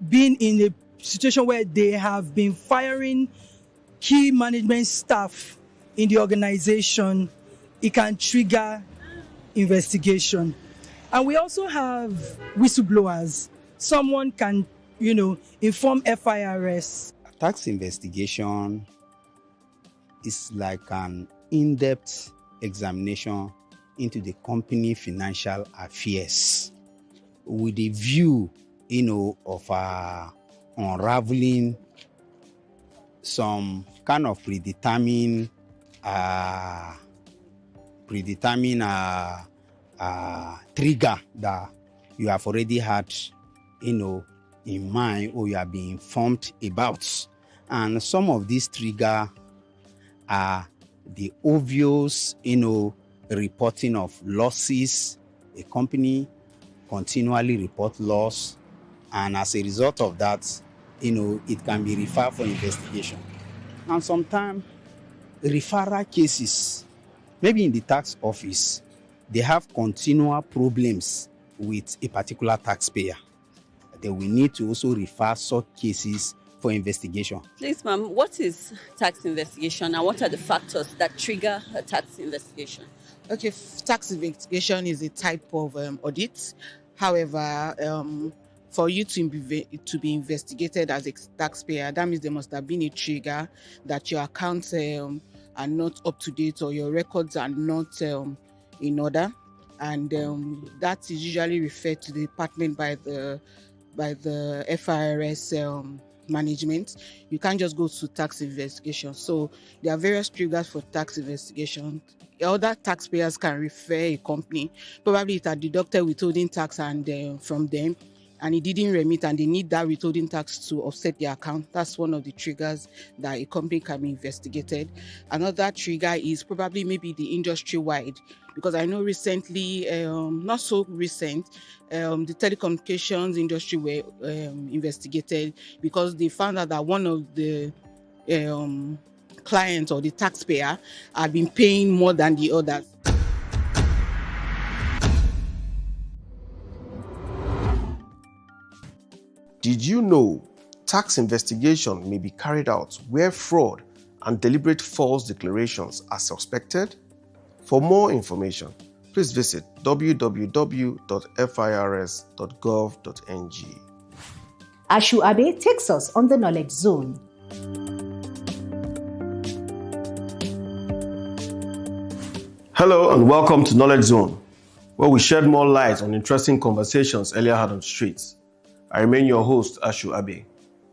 been in a situation where they have been firing key management staff in the organization. It can trigger investigation. And we also have whistleblowers. Someone can, inform FIRS. Tax investigation is like an in-depth examination into the company financial affairs with a view, of unraveling some kind of predetermined trigger that you have already had, in mind or you have been informed about. And some of these triggers are the obvious, reporting of losses. A company continually report loss, and as a result of that, it can be referred for investigation. And sometimes referral cases, maybe in the tax office, they have continual problems with a particular taxpayer. They will need to also refer such cases for investigation. Please, ma'am, what is tax investigation and what are the factors that trigger a tax investigation? Okay, tax investigation is a type of audit. However, for you to be investigated as a taxpayer, that means there must have been a trigger that your accounts are not up to date or your records are not in order, and that is usually referred to the department by the FIRS management. You can't just go to tax investigation. So there are various triggers for tax investigation. Other taxpayers can refer a company, probably it had deducted withholding tax and from them, and it didn't remit, and they need that withholding tax to offset their account. That's one of the triggers that a company can be investigated. Another trigger is probably maybe the industry-wide, because I know recently, not so recent, the telecommunications industry were investigated because they found out that one of the clients or the taxpayer had been paying more than the others. Did you know tax investigation may be carried out where fraud and deliberate false declarations are suspected? For more information, please visit www.firs.gov.ng. Ashu Abe takes us on the Knowledge Zone. Hello and welcome to Knowledge Zone, where we shed more light on interesting conversations earlier had on the streets. I remain your host, Ashu Abe.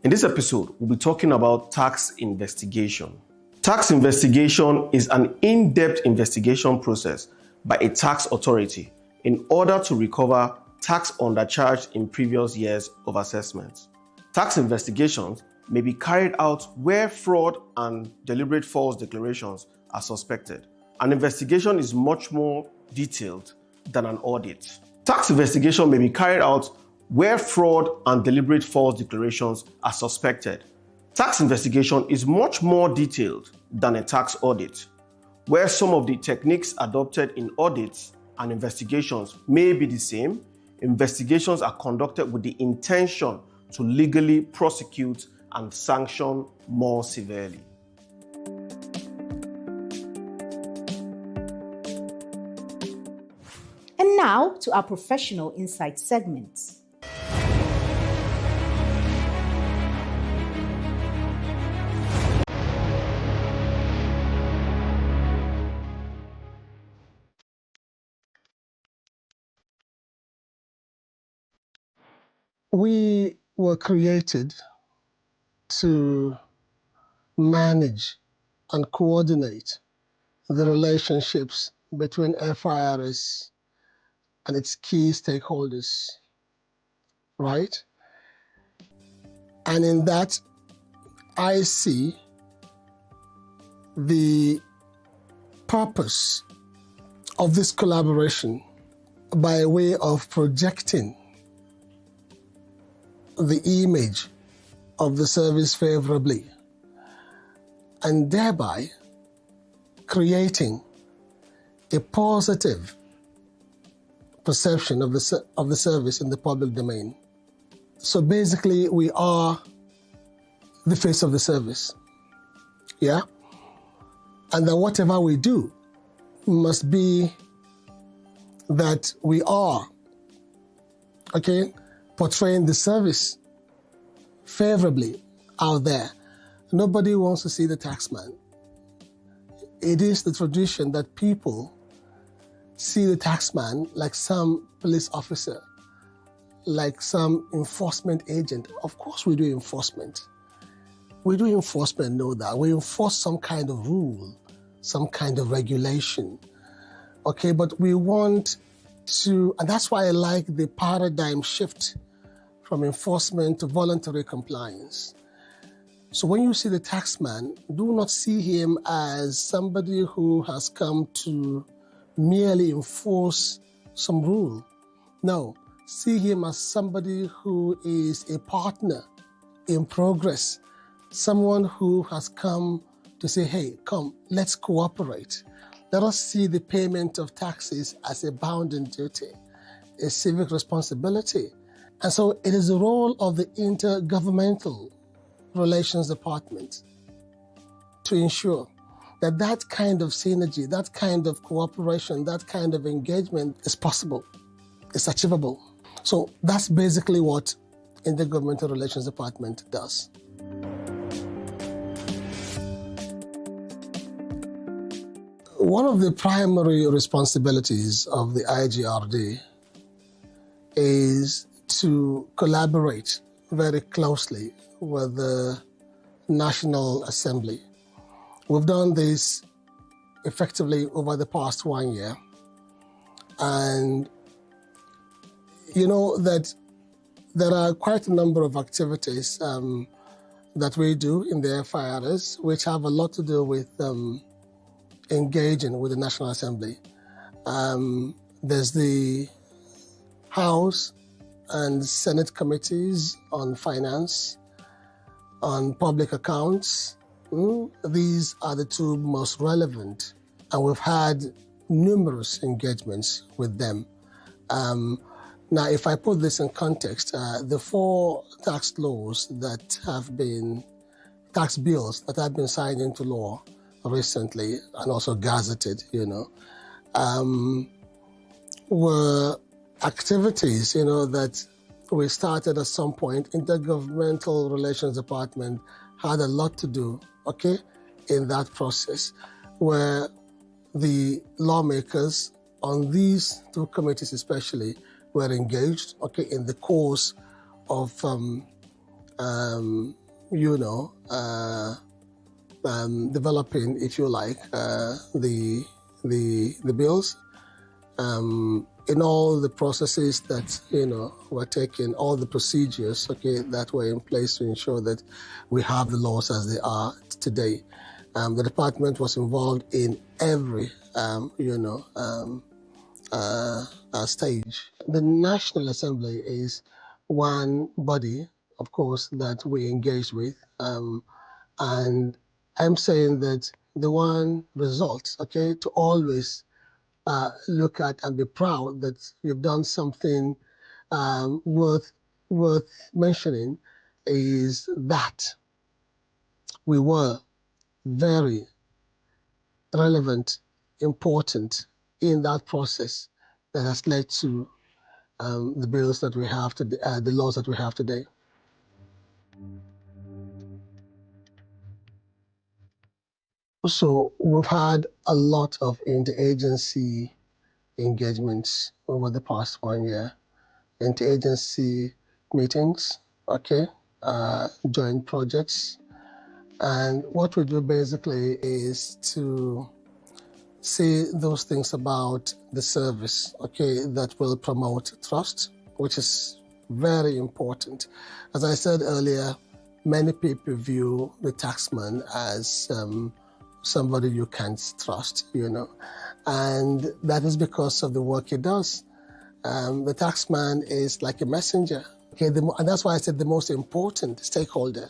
In this episode, we'll be talking about tax investigation. Tax investigation is an in-depth investigation process by a tax authority in order to recover tax undercharged in previous years of assessment. Tax investigations may be carried out where fraud and deliberate false declarations are suspected. An investigation is much more detailed than an audit. Tax investigation may be carried out where fraud and deliberate false declarations are suspected. Tax investigation is much more detailed than a tax audit, where some of the techniques adopted in audits and investigations may be the same. Investigations are conducted with the intention to legally prosecute and sanction more severely. And now to our professional insight segment. We were created to manage and coordinate the relationships between FIRS and its key stakeholders, right? And in that, I see the purpose of this collaboration by way of projecting the image of the service favorably, and thereby creating a positive perception of the service in the public domain. So basically, we are the face of the service, yeah? And that whatever we do must be that we are, okay, portraying the service favorably out there. Nobody wants to see the taxman. It is the tradition that people see the taxman like some police officer, like some enforcement agent. Of course we do enforcement. We do enforcement, know that. We enforce some kind of rule, some kind of regulation. Okay, but we want to, and that's why I like the paradigm shift from enforcement to voluntary compliance. So when you see the taxman, do not see him as somebody who has come to merely enforce some rule. No, see him as somebody who is a partner in progress, someone who has come to say, hey, come, let's cooperate. Let us see the payment of taxes as a bounden duty, a civic responsibility. And so it is the role of the Intergovernmental Relations Department to ensure that that kind of synergy, that kind of cooperation, that kind of engagement is possible, it's achievable. So that's basically what Intergovernmental Relations Department does. One of the primary responsibilities of the IGRD is to collaborate very closely with the National Assembly. We've done this effectively over the past 1 year. And you know that there are quite a number of activities that we do in the FIRS, which have a lot to do with engaging with the National Assembly. There's the House and Senate committees on finance, on public accounts. These are the two most relevant, and we've had numerous engagements with them. Now, if I put this in context, the 4 tax laws that have been, tax bills that have been signed into law recently and also gazetted, were activities, that we started at some point. Intergovernmental Relations Department had a lot to do, in that process, where the lawmakers on these 2 committees especially were engaged, in the course of, developing, if you like, the bills. In all the processes that, were taken, all the procedures, that were in place to ensure that we have the laws as they are today. The department was involved in every, stage. The National Assembly is one body, of course, that we engage with. And I'm saying that the one result, to always look at and be proud that you've done something worth mentioning is that we were very relevant, important in that process that has led to the bills that we have today, the laws that we have today. So we've had a lot of interagency engagements over the past 1 year. Interagency meetings, okay, joint projects. And what we do basically is to say those things about the service, okay, that will promote trust, which is very important. As I said earlier, many people view the taxman as somebody you can't trust, and that is because of the work he does. The taxman is like a messenger, okay, and that's why I said the most important stakeholder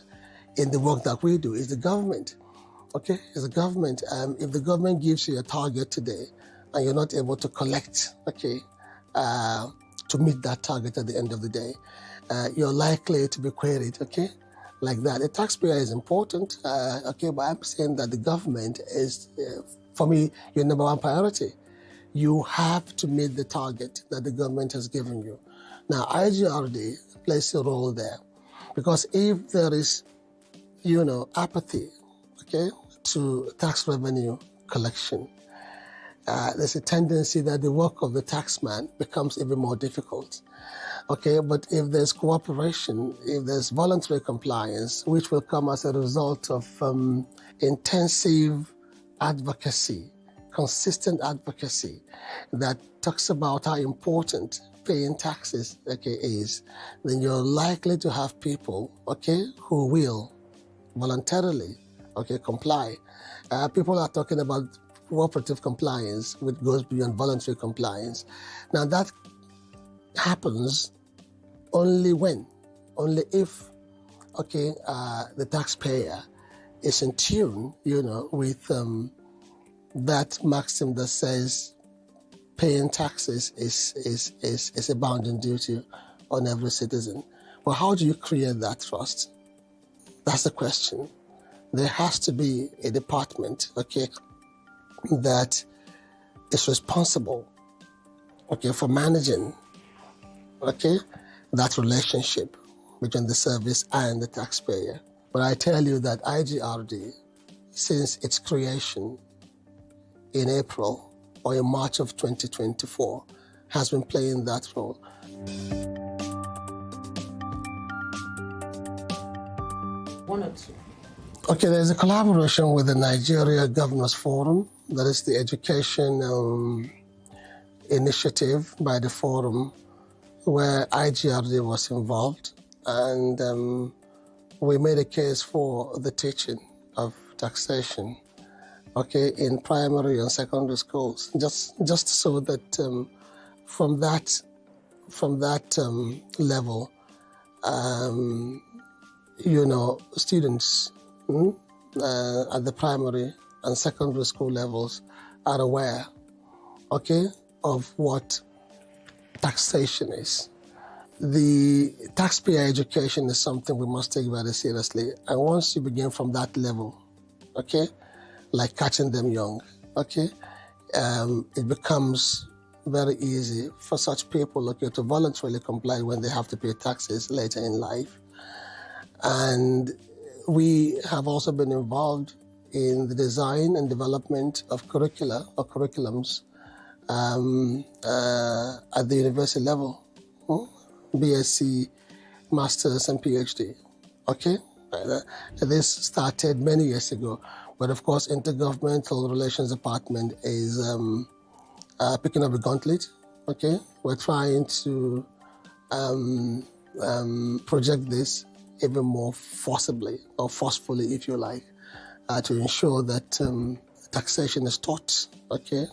in the work that we do is the government. Okay, is the government. If the government gives you a target today and you're not able to collect, okay, to meet that target at the end of the day, you're likely to be queried, okay, like that. The taxpayer is important, okay, but I'm saying that the government is, for me, your number one priority. You have to meet the target that the government has given you. Now, IGRD plays a role there because if there is, apathy, okay, to tax revenue collection, there's a tendency that the work of the taxman becomes even more difficult. Okay, but if there's cooperation, if there's voluntary compliance, which will come as a result of intensive advocacy, consistent advocacy that talks about how important paying taxes, okay, is, then you're likely to have people, okay, who will voluntarily, okay, comply. People are talking about cooperative compliance, which goes beyond voluntary compliance. Now that happens only if, okay, the taxpayer is in tune, with that maxim that says paying taxes is a bounden duty on every citizen. Well, how do you create that trust? That's the question. There has to be a department, okay, that is responsible, okay, for managing, okay, that relationship between the service and the taxpayer. But I tell you that IGRD, since its creation in April or in March of 2024, has been playing that role. One or two. Okay, there's a collaboration with the Nigeria Governors Forum, that is the education initiative by the forum where IGRD was involved, and we made a case for the teaching of taxation, okay, in primary and secondary schools, just so that from that level, students at the primary and secondary school levels are aware, okay, of what taxation is. The taxpayer education is something we must take very seriously. And once you begin from that level, okay, like catching them young, okay, it becomes very easy for such people, okay, to voluntarily comply when they have to pay taxes later in life. And we have also been involved in the design and development of curricula or curriculums at the university level, BSc, Masters and PhD, okay? This started many years ago, but of course Intergovernmental Relations Department is picking up the gauntlet, okay? We're trying to project this even more forcibly, or forcefully if you like, to ensure that taxation is taught, okay,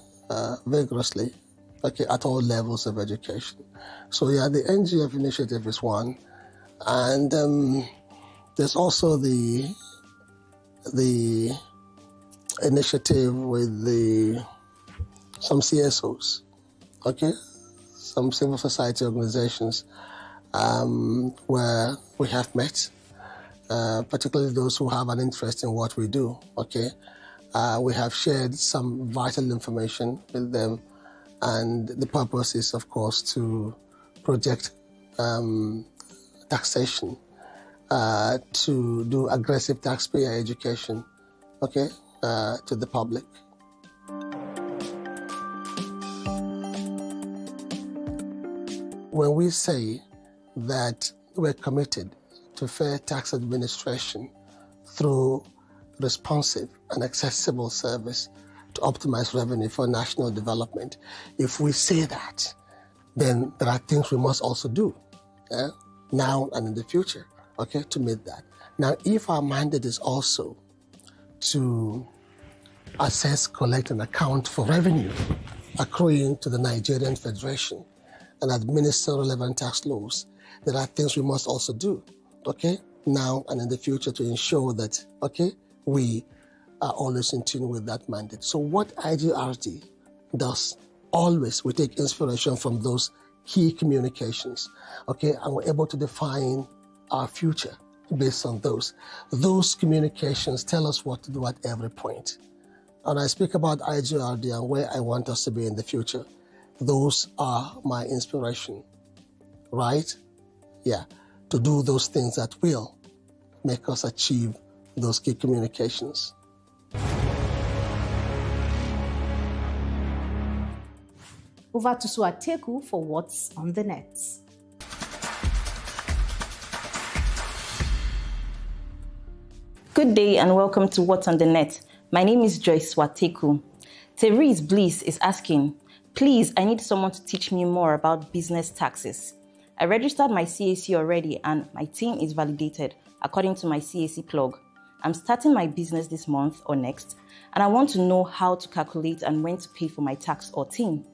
vigorously, okay, at all levels of education. So yeah, the NGF initiative is one, and there's also the initiative with the some CSOs, okay, some civil society organizations where we have met, particularly those who have an interest in what we do, okay. We have shared some vital information with them, and the purpose is, of course, to project taxation, to do aggressive taxpayer education, okay, to the public. When we say that we're committed to fair tax administration through responsive and accessible service to optimize revenue for national development, if we say that, then there are things we must also do now and in the future, okay, to meet that. Now, if our mandate is also to assess, collect, and account for revenue accruing to the Nigerian Federation and administer relevant tax laws, there are things we must also do, okay, now and in the future to ensure that, okay, we are always in tune with that mandate. So what IGRD does, always we take inspiration from those key communications, okay, and we're able to define our future based on those. Those communications tell us what to do at every point. And I speak about IGRD and where I want us to be in the future. Those are my inspiration, right? Yeah, to do those things that will make us achieve those key communications. Over to Swateku for what's on the net. Good day and welcome to What's on the Net. My name is Joyce Swateku. Therese Bliss is asking, please, I need someone to teach me more about business taxes. I registered my CAC already and my team is validated according to my CAC plug. I'm starting my business this month or next, and I want to know how to calculate and when to pay for my tax or team.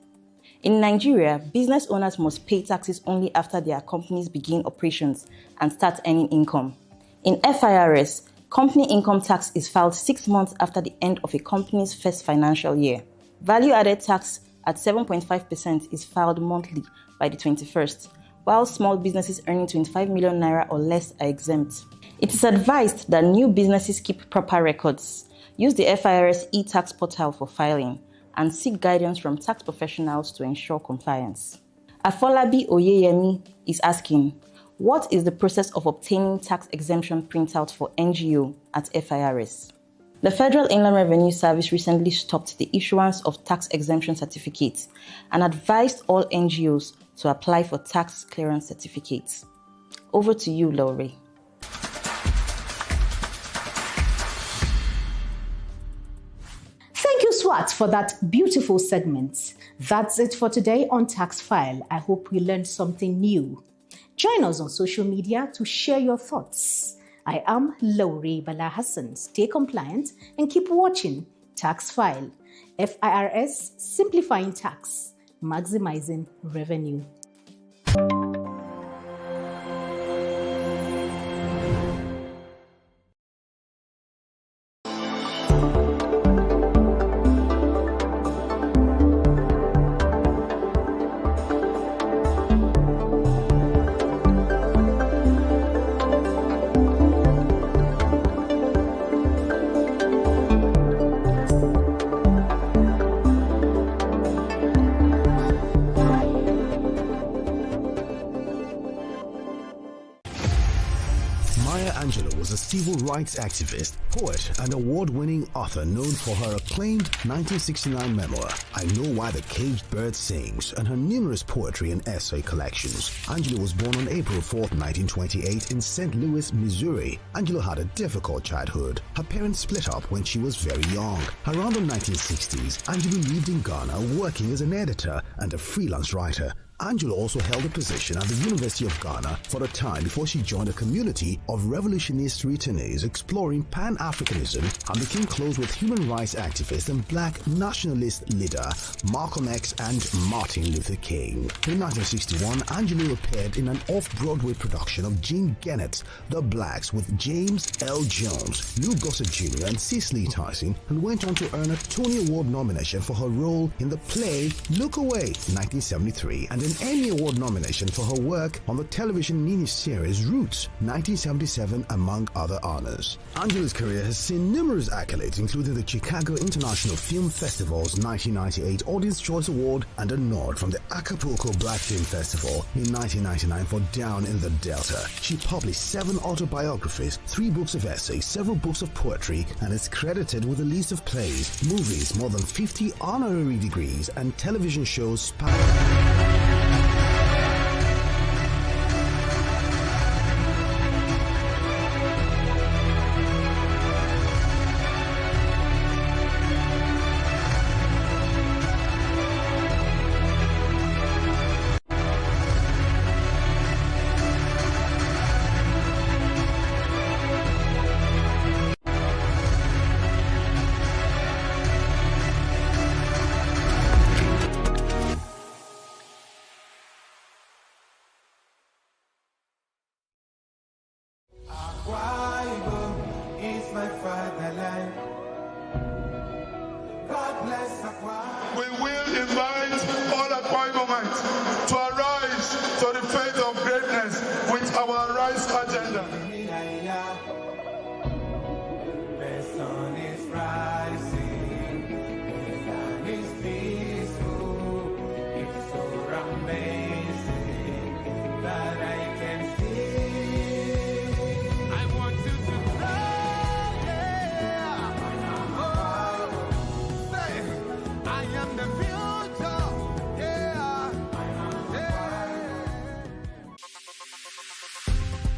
In Nigeria, business owners must pay taxes only after their companies begin operations and start earning income. In FIRS, company income tax is filed 6 months after the end of a company's first financial year. Value-added tax at 7.5% is filed monthly by the 21st, while small businesses earning 25 million naira or less are exempt. It is advised that new businesses keep proper records, use the FIRS e-tax portal for filing, and seek guidance from tax professionals to ensure compliance. Afolabi Oyeyemi is asking, what is the process of obtaining tax exemption printout for NGO at FIRS? The Federal Inland Revenue Service recently stopped the issuance of tax exemption certificates and advised all NGOs to apply for tax clearance certificates. Over to you, Laurie. Thank you, Swat, for that beautiful segment. That's it for today on Tax File. I hope we learned something new. Join us on social media to share your thoughts. I am Laurie Bala Hassan. Stay compliant and keep watching Tax File. FIRS, simplifying tax, maximizing revenue. Civil rights activist, poet, and award-winning author known for her acclaimed 1969 memoir, I Know Why the Caged Bird Sings, and her numerous poetry and essay collections. Angela was born on April 4, 1928 in St. Louis, Missouri. Angela had a difficult childhood. Her parents split up when she was very young. Around the 1960s, Angela lived in Ghana working as an editor and a freelance writer. Angela also held a position at the University of Ghana for a time before she joined a community of revolutionist returnees exploring Pan-Africanism and became close with human rights activist and black nationalist leader Malcolm X and Martin Luther King. In 1961, Angela appeared in an off-Broadway production of Jean Gennett's The Blacks with James L. Jones, Lou Gossett Jr. and Cicely Tyson, and went on to earn a Tony Award nomination for her role in the play Look Away, 1973, and an Emmy Award nomination for her work on the television miniseries Roots, 1977, among other honors. Angela's career has seen numerous accolades, including the Chicago International Film Festival's 1998 Audience Choice Award and a nod from the Acapulco Black Film Festival in 1999 for Down in the Delta. She published 7 autobiographies, 3 books of essays, several books of poetry, and is credited with a list of plays, movies, more than 50 honorary degrees, and television shows spanning.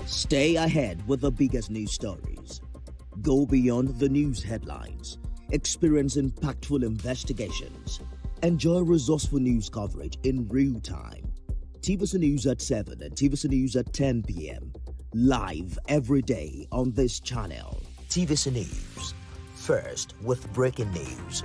Stay ahead with the biggest news stories. Go beyond the news headlines. Experience impactful investigations. Enjoy resourceful news coverage in real time. TVC News at 7 and TVC News at 10 p.m. Live every day on this channel. TVC News. First with breaking news.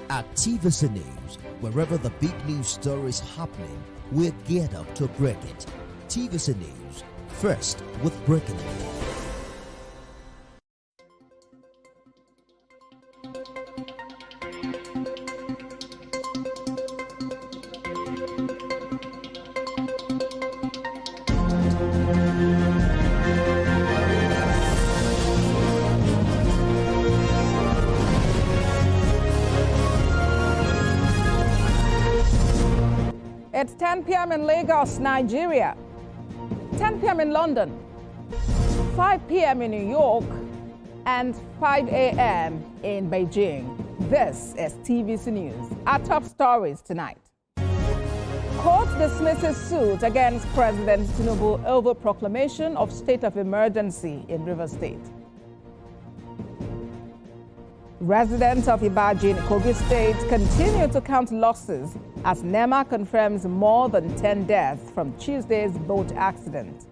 At TVC News, wherever the big news story is happening, we're geared up to break it. TVC News, first with breaking news. It's 10 p.m. in Lagos, Nigeria, 10 p.m. in London, 5 p.m. in New York, and 5 a.m. in Beijing. This is TVC News. Our top stories tonight. Court dismisses suit against President Tinubu over proclamation of state of emergency in Rivers State. Residents of Ibaji in Kogi State continue to count losses as NEMA confirms more than 10 deaths from Tuesday's boat accident.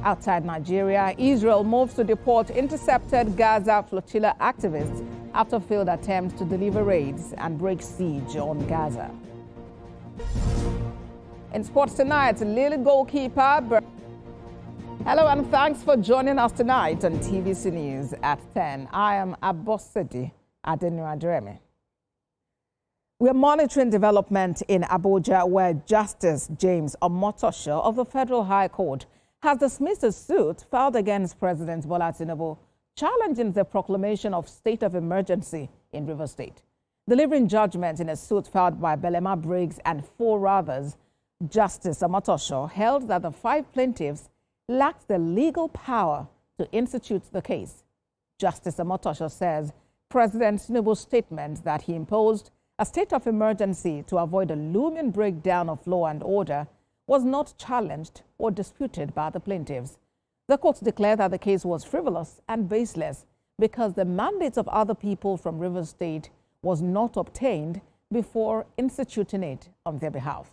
Outside Nigeria, Israel moves to deport intercepted Gaza flotilla activists after failed attempts to deliver raids and break siege on Gaza. In sports tonight, Lille goalkeeper... Hello and thanks for joining us tonight on TVC News at 10. I am Abosedi Adenuadreme. We are monitoring development in Abuja where Justice James Omotosho of the Federal High Court has dismissed a suit filed against President Bola Tinubu challenging the proclamation of state of emergency in Rivers State. Delivering judgment in a suit filed by Belema Briggs and 4 others, Justice Omotosho held that the 5 plaintiffs lacked the legal power to institute the case. Justice Omotosho says President Tinubu's statement that he imposed a state of emergency to avoid a looming breakdown of law and order was not challenged or disputed by the plaintiffs. The court declared that the case was frivolous and baseless because the mandates of other people from Rivers State was not obtained before instituting it on their behalf.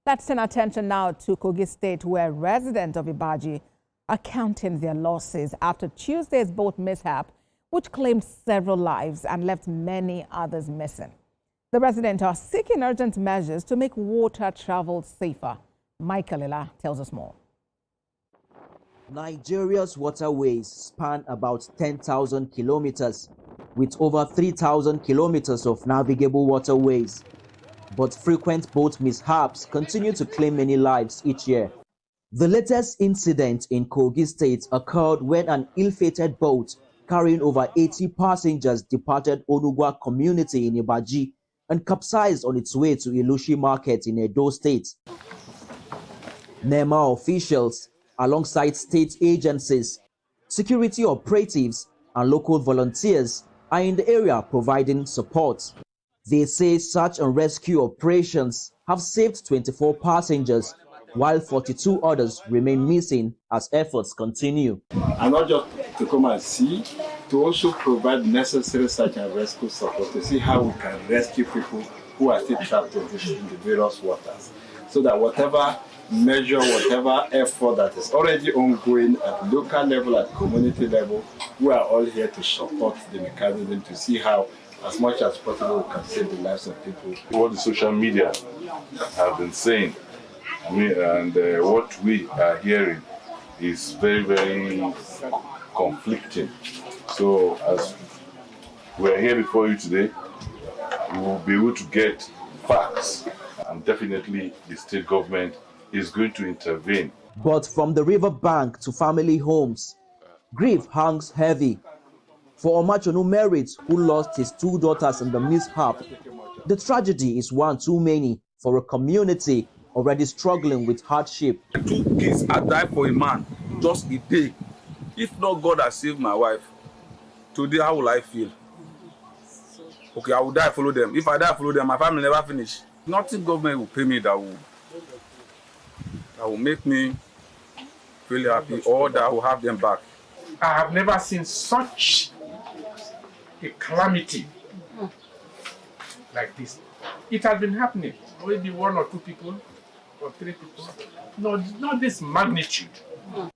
Let's turn attention now to Kogi State, where residents of Ibaji are counting their losses after Tuesday's boat mishap, which claimed several lives and left many others missing. The residents are seeking urgent measures to make water travel safer. Michael Ila tells us more. Nigeria's waterways span about 10,000 kilometers, with over 3,000 kilometers of navigable waterways. But frequent boat mishaps continue to claim many lives each year. The latest incident in Kogi State occurred when an ill-fated boat carrying over 80 passengers departed Onugwa community in Ibaji and capsized on its way to Ilushi Market in Edo State. NEMA officials, alongside state agencies, security operatives, and local volunteers, are in the area providing support. They say search and rescue operations have saved 24 passengers, while 42 others remain missing as efforts continue. And not just to come and see, to also provide necessary search and rescue support to see how we can rescue people who are still trapped in the various waters. So that whatever measure, whatever effort that is already ongoing at local level, at community level, we are all here to support the mechanism to see how, as much as possible, we can save the lives of people. What the social media have been saying, and what we are hearing is very, very conflicting. So as we're here before you today, we will be able to get facts, and definitely the state government is going to intervene. But from the river bank to family homes, grief hangs heavy. For Omachonu Merit, who lost his 2 daughters in the mishap, the tragedy is one too many for a community already struggling with hardship. 2 kids I died for a man, just a day. If not God has saved my wife, today how will I feel? Okay, I will die, follow them. If I die, follow them, my family never finish. Nothing government will pay me that will make me feel happy or that will have them back. I have never seen such a calamity like this. It has been happening. Maybe 1 or 2 people or 3 people. No, not this magnitude.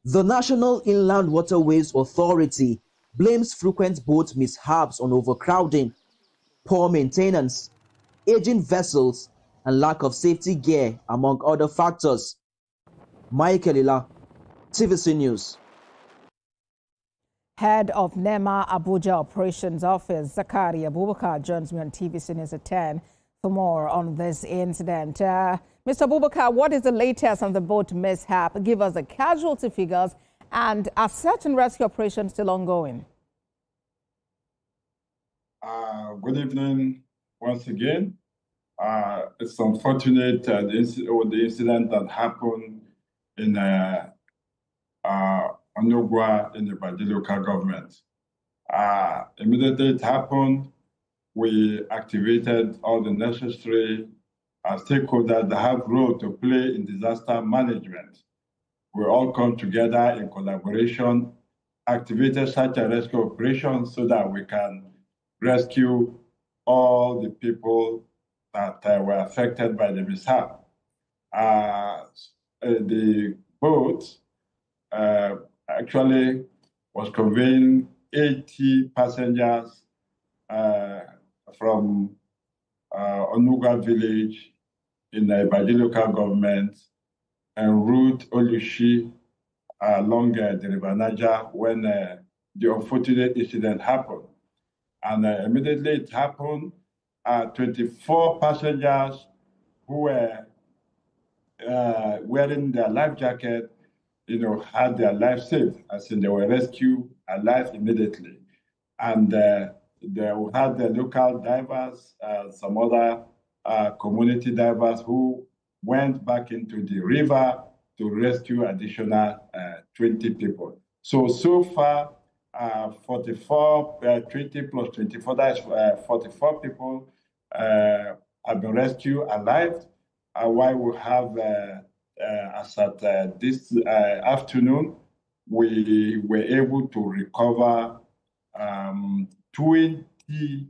The National Inland Waterways Authority blames frequent boat mishaps on overcrowding, poor maintenance, aging vessels, and lack of safety gear, among other factors. Michael Ila, TVC News. Head of NEMA Abuja Operations Office, Zakari Abubakar, joins me on TVC News at 10 for more on this incident. Mr. Abubakar, what is the latest on the boat mishap? Give us the casualty figures, and are search and rescue operations still ongoing? Good evening once again. It's unfortunate the incident that happened in Onugwa in the Ibadan local government. Immediately it happened, we activated all the necessary stakeholders that have role to play in disaster management. We all come together in collaboration, activated search and rescue operations so that we can rescue all the people that were affected by the mishap. The boat actually was conveying 80 passengers from Onugwa village in the Ibadan local government en route Olushi along the River Niger when the unfortunate incident happened. And immediately it happened, 24 passengers who were wearing their life jacket, had their life saved, as in they were rescued alive immediately. And we had the local divers, some other community divers who went back into the river to rescue additional 20 people. So far, 20 plus 24, that is 44 people have been rescued alive. While we have, as at this afternoon, we were able to recover 20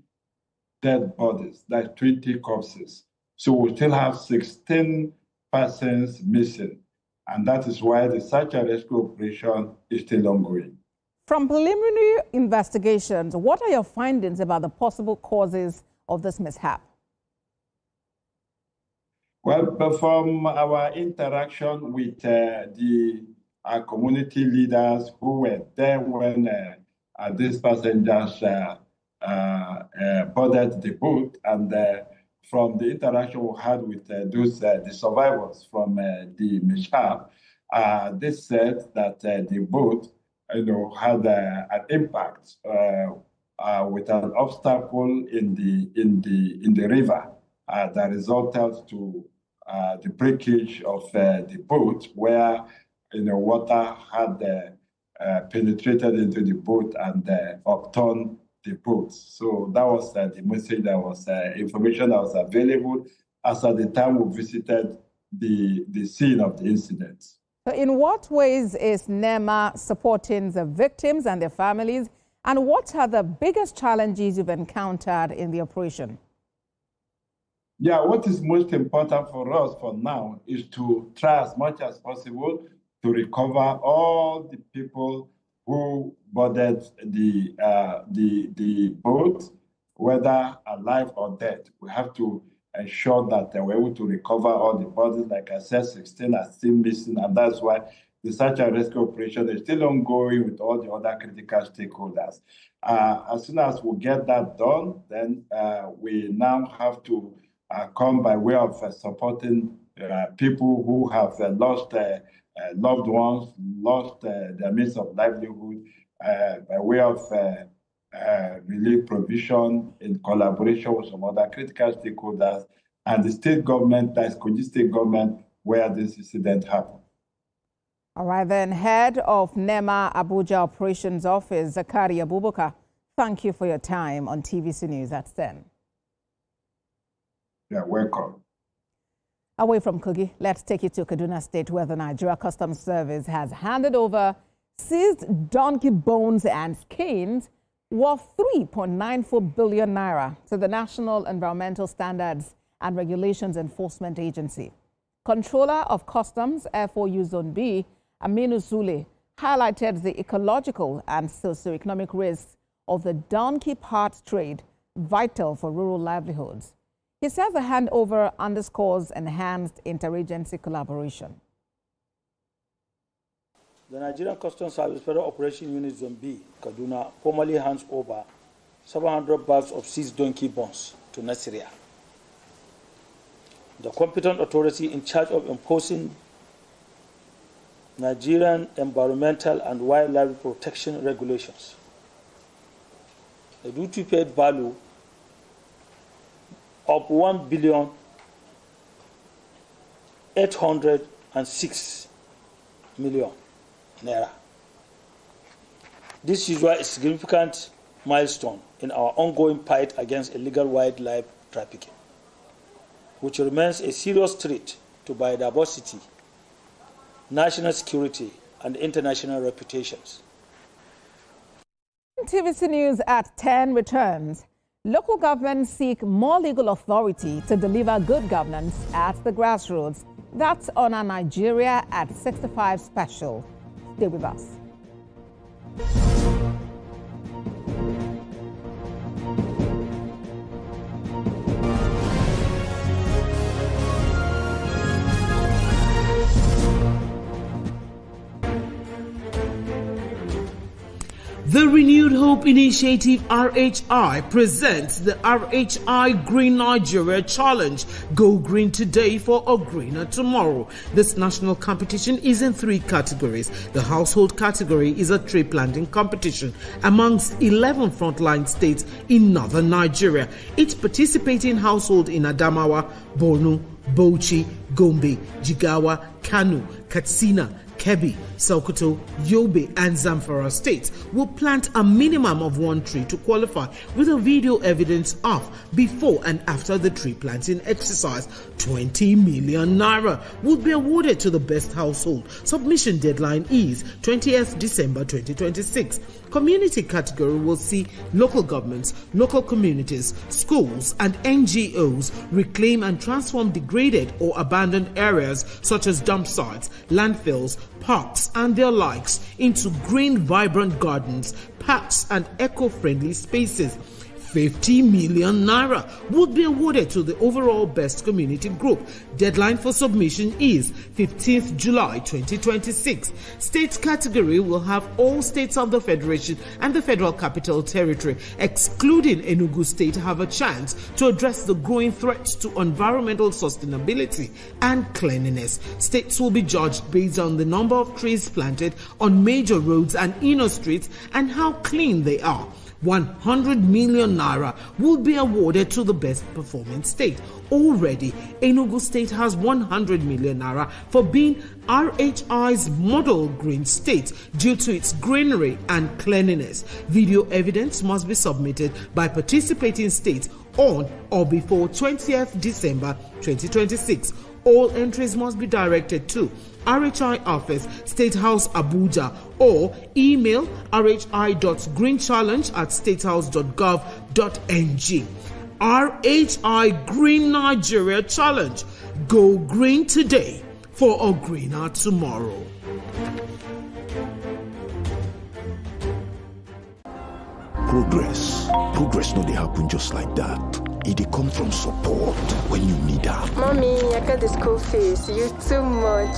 dead bodies, that's 20 corpses. So we still have 16 persons missing. And that is why the search and rescue operation is still ongoing. From preliminary investigations, what are your findings about the possible causes of this mishap? Well, but from our interaction with our community leaders who were there when these passengers boarded the boat, and from the interaction we had with the survivors from the mishap, they said that the boat, had an impact with an obstacle in the river that resulted to the breakage of the boat, where water had penetrated into the boat and upturned the boat. So that was the message, that was information that was available as at the time we visited the scene of the incident. So in what ways is NEMA supporting the victims and their families, and what are the biggest challenges you've encountered in the operation? Yeah, what is most important for us for now is to try as much as possible to recover all the people who boarded the boat, whether alive or dead. We have to ensure that we're able to recover all the bodies. Like I said, 16 are still missing, and that's why the search and rescue operation is still ongoing with all the other critical stakeholders. As soon as we get that done, then we now have to come by way of supporting people who have lost loved ones, lost their means of livelihood, by way of relief provision in collaboration with some other critical stakeholders and the state government, that is Kogi State government, where this incident happened. All right, then, Head of NEMA Abuja Operations Office, Zakari Abubakar, thank you for your time on TVC News at 10. Yeah, welcome. Away from Kogi, let's take you to Kaduna State, where the Nigeria Customs Service has handed over seized donkey bones and skins worth 3.94 billion naira to the National Environmental Standards and Regulations Enforcement Agency. Controller of Customs, FOU Zone B, Aminu Zule, highlighted the ecological and socioeconomic risks of the donkey parts trade, vital for rural livelihoods. He says the handover underscores enhanced interagency collaboration. The Nigerian Customs Service Federal Operation Unit Zone B, Kaduna, formally hands over 700 bags of seized donkey bones to Nigeria. The competent authority in charge of imposing Nigerian environmental and wildlife protection regulations. The duty paid value of 1,806,000,000 naira. This is a significant milestone in our ongoing fight against illegal wildlife trafficking, which remains a serious threat to biodiversity, national security, and international reputations. TVC News at 10 returns. Local governments seek more legal authority to deliver good governance at the grassroots. That's on our Nigeria at 65 special. Stay with us. The Renewed Hope Initiative RHI presents the RHI Green Nigeria Challenge. Go green today for a greener tomorrow. This national competition is in 3 categories. The household category is a tree planting competition amongst 11 frontline states in northern Nigeria. Each participating household in Adamawa, Borno, Bauchi, Gombe, Jigawa, Kano, Katsina, Kebbi, Sokoto, Yobe, and Zamfara states will plant a minimum of 1 tree to qualify, with a video evidence of before and after the tree planting exercise. 20 million naira would be awarded to the best household. Submission deadline is 20th December 2026. Community category will see local governments, local communities, schools, and NGOs reclaim and transform degraded or abandoned areas such as dump sites, landfills, parks, and their likes into green, vibrant gardens, parks, and eco-friendly spaces. 50 million naira would be awarded to the overall best community group. Deadline for submission is 15th July 2026. States category will have all states of the Federation and the Federal Capital Territory, excluding Enugu State, have a chance to address the growing threats to environmental sustainability and cleanliness. States will be judged based on the number of trees planted on major roads and inner streets and how clean they are. 100 million naira will be awarded to the best performing state. Already, Enugu State has 100 million naira for being RHI's model green state due to its greenery and cleanliness. Video evidence must be submitted by participating states on or before 20th December 2026. All entries must be directed to RHI Office, State House, Abuja, or email rhi.greenchallenge@statehouse.gov.ng. RHI Green Nigeria Challenge. Go green today for a greener tomorrow. Progress no dey happen just like that. It dey come from support when you need help. Mommy, I got the school fees. You too much.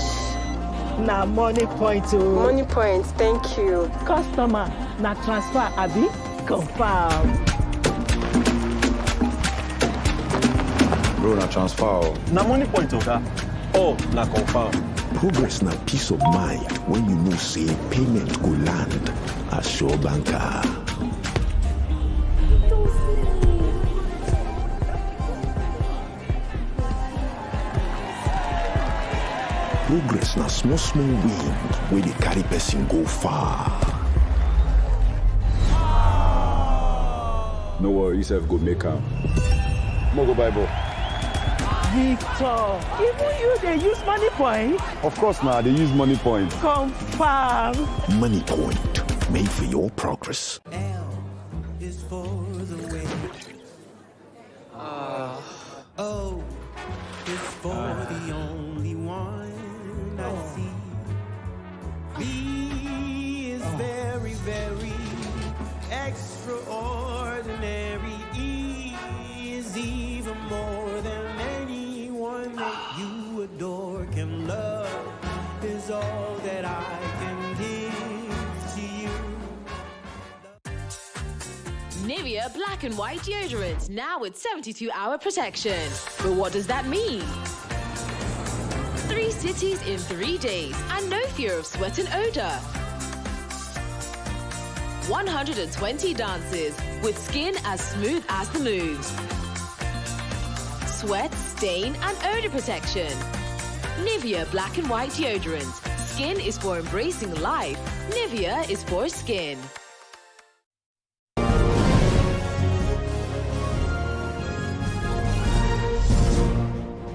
Na money point oh. Money point, thank you. Customer, na transfer abi? Confirm. Bro, na transfer. Na money point oga. Oh, na confirm. Progress na peace of mind when you know say payment go land as sure banker. Progress na small wind where they carry person go far. No worry, yourself go make am. Mo go Bible. Victor, even you they use money point? Of course now, they use money point. Confirm. Money point, made for your progress. L is for the way. O is for the only one I see. V is very, very extraordinary. E is even more than anyone that you adore can love. Is all that I can give to you. Nivea Black and White Deodorant, now with 72-hour protection. But what does that mean? 3 cities in 3 days and no fear of sweat and odor. 120 dances with skin as smooth as the moon. Sweat, stain and odor protection. Nivea Black and White Deodorant. Skin is for embracing life. Nivea is for skin.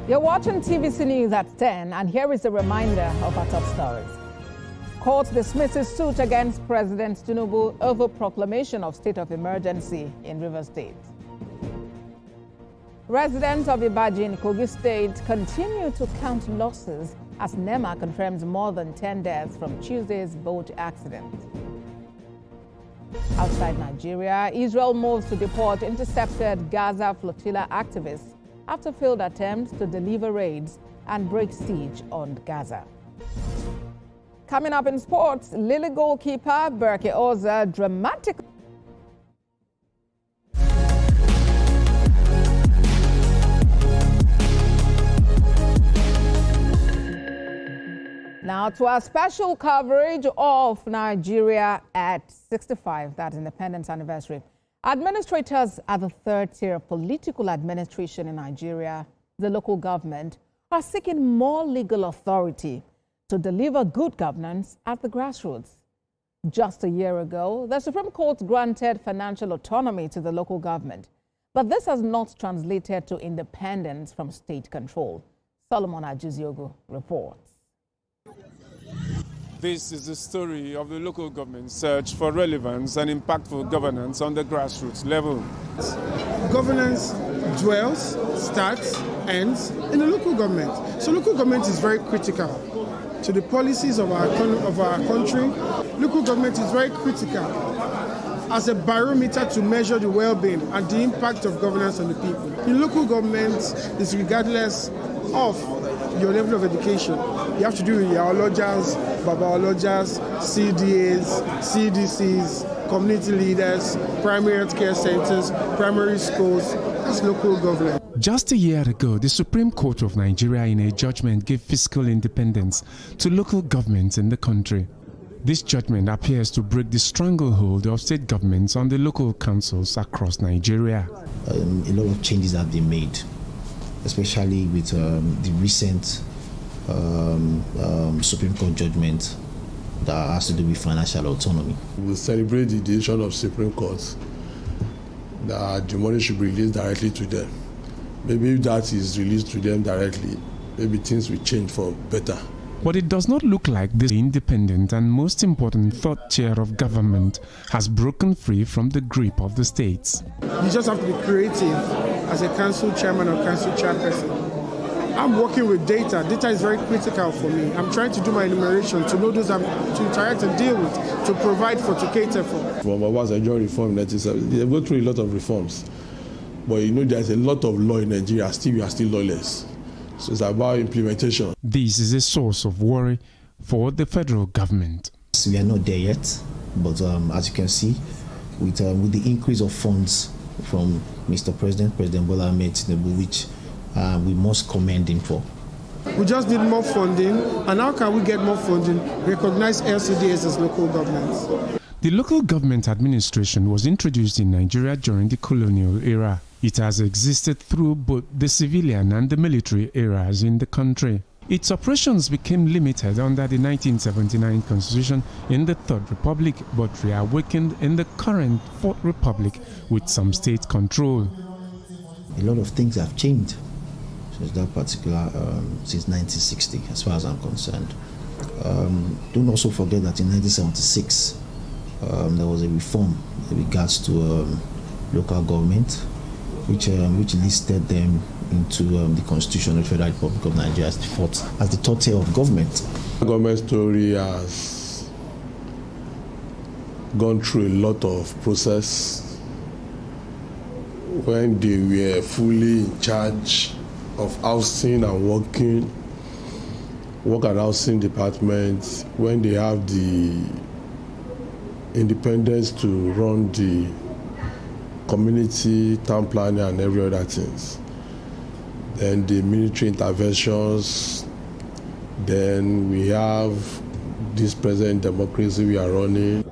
You're watching TVC News at 10, and here is a reminder of our top stories. Court dismisses suit against President Tinubu over proclamation of state of emergency in Rivers State. Residents of Ibaji in Kogi State continue to count losses as NEMA confirms more than 10 deaths from Tuesday's boat accident. Outside Nigeria, Israel moves to deport intercepted Gaza flotilla activists after failed attempts to deliver raids and break siege on Gaza. Coming up in sports, Lily goalkeeper Berke Oza dramatic. Now to our special coverage of Nigeria at 65, that independence anniversary. Administrators at the third tier of political administration in Nigeria, the local government, are seeking more legal authority to deliver good governance at the grassroots. Just a year ago, the Supreme Court granted financial autonomy to the local government, but this has not translated to independence from state control. Solomon Ajuziogu reports. This is the story of the local government's search for relevance and impactful governance on the grassroots level. Governance dwells, starts, ends in the local government. So local government is very critical to the policies of our country. Local government is very critical as a barometer to measure the well-being and the impact of governance on the people. The local government is regardless of your level of education. You have to do with your ologians, babaologians, CDAs, CDCs, community leaders, primary health care centers, primary schools. That's local government. Just a year ago, the Supreme Court of Nigeria in a judgment gave fiscal independence to local governments in the country. This judgment appears to break the stranglehold of state governments on the local councils across Nigeria. A lot of changes have been made, especially with the recent Supreme Court judgment that has to do with financial autonomy. We celebrate the decision of Supreme Court that the money should be released directly to them. Maybe if that is released to them directly, maybe things will change for better. But it does not look like this independent and most important third tier of government has broken free from the grip of the states. You just have to be creative as a council chairman or council chairperson. I'm working with data. Data is very critical for me. I'm trying to do my enumeration to know those to interact and deal with, to provide for, to cater for. From Obasanjo reform in 1970, they go through a lot of reforms. But you know, there's a lot of law in Nigeria. Still, we are still lawless. So it's about implementation. This is a source of worry for the federal government. We are not there yet, but as you can see, with the increase of funds from Mr. President Bola Ahmed Tinubu, which we must commend him for. We just need more funding, and how can we get more funding? Recognize LCDs as local governments. The local government administration was introduced in Nigeria during the colonial era. It has existed through both the civilian and the military eras in the country. Its operations became limited under the 1979 Constitution in the Third Republic, but reawakened in the current Fourth Republic with some state control. A lot of things have changed since that particular, since 1960, as far as I'm concerned. Don't also forget that in 1976, there was a reform in regards to local government, which listed them into the Constitution of the Federal Republic of Nigeria as the third tier of government. The government story has gone through a lot of process. When they were fully in charge of housing and work and housing department, when they have the independence to run the community, town planning and every other things. Then the military interventions, then we have this present democracy we are running.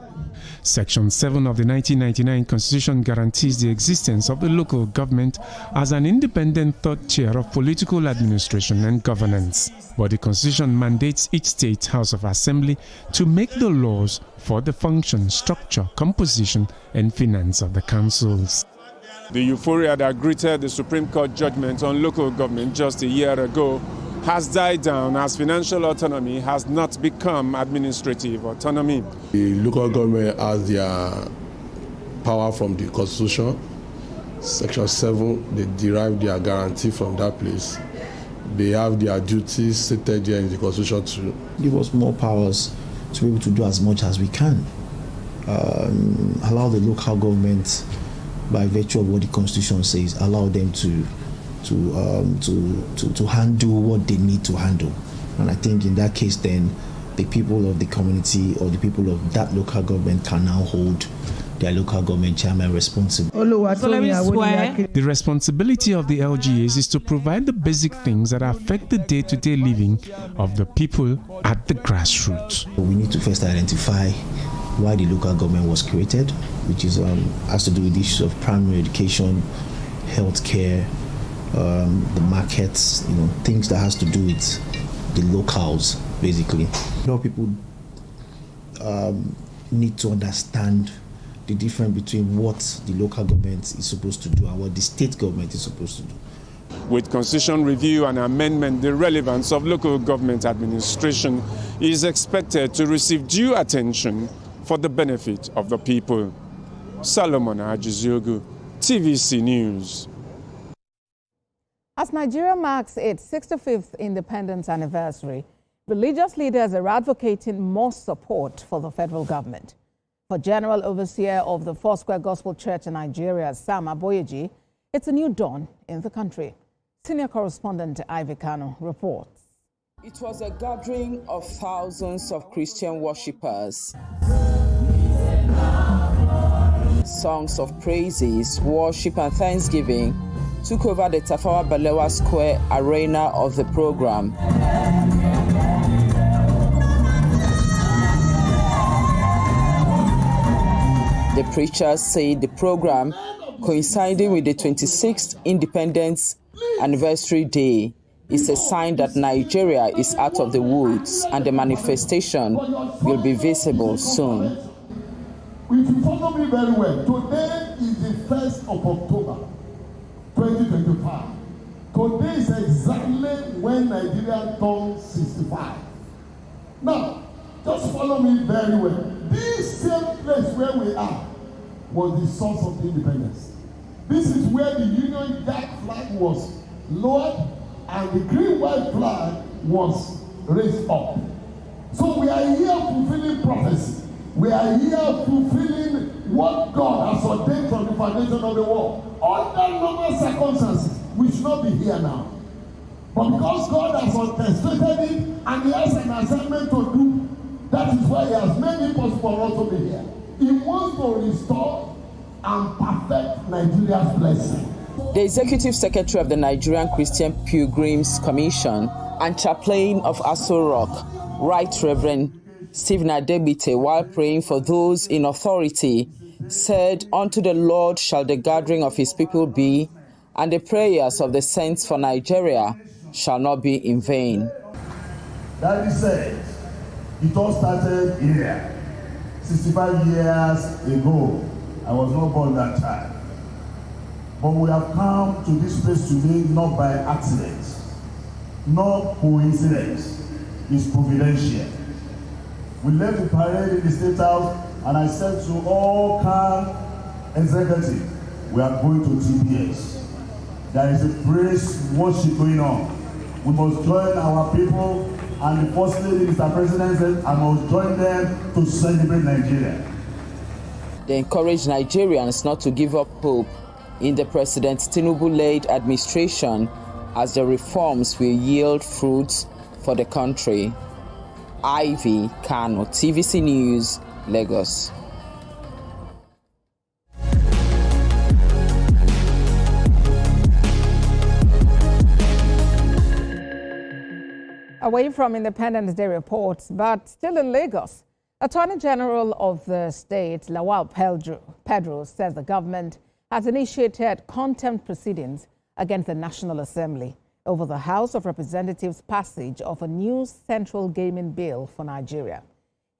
Section 7 of the 1999 Constitution guarantees the existence of the local government as an independent third tier of political administration and governance. But the Constitution mandates each state House of Assembly to make the laws for the function, structure, composition, and finance of the councils. The euphoria that greeted the Supreme Court judgment on local government just a year ago has died down as financial autonomy has not become administrative autonomy. The local government has their power from the Constitution. Section 7, they derive their guarantee from that place. They have their duties stated there in the Constitution too. Give us more powers to be able to do as much as we can. Allow the local government, by virtue of what the Constitution says, allow them to handle what they need to handle. And I think in that case then the people of the community or the people of that local government can now hold their local government chairman responsible. The responsibility of the LGAs is to provide the basic things that affect the day-to-day living of the people at the grassroots. We need to first identify why the local government was created, which is has to do with issues of primary education, healthcare, the markets, things that has to do with the locals, basically. People need to understand the difference between what the local government is supposed to do and what the state government is supposed to do. With constitution review and amendment, the relevance of local government administration is expected to receive due attention for the benefit of the people. Solomon Ajiziogu, TVC News. As Nigeria marks its 65th independence anniversary, religious leaders are advocating more support for the federal government. For General Overseer of the Foursquare Gospel Church in Nigeria, Sam Aboyeji, it's a new dawn in the country. Senior correspondent Ike Nwachukwu reports. It was a gathering of thousands of Christian worshippers. Songs of praises, worship and thanksgiving took over the Tafawa Balewa Square arena of the program. The preachers said the program, coinciding with the 26th Independence Anniversary Day, is a sign that Nigeria is out of the woods and the manifestation will be visible soon. If you follow me very well, today is the 1st of October, 2025. Today is exactly when Nigeria turns 65. Now, just follow me very well. This same place where we are was the source of independence. This is where the Union Jack flag was lowered and the green-white flag was raised up. So we are here fulfilling prophecy. We are here fulfilling what God has ordained from the foundation of the world. Under normal circumstances, we should not be here now. But because God has orchestrated it and He has an assignment to do, that is why He has made it possible for us to be here. He wants to restore and perfect Nigeria's blessing. The Executive Secretary of the Nigerian Christian Pilgrims Commission and Chaplain of Aso Rock, Right Reverend Stephen Adebite, while praying for those in authority, said, "Unto the Lord shall the gathering of His people be, and the prayers of the saints for Nigeria shall not be in vain." That is said, it all started here. 65 years ago, I was not born that time. But we have come to this place today not by accident, not coincidence. It's providential. We left the parade in the State House, and I said to all CAN executives, we are going to TBS. There is a praise worship going on. We must join our people, and the First Lady, Mr. President, said, I must join them to celebrate Nigeria. They encourage Nigerians not to give up hope in the President Tinubu-led administration, as the reforms will yield fruits for the country. Ivy Kano, TVC News, Lagos. Away from Independence Day reports, but still in Lagos, Attorney General of the state, Lawal Pedro, says the government has initiated contempt proceedings against the National Assembly over the House of Representatives' passage of a new central gaming bill for Nigeria.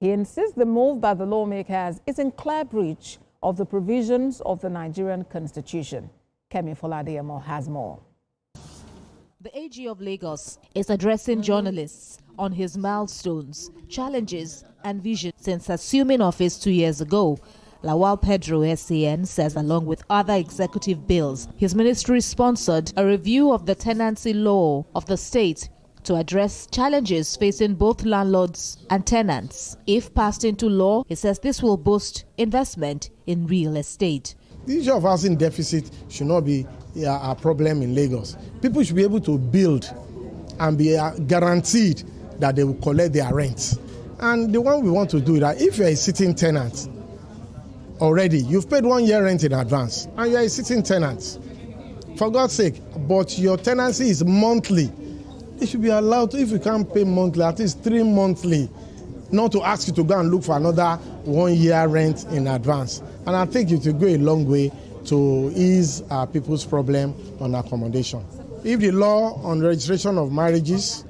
He insists the move by the lawmakers is in clear breach of the provisions of the Nigerian Constitution. Kemi Foladiemo has more. The AG of Lagos is addressing journalists on his milestones, challenges, and vision since assuming office 2 years ago. Lawal Pedro SAN says along with other executive bills, his ministry sponsored a review of the tenancy law of the state to address challenges facing both landlords and tenants. If passed into law, he says this will boost investment in real estate. The issue of housing deficit should not be a problem in Lagos. People should be able to build and be guaranteed that they will collect their rent. And the one we want to do is that if you're a sitting tenant already, you've paid 1 year rent in advance, and you're a sitting tenant, for God's sake, but your tenancy is monthly, it should be allowed to, if you can't pay monthly, at least 3 monthly, not to ask you to go and look for another 1 year rent in advance. And I think it will go a long way to ease people's problem on accommodation. If the law on registration of marriages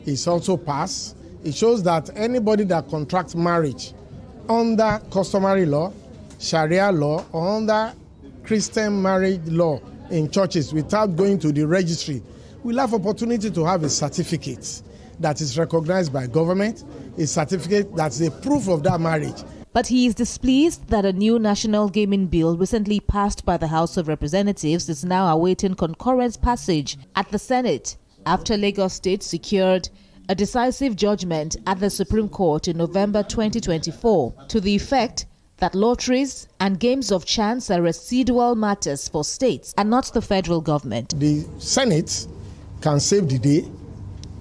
is also passed, it shows that anybody that contracts marriage under customary law, Sharia law, or under Christian marriage law in churches without going to the registry will have opportunity to have a certificate that is recognized by government, a certificate that's a proof of that marriage. But he is displeased that a new national gaming bill recently passed by the House of Representatives is now awaiting concurrent passage at the Senate after Lagos State secured a decisive judgment at the Supreme Court in November 2024 to the effect that lotteries and games of chance are residual matters for states and not the federal government. The Senate can save the day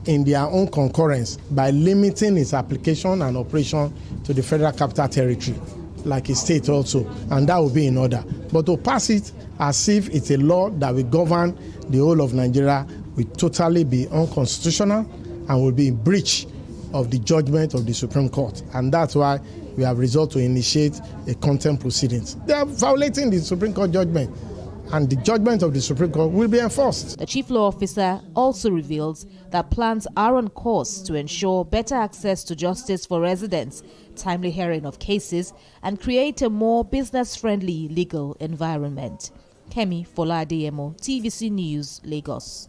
in their own concurrence by limiting its application and operation to the Federal Capital Territory, like a state also, and that will be in order. But to pass it as if it's a law that will govern the whole of Nigeria will totally be unconstitutional and will be in breach of the judgment of the Supreme Court. And that's why we have resolved to initiate a contempt proceedings. They are violating the Supreme Court judgment, and the judgment of the Supreme Court will be enforced. The Chief Law Officer also reveals that plans are on course to ensure better access to justice for residents, timely hearing of cases, and create a more business-friendly legal environment. Kemi Fola-Adeyemo, TVC News, Lagos.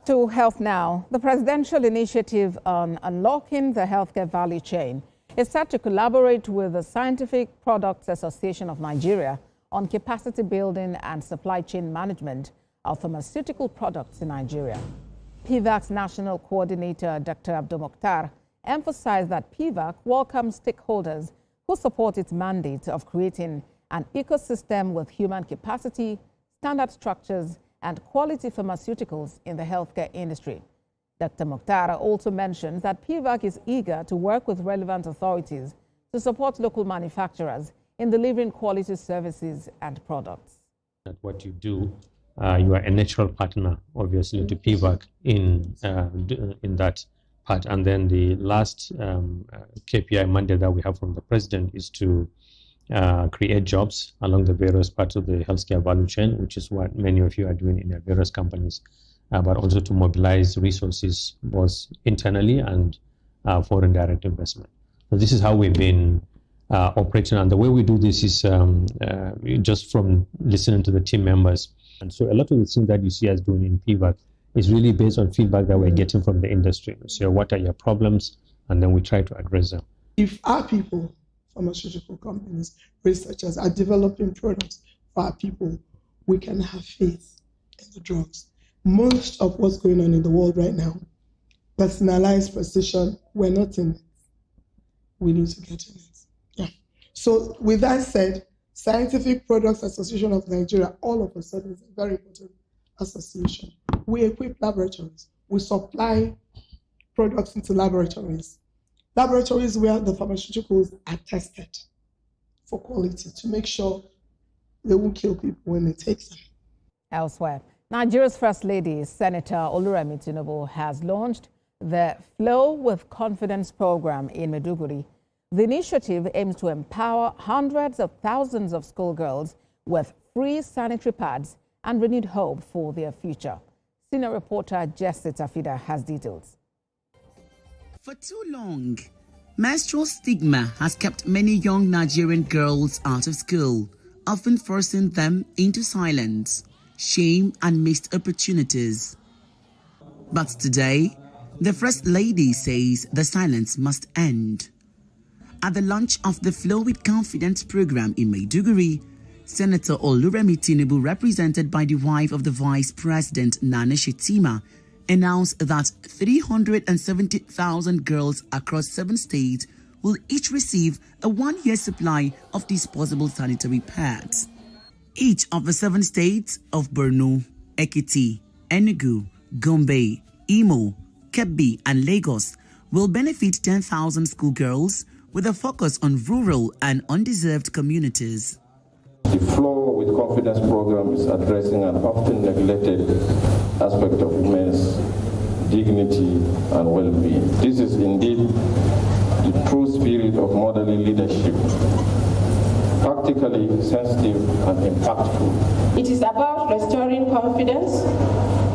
To Health Now, the presidential initiative on unlocking the healthcare value chain is set to collaborate with the Scientific Products Association of Nigeria on capacity building and supply chain management of pharmaceutical products in Nigeria. PVAC's National Coordinator, Dr. Abdul Mokhtar, emphasized that PVAC welcomes stakeholders who support its mandate of creating an ecosystem with human capacity, standard structures, and quality pharmaceuticals in the healthcare industry. Dr. Mokhtar also mentioned that PVAC is eager to work with relevant authorities to support local manufacturers in delivering quality services and products. What you do, you are a natural partner, obviously, to PVAC in that part. And then the last KPI mandate that we have from the president is to create jobs along the various parts of the healthcare value chain, which is what many of you are doing in your various companies, but also to mobilize resources both internally and foreign direct investment. So this is how we've been operating, and the way we do this is just from listening to the team members. And so a lot of the things that you see us doing in PVAC is really based on feedback that we're getting from the industry. So what are your problems? And then we try to address them. If our people, pharmaceutical companies, researchers are developing products for our people, we can have faith in the drugs. Most of what's going on in the world right now, personalized precision, we're not in it. We need to get in it. Yeah. So with that said, Scientific Products Association of Nigeria, all of a sudden, is a very important association. We equip laboratories. We supply products into laboratories. Laboratories where the pharmaceuticals are tested for quality to make sure they won't kill people when they take them. Elsewhere, Nigeria's First Lady, Senator Oluremi Tinubu, has launched the Flow with Confidence program in Maiduguri. The initiative aims to empower hundreds of thousands of schoolgirls with free sanitary pads and renewed hope for their future. Senior reporter Jessie Tafida has details. For too long, menstrual stigma has kept many young Nigerian girls out of school, often forcing them into silence, shame, and missed opportunities. But today, the First Lady says the silence must end. At the launch of the Flow with Confidence program in Maiduguri, Senator Oluremi Tinubu, represented by the wife of the Vice President Nana Shetima, announced that 370,000 girls across 7 states will each receive a 1-year supply of disposable sanitary pads. Each of the 7 states of Borno, Ekiti, Enugu, Gombe, Imo, Kebbi, and Lagos will benefit 10,000 schoolgirls with a focus on rural and undeserved communities. The Flow with Confidence program is addressing an often neglected aspect of women's dignity and well-being. This is indeed the true spirit of motherly leadership, practically sensitive and impactful. It is about restoring confidence,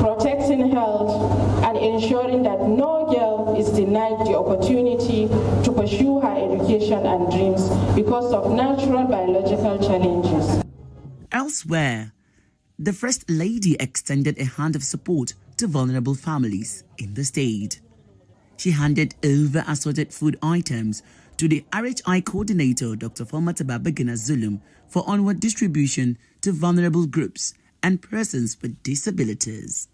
protecting health, and ensuring that no girl is denied the opportunity to pursue her education and dreams because of natural biological challenges. Elsewhere, the First Lady extended a hand of support to vulnerable families in the state. She handed over assorted food items to the RHI coordinator, Dr. Falmata Babagana Zulum, for onward distribution to vulnerable groups and persons with disabilities.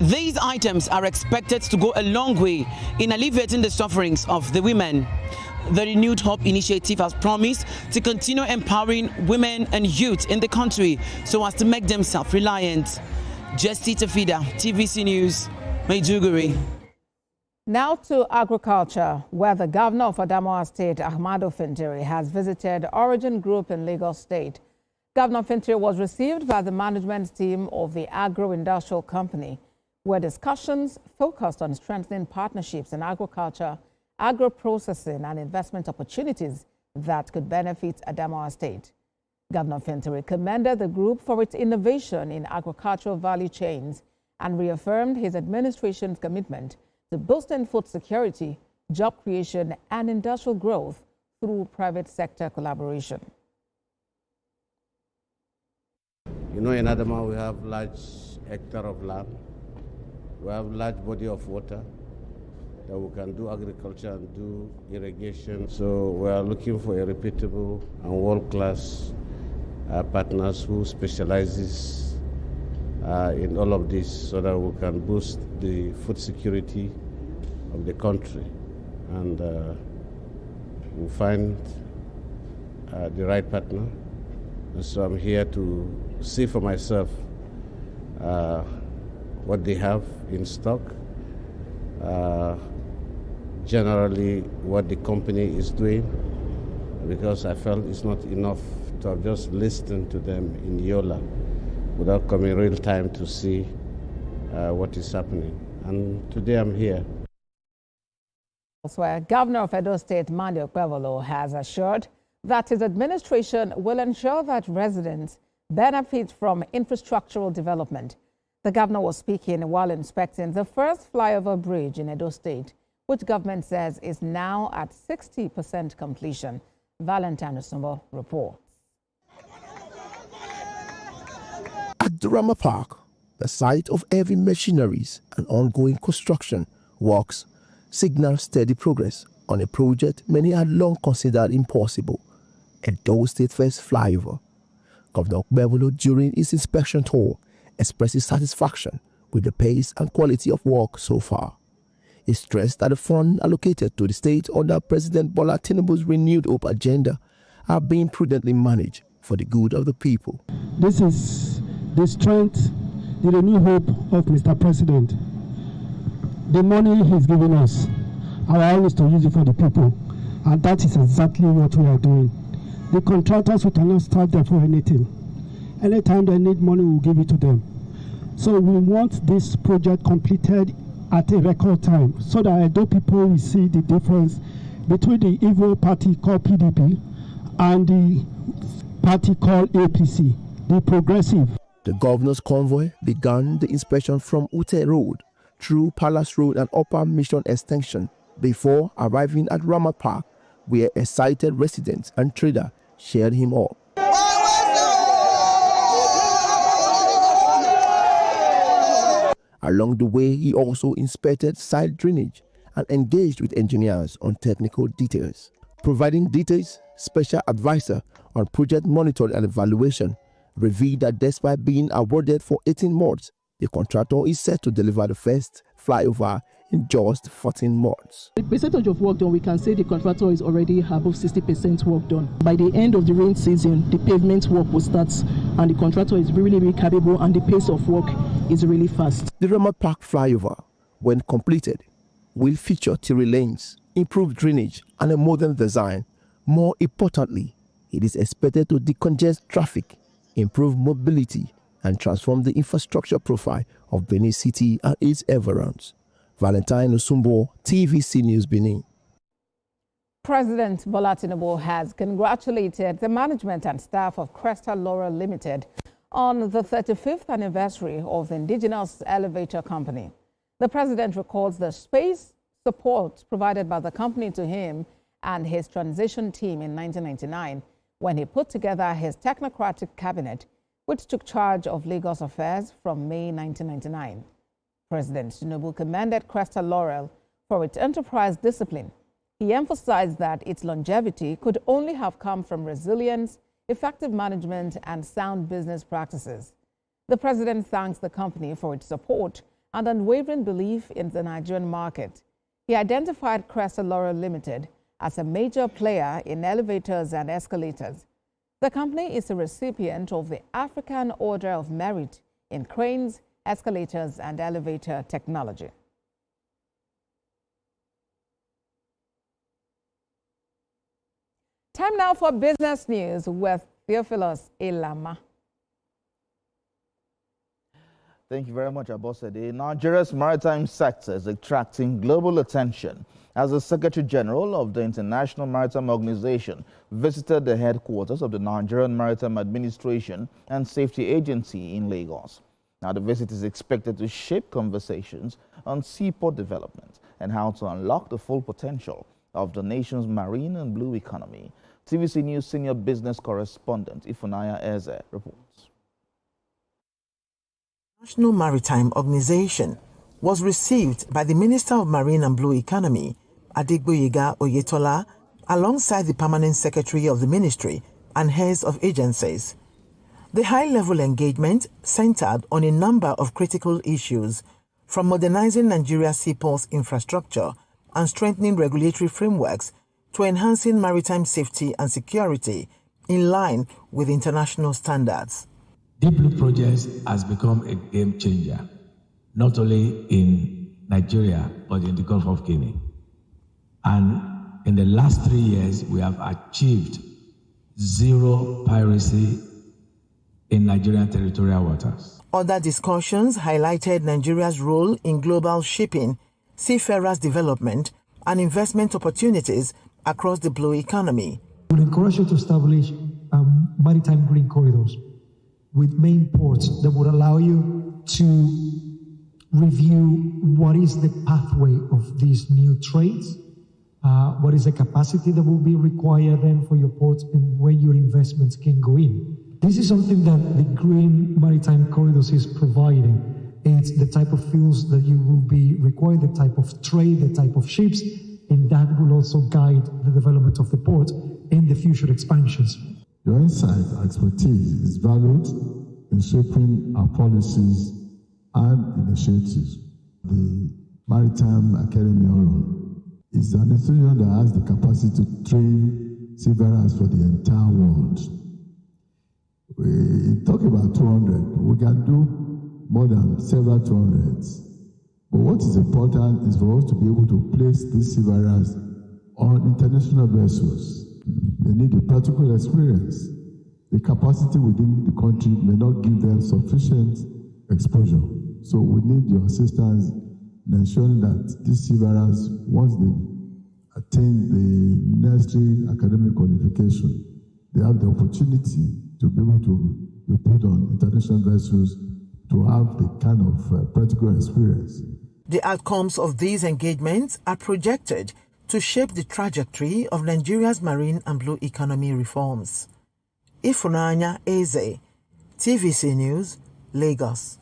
These items are expected to go a long way in alleviating the sufferings of the women. The Renewed Hope Initiative has promised to continue empowering women and youth in the country so as to make them self-reliant. Jesti Tafida, TVC News, Maiduguri. Now to agriculture, where the governor of Adamawa State, Ahmadu Fintiri, has visited Origin Group in Lagos State. Governor Fintiri was received by the management team of the agro-industrial company, where discussions focused on strengthening partnerships in agriculture, agro-processing and investment opportunities that could benefit Adamawa State. Governor Fintiri commended the group for its innovation in agricultural value chains and reaffirmed his administration's commitment to boosting food security, job creation and industrial growth through private sector collaboration. You know, in Adamawa we have large hectare of land. We have large body of water that we can do agriculture and do irrigation. So we are looking for a reputable and world-class partners who specializes in all of this so that we can boost the food security of the country. And we'll find the right partner. And so I'm here to see for myself what they have in stock, generally what the company is doing, because I felt it's not enough to have just listened to them in Yola without coming real time to see what is happening. And today I'm here. Elsewhere, Governor of Edo State, Monday Okpebholo, has assured that his administration will ensure that residents benefit from infrastructural development. The governor was speaking while inspecting the first flyover bridge in Edo State, which government says is now at 60% completion. Valentine Osumbo reports. At Durama Park, the site of heavy machineries and ongoing construction works signal steady progress on a project many had long considered impossible, Edo State First Flyover. Governor Okpebholo, during his inspection tour, expressed his satisfaction with the pace and quality of work so far. He stressed that the funds allocated to the state under President Bola Tinubu's Renewed Hope agenda are being prudently managed for the good of the people. This is the strength, the renewed hope of Mr. President. The money he's giving us, our aim is to use it for the people, and that is exactly what we are doing. The contractors, we cannot start them for anything. Anytime they need money, we'll give it to them. So we want this project completed at a record time so that Edo people will see the difference between the evil party called PDP and the party called APC, the progressive. The governor's convoy began the inspection from Ute Road through Palace Road and Upper Mission Extension before arriving at Rama Park, where excited residents and traders cheered him up. Along the way, he also inspected site drainage and engaged with engineers on technical details. Providing details, Special Advisor on Project Monitoring and Evaluation revealed that despite being awarded for 18 months, the contractor is set to deliver the first flyover in just 14 months. The percentage of work done, we can say the contractor is already above 60% work done. By the end of the rain season, the pavement work will start, and the contractor is really capable, and the pace of work is really fast. The Rama Park flyover, when completed, will feature 3 lanes, improved drainage, and a modern design. More importantly, it is expected to decongest traffic, improve mobility, and transform the infrastructure profile of Benin City and its environs. Valentine Osumbo, TVC News, Benin. President Bola Tinubu has congratulated the management and staff of Cresta Laurel Limited on the 35th anniversary of the indigenous elevator company. The president records the space support provided by the company to him and his transition team in 1999 when he put together his technocratic cabinet, which took charge of Lagos affairs from May 1999. President Tinubu commended Cresta Laurel for its enterprise discipline. He emphasized that its longevity could only have come from resilience, effective management, and sound business practices. The president thanks the company for its support and unwavering belief in the Nigerian market. He identified Cresta Laurel Limited as a major player in elevators and escalators. The company is a recipient of the African Order of Merit in cranes, escalators, and elevator technology. Time now for business news with Theophilus Ilama. Thank you very much, Abosede. Nigeria's maritime sector is attracting global attention as the Secretary General of the International Maritime Organization visited the headquarters of the Nigerian Maritime Administration and Safety Agency in Lagos. Now, the visit is expected to shape conversations on seaport development and how to unlock the full potential of the nation's marine and blue economy. TVC News senior business correspondent Ifunanya Eze reports. National Maritime Organization was received by the Minister of Marine and Blue Economy, Adegboyega Oyetola, alongside the Permanent Secretary of the Ministry and heads of agencies. The high-level engagement centered on a number of critical issues, from modernizing Nigeria's seaports infrastructure and strengthening regulatory frameworks to enhancing maritime safety and security in line with international standards. Deep Blue Project has become a game changer, not only in Nigeria, but in the Gulf of Guinea. And in the last 3 years, we have achieved zero piracy in Nigerian territorial waters. Other discussions highlighted Nigeria's role in global shipping, seafarers' development, and investment opportunities across the blue economy. We encourage you to establish maritime green corridors with main ports that would allow you to review what is the pathway of these new trades, what is the capacity that will be required then for your ports, and where your investments can go in. This is something that the Green Maritime Corridors is providing. It's the type of fuels that you will be required, the type of trade, the type of ships, and that will also guide the development of the port and the future expansions. Your insight and expertise is valued in shaping our policies and initiatives. The Maritime Academy is an institution that has the capacity to train seafarers for the entire world. We talk about 200, we can do more than several 200s. But what is important is for us to be able to place these seafarers on international vessels. They need a practical experience. The capacity within the country may not give them sufficient exposure. So we need your assistance in ensuring that these seafarers, once they attain the necessary academic qualification, they have the opportunity to be able to be put on international vessels to have the kind of practical experience. The outcomes of these engagements are projected to shape the trajectory of Nigeria's marine and blue economy reforms. Ifunanya Eze, TVC News, Lagos.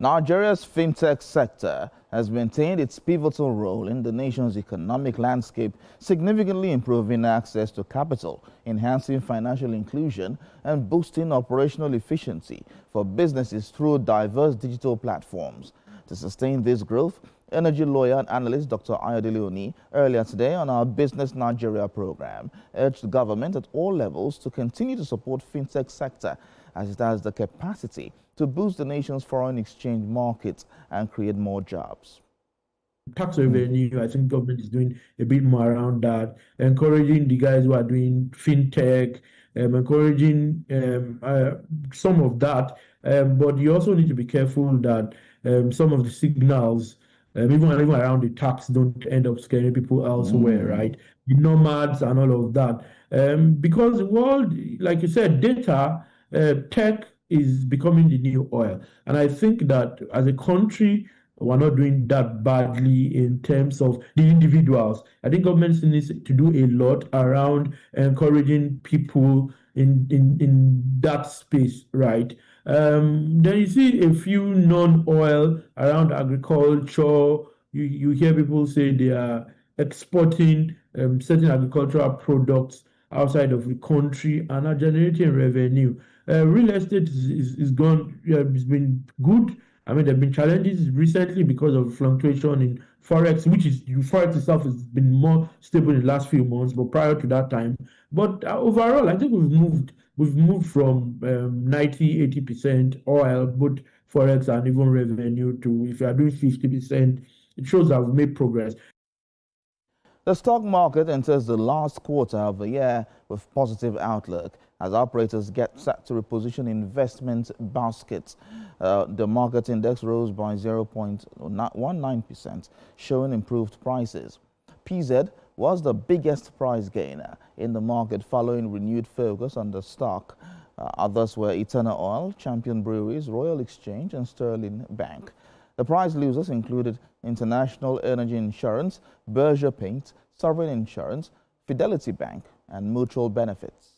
Nigeria's fintech sector has maintained its pivotal role in the nation's economic landscape, significantly improving access to capital, enhancing financial inclusion, and boosting operational efficiency for businesses through diverse digital platforms. To sustain this growth, energy lawyer and analyst Dr. Ayodele Oni, earlier today on our Business Nigeria program, urged the government at all levels to continue to support fintech sector as it has the capacity to boost the nation's foreign exchange markets and create more jobs. tax revenue. I think government is doing a bit more around that, encouraging the guys who are doing fintech, encouraging some of that. But you also need to be careful that some of the signals, even around the tax, don't end up scaring people elsewhere, right? The nomads and all of that. Because the world, like you said, data, tech is becoming the new oil. And I think that as a country, we're not doing that badly in terms of the individuals. I think government needs to do a lot around encouraging people in that space, right? Then you see a few non-oil around agriculture. You hear people say they are exporting certain agricultural products outside of the country and are generating revenue. Real estate is gone. It's been good. I mean, there have been challenges recently because of fluctuation in forex, forex itself has been more stable in the last few months, but prior to that time. But overall, I think we've moved from 90-80% oil, both forex and even revenue, to if you are doing 50%, it shows that we've made progress. The stock market enters the last quarter of the year with positive outlook as operators get set to reposition investment baskets. The market index rose by 0.19%, showing improved prices. PZ was the biggest price gainer in the market following renewed focus on the stock. Others were Eternal Oil, Champion Breweries, Royal Exchange, and Sterling Bank. The price losers included International Energy Insurance, Berger Paint, Sovereign Insurance, Fidelity Bank, and Mutual Benefits.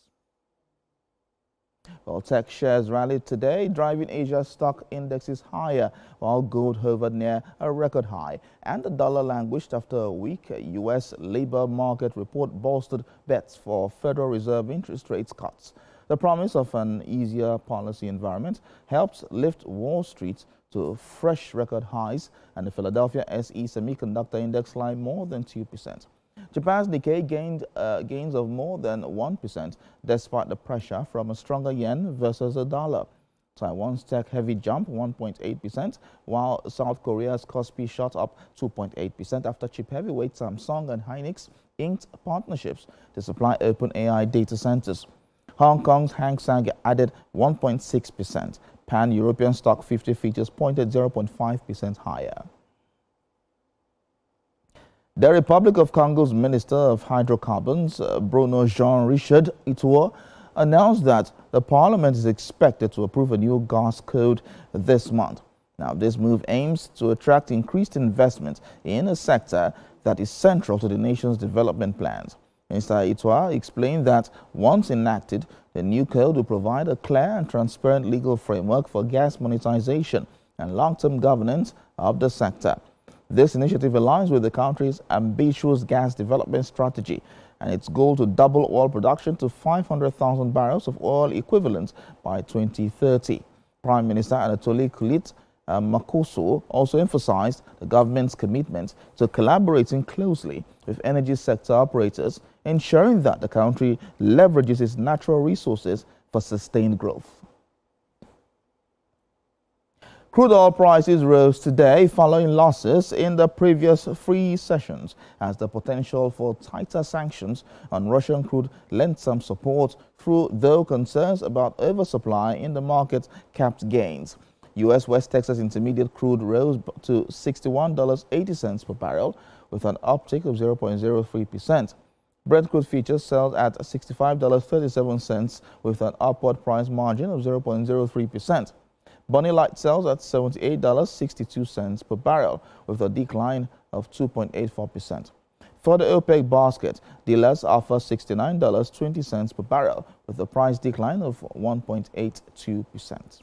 Well, tech shares rallied today, driving Asia's stock indexes higher, while gold hovered near a record high, and the dollar languished after a weak U.S. labor market report bolstered bets for Federal Reserve interest rates cuts. The promise of an easier policy environment helped lift Wall Street to fresh record highs, and the Philadelphia SE Semiconductor Index climbed more than 2%. Japan's Nikkei gained gains of more than 1% despite the pressure from a stronger yen versus the dollar. Taiwan's tech-heavy jumped 1.8%, while South Korea's Kospi shot up 2.8% after chip heavyweight Samsung and Hynix inked partnerships to supply OpenAI data centers. Hong Kong's Hang Seng added 1.6%. Pan-European stock 50 futures pointed 0.5% higher. The Republic of Congo's Minister of Hydrocarbons, Bruno Jean-Richard Itour, announced that the parliament is expected to approve a new gas code this month. Now, this move aims to attract increased investment in a sector that is central to the nation's development plans. Mr. Itour explained that once enacted, the new code will provide a clear and transparent legal framework for gas monetization and long-term governance of the sector. This initiative aligns with the country's ambitious gas development strategy and its goal to double oil production to 500,000 barrels of oil equivalent by 2030. Prime Minister Anatoly Kulit Makoso also emphasized the government's commitment to collaborating closely with energy sector operators, ensuring that the country leverages its natural resources for sustained growth. Crude oil prices rose today following losses in the previous 3 sessions as the potential for tighter sanctions on Russian crude lent some support, though concerns about oversupply in the market capped gains. U.S. West Texas Intermediate crude rose to $61.80 per barrel with an uptick of 0.03%. Brent crude futures sold at $65.37 with an upward price margin of 0.03%. Bonny Light sells at $78.62 per barrel with a decline of 2.84%. For the OPEC basket, dealers offer $69.20 per barrel with a price decline of 1.82%.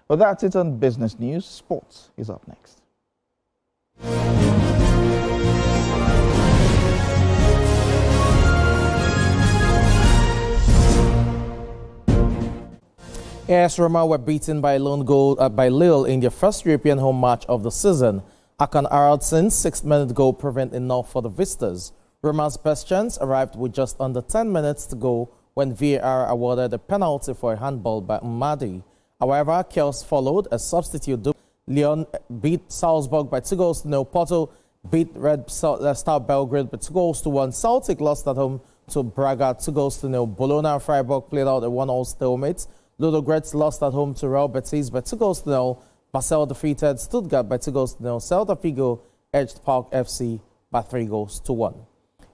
Well, that's it on business news. Sports is up next. AS Roma were beaten by a lone goal by Lille in their first European home match of the season. Akan Araldson's 6-minute goal prevented enough for the visitors. Roma's best chance arrived with just under 10 minutes to go when VAR awarded a penalty for a handball by Umadi. However, chaos followed. A substitute. Lyon beat Salzburg by 2-0. Porto beat Red Star Belgrade by 2-1. Celtic lost at home to Braga 2-0. Bologna and Freiburg played out a 1-1 stalemate. Ludogorets lost at home to Real Betis by 2-0. Basel defeated Stuttgart by 2-0. Celta Vigo edged Park FC by 3-1.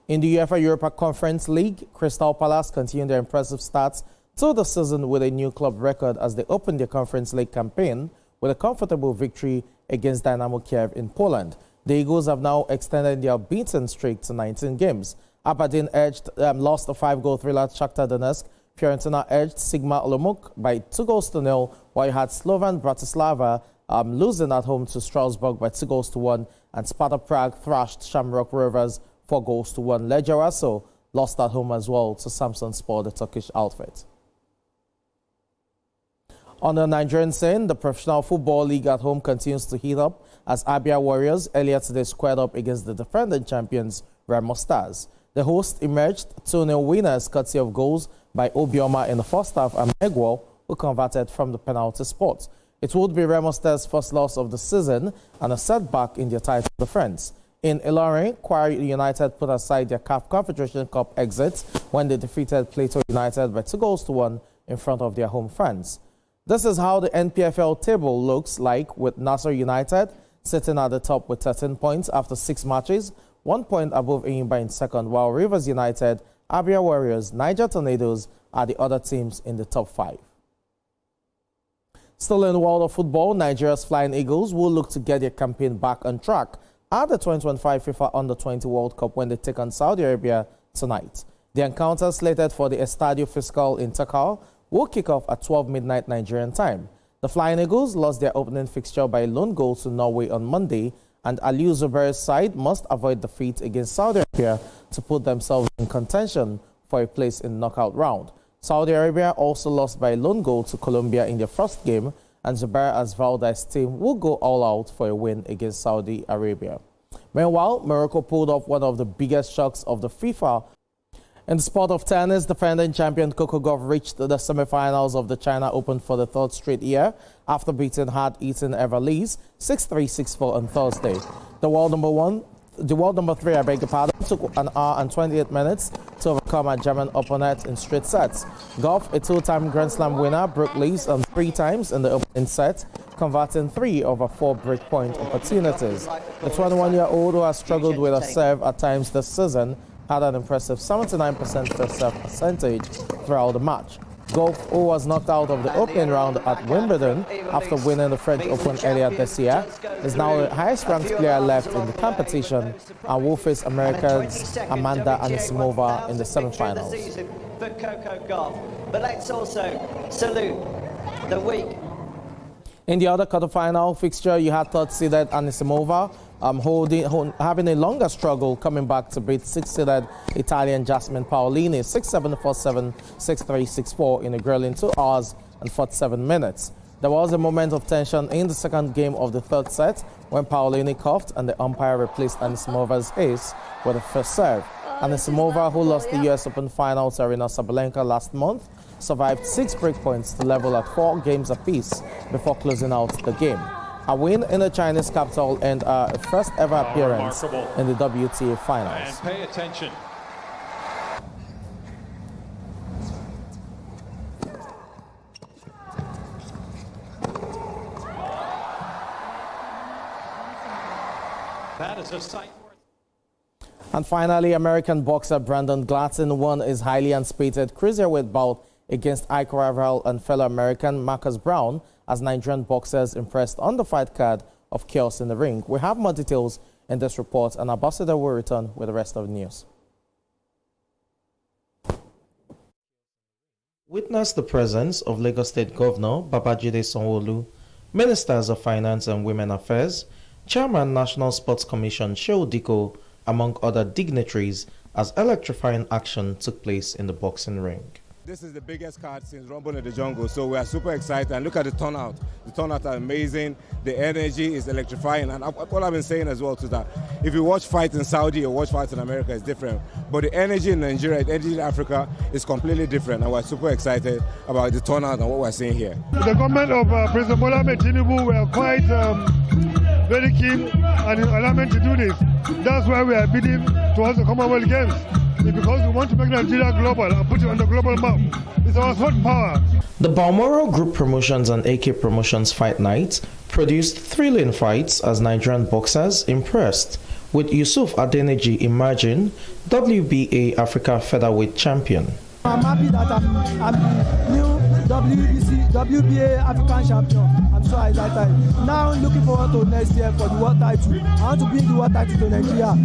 In the UEFA Europa Conference League, Crystal Palace continued their impressive starts to the season with a new club record as they opened their Conference League campaign with a comfortable victory against Dynamo Kiev in Poland. The Eagles have now extended their beaten streak to 19 games. Aberdeen lost a 5-goal thriller to Shakhtar Donetsk. Fiorentina edged Sigma Olomouc by 2-0, while you had Slovan Bratislava losing at home to Strasbourg by 2-1, and Sparta Prague thrashed Shamrock Rovers 4-1. Legia Warsaw lost at home as well to Samsunspor, the Turkish outfit. On the Nigerian scene, the Professional Football League at home continues to heat up as Abia Warriors earlier today squared up against the defending champions Remo Stars. The hosts emerged 2-0 winners courtesy of goals by Obioma in the first half and Megwo, who converted from the penalty spot. It would be Remo Stars' first loss of the season and a setback in their title defense. In Ilorin, Kwara United put aside their CAF Confederation Cup exit when they defeated Plateau United by 2-1 in front of their home fans. This is how the NPFL table looks like, with Nasser United sitting at the top with 13 points after 6 matches, 1 point above Enyimba in second, while Rivers United, Abia Warriors, Niger Tornadoes are the other teams in the top 5. Still in the world of football, Nigeria's Flying Eagles will look to get their campaign back on track at the 2025 FIFA Under-20 World Cup when they take on Saudi Arabia tonight. The encounter slated for the Estadio Fiscal in Takal will kick off at 12 midnight Nigerian time. The Flying Eagles lost their opening fixture by a lone goal to Norway on Monday, and Aliou Zubair's side must avoid defeat against Saudi Arabia to put themselves in contention for a place in the knockout round. Saudi Arabia also lost by a lone goal to Colombia in their first game, and Zubair as Valdez team will go all out for a win against Saudi Arabia. Meanwhile, Morocco pulled off one of the biggest shocks of the FIFA. In the sport of tennis, defending champion Coco Gauff reached the semifinals of the China Open for the 3rd straight year after beating hard-eaten Everleigh 6-3, 6-4 on Thursday. The world number 3, I beg your pardon, took 1 hour and 28 minutes to overcome a German opponent in straight sets. Gauff, a 2-time Grand Slam winner, broke Lees on 3 times in the opening set, converting 3 over 4 breakpoint opportunities. The 21-year-old, who has struggled with a serve at times this season, had an impressive 79% first serve percentage throughout the match. Gauff, who was knocked out of the opening round at Wimbledon after winning the French Open earlier this year, is now the highest-ranked player left in the competition and will face America's Amanda Anisimova in the semifinals. For Coco Gauff, but let's also salute the week. In the other quarterfinal fixture, you had third-seeded Anisimova having a longer struggle coming back to beat 6th-seeded Italian Jasmine Paolini 6-7, 4-7, 6-3, 6-4 in a grueling 2 hours and 47 minutes. There was a moment of tension in the second game of the 3rd set when Paolini coughed and the umpire replaced Anisimova's ace with a first serve. Anisimova, who lost the US Open final to Arina Sabalenka last month, survived 6 breakpoints to level at 4 games apiece before closing out the game. A win in the Chinese capital and a first ever appearance in the WTA finals. And pay attention. That is a sight. And finally, American boxer Brandon Glatson won his highly anticipated cruiserweight bout against Ike rival and fellow American Marcus Brown as Nigerian boxers impressed on the fight card of chaos in the ring. We have more details in this report, and Ambassador will return with the rest of the news. Witness the presence of Lagos State Governor Babajide Sanwo-Olu, Ministers of Finance and Women Affairs, Chairman National Sports Commission Shehu Diko, among other dignitaries, as electrifying action took place in the boxing ring. This is the biggest card since Rumble in the Jungle, so we are super excited. And look at the turnout. The turnout are amazing. The energy is electrifying. And what I've been saying as well to that, If you watch fights in Saudi or watch fights in America, it's different. But the energy in Nigeria, the energy in Africa is completely different, and we're super excited about the turnout and what we're seeing here. The government of President Bola Ahmed Tinubu were quite very keen and alignment to do this. That's why we are bidding towards the Commonwealth Games. It's because we want to make Nigeria global and put it on the global map. It's our hot power. The Balmoral Group Promotions and AK Promotions Fight Night produced thrilling fights as Nigerian boxers impressed, with Yusuf Adeneji emerging WBA Africa Featherweight Champion. I'm happy that I'm the new WBA African champion. I'm so excited. Now looking forward to next year for the world title. I want to bring the world title to Nigeria.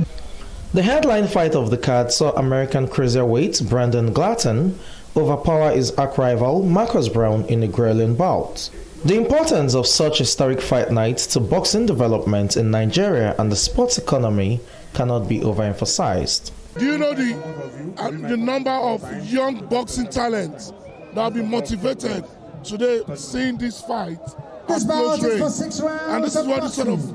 The headline fight of the card saw American cruiserweight Brandon Glatton overpower his arch rival Marcus Brown in a grueling bout. The importance of such historic fight nights to boxing development in Nigeria and the sports economy cannot be overemphasized. Do you know the number of young boxing talents that have been motivated today seeing this fight at close range? And this is what this sort of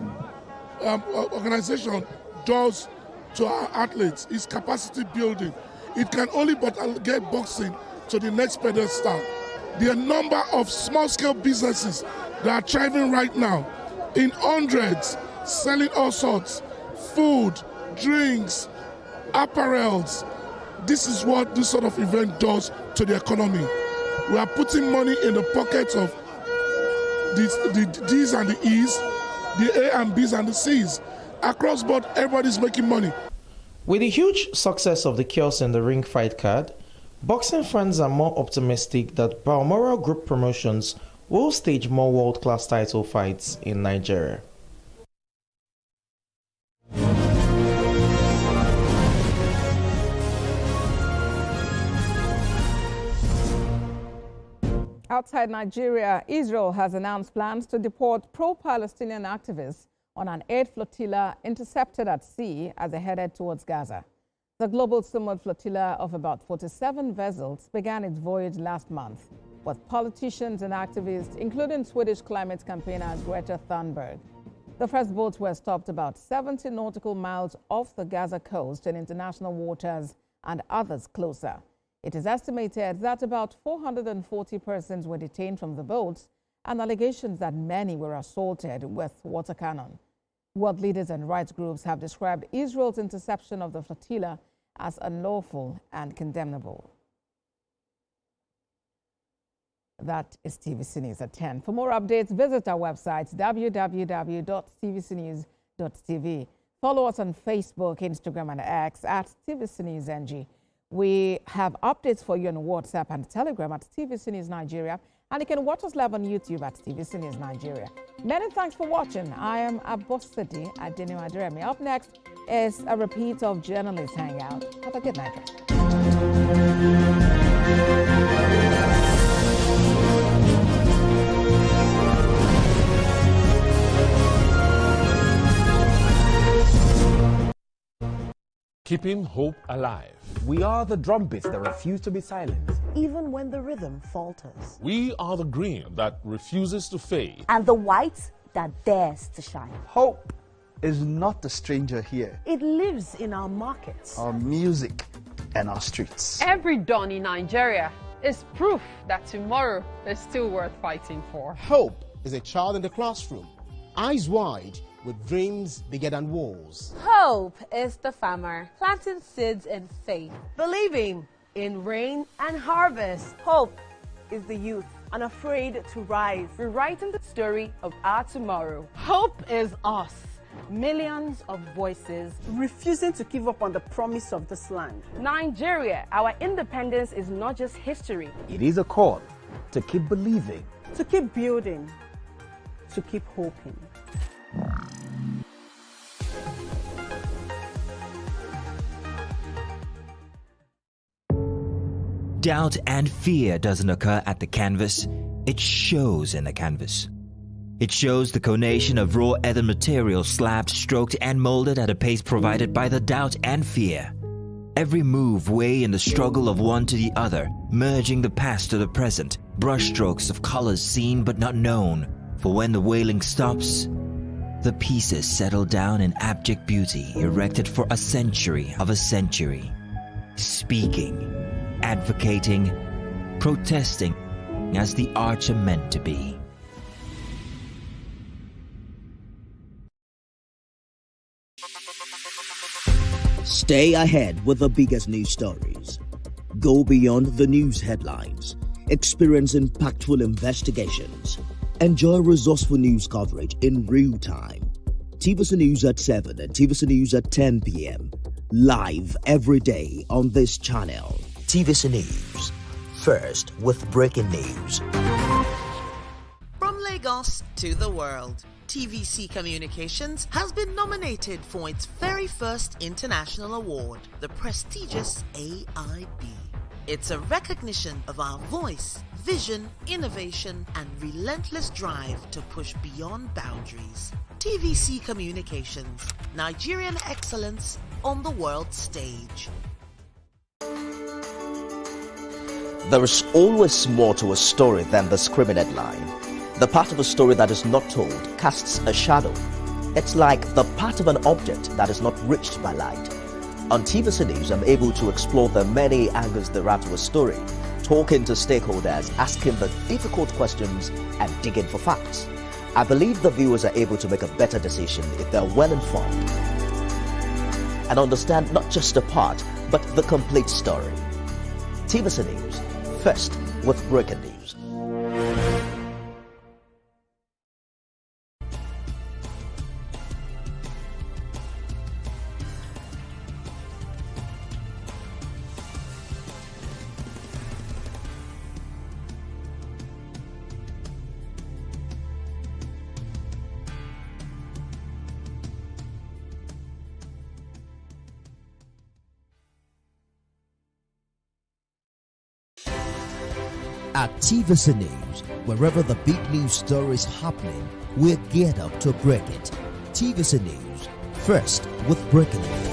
organization does to our athletes. It's capacity building. It can only but get boxing to the next pedestal. The number of small-scale businesses that are thriving right now in hundreds, selling all sorts, food, drinks, apparels. This is what this sort of event does to the economy. We are putting money in the pockets of the D's and the E's, the A and B's and the C's. Across board, everybody's making money. With the huge success of the chaos in the ring fight card, boxing fans are more optimistic that Balmoral Group Promotions will stage more world-class title fights in Nigeria. Outside Nigeria, Israel has announced plans to deport pro-Palestinian activists on an aid flotilla intercepted at sea as they headed towards Gaza. The global Sumud flotilla of about 47 vessels began its voyage last month, with politicians and activists, including Swedish climate campaigner Greta Thunberg. The first boats were stopped about 70 nautical miles off the Gaza coast in international waters and others closer. It is estimated that about 440 persons were detained from the boats, and allegations that many were assaulted with water cannon. World leaders and rights groups have described Israel's interception of the flotilla as unlawful and condemnable. That is TVC News at 10. For more updates, visit our website, www.tvcnews.tv. Follow us on Facebook, Instagram, and X at TVC News NG. We have updates for you on WhatsApp and Telegram at TVC News Nigeria, and you can watch us live on YouTube at TVC News Nigeria. Many thanks for watching. I am Abosadi Adeniwadiremi. Up next is a repeat of Journalists Hangout. Have a good night. Keeping hope alive. We are the drumbeats that refuse to be silent, even when the rhythm falters. We are the green that refuses to fade. And the white that dares to shine. Hope is not a stranger here. It lives in our markets, our music, and our streets. Every dawn in Nigeria is proof that tomorrow is still worth fighting for. Hope is a child in the classroom, eyes wide, with dreams bigger than walls. Hope is the farmer planting seeds in faith, believing in rain and harvest. Hope is the youth unafraid to rise, rewriting the story of our tomorrow. Hope is us, millions of voices refusing to give up on the promise of this land. Nigeria, our independence is not just history. It is a call to keep believing, to keep building, to keep hoping. Doubt and fear doesn't occur at the canvas, it shows in the canvas. It shows the conation of raw earthen material slabbed, stroked, and molded at a pace provided by the doubt and fear. Every move way in the struggle of one to the other, merging the past to the present, brushstrokes of colors seen but not known. For when the wailing stops, The pieces settle down in abject beauty erected for a century of a century, speaking, advocating, protesting as the arts are meant to be. Stay ahead with the biggest news stories. Go beyond the news headlines. Experience impactful investigations. Enjoy resourceful news coverage in real time. TVC News at 7 and TVC News at 10 p.m. Live every day on this channel. TVC News. First with breaking news. From Lagos to the world, TVC Communications has been nominated for its very first international award, the prestigious AIB. It's a recognition of our voice, vision, innovation, and relentless drive to push beyond boundaries. TVC Communications, Nigerian excellence on the world stage. There is always more to a story than the screaming headline. The part of a story that is not told casts a shadow. It's like the part of an object that is not reached by light. On TVC News, I'm able to explore the many angles there are to a story, talking to stakeholders, asking the difficult questions, and digging for facts. I believe the viewers are able to make a better decision if they're well informed and understand not just a part, but the complete story. TVC News, first with breaking news. At TVC News, wherever the big news story is happening, we're geared up to break it. TVC News, first with breaking news.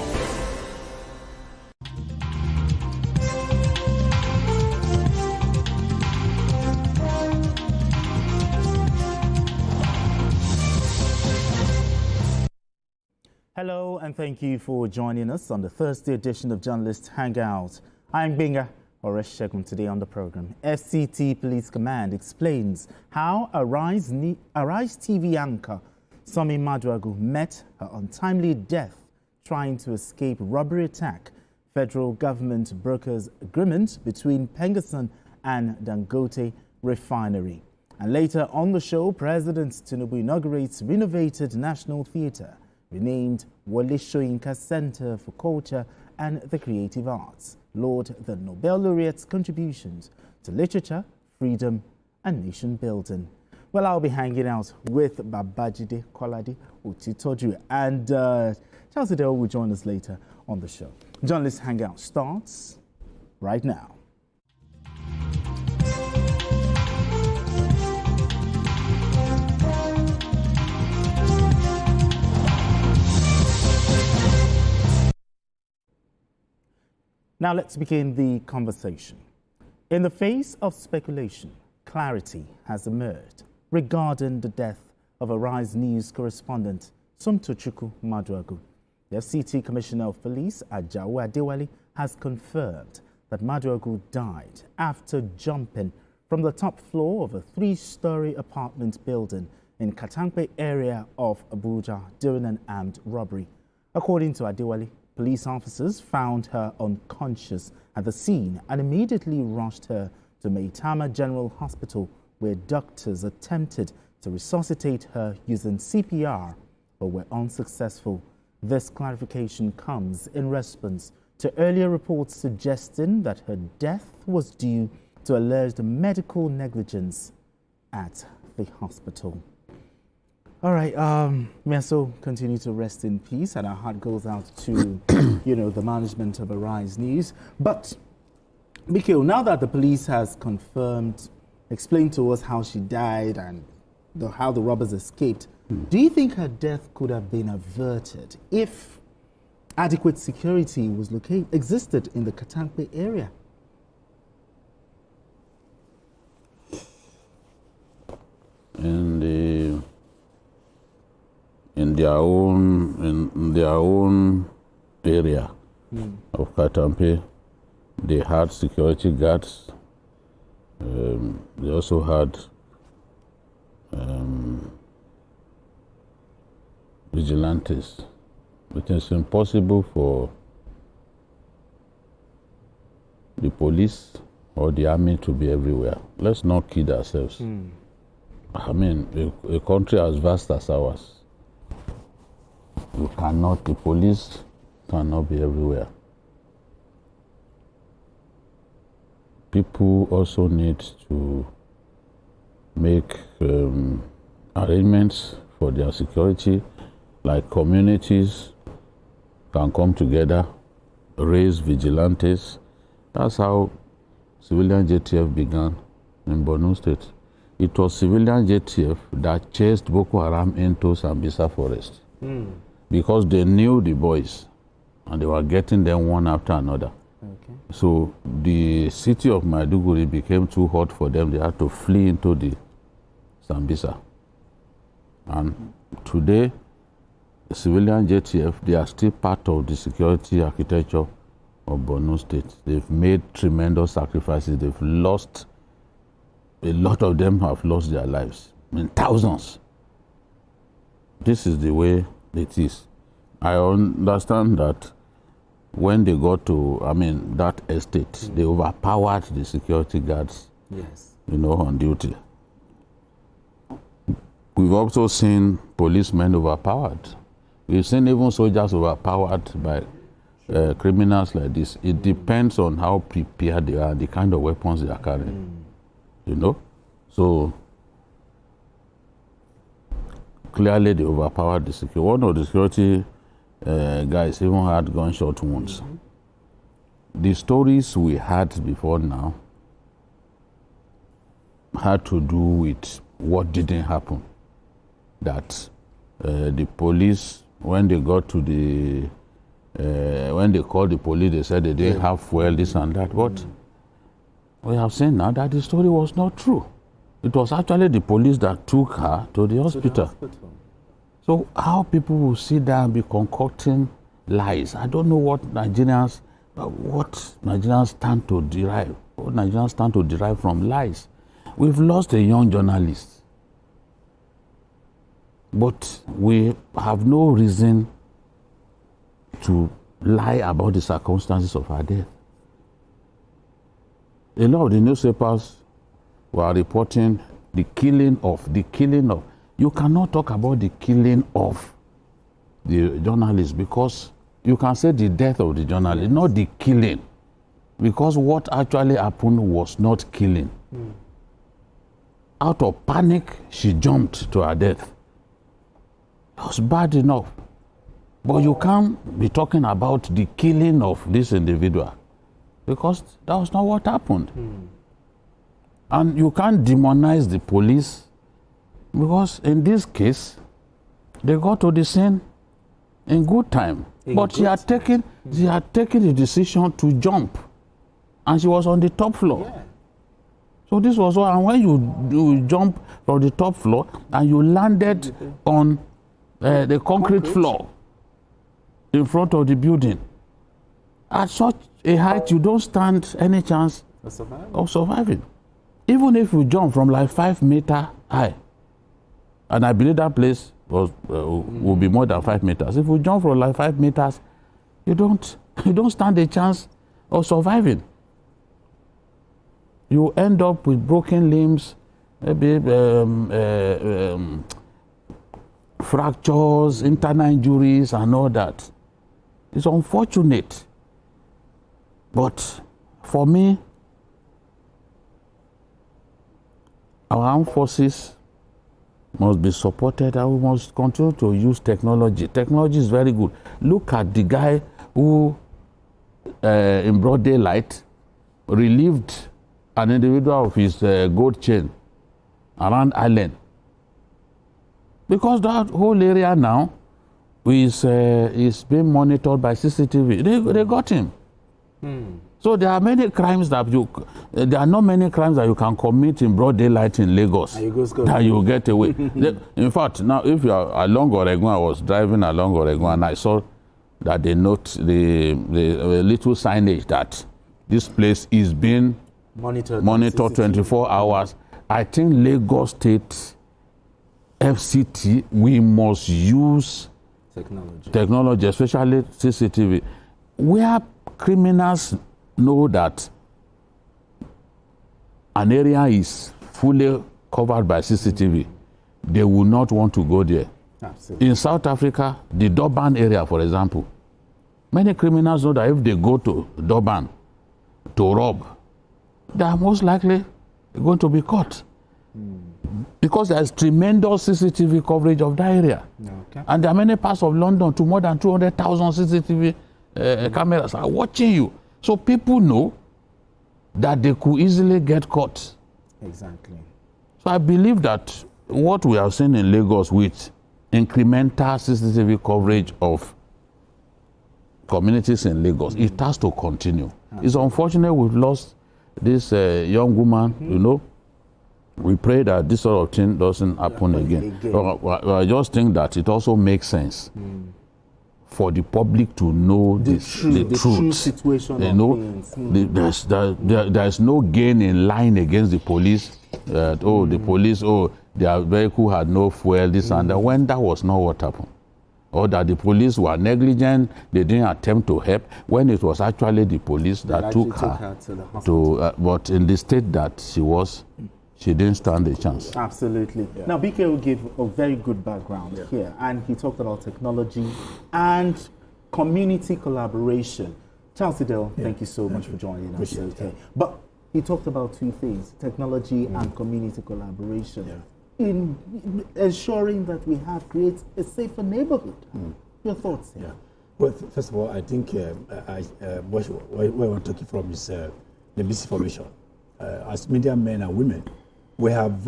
Hello and thank you for joining us on the Thursday edition of Journalist Hangout. I'm Binga Oreshegun. Today on the program, FCT Police Command explains how Arise TV anchor Sami Maduagu met her untimely death trying to escape robbery attack. Federal government brokers agreement between Pengassan and Dangote refinery. And later on the show, President Tinubu inaugurates renovated National Theatre, renamed Wole Soyinka Center for Culture and the Creative Arts, laud the Nobel laureate's contributions to literature, freedom, and nation building. Well, I'll be hanging out with Babajide Kolade Otitoju, and Charles Adele will join us later on the show. Journalist Hangout starts right now. Now let's begin the conversation. In the face of speculation, clarity has emerged regarding the death of Arise News correspondent Somtochukwu Maduagu. The FCT Commissioner of Police, Ajawu Adewale, has confirmed that Maduagu died after jumping from the top floor of a 3-story apartment building in Katampe area of Abuja during an armed robbery. According to Adewale, police officers found her unconscious at the scene and immediately rushed her to Maitama General Hospital, where doctors attempted to resuscitate her using CPR but were unsuccessful. This clarification comes in response to earlier reports suggesting that her death was due to alleged medical negligence at the hospital. All right, may also continue to rest in peace, and our heart goes out to, the management of Arise News. But, Mikhail, now that the police has confirmed, explained to us how she died and how the robbers escaped, do you think her death could have been averted if adequate security was existed in the Katampe area? In their own area of Katampe. They had security guards. They also had vigilantes. It is impossible for the police or the army to be everywhere. Let's not kid ourselves. I mean, a country as vast as ours, the police cannot be everywhere. People also need to make arrangements for their security, like communities can come together, raise vigilantes. That's how civilian JTF began in Borno State. It was civilian JTF that chased Boko Haram into Sambisa Forest because they knew the boys and they were getting them one after another. Okay. So the city of Maiduguri became too hot for them. They had to flee into the Sambisa. And today, the civilian JTF, they are still part of the security architecture of Borno State. They've made tremendous sacrifices. They've lost, a lot of them have lost their lives, in thousands. This is the way it is. I understand that when they got to, that estate, they overpowered the security guards, on duty. We've also seen policemen overpowered. We've seen even soldiers overpowered by criminals like this. It depends on how prepared they are, the kind of weapons they are carrying. So clearly they overpowered the security. One of the security guys even had gunshot wounds. The stories we had before now had to do with what didn't happen. That the police, when they got to the, when they called the police, they said they didn't have fuel, this and that. But we have seen now that the story was not true. It was actually the police that took her to the hospital. So how people will sit there and be concocting lies? I don't know what Nigerians stand to derive. What Nigerians stand to derive from lies. We've lost a young journalist. But we have no reason to lie about the circumstances of her death. A lot of the newspapers were reporting the killing of. You cannot talk about the killing of the journalist because you can say the death of the journalist, not the killing. Because what actually happened was not killing. Out of panic, she jumped to her death. It was bad enough. But you can't be talking about the killing of this individual because that was not what happened. And you can't demonize the police because in this case, they got to the scene in good time. But she had taken the decision to jump and she was on the top floor. Yeah. So this was all, and when you jump from the top floor and you landed on the concrete floor in front of the building, at such a height you don't stand any chance of surviving. Even if you jump from like 5 meters high, and I believe that place will be more than 5 meters. If you jump from like 5 meters, you don't stand a chance of surviving. You end up with broken limbs, maybe fractures, internal injuries, and all that. It's unfortunate. But for me, our armed forces must be supported and we must continue to use technology. Technology is very good. Look at the guy who, in broad daylight, relieved an individual of his gold chain around Island. Because that whole area now is being monitored by CCTV. They got him. So there are many crimes that there are not many crimes that you can commit in broad daylight in Lagos that you get away. In fact, now if you are along Oregon, I was driving along Oregon and I saw that they note the little signage that this place is being monitored 24 hours. I think Lagos State FCT, we must use technology, especially CCTV, where criminals know that an area is fully covered by CCTV, they will not want to go there. Absolutely. In South Africa, the Durban area, for example, many criminals know that if they go to Durban to rob, they are most likely going to be caught. Because there is tremendous CCTV coverage of that area. Okay. And there are many parts of London to more than 200,000 CCTV cameras are watching you. So people know that they could easily get caught. Exactly. So I believe that what we have seen in Lagos with incremental CCTV coverage of communities in Lagos, it has to continue. It's unfortunate we've lost this young woman, you know. We pray that this sort of thing doesn't happen again. I just think that it also makes sense for the public to know the truth. Situation you know, there's no gain in lying against the police. The police, their vehicle had no fuel, this and that, when that was not what happened. Or that the police were negligent, they didn't attempt to help, when it was actually the police that took her to the hospital. But in the state that she was, she didn't stand a chance. Absolutely. Yeah. Now, BK will give a very good background here, and he talked about technology and community collaboration. Charles Idel, thank you so much for joining us today. But he talked about two things, technology and community collaboration, in ensuring that we create a safer neighborhood. Your thoughts here? Well, first of all, I think where we're talking from is the misinformation. As media men and women, we have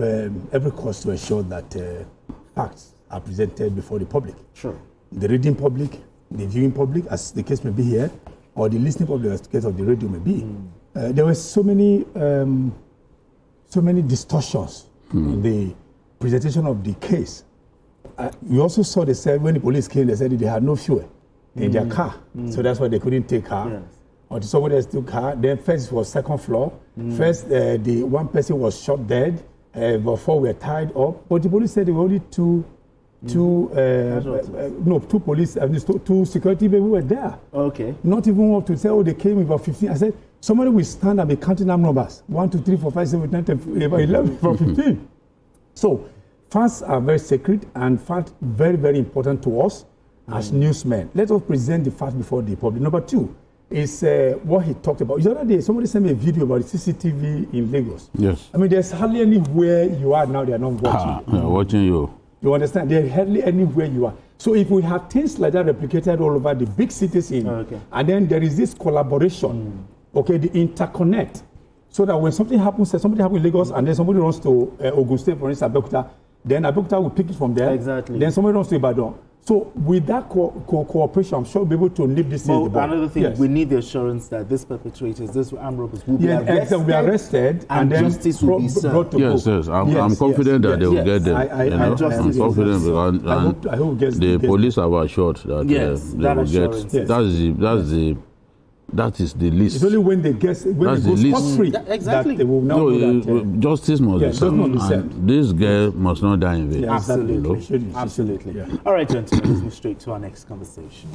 every cause to ensure that facts are presented before the public. Sure. The reading public, the viewing public, as the case may be here, or the listening public, as the case of the radio may be. There were so many distortions in the presentation of the case. We also saw they said when the police came, they said they had no fuel in their car, so that's why they couldn't take her. Yes. Or somebody else took her. Then first it was second floor. First, the one person was shot dead. But four were tied up. But the police said there were only two police, two security people were there. Okay. Not even up to say, they came about 15. I said, somebody will stand and be counting armed numbers. 1, 2, 3, 4, 5, 7, 8, 9, 10, 11, from 15. So, facts are very sacred and facts very, very important to us as newsmen. Let us present the facts before the public. Number two is what he talked about. The other day, somebody sent me a video about the CCTV in Lagos. Yes. I mean, there's hardly anywhere you are now they are not watching. They're watching you. You understand? There's hardly anywhere you are. So if we have things like that replicated all over the big cities and then there is this collaboration, the interconnect, so that when something happens in Lagos and then somebody runs to Ogun State, for instance, Abeokuta, then Abeokuta will pick it from there. Exactly. Then somebody runs to Ibadan. So with that cooperation, I'm sure we'll be able to nip this in the bud. Another thing, we need the assurance that these perpetrators, these armed robbers will be arrested and then justice will be served. Yes. I'm confident that they will get them. I'm confident because I hope the police have assured that they will get. That is the least. It's only when they get scot-free that they will now know that justice must be served. This girl must not die in vain. Absolutely. All right, gentlemen, let's move straight to our next conversation.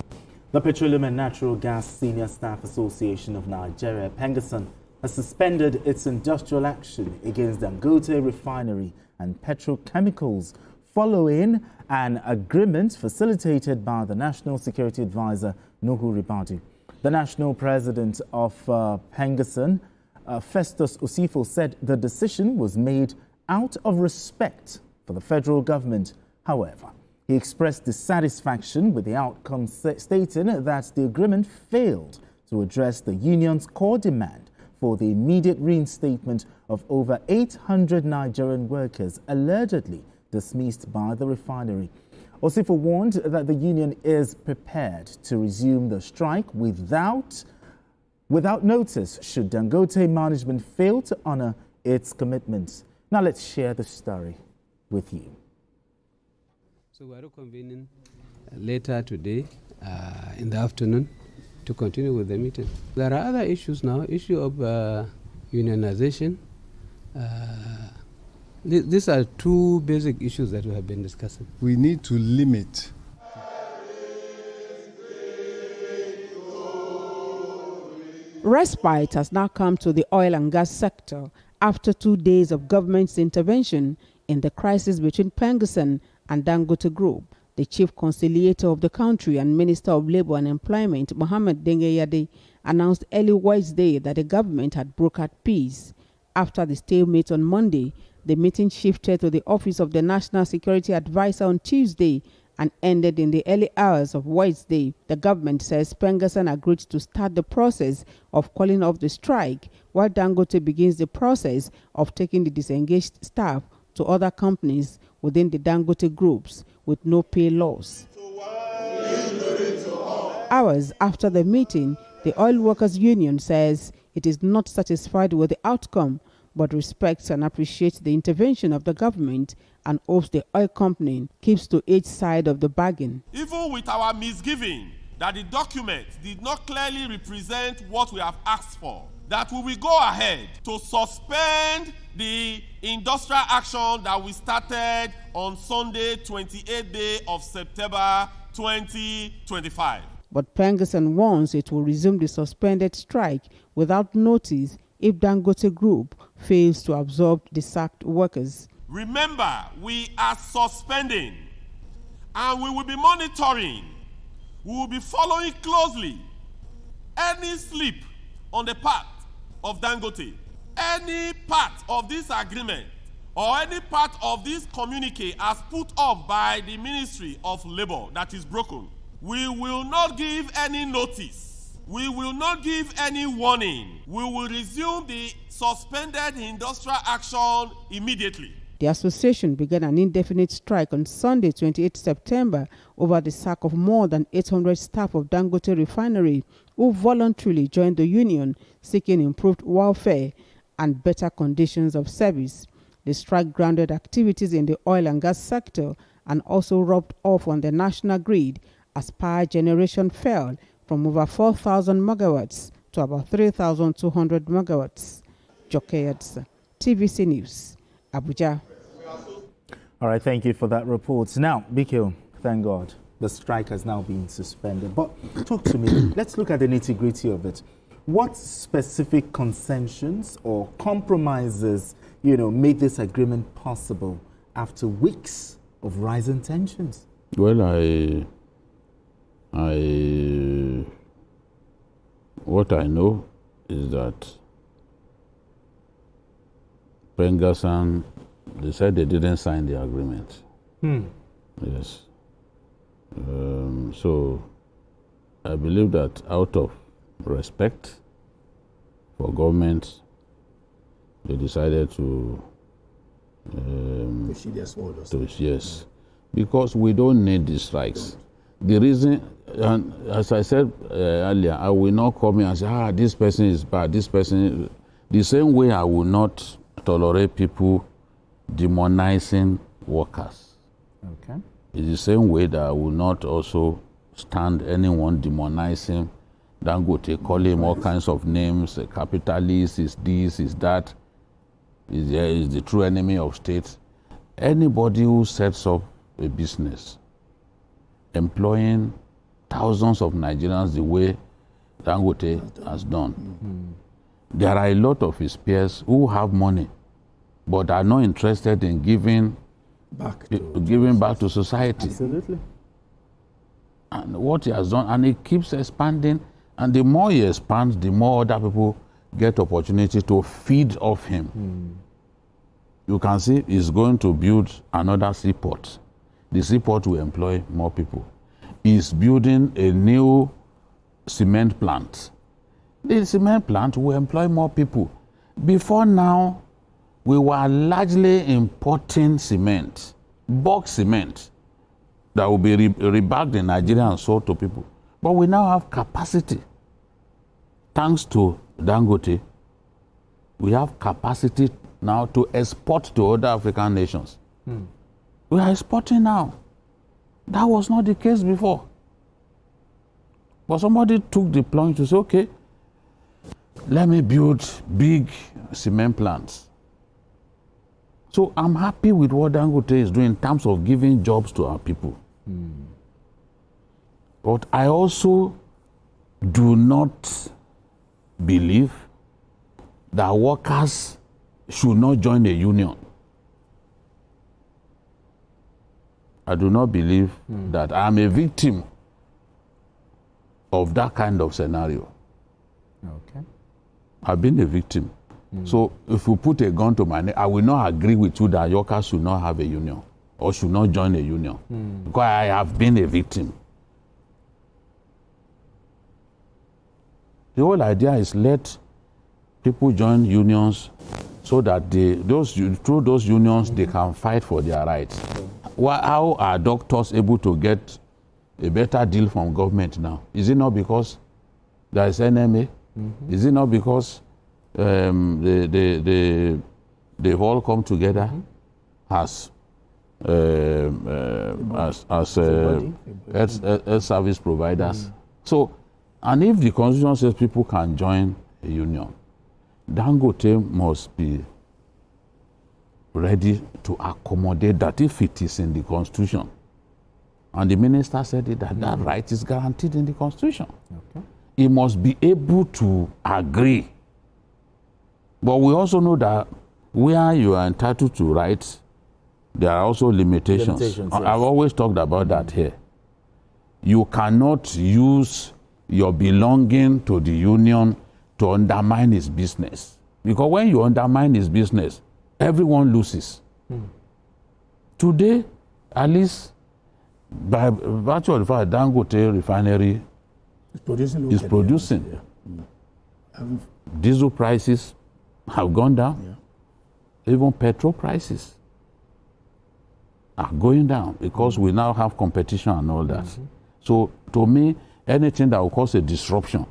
The Petroleum and Natural Gas Senior Staff Association of Nigeria, PENGASAN, has suspended its industrial action against Dangote Refinery and petrochemicals following an agreement facilitated by the National Security Advisor, Nuhu Ribadu. The national president of PENGASAN, Festus Osifo, said the decision was made out of respect for the federal government. However, he expressed dissatisfaction with the outcome, stating that the agreement failed to address the union's core demand for the immediate reinstatement of over 800 Nigerian workers allegedly dismissed by the refinery. Osifo warned that the union is prepared to resume the strike without, quote, any further concessions. He said the agreement was made out of respect for the federal government. However, he expressed dissatisfaction with the outcome, stating that the agreement failed to address the union's core demand for the immediate reinstatement of over 800 Nigerian workers allegedly dismissed by the refinery. Osifo warned that the union is prepared to resume the strike without without notice should Dangote management fail to honor its commitments. Now let's share the story with you. So we are convening later today in the afternoon to continue with the meeting. There are other issues now, issue of unionization. These are two basic issues that we have been discussing. We need to limit Respite has now come to the oil and gas sector after 2 days of government's intervention in the crisis between Ferguson and Dangote Group. The chief conciliator of the country and Minister of Labour and Employment, Mohammed Dengeyade, announced early Wednesday that the government had brokered peace. After the stalemate on Monday, the meeting shifted to the office of the National Security Advisor on Tuesday and ended in the early hours of Wednesday. The government says Ferguson agreed to start the process of calling off the strike, while Dangote begins the process of taking the disengaged staff to other companies within the Dangote groups with no pay loss. Hours after the meeting, the Oil Workers Union says it is not satisfied with the outcome, but respects and appreciates the intervention of the government and hopes the oil company keeps to each side of the bargain. Even with our misgiving that the document did not clearly represent what we have asked for, that we will go ahead to suspend the industrial action that we started on Sunday, 28th day of September 2025. But Ferguson warns it will resume the suspended strike without notice if Dangote Group fails to absorb the sacked workers. Remember, we are suspending and we will be monitoring. We will be following closely any slip on the part of Dangote, any part of this agreement or any part of this communique as put up by the Ministry of Labour that is broken. We will not give any notice. We will not give any warning. We will resume the suspended industrial action immediately. The association began an indefinite strike on Sunday, 28 September, over the sack of more than 800 staff of Dangote Refinery who voluntarily joined the union, seeking improved welfare and better conditions of service. The strike grounded activities in the oil and gas sector and also rubbed off on the national grid as power generation fell from over 4,000 megawatts to about 3,200 megawatts. Jokeyats, TVC News, Abuja. All right, thank you for that report. Now, Bikio, thank God, the strike has now been suspended. But talk to me. Let's look at the nitty-gritty of it. What specific concessions or compromises, made this agreement possible after weeks of rising tensions? Well, what I know is that Ferguson, they said they didn't sign the agreement. Yes. So I believe that out of respect for government, they decided to yes, because we don't need these strikes. The reason, and as I said earlier, I will not come here and say, this person is bad, this person. The same way I will not tolerate people demonizing workers. Okay. It's the same way that I will not also stand anyone demonizing Dangote, call him all kinds of names, a capitalist, is this, is that, is the true enemy of state. Anybody who sets up a business employing thousands of Nigerians the way Dangote has done. There are a lot of his peers who have money but are not interested in giving back to society. Absolutely. And what he has done, and he keeps expanding, and the more he expands, the more other people get opportunity to feed off him. You can see he's going to build another seaport. The seaport will employ more people. He's building a new cement plant. The cement plant will employ more people. Before now, we were largely importing cement, bulk cement, that will be rebagged in Nigeria and sold to people. But we now have capacity thanks to Dangote, we have capacity now to export to other African nations. We are exporting now. That was not the case before. But somebody took the plunge to say, okay, let me build big cement plants. So I'm happy with what Dangote is doing in terms of giving jobs to our people. But I also do not believe that workers should not join a union. I do not believe that I am a victim of that kind of scenario. Okay. I've been a victim. So if you put a gun to my neck, I will not agree with you that workers should not have a union or should not join a union. Because I have been a victim. The whole idea is let people join unions so that through those unions they can fight for their rights. How are doctors able to get a better deal from government now? Is it not because there is NMA? Is it not because they've all come together as health service providers? So, and if the Constitution says people can join a union, Dangote must be ready to accommodate that if it is in the Constitution. And the minister said that right is guaranteed in the Constitution. He must be able to agree. But we also know that where you are entitled to rights, there are also limitations. Yes. I've always talked about that here. You cannot use your belonging to the union to undermine his business. Because when you undermine his business, everyone loses. Today, at least by virtue of the fact Dangote refinery is producing. Diesel prices have gone down. Even petrol prices are going down because we now have competition and all that. So to me, anything that will cause a disruption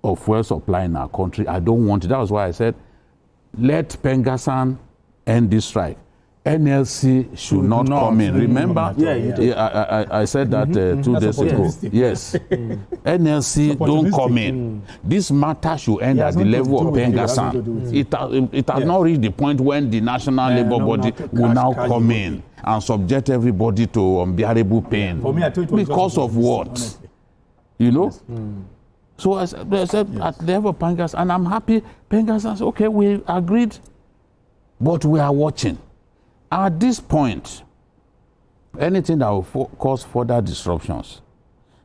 of fuel supply in our country, I don't want it. That was why I said, let Pengassan end this strike. NLC should not come in. Remember? I said that 2 days ago. Yes. NLC don't come in. This matter should end at the level of Pengassan. It has not reached the point when the National Labour Body will now come in and subject everybody to unbearable pain. Because of what? You know? So I said at the level of Pengassan, and I'm happy. Pengassan said, okay, we agreed, but we are watching. At this point, anything that will cause further disruptions,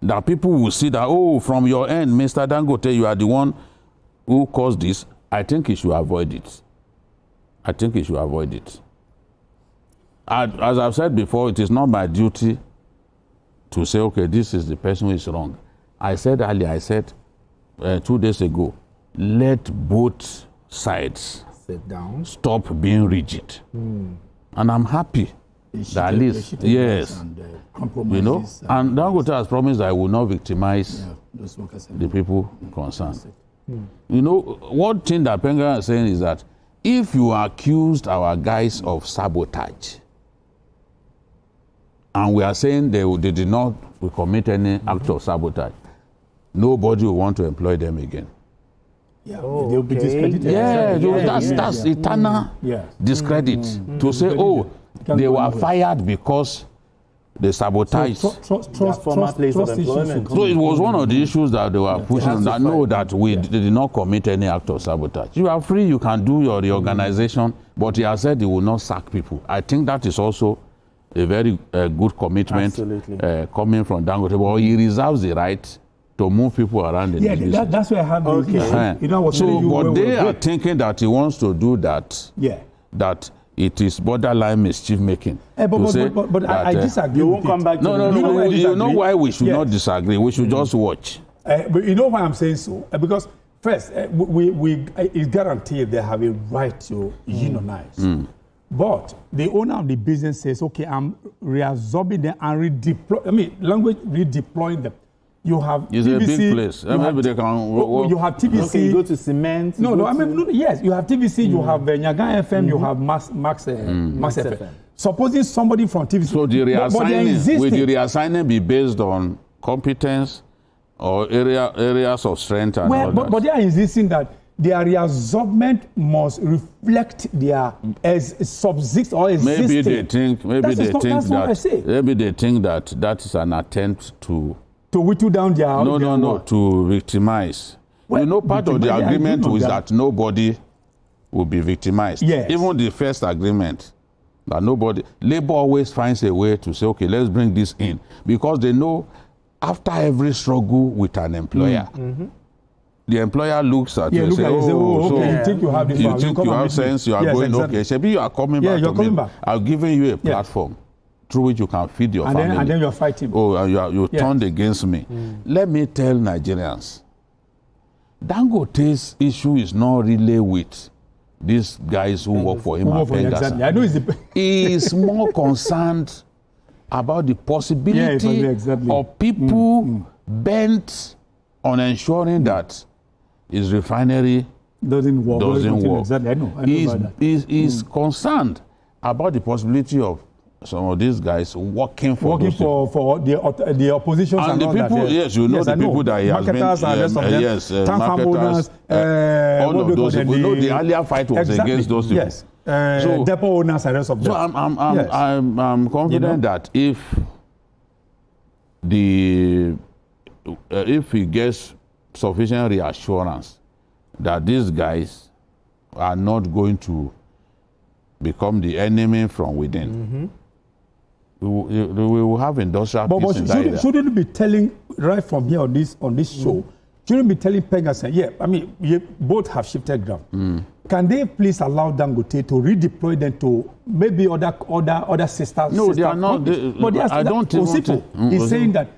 that people will see that, oh, from your end, Mr. Dangote, you are the one who caused this, I think you should avoid it. I think you should avoid it. As I've said before, it is not my duty to say, okay, this is the person who is wrong. I said earlier, 2 days ago, let both sides sit down, stop being rigid. And I'm happy that at least, yes, you know, and Dangote has promised that I will not victimize the people concerned. You know, one thing that Penga is saying is that if you accused our guys of sabotage, and we are saying they did not commit any act of sabotage, nobody will want to employ them again. They'll be discredited. That's eternal discredit. To say, oh, they were fired because they sabotaged. So it was one of the issues that they were pushing, that know that we did not commit any act of sabotage. You are free, you can do your reorganization, but he has said he will not sack people. I think that is also a very good commitment coming from Dangote. But he reserves the right to move people around in the business. That's why I have but they are thinking that he wants to do that. That it is borderline mischief making. But I disagree. You won't come back to No. You know why we should not disagree? We should just watch. But you know why I'm saying so? Because first, it's guaranteed they have a right to unionize. But the owner of the business says, okay, I'm reabsorbing them and redeploying them. You have it's TVC. a big place. Maybe they can. You have TVC. Okay, you go to cement. Yes, you have TVC. You have Nyagan FM. You have Max FM. Supposing somebody from TVC. So the reassigning, will the reassigning be based on competence or areas of strength and all that? But they are insisting that their reabsorbment must reflect their subsist or existing. Maybe they think that is an attempt to whittle down their to victimize. Well, part of the agreement was that nobody will be victimized. Yes. Even the first agreement, that nobody. Labor always finds a way to say, okay, let's bring this in, because they know after every struggle with an employer. The employer looks at you and says, you think you have this you think you have sense, you are going, exactly. okay, Shebi, you are coming back to me. I've given you a platform through which you can feed your family. And then you're fighting. You turned against me. Let me tell Nigerians, Dangote's issue is not really with these guys who work for him at Pengassan. He is more concerned about the possibility of people bent on ensuring that his refinery doesn't work. Exactly. I know He's concerned about the possibility of some of these guys working for the opposition and the people. The people that he has been. Marketers, all of those people. The earlier fight was against those people. Yes. So, depot owners and rest of them. So I'm confident that if he gets sufficient reassurance that these guys are not going to become the enemy from within, we will have industrial peace in that area. Shouldn't be telling right from here on this show, shouldn't be telling Pengassan, you both have shifted ground. Can they please allow Dangote to redeploy them to maybe other sisters? No, they are not. I don't think he's saying that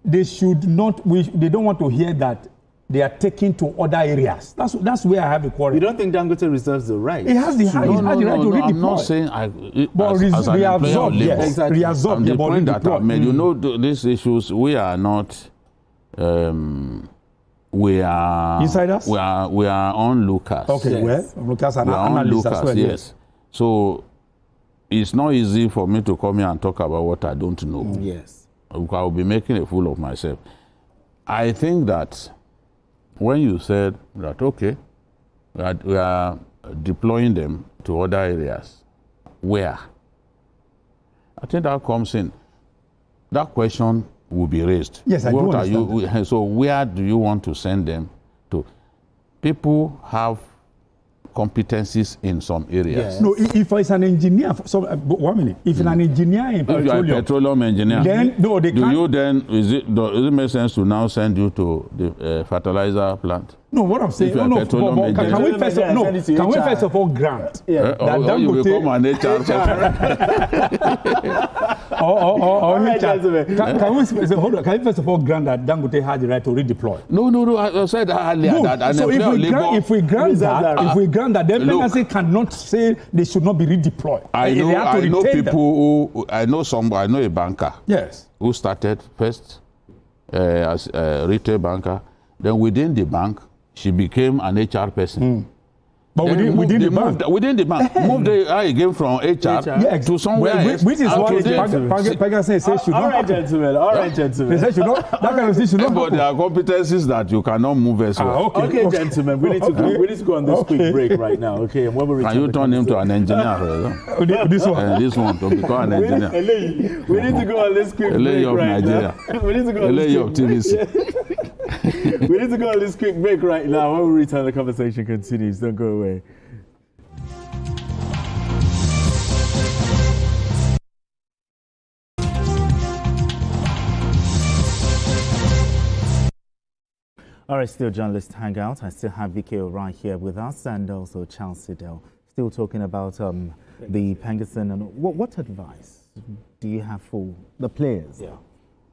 they should not. They don't want to hear that they are taken to other areas. That's where I have a quarrel. You don't think Dangote reserves the right? He has the right to redeploy. I'm not saying reabsorb. Yes, exactly. Reabsorb. The point that I made, these issues, we are not. We are insiders. We are onlookers. Okay, onlookers and analysts as well. Yes. So it's not easy for me to come here and talk about what I don't know. Yes. I will be making a fool of myself. I think that when you said that, okay, we are deploying them to other areas, where? I think that comes in. That question will be raised. Yes, I do understand. So where do you want to send them to? People have competencies in some areas. Yes. No, if it's an engineer, 1 minute. If an engineer in petroleum, if you are a petroleum engineer, then no, they can't. Does it make sense to now send you to the fertilizer plant? No, what I'm saying, can we first of all grant that Dangote you become an HR can we first of all grant that Dangote had the right to redeploy? No, I said earlier that so if we grant that, then Pengassan cannot say they should not be redeployed. I know people who I know a banker. Yes. Who started first as a retail banker, then within the bank she became an HR person. But within the bank? Within the bank. Moved again from HR to somewhere else. Which is what Pengassan says should not happen. All right, gentlemen. They say that kind of thing should not happen. But there are competencies that you cannot move as well. Okay, gentlemen. We need to go on this quick break right now. Okay, and when we return, can you turn him to an engineer? This one to become an engineer. We need to go on this quick break right now. We need to go on this We need to go on this quick break right now. When we return, the conversation continues. Don't go away. All right, still journalist hangout. I still have Vicky right here with us, and also Charles Sidell. Still talking about the Pengassan. And what advice do you have for the players? Yeah.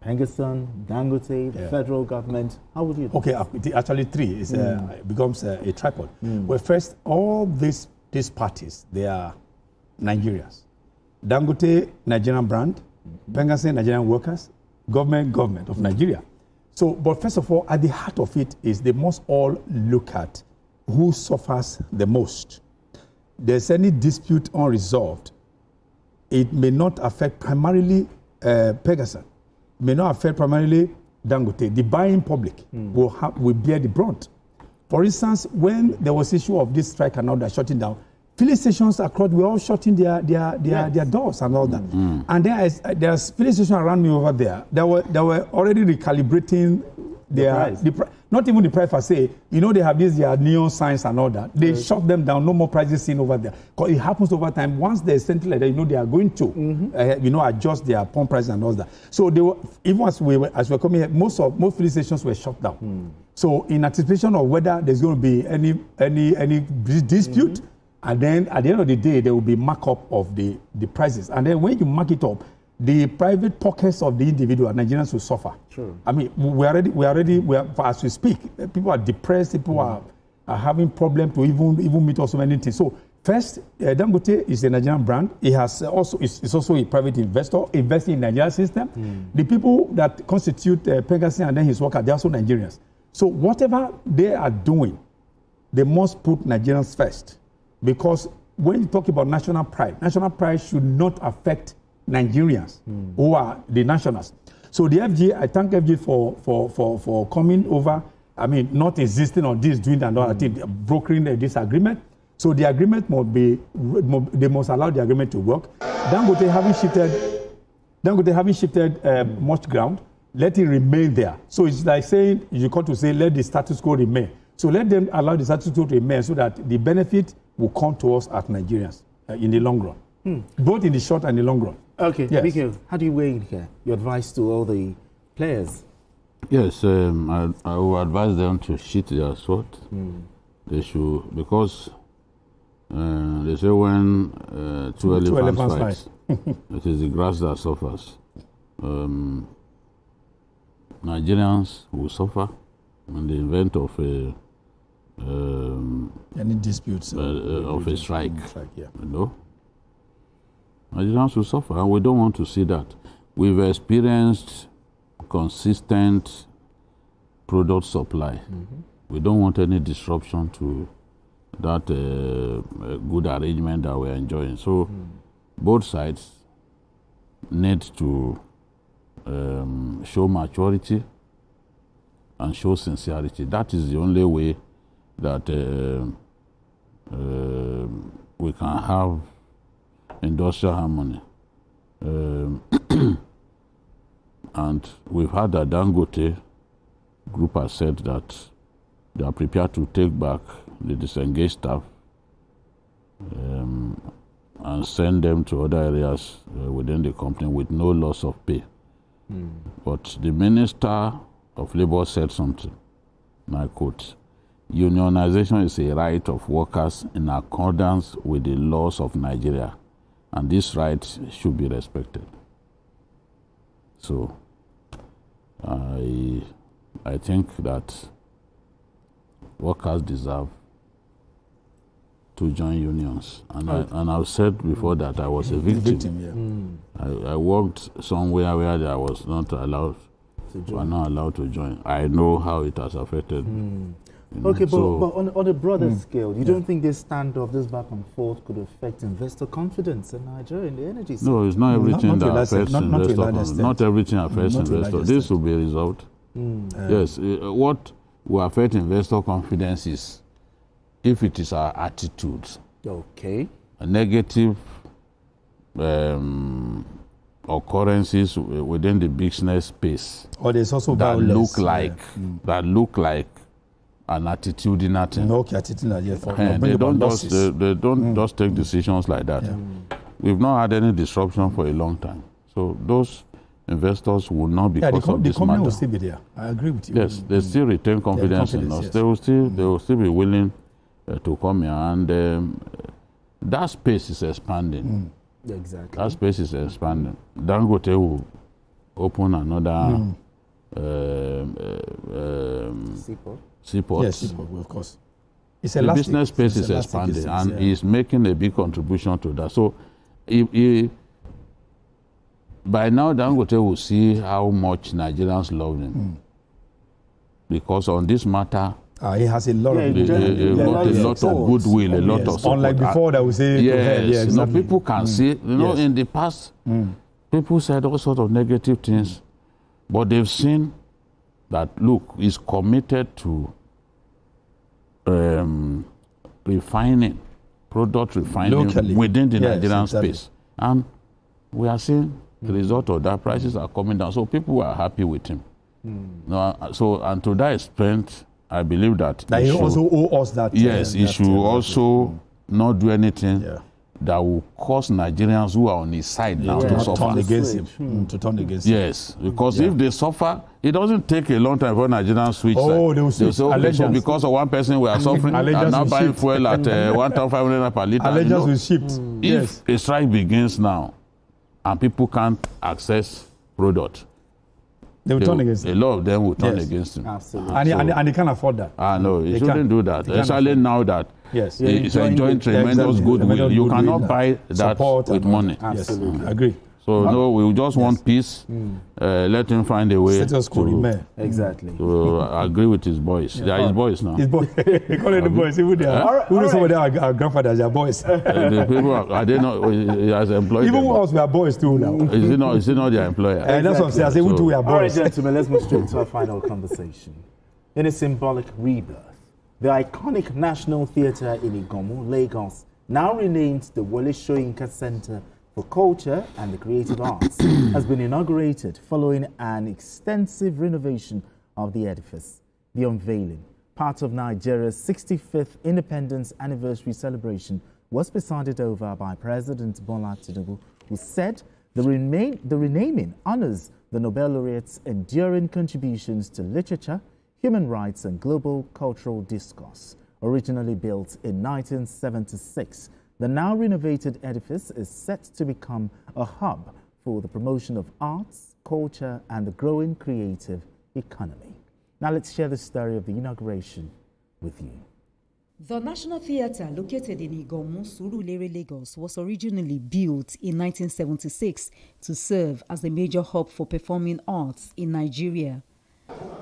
Pengassan, Dangote, the federal government. How would you do? Okay, actually three. It becomes a tripod. Well, first, all these parties, they are Nigerians. Dangote, Nigerian brand. Pengassan, Nigerian workers. Government of Nigeria. So, but first of all, at the heart of it is they must all look at who suffers the most. There's any dispute unresolved, it may not affect primarily Pegasus, may not affect primarily Dangote. The buying public will bear the brunt. For instance, when there was issue of this strike and all that shutting down, filling stations across were all shutting their doors and all that. And there's filling stations around me over there that were already recalibrating the price. Not even the price per se. You know, they have these neon signs and all that. They shut them down. No more prices seen over there. Because it happens over time. Once there's something like that, you know, they are going to adjust their pump price and all that. So they were, even as we were coming here, most filling stations were shut down. So in anticipation of whether there's going to be any dispute, and then at the end of the day, there will be markup of the prices. And then when you mark it up, the private pockets of the individual Nigerians will suffer. Sure. I mean, we are as we speak, people are depressed, people are having problems to even meet us so many things. So first, Dangote is a Nigerian brand. It has it's also a private investor investing in the Nigerian system. The people that constitute Pegasus and then his workers, they're also Nigerians. So whatever they are doing, they must put Nigerians first. Because when you talk about national pride should not affect Nigerians who are the nationals. So the FG, I thank FG for coming over. I mean, not insisting on this, doing that, and all that thing, brokering this agreement. So the agreement they must allow the agreement to work. Dangote having shifted much ground, let it remain there. So it's like saying, you got to say, let the status quo remain. So let them allow the status quo to remain so that the benefit will come to us as Nigerians in the long run, both in the short and the long run. Okay, yes. Mikhail, how do you weigh in here? Your advice to all the players? Yes, I will advise them to sheath their sword. They should, because they say when two elephants fight, it is the grass that suffers. Nigerians will suffer in the event of any disputes of a strike. Yeah. You know, Nigerians will suffer, and we don't want to see that. We've experienced consistent product supply. We don't want any disruption to that good arrangement that we're enjoying. So both sides need to show maturity and show sincerity. That is the only way that we can have industrial harmony. And we've heard that Dangote group has said that they are prepared to take back the disengaged staff and send them to other areas within the company with no loss of pay. But the Minister of Labour said something, and I quote, "Unionization is a right of workers in accordance with the laws of Nigeria, and this right should be respected." So I think that workers deserve to join unions. And I've said before that I was a victim. I worked somewhere where I was not allowed to join. I know how it has affected. Okay, but on a broader scale, you don't think this standoff, this back and forth, could affect investor confidence in Nigeria in the energy sector? No, it's not everything that affects investors. Not everything affects investors. This will be resolved. Yes, what will affect investor confidence is if it is our attitude. Okay. A negative occurrences within the business space. Or there's also that violence. look like an attitudinal thing. No, attitudinal, yeah. They don't just take decisions like that. We've not had any disruption for a long time. So those investors will not be because of this matter. The company will still be there. I agree with you. Yes, they still retain confidence in us. Yes. They will still be willing to come here, and that space is expanding. Exactly. That space is expanding. Dangote will open another seaport. Yes, seaport, of course. It's the business space is expanding, and he's making a big contribution to that. So, by now, Dangote will see how much Nigerians love him. because on this matter, he has a lot of goodwill, a lot of support. Unlike before that we say, yes, exactly. People can see, in the past, people said all sorts of negative things, but they've seen that, look, he's committed to product refining locally within the Nigerian space. And we are seeing the result of that. Prices are coming down. So people are happy with him. And to that extent, I believe that he also owe us that. Yes, he should also not do anything that will cause Nigerians who are on his side now to suffer. Turn against him. To turn against him. Yes, because if they suffer, it doesn't take a long time for Nigerians switch. They will switch. So because of one person we are suffering and now buying fuel at 1,500 per litre. Allegiance will shift. If a strike begins now and people can't access product, they will turn against him. A lot of them will turn against him. Absolutely. And they can't afford that. No, he shouldn't do that. Especially now that he's enjoying tremendous goodwill. You cannot buy that with money. Absolutely. Agree. So we just want peace. Let him find a way. Exactly. To agree with his boys. They are his boys now. His boys. They call it the boys. Even they are. Who knows some of them are grandfathers? They are boys. The people are they not? He has employed. Even us, we are boys too now. Is he not their employer? Exactly. That's what I'm saying. I say we too, we are boys. All right, gentlemen, let's move straight to our final conversation. In a symbolic rebirth, the iconic National Theatre in Igomu, Lagos, now renamed the Wole Soyinka Center for Culture and the Creative Arts, has been inaugurated following an extensive renovation of the edifice. The unveiling, part of Nigeria's 65th independence anniversary celebration, was presided over by President Bola Tinubu, who said the renaming honors the Nobel laureate's enduring contributions to literature, human rights, and global cultural discourse. Originally built in 1976, the now renovated edifice is set to become a hub for the promotion of arts, culture, and the growing creative economy. Now let's share the story of the inauguration with you. The National Theatre, located in Igomu, Surulere, Lagos, was originally built in 1976 to serve as a major hub for performing arts in Nigeria.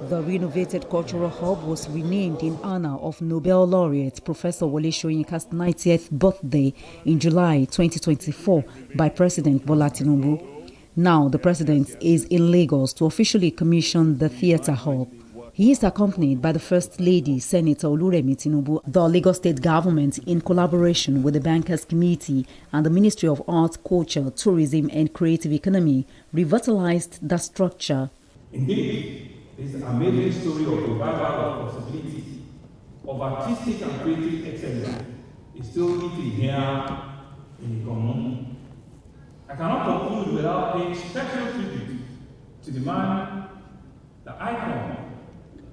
The renovated cultural hub was renamed in honor of Nobel laureate Professor Wole Soyinka's 90th birthday in July 2024 by President Bola Tinubu. Now the president is in Lagos to officially commission the theatre hub. He is accompanied by the First Lady, Senator Oluremi Tinubu. The Lagos State government, in collaboration with the Bankers Committee and the Ministry of Arts, Culture, Tourism and Creative Economy, revitalized the structure. Indeed, this amazing story of revival of possibilities, of artistic and creative excellence is still eating here in Igomu. I cannot conclude without paying special tribute to the man, the icon,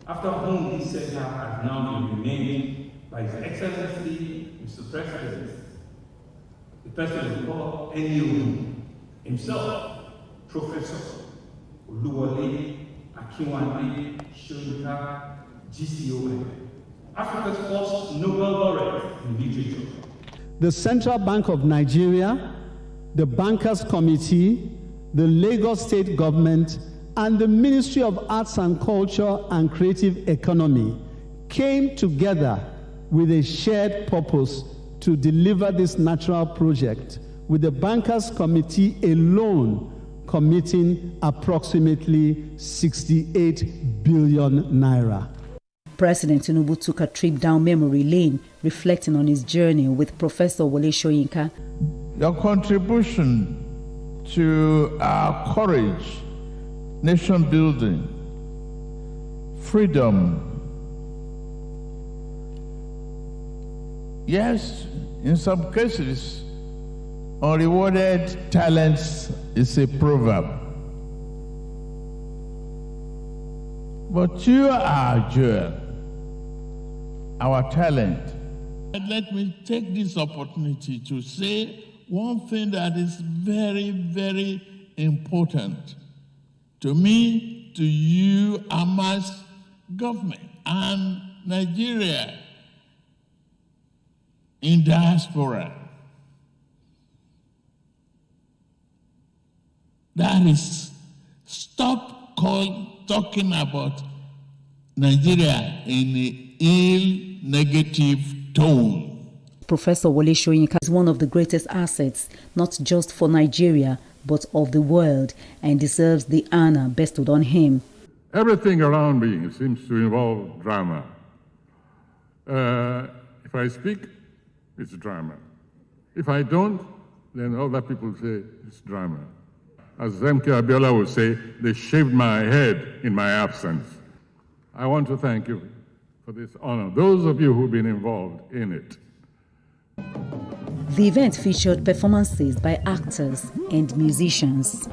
after whom this center has now been renamed by His Excellency, Mr. President, the President of NU himself, Professor Wole Akinwande Soyinka, GCON, Africa's first Nobel laureate in literature. The Central Bank of Nigeria, the Bankers Committee, the Lagos State Government, and the Ministry of Arts and Culture and Creative Economy came together with a shared purpose to deliver this natural project, with the Bankers Committee alone committing approximately 68 billion naira. President Tinubu took a trip down memory lane, reflecting on his journey with Professor Wole Soyinka. Your contribution to our courage, nation building, freedom. Yes, in some cases, unrewarded talents is a proverb. But you are our jewel, our talent. And let me take this opportunity to say one thing that is very, very important to me, to you, Ama's government, and Nigeria in diaspora. That is, stop talking about Nigeria in an ill, negative tone. Professor Wole is one of the greatest assets, not just for Nigeria, but of the world, and deserves the honor bestowed on him. Everything around me seems to involve drama. If I speak, it's drama. If I don't, then other people say it's drama. As M.K. Abiola would say, they shaved my head in my absence. I want to thank you for this honor, those of you who've been involved in it. The event featured performances by actors and musicians.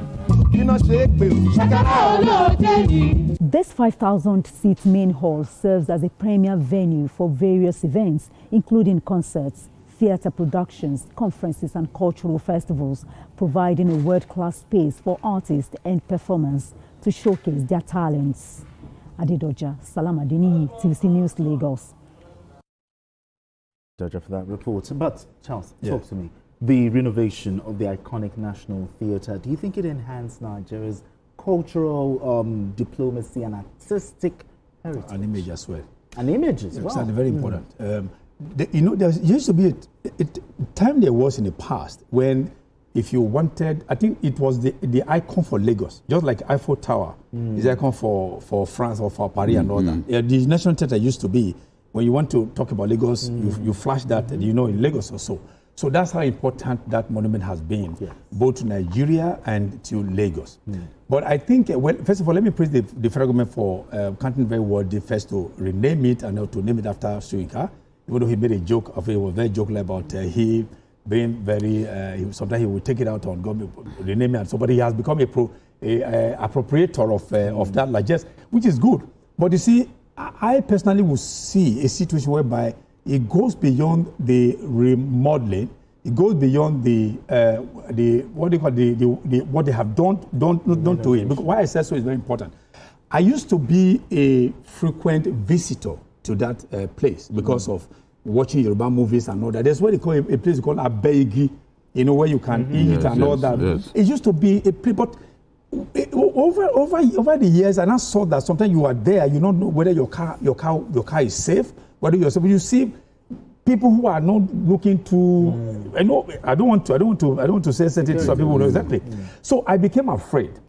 This 5,000-seat main hall serves as a premier venue for various events, including concerts, theatre productions, conferences and cultural festivals, providing a world-class space for artists and performers to showcase their talents. Adedoja Salamadini, TVC News, Lagos. For that report. But Charles, talk to me. The renovation of the iconic National Theatre, do you think it enhanced Nigeria's cultural diplomacy and artistic heritage? An image as well. An image as well. It's very important. There used to be a time there was in the past when if you wanted, I think it was the icon for Lagos, just like Eiffel Tower is the icon for France or for Paris and all that. The National Theatre used to be, when you want to talk about Lagos, you flash that, in Lagos or so. So that's how important that monument has been, both to Nigeria and to Lagos. But I think, well, first of all, let me praise the federal government for counting very well the first to rename it and to name it after Soyinka, even though he made a joke of it, was very joking about he being very, sometimes he would take it out on government, rename it, so, but he has become a appropriator of that largesse, which is good. But you see, I personally would see a situation whereby it goes beyond the remodeling. It goes beyond the what do you call what they have don't do it. Because why I say so is very important. I used to be a frequent visitor to that place because of watching Yoruba movies and all that. There's what they call a place called Abegi, where you can eat and all that. It used to be a place, but over the years, and I saw that sometimes you are there, you don't know whether your car is safe, whether you're safe. You see people who are not looking to. I don't want to say certain things so people know exactly. So I became afraid.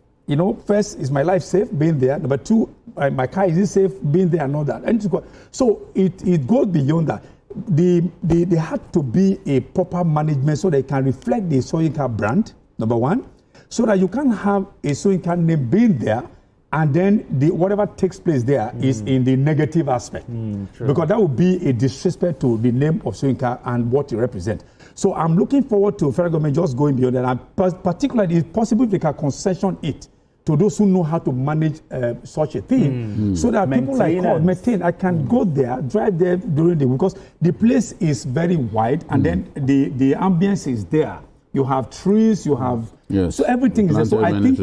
First, is my life safe being there? Number two, my car is it safe being there and all that. And so it goes beyond that. There had to be a proper management so they can reflect the Soyinka brand. Number one. So that you can have a Soyinka name being there, and then whatever takes place there is in the negative aspect. Because that would be a disrespect to the name of Soyinka and what it represents. So I'm looking forward to federal government just going beyond that. And particularly, it's possible if they can concession it to those who know how to manage such a thing. So that people like maintain, I can go there, drive there during the week, because the place is very wide, and then the ambience is there. You have trees, you have so everything is there. So I think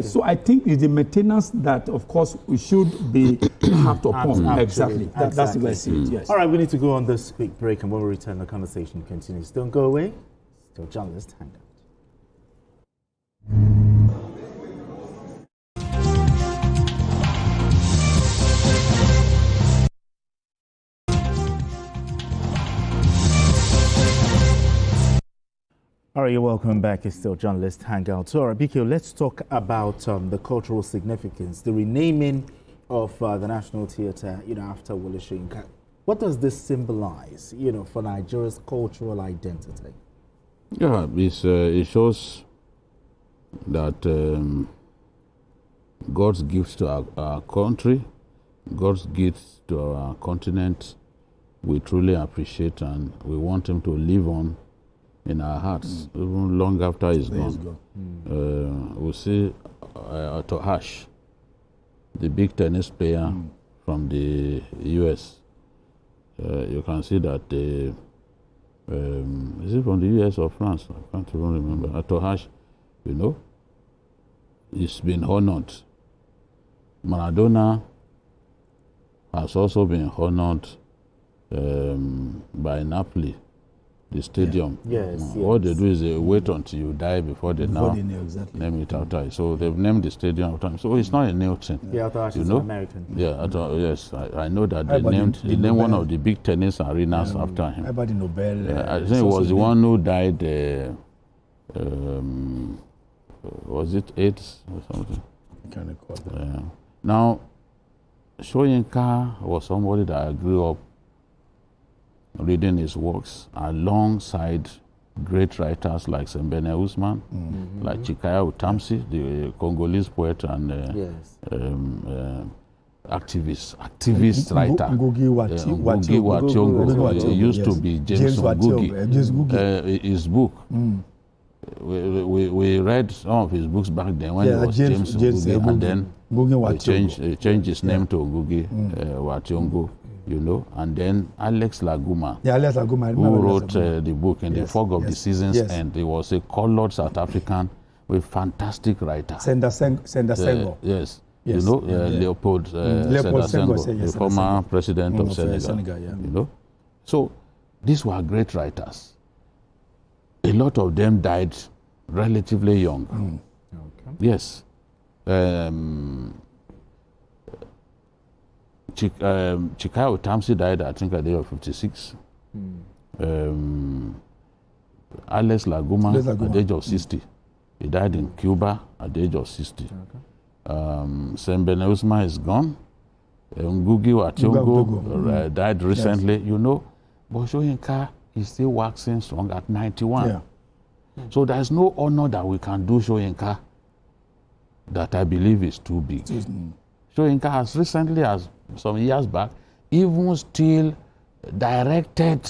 so I think it's the maintenance that, of course, we should be have to upon. Exactly. That's the way I see it. Yes. All right, we need to go on this quick break, and when we return, the conversation continues. Don't go away. Still Journalist Hangout. All right, you're welcome back. It's still Journalist Hangout. So, all right, BK, let's talk about the cultural significance, the renaming of the National Theatre, after Wole Soyinka. What does this symbolize, for Nigeria's cultural identity? Yeah, it shows that God's gifts to our country, God's gifts to our continent, we truly appreciate, and we want him to live on in our hearts, even long after he's gone. We see Tohash, the big tennis player from the US. You can see that is it from the US or France? I can't even remember. Tohash, he's been honored. Maradona has also been honored by Napoli. the stadium. Yes, What they do is they wait until you die before they now exactly. name it after you. So they've named the stadium after him. So it's not a new thing. Yeah, I thought you she's know? an American. Yeah, yes, I know that they named one of the big tennis arenas after him. About the Nobel. I think it was the one who died. Was it AIDS or something? I can't recall that. Now, Soyinka was somebody that I grew up reading his works alongside great writers like Sembene Usman, like Chikaya Utamsi, the Congolese poet and activist writer. Ngugi Wationgo. He used to be James Ngugi. His book. We read some of his books back then when he was James Ngugi, and then he changed his name to Ngugi Wationgo. You know, and then Alex Laguma, who wrote the book In the Fog of the Seasons, and he was a colored South African with fantastic writer. Senda Senghor. Yes. You know, Leopold Senghor, the former president of Senegal. You know, so these were great writers. A lot of them died relatively young. Yes. Chikaya Utamsi died, I think, at the age of 56. Alex Laguma at the age of 60. He died in Cuba at the age of 60. Sembene Usman is gone. Ngugi Wationgo died recently, you know. But Soyinka is still waxing strong at 91. So there's no honor that we can do Soyinka that I believe is too big. Soyinka has recently, as some years back, even still directed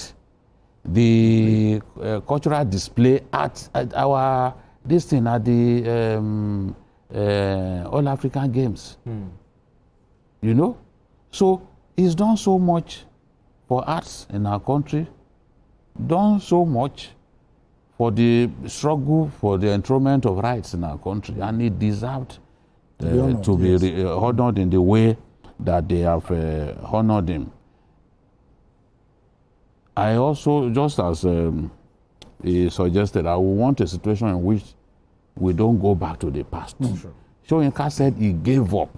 the cultural display at our at the All African Games. You know, so he's done so much for arts in our country, done so much for the struggle for the enthronement of rights in our country, and he deserved to be honored in the way that they have honored him. I also, just as he suggested, I would want a situation in which we don't go back to the past. Soyinka said he gave up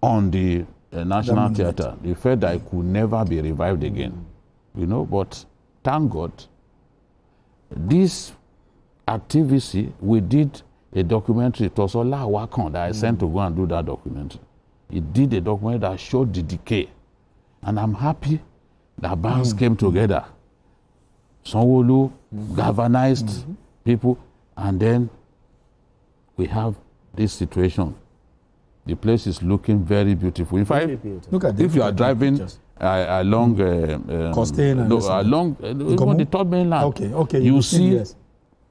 on the National Theatre. He felt that it could never be revived again. You know, but thank God, this at TVC, we did a documentary. It was Ola Wakon that I sent to go and do that documentary. He did a documentary that showed the decay. And I'm happy that banks came together. Sanwo-Olu galvanized people, and then we have this situation. The place is looking very beautiful. In fact, look at if you are driving along along the third mainland, you see.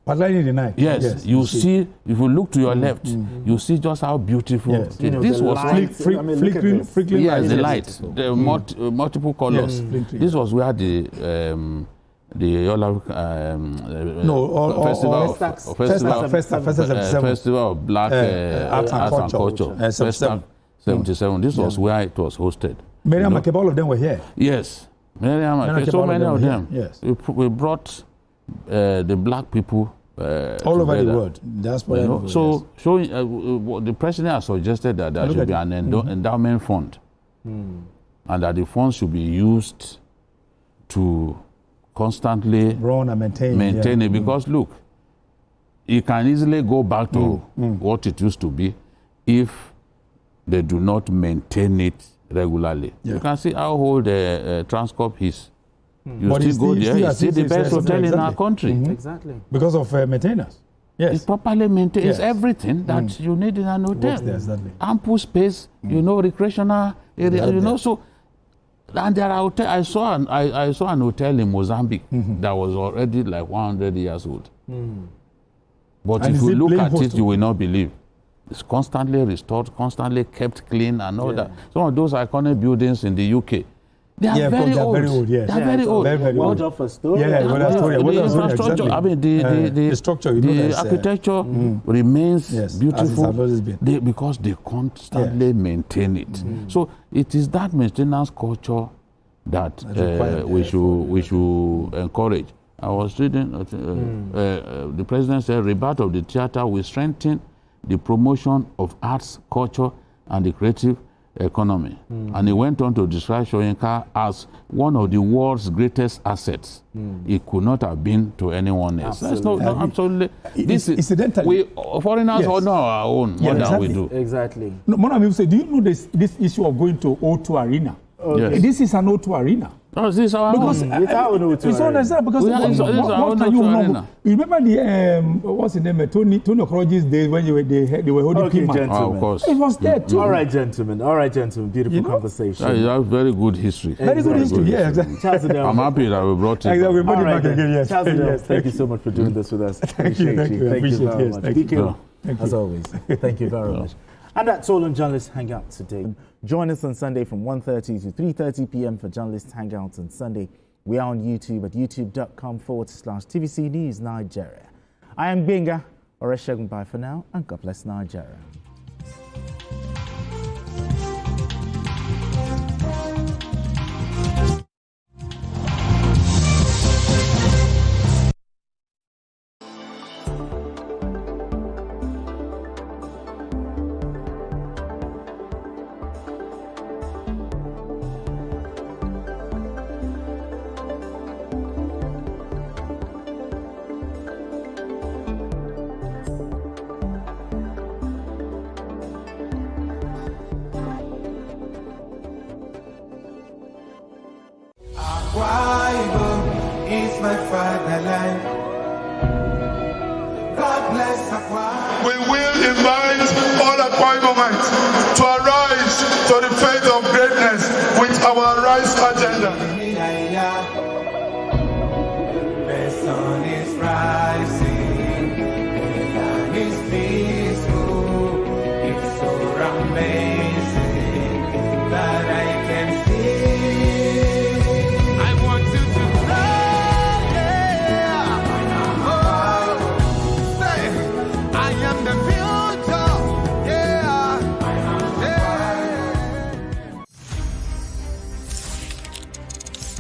Particularly in the night. Yes, you see. If you look to your left, you see just how beautiful. This was flickering. Yes, the light, the multiple colors. This was where the Festival of Black Arts and Culture, 77. This was where it was hosted. Miriam Makeba, all of them were here. Yes, Miriam Makeba, so many of them. Yes, we brought the black people all over the world. That's why. So the president has suggested that there should be an endowment fund, and that the funds should be used to constantly run and maintain it. Because look, it can easily go back to what it used to be if they do not maintain it regularly. You can see how old Transcorp is. You but still go there, you see the best hotel in our country. Exactly. Because of maintenance. Yes. It's properly maintained. It's everything that you need in an hotel. Ample space, you know, recreational area, you know. So, and there are hotels. I saw an hotel in Mozambique that was already like 100 years old. But and if you look at it, you will not believe. It's constantly restored, constantly kept clean and all that. Some of those iconic buildings in the UK, they are very old. Yes. They are very old. Well, just for story. The infrastructure, exactly. I mean, the structure, the architecture remains beautiful because they constantly maintain it. So it is that maintenance culture that we should encourage. I was reading, the president said, Rebuttal of the theater will strengthen the promotion of arts, culture, and the creative economy. And he went on to describe Soyinka as one of the world's greatest assets. It could not have been to anyone else. Absolutely. That's not, absolutely. This is, incidentally, we foreigners honor our own more than we do. Exactly. No, one of you say, do you know this issue of going to O2 Arena? Yes. This is an O2 Arena. Oh, this is our because own. it's our own O2 arena. Because what can you know? You remember the what's the name? Tony Okoroji's days when they were holding Pima. Gentlemen. Of course. It was there too. All right, gentlemen. Beautiful conversation. You have very good history. Very good history. Yeah, exactly. I'm happy that we brought it. Exactly. We brought it Right, back again. Yes. Charles, thank you so much for doing this with us. Thank you. Thank you. Thank you very much. Thank you. As always, thank you very much. And that's all on Journalist Hangout today. Join us on Sunday from 1:30 to 3:30 p.m. for Journalist Hangouts on Sunday. We are on YouTube at youtube.com/TVC News Nigeria. I am Benga Oreshegun. Bye for now, and God bless Nigeria. Is my fatherland. God bless Akwa. We will invite all Akwa Ibomites to arise to the faith of greatness with our Rise agenda. The sun is rising, the land is peaceful. It's so amazing that I can see.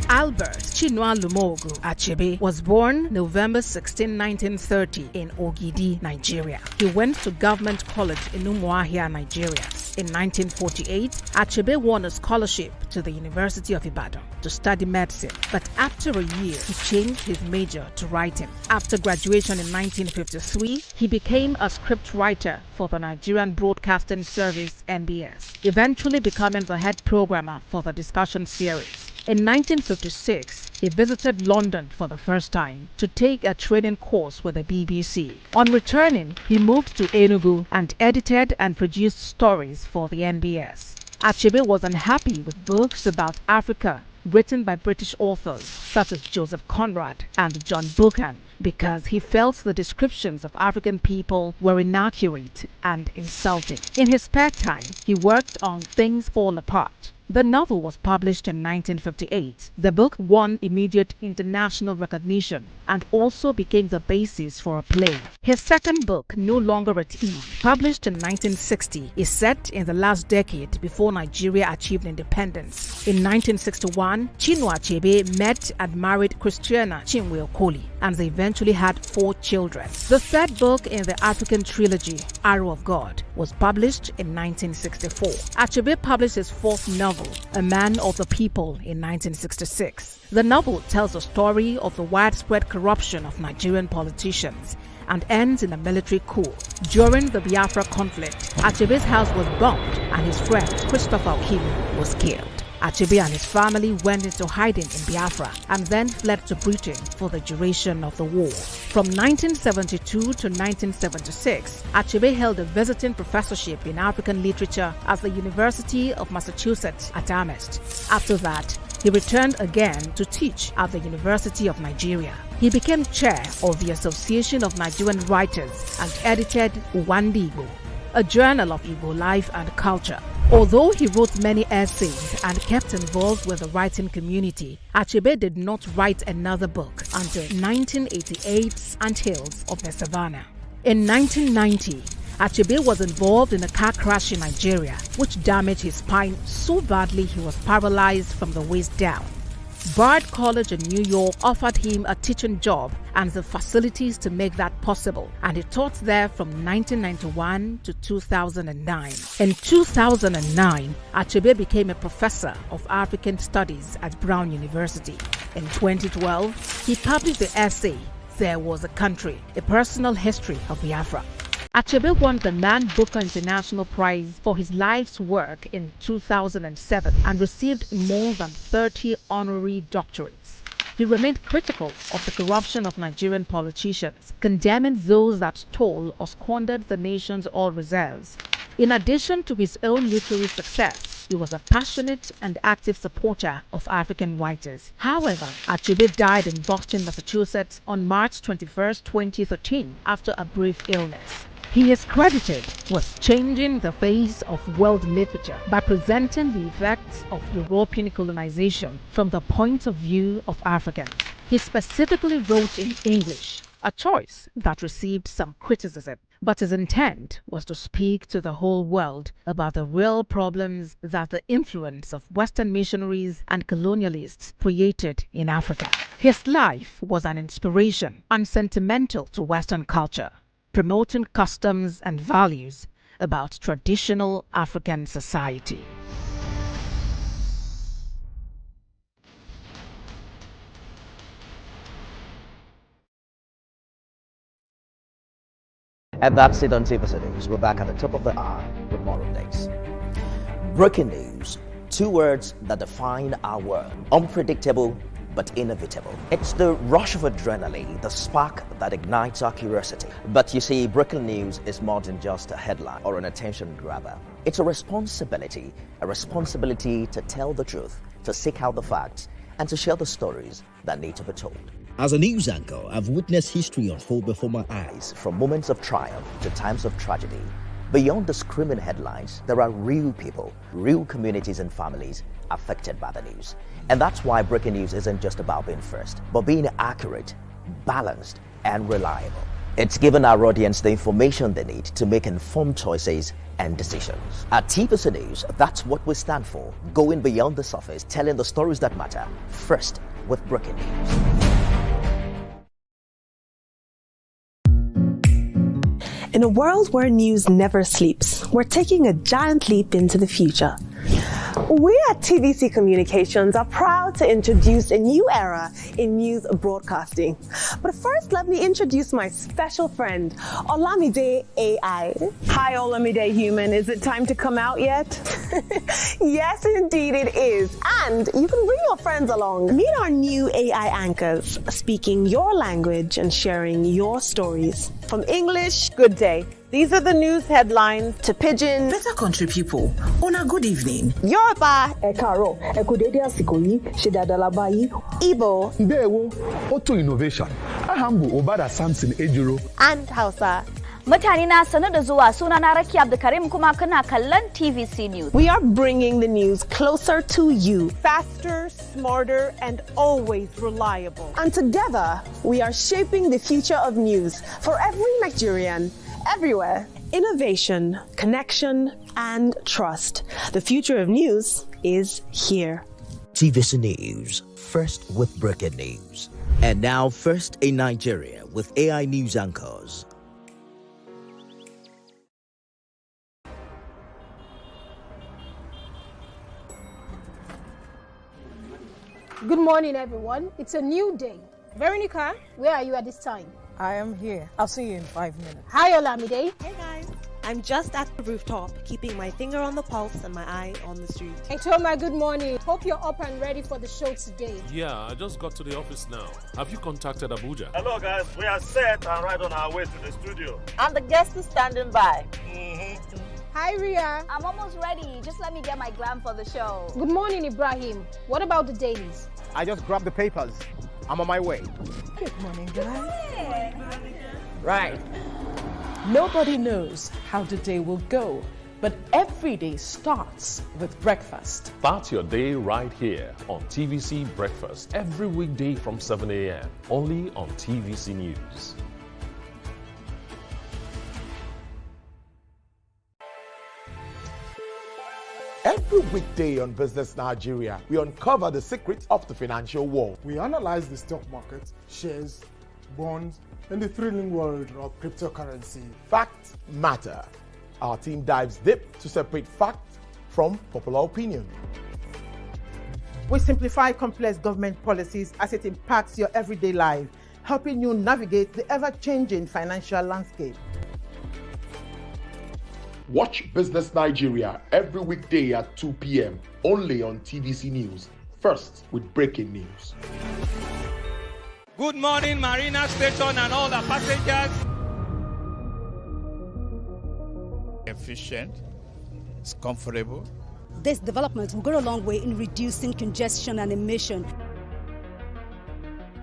Albert Chinua Lumogu Achebe was born November 16, 1930 in Ogidi, Nigeria. He went to Government College in Umuahia, Nigeria. In 1948, Achebe won a scholarship to the University of Ibadan to study medicine, but after a year, he changed his major to writing. After graduation in 1953, he became a script writer for the Nigerian Broadcasting Service, NBS, eventually becoming the head programmer for the Discussant series. In 1956, he visited London for the first time to take a training course with the BBC. On returning, he moved to Enugu and edited and produced stories for the NBS. Achebe was unhappy with books about Africa written by British authors such as Joseph Conrad and John Buchan because he felt the descriptions of African people were inaccurate and insulting. In his spare time, he worked on Things Fall Apart. The novel was published in 1958. The book won immediate international recognition and also became the basis for a play. His second book, No Longer at Ease, published in 1960, is set in the last decade before Nigeria achieved independence. In 1961, Chinua Achebe met and married Christiana Chinwe Okoli, and they eventually had 4 children. The third book in the African trilogy, Arrow of God, was published in 1964. Achebe published his 4th novel, A Man of the People, in 1966. The novel tells the story of the widespread corruption of Nigerian politicians and ends in a military coup. During the Biafra conflict, Achebe's house was bombed and his friend Christopher Okili was killed. Achebe and his family went into hiding in Biafra and then fled to Britain for the duration of the war. From 1972 to 1976, Achebe held a visiting professorship in African literature at the University of Massachusetts at Amherst. After that, he returned again to teach at the University of Nigeria. He became chair of the Association of Nigerian Writers and edited Uwandi Igbo, a journal of Igbo life and culture. Although he wrote many essays and kept involved with the writing community, Achebe did not write another book until 1988's Anthills of the Savannah. In 1990, Achebe was involved in a car crash in Nigeria, which damaged his spine so badly he was paralyzed from the waist down. Bard College in New York offered him a teaching job and the facilities to make that possible, and he taught there from 1991 to 2009. In 2009, Achebe became a professor of African Studies at Brown University. In 2012, he published the essay, There Was a Country, a personal history of Biafra. Achebe won the Man Booker International Prize for his life's work in 2007 and received more than 30 honorary doctorates. He remained critical of the corruption of Nigerian politicians, condemning those that stole or squandered the nation's oil reserves. In addition to his own literary success, he was a passionate and active supporter of African writers. However, Achebe died in Boston, Massachusetts on March 21, 2013 after a brief illness. He is credited with changing the face of world literature by presenting the effects of European colonization from the point of view of Africans. He specifically wrote in English, a choice that received some criticism, but his intent was to speak to the whole world about the real problems that the influence of Western missionaries and colonialists created in Africa. His life was an inspiration and sentimental to Western culture, promoting customs and values about traditional African society. And that's it on TVC News. We're back at the top of the hour with more updates. Breaking news. 2 words that define our world. Unpredictable but inevitable. It's the rush of adrenaline, the spark that ignites our curiosity. But you see, breaking news is more than just a headline or an attention grabber. It's a responsibility to tell the truth, to seek out the facts, and to share the stories that need to be told. As a news anchor, I've witnessed history unfold before my eyes. From moments of triumph to times of tragedy, beyond the screaming headlines, there are real people, real communities and families affected by the news. And that's why breaking news isn't just about being first, but being accurate, balanced, and reliable. It's given our audience the information they need to make informed choices and decisions. At TVC News, that's what we stand for, going beyond the surface, telling the stories that matter, first with breaking news. In a world where news never sleeps, we're taking a giant leap into the future. We at TVC Communications are proud to introduce a new era in news broadcasting. But first, let me introduce my special friend, Olamide AI. Hi, Olamide Human. Is it time to come out yet? Yes, indeed it is. And you can bring your friends along. Meet our new AI anchors, speaking your language and sharing your stories. From English, good day. These are the news headlines, to Pidgin, better country people, on a good evening. Yoruba, Ekaro, Ekudede Asikoyi, Shidadalabayi, Igbo, Ndewo, Auto Innovation, Ahambu Obada Samson Ejiro, and Hausa. Mutane na sanar da zuwa, sunana Rakia Abdulkarim kuma kana kallon TVC News. We are bringing the news closer to you, faster, smarter, and always reliable. And together, we are shaping the future of news for every Nigerian, everywhere. Innovation, connection, and trust. The future of news is here. TVC News, first with breaking news. And now, first in Nigeria with AI news anchors. Good morning, everyone. It's a new day. Veronica, where are you at this time? I am here. I'll see you in 5 minutes. Hi, Olamide. Hey, guys. I'm just at the rooftop, keeping my finger on the pulse and my eye on the street. Hey, Toma, good morning. Hope you're up and ready for the show today. Yeah, I just got to the office now. Have you contacted Abuja? Hello, guys. We are set and right on our way to the studio. And the guest is standing by. Hi, Ria. I'm almost ready. Just let me get my gram for the show. Good morning, Ibrahim. What about the dailies? I just grabbed the papers. I'm on my way. Good morning, guys. Hey. Right. Nobody knows how the day will go, but every day starts with breakfast. Start your day right here on TVC Breakfast every weekday from 7 a.m. only on TVC News. Every weekday on Business Nigeria, we uncover the secrets of the financial world. We analyze the stock market, shares, bonds, and the thrilling world of cryptocurrency. Facts matter. Our team dives deep to separate fact from popular opinion. We simplify complex government policies as it impacts your everyday life, helping you navigate the ever-changing financial landscape. Watch Business Nigeria every weekday at 2 p.m. only on TVC News. First with breaking news. Good morning, Marina Station and all the passengers. Efficient, it's comfortable. This development will go a long way in reducing congestion and emission.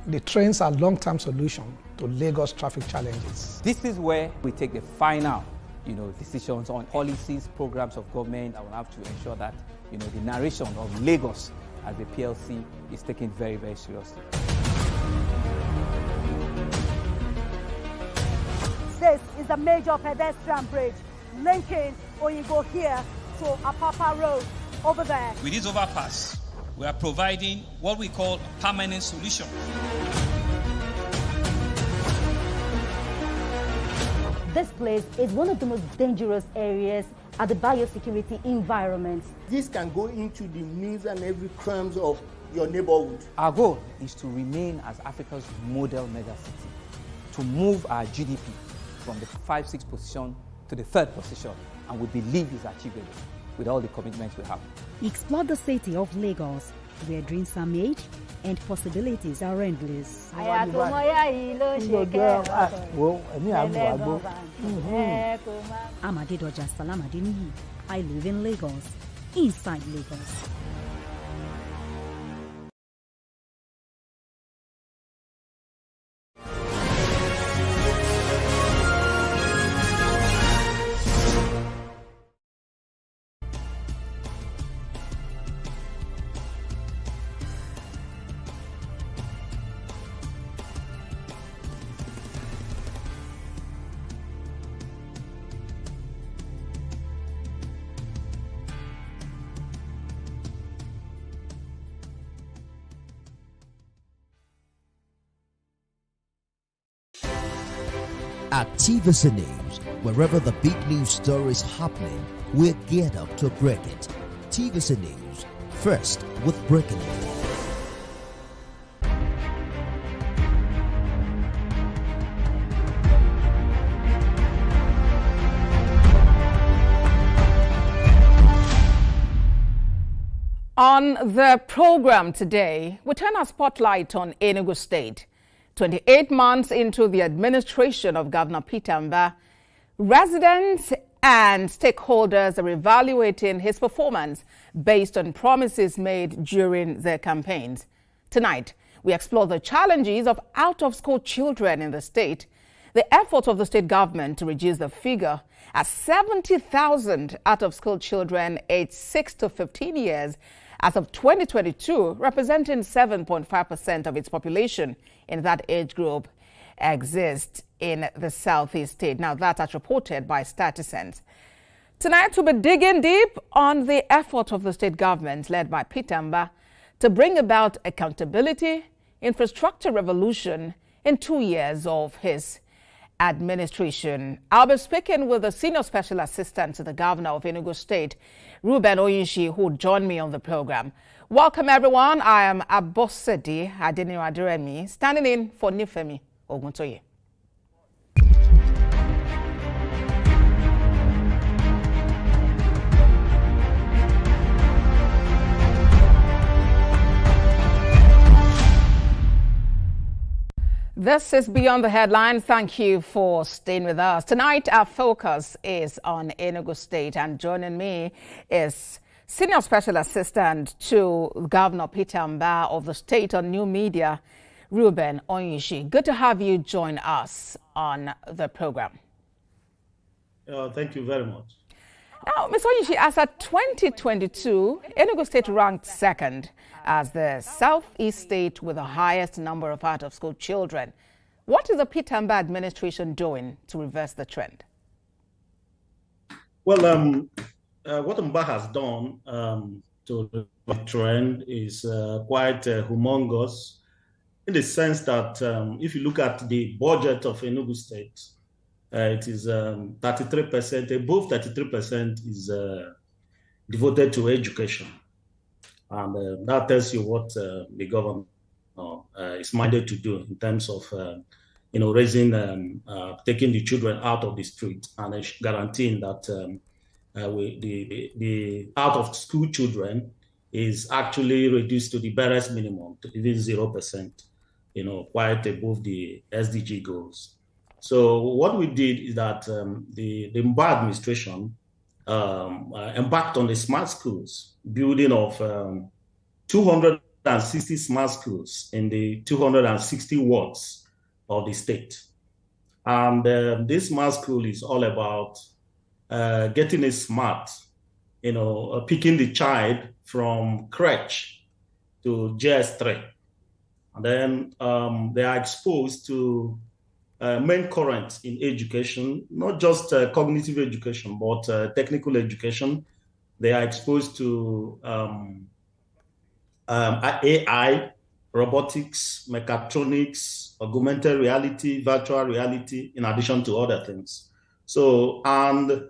The trains are a long-term solution to Lagos traffic challenges. This is where we take the final decisions on policies, programs of government. I will have to ensure that, the narration of Lagos as a PLC is taken very, very seriously. This is a major pedestrian bridge linking Oyingo here to Apapa Road over there. With this overpass, we are providing what we call a permanent solution. This place is one of the most dangerous areas at the biosecurity environment. This can go into the news and every crumbs of your neighborhood. Our goal is to remain as Africa's model megacity, to move our GDP from the 5-6 position to the 3rd position, and we believe it's achievable with all the commitments we have. Explore the city of Lagos, where dreams are made and possibilities are endless. Amadedoja Salamadini. I live in Lagos, inside Lagos. At TVC News, wherever the big news story is happening, we're geared up to break it. TVC News, first with breaking news. On the program today, we turn our spotlight on Enugu State. 28 months into the administration of Governor Peter Mbah, residents and stakeholders are evaluating his performance based on promises made during their campaigns. Tonight, we explore the challenges of out-of-school children in the state, the effort of the state government to reduce the figure as 70,000 out-of-school children aged 6 to 15 years as of 2022, representing 7.5% of its population in that age group, exist in the southeast state. Now, that's as reported by Stakeholder. Tonight, we'll be digging deep on the effort of the state government led by Peter Mbah to bring about accountability, infrastructure revolution in 2 years of his administration. I'll be speaking with the Senior Special Assistant to the Governor of Enugu State, Reuben Oyinshi, who joined me on the program. Welcome, everyone. I am Abosedi Adeniwadiremi, standing in for Nifemi Oguntoye. This is Beyond the Headline. Thank you for staying with us. Tonight, our focus is on Enugu State, and joining me is Senior Special Assistant to Governor Peter Mbah of the State on New Media, Reuben Oyinshi. Good to have you join us on the program. Thank you very much. Now, Ms. Oyinshi, as of 2022, Enugu State ranked second as the southeast state with the highest number of out-of-school children. What is the Peter Mbah administration doing to reverse the trend? Well, what Lumumba has done to the trend is quite humongous, in the sense that if you look at the budget of Enugu State, it is 33%, above 33% is devoted to education. And that tells you what the government is minded to do in terms of raising, taking the children out of the street and guaranteeing that the out of school children is actually reduced to the barest minimum, to even 0%, quite above the SDG goals. So what we did is that the Lumumba administration embarked on the smart schools, building of 260 smart schools in the 260 wards of the state. And this smart school is all about getting it smart, picking the child from crèche to JS3. And then they are exposed to main currents in education, not just cognitive education, but technical education. They are exposed to AI, robotics, mechatronics, augmented reality, virtual reality, in addition to other things. So, and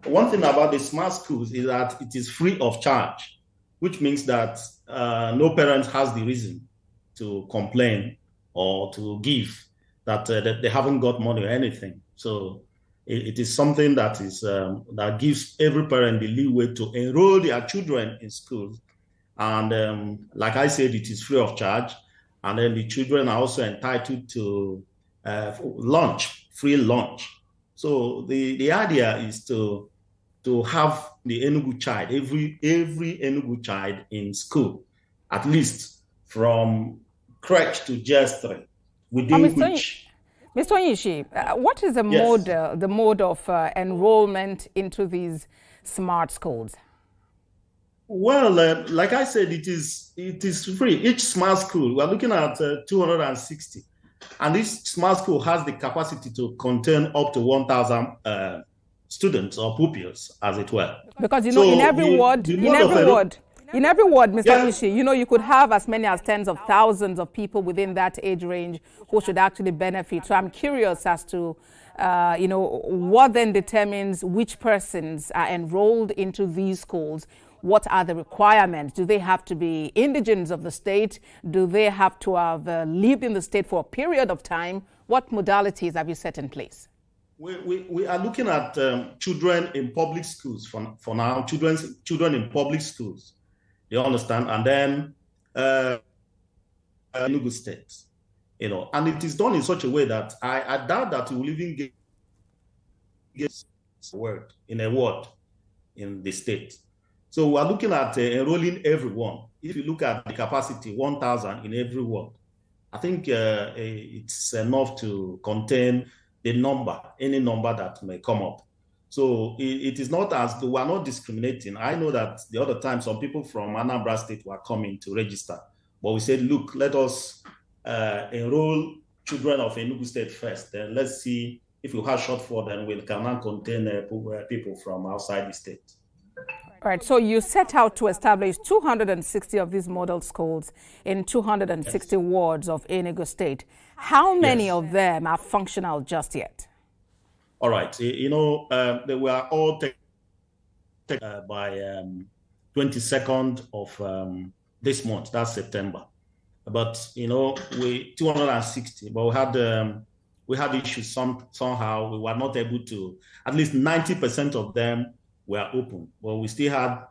one thing about the smart schools is that it is free of charge, which means that no parent has the reason to complain or to give that they haven't got money or anything. So it is something that is that gives every parent the leeway to enroll their children in schools. And like I said, it is free of charge. And then the children are also entitled to lunch, free lunch. So the idea is to have the Enugu child, every Enugu child in school, at least from crèche to JS3, within which. Mr. Onyeshi, what is the mode of enrollment into these smart schools? Well, like I said, it is free. Each smart school, we're looking at 260. And this smart school has the capacity to contain up to 1,000 students or pupils, as it were. Because, in every ward, Mr. Onyeshi, you could have as many as tens of thousands of people within that age range who should actually benefit. So I'm curious as to, what then determines which persons are enrolled into these schools. What are the requirements? Do they have to be indigents of the state? Do they have to have lived in the state for a period of time? What modalities have you set in place? We are looking at children in public schools for now, children in public schools. You understand? And then Enugu State, and it is done in such a way that I doubt that we will even get a word in the state. So we are looking at enrolling everyone. If you look at the capacity, 1,000 in every ward, I think it's enough to contain the number, any number that may come up. So it is not as though we are not discriminating. I know that the other time some people from Anambra State were coming to register, but we said, look, let us enroll children of Enugu State first. Then let's see if we have shortfall, then we can now contain people from outside the state. All right, so you set out to establish 260 of these model schools in 260 wards of Enugu State. How many of them are functional just yet? All right, they were all taken by 22nd of this month, that's September. But, we 260, but we had issues somehow. We were not able to, at least 90% of them were open, but we still had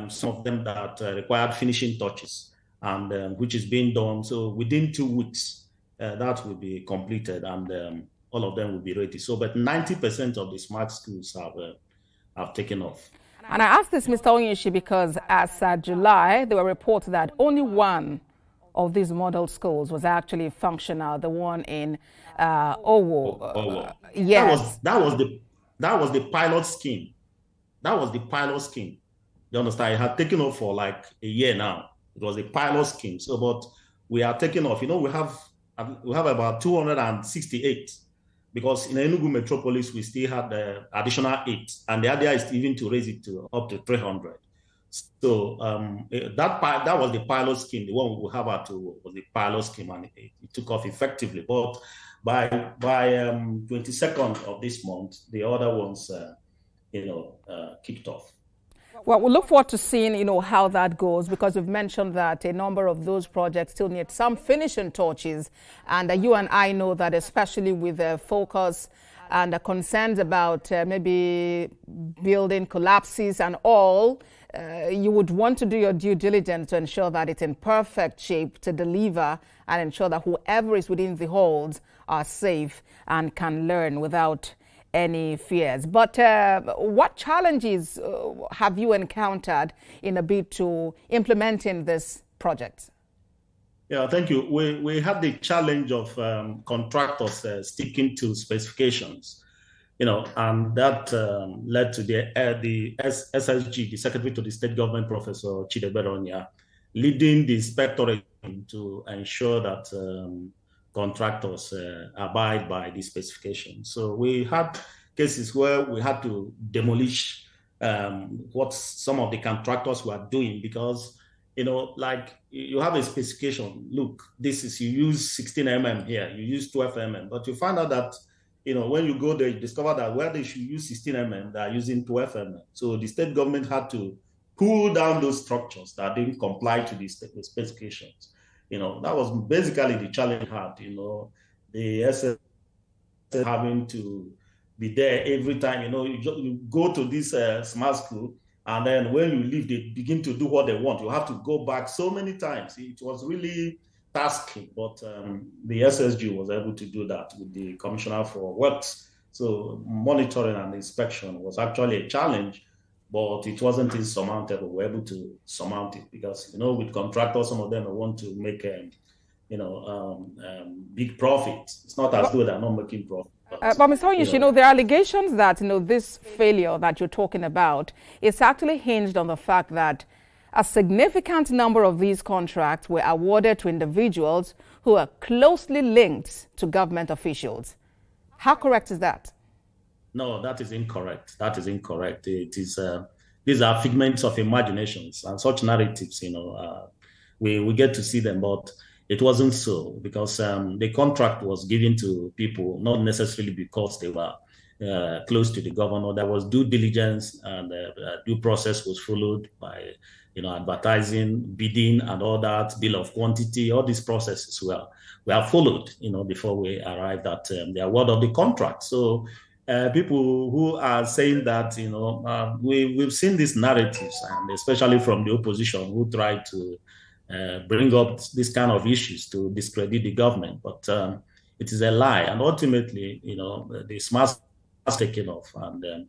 some of them that required finishing touches, and which is being done. So within 2 weeks, that will be completed, and all of them will be ready. So, but 90% of the smart schools have taken off. And I asked this, Mr. Onyeshi, because as of July, there were reports that only one of these model schools was actually functional, the one in Wole. Yes. That was the pilot scheme. That was the pilot scheme. You understand? It had taken off for like a year now. It was a pilot scheme. So, but we are taking off. We have about 268 because in Enugu metropolis, we still had the additional 8, and the idea is even to raise it to up to 300. So that was the pilot scheme. The one we have at was the pilot scheme, and it took off effectively. But by 22nd of this month, the other ones, kicked off. Well, we look forward to seeing, how that goes, because we've mentioned that a number of those projects still need some finishing touches. And you and I know that, especially with the focus and the concerns about maybe building collapses and all, you would want to do your due diligence to ensure that it's in perfect shape to deliver and ensure that whoever is within the holds are safe and can learn without any fears. But what challenges have you encountered in a bid to implementing this project? Yeah, thank you. We had the challenge of contractors sticking to specifications, and that led to the SSG, the Secretary to the State Government, Professor Chideberonia, leading the inspectorate to ensure that contractors abide by the specifications. So we had cases where we had to demolish what some of the contractors were doing because, like you have a specification. Look, this is, you use 16 mm here, you use 12 mm, but you find out that, when you go there, you discover that where they should use 16 mm, they are using 12 mm. So the state government had to pull down those structures that didn't comply to the specifications. That was basically the challenge had, the SS having to be there every time, you go to this smart school, and then when you leave, they begin to do what they want. You have to go back so many times. It was really tasking, but the SSG was able to do that with the Commissioner for Works. So monitoring and inspection was actually a challenge, but it wasn't insurmountable. We were able to surmount it because, with contractors, some of them want to make, big profit. It's not as though they're not making profit. But Mr. Onyisi, there are allegations that, this failure that you're talking about is actually hinged on the fact that a significant number of these contracts were awarded to individuals who are closely linked to government officials. How correct is that? No, that is incorrect. That is incorrect. It is these are figments of imaginations and such narratives. We get to see them, but it wasn't so because the contract was given to people not necessarily because they were close to the governor. There was due diligence and due process was followed by advertising, bidding, and all that, bill of quantity. All these processes were followed before we arrived at the award of the contract. So. People who are saying that, we've seen these narratives, and especially from the opposition who try to bring up this kind of issues to discredit the government. But it is a lie. And ultimately, the smart is taken off, and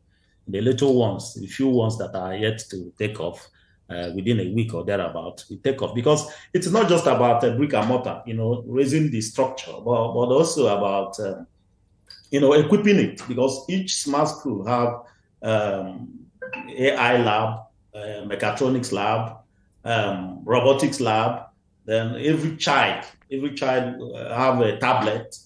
the little ones, the few ones that are yet to take off within a week or thereabout, we take off. Because it's not just about brick and mortar, raising the structure, but also about equipping it, because each smart school have AI lab, mechatronics lab, robotics lab. Then every child have a tablet.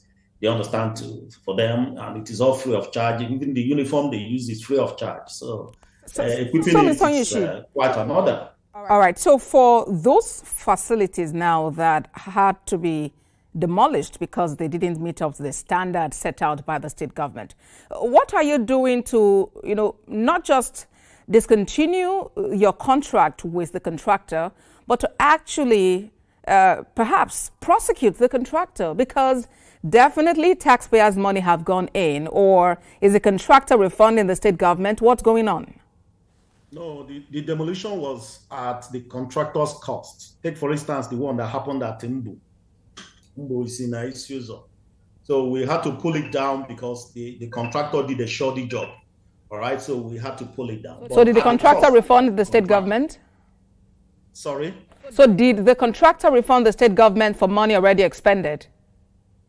They understand for them, and it is all free of charge. Even the uniform they use is free of charge. So equipping it is quite another. All right. So for those facilities now that had to be demolished because they didn't meet up to the standard set out by the state government, what are you doing to, not just discontinue your contract with the contractor, but to actually perhaps prosecute the contractor? Because definitely taxpayers' money have gone in. Or is the contractor refunding the state government? What's going on? No, the demolition was at the contractor's cost. Take, for instance, the one that happened at Mbu. Mbu is in Isuzo. So we had to pull it down because the contractor did a shoddy job. All right, so we had to pull it down. So did the contractor refund the state government? Sorry? So did the contractor refund the state government for money already expended?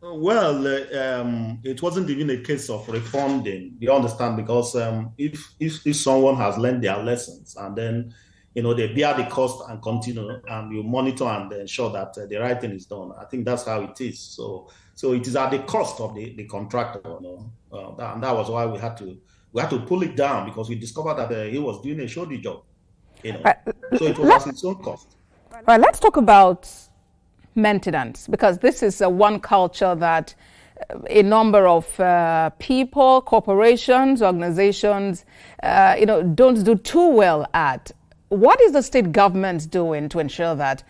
Well, it wasn't even a case of refunding. You understand? Because if someone has learned their lessons and then they bear the cost and continue, and you monitor and ensure that the right thing is done. I think that's how it is. So it is at the cost of the contractor, and that was why we had to pull it down, because we discovered that he was doing a shoddy job, so it was at its own cost. All right, let's talk about maintenance, because this is one culture that a number of people, corporations, organizations, don't do too well at. What is the state government doing to ensure that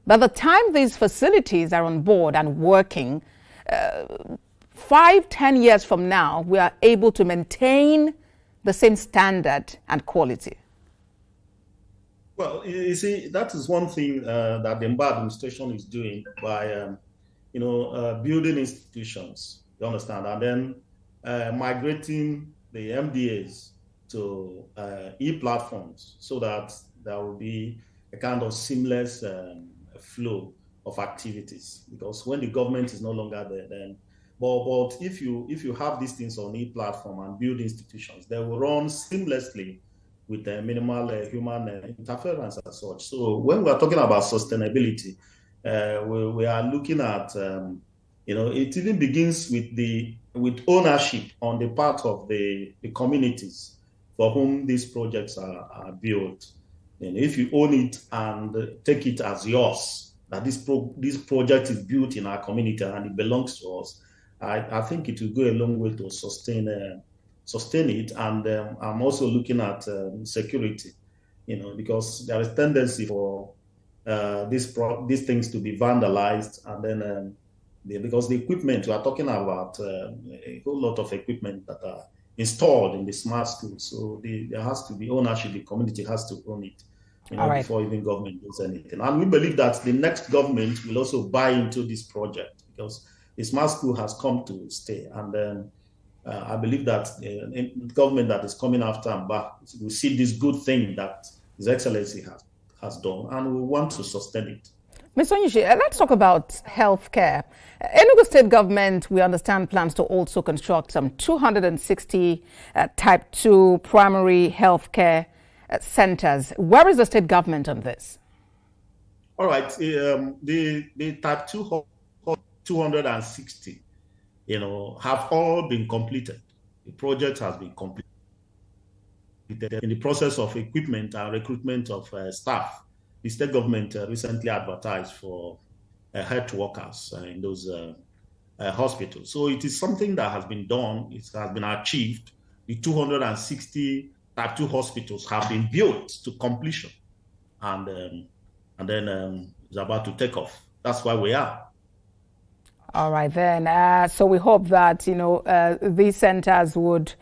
by the time these facilities are on board and working, 5-10 years from now, we are able to maintain the same standard and quality? Well, you see, that is one thing that the Mba administration is doing by, building institutions, you understand, and then migrating the MDAs to e-platforms, so that there will be a kind of seamless flow of activities. Because when the government is no longer there, then, but if you have these things on e-platform and build institutions, they will run seamlessly with minimal human interference as such. So when we are talking about sustainability, we are looking at, it even begins with ownership on the part of the communities for whom these projects are built. And if you own it and take it as yours, that this project is built in our community and it belongs to us, I think it will go a long way to sustain it. And I'm also looking at security, because there is tendency for these things to be vandalized, and then because the equipment, we are talking about a whole lot of equipment that are installed in the smart schools. So there has to be ownership. The community has to own it, before even government does anything. And we believe that the next government will also buy into this project, because the smart school has come to stay. And I believe that the government that is coming after Mba will see this good thing that His Excellency has done, and we want to sustain it. Mr. Onyeshi, let's talk about healthcare. Enugu State government, we understand, plans to also construct some 260 Type 2 primary healthcare centers. Where is the state government on this? All right, the Type 2 260, have all been completed. The project has been completed. In the process of equipment and recruitment of staff, the state government recently advertised for health workers in those hospitals. So it is something that has been done. It has been achieved. The 260 Type 2 hospitals have been built to completion, and then it's about to take off. That's where we are. All right, then. So we hope that, these centers would,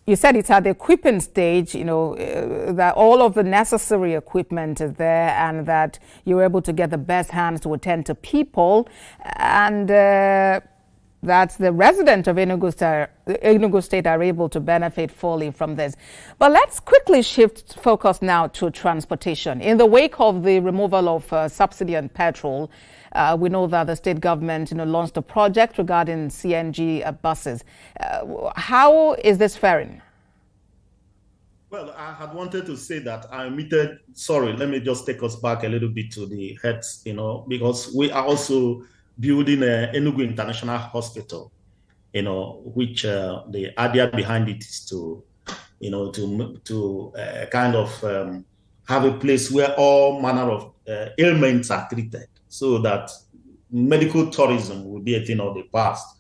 you said it's at the equipping stage, that all of the necessary equipment is there, and that you're able to get the best hands to attend to people, and that the residents of Enugu State are able to benefit fully from this. But let's quickly shift focus now to transportation. In the wake of the removal of subsidy on petrol, we know that the state government launched a project regarding CNG buses. How is this faring? Well, I had wanted to say that I omitted, sorry, let me just take us back a little bit to the heads, because we are also building an Enugu International Hospital, which the idea behind it is to kind of have a place where all manner of ailments are treated, so that medical tourism will be a thing of the past.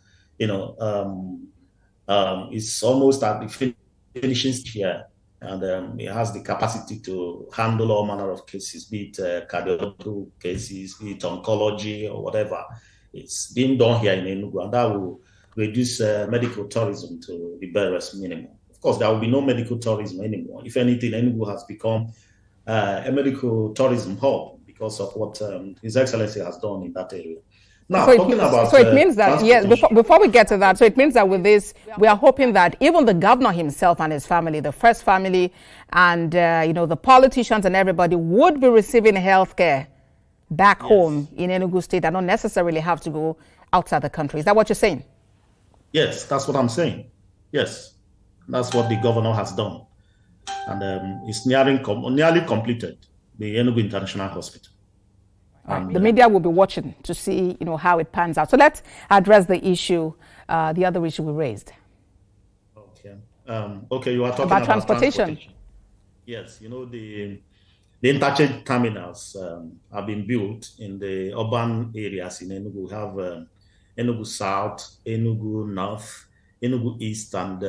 It's almost at the finishing here, and it has the capacity to handle all manner of cases, be it cardiological cases, be it oncology or whatever. It's being done here in Enugu, and that will reduce medical tourism to the barest minimum. Of course, there will be no medical tourism anymore. If anything, Enugu has become a medical tourism hub because of what His Excellency has done in that area. Now, so it means that, yes, before we get to that, so it means that with this, we are hoping that even the governor himself and his family, the first family, and, the politicians and everybody would be receiving health care back home in Enugu State and don't necessarily have to go outside the country. Is that what you're saying? Yes, that's what I'm saying. Yes, that's what the governor has done. And it's nearly completed. the Enugu International Hospital. And the media will be watching to see, how it pans out. So let's address the issue, the other issue we raised. Okay. Okay, you are talking about transportation. Yes, the interchange terminals have been built in the urban areas in Enugu. We have Enugu South, Enugu North, Enugu East, and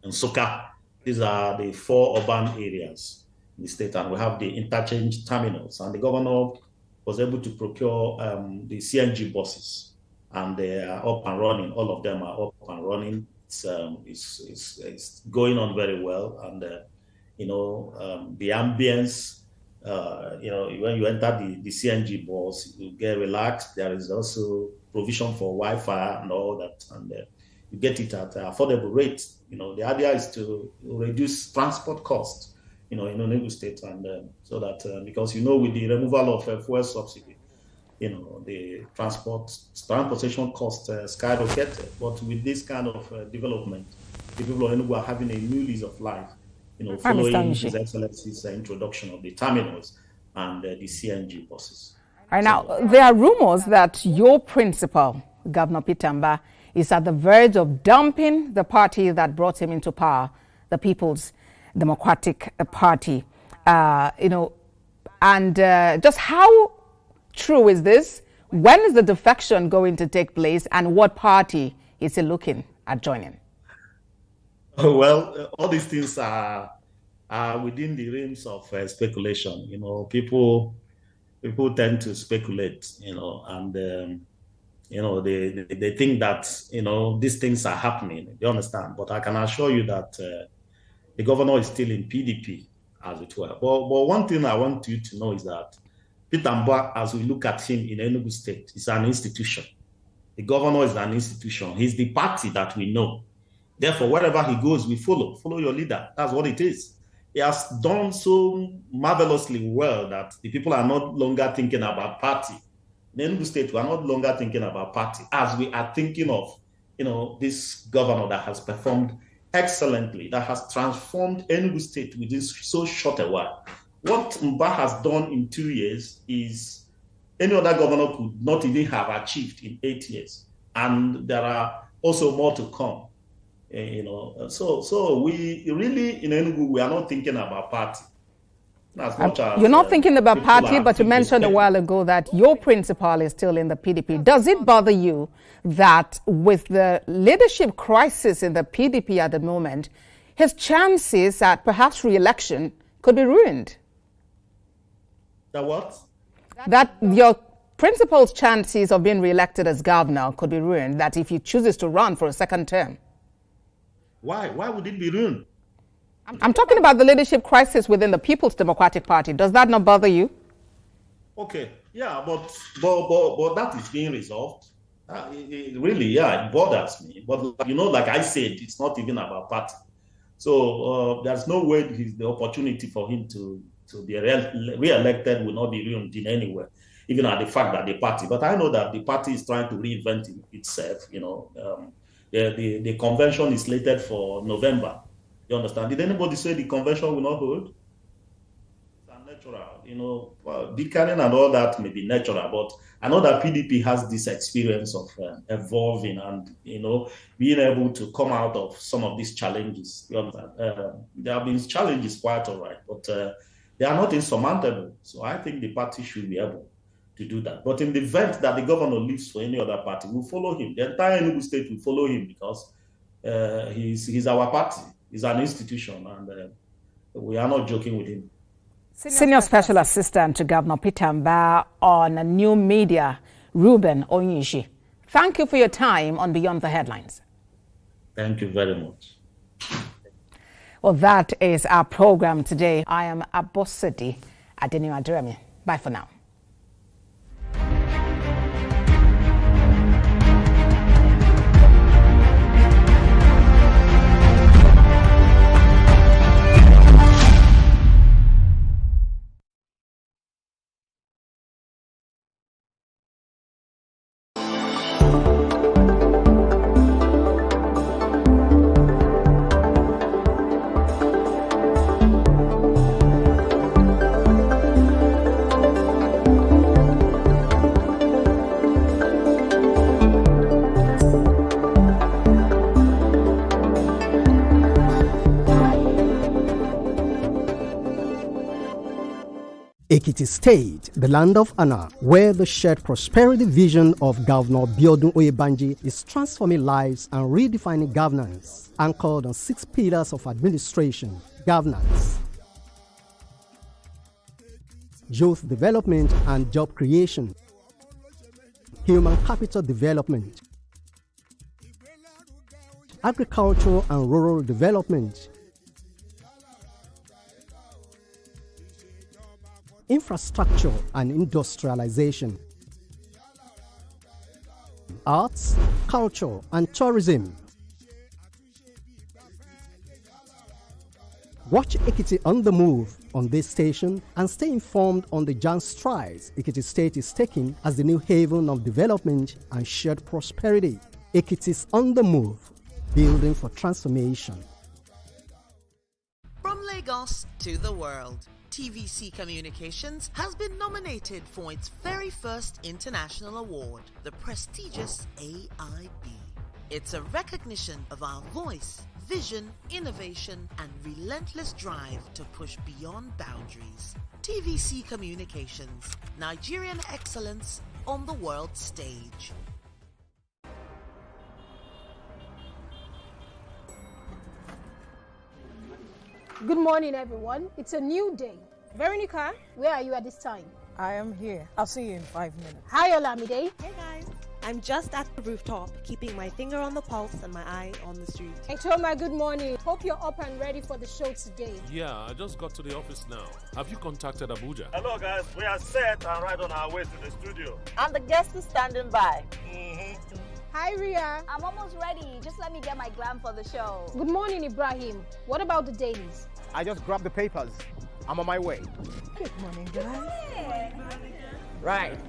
Nsukka. These are the 4 urban areas in the state, and we have the interchange terminals. And the governor was able to procure the CNG buses, and they are up and running. All of them are up and running. It's going on very well, and the ambience. When you enter the CNG bus, you get relaxed. There is also provision for Wi-Fi and all that, and you get it at affordable rates. The idea is to reduce transport costs, in Enugu State, and so that because with the removal of fuel subsidy, the transportation costs skyrocketed. But with this kind of development, the people of Enugu are having a new lease of life. Following His Excellency's introduction of the terminals and the CNG buses. Right now, there are rumors that your principal, Governor Peter Mbah, is at the verge of dumping the party that brought him into power, the People's Democratic Party. Just how true is this? When is the defection going to take place, and what party is he looking at joining? Well, all these things are within the realms of speculation. People tend to speculate, and they think that these things are happening. You understand? But I can assure you that the governor is still in PDP, as it were. But one thing I want you to know is that Peter Mbah, as we look at him in Enugu State, is an institution. The governor is an institution. He's the party that we know. Therefore, wherever he goes, we follow. Follow your leader. That's what it is. He has done so marvelously well that the people are no longer thinking about party. In Enugu State, we are no longer thinking about party, as we are thinking of, this governor that has performed excellently, that has transformed Enugu State within so short a while. What Mbah has done in 2 years is any other governor could not even have achieved in 8 years. And there are also more to come. So we really in Enugu, we are not thinking about party. You're not thinking about party, but you mentioned a while ago that your principal is still in the PDP. Does it bother you that with the leadership crisis in the PDP at the moment, his chances at perhaps re-election could be ruined? The what? That your principal's chances of being re-elected as governor could be ruined, that if he chooses to run for a second term. Why? Why would it be ruined? I'm talking about the leadership crisis within the People's Democratic Party. Does that not bother you? Okay, yeah, but that is being resolved. It bothers me. But like I said, it's not even about party. So there's no way the opportunity for him to be re-elected will not be ruined in any way, even at the fact that the party. But I know that the party is trying to reinvent itself. The convention is slated for November. You understand? Did anybody say the convention will not hold? It's unnatural. Bickering and all that may be natural, but I know that PDP has this experience of evolving and, being able to come out of some of these challenges. You understand? There have been challenges quite all right, but they are not insurmountable. So I think the party should be able to do that. But in the event that the governor leaves for any other party, we'll follow him. The entire Enugu State will follow him because he's our party. He's an institution, and we are not joking with him. Senior Special Assistant to Governor Peter Mbah on new media, Reuben Onyishi. Thank you for your time on Beyond the Headlines. Thank you very much. Well, that is our program today. I am Abosidi Adeniwa. Bye for now. Ekiti State, the land of honor, where the shared prosperity vision of Governor Biodun Oyebanji is transforming lives and redefining governance, anchored on 6 pillars of administration: governance, youth development and job creation, human capital development, agricultural and rural development, infrastructure and industrialization, arts, culture and tourism. Watch Ekiti on the Move on this station and stay informed on the giant strides Ekiti State is taking as the new haven of development and shared prosperity. Ekiti's on the Move, building for transformation. From Lagos to the world, TVC Communications has been nominated for its very first international award, the prestigious AIB. It's a recognition of our voice, vision, innovation, and relentless drive to push beyond boundaries. TVC Communications, Nigerian excellence on the world stage. Good morning, everyone. It's a new day. Veronica, where are you at this time? I am here. I'll see you in 5 minutes. Hi, Olamide. Hey, guys. I'm just at the rooftop, keeping my finger on the pulse and my eye on the street. Hey, Toma, good morning. Hope you're up and ready for the show today. Yeah, I just got to the office now. Have you contacted Abuja? Hello, guys. We are set and right on our way to the studio. And the guest is standing by. Hi, Ria. I'm almost ready. Just let me get my glam for the show. Good morning, Ibrahim. What about the dailies? I just grabbed the papers. I'm on my way. Good morning, guys. Right.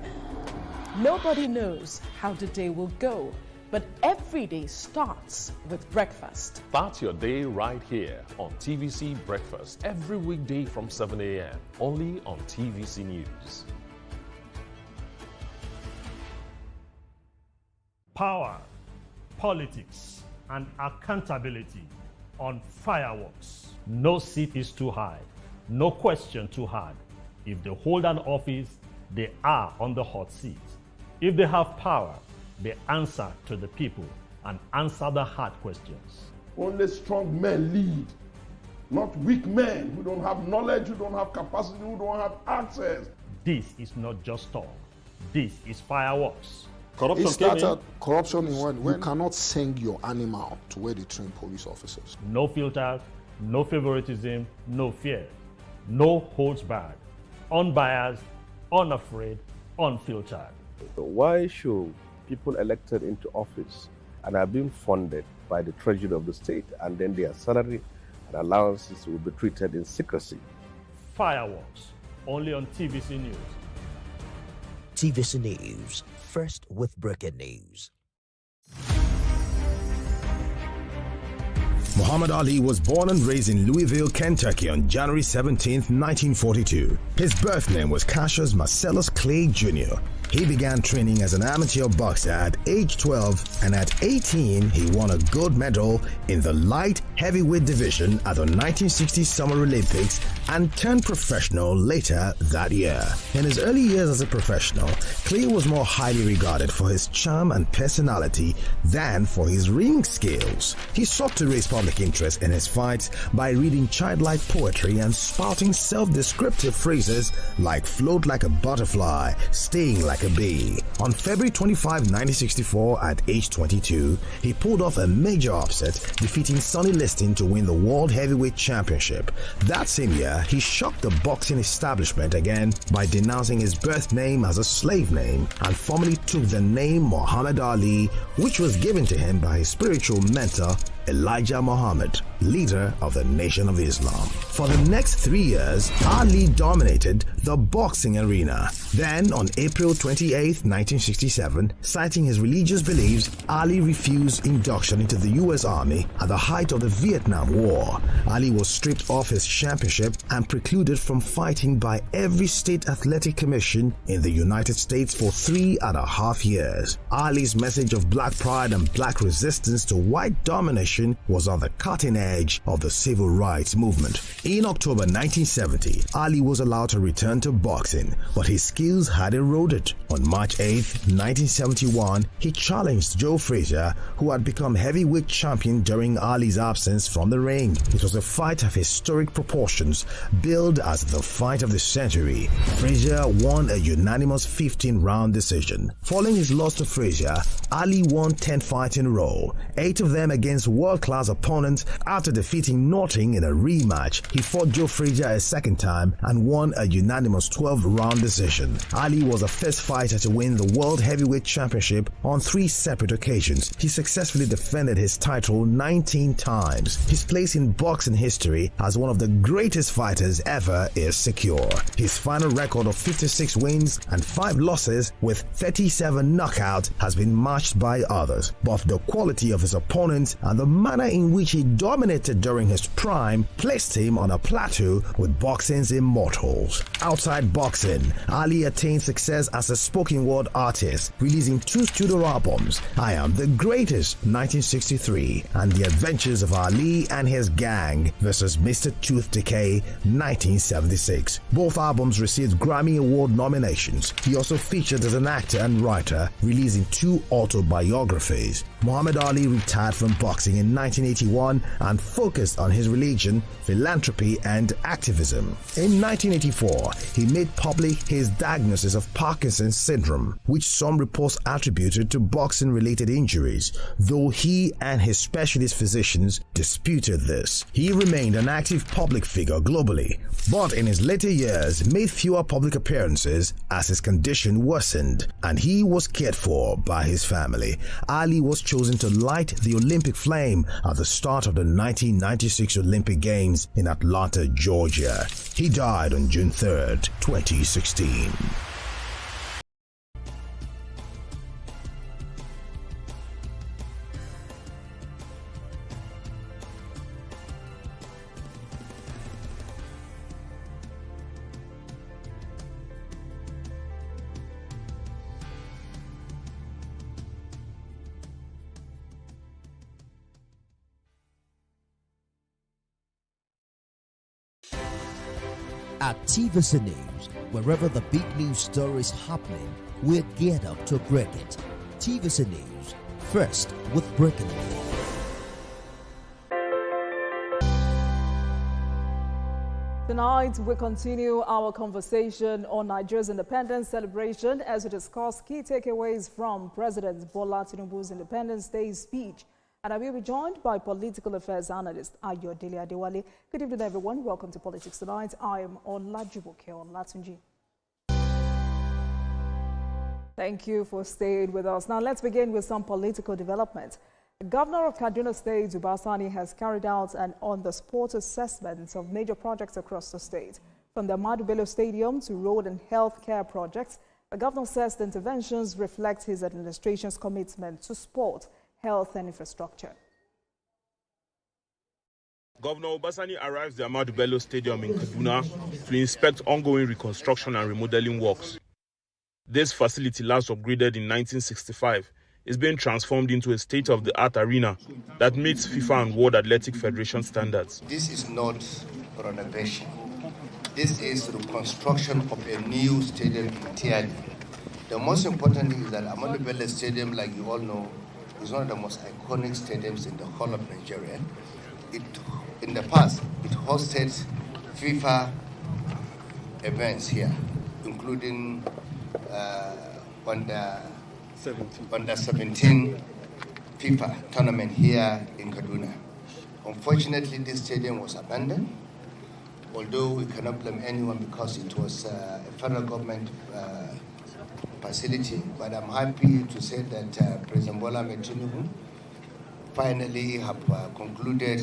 Nobody knows how the day will go, but every day starts with breakfast. Start your day right here on TVC Breakfast every weekday from 7 a.m. only on TVC News. Power, politics, and accountability on fireworks. No seat is too high, no question too hard. If they hold an office, they are on the hot seat. If they have power, they answer to the people and answer the hard questions. Only strong men lead, not weak men who don't have knowledge, who don't have capacity, who don't have access. This is not just talk. This is fireworks. Corruption started corruption in when you cannot send your animal to where they train police officers. No filters, no favoritism, no fear, no holds barred, unbiased, unafraid, unfiltered. Why should people elected into office and are being funded by the treasury of the state and then their salary and allowances will be treated in secrecy? Fireworks, only on TVC News. TVC News, first with breaking news. Muhammad Ali was born and raised in Louisville, Kentucky on January 17, 1942. His birth name was Cassius Marcellus Clay Jr. He began training as an amateur boxer at age 12, and at 18 he won a gold medal in the light heavyweight division at the 1960 Summer Olympics and turned professional later that year. In his early years as a professional, Clay was more highly regarded for his charm and personality than for his ring skills. He sought to raise public interest in his fights by reading childlike poetry and spouting self-descriptive phrases like float like a butterfly, sting like a bee. On February 25, 1964, at age 22, he pulled off a major upset, defeating Sonny Liston to win the World Heavyweight Championship. That same year, he shocked the boxing establishment again by denouncing his birth name as a slave name and formally took the name Muhammad Ali, which was given to him by his spiritual mentor Elijah Muhammad, leader of the Nation of Islam. For the next 3 years, Ali dominated the boxing arena. Then, on April 28, 1967, citing his religious beliefs, Ali refused induction into the U.S. Army at the height of the Vietnam War. Ali was stripped off his championship and precluded from fighting by every state athletic commission in the United States for 3.5 years. Ali's message of black pride and black resistance to white domination generation was on the cutting edge of the civil rights movement. In October 1970, Ali was allowed to return to boxing, but his skills had eroded. On March 8, 1971, he challenged Joe Frazier, who had become heavyweight champion during Ali's absence from the ring. It was a fight of historic proportions, billed as the fight of the century. Frazier won a unanimous 15-round decision. Following his loss to Frazier, Ali won 10 fights in a row, 8 of them against world-class opponents. After defeating Notting in a rematch, he fought Joe Frazier a second time and won a unanimous 12-round decision. Ali was the first fighter to win the World Heavyweight Championship on 3 separate occasions. He successfully defended his title 19 times. His place in boxing history as one of the greatest fighters ever is secure. His final record of 56 wins and 5 losses with 37 knockouts has been matched by others, but the quality of his opponents and the manner in which he dominated during his prime placed him on a plateau with boxing's immortals. Outside boxing, Ali attained success as a spoken word artist, releasing 2 studio albums, I Am the Greatest 1963 and The Adventures of Ali and His Gang vs. Mr. Tooth Decay 1976. Both albums received Grammy Award nominations. He also featured as an actor and writer, releasing 2 autobiographies. Muhammad Ali retired from boxing in 1981 and focused on his religion, philanthropy, and activism. In 1984, he made public his diagnosis of Parkinson's syndrome, which some reports attributed to boxing-related injuries, though he and his specialist physicians disputed this. He remained an active public figure globally, but in his later years made fewer public appearances as his condition worsened, and he was cared for by his family. Ali was chosen to light the Olympic flame at the start of the 1996 Olympic Games in Atlanta, Georgia. He died on June 3rd, 2016. At TVC News, wherever the big news story is happening, we're geared up to break it. TVC News, first with breaking news. Tonight, we continue our conversation on Nigeria's independence celebration as we discuss key takeaways from President Bola Tinubu's Independence Day speech. And I will be joined by political affairs analyst Ayodele Adewale. Good evening, everyone. Welcome to Politics Tonight. I am Olajumoke Olatunji. Thank you for staying with us. Now, let's begin with some political developments. The Governor of Kaduna State, Uba Sani, has carried out an on-the-spot assessment of major projects across the state. From the Ahmadu Bello Stadium to road and health care projects, the governor says the interventions reflect his administration's commitment to sport, health and infrastructure. Governor Obasani arrives at the Ahmadu Bello Stadium in Kaduna to inspect ongoing reconstruction and remodeling works. This facility, last upgraded in 1965, is being transformed into a state-of-the-art arena that meets FIFA and World Athletic Federation standards. This is not renovation. This is reconstruction of a new stadium entirely. The most important thing is that Ahmadu Bello Stadium, like you all know, is one of the most iconic stadiums in the whole of Nigeria. In the past, it hosted FIFA events here, including under 17 FIFA tournament here in Kaduna. Unfortunately, this stadium was abandoned, although we cannot blame anyone because it was a federal government facility. But I'm happy to say that President Bola Tinubu finally have concluded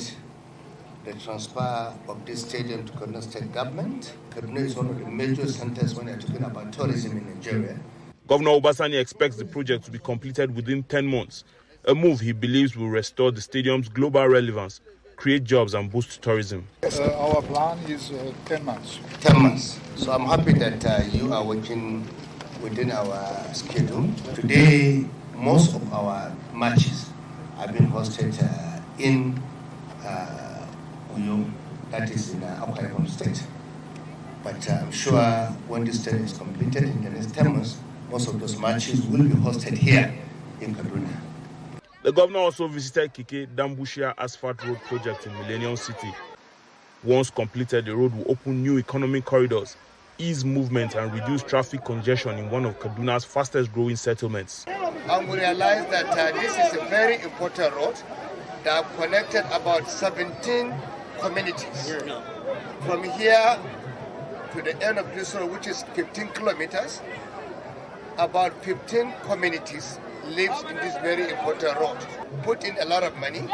the transfer of this stadium to Kaduna State government. Kaduna is one of the major centers when you're talking about tourism in Nigeria. Governor Obasani expects the project to be completed within 10 months, a move he believes will restore the stadium's global relevance, create jobs and boost tourism. Our plan is 10 months. 10 months. So I'm happy that you are working within our schedule. Today, most of our matches have been hosted in Uyo, that is in Akwa Ibom State. But I'm sure when this study is completed in the next 10 months, most of those marches will be hosted here in Kaduna. The governor also visited Kike Dambushia Asphalt Road project in Millennium City. Once completed, the road will open new economic corridors, ease movement and reduce traffic congestion in one of Kaduna's fastest growing settlements. And we realized that this is a very important road that connected about 17 communities. From here to the end of this road, which is 15 kilometers, about 15 communities lives in this very important road. Put in a lot of money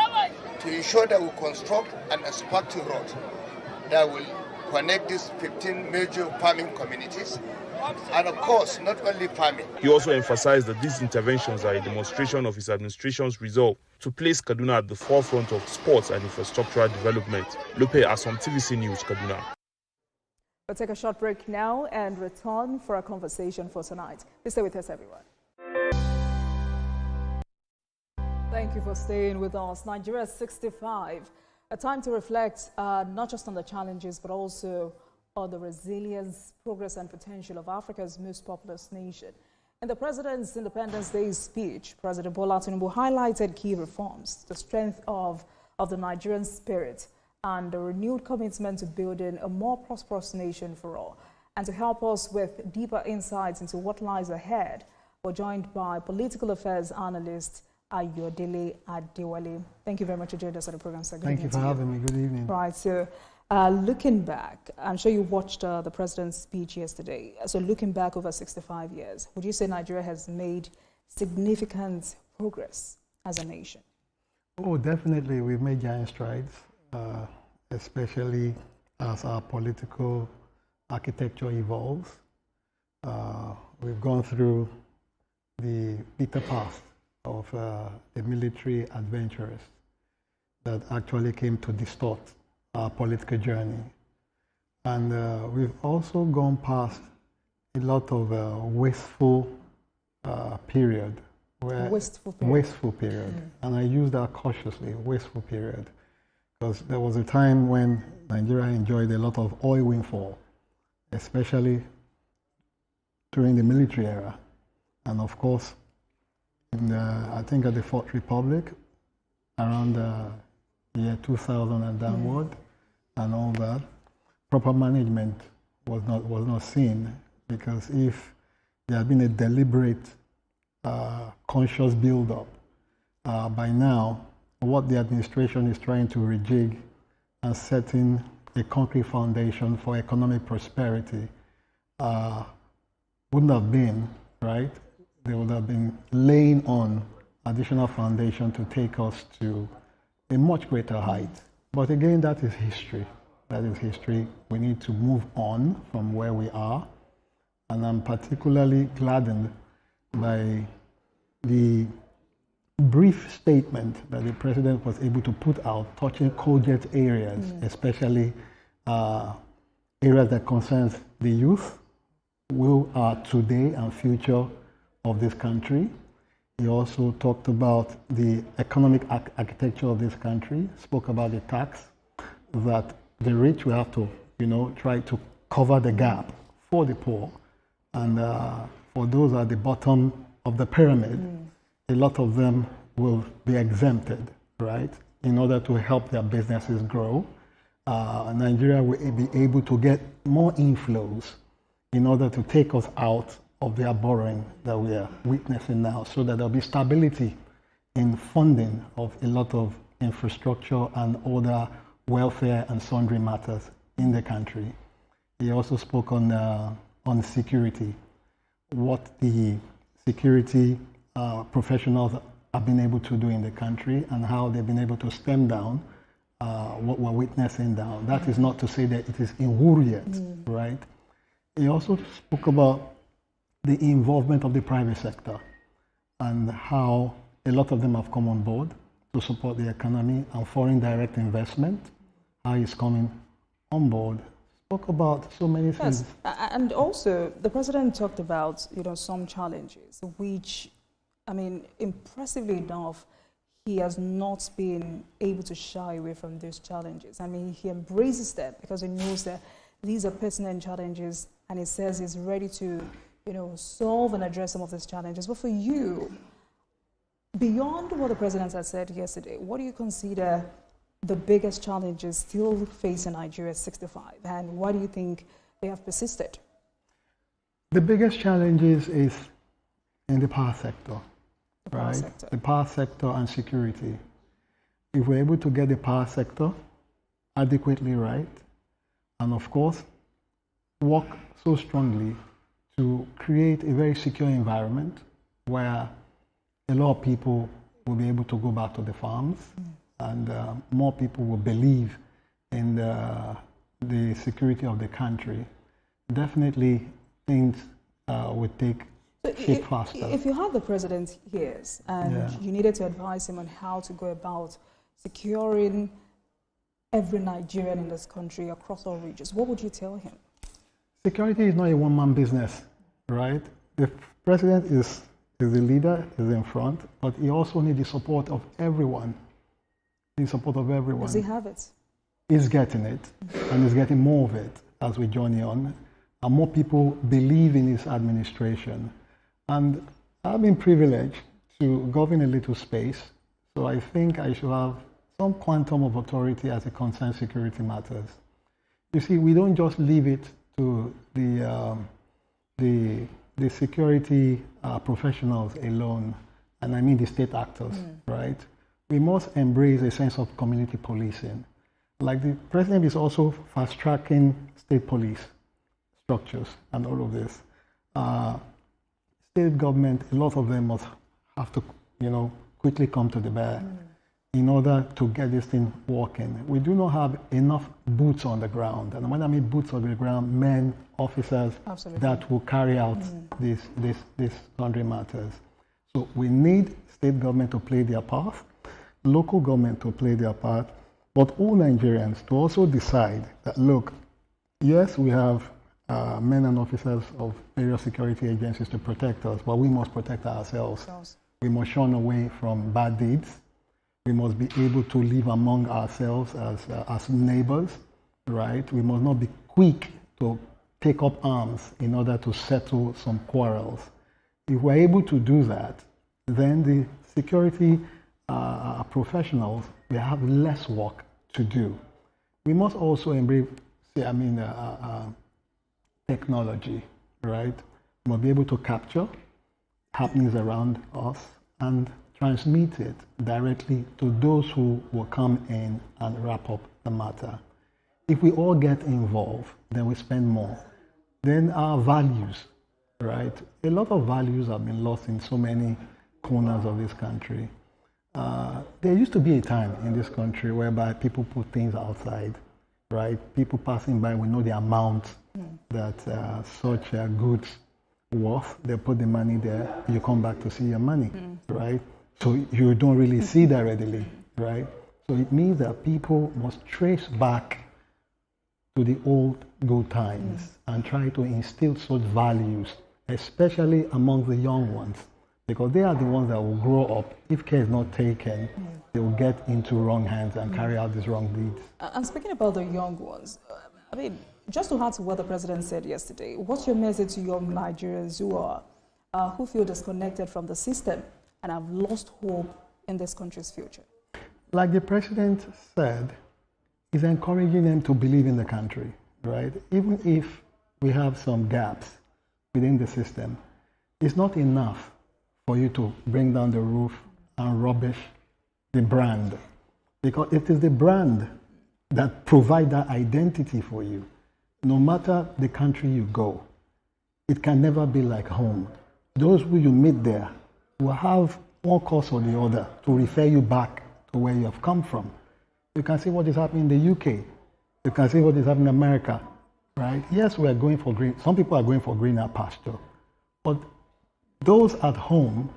to ensure that we construct an asphalted road that will connect these 15 major farming communities. And of course, not only farming. He also emphasized that these interventions are a demonstration of his administration's resolve to place Kaduna at the forefront of sports and infrastructural development. Lupe Asom, TVC News, Kaduna. We'll take a short break now and return for a conversation for tonight. Please stay with us, everyone. Thank you for staying with us. Nigeria 65. A time to reflect not just on the challenges, but also on the resilience, progress, and potential of Africa's most populous nation. In the President's Independence Day speech, President Bola Tinubu highlighted key reforms, the strength of the Nigerian spirit, and the renewed commitment to building a more prosperous nation for all. And to help us with deeper insights into what lies ahead, we're joined by political affairs analyst Ayodele Adewale. Thank you very much for joining us on the program, sir. Thank you for having me. Good evening. Right, so looking back, I'm sure you watched the president's speech yesterday. So looking back over 65 years, would you say Nigeria has made significant progress as a nation? Oh, definitely. We've made giant strides, especially as our political architecture evolves. We've gone through the bitter path of the military adventurers that actually came to distort our political journey. And we've also gone past a lot of wasteful period. Wasteful period. And I use that cautiously, wasteful period. Because there was a time when Nigeria enjoyed a lot of oil windfall, especially during the military era. And of course, I think at the Fourth Republic, around the year 2000 and downward, and all that, proper management was not seen, because if there had been a deliberate, conscious build-up, by now, what the administration is trying to rejig and setting a concrete foundation for economic prosperity wouldn't have been, right? They would have been laying on additional foundation to take us to a much greater height. But again, that is history. That is history. We need to move on from where we are. And I'm particularly gladdened by the brief statement that the president was able to put out touching cogent areas, especially areas that concerns the youth, who are today and future of this country. He also talked about the economic architecture of this country, spoke about the tax, that the rich will have to, try to cover the gap for the poor. And for those at the bottom of the pyramid, a lot of them will be exempted, right, in order to help their businesses grow. Nigeria will be able to get more inflows in order to take us out of their borrowing that we are witnessing now, so that there'll be stability in funding of a lot of infrastructure and other welfare and sundry matters in the country. He also spoke on security, what the security professionals have been able to do in the country and how they've been able to stem down what we're witnessing now. That is not to say that it is in Wole yet, right? He also spoke about the involvement of the private sector and how a lot of them have come on board to support the economy, and foreign direct investment, how it's coming on board. Spoke about so many things. And also, the president talked about, some challenges, which, impressively enough, he has not been able to shy away from those challenges. I mean, he embraces them because he knows that these are pertinent challenges, and he says he's ready to, solve and address some of these challenges. But for you, beyond what the president has said yesterday, what do you consider the biggest challenges still facing Nigeria at 65, and why do you think they have persisted? The biggest challenges is in the power sector, right? The power sector and security. If we're able to get the power sector adequately right, and of course, work so strongly to create a very secure environment where a lot of people will be able to go back to the farms, and more people will believe in the security of the country. Definitely things would take shape faster. If you have the president here and you needed to advise him on how to go about securing every Nigerian in this country across all regions, what would you tell him? Security is not a one-man business, right? The president is the leader, is in front, but he also needs the support of everyone. The support of everyone. Does he have it? He's getting it, and he's getting more of it as we journey on. And more people believe in his administration. And I've been privileged to govern a little space, so I think I should have some quantum of authority as it concerns security matters. You see, we don't just leave it to the security professionals alone, and I mean the state actors, right? We must embrace a sense of community policing. Like the president is also fast-tracking state police structures and all of this. State government, a lot of them must have to, quickly come to the bear in order to get this thing working. We do not have enough boots on the ground. And when I mean boots on the ground, men, officers that will carry out these laundry matters. So we need state government to play their part, local government to play their part, but all Nigerians to also decide that, look, yes, we have men and officers of various security agencies to protect us, but we must protect ourselves. We must shun away from bad deeds. We must be able to live among ourselves as neighbors, right? We must not be quick to take up arms in order to settle some quarrels. If we're able to do that, then the security professionals will have less work to do. We must also embrace, technology, right? We must be able to capture happenings around us and transmit it directly to those who will come in and wrap up the matter. If we all get involved, then we spend more. Then our values, right? A lot of values have been lost in so many corners of this country. There used to be a time in this country whereby people put things outside, right? People passing by will know the amount that such goods worth. They put the money there, you come back to see your money, right? So you don't really see that readily, right? So it means that people must trace back to the old good times and try to instill such values, especially among the young ones, because they are the ones that will grow up. If care is not taken, they will get into wrong hands and carry out these wrong deeds. And speaking about the young ones, just to add to what the president said yesterday, what's your message to young Nigerians who feel disconnected from the system and have lost hope in this country's future? Like the president said, he's encouraging them to believe in the country, right? Even if we have some gaps within the system, it's not enough for you to bring down the roof and rubbish the brand, because it is the brand that provides that identity for you. No matter the country you go, it can never be like home. Those who you meet there will have one cause or the other to refer you back to where you have come from. You can see what is happening in the UK. You can see what is happening in America, right? Yes, we are going for green. Some people are going for greener pasture. But those at home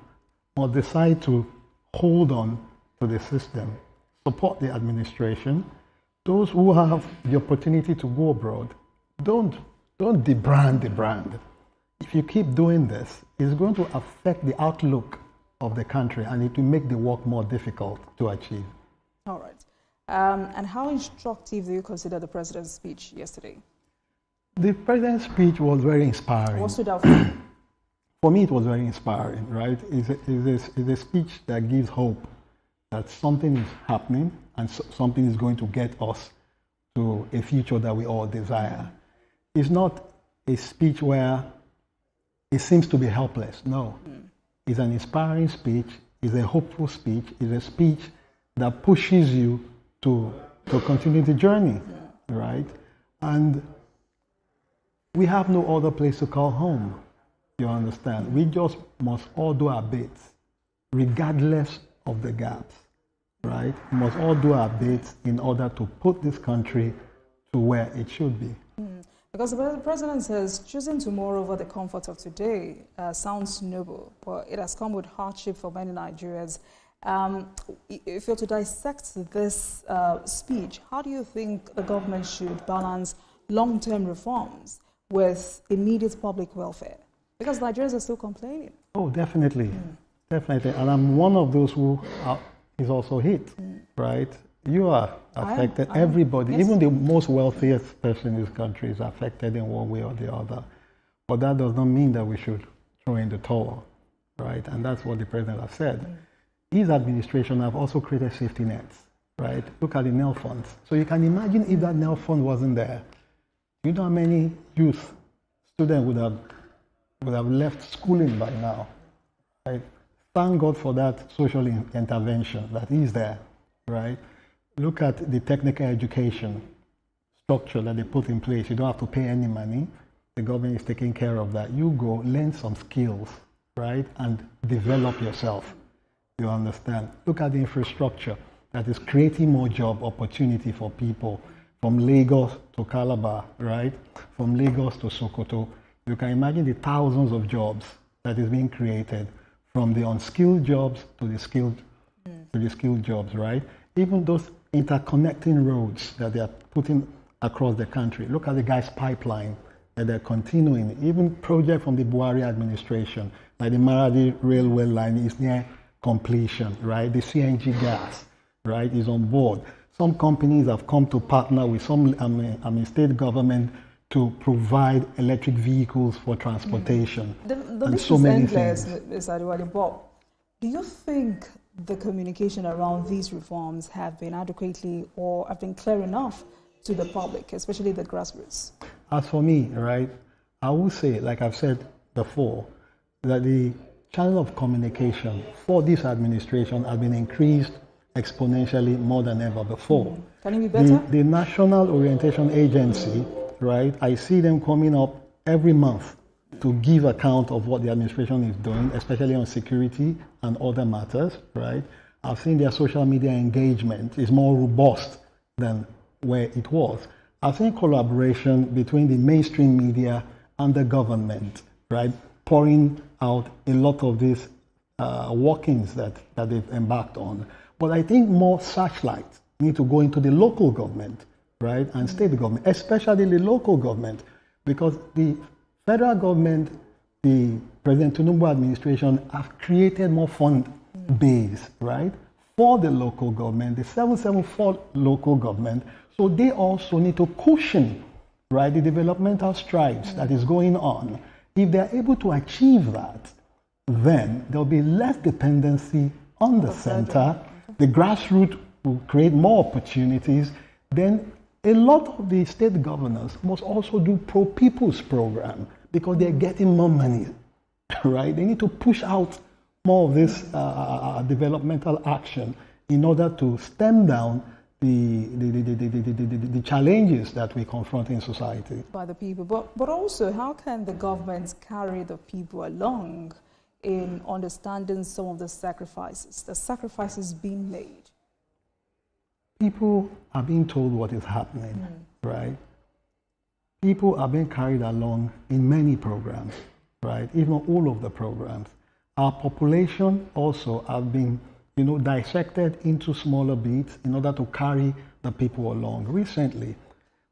must decide to hold on to the system, support the administration. Those who have the opportunity to go abroad, don't debrand the brand. If you keep doing this, it's going to affect the outlook of the country, and it will make the work more difficult to achieve. All right. And how instructive do you consider the president's speech yesterday? The president's speech was very inspiring. What stood out for you? For me, it was very inspiring, right? It's a speech that gives hope that something is happening and something is going to get us to a future that we all desire. It's not a speech where it seems to be helpless. No. It's an inspiring speech. It's a hopeful speech. It's a speech that pushes you to continue the journey, right? And we have no other place to call home, you understand? We just must all do our bits, regardless of the gaps, right? We must all do our bits in order to put this country to where it should be. Because the president says choosing tomorrow over the comfort of today sounds noble, but it has come with hardship for many Nigerians. If you're to dissect this speech, how do you think the government should balance long-term reforms with immediate public welfare? Because Nigerians are still complaining. Oh, definitely. Definitely. And I'm one of those who is also hit, right? You are affected. Everybody, yes. Even the most wealthiest person in this country is affected in one way or the other. But that does not mean that we should throw in the towel, right? And that's what the president has said. His administration have also created safety nets, right? Look at the NEL funds. So you can imagine if that NEL fund wasn't there, you know how many youth, students would have left schooling by now, right? Thank God for that social intervention that is there, right? Look at the technical education structure that they put in place. You don't have to pay any money. The government is taking care of that. You go learn some skills, right? And develop yourself. You understand? Look at the infrastructure that is creating more job opportunity for people from Lagos to Calabar, right? From Lagos to Sokoto. You can imagine the thousands of jobs that is being created from the unskilled jobs to the skilled jobs, right? Even those interconnecting roads that they are putting across the country. Look at the gas pipeline that they're continuing. Even project from the Buhari administration, like the Maradi railway line is near completion, right? The CNG gas, right, is on board. Some companies have come to partner with some state government to provide electric vehicles for transportation. The list is endless, Ms. Adiwale, but do you think the communication around these reforms have been adequately or have been clear enough to the public, especially the grassroots? As for me, right, I will say, like I've said before, that the channel of communication for this administration has been increased exponentially more than ever before. Can it be better? The National Orientation Agency, right, I see them coming up every month to give account of what the administration is doing, especially on security and other matters, right? I've seen their social media engagement is more robust than where it was. I've seen collaboration between the mainstream media and the government, right? Pouring out a lot of these workings that they've embarked on. But I think more searchlights need to go into the local government, right? And state government, especially the local government, because the federal government, the President Lumumba administration have created more fund base, right? For the local government, the 774 local government, so they also need to cushion, right, the developmental strides that is going on. If they're able to achieve that, then there'll be less dependency on the center. The grassroots will create more opportunities. Then a lot of the state governors must also do pro-people's program because they're getting more money, right? They need to push out more of this developmental action in order to stem down the challenges that we confront in society. By the people, but also how can the government carry the people along in understanding some of the sacrifices being made? People are being told what is happening, right? People are being carried along in many programs, right? Even all of the programs. Our population also have been, dissected into smaller bits in order to carry the people along. Recently,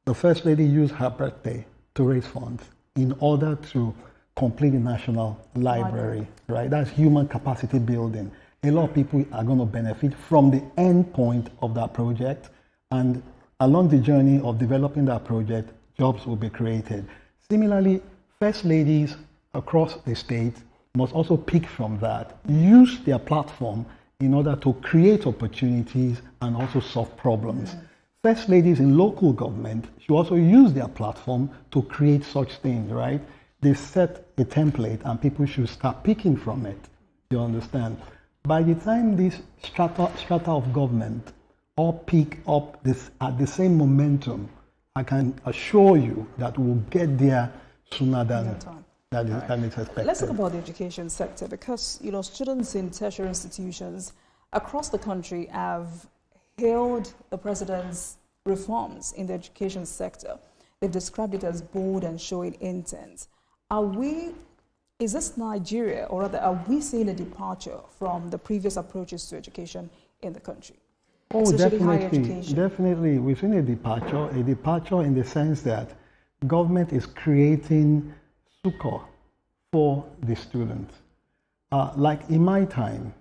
the First Lady used her birthday to raise funds in order to complete the National Library, right? That's human capacity building. A lot of people are going to benefit from the end point of that project, and along the journey of developing that project, jobs will be created. Similarly, first ladies across the state must also pick from that, use their platform in order to create opportunities and also solve problems. First ladies in local government should also use their platform to create such things, right? They set a template and people should start picking from it. You understand? By the time these strata of government all pick up this at the same momentum, I can assure you that we'll get there sooner than that is expected. Let's talk about the education sector, because students in tertiary institutions across the country have hailed the president's reforms in the education sector. They've described it as bold and showing intent. Is this Nigeria, or rather, are we seeing a departure from the previous approaches to education in the country? Oh, definitely. We've seen a departure in the sense that government is creating succor for the students. Like in my time,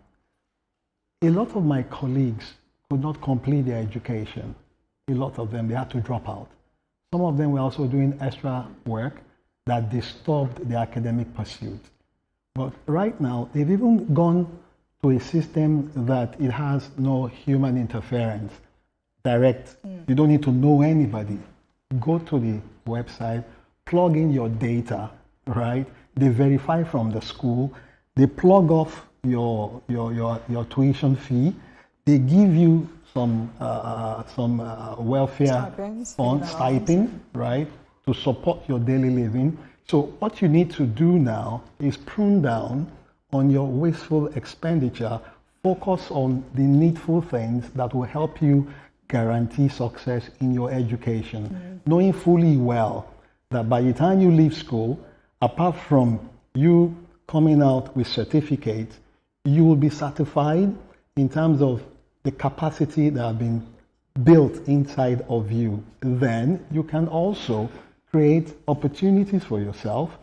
a lot of my colleagues could not complete their education. A lot of them, they had to drop out. Some of them were also doing extra work that disturbed their academic pursuit. But right now, they've even gone to a system that it has no human interference, direct. You don't need to know anybody. Go to the website, plug in your data, right? They verify from the school, they plug off your tuition fee, they give you some welfare fund, stipend, right, to support your daily living. So what you need to do now is prune down on your wasteful expenditure, focus on the needful things that will help you guarantee success in your education, knowing fully well that by the time you leave school, apart from you coming out with certificates, you will be certified in terms of the capacity that have been built inside of you. Then you can also create opportunities for yourself,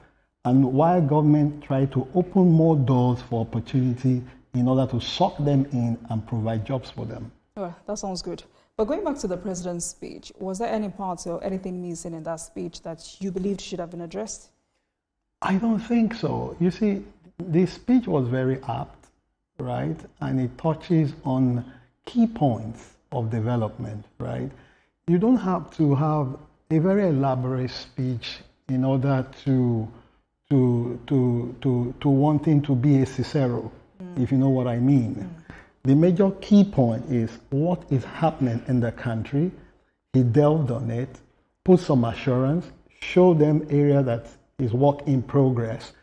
and while government try to open more doors for opportunity in order to suck them in and provide jobs for them. Oh, that sounds good. But going back to the president's speech, was there any part or anything missing in that speech that you believed should have been addressed? I don't think so. You see, the speech was very apt, right? And it touches on key points of development, right? You don't have to have a very elaborate speech in order to wanting to be a Cicero, if you know what I mean. The major key point is what is happening in the country. He delved on it, put some assurance, show them area that is work in progress,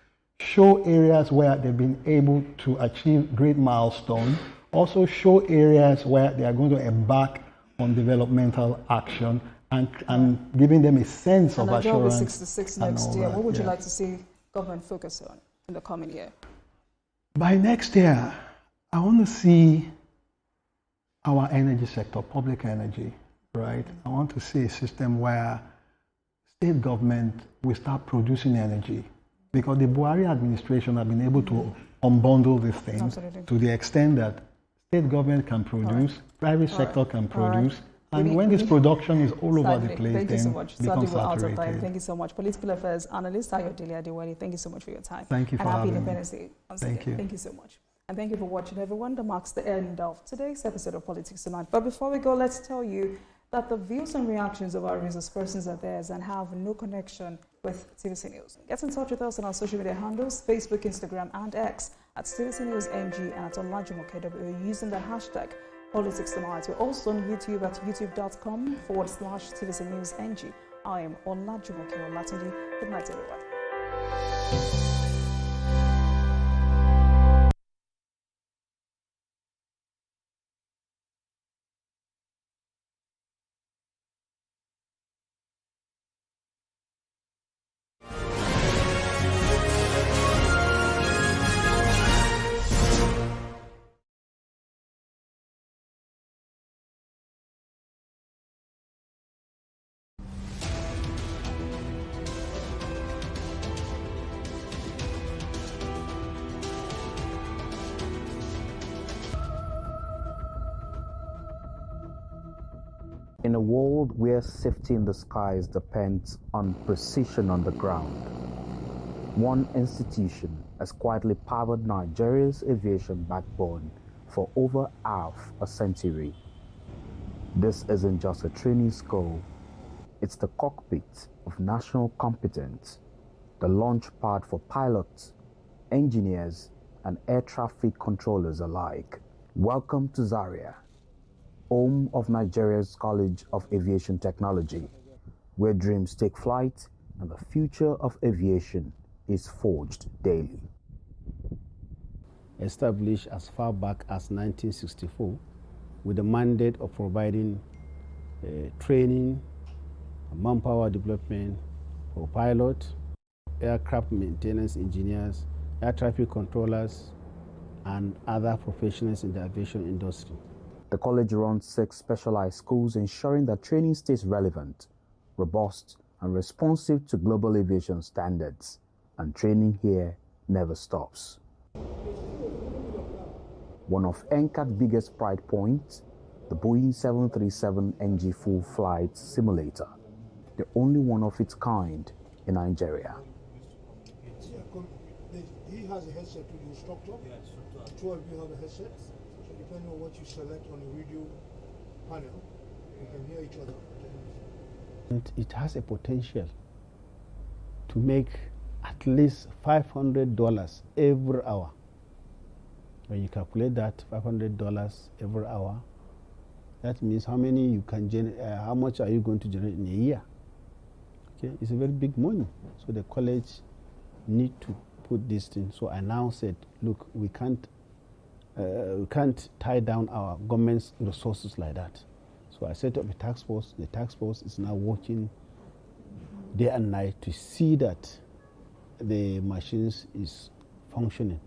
show areas where they've been able to achieve great milestones, also show areas where they are going to embark on developmental action, and giving them a sense of assurance. And 66 next year, what would you like to see government focus on in the coming year? By next year, I want to see our energy sector, public energy, right? I want to see a system where state government will start producing energy, because the Buhari administration have been able to unbundle this thing to the extent that state government can produce, private sector can produce, and when this production is all over the place, thank you so then much. becomes We're out of time. saturated. Thank you so much. Political Affairs Analyst Ayodele Adewale, thank you so much for your time. Thank you for having me. And happy Independence Day once Thank again. you. Thank you so much. And thank you for watching, everyone. That marks the end of today's episode of Politics Tonight. But before we go, let's tell you that the views and reactions of our users' persons are theirs and have no connection with TVC News. Get in touch with us on our social media handles, Facebook, Instagram, and X at TVC News NG and at Olajumoke using the hashtag Politics Tonight. We're also on YouTube at youtube.com/TVC News NG. I am Olajumoke Olatunji. Good night, everyone. In a world where safety in the skies depends on precision on the ground, one institution has quietly powered Nigeria's aviation backbone for over half a century. This isn't just a training school, it's the cockpit of national competence, the launch pad for pilots, engineers, and air traffic controllers alike. Welcome to Zaria, home of Nigeria's College of Aviation Technology, where dreams take flight and the future of aviation is forged daily. Established as far back as 1964 with the mandate of providing training, manpower development for pilots, aircraft maintenance engineers, air traffic controllers, and other professionals in the aviation industry. The college runs 6 specialized schools, ensuring that training stays relevant, robust, and responsive to global aviation standards. And training here never stops. One of NCAT's biggest pride points, the Boeing 737 NG full flight simulator, the only one of its kind in Nigeria. He has a headset with the instructor. Two of you have a headset. So depending on what you select on the radio panel, you can hear each other. And it has a potential to make at least $500 every hour. When you calculate that $500 every hour, that means how many you can generate, how much are you going to generate in a year? Okay, it's a very big money. So the college need to put this thing. So I now said, look, we can't tie down our government's resources like that. So I set up a task force. The task force is now working day and night to see that the machines is functioning.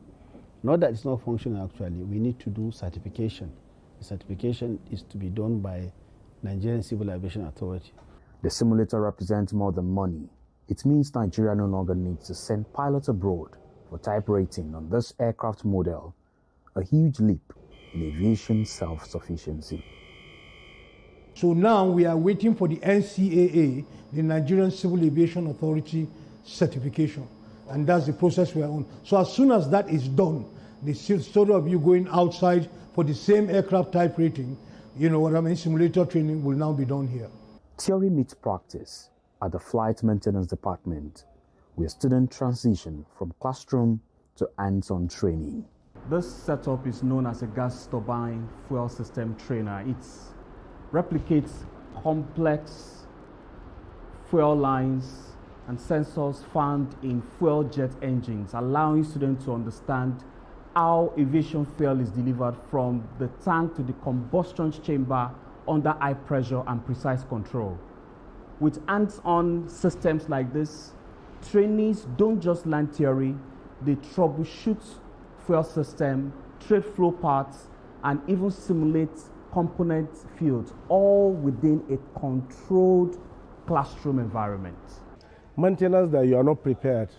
Not that it's not functioning actually. We need to do certification. The certification is to be done by Nigerian Civil Aviation Authority. The simulator represents more than money. It means Nigeria no longer needs to send pilots abroad for type rating on this aircraft model, a huge leap in aviation self-sufficiency. So now we are waiting for the NCAA, the Nigerian Civil Aviation Authority certification. And that's the process we are on. So as soon as that is done, the story of you going outside for the same aircraft type rating, you know what I mean, simulator training will now be done here. Theory meets practice at the Flight Maintenance Department, where students transition from classroom to hands-on training. This setup is known as a gas turbine fuel system trainer. It replicates complex fuel lines and sensors found in fuel jet engines, allowing students to understand how aviation fuel is delivered from the tank to the combustion chamber under high pressure and precise control. With hands-on systems like this, trainees don't just learn theory, they troubleshoot fuel system, trade flow parts, and even simulate component fields, all within a controlled classroom environment. Maintenance that you are not prepared,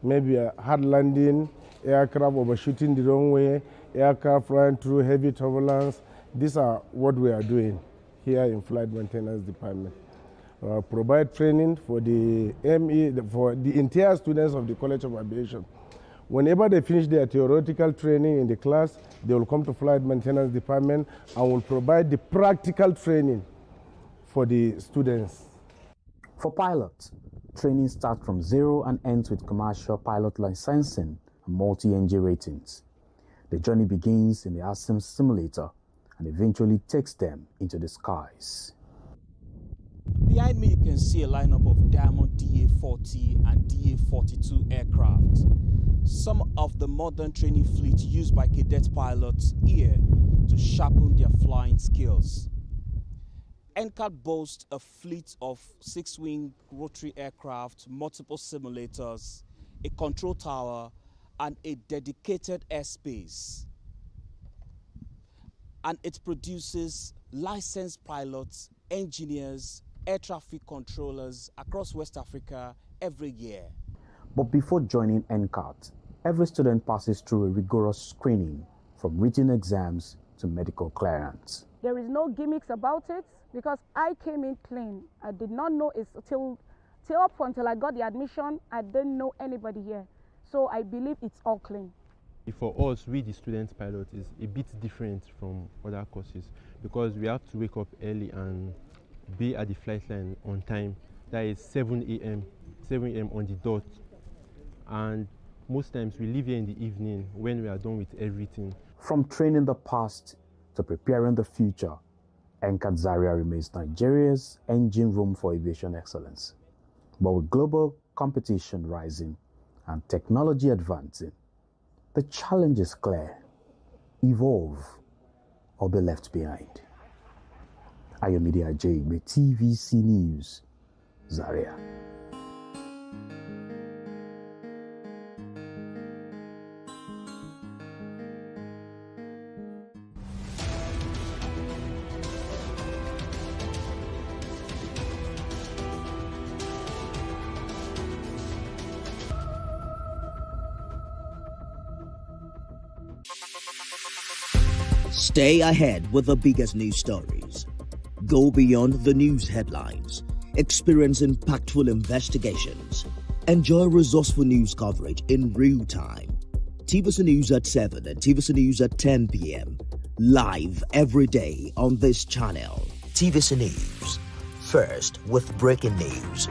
maybe a hard landing, aircraft overshooting the wrong way, aircraft flying through heavy turbulence. These are what we are doing here in Flight Maintenance Department. Provide training for the for the entire students of the College of Aviation. Whenever they finish their theoretical training in the class, they will come to Flight Maintenance Department and will provide the practical training for the students. For pilots, training starts from zero and ends with commercial pilot licensing and multi-NG ratings. The journey begins in the anthem simulator and eventually takes them into the skies. Behind me, you can see a lineup of Diamond DA-40 and DA-42 aircraft. Some of the modern training fleet used by cadet pilots here to sharpen their flying skills. NCAT boasts a fleet of 6-wing rotary aircraft, multiple simulators, a control tower, and a dedicated airspace. And it produces licensed pilots, engineers, air traffic controllers across West Africa every year. But before joining NCAT, every student passes through a rigorous screening, from written exams to medical clearance. There is no gimmicks about it. because I came in clean. I did not know it till up until I got the admission. I didn't know anybody here. So I believe it's all clean. For us, we the student pilot is a bit different from other courses because we have to wake up early and be at the flight line on time. That is 7 a.m. on the dot. And most times we leave here in the evening when we are done with everything. From training the past to preparing the future, NCAT Zaria remains Nigeria's engine room for aviation excellence. But with global competition rising and technology advancing, the challenge is clear: evolve or be left behind. Ayomide Ajayigbe, TVC News, Zaria. Stay ahead with the biggest news stories. Go beyond the news headlines. Experience impactful investigations. Enjoy resourceful news coverage in real time. TVC News at 7 and TVC News at 10 p.m. Live every day on this channel. TVC News. First with breaking news.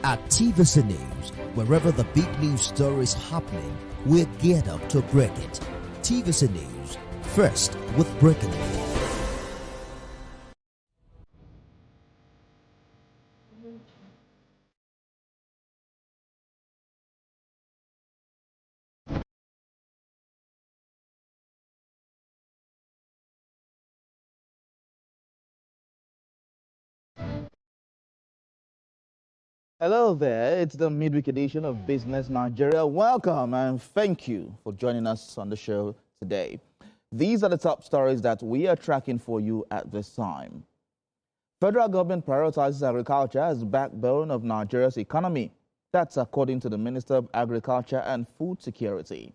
At TVC News, wherever the big news story is happening, we're geared up to break it. TVC News, first with breaking news. Hello there, it's the midweek edition of Business Nigeria. Welcome and thank you for joining us on the show today. These are the top stories that we are tracking for you at this time. Federal government prioritizes agriculture as the backbone of Nigeria's economy. That's according to the Minister of Agriculture and Food Security.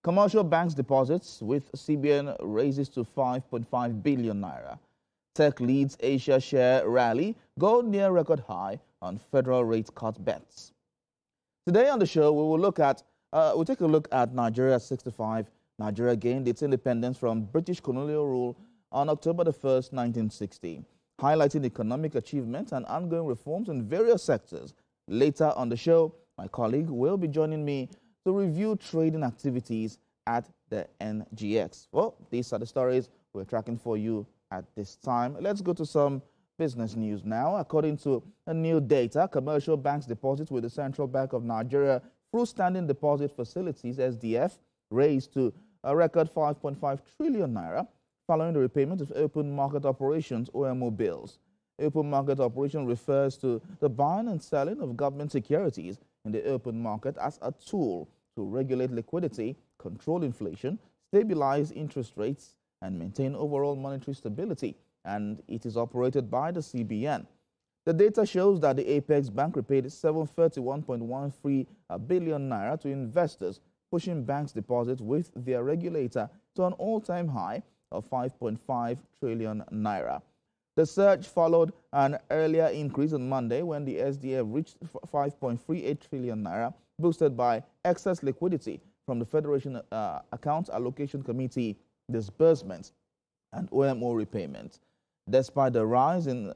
Commercial banks deposits with CBN raises to 5.5 billion naira. Tech leads Asia share rally, go near record high on federal rate cut bets. Today on the show, we'll take a look at Nigeria 65. Nigeria gained its independence from British colonial rule on October the 1st, 1960, highlighting economic achievements and ongoing reforms in various sectors. Later on the show, my colleague will be joining me to review trading activities at the NGX. Well, these are the stories we're tracking for you at this time. Let's go to some business news now. According to a new data, commercial banks deposits with the Central Bank of Nigeria through standing deposit facilities, SDF, raised to a record 5.5 trillion naira following the repayment of open market operations, OMO bills. Open market operation refers to the buying and selling of government securities in the open market as a tool to regulate liquidity, control inflation, stabilize interest rates, and maintain overall monetary stability, and it is operated by the CBN. The data shows that the Apex Bank repaid 731.13 billion naira to investors, pushing banks' deposits with their regulator to an all-time high of 5.5 trillion naira. The surge followed an earlier increase on Monday when the SDF reached 5.38 trillion naira, boosted by excess liquidity from the Federation Account Allocation Committee disbursements and OMO repayments. Despite the rise in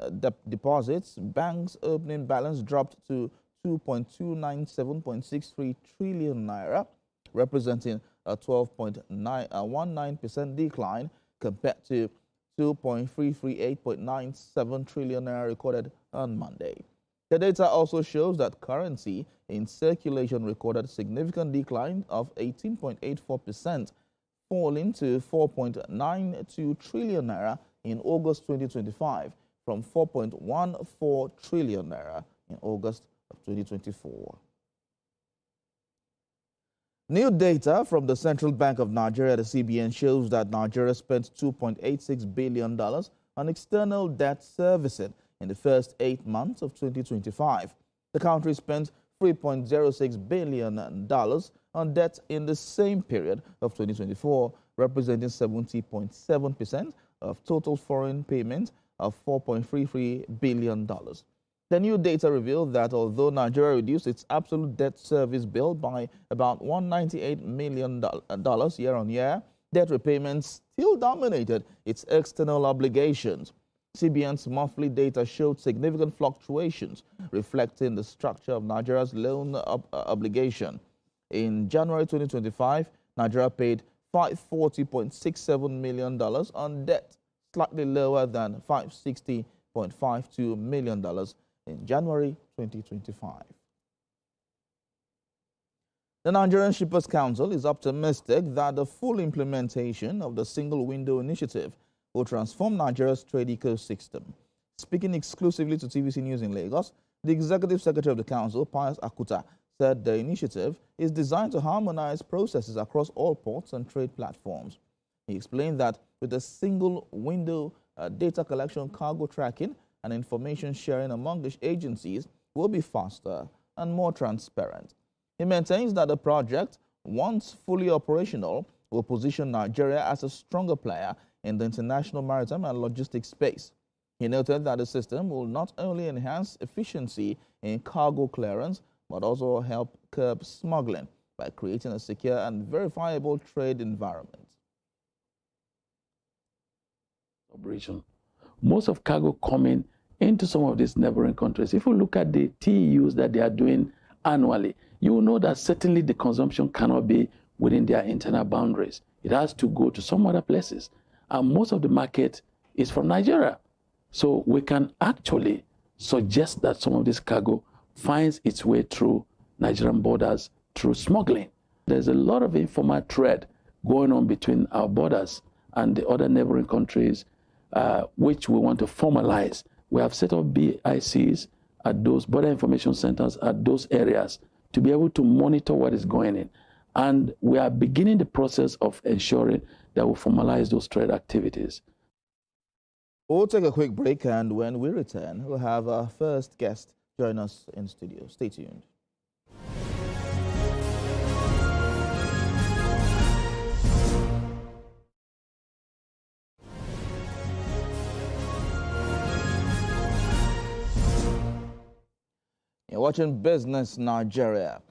deposits, banks' opening balance dropped to 2.297.63 trillion naira, representing a 12.19% decline compared to 2.338.97 trillion naira recorded on Monday. The data also shows that currency in circulation recorded a significant decline of 18.84%, falling to 4.92 trillion naira in August 2025 from 4.14 trillion naira in August of 2024. New data from the Central Bank of Nigeria, the CBN, shows that Nigeria spent $2.86 billion on external debt servicing in the first 8 months of 2025. The country spent $3.06 billion on debt in the same period of 2024, representing 70.7% of total foreign payment of $4.33 billion. The new data revealed that although Nigeria reduced its absolute debt service bill by about $198 million year on year, debt repayments still dominated its external obligations. CBN's monthly data showed significant fluctuations, reflecting the structure of Nigeria's loan obligation. In January 2025, Nigeria paid $540.67 million on debt, slightly lower than $560.52 million in January 2025. The Nigerian Shippers Council is optimistic that the full implementation of the Single Window Initiative will transform Nigeria's trade ecosystem. Speaking exclusively to TVC News in Lagos, the Executive Secretary of the Council, Pius Akuta, said the initiative is designed to harmonize processes across all ports and trade platforms. He explained that with a single window data collection, cargo tracking, and information sharing among the agencies will be faster and more transparent. He maintains that the project, once fully operational, will position Nigeria as a stronger player in the international maritime and logistics space. He noted that the system will not only enhance efficiency in cargo clearance, but also help curb smuggling by creating a secure and verifiable trade environment. Operation. Most of cargo coming into some of these neighboring countries, if you look at the TEUs that they are doing annually, you will know that certainly the consumption cannot be within their internal boundaries. It has to go to some other places. And most of the market is from Nigeria. So we can actually suggest that some of this cargo finds its way through Nigerian borders through smuggling. There's a lot of informal trade going on between our borders and the other neighboring countries, which we want to formalize. We have set up BICs at those border information centers at those areas to be able to monitor what is going in. And we are beginning the process of ensuring that we formalize those trade activities. We'll take a quick break, and when we return, we'll have our first guest join us in studio. Stay tuned. You're watching Business Nigeria.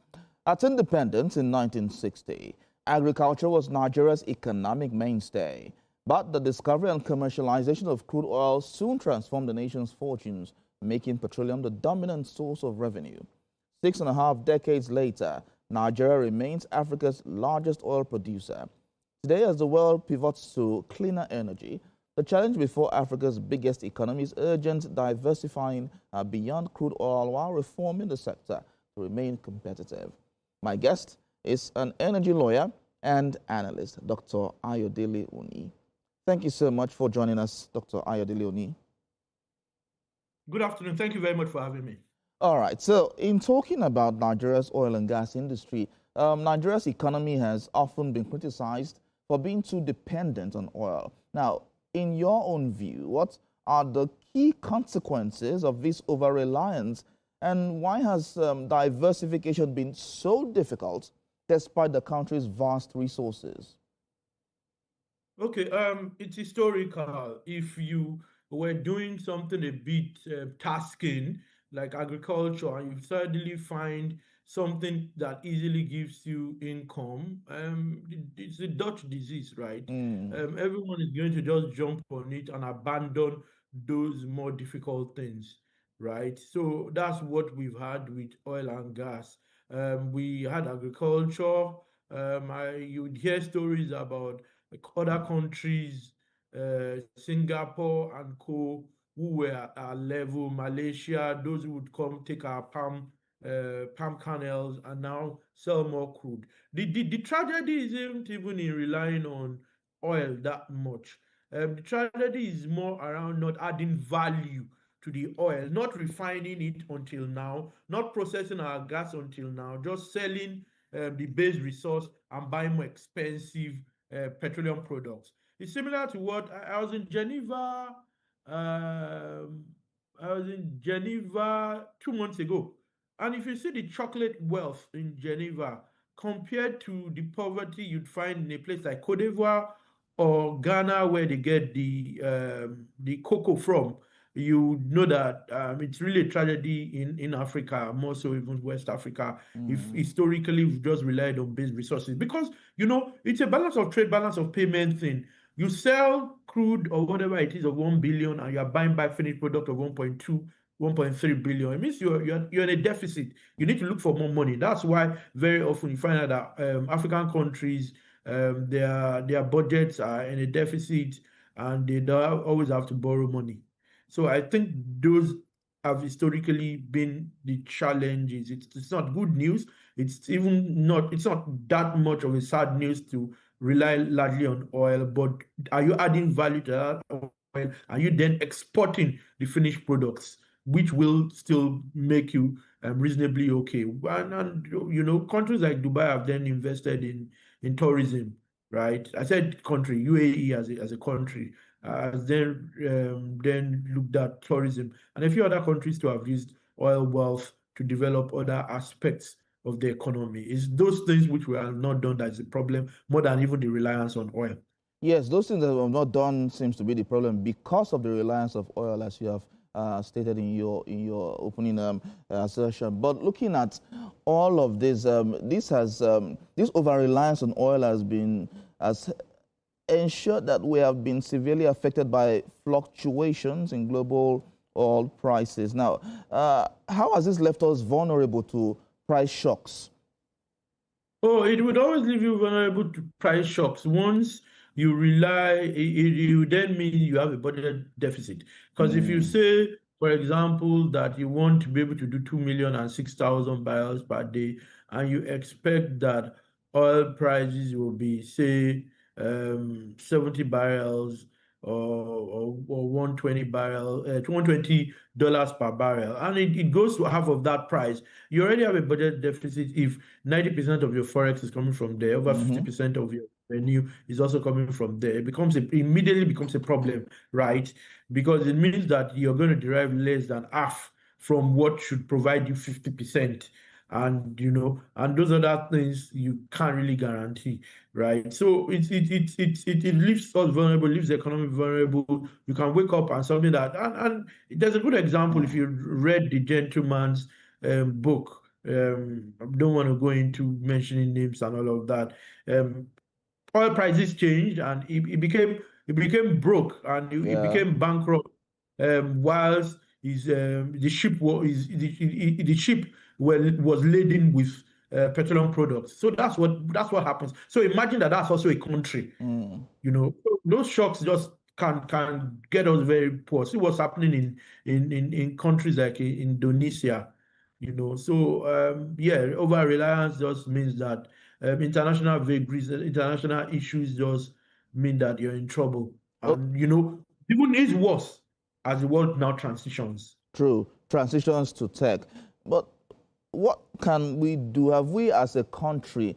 At independence in 1960, agriculture was Nigeria's economic mainstay. But the discovery and commercialization of crude oil soon transformed the nation's fortunes, making petroleum the dominant source of revenue. 6.5 decades later, Nigeria remains Africa's largest oil producer. Today, as the world pivots to cleaner energy, the challenge before Africa's biggest economy is urgent diversifying beyond crude oil while reforming the sector to remain competitive. My guest is an energy lawyer and analyst, Dr. Ayodele Oni. Thank you so much for joining us, Dr. Ayodele Oni. Good afternoon. Thank you very much for having me. All right. So in talking about Nigeria's oil and gas industry, Nigeria's economy has often been criticized for being too dependent on oil. Now, in your own view, what are the key consequences of this over-reliance, and why has diversification been so difficult despite the country's vast resources? Okay, it's historical. If you were doing something a bit tasking, like agriculture, and you suddenly find something that easily gives you income, it's a Dutch disease, right? Everyone is going to just jump on it and abandon those more difficult things, right? So that's what we've had with oil and gas. We had agriculture. You would hear stories about other countries, Singapore and co, who were at our level, Malaysia, those who would come take our palm kernels and now sell more crude. The tragedy isn't even in relying on oil that much. The tragedy is more around not adding value to the oil, not refining it until now, not processing our gas until now, just selling the base resource and buying more expensive petroleum products. It's similar to what I was in Geneva. I was in Geneva 2 months ago, and if you see the chocolate wealth in Geneva compared to the poverty you'd find in a place like Cote d'Ivoire or Ghana, where they get the cocoa from, you know that it's really a tragedy in Africa, more so even West Africa, if historically we've just relied on base resources. Because, it's a balance of trade, balance of payment thing. You sell crude or whatever it is of 1 billion and you're buying back finished product of 1.2, 1.3 billion. It means you're in a deficit. You need to look for more money. That's why very often you find out that African countries, their budgets are in a deficit and they don't always have to borrow money. So I think those have historically been the challenges. It's not good news. It's not that much of a sad news to rely largely on oil, but are you adding value to that oil? Are you then exporting the finished products, which will still make you reasonably okay? And countries like Dubai have then invested in tourism, right? I said country, UAE as a country, then looked at tourism, and a few other countries to have used oil wealth to develop other aspects of the economy. It's those things which we have not done that is the problem, more than even the reliance on oil. Yes, those things that we have not done seems to be the problem because of the reliance of oil, as you have stated in your opening assertion. But looking at all of this, this over-reliance on oil has ensured that we have been severely affected by fluctuations in global oil prices. Now, how has this left us vulnerable to price shocks? Oh, it would always leave you vulnerable to price shocks. Once you rely, it then mean you have a budget deficit. Because if you say, for example, that you want to be able to do 2,006,000 barrels per day, and you expect that oil prices will be, say, 70 barrels or 120 $120 per barrel, and it goes to half of that price, you already have a budget deficit. If 90% of your forex is coming from there, over 50% of your revenue is also coming from there, it immediately becomes a problem, right? Because it means that you're going to derive less than half from what should provide you 50%. And those other things you can't really guarantee, right? So it leaves us vulnerable, leaves the economy vulnerable. You can wake up and something that, and there's a good example if you read the gentleman's book. I don't want to go into mentioning names and all of that. Oil prices changed and it became broke and it became bankrupt. Whilst the ship was laden with petroleum products. So that's what happens. So imagine that's also a country. Those shocks just can get us very poor. See what's happening in countries like Indonesia. So over reliance just means that international vagaries, international issues just mean that you're in trouble. And even is worse as the world now transitions. True, transitions to tech. But what can we do? Have we as a country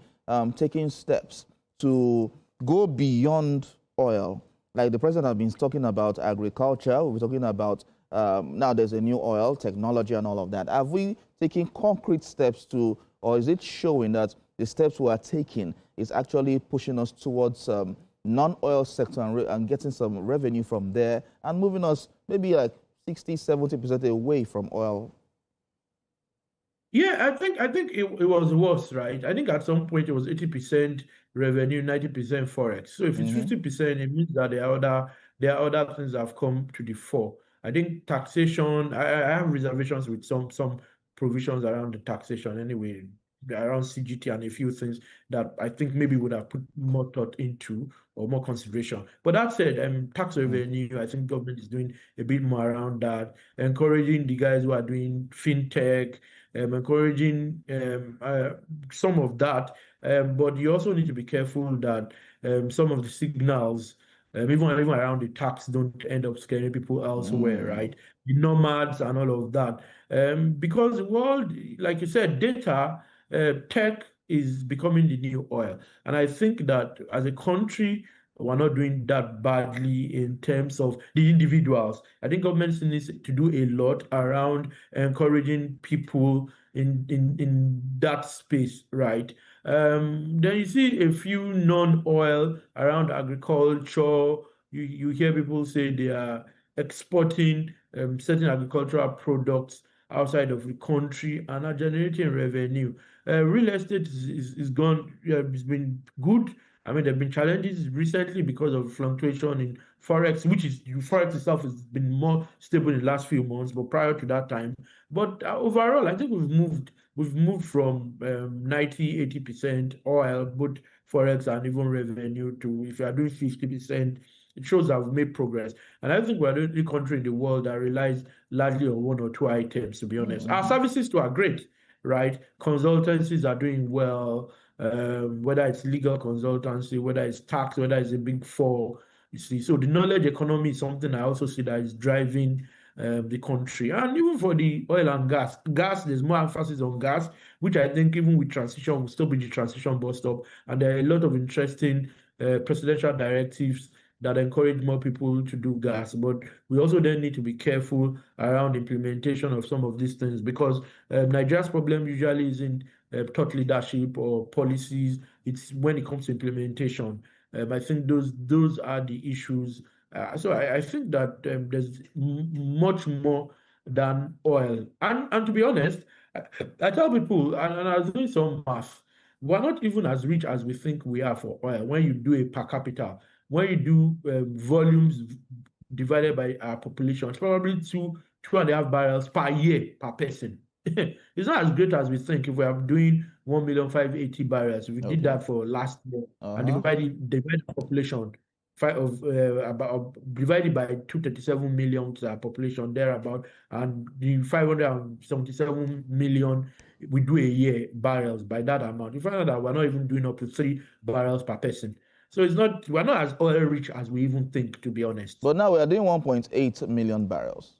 taken steps to go beyond oil? Like the president has been talking about agriculture, we're talking about now there's a new oil technology and all of that. Have we taken concrete steps to, or is it showing that the steps we are taking is actually pushing us towards non-oil sector and getting some revenue from there and moving us maybe like 60-70% away from oil? Yeah, I think it was worse, right? I think at some point it was 80% revenue, 90% forex. So if it's 50%, it means that there are other things that have come to the fore. I think taxation, I have reservations with some provisions around the taxation anyway, around CGT and a few things that I think maybe would have put more thought into or more consideration. But that said, tax revenue, I think government is doing a bit more around that, encouraging the guys who are doing fintech, encouraging some of that. But you also need to be careful that some of the signals even around the tax don't end up scaring people elsewhere, right? The nomads and all of that. Because the world, like you said, data, tech is becoming the new oil. And I think that as a country, we're not doing that badly in terms of the individuals. I think government needs to do a lot around encouraging people in that space, right? Then you see a few non-oil around agriculture. You hear people say they are exporting certain agricultural products outside of the country and are generating revenue. Real estate is gone. It's been good. I mean, there have been challenges recently because of fluctuation in forex, which is forex itself has been more stable in the last few months, but prior to that time. But overall, I think we've moved from 90-80% oil, both forex and even revenue, to if you are doing 50%, it shows that we've made progress. And I think we're the only country in the world that relies largely on one or two items, to be honest. Our services too are great, right? Consultancies are doing well. Whether it's legal consultancy, whether it's tax, whether it's a big four, you see. So the knowledge economy is something I also see that is driving the country. And even for the oil and gas, there's more emphasis on gas, which I think even with transition will still be the transition bus stop. And there are a lot of interesting presidential directives that encourage more people to do gas. But we also then need to be careful around implementation of some of these things, because Nigeria's problem usually isn't thought leadership or policies. It's when it comes to implementation. I think those are the issues. So I think that there's much more than oil. And to be honest, I tell people, and I was doing some math, we're not even as rich as we think we are for oil. When you do a per capita, when you do volumes divided by our population, it's probably 2.5 barrels per year per person. It's not as great as we think. If we are doing 1,580,000 barrels, if we did that for last year and divide the population divided by 237 million to our population thereabout, and the 577 million we do a year barrels by that amount, you find out that we're not even doing up to 3 barrels per person. So we're not as oil rich as we even think, to be honest. But now we're doing 1.8 million barrels.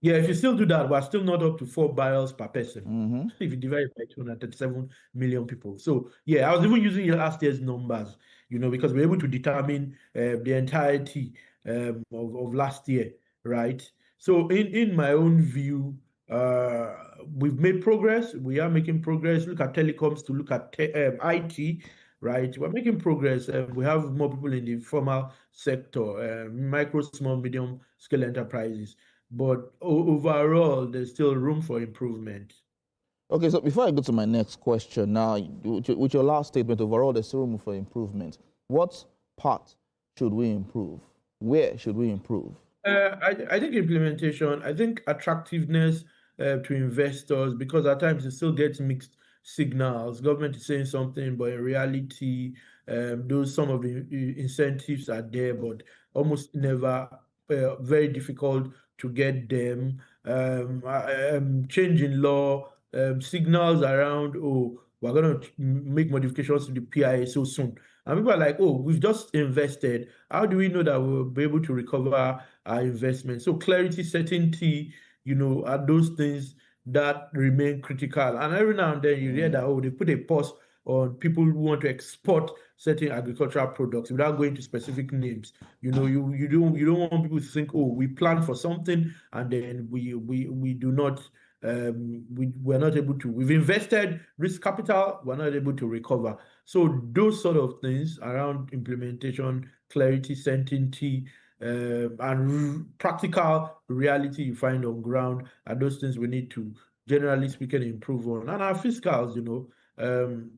Yeah, if you still do that, we're still not up to 4 barrels per person. If you divide it by 237 million people. So yeah, I was even using last year's numbers, because we're able to determine the entirety of last year, right? So in my own view, we've made progress. We are making progress. Look at telecoms, to look at IT, right? We're making progress. We have more people in the formal sector, micro, small, medium scale enterprises. But overall, there's still room for improvement. Okay, so before I go to my next question, now, with your last statement, overall, there's still room for improvement. What part should we improve? Where should we improve? I think implementation, I think attractiveness to investors, because at times it still gets mixed signals. Government is saying something, but in reality, some of the incentives are there, but almost never very difficult to get them. Change in law, signals around, we're going to make modifications to the PIA so soon. And people are like, we've just invested. How do we know that we'll be able to recover our investment? So clarity, certainty, are those things that remain critical. And every now and then you hear that, they put a pause on people who want to export certain agricultural products without going to specific names. You don't want people to think, we planned for something and then we do not, we're not able to. We've invested risk capital, we're not able to recover. So those sort of things around implementation, clarity, certainty, and practical reality you find on ground are those things we need to, generally speaking, improve on. And our fiscals,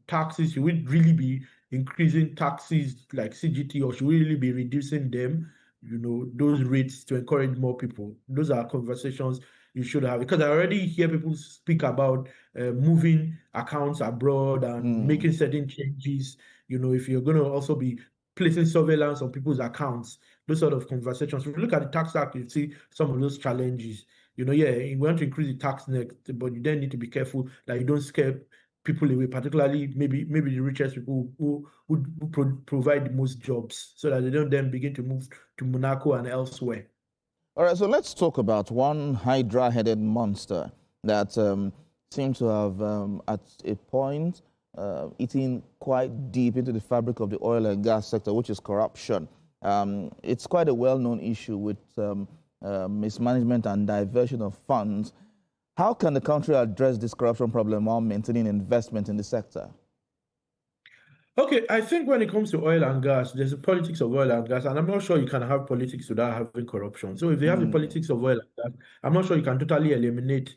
taxes, should we really be increasing taxes like CGT, or should we really be reducing them, those rates to encourage more people? Those are conversations you should have, because I already hear people speak about moving accounts abroad and making certain changes. If you're going to also be placing surveillance on people's accounts, those sort of conversations. If you look at the Tax Act, you see some of those challenges. You want to increase the tax next, but you then need to be careful that you don't scare people away, particularly maybe the richest people who provide the most jobs, so that they don't then begin to move to Monaco and elsewhere. All right, so let's talk about one hydra-headed monster that seems to have, at a point, eaten quite deep into the fabric of the oil and gas sector, which is corruption. It's quite a well-known issue with mismanagement and diversion of funds. How can the country address this corruption problem while maintaining investment in the sector? Okay, I think when it comes to oil and gas, there's a politics of oil and gas, and I'm not sure you can have politics without having corruption. So if you have the politics of oil and gas, I'm not sure you can totally eliminate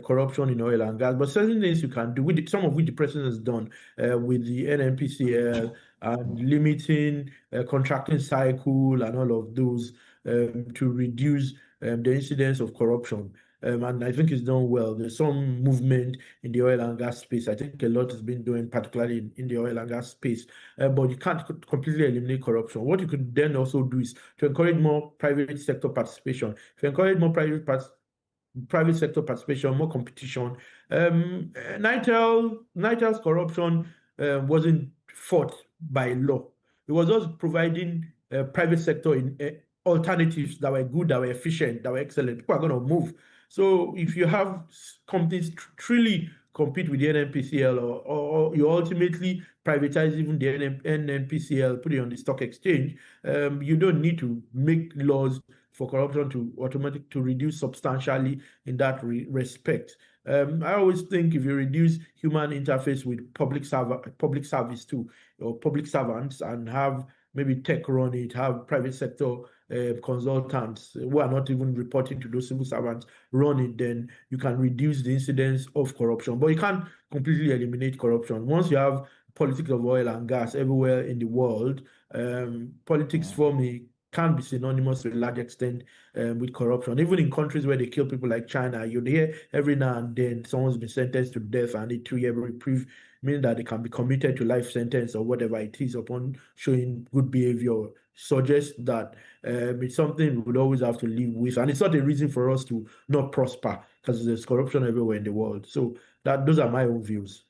corruption in oil and gas, but certain things you can do, with some of which the president has done with the NNPCL and limiting contracting cycle and all of those to reduce the incidence of corruption. And I think it's done well. There's some movement in the oil and gas space. I think a lot has been doing, particularly in the oil and gas space. But you can't completely eliminate corruption. What you could then also do is to encourage more private sector participation. If you encourage more private sector participation, more competition. Nitel's corruption wasn't fought by law. It was just providing private sector in alternatives that were good, that were efficient, that were excellent. People are going to move. So if you have companies truly compete with the NNPCL, or you ultimately privatize even the NNPCL, put it on the stock exchange, you don't need to make laws for corruption to reduce substantially in that respect. I always think if you reduce human interface with public service too, or public servants, and have maybe tech run it, have private sector consultants who are not even reporting to those civil servants run it, then you can reduce the incidence of corruption. But you can't completely eliminate corruption. Once you have politics of oil and gas everywhere in the world, politics for me can be synonymous to a large extent with corruption. Even in countries where they kill people like China, you'd hear every now and then someone's been sentenced to death and a 2-year reprieve, meaning that they can be committed to life sentence or whatever it is upon showing good behavior. Suggests that it's something we would always have to live with, and it's not a reason for us to not prosper, because there's corruption everywhere in the world. So those are my own views.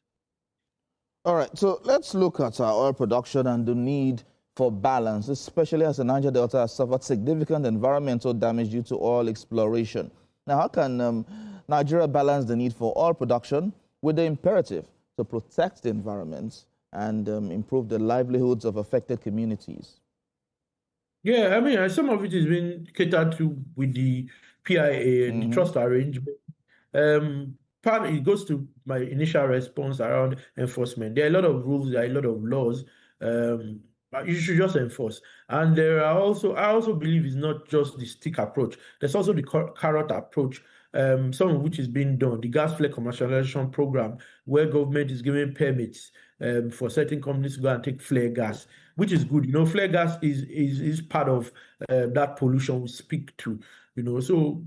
All right, so let's look at our oil production and the need for balance, especially as the Niger Delta has suffered significant environmental damage due to oil exploration. Now, how can Nigeria balance the need for oil production with the imperative to protect the environment and improve the livelihoods of affected communities? Yeah, I mean, some of it has been catered to with the PIA and the trust arrangement. It goes to my initial response around enforcement. There are a lot of rules, there are a lot of laws. You should just enforce. And I also believe it's not just the stick approach. There's also the carrot approach, some of which is being done. The gas flare commercialization program, where government is giving permits for certain companies to go and take flare gas, which is good. You know, flare gas is part of that pollution we speak to. You know, so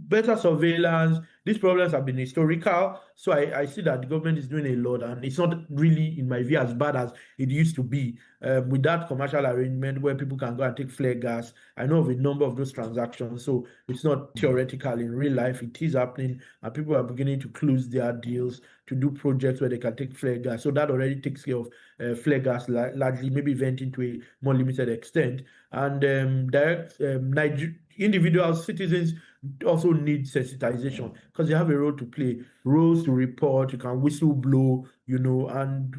better surveillance. These problems have been historical, so I see that the government is doing a lot, and it's not really, in my view, as bad as it used to be. With that commercial arrangement where people can go and take flare gas, I know of a number of those transactions, so it's not theoretical. In real life, it is happening, and people are beginning to close their deals to do projects where they can take flare gas. So that already takes care of flare gas, largely, maybe venting to a more limited extent. And direct individual citizens also need sensitization, because they have a role to play, roles to report. You can whistle blow, you know, and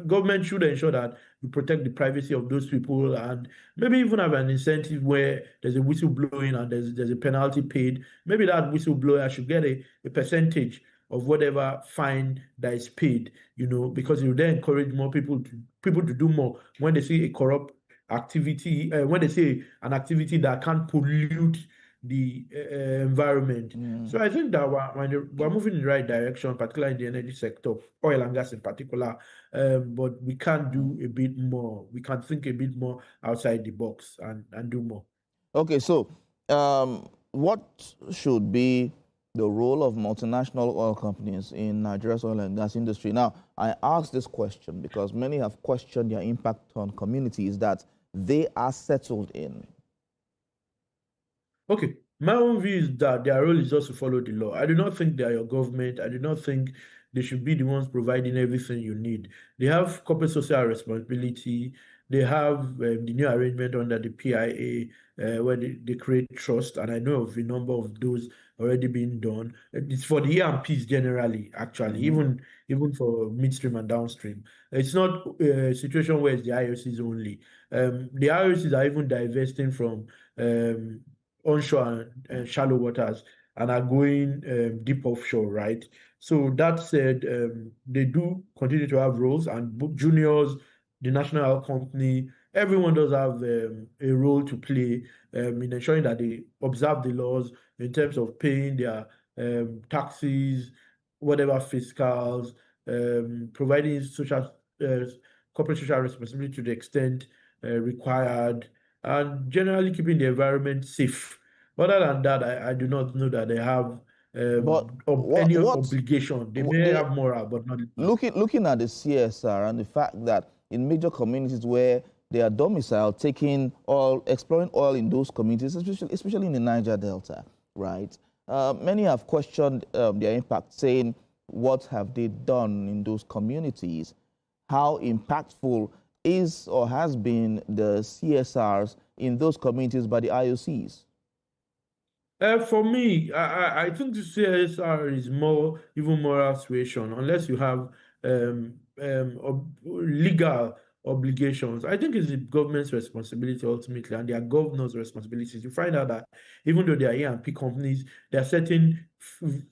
government should ensure that you protect the privacy of those people, and maybe even have an incentive where there's a whistleblowing and there's a penalty paid. Maybe that whistleblower should get a percentage of whatever fine that is paid, you know, because you then encourage more people to do more when they see a corrupt activity, when they see an activity that can pollute the environment. So I think that we're moving in the right direction, particularly in the energy sector, oil and gas in particular, but we can do a bit more. We can think a bit more outside the box and do more. Okay, so what should be the role of multinational oil companies in Nigeria's oil and gas industry? Now, I ask this question because many have questioned their impact on communities that they are settled in. Okay, my own view is that their role is just to follow the law. I do not think they are your government. I do not think they should be the ones providing everything you need. They have corporate social responsibility. They have the new arrangement under the PIA where they create trust, and I know of a number of those already being done. It's for the E&Ps generally, actually, even for midstream and downstream. It's not a situation where it's the IOCs only. The IOCs are even divesting from onshore and shallow waters and are going deep offshore, right? So that said, they do continue to have roles, and juniors, the national oil company, everyone does have a role to play in ensuring that they observe the laws in terms of paying their taxes, whatever fiscals, providing corporate social responsibility to the extent required, and generally keeping the environment safe. Other than that, I do not know that they have any obligation. They may have moral, but not. Looking at the CSR and the fact that in major communities where they are domiciled, taking oil, exploring oil in those communities, especially in the Niger Delta, right? Many have questioned their impact, saying, what have they done in those communities? How impactful is or has been the CSRs in those communities by the IOCs? For me, I think the CSR is even more assuation, unless you have legal obligations. I think it's the government's responsibility ultimately, and their governors' responsibilities. You find out that even though they are E&P companies, there are certain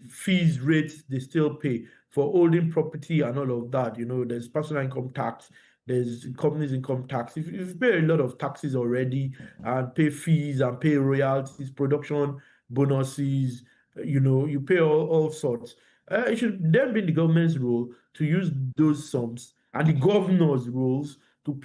fees, rates they still pay for holding property and all of that. You know, there's personal income tax, there's companies' income tax. If you pay a lot of taxes already and pay fees and pay royalties, production bonuses, you know, you pay all sorts. It should then be the government's role to use those sums, and the governor's roles to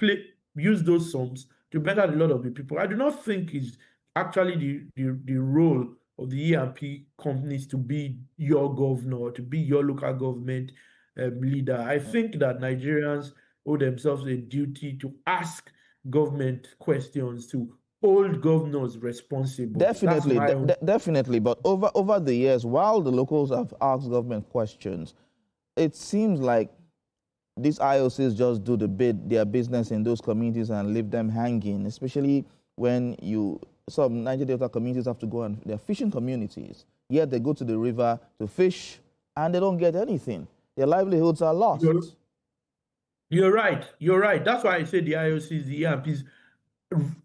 use those sums to better a lot of the people. I do not think it's actually the role of the E&P companies to be your governor, to be your local government leader. I think that Nigerians owe themselves a duty to ask government questions, to hold governors responsible. Definitely. But over the years, while the locals have asked government questions, it seems like these IOCs just do their business in those communities and leave them hanging, especially when some Niger Delta communities have to go, and they're fishing communities, yet they go to the river to fish and they don't get anything. Their livelihoods are lost. You're right. That's why I say the IOCs, the E&Ps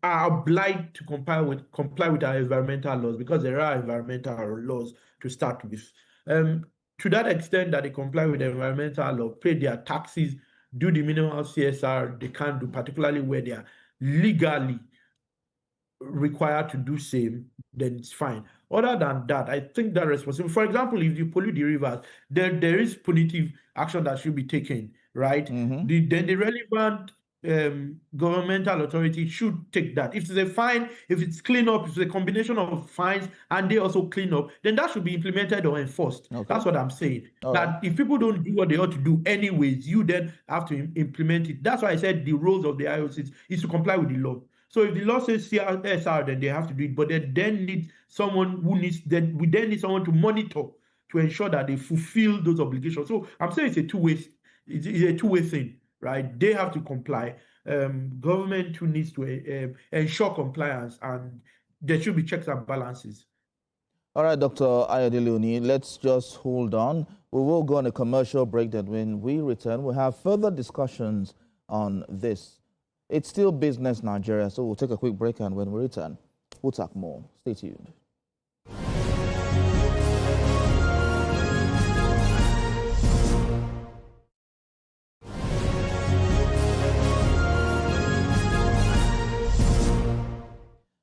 are obliged to comply with our environmental laws, because there are environmental laws to start with. To that extent that they comply with the environmental law, pay their taxes, do the minimal CSR they can do, particularly where they are legally required to do same, then it's fine. Other than that, I think that responsibility, for example, if you pollute the rivers, there is punitive action that should be taken, right? Then the relevant governmental authority should take that. If it's a fine, if it's clean up, if it's a combination of fines and they also clean up, then that should be implemented or enforced. Okay. That's what I'm saying. If people don't do what they ought to do anyways, you then have to implement it. That's why I said the roles of the IOCs is to comply with the law. So if the law says CSR, then they have to do it. But they then need someone we then need someone to monitor to ensure that they fulfill those obligations. So I'm saying it's a two-way thing. Right, they have to comply. Government too needs to ensure compliance, and there should be checks and balances. All right, Dr. Ayodele Oni, let's just hold on. We will go on a commercial break. Then when we return, we'll have further discussions on this. It's still Business Nigeria, so we'll take a quick break, and when we return, we'll talk more. Stay tuned.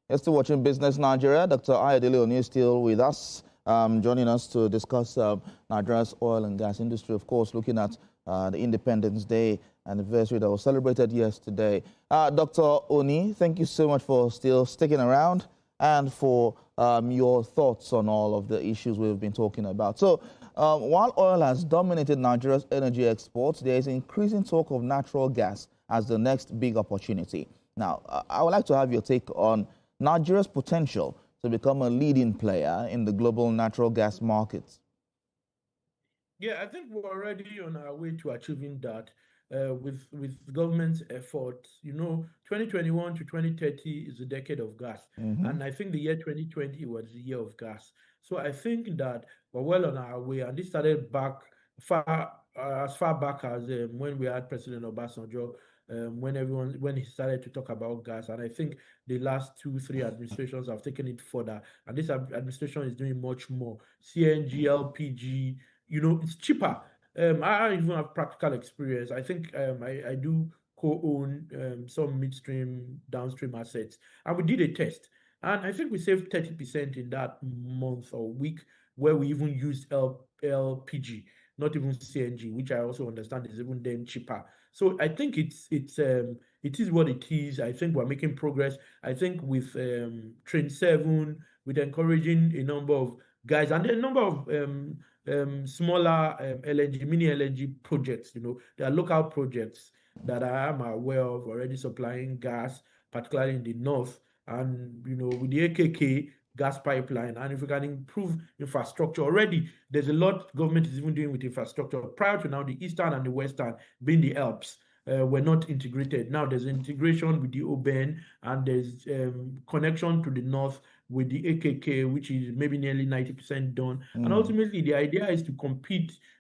You're still watching Business Nigeria. Dr. Ayodele Oni is still with us, joining us to discuss Nigeria's oil and gas industry, of course, looking at the Independence Day anniversary that was celebrated yesterday. Dr. Oni, thank you so much for still sticking around and for your thoughts on all of the issues we've been talking about. So while oil has dominated Nigeria's energy exports, there is increasing talk of natural gas as the next big opportunity. Now, I would like to have your take on Nigeria's potential to become a leading player in the global natural gas markets. Yeah, I think we're already on our way to achieving that with government's efforts. 2021 to 2030 is a decade of gas, and I think the year 2020 was the year of gas. So I think that we're well on our way, and this started back as far back as when we had President Obasanjo. When he started to talk about gas, and I think the last 2-3 administrations have taken it further, and this administration is doing much more. CNG, LPG, it's cheaper. I even have practical experience. I think I do co-own some midstream, downstream assets, and we did a test, and I think we saved 30% in that month or week where we even used LPG, not even CNG, which I also understand is even then cheaper. So I think it is what it is. I think we're making progress. I think with Train 7, with encouraging a number of guys and a number of smaller LNG, mini LNG projects. There are local projects that I am aware of already supplying gas, particularly in the north, and with the AKK gas pipeline, and if we can improve infrastructure already, there's a lot government is even doing with infrastructure. Prior to now, the eastern and the western, being the Alps, were not integrated. Now there's integration with the OBN, and there's connection to the north with the AKK, which is maybe nearly 90% done. And ultimately, the idea is to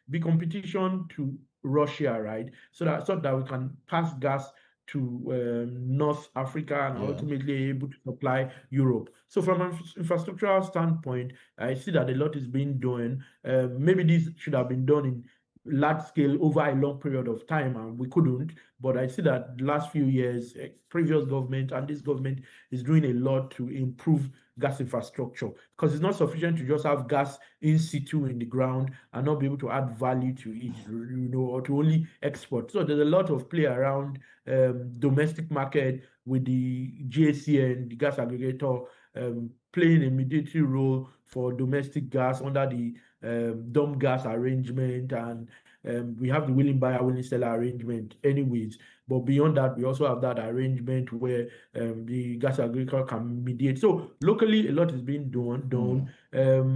be competition to Russia, right? So that we can pass gas to North Africa and ultimately able to supply Europe. So from an infrastructural standpoint, I see that a lot is being done. Maybe this should have been done in large scale over a long period of time, and we couldn't. But I see that the last few years, previous government and this government is doing a lot to improve gas infrastructure, because it's not sufficient to just have gas in situ in the ground and not be able to add value to it, or to only export. So there's a lot of play around domestic market with the GACN, the gas aggregator, playing a mediatory role for domestic gas under the dump gas arrangement, and we have the willing buyer, willing seller arrangement anyways. But beyond that, we also have that arrangement where the gas aggregator can mediate. So locally, a lot is being done.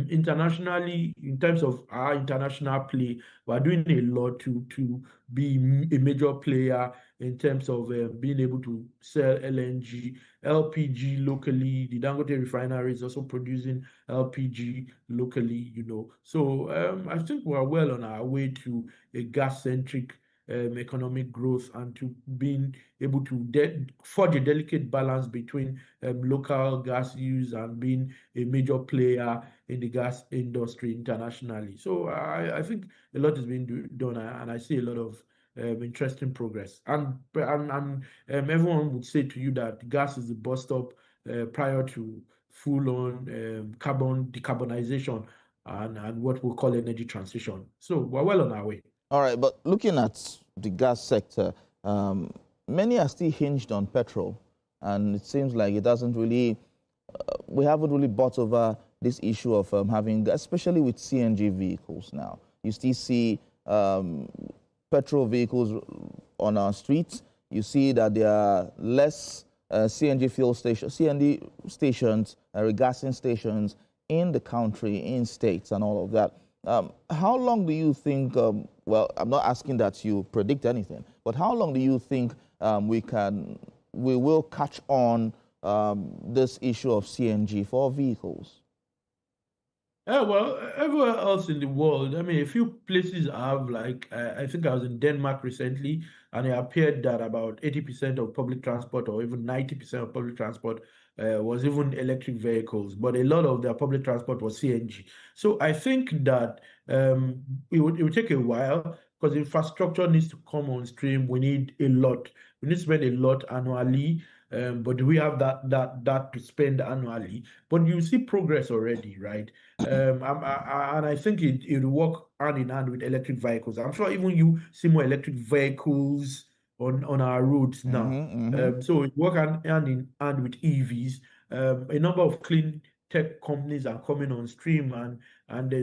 Internationally, in terms of our international play, we're doing a lot to be a major player in terms of being able to sell LNG, LPG locally. The Dangote refinery is also producing LPG locally, So I think we're well on our way to a gas-centric economic growth, and to being able to forge a delicate balance between local gas use and being a major player in the gas industry internationally. So I think a lot is being done, and I see a lot of interesting progress. And everyone would say to you that gas is the bus stop prior to full-on carbon decarbonization and what we'll call energy transition. So we're well on our way. All right, but looking at the gas sector, many are still hinged on petrol, and it seems like it doesn't really, we haven't really bought over this issue of having, especially with CNG vehicles now. You still see petrol vehicles on our streets. You see that there are less CNG fuel stations, CNG stations, regassing stations in the country, in states and all of that. How long do you think, well, I'm not asking that you predict anything, but how long do you think we will catch on this issue of CNG for vehicles? Well, everywhere else in the world, I mean, a few places have, like, I think I was in Denmark recently, and it appeared that about 80% of public transport, or even 90% of public transport, was even electric vehicles, but a lot of their public transport was CNG. So I think that it would take a while, because infrastructure needs to come on stream. We need a lot. We need to spend a lot annually. But do we have that to spend annually? But you see progress already, right? And I think it will work hand in hand with electric vehicles. I'm sure even you see more electric vehicles on our roads now. So it works hand in hand with EVs. A number of clean tech companies are coming on stream, and there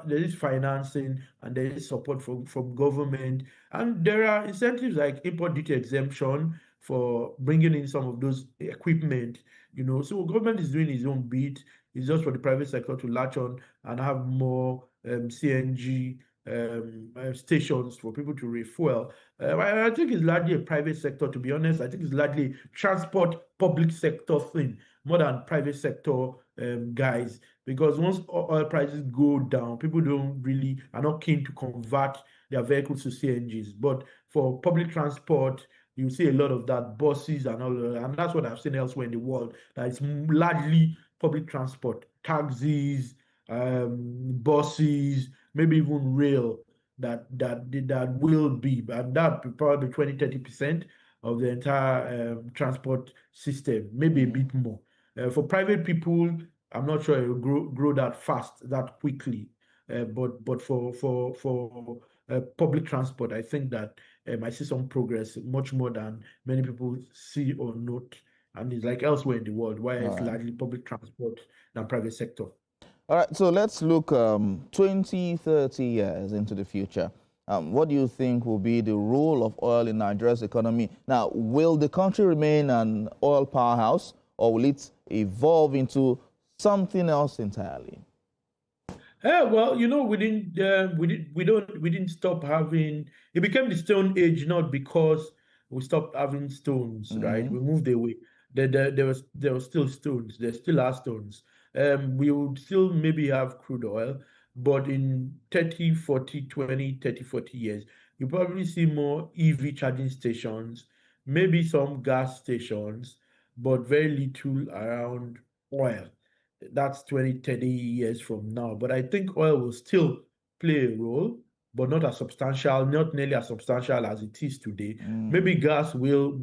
is financing and there is support from government, and there are incentives like import duty exemption for bringing in some of those equipment, So government is doing its own bit. It's just for the private sector to latch on and have more CNG stations for people to refuel. I think it's largely a private sector, to be honest. I think it's largely transport public sector thing more than private sector guys. Because once oil prices go down, people are not keen to convert their vehicles to CNGs. But for public transport, you see a lot of that, buses and all of that. And that's what I've seen elsewhere in the world. That it's largely public transport, taxis, buses, maybe even rail that will be, and that probably 20-30% of the entire transport system, maybe a bit more. For private people, I'm not sure it will grow that fast, that quickly. But for public transport, I think that I see some progress, much more than many people see or note. And it's like elsewhere in the world, where it's largely public transport than private sector. All right, so let's look 20, 30 years into the future. What do you think will be the role of oil in Nigeria's economy? Now, will the country remain an oil powerhouse, or will it evolve into something else entirely? Well, you know, we didn't stop having. It became the Stone Age not because we stopped having stones, right? We moved away. There was still stones. There still are stones. We would still maybe have crude oil, but in 30, 40 years, you probably see more EV charging stations, maybe some gas stations, but very little around oil. That's 20, 30 years from now. But I think oil will still play a role, but not nearly as substantial as it is today. Maybe gas will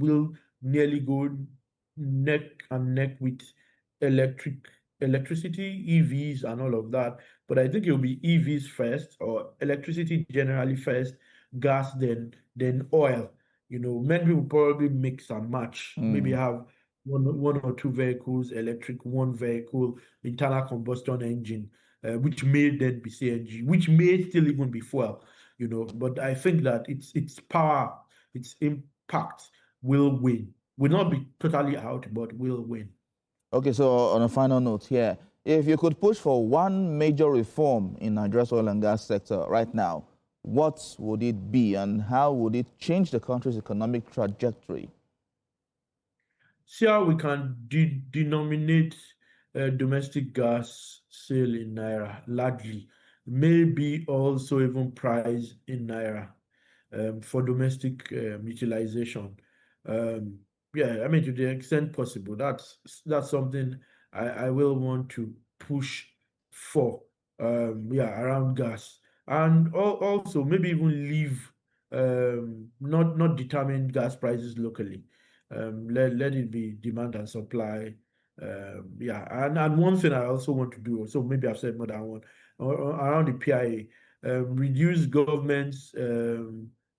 nearly go neck and neck with electricity, EVs and all of that. But I think it will be EVs first, or electricity generally first, gas then oil. You know, many people probably mix and match. Maybe have one or two vehicles, electric, one vehicle, internal combustion engine, which may then be CNG, which may still even be fuel, you know. But I think that its power, its impact will win. Will not be totally out, but will win. Okay, so on a final note here, if you could push for one major reform in Nigeria's oil and gas sector right now, what would it be, and how would it change the country's economic trajectory? See how we can denominate domestic gas sale in Naira largely, maybe also even price in Naira for domestic utilization. Yeah, I mean, to the extent possible, that's something I will want to push for. Yeah, around gas, and also maybe even leave not determine gas prices locally. Let it be demand and supply. Yeah, and one thing I also want to do, so maybe I've said more than one, around the PIA, reduce government's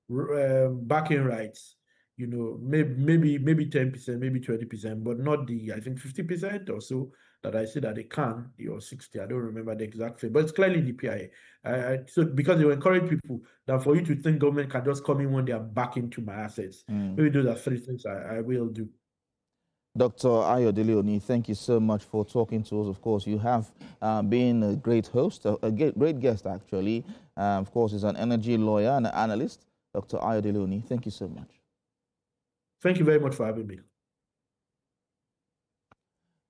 backing rights. You know, maybe 10%, maybe 20%, but not the, I think 50% or so that I say that they can, or 60. I don't remember the exact thing, but it's clearly the PIA. So because they will encourage people that for you to think government can just come in when they are back into my assets. Maybe those are three things I will do. Dr. Ayodele Oni, thank you so much for talking to us. Of course, you have been a great host, a great guest actually. Of course, he's an energy lawyer and an analyst. Dr. Ayodele Oni, thank you so much. Thank you very much for having me.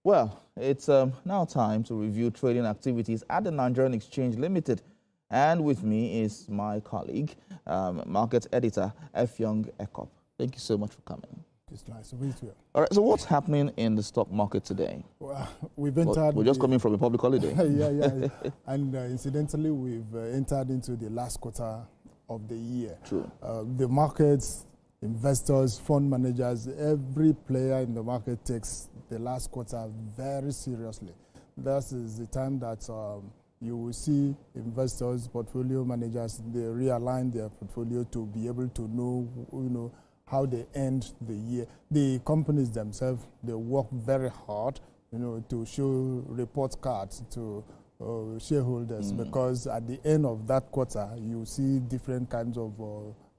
Well, it's now time to review trading activities at the Nigerian Exchange Limited. And with me is my colleague, market editor, Effiong Ekop. Thank you so much for coming. It's nice to meet you. All right, so what's happening in the stock market today? Well, we've entered... We're just coming from a public holiday. yeah. And incidentally, we've entered into the last quarter of the year. True. The markets, investors, fund managers, every player in the market takes the last quarter very seriously. This is the time that you will see investors, portfolio managers, they realign their portfolio to be able to know, how they end the year. The companies themselves, they work very hard, to show report cards to shareholders, because at the end of that quarter, you see different kinds of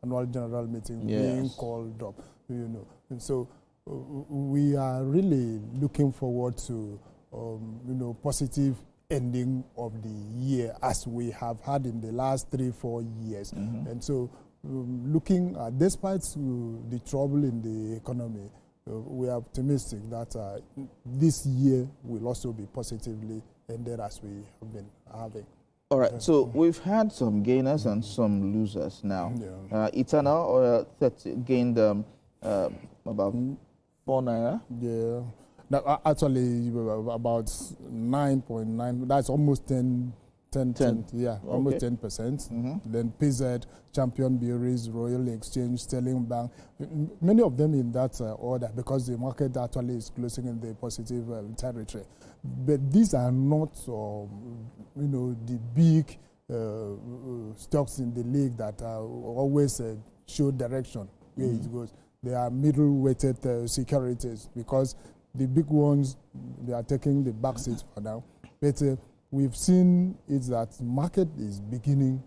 annual general meeting being called up, And so we are really looking forward to, positive ending of the year as we have had in the last 3-4 years. And so looking at, despite the trouble in the economy, we are optimistic that this year will also be positively ended as we have been having. All right, so we've had some gainers and some losers now. Eternal gained about 4 naira. Yeah. Now, actually, about 9.9, that's almost 10, yeah, almost 10%. Then PZ, Champion Breweries, Royal Exchange, Sterling Bank, many of them in that order, because the market actually is closing in the positive territory. But these are not, the big stocks in the league that always show direction where it goes. They are middle-weighted securities, because the big ones, they are taking the back seat for now. But we've seen is that market is beginning,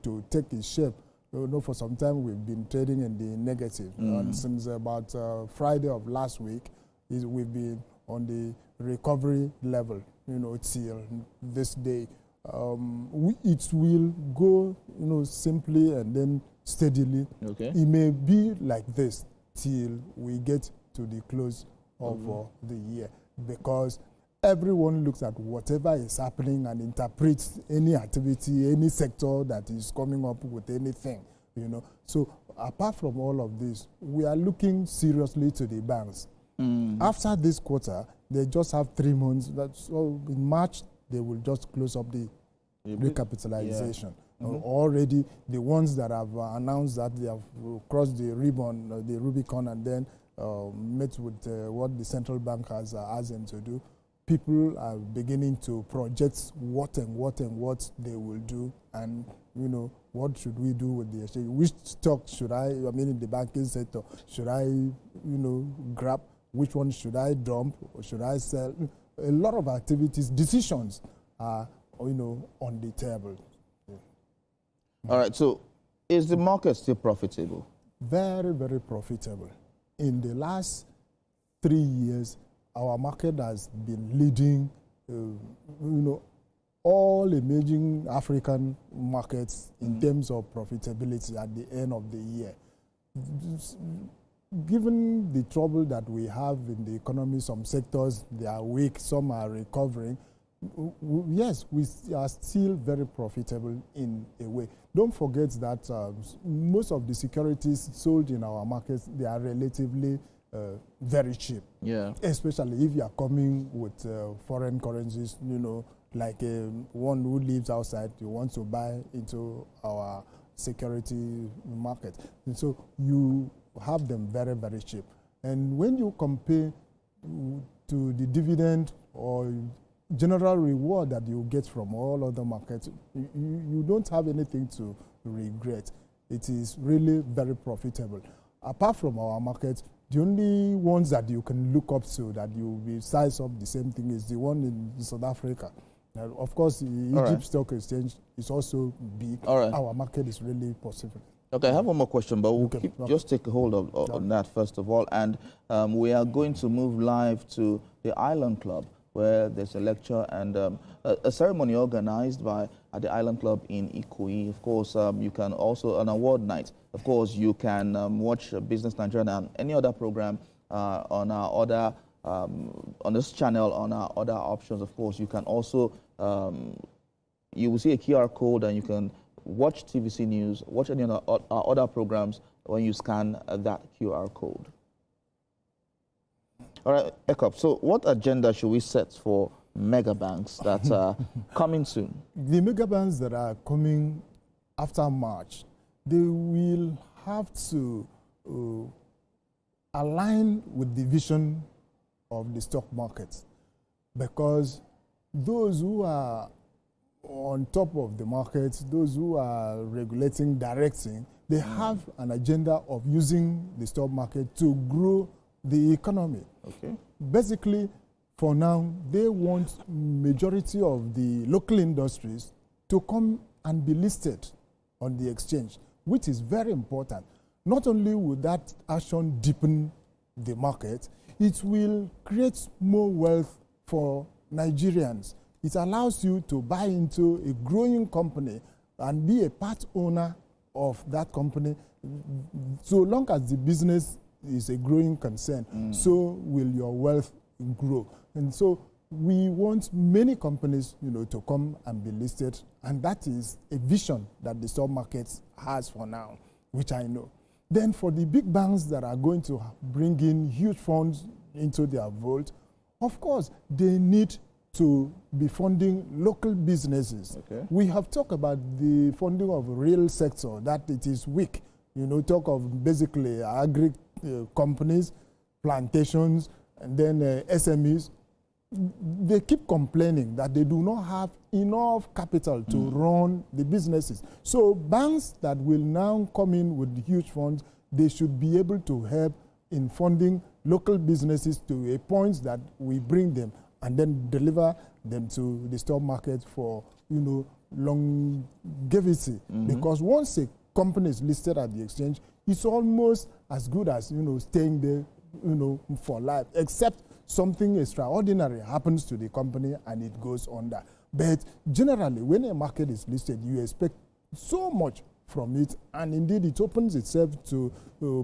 to take its shape. For some time we've been trading in the negative. And since about Friday of last week, we've been on the recovery level, till this day. It will go, simply and then steadily. It may be like this till we get to the close of the year, because everyone looks at whatever is happening and interprets any activity, any sector that is coming up with anything, So apart from all of this, we are looking seriously to the banks. After this quarter, they just have 3 months. So in March, they will just close up the recapitalization. Already, the ones that have announced that they have crossed the ribbon, the Rubicon, and then met with what the central bank has asked them to do, people are beginning to project what they will do, and what should we do with the exchange? Which stock should in the banking sector, should I grab? Which one should I dump, or should I sell? A lot of activities, decisions are on the table. All right, so is the market still profitable? Very, very profitable. In the last 3 years, our market has been leading, all emerging African markets in terms of profitability at the end of the year. Given the trouble that we have in the economy, some sectors, they are weak, some are recovering. Yes, we are still very profitable in a way. Don't forget that most of the securities sold in our markets, they are relatively very cheap. Yeah. Especially if you are coming with foreign currencies, like one who lives outside, you want to buy into our security market. And so you have them very, very cheap. And when you compare to the dividend or general reward that you get from all other markets, you don't have anything to regret. It is really very profitable. Apart from our market, the only ones that you can look up to that you will size up the same thing is the one in South Africa. Of course, the Egypt Stock Exchange is also big. Our market is really possible. Okay, I have one more question, but we'll just take a hold on that first of all. And we are going to move live to the Island Club, where there's a lecture and a ceremony organized at the Island Club in Ikoyi. Of course, you can also, an award night. Of course, you can watch Business Nigeria and any other program on our other, on this channel, on our other options. Of course, you can also, you will see a QR code and you can watch TVC News, watch any of our other programs when you scan that QR code. All right, Ekop, so what agenda should we set for mega banks that are coming soon? The mega banks that are coming after March, they will have to align with the vision of the stock market, because those who are on top of the market, those who are regulating, directing, they have an agenda of using the stock market to grow the economy. Okay. Basically, for now, they want majority of the local industries to come and be listed on the exchange, which is very important. Not only will that action deepen the market, it will create more wealth for Nigerians. It allows you to buy into a growing company and be a part owner of that company. So long as the business is a growing concern, so will your wealth grow. And so we want many companies, to come and be listed, and that is a vision that the stock market has for now, which I know. Then for the big banks that are going to bring in huge funds into their vault, of course, they need to be funding local businesses. Okay. We have talked about the funding of real sector, that it is weak. Talk of basically agri companies, plantations, and then SMEs. They keep complaining that they do not have enough capital to run the businesses. So banks that will now come in with huge funds, they should be able to help in funding local businesses to a point that we bring them and then deliver them to the stock market for, longevity. Because once a company is listed at the exchange, it's almost as good as, staying there, for life, except something extraordinary happens to the company and it goes under. But generally, when a market is listed, you expect so much from it, and indeed it opens itself to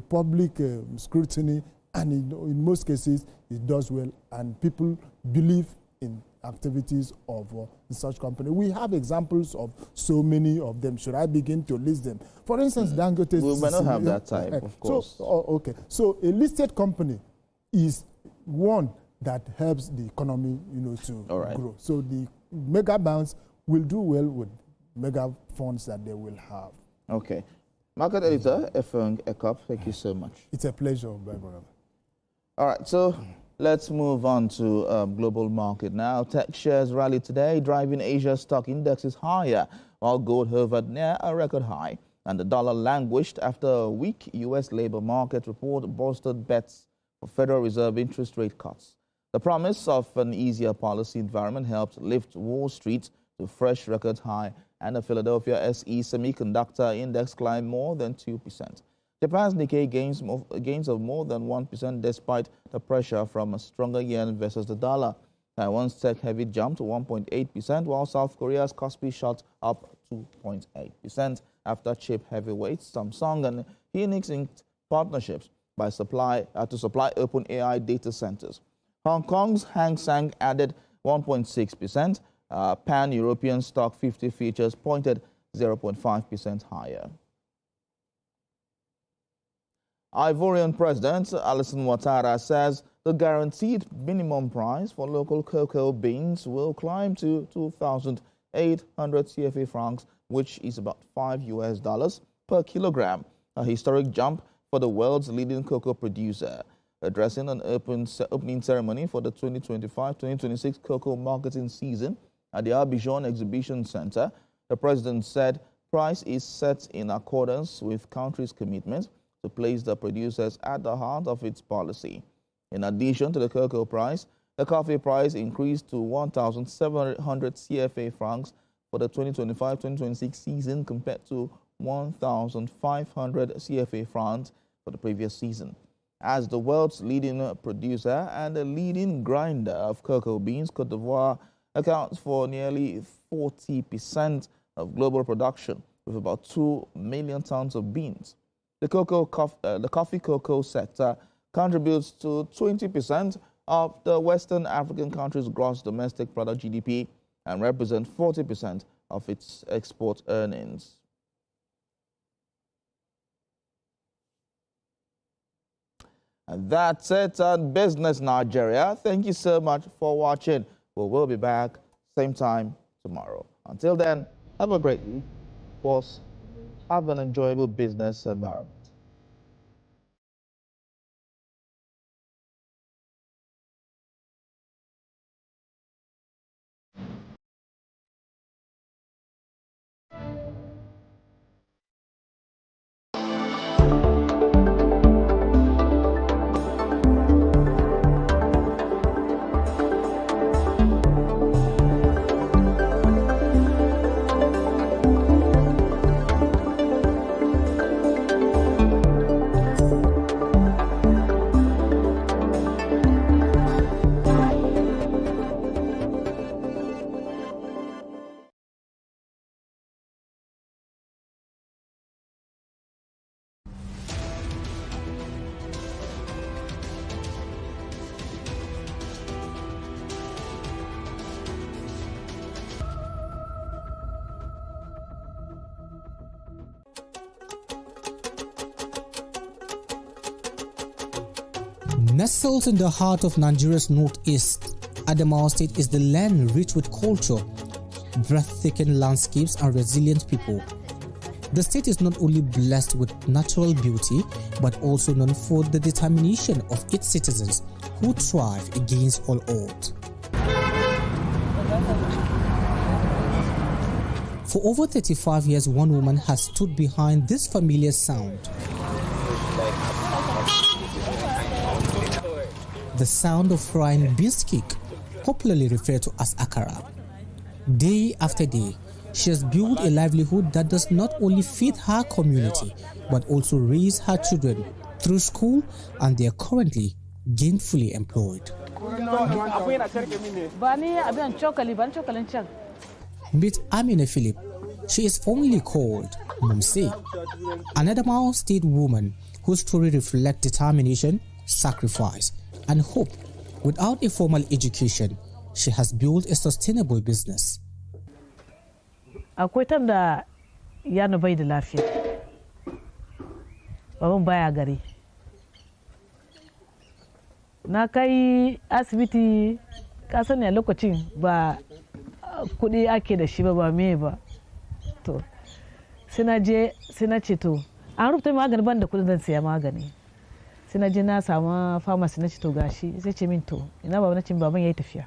public scrutiny, and in most cases it does well, and people believe in activities of such company. We have examples of so many of them. Should I begin to list them? For instance, Dangote. We may not have that time, of course. Okay. So a listed company is one that helps the economy, to grow. So the mega banks will do well with mega funds that they will have. Okay. Market editor, Efeng Ekop, thank you so much. It's a pleasure, my brother. All right, so let's move on to global market now. Tech shares rallied today, driving Asia's stock indexes higher, while gold hovered near a record high, and the dollar languished after a weak U.S. labor market report bolstered bets for Federal Reserve interest rate cuts. The promise of an easier policy environment helped lift Wall Street to fresh record high, and the Philadelphia SE Semiconductor Index climbed more than 2%. Japan's Nikkei gains of more than 1% despite the pressure from a stronger yen versus the dollar. Taiwan's tech-heavy jumped 1.8%, while South Korea's Kospi shot up 2.8% after chip heavyweights Samsung and Hynix inked partnerships to supply OpenAI data centers. Hong Kong's Hang Seng added 1.6%. Pan-European stock 50 futures pointed 0.5% higher. Ivorian President Alassane Ouattara says the guaranteed minimum price for local cocoa beans will climb to 2,800 CFA francs, which is about $5 per kilogram, a historic jump for the world's leading cocoa producer. Addressing an opening ceremony for the 2025-2026 cocoa marketing season at the Abidjan Exhibition Center, the president said price is set in accordance with country's commitment to place the producers at the heart of its policy. In addition to the cocoa price, the coffee price increased to 1,700 CFA francs for the 2025-2026 season compared to 1,500 CFA francs for the previous season. As the world's leading producer and the leading grinder of cocoa beans, Côte d'Ivoire accounts for nearly 40% of global production, with about 2 million tons of beans. The coffee cocoa sector contributes to 20% of the Western African country's gross domestic product GDP and represents 40% of its export earnings. And that's it on Business Nigeria. Thank you so much for watching. We will be back same time tomorrow. Until then, have a great week. Of course, have an enjoyable business environment. Nestled in the heart of Nigeria's northeast, Adamawa State is the land rich with culture, breathtaking landscapes and resilient people. The state is not only blessed with natural beauty, but also known for the determination of its citizens who thrive against all odds. For over 35 years, one woman has stood behind this familiar sound. The sound of frying beans cake, popularly referred to as akara. Day after day, she has built a livelihood that does not only feed her community, but also raise her children through school, and they are currently gainfully employed. Meet Amina Philip. She is formerly called Mumse, an Adamawa State woman whose story reflects determination, sacrifice, and hope. Without a formal education, she has built a sustainable business. Akwai tam da yana bai da lafiya, baban baya gari. Na kai asibiti, ka sani a lokacin ba kuɗi ake da shi ba me ba. To, sai na ce to, an rubuta magani ban da kuɗin zan siya magani. Sai na je na samu pharmacy na ce to gashi, sai ce min to, ina baba na ce baban yayi tafiya.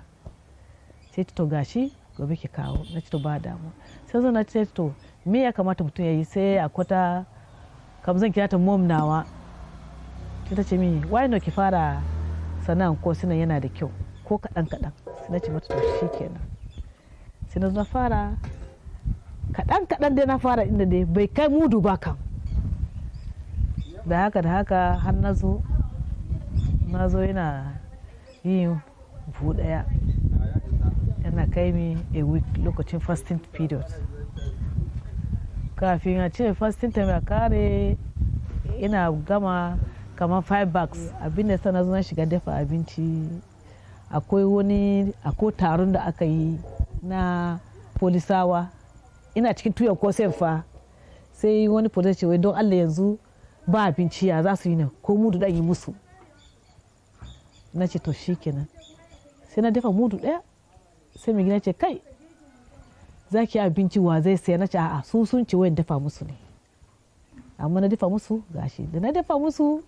Sai to gashi gobe ki kawo, na ce to ba damu. Sai zo na ce to me ya kamata mutum ya yi, sai a kwata kam zan kira ta mom nawa. Sai ta ce min why not ki fara sana'an ko sina yana da kyau ko kaɗan. Sai na ce mata to shikenan. Sai na zo na fara kaɗan dai na fara inda dai bai kai mudu ba kam. Da haka har na zo yana yin buhu ɗaya. Yana kai mi a week lokacin fasting period. Kafin a ce fasting time ya kare ina gama kamar 5 bags abinda sana zo na shiga dafa abinci. Akwai taron da aka yi na polisawa, ina cikin tuya ko fa sai wani polis ce wai don Allah yanzu ba abinci ya za su yi ne ko mudu ɗan yi musu. Na ce to shikenan, sai na dafa mudu ɗaya. Sai mai gina ce kai za ki abinci wa zai saya, na ce a'a su sun ce wayan dafa musu ne, amma na dafa musu gashi da na dafa musu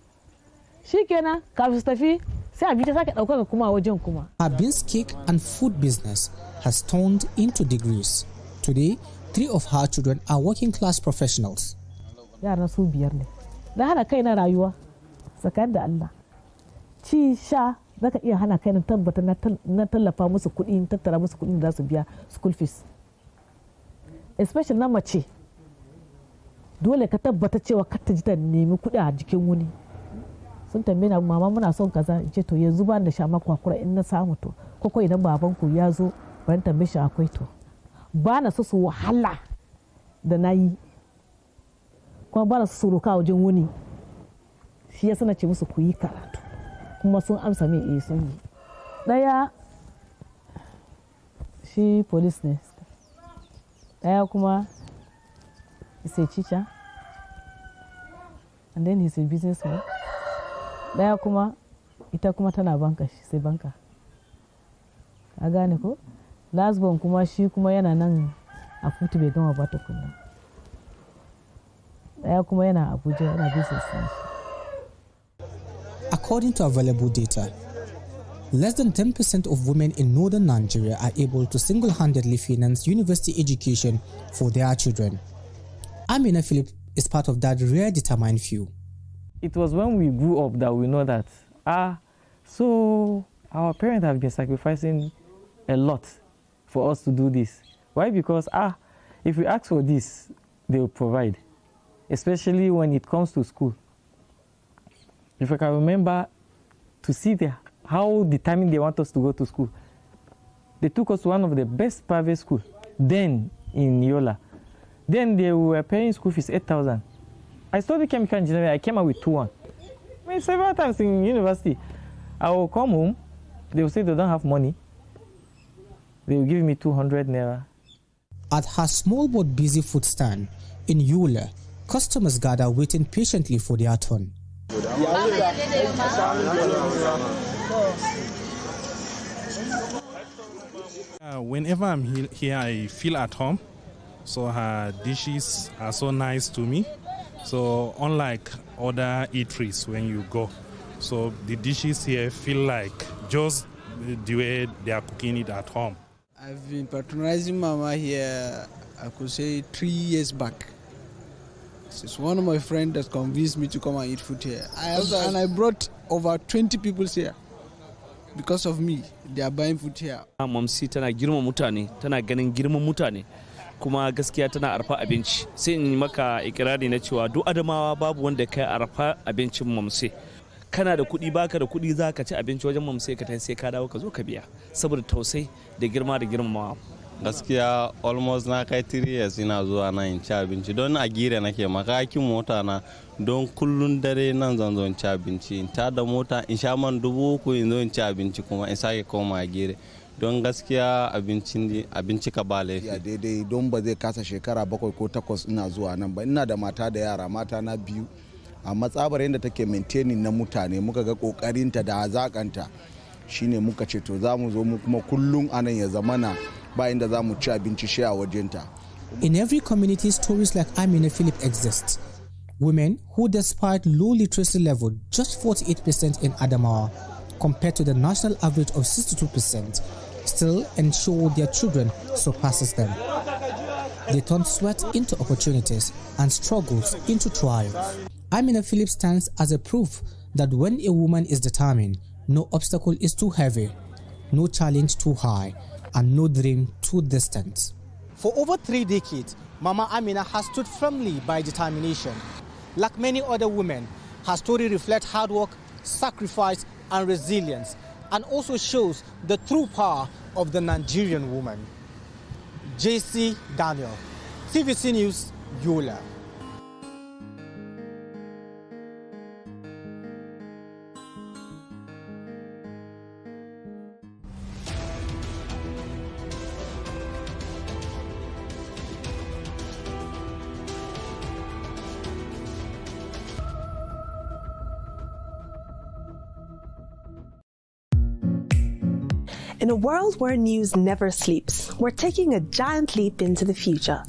shikenan kafin su tafi sai abinci sake ɗaukaka kuma wajen kuma. Her beans cake and food business has turned into degrees. Today, 3 of her children are working class professionals. Yaran su 5 ne. Na hana kai na rayuwa tsakanin da Allah. Ci sha zaka iya hana kai na tabbata na tallafa musu kuɗi, tattara musu kuɗin da za su biya school fees. Especially na mace. Dole ka tabbata cewa ka ta ji ta nemi kuɗi a jikin wani. Sun tambaye na mama muna son kaza, in ce to yanzu ba da sha makwakura in na samu to ko idan babanku ya zo ban tambaye shi akwai to. Ba na so su wahala da na yi kuma ba na so su roka wajen wuni. Shi ya sana ce musu ku yi karatu kuma sun amsa mai sun yi. Ɗaya shi police ne, ɗaya kuma is a teacher and then he's a businessman. Ɗaya kuma ita kuma tana banka, shi sai banka. A gane ko? Last born kuma shi kuma yana nan a Futu bai gama ba tukunna. Ɗaya kuma yana Abuja yana business. According to available data, less than 10% of women in northern Nigeria are able to single-handedly finance university education for their children. Amina Philip is part of that rare determined few. It was when we grew up that we know that, so our parents have been sacrificing a lot for us to do this. Why? Because, if we ask for this, they will provide, especially when it comes to school. If I can remember to see how determined they want us to go to school. They took us to one of the best private schools then in Yola. Then they were paying school fees 8,000. I studied chemical engineering, I came out with 2-1. I mean, several times in university, I will come home, they will say they don't have money. They will give me 200 naira. At her small but busy food stand in Wole, customers gather waiting patiently for their turn. Whenever I'm here, I feel at home. So her dishes are so nice to me. So unlike other eateries when you go, so the dishes here feel like just the way they are cooking it at home. I've been patronizing Mama here, I could say 3 years back. It's one of my friends that convinced me to come and eat food here. And I brought over 20 people here. Because of me, they are buying food here. Mamsi tana girma mutane, tana ganin girman mutane, kuma gaskiya tana arfa abinci. Sai in maka ikirari na cewa duk Adamawa babu wanda kai arfa abincin Mamsi. Kana da kuɗi baka da kuɗi za ka ci abinci wajen Mamsi ka tafi sai ka dawo ka zo ka biya. Saboda tausayi da girma da girmamawa. Gaskiya almost na kai 3 years ina zuwa nan in ci abinci don a gire nake makakin mota na don kullun dare nan zan zo in ci abinci in ta da mota in sha man 3,000 in zo in ci abinci kuma in sake koma a gire don gaskiya abinci ka ba laifi. Ya daidai don ba zai kasa shekara 7 ko 8 ina zuwa nan ba, ina da mata da yara, mata na 2 amma tsabar yadda take maintaining na mutane muka ga kokarinta da hazakanta shine muka ce to za mu zo mu kuma kullun anan ya zamana ba inda za mu ci abinci shi a wajenta. In every community, stories like Amina Philip exist. Women who, despite low literacy level, just 48% in Adamawa, compared to the national average of 62%, still ensure their children surpasses them. They turn sweat into opportunities and struggles into triumphs. Amina Philip stands as a proof that when a woman is determined, no obstacle is too heavy, no challenge too high, and no dream too distant. For over 3 decades, Mama Amina has stood firmly by determination. Like many other women, her story reflects hard work, sacrifice, and resilience, and also shows the true power of the Nigerian woman. JC Daniel, TVC News, Wole. In a world where news never sleeps, we're taking a giant leap into the future.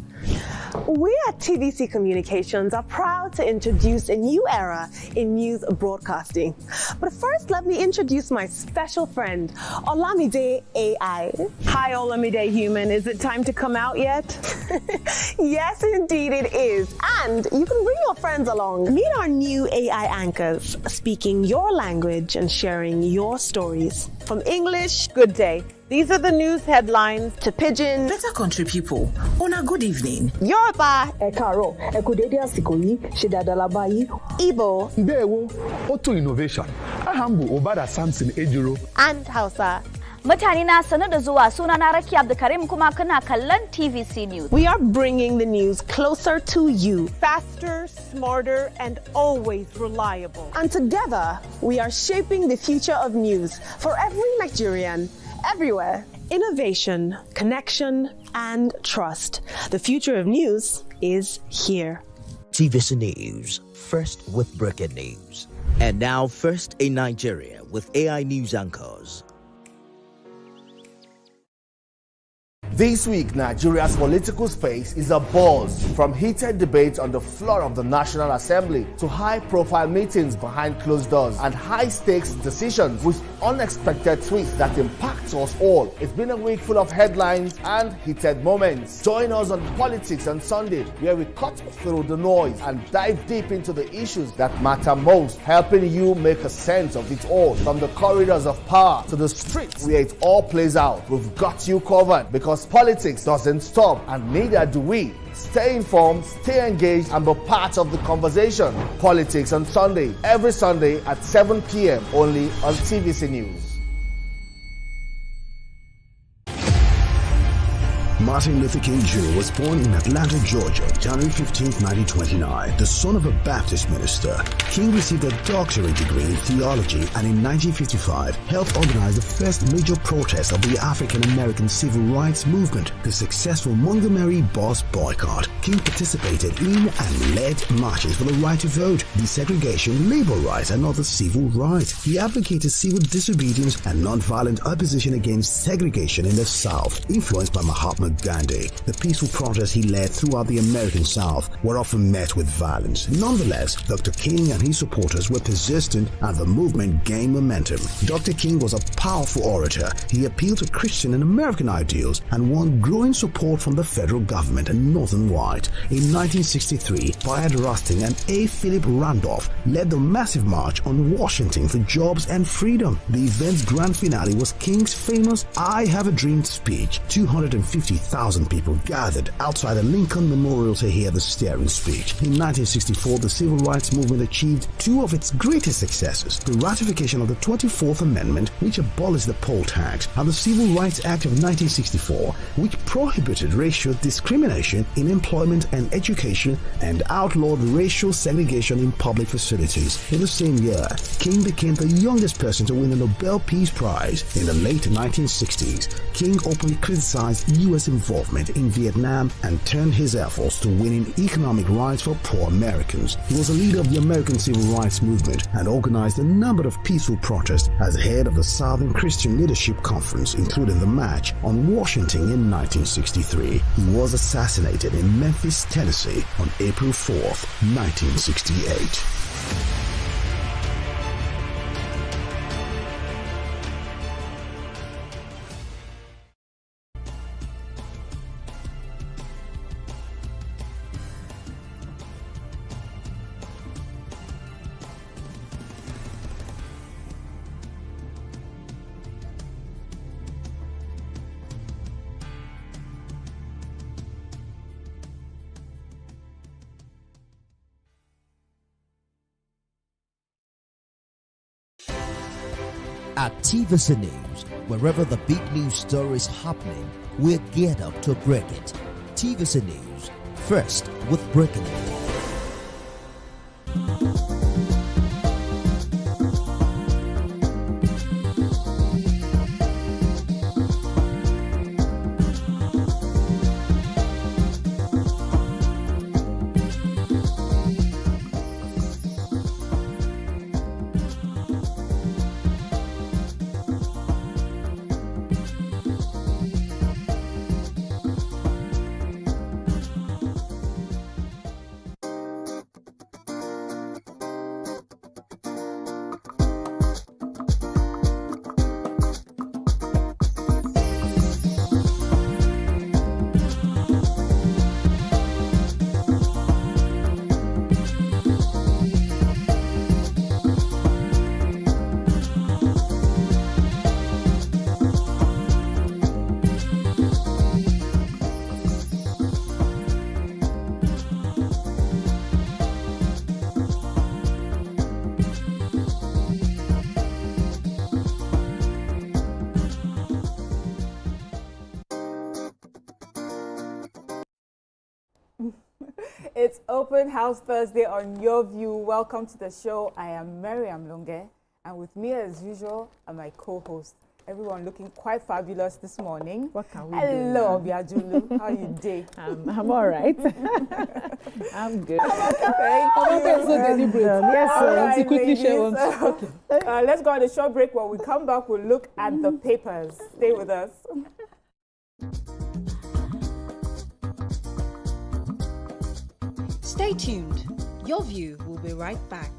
We at TVC Communications are proud to introduce a new era in news broadcasting. But first, let me introduce my special friend, Olamide AI. Hi, Olamide Human. Is it time to come out yet? Yes, indeed it is. And you can bring your friends along. Meet our new AI anchors, speaking your language and sharing your stories. From English, good day. These are the news headlines, to Pidgin. Better country people, on a good evening. Yoruba. Ekaro, Ekudede Asikoyi, Shidadalabayi. Igbo. Ndewo, Auto Innovation. Ahambu Obada Samson Ejiro. And Hausa. Mutane na sanar da zuwa, sunana Rakia Abdulkarim kuma kana kallon TVC News. We are bringing the news closer to you. Faster, smarter, and always reliable. And together, we are shaping the future of news for every Nigerian, everywhere. Innovation, connection, and trust. The future of news is here. TVC News, first with breaking news. And now first in Nigeria with AI news anchors. This week, Nigeria's political space is abuzz, from heated debates on the floor of the National Assembly to high-profile meetings behind closed doors and high-stakes decisions with unexpected twists that impact us all. It's been a week full of headlines and heated moments. Join us on Politics on Sunday, where we cut through the noise and dive deep into the issues that matter most, helping you make a sense of it all. From the corridors of power to the streets where it all plays out, we've got you covered, because politics doesn't stop, and neither do we. Stay informed, stay engaged, and be part of the conversation. Politics on Sunday, every Sunday at 7 p.m. only on TVC News. Martin Luther King Jr. was born in Atlanta, Georgia, January 15, 1929, the son of a Baptist minister. King received a doctorate degree in theology and in 1955 helped organize the first major protest of the African American civil rights movement, the successful Montgomery bus boycott. King participated in and led marches for the right to vote, desegregation, labor rights, and other civil rights. He advocated civil disobedience and non-violent opposition against segregation in the South, influenced by Mahatma Gandhi. The peaceful protests he led throughout the American South were often met with violence. Nonetheless, Dr. King and his supporters were persistent and the movement gained momentum. Dr. King was a powerful orator. He appealed to Christian and American ideals and won growing support from the federal government and Northern White. In 1963, Bayard Rustin and A. Philip Randolph led the massive march on Washington for jobs and freedom. The event's grand finale was King's famous I Have a Dream speech. 250,000 people gathered outside the Lincoln Memorial to hear the stirring speech. In 1964, the civil rights movement achieved two of its greatest successes: the ratification of the 24th Amendment, which abolished the poll tax, and the Civil Rights Act of 1964, which prohibited racial discrimination in employment and education and outlawed racial segregation in public facilities. In the same year, King became the youngest person to win a Nobel Peace Prize. In the late 1960s, King openly criticized U.S. involvement in Vietnam and turned his efforts to winning economic rights for poor Americans. He was a leader of the American Civil Rights Movement and organized a number of peaceful protests as head of the Southern Christian Leadership Conference, including the March on Washington in 1963. He was assassinated in Memphis, Tennessee on April 4th, 1968. At TVC News, wherever the big news story is happening, we're geared up to break it. TVC News, first with breaking it. It's Open House Thursday on Your View. Welcome to the show. I am Mariam Longe, and with me as usual are my co-hosts. Everyone looking quite fabulous this morning. What can we do? Hello, Obiajulu. How are you doing? I'm all right. I'm good. Thank you. So deliberate. Yes, sir. Right, To quickly share one. let's go on a short break. When we come back, we'll look at the papers. Stay with us. Stay tuned. Your View will be right back.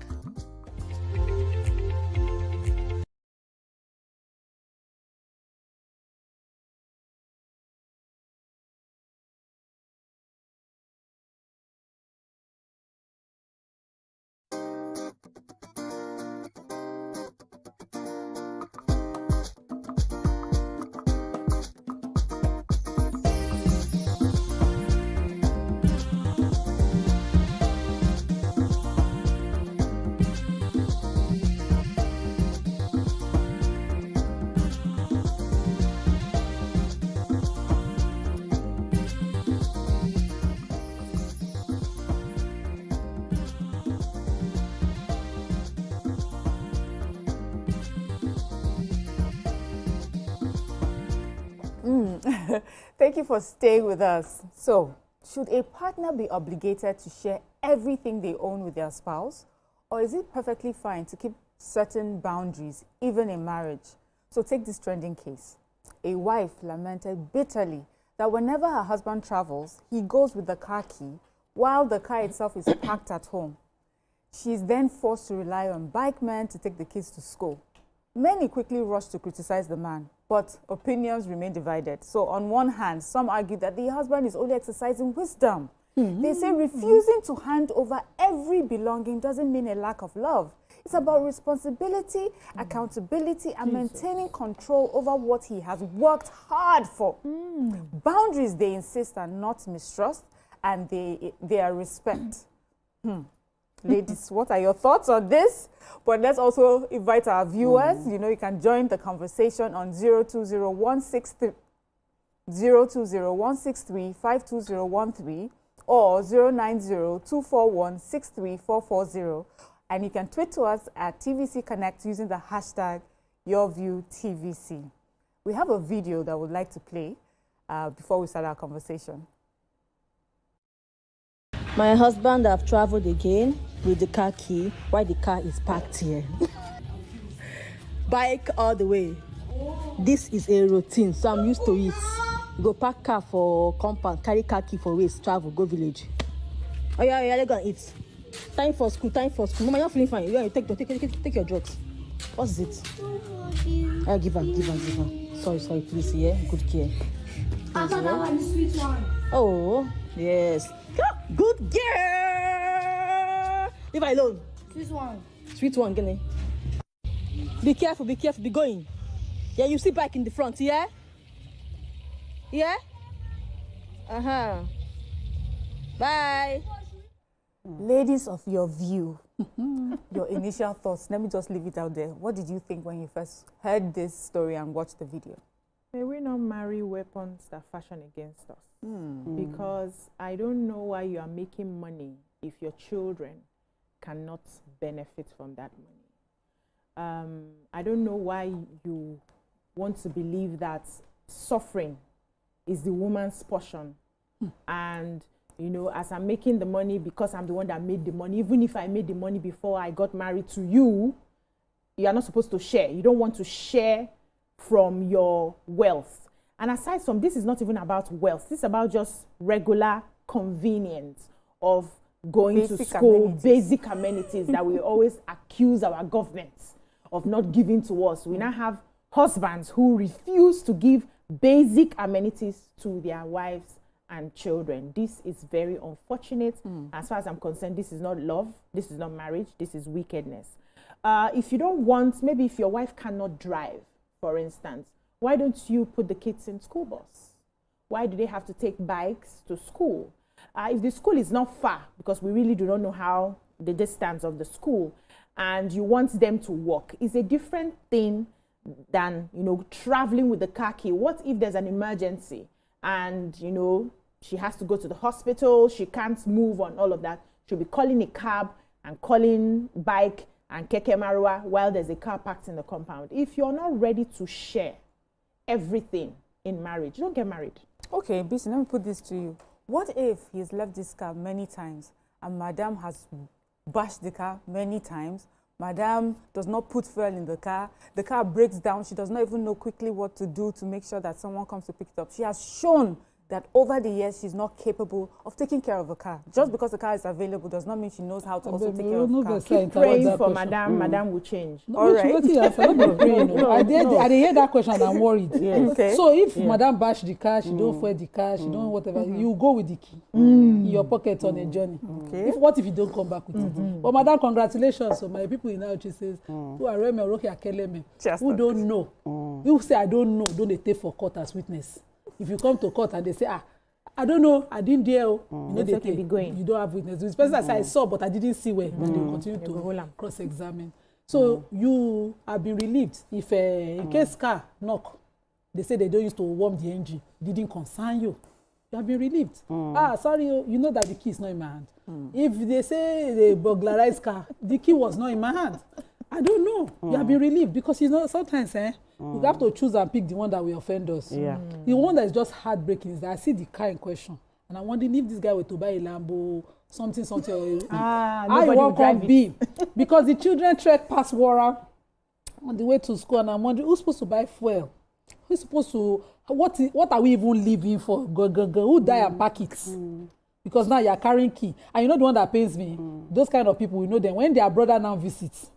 Thank you for staying with us. So, should a partner be obligated to share everything they own with their spouse? Or is it perfectly fine to keep certain boundaries, even in marriage? So take this trending case. A wife lamented bitterly that whenever her husband travels, he goes with the car key while the car itself is parked at home. She is then forced to rely on bike men to take the kids to school. Many quickly rush to criticize the man, but opinions remain divided. So on one hand, some argue that the husband is only exercising wisdom. They say refusing to hand over every belonging doesn't mean a lack of love. It's about responsibility, accountability, and maintaining control over what he has worked hard for. Boundaries, they insist, are not mistrust, and they are respect. Ladies, what are your thoughts on this? But let's also invite our viewers. You know, you can join the conversation on 020-163-52013 or 090-241-63440. And you can tweet to us at TVC Connect using the hashtag YourViewTVC. We have a video that we'd like to play before we start our conversation. My husband have traveled again with the car key while the car is parked here. Bike all the way. This is a routine, so I'm used to it. Go park car for compound, carry car key for waste, travel, go village. Oh yeah, they're gonna eat. Time for school, time for school. Mama, you're feeling fine. Yeah, take your drugs. What's it? I give her. Sorry, please, yeah. Good care. I thought that was the sweet one. Oh, yes. Good girl. Leave her alone. Sweet one, Gene. Be careful, be going. Yeah, you sit back in the front, yeah? Yeah? Bye. Ladies of your view, your initial thoughts, let me just leave it out there. What did you think when you first heard this story and watched the video? May we not marry weapons that fashion against us? Because I don't know why you are making money if your children cannot benefit from that money. I don't know why you want to believe that suffering is the woman's portion. And, you know, as I'm making the money because I'm the one that made the money, even if I made the money before I got married to you, you are not supposed to share. You don't want to share from your wealth. And aside from this, is not even about wealth. This is about just regular convenience of going to school, basic amenities that we always accuse our governments of not giving to us. We now have husbands who refuse to give basic amenities to their wives and children. This is very unfortunate. As far as I'm concerned, this is not love. This is not marriage. This is wickedness. If you don't want, maybe if your wife cannot drive, for instance, why don't you put the kids in school bus? Why do they have to take bikes to school? If the school is not far, because we really do not know how the distance of the school, and you want them to walk, is a different thing than, you know, traveling with the car key. What if there's an emergency and, you know, she has to go to the hospital, she can't move on, all of that. She'll be calling a cab and calling bike and keke marua while there's a car parked in the compound. If you're not ready to share everything in marriage, don't get married. Okay, Bisi, let me put this to you. What if he's left this car many times and Madam has bashed the car many times? Madam does not put fuel in the car breaks down, she does not even know quickly what to do to make sure that someone comes to pick it up. She has shown that over the years she's not capable of taking care of a car. Just because the car is available does not mean she knows how to also take care of the car. Keep praying for Madam. Madam will change. All right. I hear that question and I'm worried. Yes. Okay. So if Madam bash the car, she don't fuel the car, she don't whatever, you go with the key in your pocket on a journey. Okay. What if you don't come back with it? But Madam, congratulations. So my people in Auchi says, who are Reme Oroki Akeleme, who don't know, who say I don't know, don't they take for court as witness? If you come to court and they say, I don't know, I didn't dare, you know, they be going. You don't have witness. This person says, I saw, but I didn't see where. But they continue to cross-examine. So you have been relieved. If in case car knock, they say they don't use to warm the engine, didn't concern you. You have been relieved. Sorry, you know that the key is not in my hand. If they say they burglarized car, the key was not in my hand. I don't know. You have been relieved because you know sometimes We have to choose and pick the one that will offend us. Yeah. The one that is just heartbreaking is that I see the car in question, and I'm wondering if this guy were to buy a Lambo, something, I won't come be because the children trek past Wara on the way to school, and I'm wondering who's supposed to buy fuel? Who's supposed to? What are we even living for? Go. Who die and pack it? Because now you're carrying key, and you know the one that pains me. Those kind of people, we know them when their brother now visits.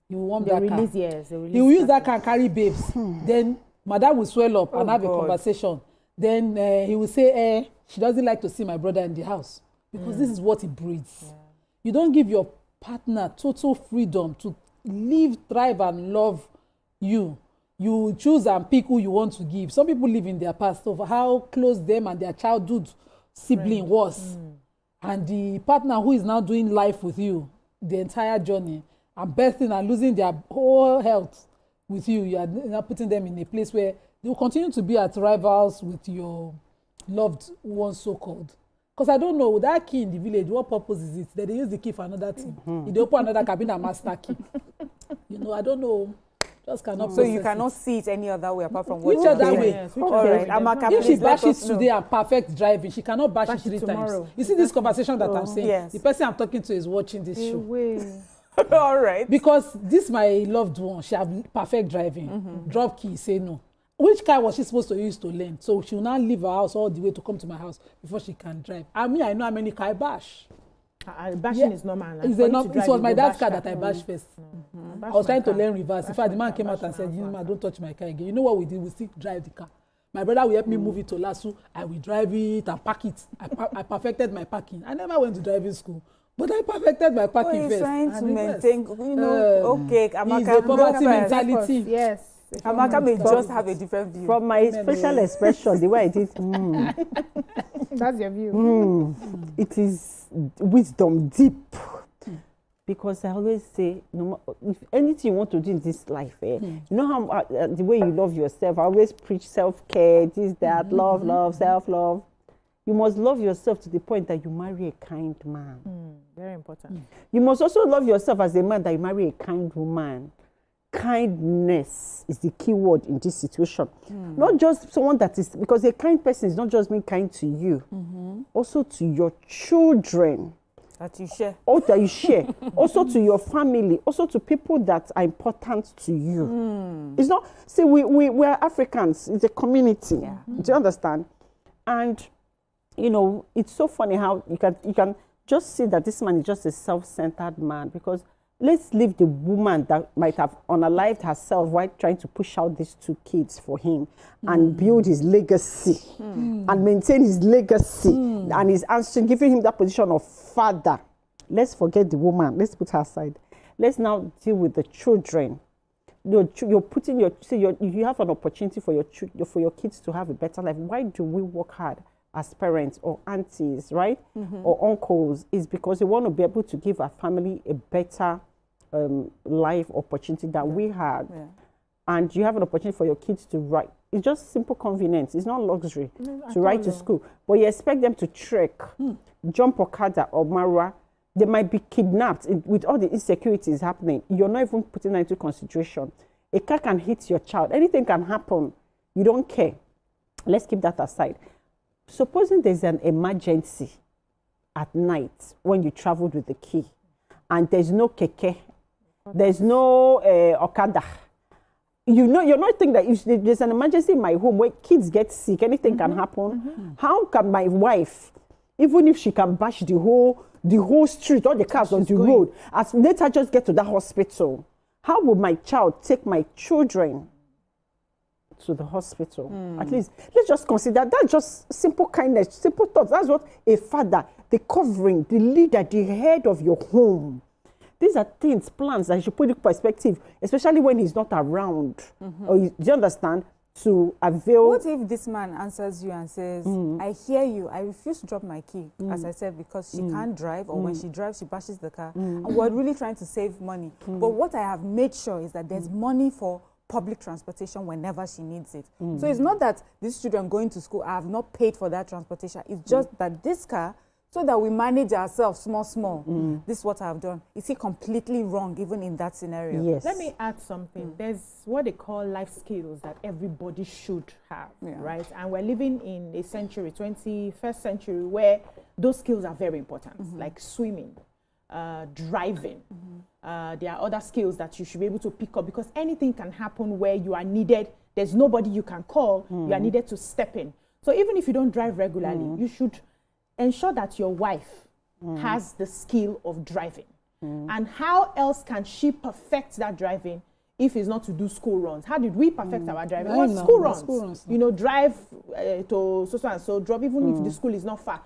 You want that car. Yes, he will use that car and carry babes. Then madam will swell up and have a conversation. Then he will say, she doesn't like to see my brother in the house. Because this is what it breeds. Yeah. You don't give your partner total freedom to live, thrive, and love you. You choose and pick who you want to give. Some people live in their past of how close them and their childhood sibling was. And the partner who is now doing life with you, the entire journey, and birthing and losing their whole health with you, you are now putting them in a place where they will continue to be at rivals with your loved ones, so-called. Because I don't know, that key in the village, what purpose is it? That they use the key for another thing. If they open another cabin and master key. I don't know. Just cannot. So you cannot see it any other way apart from what which other way? Yes, all right. If she bashes today and perfect driving, she cannot bash it 3 times. You see this conversation that I'm saying? Yes. The person I'm talking to is watching this show. All right. Because this my loved one, she have perfect driving. Drop key, say no. Which car was she supposed to use to learn? So she will now leave her house all the way to come to my house before she can drive. I know how many car I bash. Bashing is normal. It was my dad's car that I bashed first. I was trying to learn reverse. In fact, the man came out and said, don't touch my car again. You know what we did? We still drive the car. My brother will help me move it to Lasso. I will drive it and park it. I perfected my parking. I never went to driving school. But I perfected my parking first. Trying to maintain, okay. It's a poverty mentality. Yes. Amaka may just have a different view. From my facial expression, the way I did. That's your view. It is wisdom deep. Because I always say, if anything you want to do in this life, you know how the way you love yourself, I always preach self-care, this, that, love, self-love. You must love yourself to the point that you marry a kind man. Very important. You must also love yourself as a man that you marry a kind woman. Kindness is the key word in this situation. Not just someone that is, because a kind person is not just being kind to you, also to your children. That you share. That you share. Also to your family, also to people that are important to you. It's not, see, we are Africans, it's a community. Yeah. Do you understand? And it's so funny how you can just see that this man is just a self-centered man, because let's leave the woman that might have unalived herself while trying to push out these 2 kids for him and build his legacy and maintain his legacy and his answering, giving him that position of father. Let's forget the woman. Let's put her aside. Let's now deal with the children. You're putting you have an opportunity for your kids to have a better life. Why do we work hard as parents or aunties, right? Or uncles? Is because we want to be able to give our family a better life opportunity that we had. Yeah. And you have an opportunity for your kids to ride. It's just simple convenience. It's not luxury to ride to school. But you expect them to trek, jump Okada or Marwa. They might be kidnapped with all the insecurities happening. You're not even putting that into consideration. A car can hit your child. Anything can happen. You don't care. Let's keep that aside. Supposing there's an emergency at night when you traveled with the key and there's no keke, there's no Okada. You're not thinking that if there's an emergency in my home where kids get sick, anything can happen. How can my wife, even if she can bash the whole street, all the cars on the road, as later just get to that hospital? How will my child take my children to the hospital? At least let's just consider that. Just simple kindness, simple thoughts. That's what a father, the covering, the leader, the head of your home. These are things, plans that you should put in perspective, especially when he's not around. Or do you understand? To avail. What if this man answers you and says, I hear you, I refuse to drop my key, as I said, because she can't drive, or when she drives, she bashes the car. And we're really trying to save money. But what I have made sure is that there's money for public transportation whenever she needs it. So it's not that these children going to school, I have not paid for that transportation. It's just that this car so that we manage ourselves small. This is what I've done. Is he completely wrong even in that scenario? Yes. Let me add something. There's what they call life skills that everybody should have, right? And we're living in a century, 21st century, where those skills are very important, like swimming, driving. There are other skills that you should be able to pick up, because anything can happen where you are needed. There's nobody you can call. You are needed to step in. So even if you don't drive regularly, you should ensure that your wife has the skill of driving. And how else can she perfect that driving if it's not to do school runs? How did we perfect our driving? It was school runs. You know, drive to so and so, drop, even if the school is not far.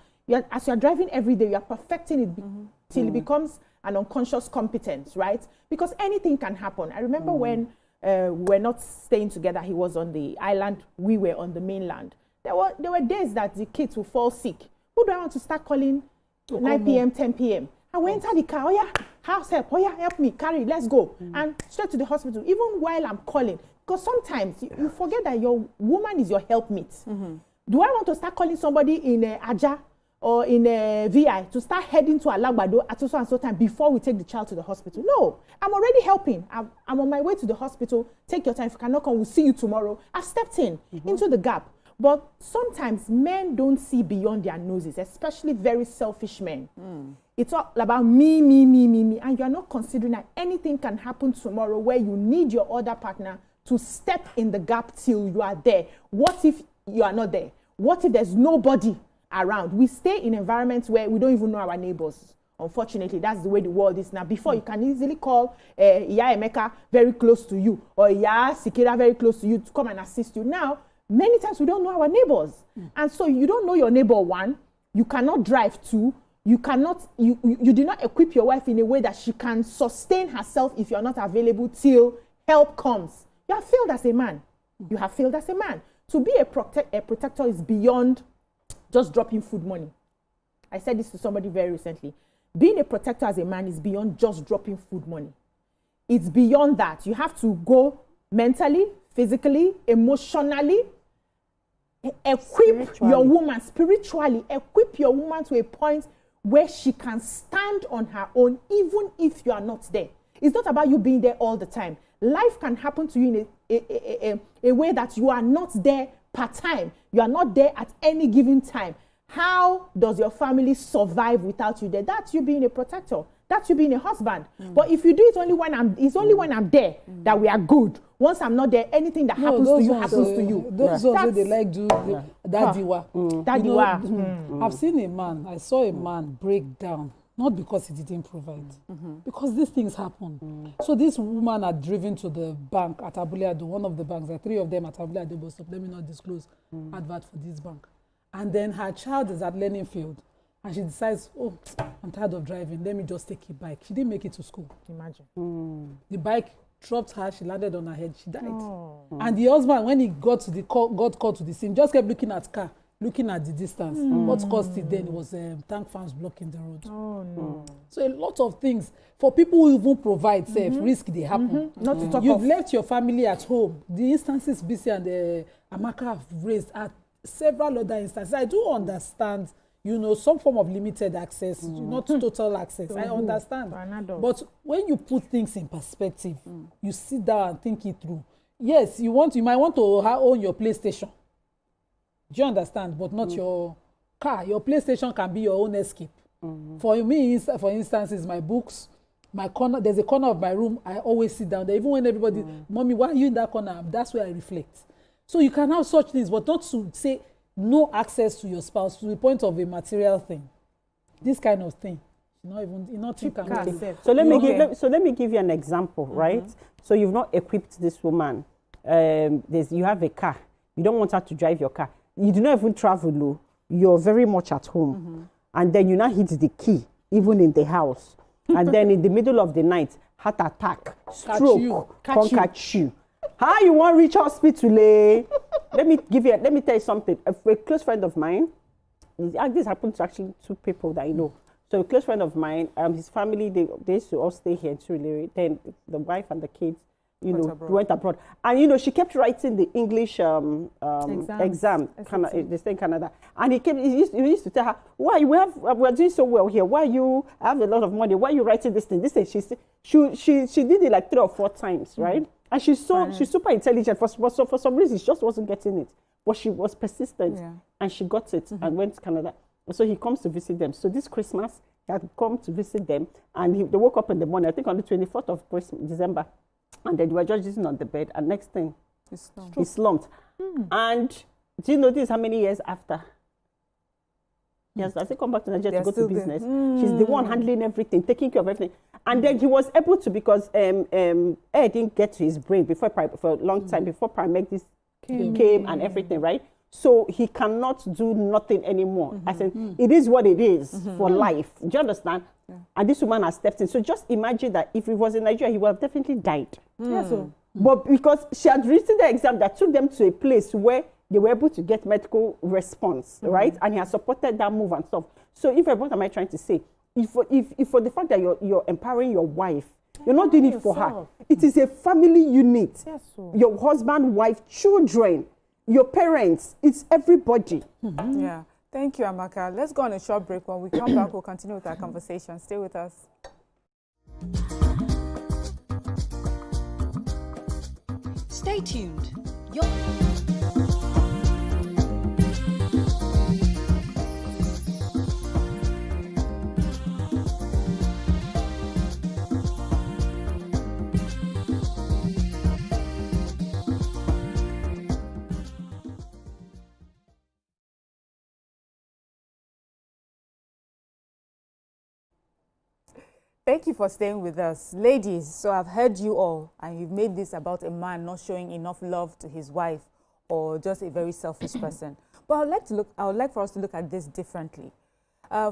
As you're driving every day, you're perfecting it till it becomes an unconscious competence, right? Because anything can happen. I remember when we were not staying together, he was on the island, we were on the mainland. There were days that the kids would fall sick. Who do I want to start calling 9 p.m., 10 p.m.? I went into the car, oh yeah, house help, oh yeah, help me, carry, let's go. And straight to the hospital, even while I'm calling. Because sometimes you forget that your woman is your helpmate. Do I want to start calling somebody in Aja or in VI to start heading to Alagbado at so and so time before we take the child to the hospital? No, I'm already helping. I'm on my way to the hospital. Take your time. If you cannot come, we'll see you tomorrow. I've stepped in into the gap. But sometimes men don't see beyond their noses, especially very selfish men. It's all about me, me, me, me, me. And you're not considering that anything can happen tomorrow where you need your other partner to step in the gap till you are there. What if you are not there? What if there's nobody around? We stay in environments where we don't even know our neighbors. Unfortunately, that's the way the world is now. Before, you can easily call Iya Emeka very close to you, or Iya Sikira very close to you to come and assist you. Now, many times we don't know our neighbors. And so you don't know your neighbor, one, you cannot drive, two, you do not equip your wife in a way that she can sustain herself if you're not available till help comes. You have failed as a man. You have failed as a man. To be a protector is beyond just dropping food money. I said this to somebody very recently. Being a protector as a man is beyond just dropping food money. It's beyond that. You have to go mentally, physically, emotionally, equip your woman spiritually, equip your woman to a point where she can stand on her own even if you are not there. It's not about you being there all the time. Life can happen to you in a way that you are not there part-time. You are not there at any given time. How does your family survive without you there? That's you being a protector. That's you being a husband. But if you do it only when I'm there that we are good. Once I'm not there, anything that happens to you happens to you. Those ones they like do daddiwa. Daddiwa. I've seen a man, I saw a man break down, not because he didn't provide, because these things happen. So this woman had driven to the bank at Abuleado, one of the banks, there are three of them at Abuleado bus stop. Let me not disclose advert for this bank. And then her child is at learning field. And she decides, oh, I'm tired of driving. Let me just take a bike. She didn't make it to school. Imagine. The bike dropped her. She landed on her head. She died. And the husband, when he got called to the scene, just kept looking at car, looking at the distance. What caused it then was tank farms blocking the road. Oh, no. So a lot of things. For people who even provide risk, they happen. Not to talk You've left your family at home. The instances BC and Amaka have raised are several other instances. I do understand, some form of limited access, not total access. I understand. But when you put things in perspective, you sit down and think it through. Yes, you might want to own your PlayStation. Do you understand? But not your car. Your PlayStation can be your own escape. For me, for instance, is my books, my corner. There's a corner of my room. I always sit down there. Even when everybody, Mommy, why are you in that corner? That's where I reflect. So you can have such things, but not to say no access to your spouse to the point of a material thing. This kind of thing, So let me give you an example, right? So you've not equipped this woman. You have a car. You don't want her to drive your car. You do not even travel low. You're very much at home, and then you now hit the key, even in the house, and then in the middle of the night, heart attack, stroke, catch you. How you want to reach hospital? Let me tell you something. A close friend of mine, this happened to actually two people that I know. So a close friend of mine, his family, they used to all stay here in Surulere. Then the wife and the kids, went abroad. And, she kept writing the English exam, they say in Canada. And he used to tell her, why, we're doing so well here. Why I have a lot of money. Why are you writing this thing? She did it like 3 or 4 times, right? And she's super intelligent. For some reason, she just wasn't getting it. But she was persistent. Yeah. And she got it and went to Canada. So he comes to visit them. So this Christmas, he had come to visit them. And they woke up in the morning, I think on the 24th of December. And then they were just sitting on the bed, and next thing, he slumped. And do you notice how many years after? Yes, as he come back to Nigeria to go to business, she's the one handling everything, taking care of everything. And then he was able to, because air didn't get to his brain for a long time, before paramedics came and everything, right? So he cannot do nothing anymore. I said, it is what it is for life. Do you understand? Yeah. And this woman has stepped in. So just imagine that if it was in Nigeria, he would have definitely died. But because she had written the exam that took them to a place where they were able to get medical response, right? And he has supported that move and stuff. So what am I trying to say? If for the fact that you're empowering your wife, you're not doing it for her. It is a family unit. Yes, your husband, wife, children, your parents, it's everybody. Yeah. Thank you, Amaka. Let's go on a short break. When we come back, we'll continue with our conversation. Stay with us. Stay tuned. Thank you for staying with us. Ladies, so I've heard you all, and you've made this about a man not showing enough love to his wife or just a very selfish person. But I would like for us to look at this differently.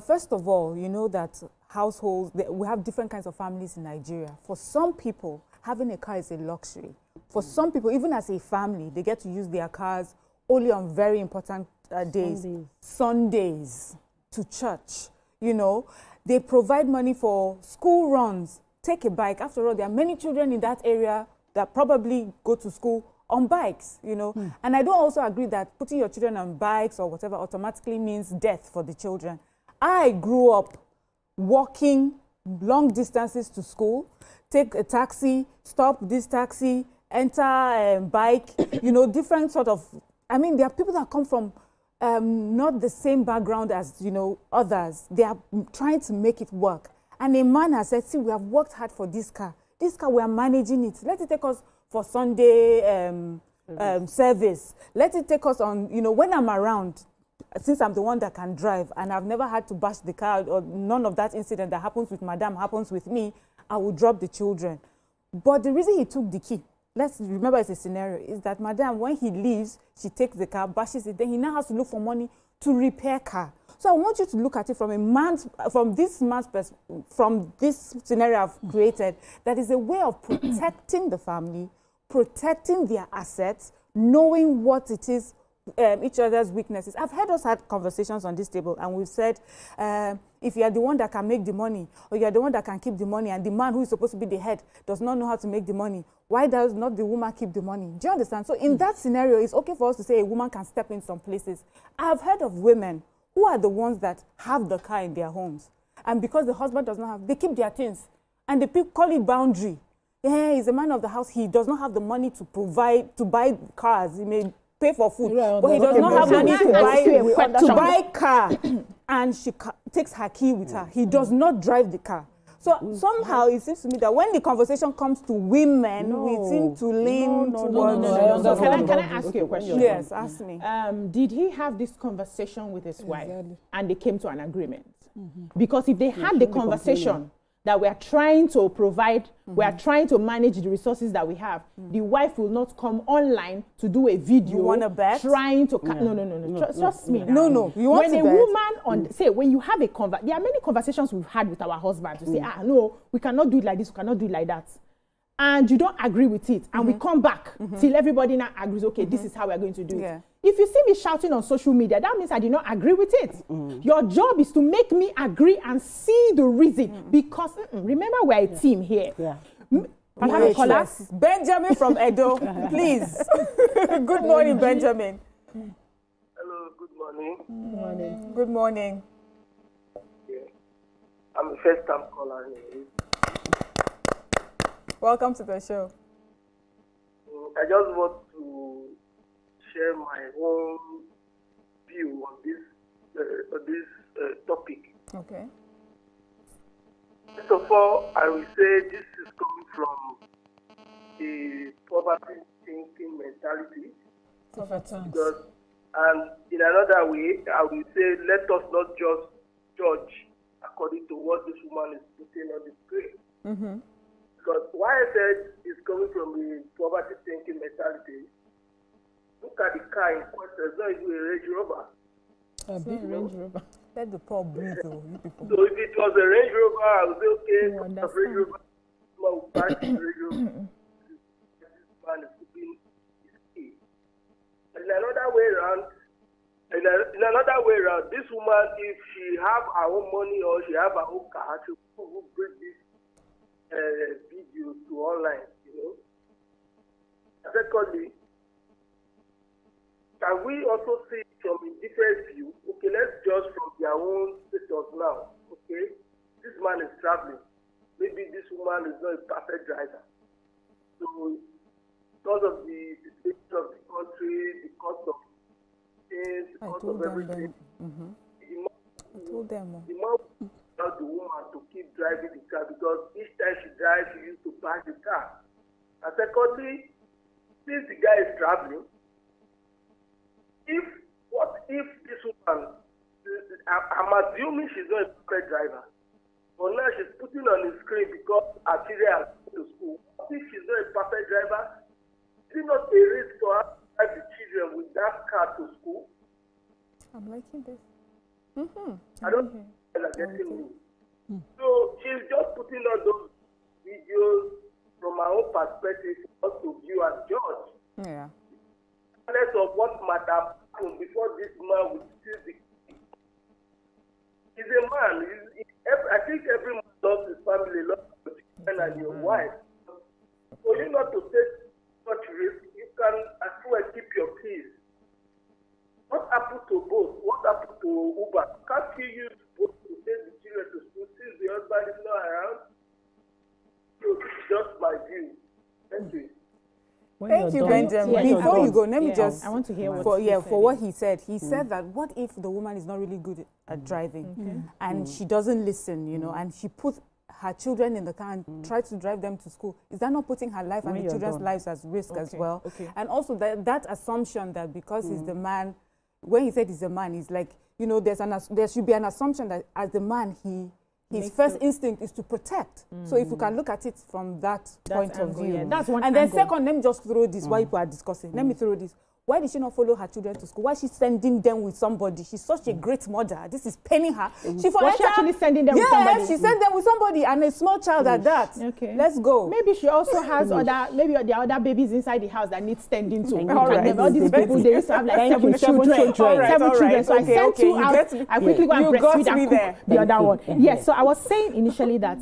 First of all, you know that households, we have different kinds of families in Nigeria. For some people, having a car is a luxury. For some people, even as a family, they get to use their cars only on very important days. Sundays, to church, They provide money for school runs. Take a bike. After all, there are many children in that area that probably go to school on bikes, And I don't also agree that putting your children on bikes or whatever automatically means death for the children. I grew up walking long distances to school, take a taxi, stop this taxi, enter a bike, different sort of, there are people that come from not the same background as, others. They are trying to make it work. And a man has said, see, we have worked hard for this car. This car, we are managing it. Let it take us for Sunday service. Let it take us on, when I'm around, since I'm the one that can drive and I've never had to bash the car or none of that incident that happens with madam happens with me, I will drop the children. But the reason he took the key, let's remember it's a scenario, is that madam, when he leaves, she takes the car, bashes it, then he now has to look for money to repair car. So I want you to look at it from this scenario I've created, that is a way of protecting the family, protecting their assets, knowing what it is, each other's weaknesses. I've heard us had conversations on this table, and we've said, if you're the one that can make the money, or you're the one that can keep the money, and the man who is supposed to be the head does not know how to make the money, why does not the woman keep the money? Do you understand? So in that scenario, it's okay for us to say a woman can step in some places. I have heard of women who are the ones that have the car in their homes, and because the husband does not have, they keep their things, and they call it boundary. Yeah, he's a man of the house. He does not have the money to buy cars. He may pay for food, but he does not have money to buy car, and she takes her key with her. He does not drive the car. So somehow it seems to me that when the conversation comes to women, we seem to lean towards. So can I ask you a question? Yes, ask me. Did he have this conversation with his wife, and they came to an agreement? Because if they had the conversation that we are trying to provide, we are trying to manage the resources that we have, the wife will not come online to do a video. You want to bet? Trying to no. Trust me. No. You want when to a woman say, when you have a there are many conversations we've had with our husband to say, no, we cannot do it like this, we cannot do it like that, and you don't agree with it, and we come back till everybody now agrees. Okay, this is how we're going to do it. If you see me shouting on social media, that means I did not agree with it. Your job is to make me agree and see the reason. Because remember, we're a team here. I have a caller. Benjamin from Edo, please. Good morning, Benjamin. Hello, good morning. Good morning. Good morning. Yeah. I'm a first-time caller here. Welcome to the show. I just want to share my own view on this topic. Okay. First of all, I will say this is coming from the poverty thinking mentality. Because, and in another way, I will say let us not just judge according to what this woman is putting on the screen. Mm-hmm. Because why I said it's coming from the poverty thinking mentality, look at the car in question. It's not even a Range Rover. A big Range Rover. Let the poor breathe, you people. So if it was a Range Rover, I would say, okay, a Range Rover, will buy the Range Rover. This man is putting his key. And in another way around, this woman, if she have her own money or she have her own car, she will bring this video to online, you know. Secondly, can we also see from a different view? Okay, let's judge from their own status now. Okay, this man is traveling. Maybe this woman is not a perfect driver. So, because of the situation of the country, the cost of things, the cost of everything, I told them. The man allowed the woman to keep driving the car because each time she drives, she used to park the car. And secondly, since the guy is traveling, what if this woman, I'm assuming she's not a perfect driver, but now she's putting on the screen because her children are going to school. What if she's not a perfect driver? Is it not a risk for her to drive the children with that car to school? I'm liking this. I don't think they're getting me. So she's just putting on those videos from her own perspective for us to view and judge. Yeah. Regardless of what might have happened before this man would steal the key. He's a man. I think every man loves his family, loves your children and your wife. For you not to take such risk, you can as well keep your peace. What happened to both? What happened to Uber? Can't you use both to take the children to school since the husband is not around? So this is just my view. Thank you. Thank you, Benjamin. Before you go, let me just I want to hear for what he said. He said that what if the woman is not really good at driving and she doesn't listen, you know, and she puts her children in the car and tries to drive them to school? Is that not putting her life and the children's lives at risk as well? And also that assumption that because he's the man, when he said he's a man, he's like, you know, there should be an assumption that as the man his first instinct is to protect. So if you can look at it from that point of view. That's one and then angle. second, let me just throw this while people are discussing. Let me throw this. Why did she not follow her children to school? Why is she sending them with somebody? She's such a great mother. This is paining her. Was she actually sending them with somebody? Yes, she sent them with somebody and a small child at that. Okay. Let's go. Maybe she also has there are other babies inside the house that need tending to. All these people, they used to have like seven children. So I sent two out. I quickly go and breastfeed and cook the other one. Yes, so I was saying initially that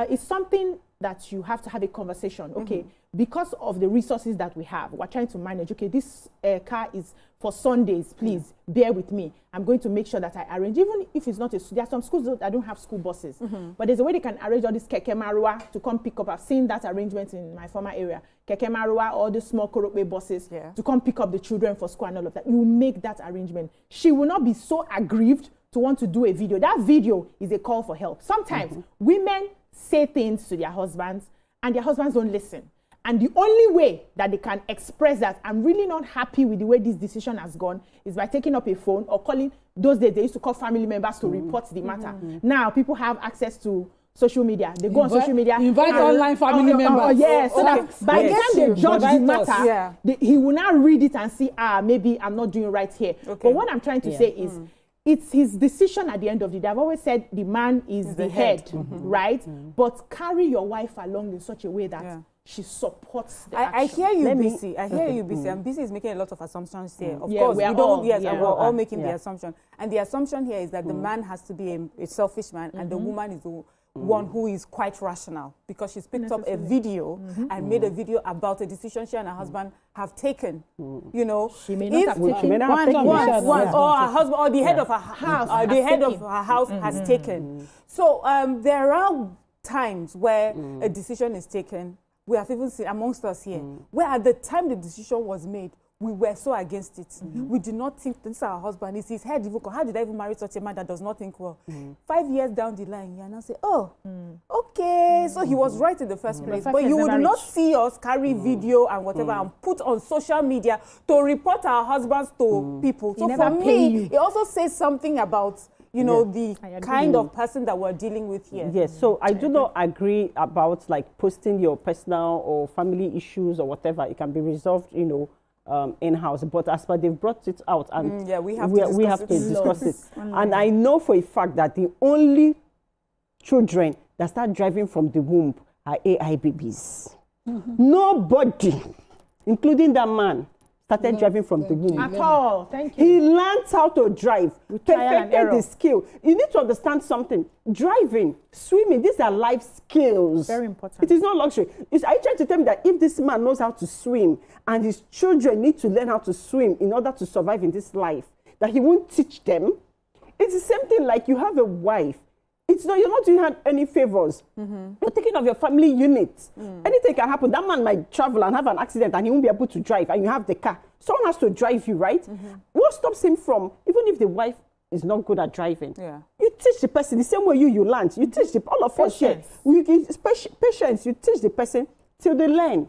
it's something that you have to have a conversation. Okay, because of the resources that we have, we're trying to manage. Okay, this car is for Sundays. Please bear with me. I'm going to make sure that I arrange, even if it's not there are some schools that don't have school buses, but there's a way they can arrange all this keke marua to come pick up. I've seen that arrangement in my former area. Keke marua, all the small Korope buses to come pick up the children for school and all of that. You make that arrangement. She will not be so aggrieved to want to do a video. That video is a call for help. Sometimes women say things to their husbands and their husbands don't listen. And the only way that they can express that I'm really not happy with the way this decision has gone is by taking up a phone or calling. Those days they used to call family members to report the matter. Now people have access to social media. They go on social media. Invite online family members. So that by the time they judge the matter, he will now read it and see, maybe I'm not doing right here. But what I'm trying to say is, it's his decision at the end of the day. I've always said the man is the head, right? But carry your wife along in such a way that she supports the action. I hear you, BC. I hear you, BC. And BC is making a lot of assumptions here. Of course, we're all making the assumption. And the assumption here is that the man has to be a selfish man and the woman is the one who is quite rational, because she's picked up a video and made a video about a decision she and her husband have taken. You know, she may not have taken one, or her husband, or the head of her house, the head of her house has taken. So there are times where a decision is taken. We have even seen amongst us here, where at the time the decision was made, we were so against it. We did not think this is our husband. It's his head. How did I even marry such a man that does not think well? 5 years down the line, you now say, oh, okay. So he was right in the first place. But you would not see us carry video and whatever and put on social media to report our husbands to people. So for me, it also says something about the kind of person that we're dealing with here. Yes, so I do not agree about like posting your personal or family issues or whatever. It can be resolved, in-house, but as per they've brought it out, and we have to discuss it. And I know for a fact that the only children that start driving from the womb are AI babies. Nobody, including that man, started driving from the womb. At all. Thank you. He learned how to drive, perfected the skill. You need to understand something. Driving, swimming, these are life skills. Very important. It is not luxury. Are you trying to tell me that if this man knows how to swim and his children need to learn how to swim in order to survive in this life, that he won't teach them? It's the same thing like you have a wife. You're not doing any favors. You're taking of your family unit. Anything can happen. That man might travel and have an accident and he won't be able to drive, and you have the car. Someone has to drive you, right? What stops him from, even if the wife is not good at driving, you teach the person the same way you learn. You teach all of us here. We give patience. You teach the person till they learn.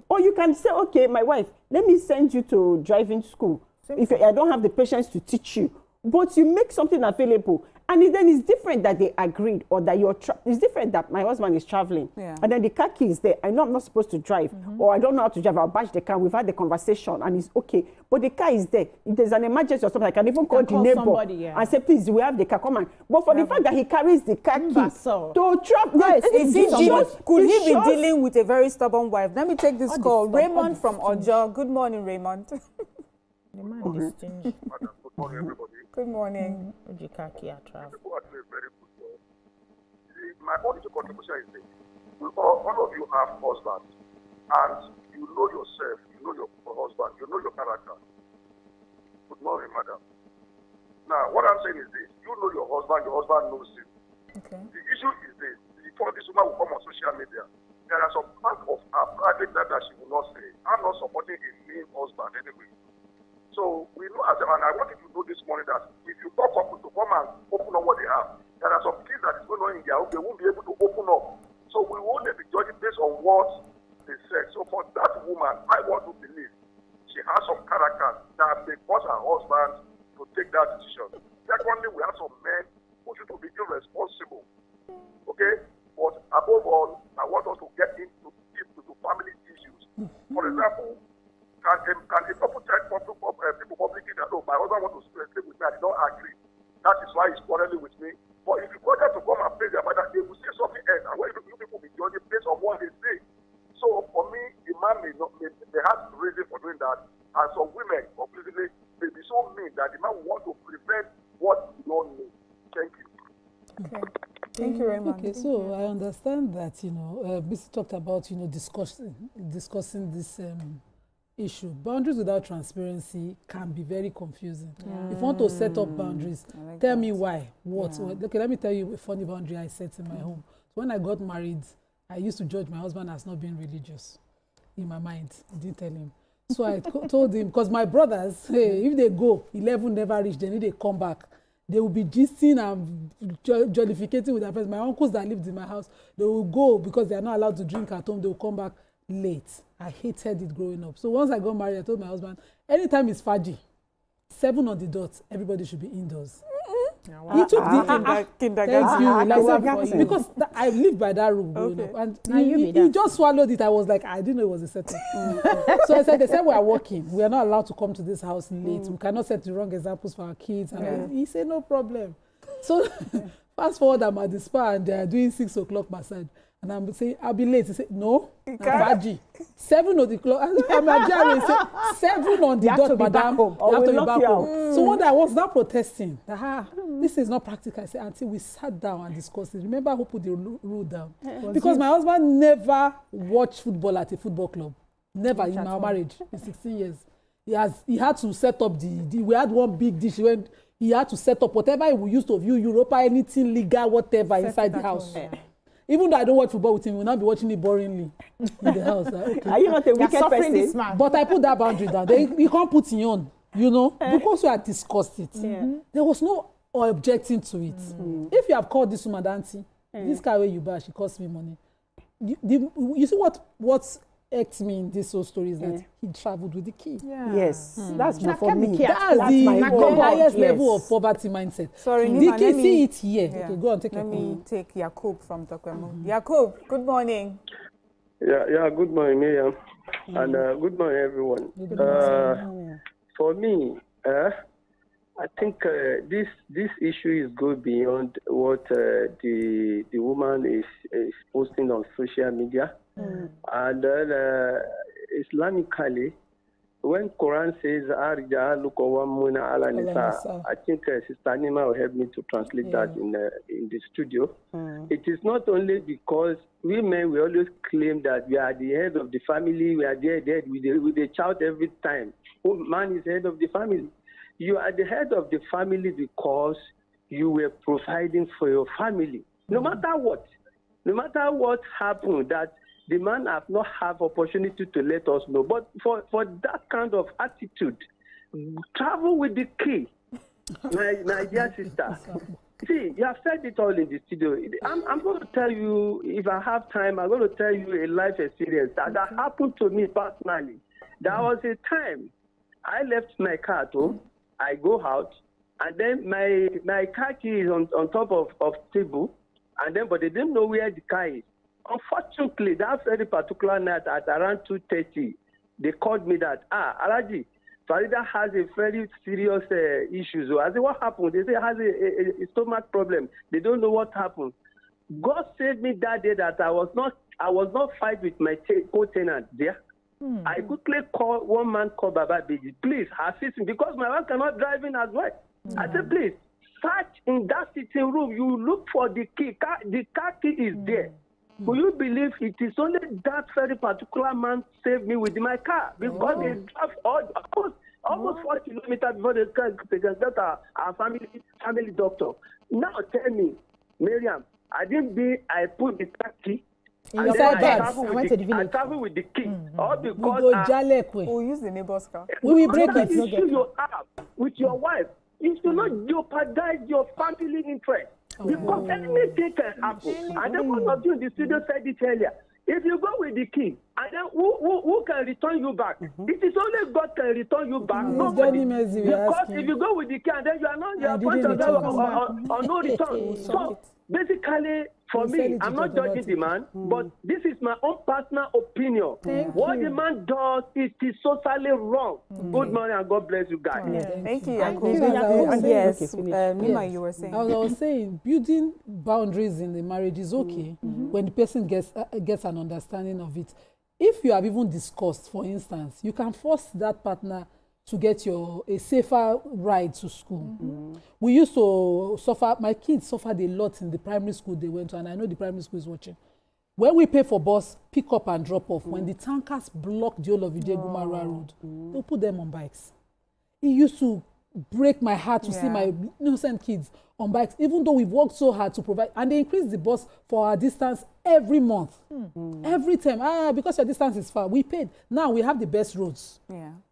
Or you can say, okay, my wife, let me send you to driving school. If I don't have the patience to teach you, but you make something available. And then it's different that they agreed, or that it's different that my husband is traveling. And then the car key is there. I know I'm not supposed to drive, or I don't know how to drive. I'll bash the car. We've had the conversation and it's okay. But the car is there. If there's an emergency or something, I can even call the neighbor and say, please, we have the car, come on. But for the fact that he carries the car key to travel, could he be dealing with a very stubborn wife? Let me take this call. Raymond from Ojo. Good morning, Raymond. The man is stingy. Good morning, everybody. Good morning. People are doing very good job. My only contribution is this. All of you have husbands, and you know yourself, you know your husband, you know your character. Good morning, madam. Now, what I'm saying is this. You know your husband knows you. Okay. The issue is this. Before this woman will come on social media, there are some part of her private life that she will not say. I'm not supporting a mean husband anyway. So we know, and I want you to know this morning that if you talk up to come and open up what they have, there are some things that is going on in their home, they won't be able to open up. So we won't be judging based on what they said. So for that woman, I want to believe she has some character that may cause her husband to take that decision. Secondly, we have some men who should be irresponsible. Okay? But above all, I want us to get into family issues. For example, can a couple tell people publicly that, oh, my husband wants to sleep with me, I did not agree. That is why he's quarreling with me. But if you go there to come and pay their mother, they will say something else. And when you people be judging based on what they say. So for me, the man may have reason for doing that. And some women, completely, may be so mean that the man will want to prevent what you don't know. Thank you. Okay. Thank you very much. Okay, so I understand that, Bisi talked about, discussing this issue. Boundaries without transparency can be very confusing. If you want to set up boundaries, tell me why. What? Okay, let me tell you a funny boundary I set in my home. So when I got married, I used to judge my husband as not being religious in my mind. I didn't tell him. So I told him, because my brothers, hey, if they go, 11 never reach, then if they come back, they will be gisting and jollificating with their friends. My uncles that lived in my house, they will go because they are not allowed to drink at home. They will come back late. I hated it growing up. So once I got married, I told my husband, anytime it's Faji, 7 on the dot, everybody should be indoors. He took the kindergarten. Because I lived by that rule growing up. And he just swallowed it. I was like, I didn't know it was a setting. So I said, they said we are working. We are not allowed to come to this house late. We cannot set the wrong examples for our kids. And he said, no problem. So fast forward, I'm at the spa and they are doing 6 o'clock massage. And I'm saying, I'll be late. He said, no, 7 o'clock. I'm a Jerry. He said, 7 on the dot, madam. You have to be back home. So one day I was now protesting. This is not practical. I said, Auntie, we sat down and discussed it. Remember who put the rule down? Because my husband never watched football at a football club. Never in our marriage in 16 years. He had to set up we had one big dish when he had to set up whatever we used to view Europa, anything legal, whatever inside the house. Even though I don't watch football with him, we'll not be watching it boringly in the house. Okay. Are you not a wicked person? But I put that boundary down. You can't put it on, because we had discussed it. There was no objecting to it. If you have called this woman, Auntie, this car where you buy, she cost me money. You see what irked me in this whole story is that he traveled with the key. Yes, that's for me. That's the highest level of poverty mindset. Sorry, the key, see it here. Okay, go on, take Let me take Yakub from Tokwemo. Yakub, good morning. Yeah, good morning, Miriam. And good morning, everyone. Good morning. For me, I think this issue is go beyond what the woman is posting on social media. And Islamically, when Quran says Arja Lukawamuna ala Nisa, I think Sister Nima will help me to translate that in the studio. It is not only because women we always claim that we are the head of the family, we are there with the child every time. Man is head of the family. You are the head of the family because you were providing for your family. No matter what happened, that the man have not have opportunity to let us know. But for that kind of attitude, travel with the key, my dear sister. See, you have said it all in the studio. I'm going to tell you, if I have time, I'm going to tell you a life experience that happened to me personally. There was a time I left my car at home. I go out, and then my car key is on top of table, but they didn't know where the car is. Unfortunately, that very particular night at around 2:30, they called me that, Alaji, Farida has a very serious issue. So I said, what happened? They say has a stomach problem. They don't know what happened. God saved me that day that I was not fight with my co-tenant there. I quickly call one man called Baba Beji. Please assist me because my wife cannot drive in as well. I said, please, search in that sitting room. You look for the key. The car key is there. Will you believe it is only that very particular man saved me with my car because they drive almost 4 kilometers before they can get our family doctor. Now tell me, Miriam, I put the car key. I travel with the key. All because we'll use the neighbor's car. We will break it. Issue you have with your wife is to not jeopardize your family interest. Because anything can happen. And then one of you in the studio said it earlier. If you go with the key, and then who can return you back? It is only God can return you back. Nobody. Because if you go with the key, and then you are on no return. So basically, for me, I'm not judging the man, but this is my own personal opinion. What the man does is totally wrong. Good morning and God bless you guys. Thank you, Yakub. Yes, Nima, you were saying. I was saying, building boundaries in the marriage is okay when the person gets an understanding of it. If you have even discussed, for instance, you can force that partner to get a safer ride to school. We used to suffer, my kids suffered a lot in the primary school they went to, and I know the primary school is watching. When we pay for bus, pick up and drop off, when the tankers block the whole of Ijegumara Road, they'll put them on bikes. It used to break my heart to see my innocent kids on bikes, even though we've worked so hard to provide, and they increase the bus for our distance every month. Every time, because your distance is far, we paid. Now we have the best roads.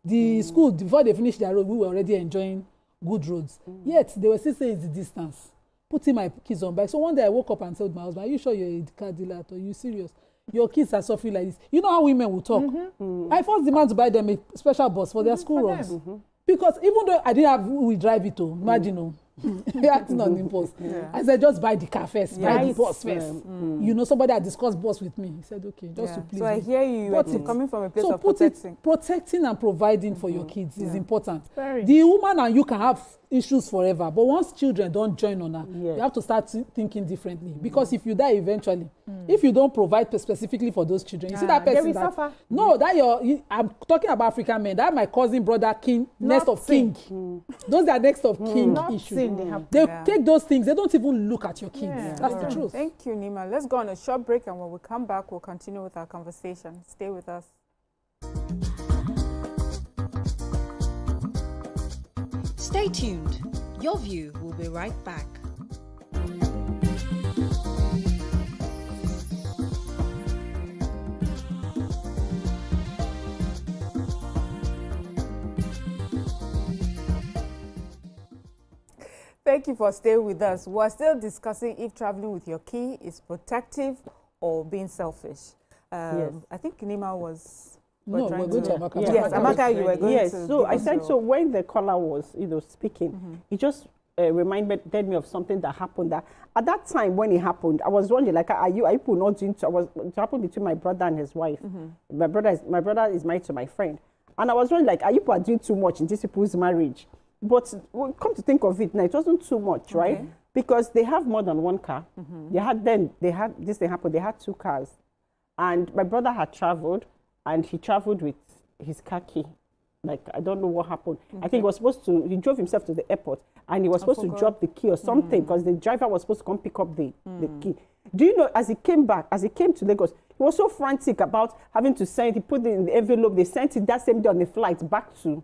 The school, before they finished their road, we were already enjoying good roads. Yet they were still saying it's the distance. Putting my kids on bike. So one day I woke up and told my husband, are you sure you're a car dealer? Are you serious? Your kids are suffering like this. You know how women will talk. I forced the man to buy them a special bus for their school runs. Because even though I didn't have who will drive it, imagine, acting on impulse. I said, just buy the car first, buy the bus first. You know, somebody had discussed bus with me. He said, okay, just to please So I hear you, coming from a place of protecting. Protecting and providing for your kids is important. The woman and you can have issues forever, but once children don't join on her, you have to start thinking differently. Because if you die eventually, If you don't provide specifically for those children, you see that person that suffer. No, I'm talking about African men. That my cousin, brother, king, next of king. Those are next of king issues. They take those things. They don't even look at your kids. That's the truth. Thank you, Nima. Let's go on a short break, and when we come back, we'll continue with our conversation. Stay with us. Stay tuned. Your View will be right back. Thank you for staying with us. We're still discussing if traveling with your key is protective or being selfish. Yes. I think Nima was... No, we're going to Amaka. Yes, Amaka, you were going to... Yes, so I said, so when the caller was, speaking, it just reminded me of something that happened. That at that time when it happened, I was wondering, like, are you not into? It happened between my brother and his wife. My brother is married to my friend, and I was wondering, like, are you doing too much in these people's marriage? But come to think of it, now it wasn't too much, right? Because they have more than one car. This thing happened. They had 2 cars, and my brother had traveled, and he traveled with his car key. Like, I don't know what happened. I think he drove himself to the airport, and he was supposed to drop the key or something, because the driver was supposed to come pick up the key. Do you know, as he came to Lagos, he was so frantic about having to send, he put it in the envelope, they sent it that same day on the flight back to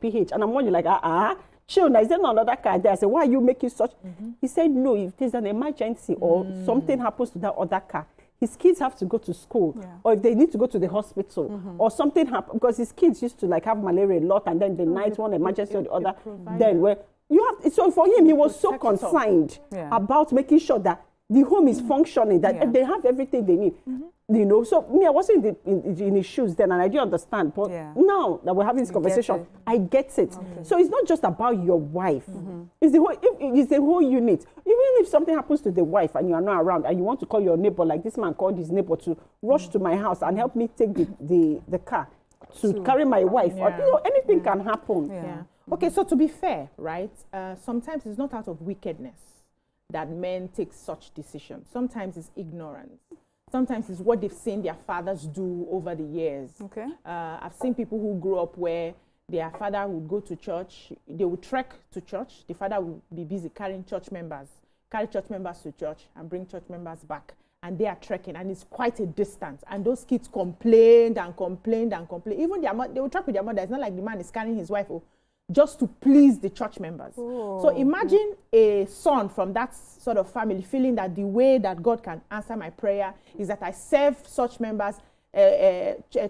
PH. And I'm wondering, like, chill, now, is there not another car there? I said, why are you making such? He said, no, if there's an emergency or something happens to that other car, his kids have to go to school, or if they need to go to the hospital, or something happens, because his kids used to like have malaria a lot, and then the night one emergency or the other. Then where so for him, he was so concerned about making sure that the home is functioning, that they have everything they need. So me, I wasn't in his shoes then, and I didn't understand. But now that we're having this conversation, I get it. So it's not just about your wife. It's the whole unit. Even if something happens to the wife and you are not around, and you want to call your neighbor, like this man called his neighbor to rush to my house and help me take the car to carry my wife. Or, anything can happen. Okay, so to be fair, right? Sometimes it's not out of wickedness that men take such decisions. Sometimes it's ignorance. Sometimes it's what they've seen their fathers do over the years. I've seen people who grew up where their father would go to church, they would trek to church, the father would be busy carry church members to church and bring church members back. And they are trekking, and it's quite a distance. And those kids complained and complained and complained. Even their mother, they would trek with their mother. It's not like the man is carrying his wife just to please the church members. So imagine a son from that sort of family feeling that the way that God can answer my prayer is that I serve such members,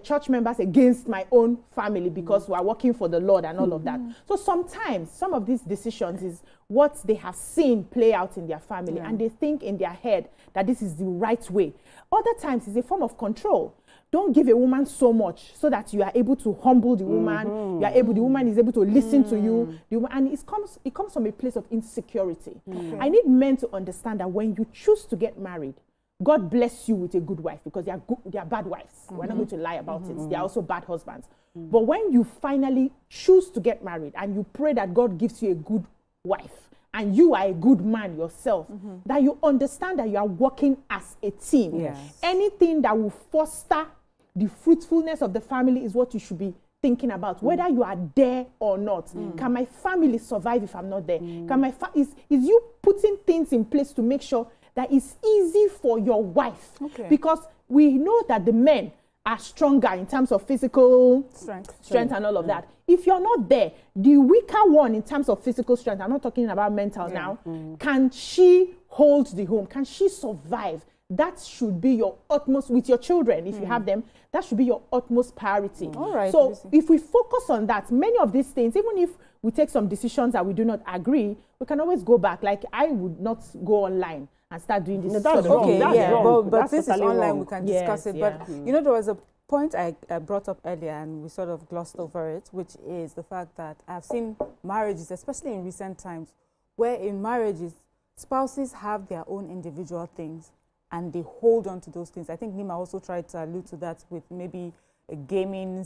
church members against my own family because we are working for the Lord and all of that. So sometimes some of these decisions is what they have seen play out in their family, and they think in their head that this is the right way. Other times it's a form of control. Don't give a woman so much so that you are able to humble the woman. The woman is able to listen to you. And it comes from a place of insecurity. I need men to understand that when you choose to get married, God bless you with a good wife, because they are bad wives. We're not going to lie about it. They are also bad husbands. But when you finally choose to get married and you pray that God gives you a good wife, and you are a good man yourself, that you understand that you are working as a team. Anything that will foster the fruitfulness of the family is what you should be thinking about, whether you are there or not. Can my family survive if I'm not there? Can my is you putting things in place to make sure that it's easy for your wife? Because we know that the men are stronger in terms of physical strength and all of that. If you're not there, the weaker one in terms of physical strength, I'm not talking about mental now, can she hold the home? Can she survive? That should be your utmost, with your children, if you have them, that should be your utmost priority. So if we focus on that, many of these things, even if we take some decisions that we do not agree, we can always go back. Like, I would not go online and start doing this. But this is online, we can discuss it. But you know, there was a point I brought up earlier and we sort of glossed over it, which is the fact that I've seen marriages, especially in recent times, where in marriages, spouses have their own individual things and they hold on to those things. I think Nima also tried to allude to that with maybe a gaming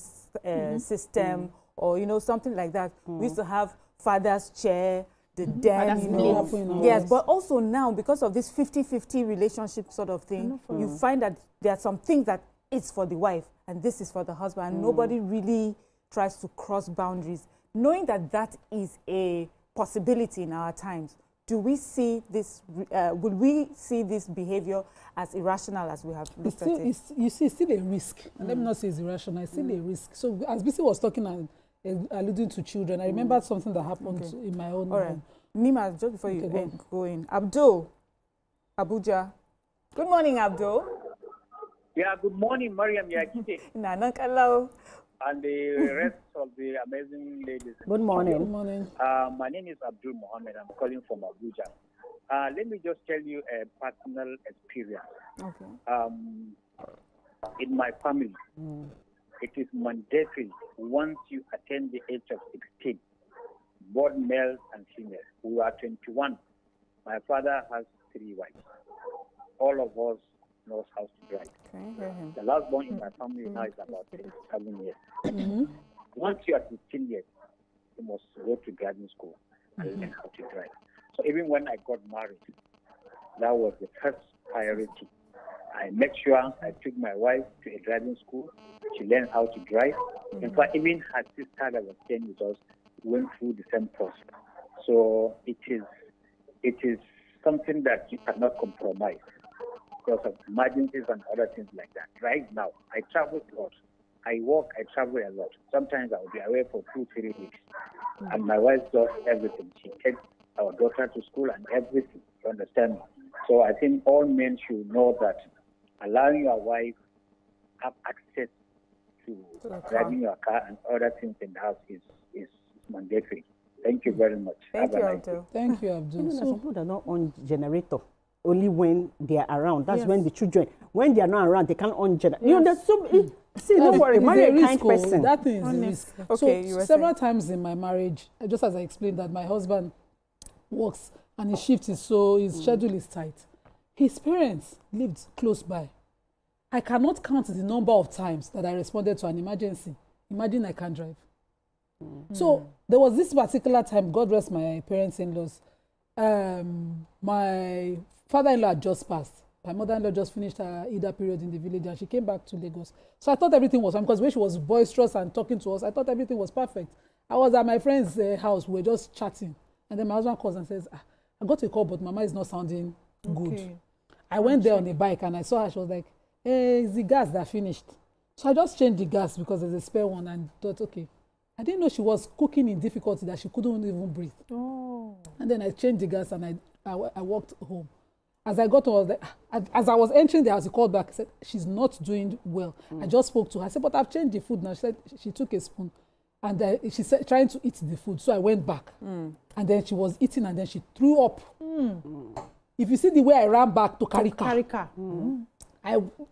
system or, you know, something like that. We used to have father's chair, the den. Yes, but also now, because of this 50-50 relationship sort of thing, you find that there are some things that it's for the wife and this is for the husband, and nobody really tries to cross boundaries. Knowing that that is a possibility in our times, do we see this, will we see this behavior as irrational as we have looked at it? You see, it's still a risk. And let me not say it's irrational, it's still a risk. So as BC was talking and alluding to children, I remembered something that happened in my own home. Nima, just before you go in, Abdul, Abuja. Good morning, Abdul. Yeah, good morning, Mariam Yakite. Hello. And the rest of the amazing ladies. Good morning. Good morning. My name is Abdul Mohammed. I'm calling from Abuja. Let me just tell you a personal experience. Okay. In my family, it is mandatory once you attain the age of 16, both males and females. We are 21. My father has 3 wives. All of us knows how to drive. The last born in my family now is about 7 years. Once you are 15 years, you must go to driving school and learn how to drive. So even when I got married, that was the first priority. I made sure I took my wife to a driving school. She learned how to drive. In fact, even her sister that was staying with us went through the same process. So it is something that you cannot compromise because of emergencies and other things like that. Right now, I travel a lot. I work, I travel a lot. Sometimes I will be away for 2-3 weeks. And my wife does everything. She takes our daughter to school and everything. You understand me? So I think all men should know that allowing your wife have access to driving your car and other things in the house is mandatory. Thank you very much. Thank you, Abdul. Thank you, Abdul. So some people that are not on generator. Only when they are around. That's when the children, when they are not around, they can't on generator. You know, see, don't worry, marry a kind person. That thing is a risk. Okay, so several times in my marriage, just as I explained that my husband works and his shift is his schedule is tight. His parents lived close by. I cannot count the number of times that I responded to an emergency. Imagine I can't drive. So there was this particular time, God rest my parents-in-laws, my father-in-law had just passed. My mother-in-law just finished her Ida period in the village and she came back to Lagos. So I thought everything was fine because when she was boisterous and talking to us, I thought everything was perfect. I was at my friend's house, we were just chatting. And then my husband calls and says, I got a call, but Mama is not sounding good. I went there on a bike and I saw her, she was like, hey, it's the gas that finished. So I just changed the gas because there's a spare one and thought, okay. I didn't know she was cooking in difficulty that she couldn't even breathe. And then I changed the gas and I walked home. As I got to, I was like, as I was entering the house, he called back. He said, she's not doing well. I just spoke to her. I said, but I've changed the food now. She said, she took a spoon and she said, trying to eat the food. So I went back. And then she was eating and then she threw up. If you see the way I ran back to Karika.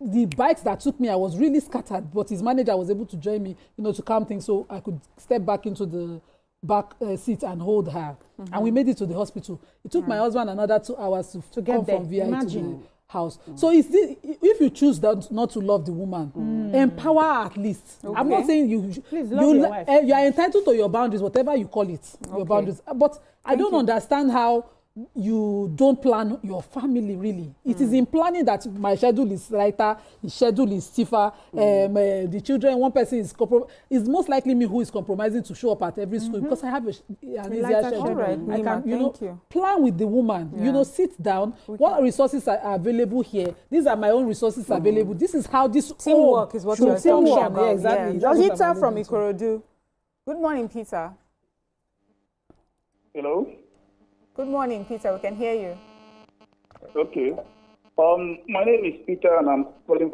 The bikes that took me, I was really scattered, but his manager was able to join me, to calm things so I could step back into the back seat and hold her. And we made it to the hospital. It took my husband another 2 hours to come from VI to the house. So if you choose not to love the woman, empower her at least. I'm not saying you are entitled to your boundaries, whatever you call it, your boundaries. But I don't understand how you don't plan your family really. It is in planning that my schedule is lighter, his schedule is stiffer, the children, one person is most likely me who is compromising to show up at every school because I have an easier schedule. Right. I can, plan with the woman, sit down, what resources are available here? These are my own resources available. This is how this teamwork is what you're talking about. Yeah, exactly. Peter from Ikorodu. Good morning, Peter. Hello. Good morning, Peter. We can hear you. Okay. My name is Peter, and I'm calling from